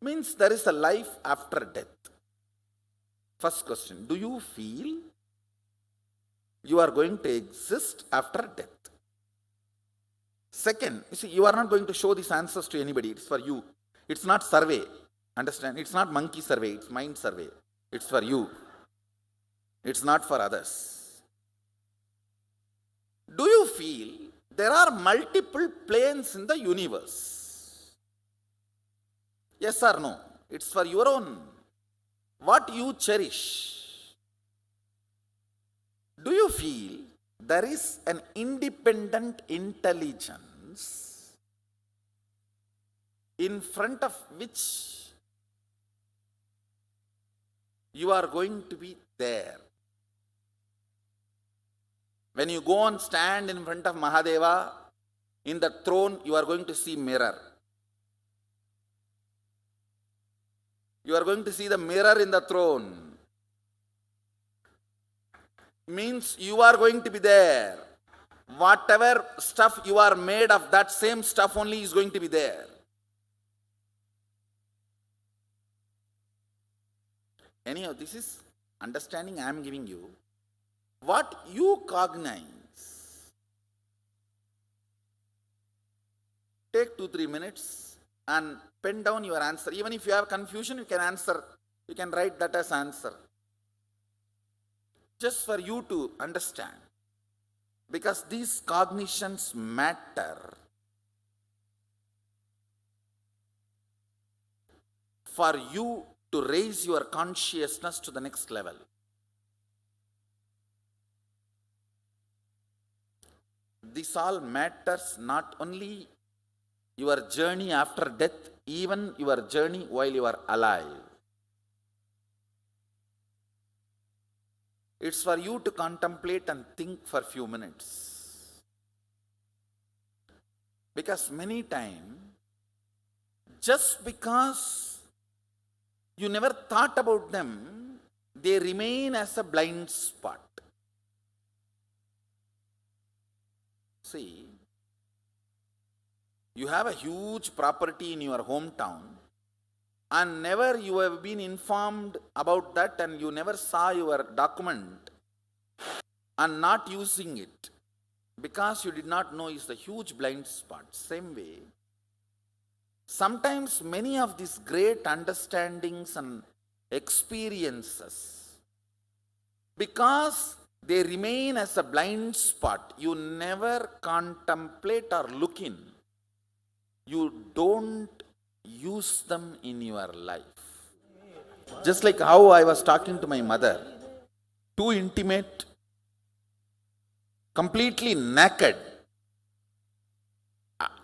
Means there is a life after death. First question, do you feel you are going to exist after death? Second, you see, you are not going to show these answers to anybody. It's for you. It's not survey. Understand? It's not monkey survey. It's mind survey. It's for you. It's not for others. Do you feel there are multiple planes in the universe? Yes or no? It's for your own. What you cherish. Do you feel there is an independent intelligence in front of which you are going to be there? When you go and stand in front of Mahadeva, in the throne, you are going to see mirror. You are going to see the mirror in the throne. Means you are going to be there. Whatever stuff you are made of, that same stuff only is going to be there. Anyhow, this is understanding I am giving you. What you cognize. Take 2-3 minutes and pen down your answer. Even if you have confusion, you can answer. You can write that as answer. Just for you to understand. Because these cognitions matter for you to raise your consciousness to the next level. This all matters not only your journey after death, even your journey while you are alive. It's for you to contemplate and think for a few minutes. Because many times, just because you never thought about them, they remain as a blind spot. See, you have a huge property in your hometown and never you have been informed about that and you never saw your document and not using it because you did not know is the huge blind spot. Same way, sometimes many of these great understandings and experiences, because they remain as a blind spot, you never contemplate or look in. You don't use them in your life. Just like how I was talking to my mother, too intimate, completely naked.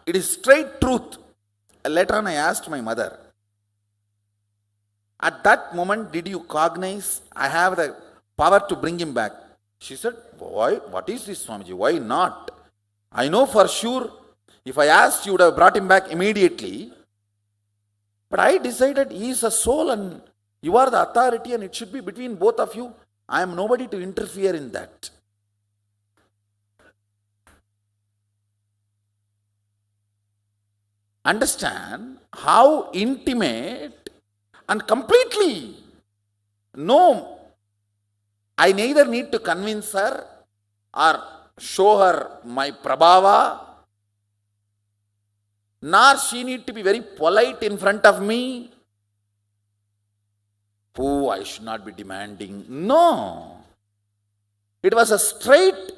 It is straight truth. Later on I asked my mother, at that moment did you cognize I have the power to bring him back? She said, why? What is this, Swamiji? Why not? I know for sure if I asked, you would have brought him back immediately. But I decided he is a soul and You are the authority and it should be between both of you. I am nobody to interfere in that. Understand how intimate and completely. No, I neither need to convince her or show her my prabhava, nor she need to be very polite in front of me. Oh, I should not be demanding. No. It was a straight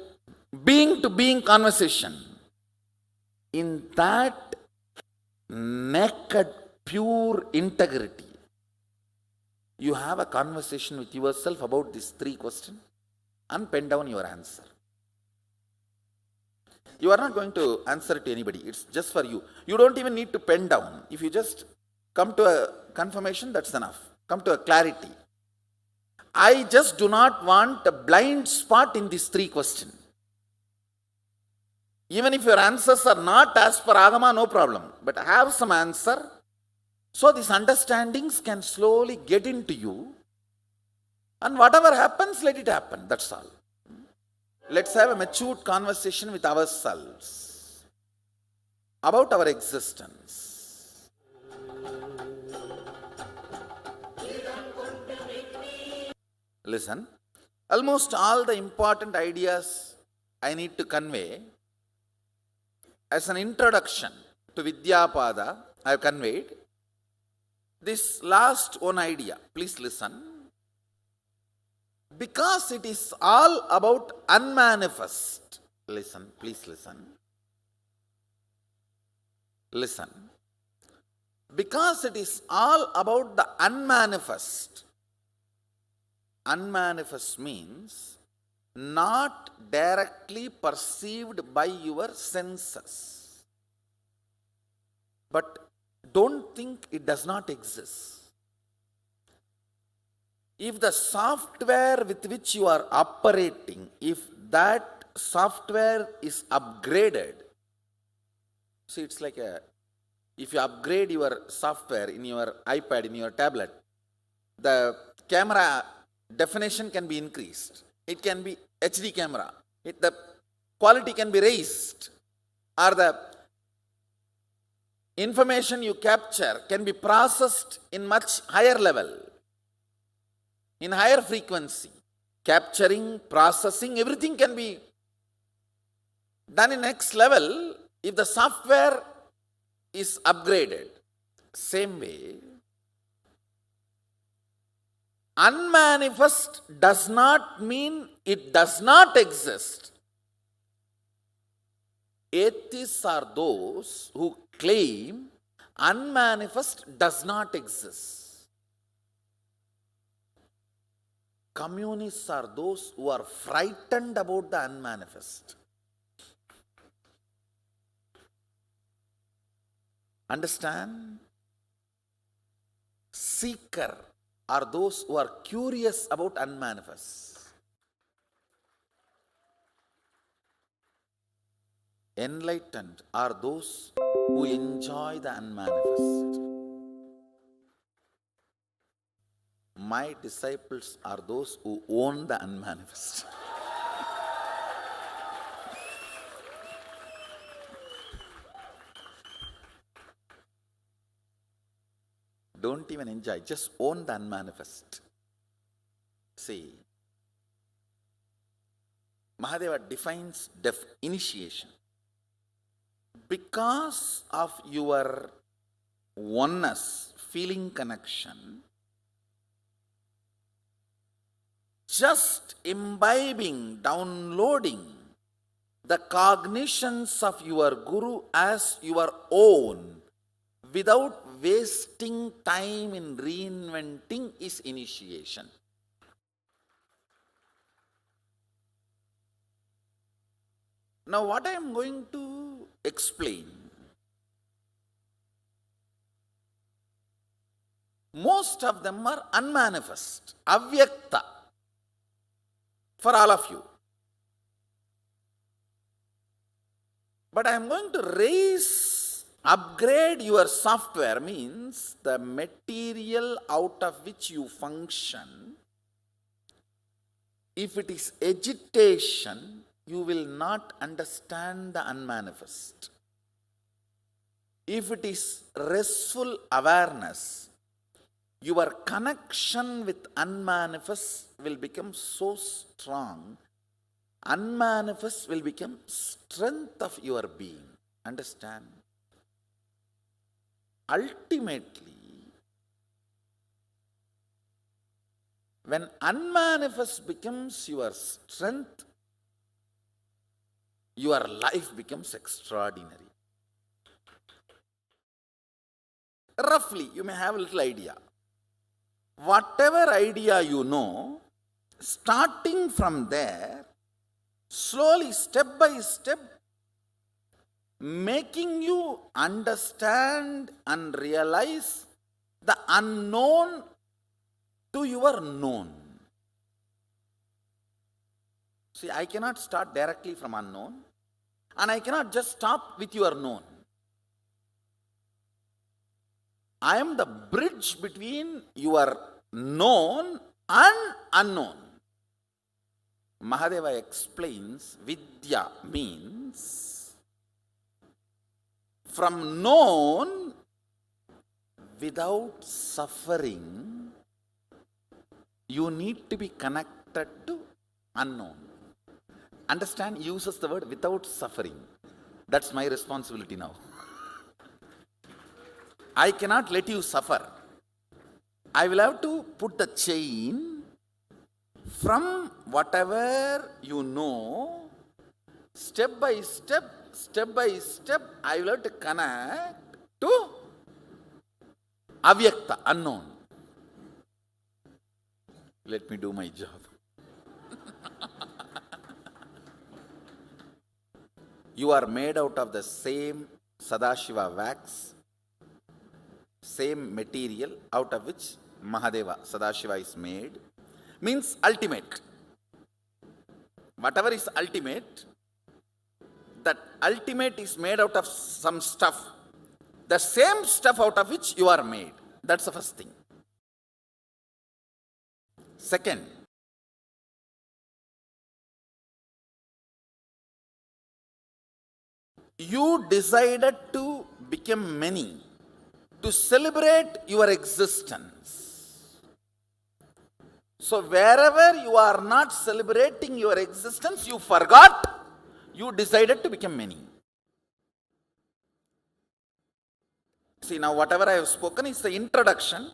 being to being conversation. In that naked, pure integrity, you have a conversation with yourself about these three questions and pen down your answer. You are not going to answer to anybody. It's just for you. You don't even need to pen down. If you just come to a confirmation, that's enough. Come to a clarity. I just do not want a blind spot in these three questions. Even if your answers are not as per Agama, no problem. But have some answer. So these understandings can slowly get into you. And whatever happens, let it happen. That's all. Let's have a matured conversation with ourselves about our existence. Listen, almost all the important ideas I need to convey as an introduction to Vidyapada, I have conveyed. This last one idea, please listen. Because it is all about unmanifest. Listen, please listen. Listen. Because it is all about the unmanifest. Unmanifest means not directly perceived by your senses. But don't think it does not exist. If the software with which you are operating, if that software is upgraded, see, it's like if you upgrade your software in your iPad, in your tablet, the camera definition can be increased. It can be HD camera. The quality can be raised. Or the information you capture can be processed in much higher level. In higher frequency, capturing, processing, everything can be done in next level if the software is upgraded. Same way, unmanifest does not mean it does not exist. Atheists are those who claim unmanifest does not exist. Communists are those who are frightened about the unmanifest. Understand? Seeker are those who are curious about unmanifest. Enlightened are those who enjoy the unmanifest. My disciples are those who own the unmanifest. Don't even enjoy, just own the unmanifest. See, Mahadeva defines initiation. Because of your oneness, feeling connection, just imbibing, downloading the cognitions of your Guru as your own without wasting time in reinventing is initiation. Now what I am going to explain, most of them are unmanifest, avyakta, for all of you. But I am going to raise Upgrade your software means the material out of which you function. If it is agitation, you will not understand the unmanifest. If it is restful awareness, your connection with unmanifest will become so strong. Unmanifest will become strength of your being. Understand? Ultimately, when unmanifest becomes your strength, your life becomes extraordinary. Roughly, you may have a little idea. Whatever idea you know, starting from there, slowly, step by step, making you understand and realize the unknown to your known. See, I cannot start directly from unknown, and I cannot just stop with your known. I am the bridge between your known and unknown. Mahadeva explains Vidya means from known without suffering, you need to be connected to unknown. Understand, he uses the word without suffering. That's my responsibility now. I cannot let you suffer. I will have to put the chain from whatever you know, step by step, I will have to connect to avyakta, unknown. Let me do my job. You are made out of the same Sadashiva wax, same material out of which Mahadeva, Sadashiva is made, means ultimate. Whatever is ultimate, that ultimate is made out of some stuff. The same stuff out of which you are made. That's the first thing. Second, you decided to become many, to celebrate your existence. So wherever you are not celebrating your existence, you forgot, you decided to become many. See, now whatever I have spoken is the introduction.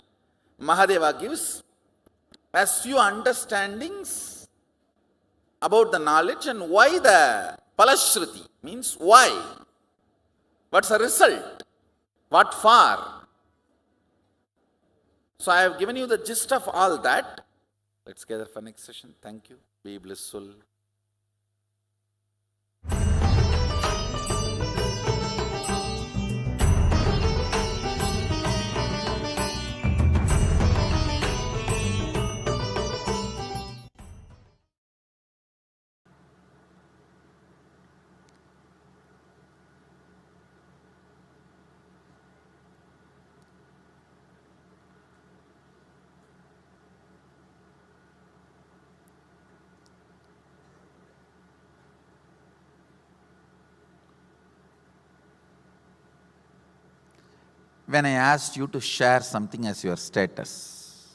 Mahadeva gives as few understandings about the knowledge and why the Palashruti means why. What's the result? What for? So I have given you the gist of all that. Let's gather for next session. Thank you. Be blissful. When I asked you to share something as your status,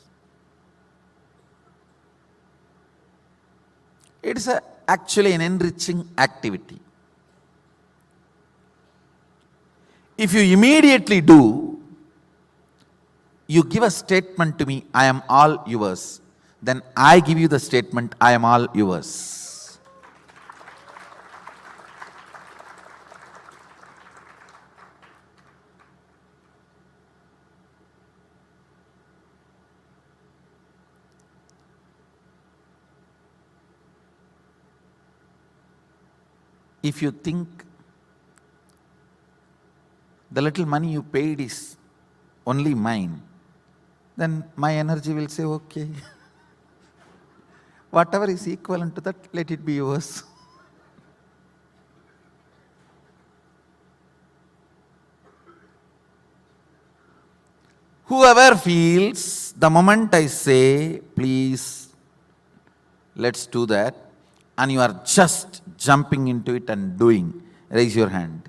it's actually an enriching activity. If you immediately do, you give a statement to me, I am all yours. Then I give you the statement, I am all yours. If you think the little money you paid is only mine, then my energy will say, okay, whatever is equivalent to that, let it be yours. Whoever feels, the moment I say, please, let's do that, and you are just jumping into it and doing, raise your hand.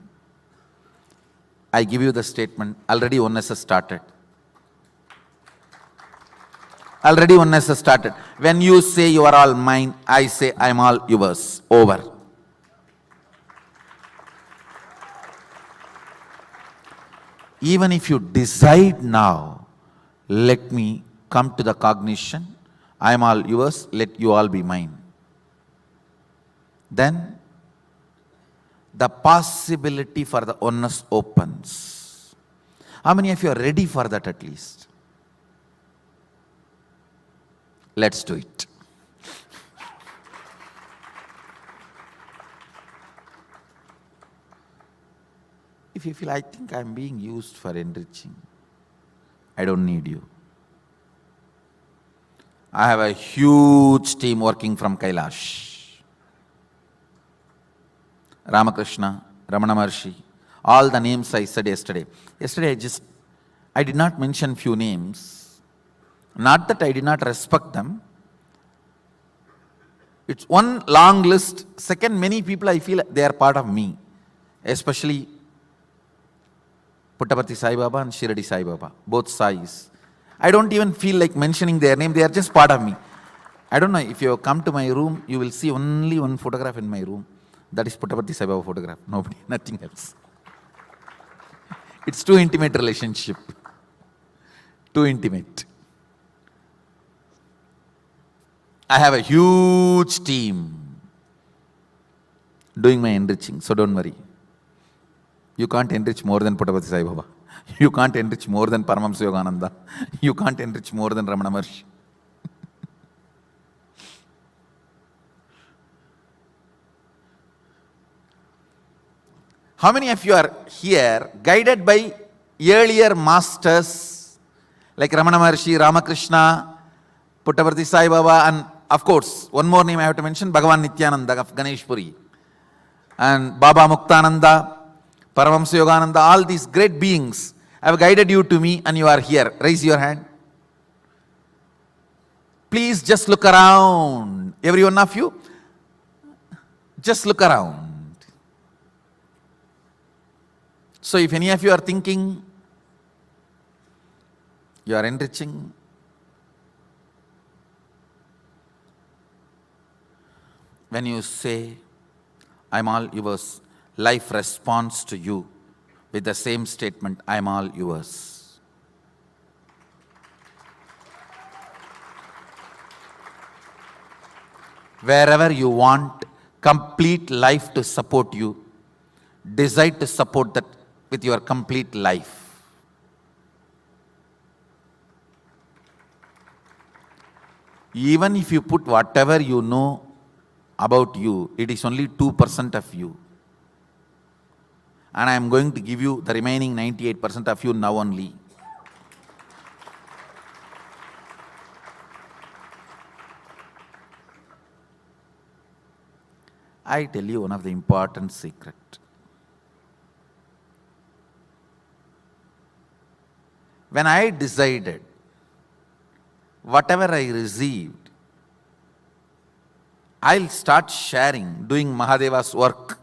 I give you the statement, already oneness has started. Already oneness has started. When you say you are all mine, I say I am all yours. Over. Even if you decide now, let me come to the cognition, I am all yours, let you all be mine. Then the possibility for the oneness opens. How many of you are ready for that at least? Let's do it. If you feel, I think I'm being used for enriching, I don't need you. I have a huge team working from KAILASA. Ramakrishna, Ramana Maharshi, all the names I said yesterday. Yesterday I did not mention few names. Not that I did not respect them. It's one long list. Second, many people I feel they are part of me. Especially Puttaparthi Sai Baba and Shirdi Sai Baba, both Sais. I don't even feel like mentioning their name, they are just part of me. I don't know, if you come to my room, you will see only one photograph in my room. That is Puttaparthi Sai Baba photograph, nobody, nothing else. It's too intimate relationship. Too intimate. I have a huge team doing my enriching, so don't worry. You can't enrich more than Puttaparthi Sai Baba. You can't enrich more than Paramashivoham. You can't enrich more than Ramana Maharshi. How many of you are here guided by earlier masters like Ramana Maharshi, Ramakrishna, Puttaparthi Sai Baba, and of course, one more name I have to mention, Bhagavan Nithyananda of Ganeshpuri, and Baba Muktananda, Paramashivoham, all these great beings have guided you to me and you are here. Raise your hand. Please just look around. Every one of you, just look around. So if any of you are thinking, you are enriching, when you say, I'm all yours, life responds to you with the same statement, I'm all yours. Wherever you want complete life to support you, decide to support that with your complete life. Even if you put whatever you know about you, it is only 2% of you. And I am going to give you the remaining 98% of you now only. I tell you one of the important secret. When I decided, whatever I received, I'll start sharing, doing Mahadeva's work.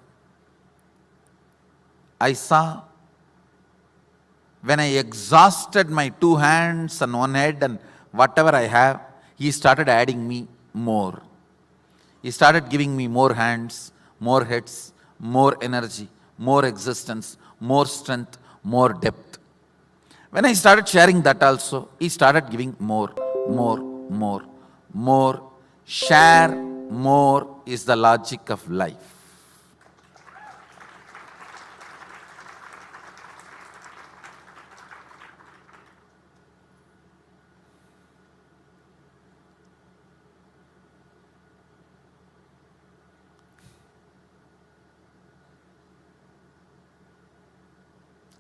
I saw, when I exhausted my 2 hands and 1 head and whatever I have, he started adding me more. He started giving me more hands, more heads, more energy, more existence, more strength, more depth. When I started sharing that also, he started giving more. Share more is the logic of life.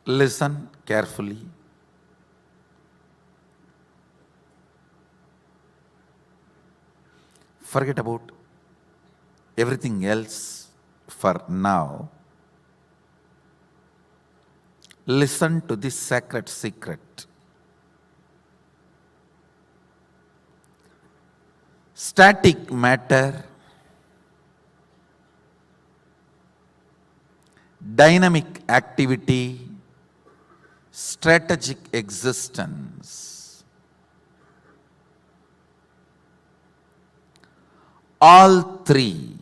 Listen carefully. Forget about everything else for now. Listen to this sacred secret. static matter, dynamic activity, strategic existence. All three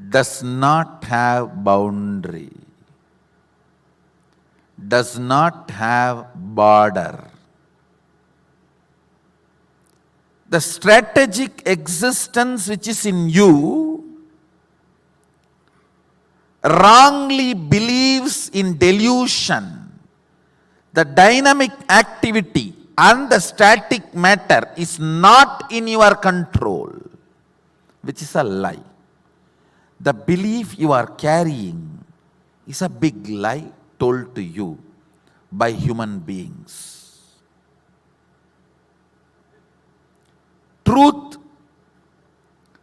does not have boundary, does not have border. The strategic existence which is in you wrongly believes in delusion. The dynamic activity and the static matter is not in your control, which is a lie. The belief you are carrying is a big lie told to you by human beings. Truth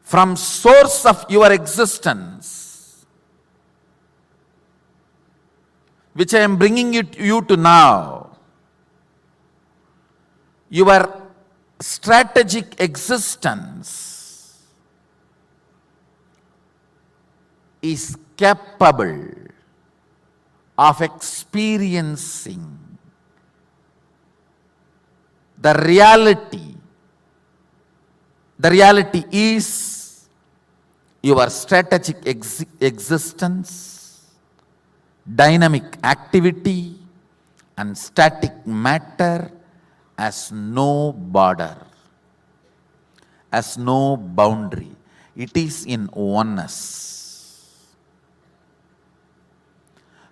from source of your existence, which I am bringing you to now, your strategic existence is capable of experiencing the reality. The reality is your strategic existence, dynamic activity, and static matter has no border, has no boundary. It is in oneness.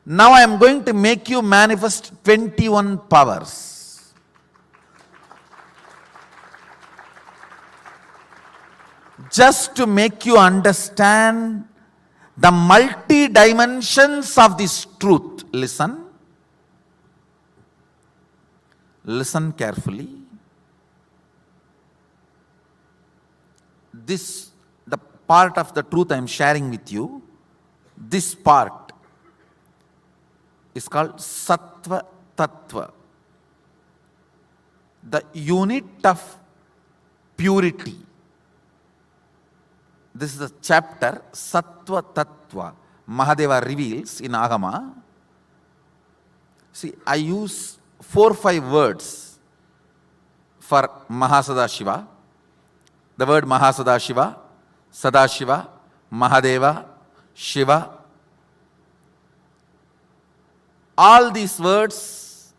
Now I am going to make you manifest 21 powers. Just to make you understand the multi-dimensions of this truth. Listen. Listen carefully. The part of the truth I am sharing with you, this part is called Sattva Tattva. The unit of purity. This is a chapter, Sattva Tattva. Mahadeva reveals in Agama. See, I use 4 or 5 words for Mahasadashiva. The word Mahasadashiva, Sadashiva, Mahadeva, Shiva. All these words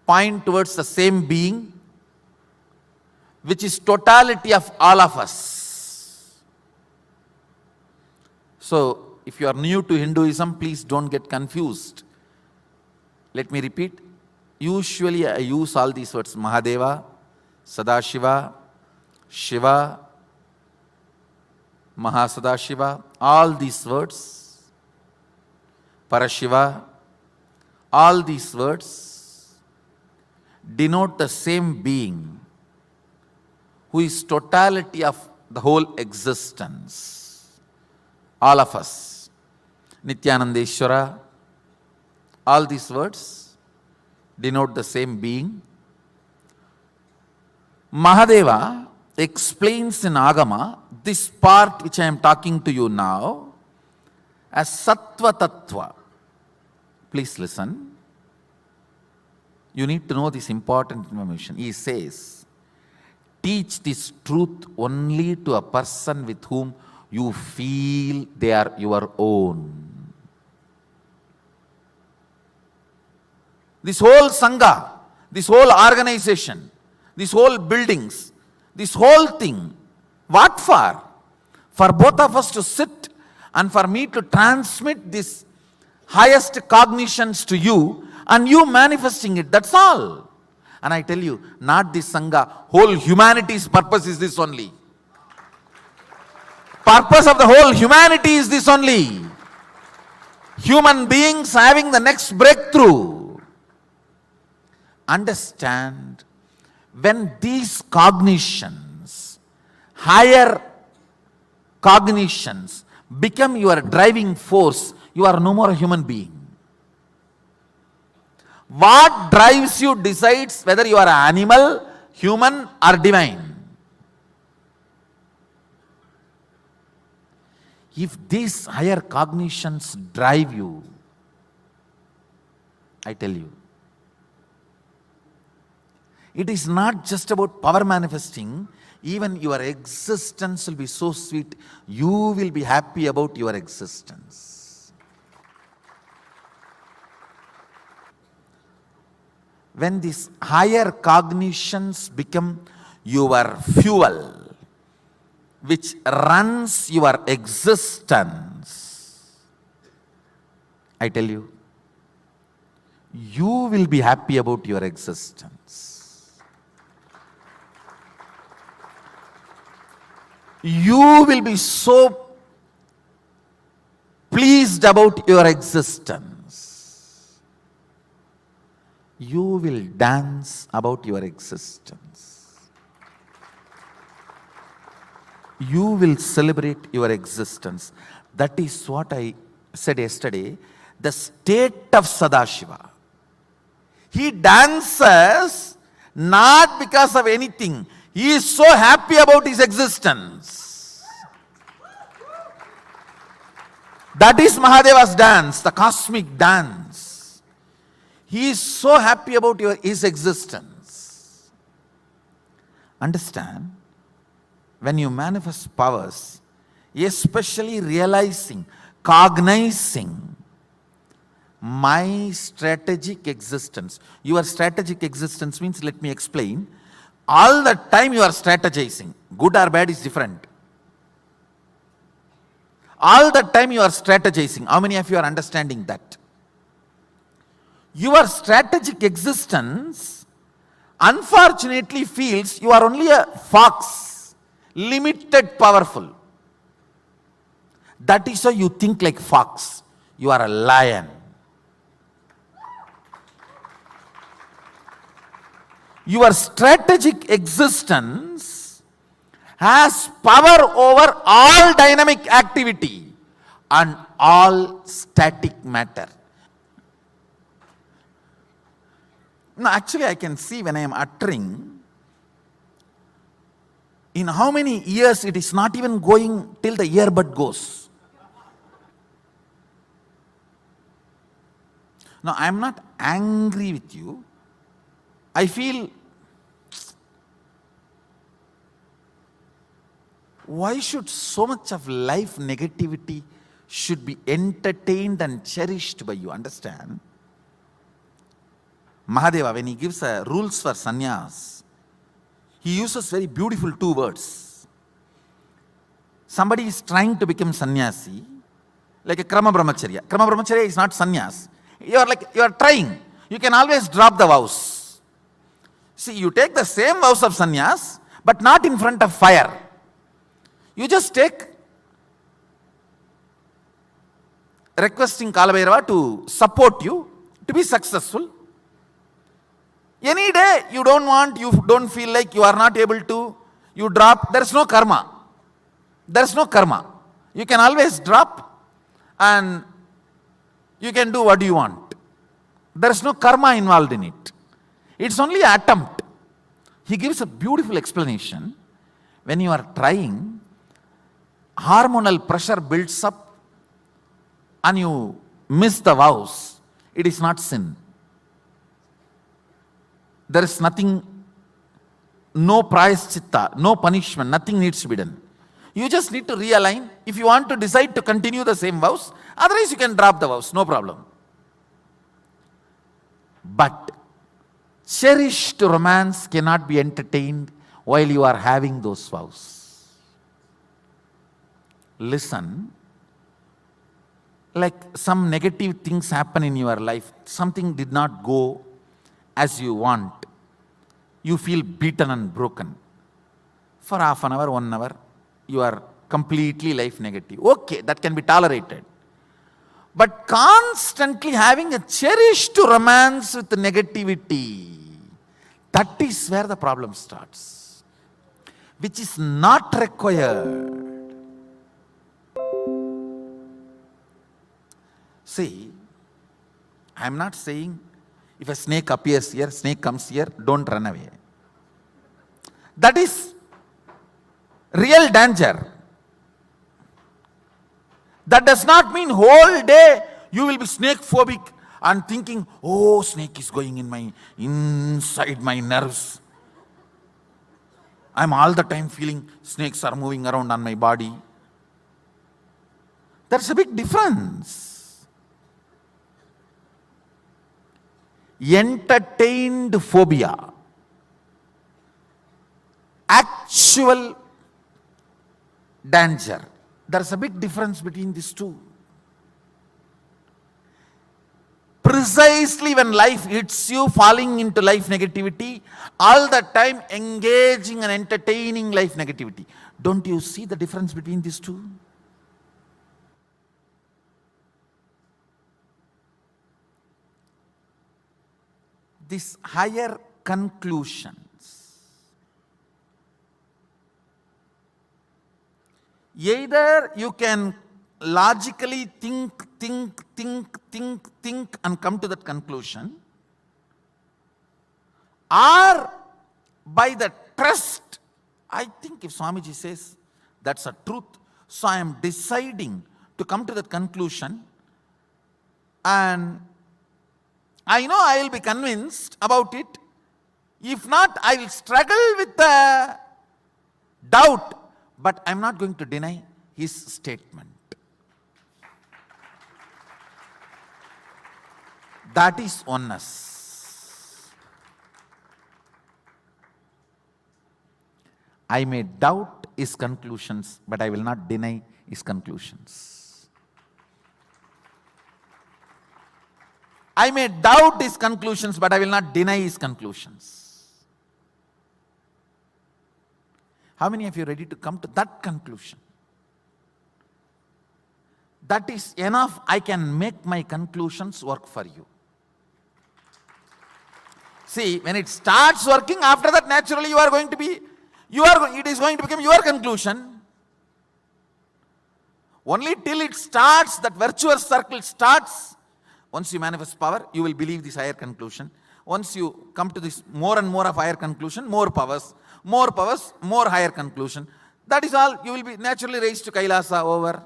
point towards the same being, which is totality of all of us. So, if you are new to Hinduism, please don't get confused. Let me repeat. Usually I use all these words, Mahadeva, Sadashiva, Shiva, Mahasadashiva, all these words, Parashiva, all these words denote the same being who is totality of the whole existence. All of us. Nithyanandeshwara, all these words denote the same being. Mahadeva explains in Agama this part which I am talking to you now as Sattva Tattva. Please listen. You need to know this important information. He says, teach this truth only to a person with whom you feel they are your own. This whole Sangha, this whole organization, this whole buildings, this whole thing, what for? For both of us to sit and for me to transmit this highest cognitions to you and you manifesting it, that's all. And I tell you, not this Sangha, whole humanity's purpose is this only. Purpose of the whole humanity is this only. Human beings having the next breakthrough. Understand, when these cognitions, higher cognitions, become your driving force, you are no more a human being. What drives you decides whether you are an animal, human or divine. If these higher cognitions drive you, I tell you, it is not just about power manifesting, even your existence will be so sweet, you will be happy about your existence. When these higher cognitions become your fuel, which runs your existence, I tell you, you will be happy about your existence. You will be so pleased about your existence. You will dance about your existence. You will celebrate your existence. That is what I said yesterday, the state of Sadashiva. He dances not because of anything. He is so happy about his existence. That is Mahadeva's dance, the cosmic dance. He is so happy about his existence. Understand, when you manifest powers, especially realizing, cognizing my strategic existence. Your strategic existence means, let me explain, all the time you are strategizing. Good or bad is different. All the time you are strategizing. How many of you are understanding that? Your strategic existence unfortunately feels you are only a fox, limited powerful. That is why you think like fox. You are a lion. Your strategic existence has power over all dynamic activity and all static matter. Now, actually, I can see when I am uttering, in how many years it is not even going till the earbud goes. Now, I am not angry with you. I feel, why should so much of life negativity should be entertained and cherished by you? Understand? Mahadeva, when he gives rules for sannyas, he uses very beautiful two words. Somebody is trying to become sannyasi, like a krama brahmacharya. Krama brahmacharya is not sannyas. You are trying. You can always drop the vows. See, you take the same vows of sannyas, but not in front of fire. You just take requesting Kalabhairava to support you to be successful. Any day you don't feel like you are not able to, you drop, there is no karma. There is no karma. You can always drop and you can do what you want. There is no karma involved in it. It's only an attempt. He gives a beautiful explanation. When you are trying, hormonal pressure builds up and you miss the vows. It is not sin. There is nothing, no prayaschitta, no punishment, nothing needs to be done. You just need to realign. If you want to decide to continue the same vows, otherwise you can drop the vows, no problem. But cherished romance cannot be entertained while you are having those vows. Listen, like some negative things happen in your life, something did not go as you want. You feel beaten and broken. For half an hour, 1 hour, you are completely life negative. Okay, that can be tolerated. But constantly having a cherished romance with negativity, that is where the problem starts, which is not required. See, I am not saying If a snake appears here, snake comes here, don't run away. That is real danger. That does not mean whole day you will be snake phobic and thinking, oh, snake is going inside my nerves. I'm all the time feeling snakes are moving around on my body. There's a big difference. Entertained phobia, actual danger. There's a big difference between these two. Precisely when life hits you, falling into life negativity, all the time engaging and entertaining life negativity. Don't you see the difference between these two? These higher conclusions. Either you can logically think and come to that conclusion, or by the trust, I think if Swamiji says that's a truth, so I am deciding to come to that conclusion, and I know I will be convinced about it. If not, I will struggle with the doubt, but I am not going to deny his statement. That is oneness. I may doubt his conclusions, but I will not deny his conclusions. I may doubt his conclusions, but I will not deny his conclusions. How many of you are ready to come to that conclusion? That is enough. I can make my conclusions work for you. See, when it starts working, after that naturally it is going to become your conclusion. Only till it starts, that virtuous circle starts. Once you manifest power, you will believe this higher conclusion. Once you come to this more and more of higher conclusion, more powers, more higher conclusion. That is all. You will be naturally raised to Kailasa over.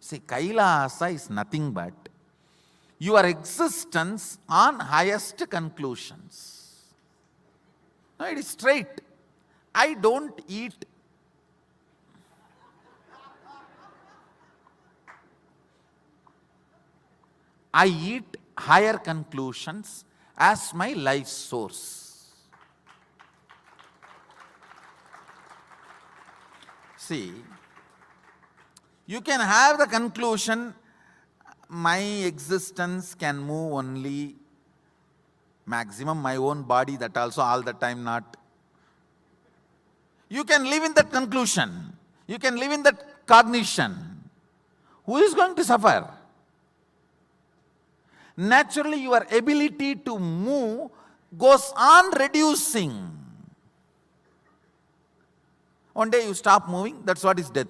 See, Kailasa is nothing but your existence on highest conclusions. No, it is straight. I don't eat. I eat higher conclusions as my life source. See, you can have the conclusion, my existence can move only maximum my own body, that also all the time not. You can live in that conclusion. You can live in that cognition. Who is going to suffer? Naturally, your ability to move goes on reducing. One day you stop moving, that's what is death.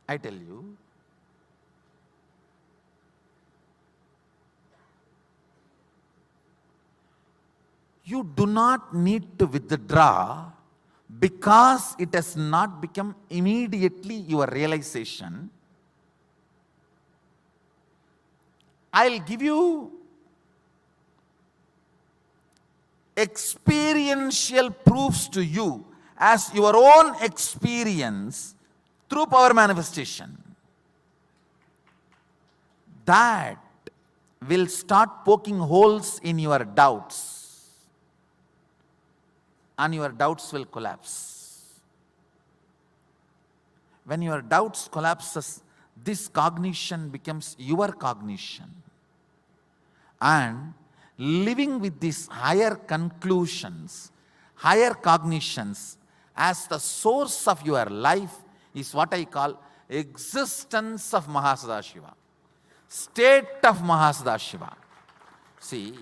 I tell you, you do not need to withdraw because it has not become immediately your realization. I'll give you experiential proofs to you as your own experience through power manifestation. That will start poking holes in your doubts, and your doubts will collapse. When your doubts collapses, this cognition becomes your cognition. And living with these higher conclusions, higher cognitions as the source of your life is what I call existence of Mahasadashiva, state of Mahasadashiva. See,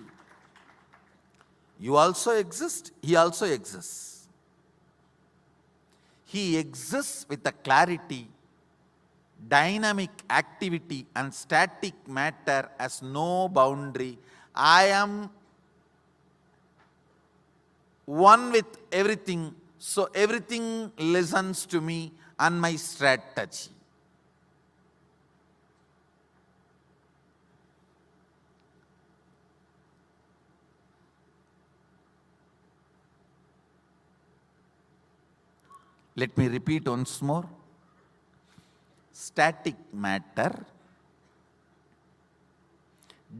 you also exist, he also exists. He exists with a clarity, dynamic activity and static matter has no boundary. I am one with everything, so everything listens to me and my strategy. Let me repeat once more. Static matter,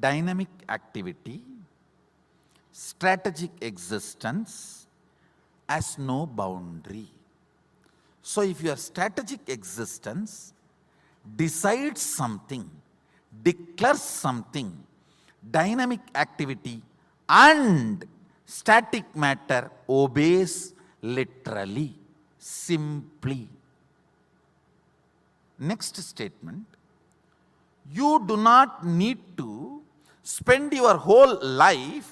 dynamic activity, strategic existence has no boundary. So if your strategic existence decides something, declares something, dynamic activity and static matter obeys literally, simply. Next statement, you do not need to spend your whole life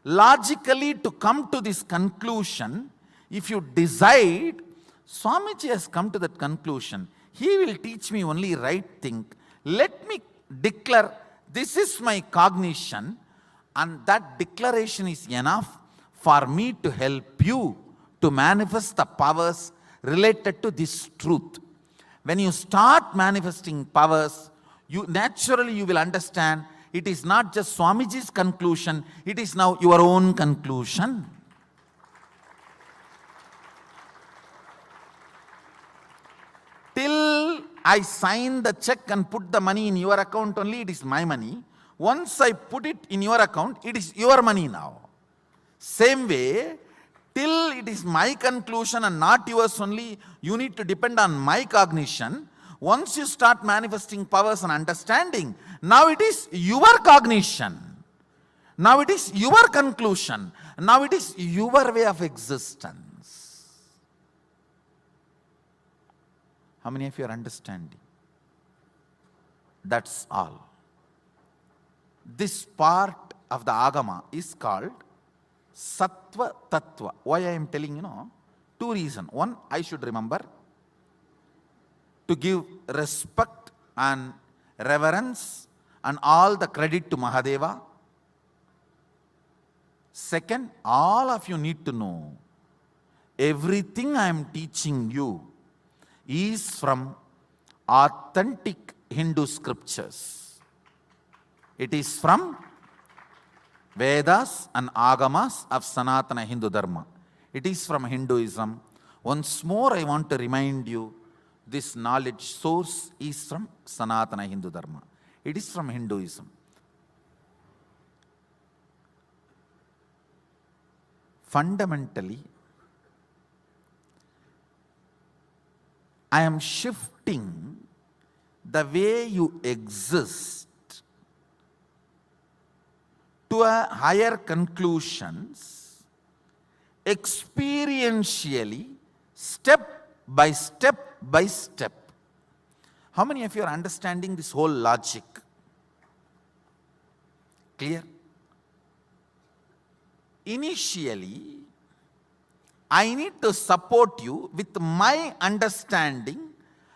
logically to come to this conclusion. If you decide, Swamiji has come to that conclusion, he will teach me only right thing. Let me declare, this is my cognition, and that declaration is enough for me to help you to manifest the powers related to this truth. When you start manifesting powers, you will understand it is not just Swamiji's conclusion, it is now your own conclusion. Till I sign the check and put the money in your account only, it is my money. Once I put it in your account, it is your money now. Same way, till it is my conclusion and not yours only, you need to depend on my cognition. Once you start manifesting powers and understanding, now it is your cognition. Now it is your conclusion. Now it is your way of existence. How many of you are understanding? That's all. This part of the Agama is called Sattva Tattva. Why I am telling you, two reasons. One, I should remember to give respect and reverence and all the credit to Mahadeva. Second, all of you need to know, everything I am teaching you is from authentic Hindu scriptures. It is from Vedas and Agamas of Sanatana Hindu Dharma. It is from Hinduism. Once more I want to remind you, this knowledge source is from Sanatana Hindu Dharma. It is from Hinduism. Fundamentally, I am shifting the way you exist to a higher conclusions, experientially, step by step by step. How many of you are understanding this whole logic? Clear? Initially, I need to support you with my understanding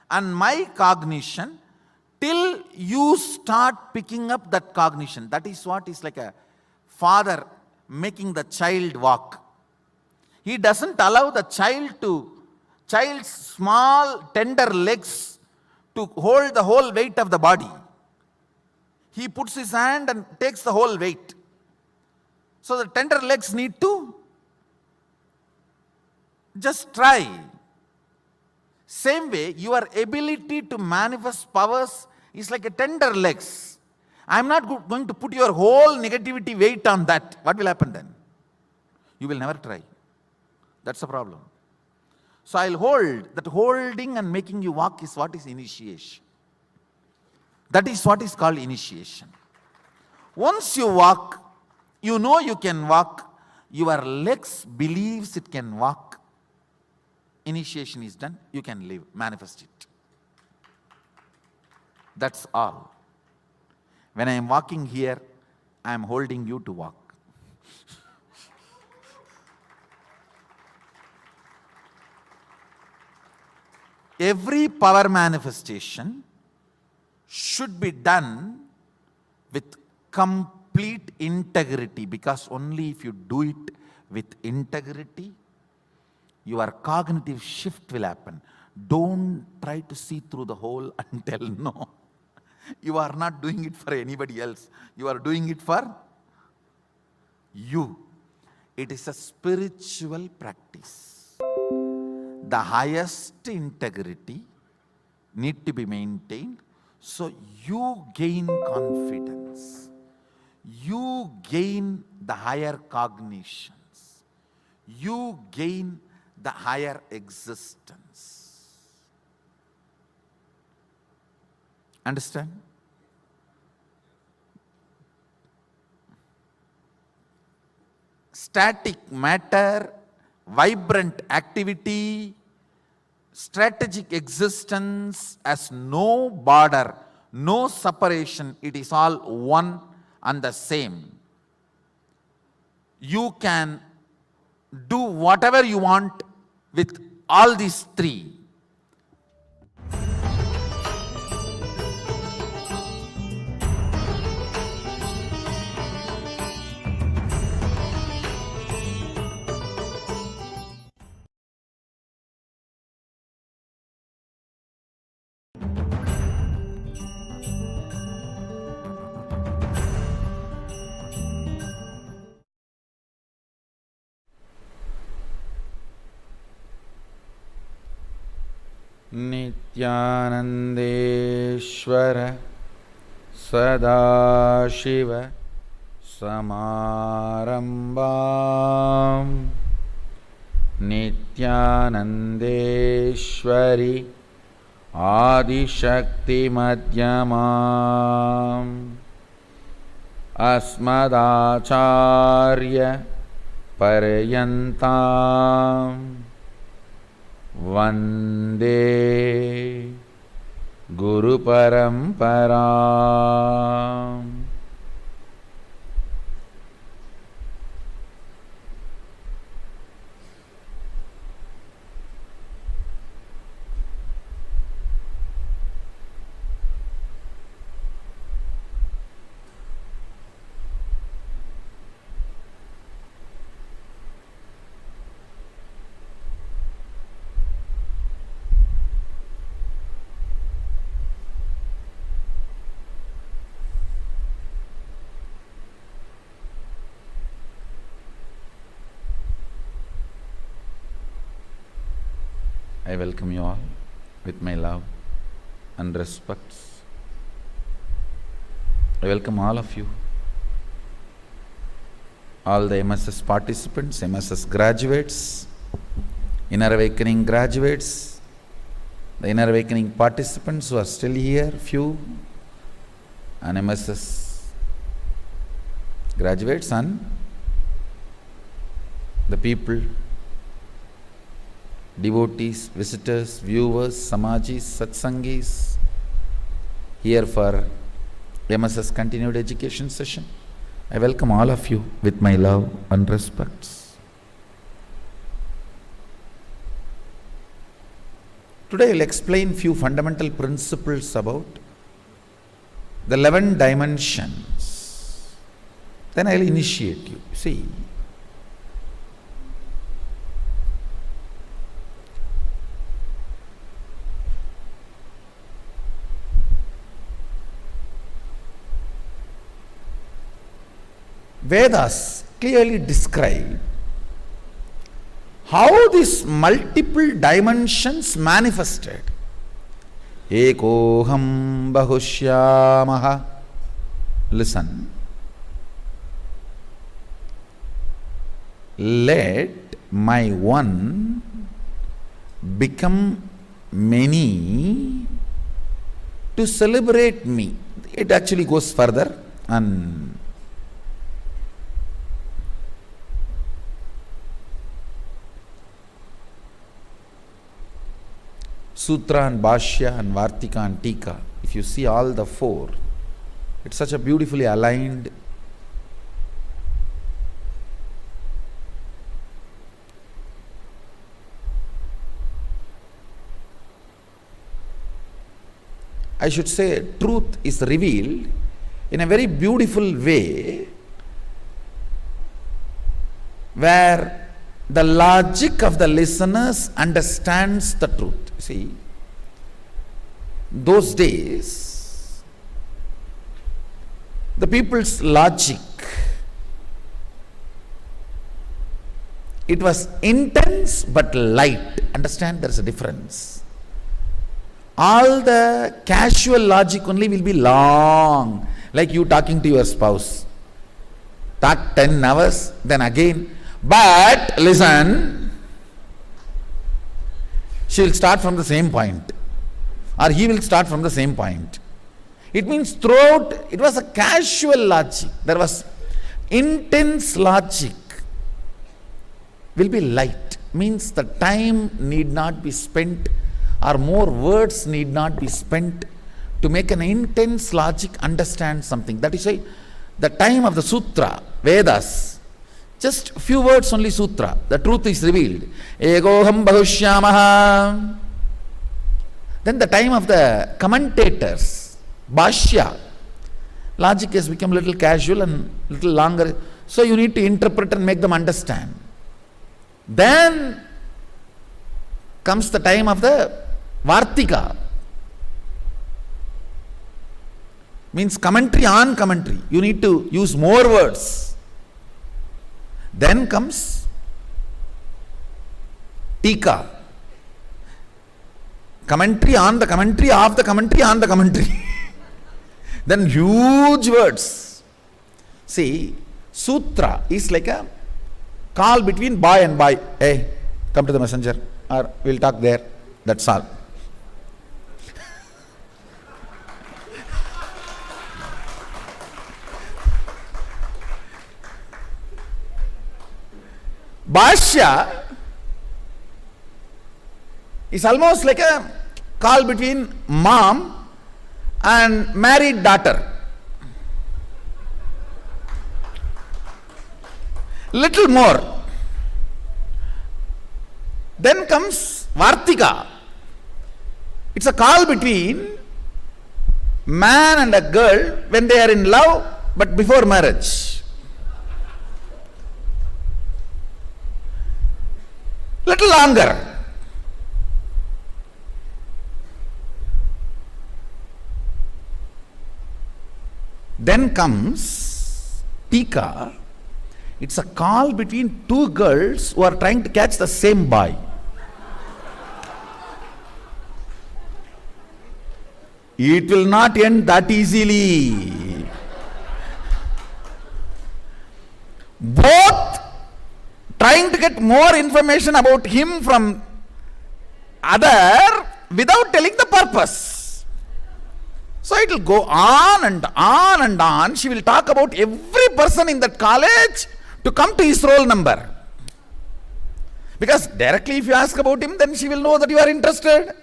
and my cognition till you start picking up that cognition. That is what is like a father making the child walk. He doesn't allow the child's small tender legs to hold the whole weight of the body. He puts his hand and takes the whole weight. So the tender legs need to just try. Same way, your ability to manifest powers is like a tender legs. I am not going to put your whole negativity weight on that. What will happen then? You will never try. That's the problem. So I'll hold. That holding and making you walk is what is initiation. That is what is called initiation. Once you walk, you know you can walk. Your legs believes it can walk. Initiation is done. You can live, manifest it. That's all. When I am walking here, I am holding you to walk. every power manifestation should be done with complete integrity, because only if you do it with integrity, your cognitive shift will happen. Don't try to see through the hole and tell no. You are not doing it for anybody else. You are doing it for you. It is a spiritual practice. The highest integrity need to be maintained, so you gain confidence. You gain the higher cognitions. You gain the higher existence. Understand? Static matter, vibrant activity, strategic existence has no border, no separation. It is all one and the same. You can do whatever you want with all these three. Nithyanandeshwara Sadashiva Samarambam Nithyanandeshwari Adishakti Madhyamam Asmadacharya Paryantam Vande Guru Paramparam. I welcome you all with my love and respects. I welcome all of you, all the MSS participants, MSS graduates, Inner Awakening graduates, the Inner Awakening participants who are still here, few, and MSS graduates, and the people, devotees, visitors, viewers, samajis, satsangis, here for MSS continued education session. I welcome all of you with my love and respects. Today I will explain few fundamental principles about the 11 dimensions. Then I will initiate you. See, Vedas clearly describe how these multiple dimensions manifested. Ekoham bahushyamaha. Listen. Let my one become many to celebrate me. It actually goes further, and Sutra and Bhashya and Vartika and Tika, if you see all the four, it's such a beautifully aligned. I should say, truth is revealed in a very beautiful way, where the logic of the listeners understands the truth. See, those days, the people's logic, it was intense but light. Understand, there is a difference. All the casual logic only will be long, like you talking to your spouse. Talk 10 hours, then again. But listen, she will start from the same point, or he will start from the same point. It means throughout, it was a casual logic. There was intense logic. Will be light, means the time need not be spent, or more words need not be spent to make an intense logic understand something. That is why the time of the sutra, Vedas, just few words only sutra, the truth is revealed. Egoham bahushyamaha. Then the time of the commentators, Bhashya, logic has become a little casual and little longer, so you need to interpret and make them understand. Then comes the time of the Vartika, means commentary on commentary. You need to use more words. Then comes Tika, commentary on the commentary of the commentary on the commentary. Then huge words. See, Sutra is like a call between boy and boy. Hey, come to the messenger, or we'll talk there. That's all. Bhashya is almost like a call between mom and married daughter. Little more. Then comes Vartika. It's a call between man and a girl when they are in love but before marriage. Little longer. Then comes Tika. It's a call between two girls who are trying to catch the same boy. It will not end that easily. Both trying to get more information about him from other without telling the purpose. So it will go on and on and on. She will talk about every person in that college to come to his roll number. Because directly if you ask about him, then she will know that you are interested.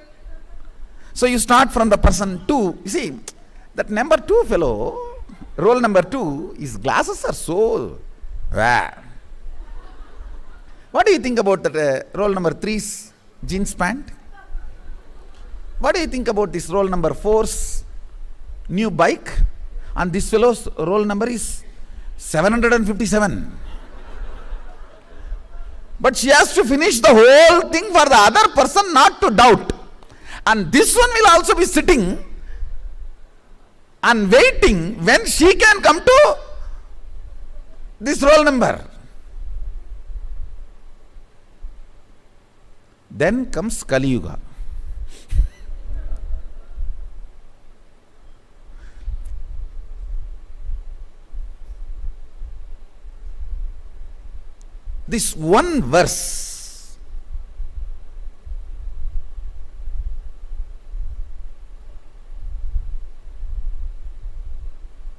So you start from the person 2. You see, that number 2 fellow, roll number 2, his glasses are so... What do you think about that roll number 3's jeans pant? What do you think about this roll number 4's new bike? And this fellow's roll number is 757. But she has to finish the whole thing for the other person not to doubt. And this one will also be sitting and waiting when she can come to this roll number. Then comes Kali Yuga. This one verse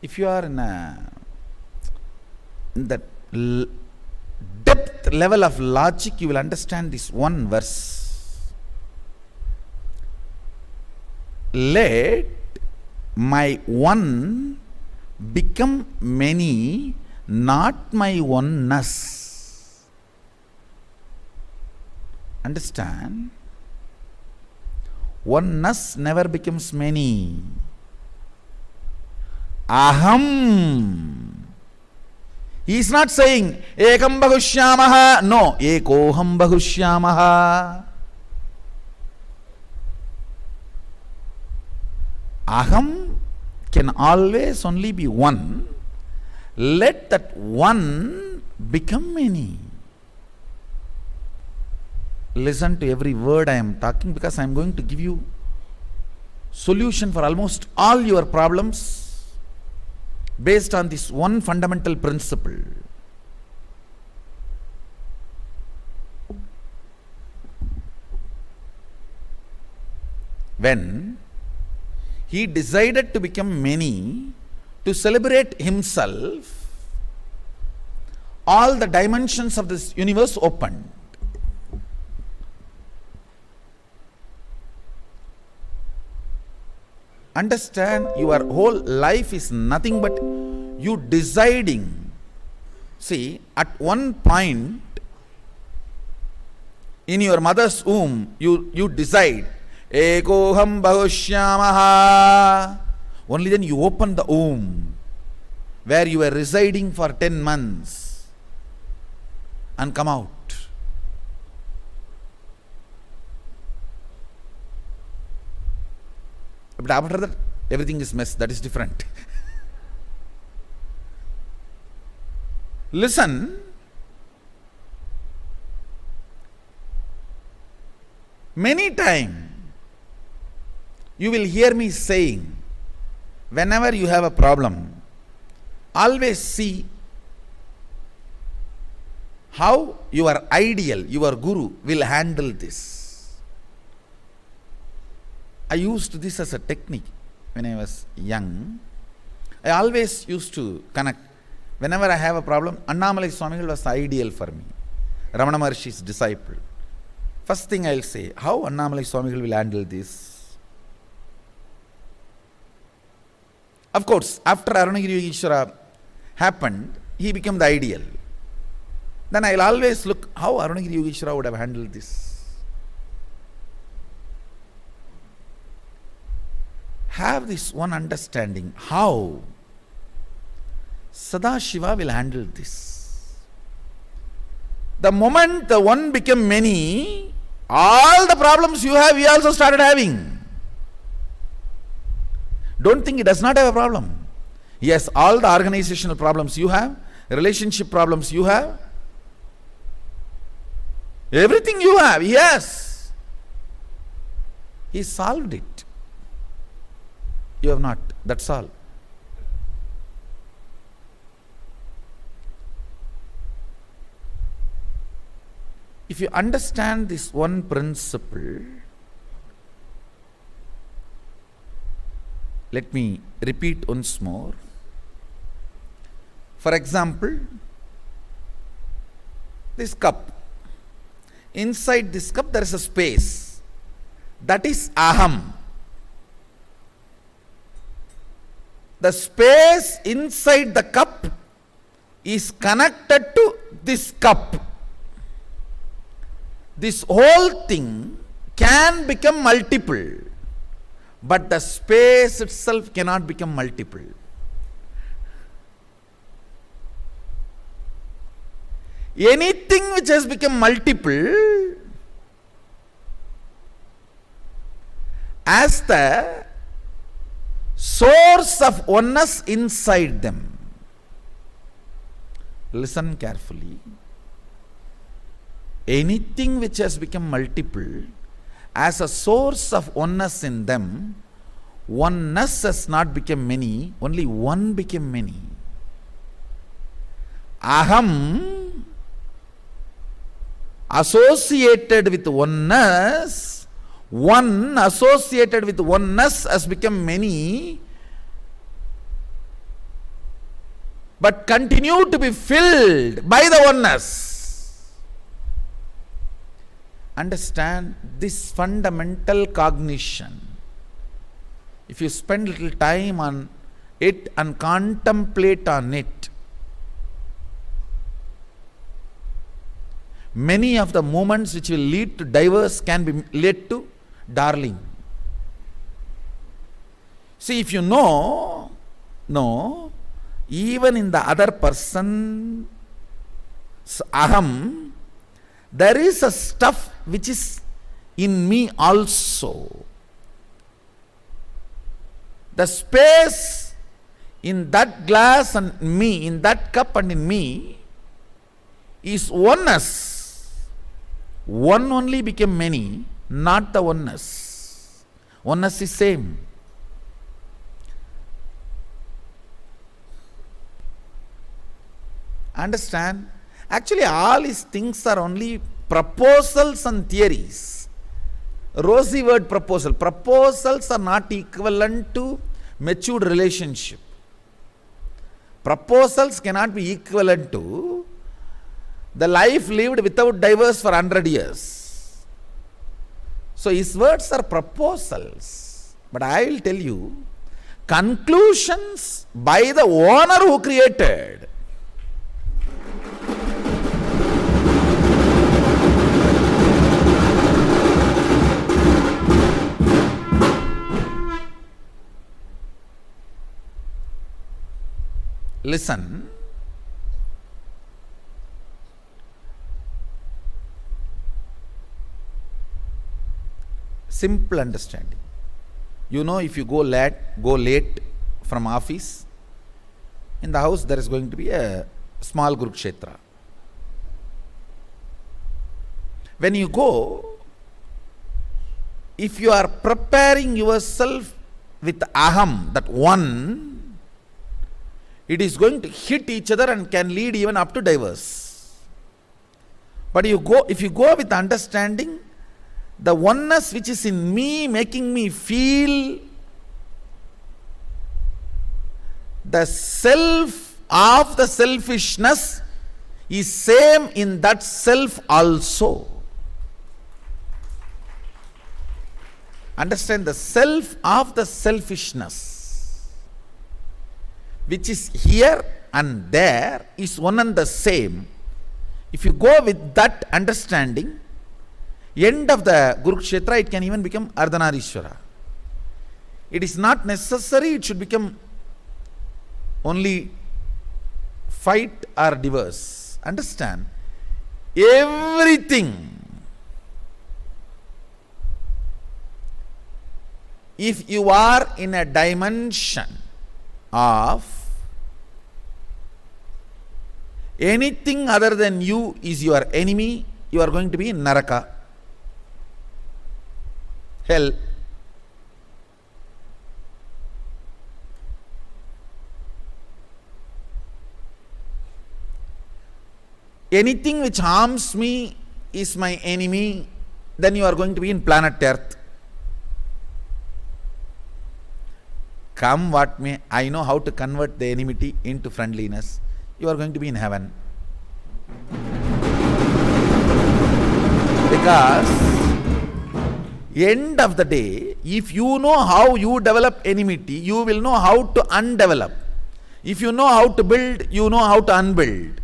if you are in that depth level of logic, you will understand this one verse. Let my one become many, not my oneness. Understand? Oneness never becomes many. Aham. He is not saying ekam bahushyamaha. No, ekoham bahushyamaha. Aham can always only be one. Let that one become many. Listen to every word I am talking, because I am going to give you solution for almost all your problems based on this one fundamental principle. When he decided to become many, to celebrate himself, all the dimensions of this universe opened. Understand, your whole life is nothing but you deciding. See, at one point in your mother's womb, you decide, ekoham bahushyamaha. Only then you open the womb where you were residing for 10 months and come out. But after that, everything is mess. That is different. Listen. Many times you will hear me saying, whenever you have a problem, always see how your ideal, your guru will handle this. I used this as a technique when I was young. I always used to connect. Whenever I have a problem, Annamalai Swamigal was ideal for me. Ramana Maharshi's disciple. First thing I'll say, how Annamalai Swamigal will handle this? Of course, after Arunagiri Yogeshwara happened, he became the ideal. Then I'll always look how Arunagiri Yogeshwara would have handled this. Have this one understanding how Sadashiva will handle this. The moment the one became many, all the problems you have, he also started having. Don't think he does not have a problem. Yes, all the organizational problems you have, relationship problems you have, everything you have, yes. He solved it. You have not. That's all. If you understand this one principle, let me repeat once more. For example, this cup. Inside this cup there is a space. That is aham. The space inside the cup is connected to this cup. This whole thing can become multiple, but the space itself cannot become multiple. Anything which has become multiple, as the source of oneness inside them. Listen carefully. Anything which has become multiple, as a source of oneness in them, oneness has not become many, only one became many. Aham associated with oneness, one associated with oneness has become many, but continue to be filled by the oneness. Understand this fundamental cognition. If you spend little time on it and contemplate on it, many of the moments which will lead to divorce can be led to darling. See, if you know, even in the other person's aham, there is a stuff which is in me also. The space in that glass and me, in that cup and in me, is oneness. One only became many, not the oneness. Oneness is same. Understand? Actually, all these things are only proposals and theories. Rosy word proposal. Proposals are not equivalent to matured relationship. Proposals cannot be equivalent to the life lived without divorce for 100 years. So his words are proposals. But I will tell you, conclusions by the owner who created. Listen. Simple understanding. You know, if you go late from office, in the house there is going to be a small Kurukshetra. When you go, if you are preparing yourself with aham, that one, it is going to hit each other and can lead even up to divorce. But if you go with understanding, the oneness which is in me, making me feel the self of the selfishness, is same in that self also. Understand, the self of the selfishness, which is here and there, is one and the same. If you go with that understanding, end of the Kurukshetra, it can even become Ardhanarishwara. It is not necessary it should become only fight or divorce. Understand? Everything. If you are in a dimension of anything other than you is your enemy, you are going to be in Naraka, hell. Anything which harms me is my enemy, then you are going to be in planet Earth. Come what may, I know how to convert the enmity into friendliness. You are going to be in heaven. Because end of the day, if you know how you develop enmity, you will know how to undevelop. If you know how to build, you know how to unbuild.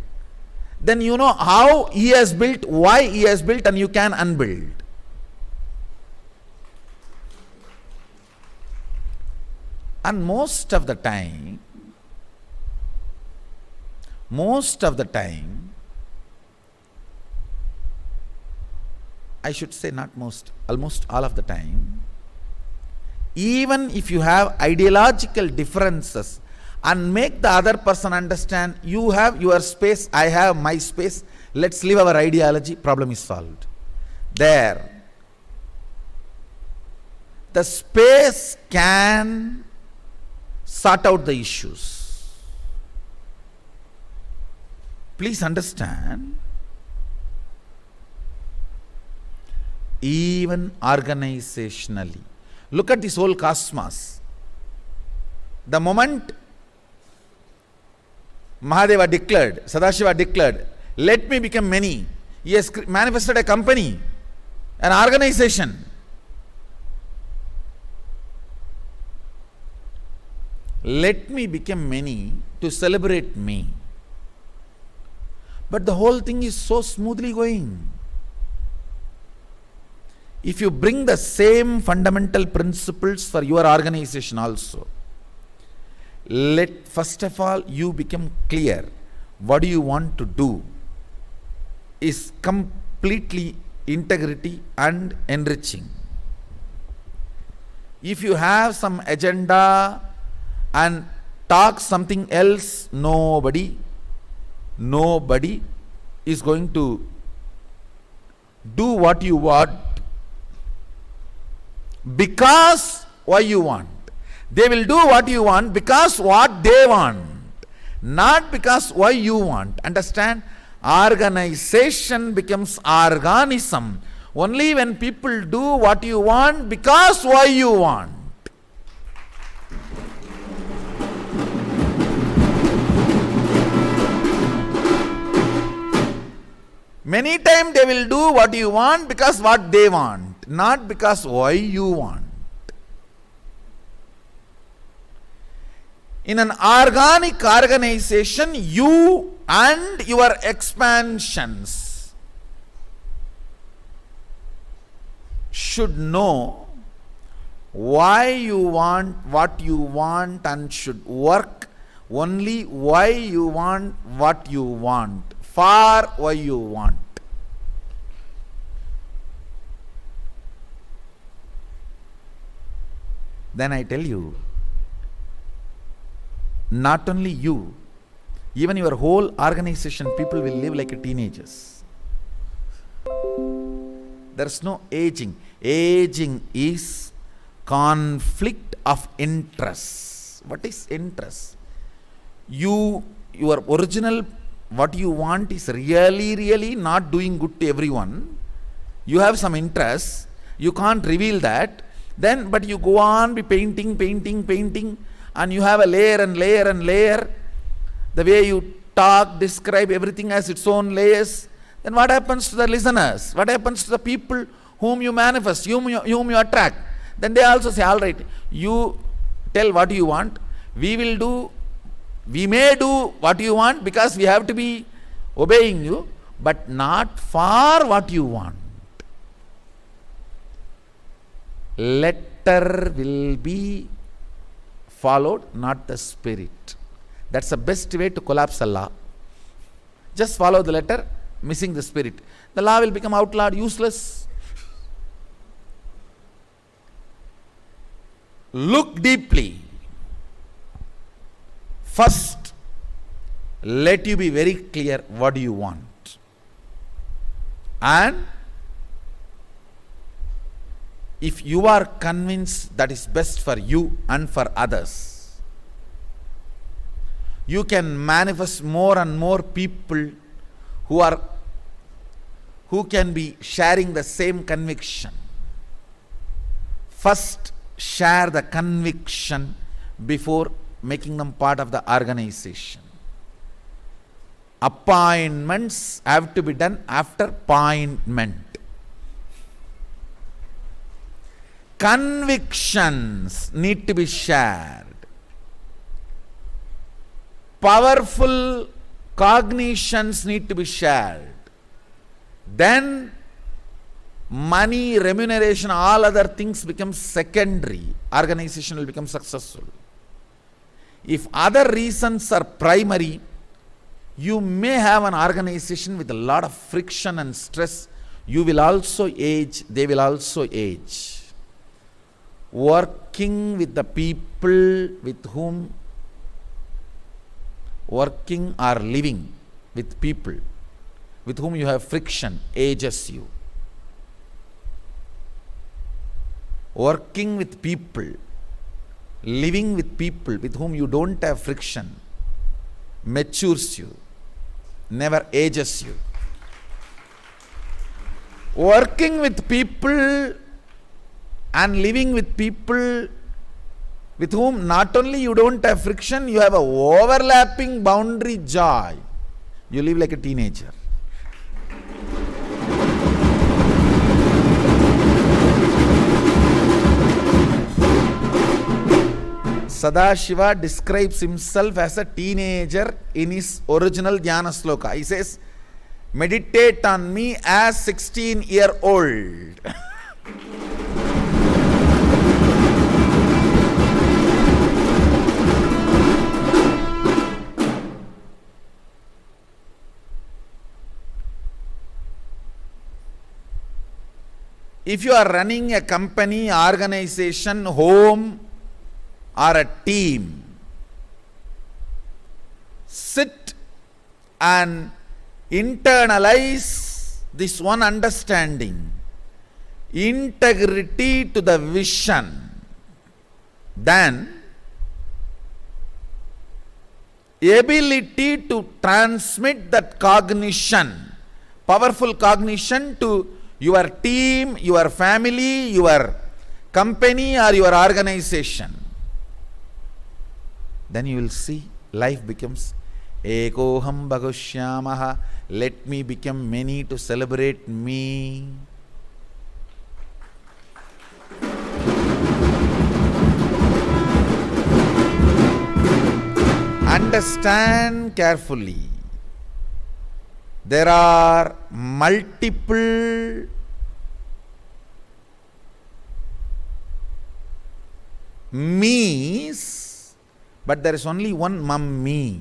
Then you know how he has built, why he has built, and you can unbuild. And most of the time, I should say not most, almost all of the time, even if you have ideological differences and make the other person understand, you have your space, I have my space, let's leave our ideology, problem is solved. There, the space can sort out the issues. Please understand, even organizationally, look at this whole cosmos. The moment Mahadeva declared, Sadashiva declared, let me become many, he has manifested a company, an organization. Let me become many to celebrate me. But the whole thing is so smoothly going. if you bring the same fundamental principles for your organization also, let first of all you become clear what do you want to do is completely integrity and enriching. If you have some agenda and talk something else, nobody is going to do what you want because why you want. They will do what you want because what they want, not because why you want. Understand? Organization becomes organism only when people do what you want because why you want. Many times they will do what you want because what they want, not because why you want. In an organic organization, you and your expansions should know why you want what you want and should work only why you want what you want, for why you want. Then I tell you, not only you, even your whole organization, people will live like teenagers. There's no aging. Aging is conflict of interest. What is interest? Your original, what you want is really not doing good to everyone. You have some interest. You can't reveal that. Then, but you go on be painting, and you have a layer and layer. The way you talk, describe, everything has its own layers. Then what happens to the listeners? What happens to the people whom you manifest, whom you attract? Then they also say, all right, you tell what you want. We may do what you want because we have to be obeying you, but not for what you want. Letter will be followed, not the spirit. That's the best way to collapse a law. Just follow the letter, missing the spirit. The law will become outlawed, useless. Look deeply. First, let you be very clear what do you want. And if you are convinced that is best for you and for others, you can manifest more and more people who can be sharing the same conviction. First, share the conviction before making them part of the organization. Appointments have to be done after appointment. Convictions need to be shared. Powerful cognitions need to be shared. Then money, remuneration, all other things become secondary. Organization will become successful. If other reasons are primary, you may have an organization with a lot of friction and stress. You will also age, they will also age. Working with the people with whom working or living with people with whom you have friction ages you. Working with people, living with people with whom you don't have friction matures you, never ages you. Working with people and living with people with whom not only you don't have friction, you have a overlapping boundary joy. You live like a teenager. Sadashiva describes himself as a teenager in his original Dhyana sloka. He says, meditate on me as 16-year-old. If you are running a company, organization, home, or a team, sit and internalize this one understanding, integrity to the vision, then ability to transmit that cognition, powerful cognition to your team, your family, your company or your organization. Then you will see life becomes Ekoham Bhagushyamaha, let me become many to celebrate me. Understand carefully. There are multiple me's, but there is only one mummy.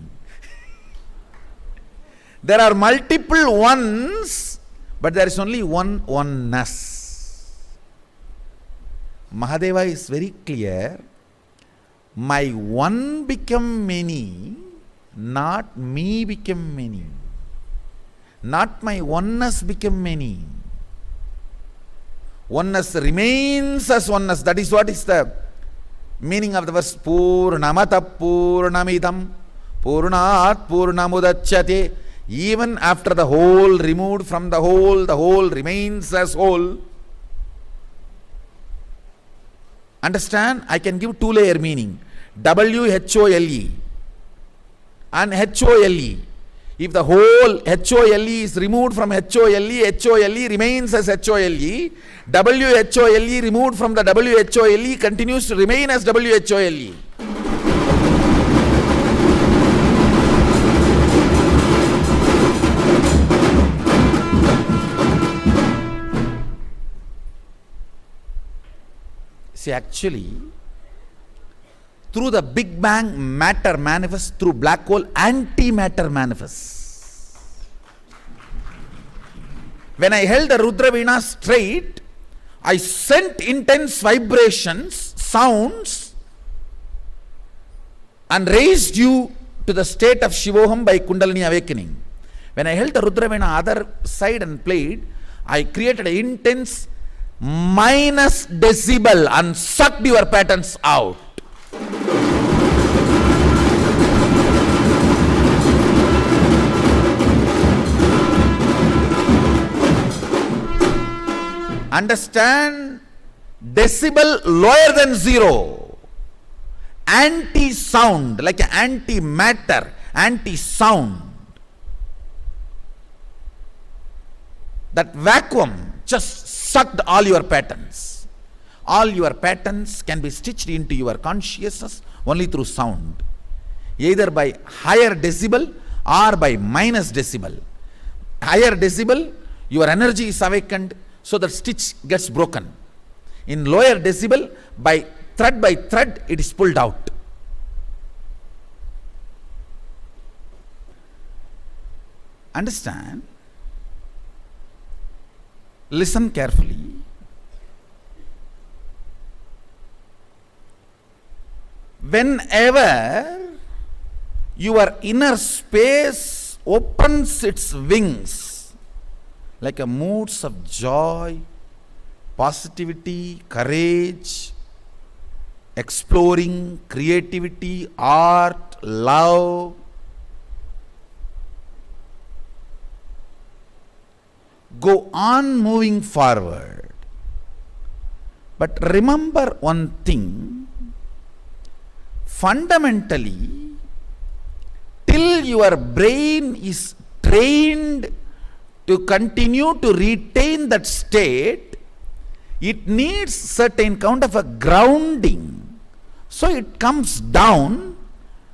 There are multiple ones, but there is only one oneness. Mahadeva is very clear. My one become many, not me become many. Not my oneness become many. Oneness remains as oneness. That is what is the meaning of the verse. Purnamata Purnamidam Purnat Purnamudachyate. Even after the whole removed from the whole remains as whole. Understand? I can give two-layer meaning. W-H-O-L-E and H-O-L-E. If the whole H-O-L-E is removed from H-O-L-E, H-O-L-E remains as H-O-L-E. W-H-O-L-E removed from the W-H-O-L-E continues to remain as W-H-O-L-E. See, actually, through the Big Bang, matter manifests, through black hole, antimatter manifests. When I held the Rudra Veena straight, I sent intense vibrations, sounds, and raised you to the state of Shivoham by Kundalini awakening. When I held the Rudra Veena other side and played, I created an intense minus decibel and sucked your patterns out. Understand? Decibel lower than zero. Anti-sound, like an anti-matter, anti-sound. That vacuum just sucked all your patterns. All your patterns can be stitched into your consciousness only through sound. Either by higher decibel or by minus decibel. Higher decibel, your energy is awakened, so the stitch gets broken. In lower decibel, by thread, it is pulled out. Understand? Listen carefully. Whenever your inner space opens its wings, like a moods of joy, positivity, courage, exploring, creativity, art, love, go on moving forward. But remember one thing, fundamentally, till your brain is trained to continue to retain that state, it needs certain kind of a grounding. So it comes down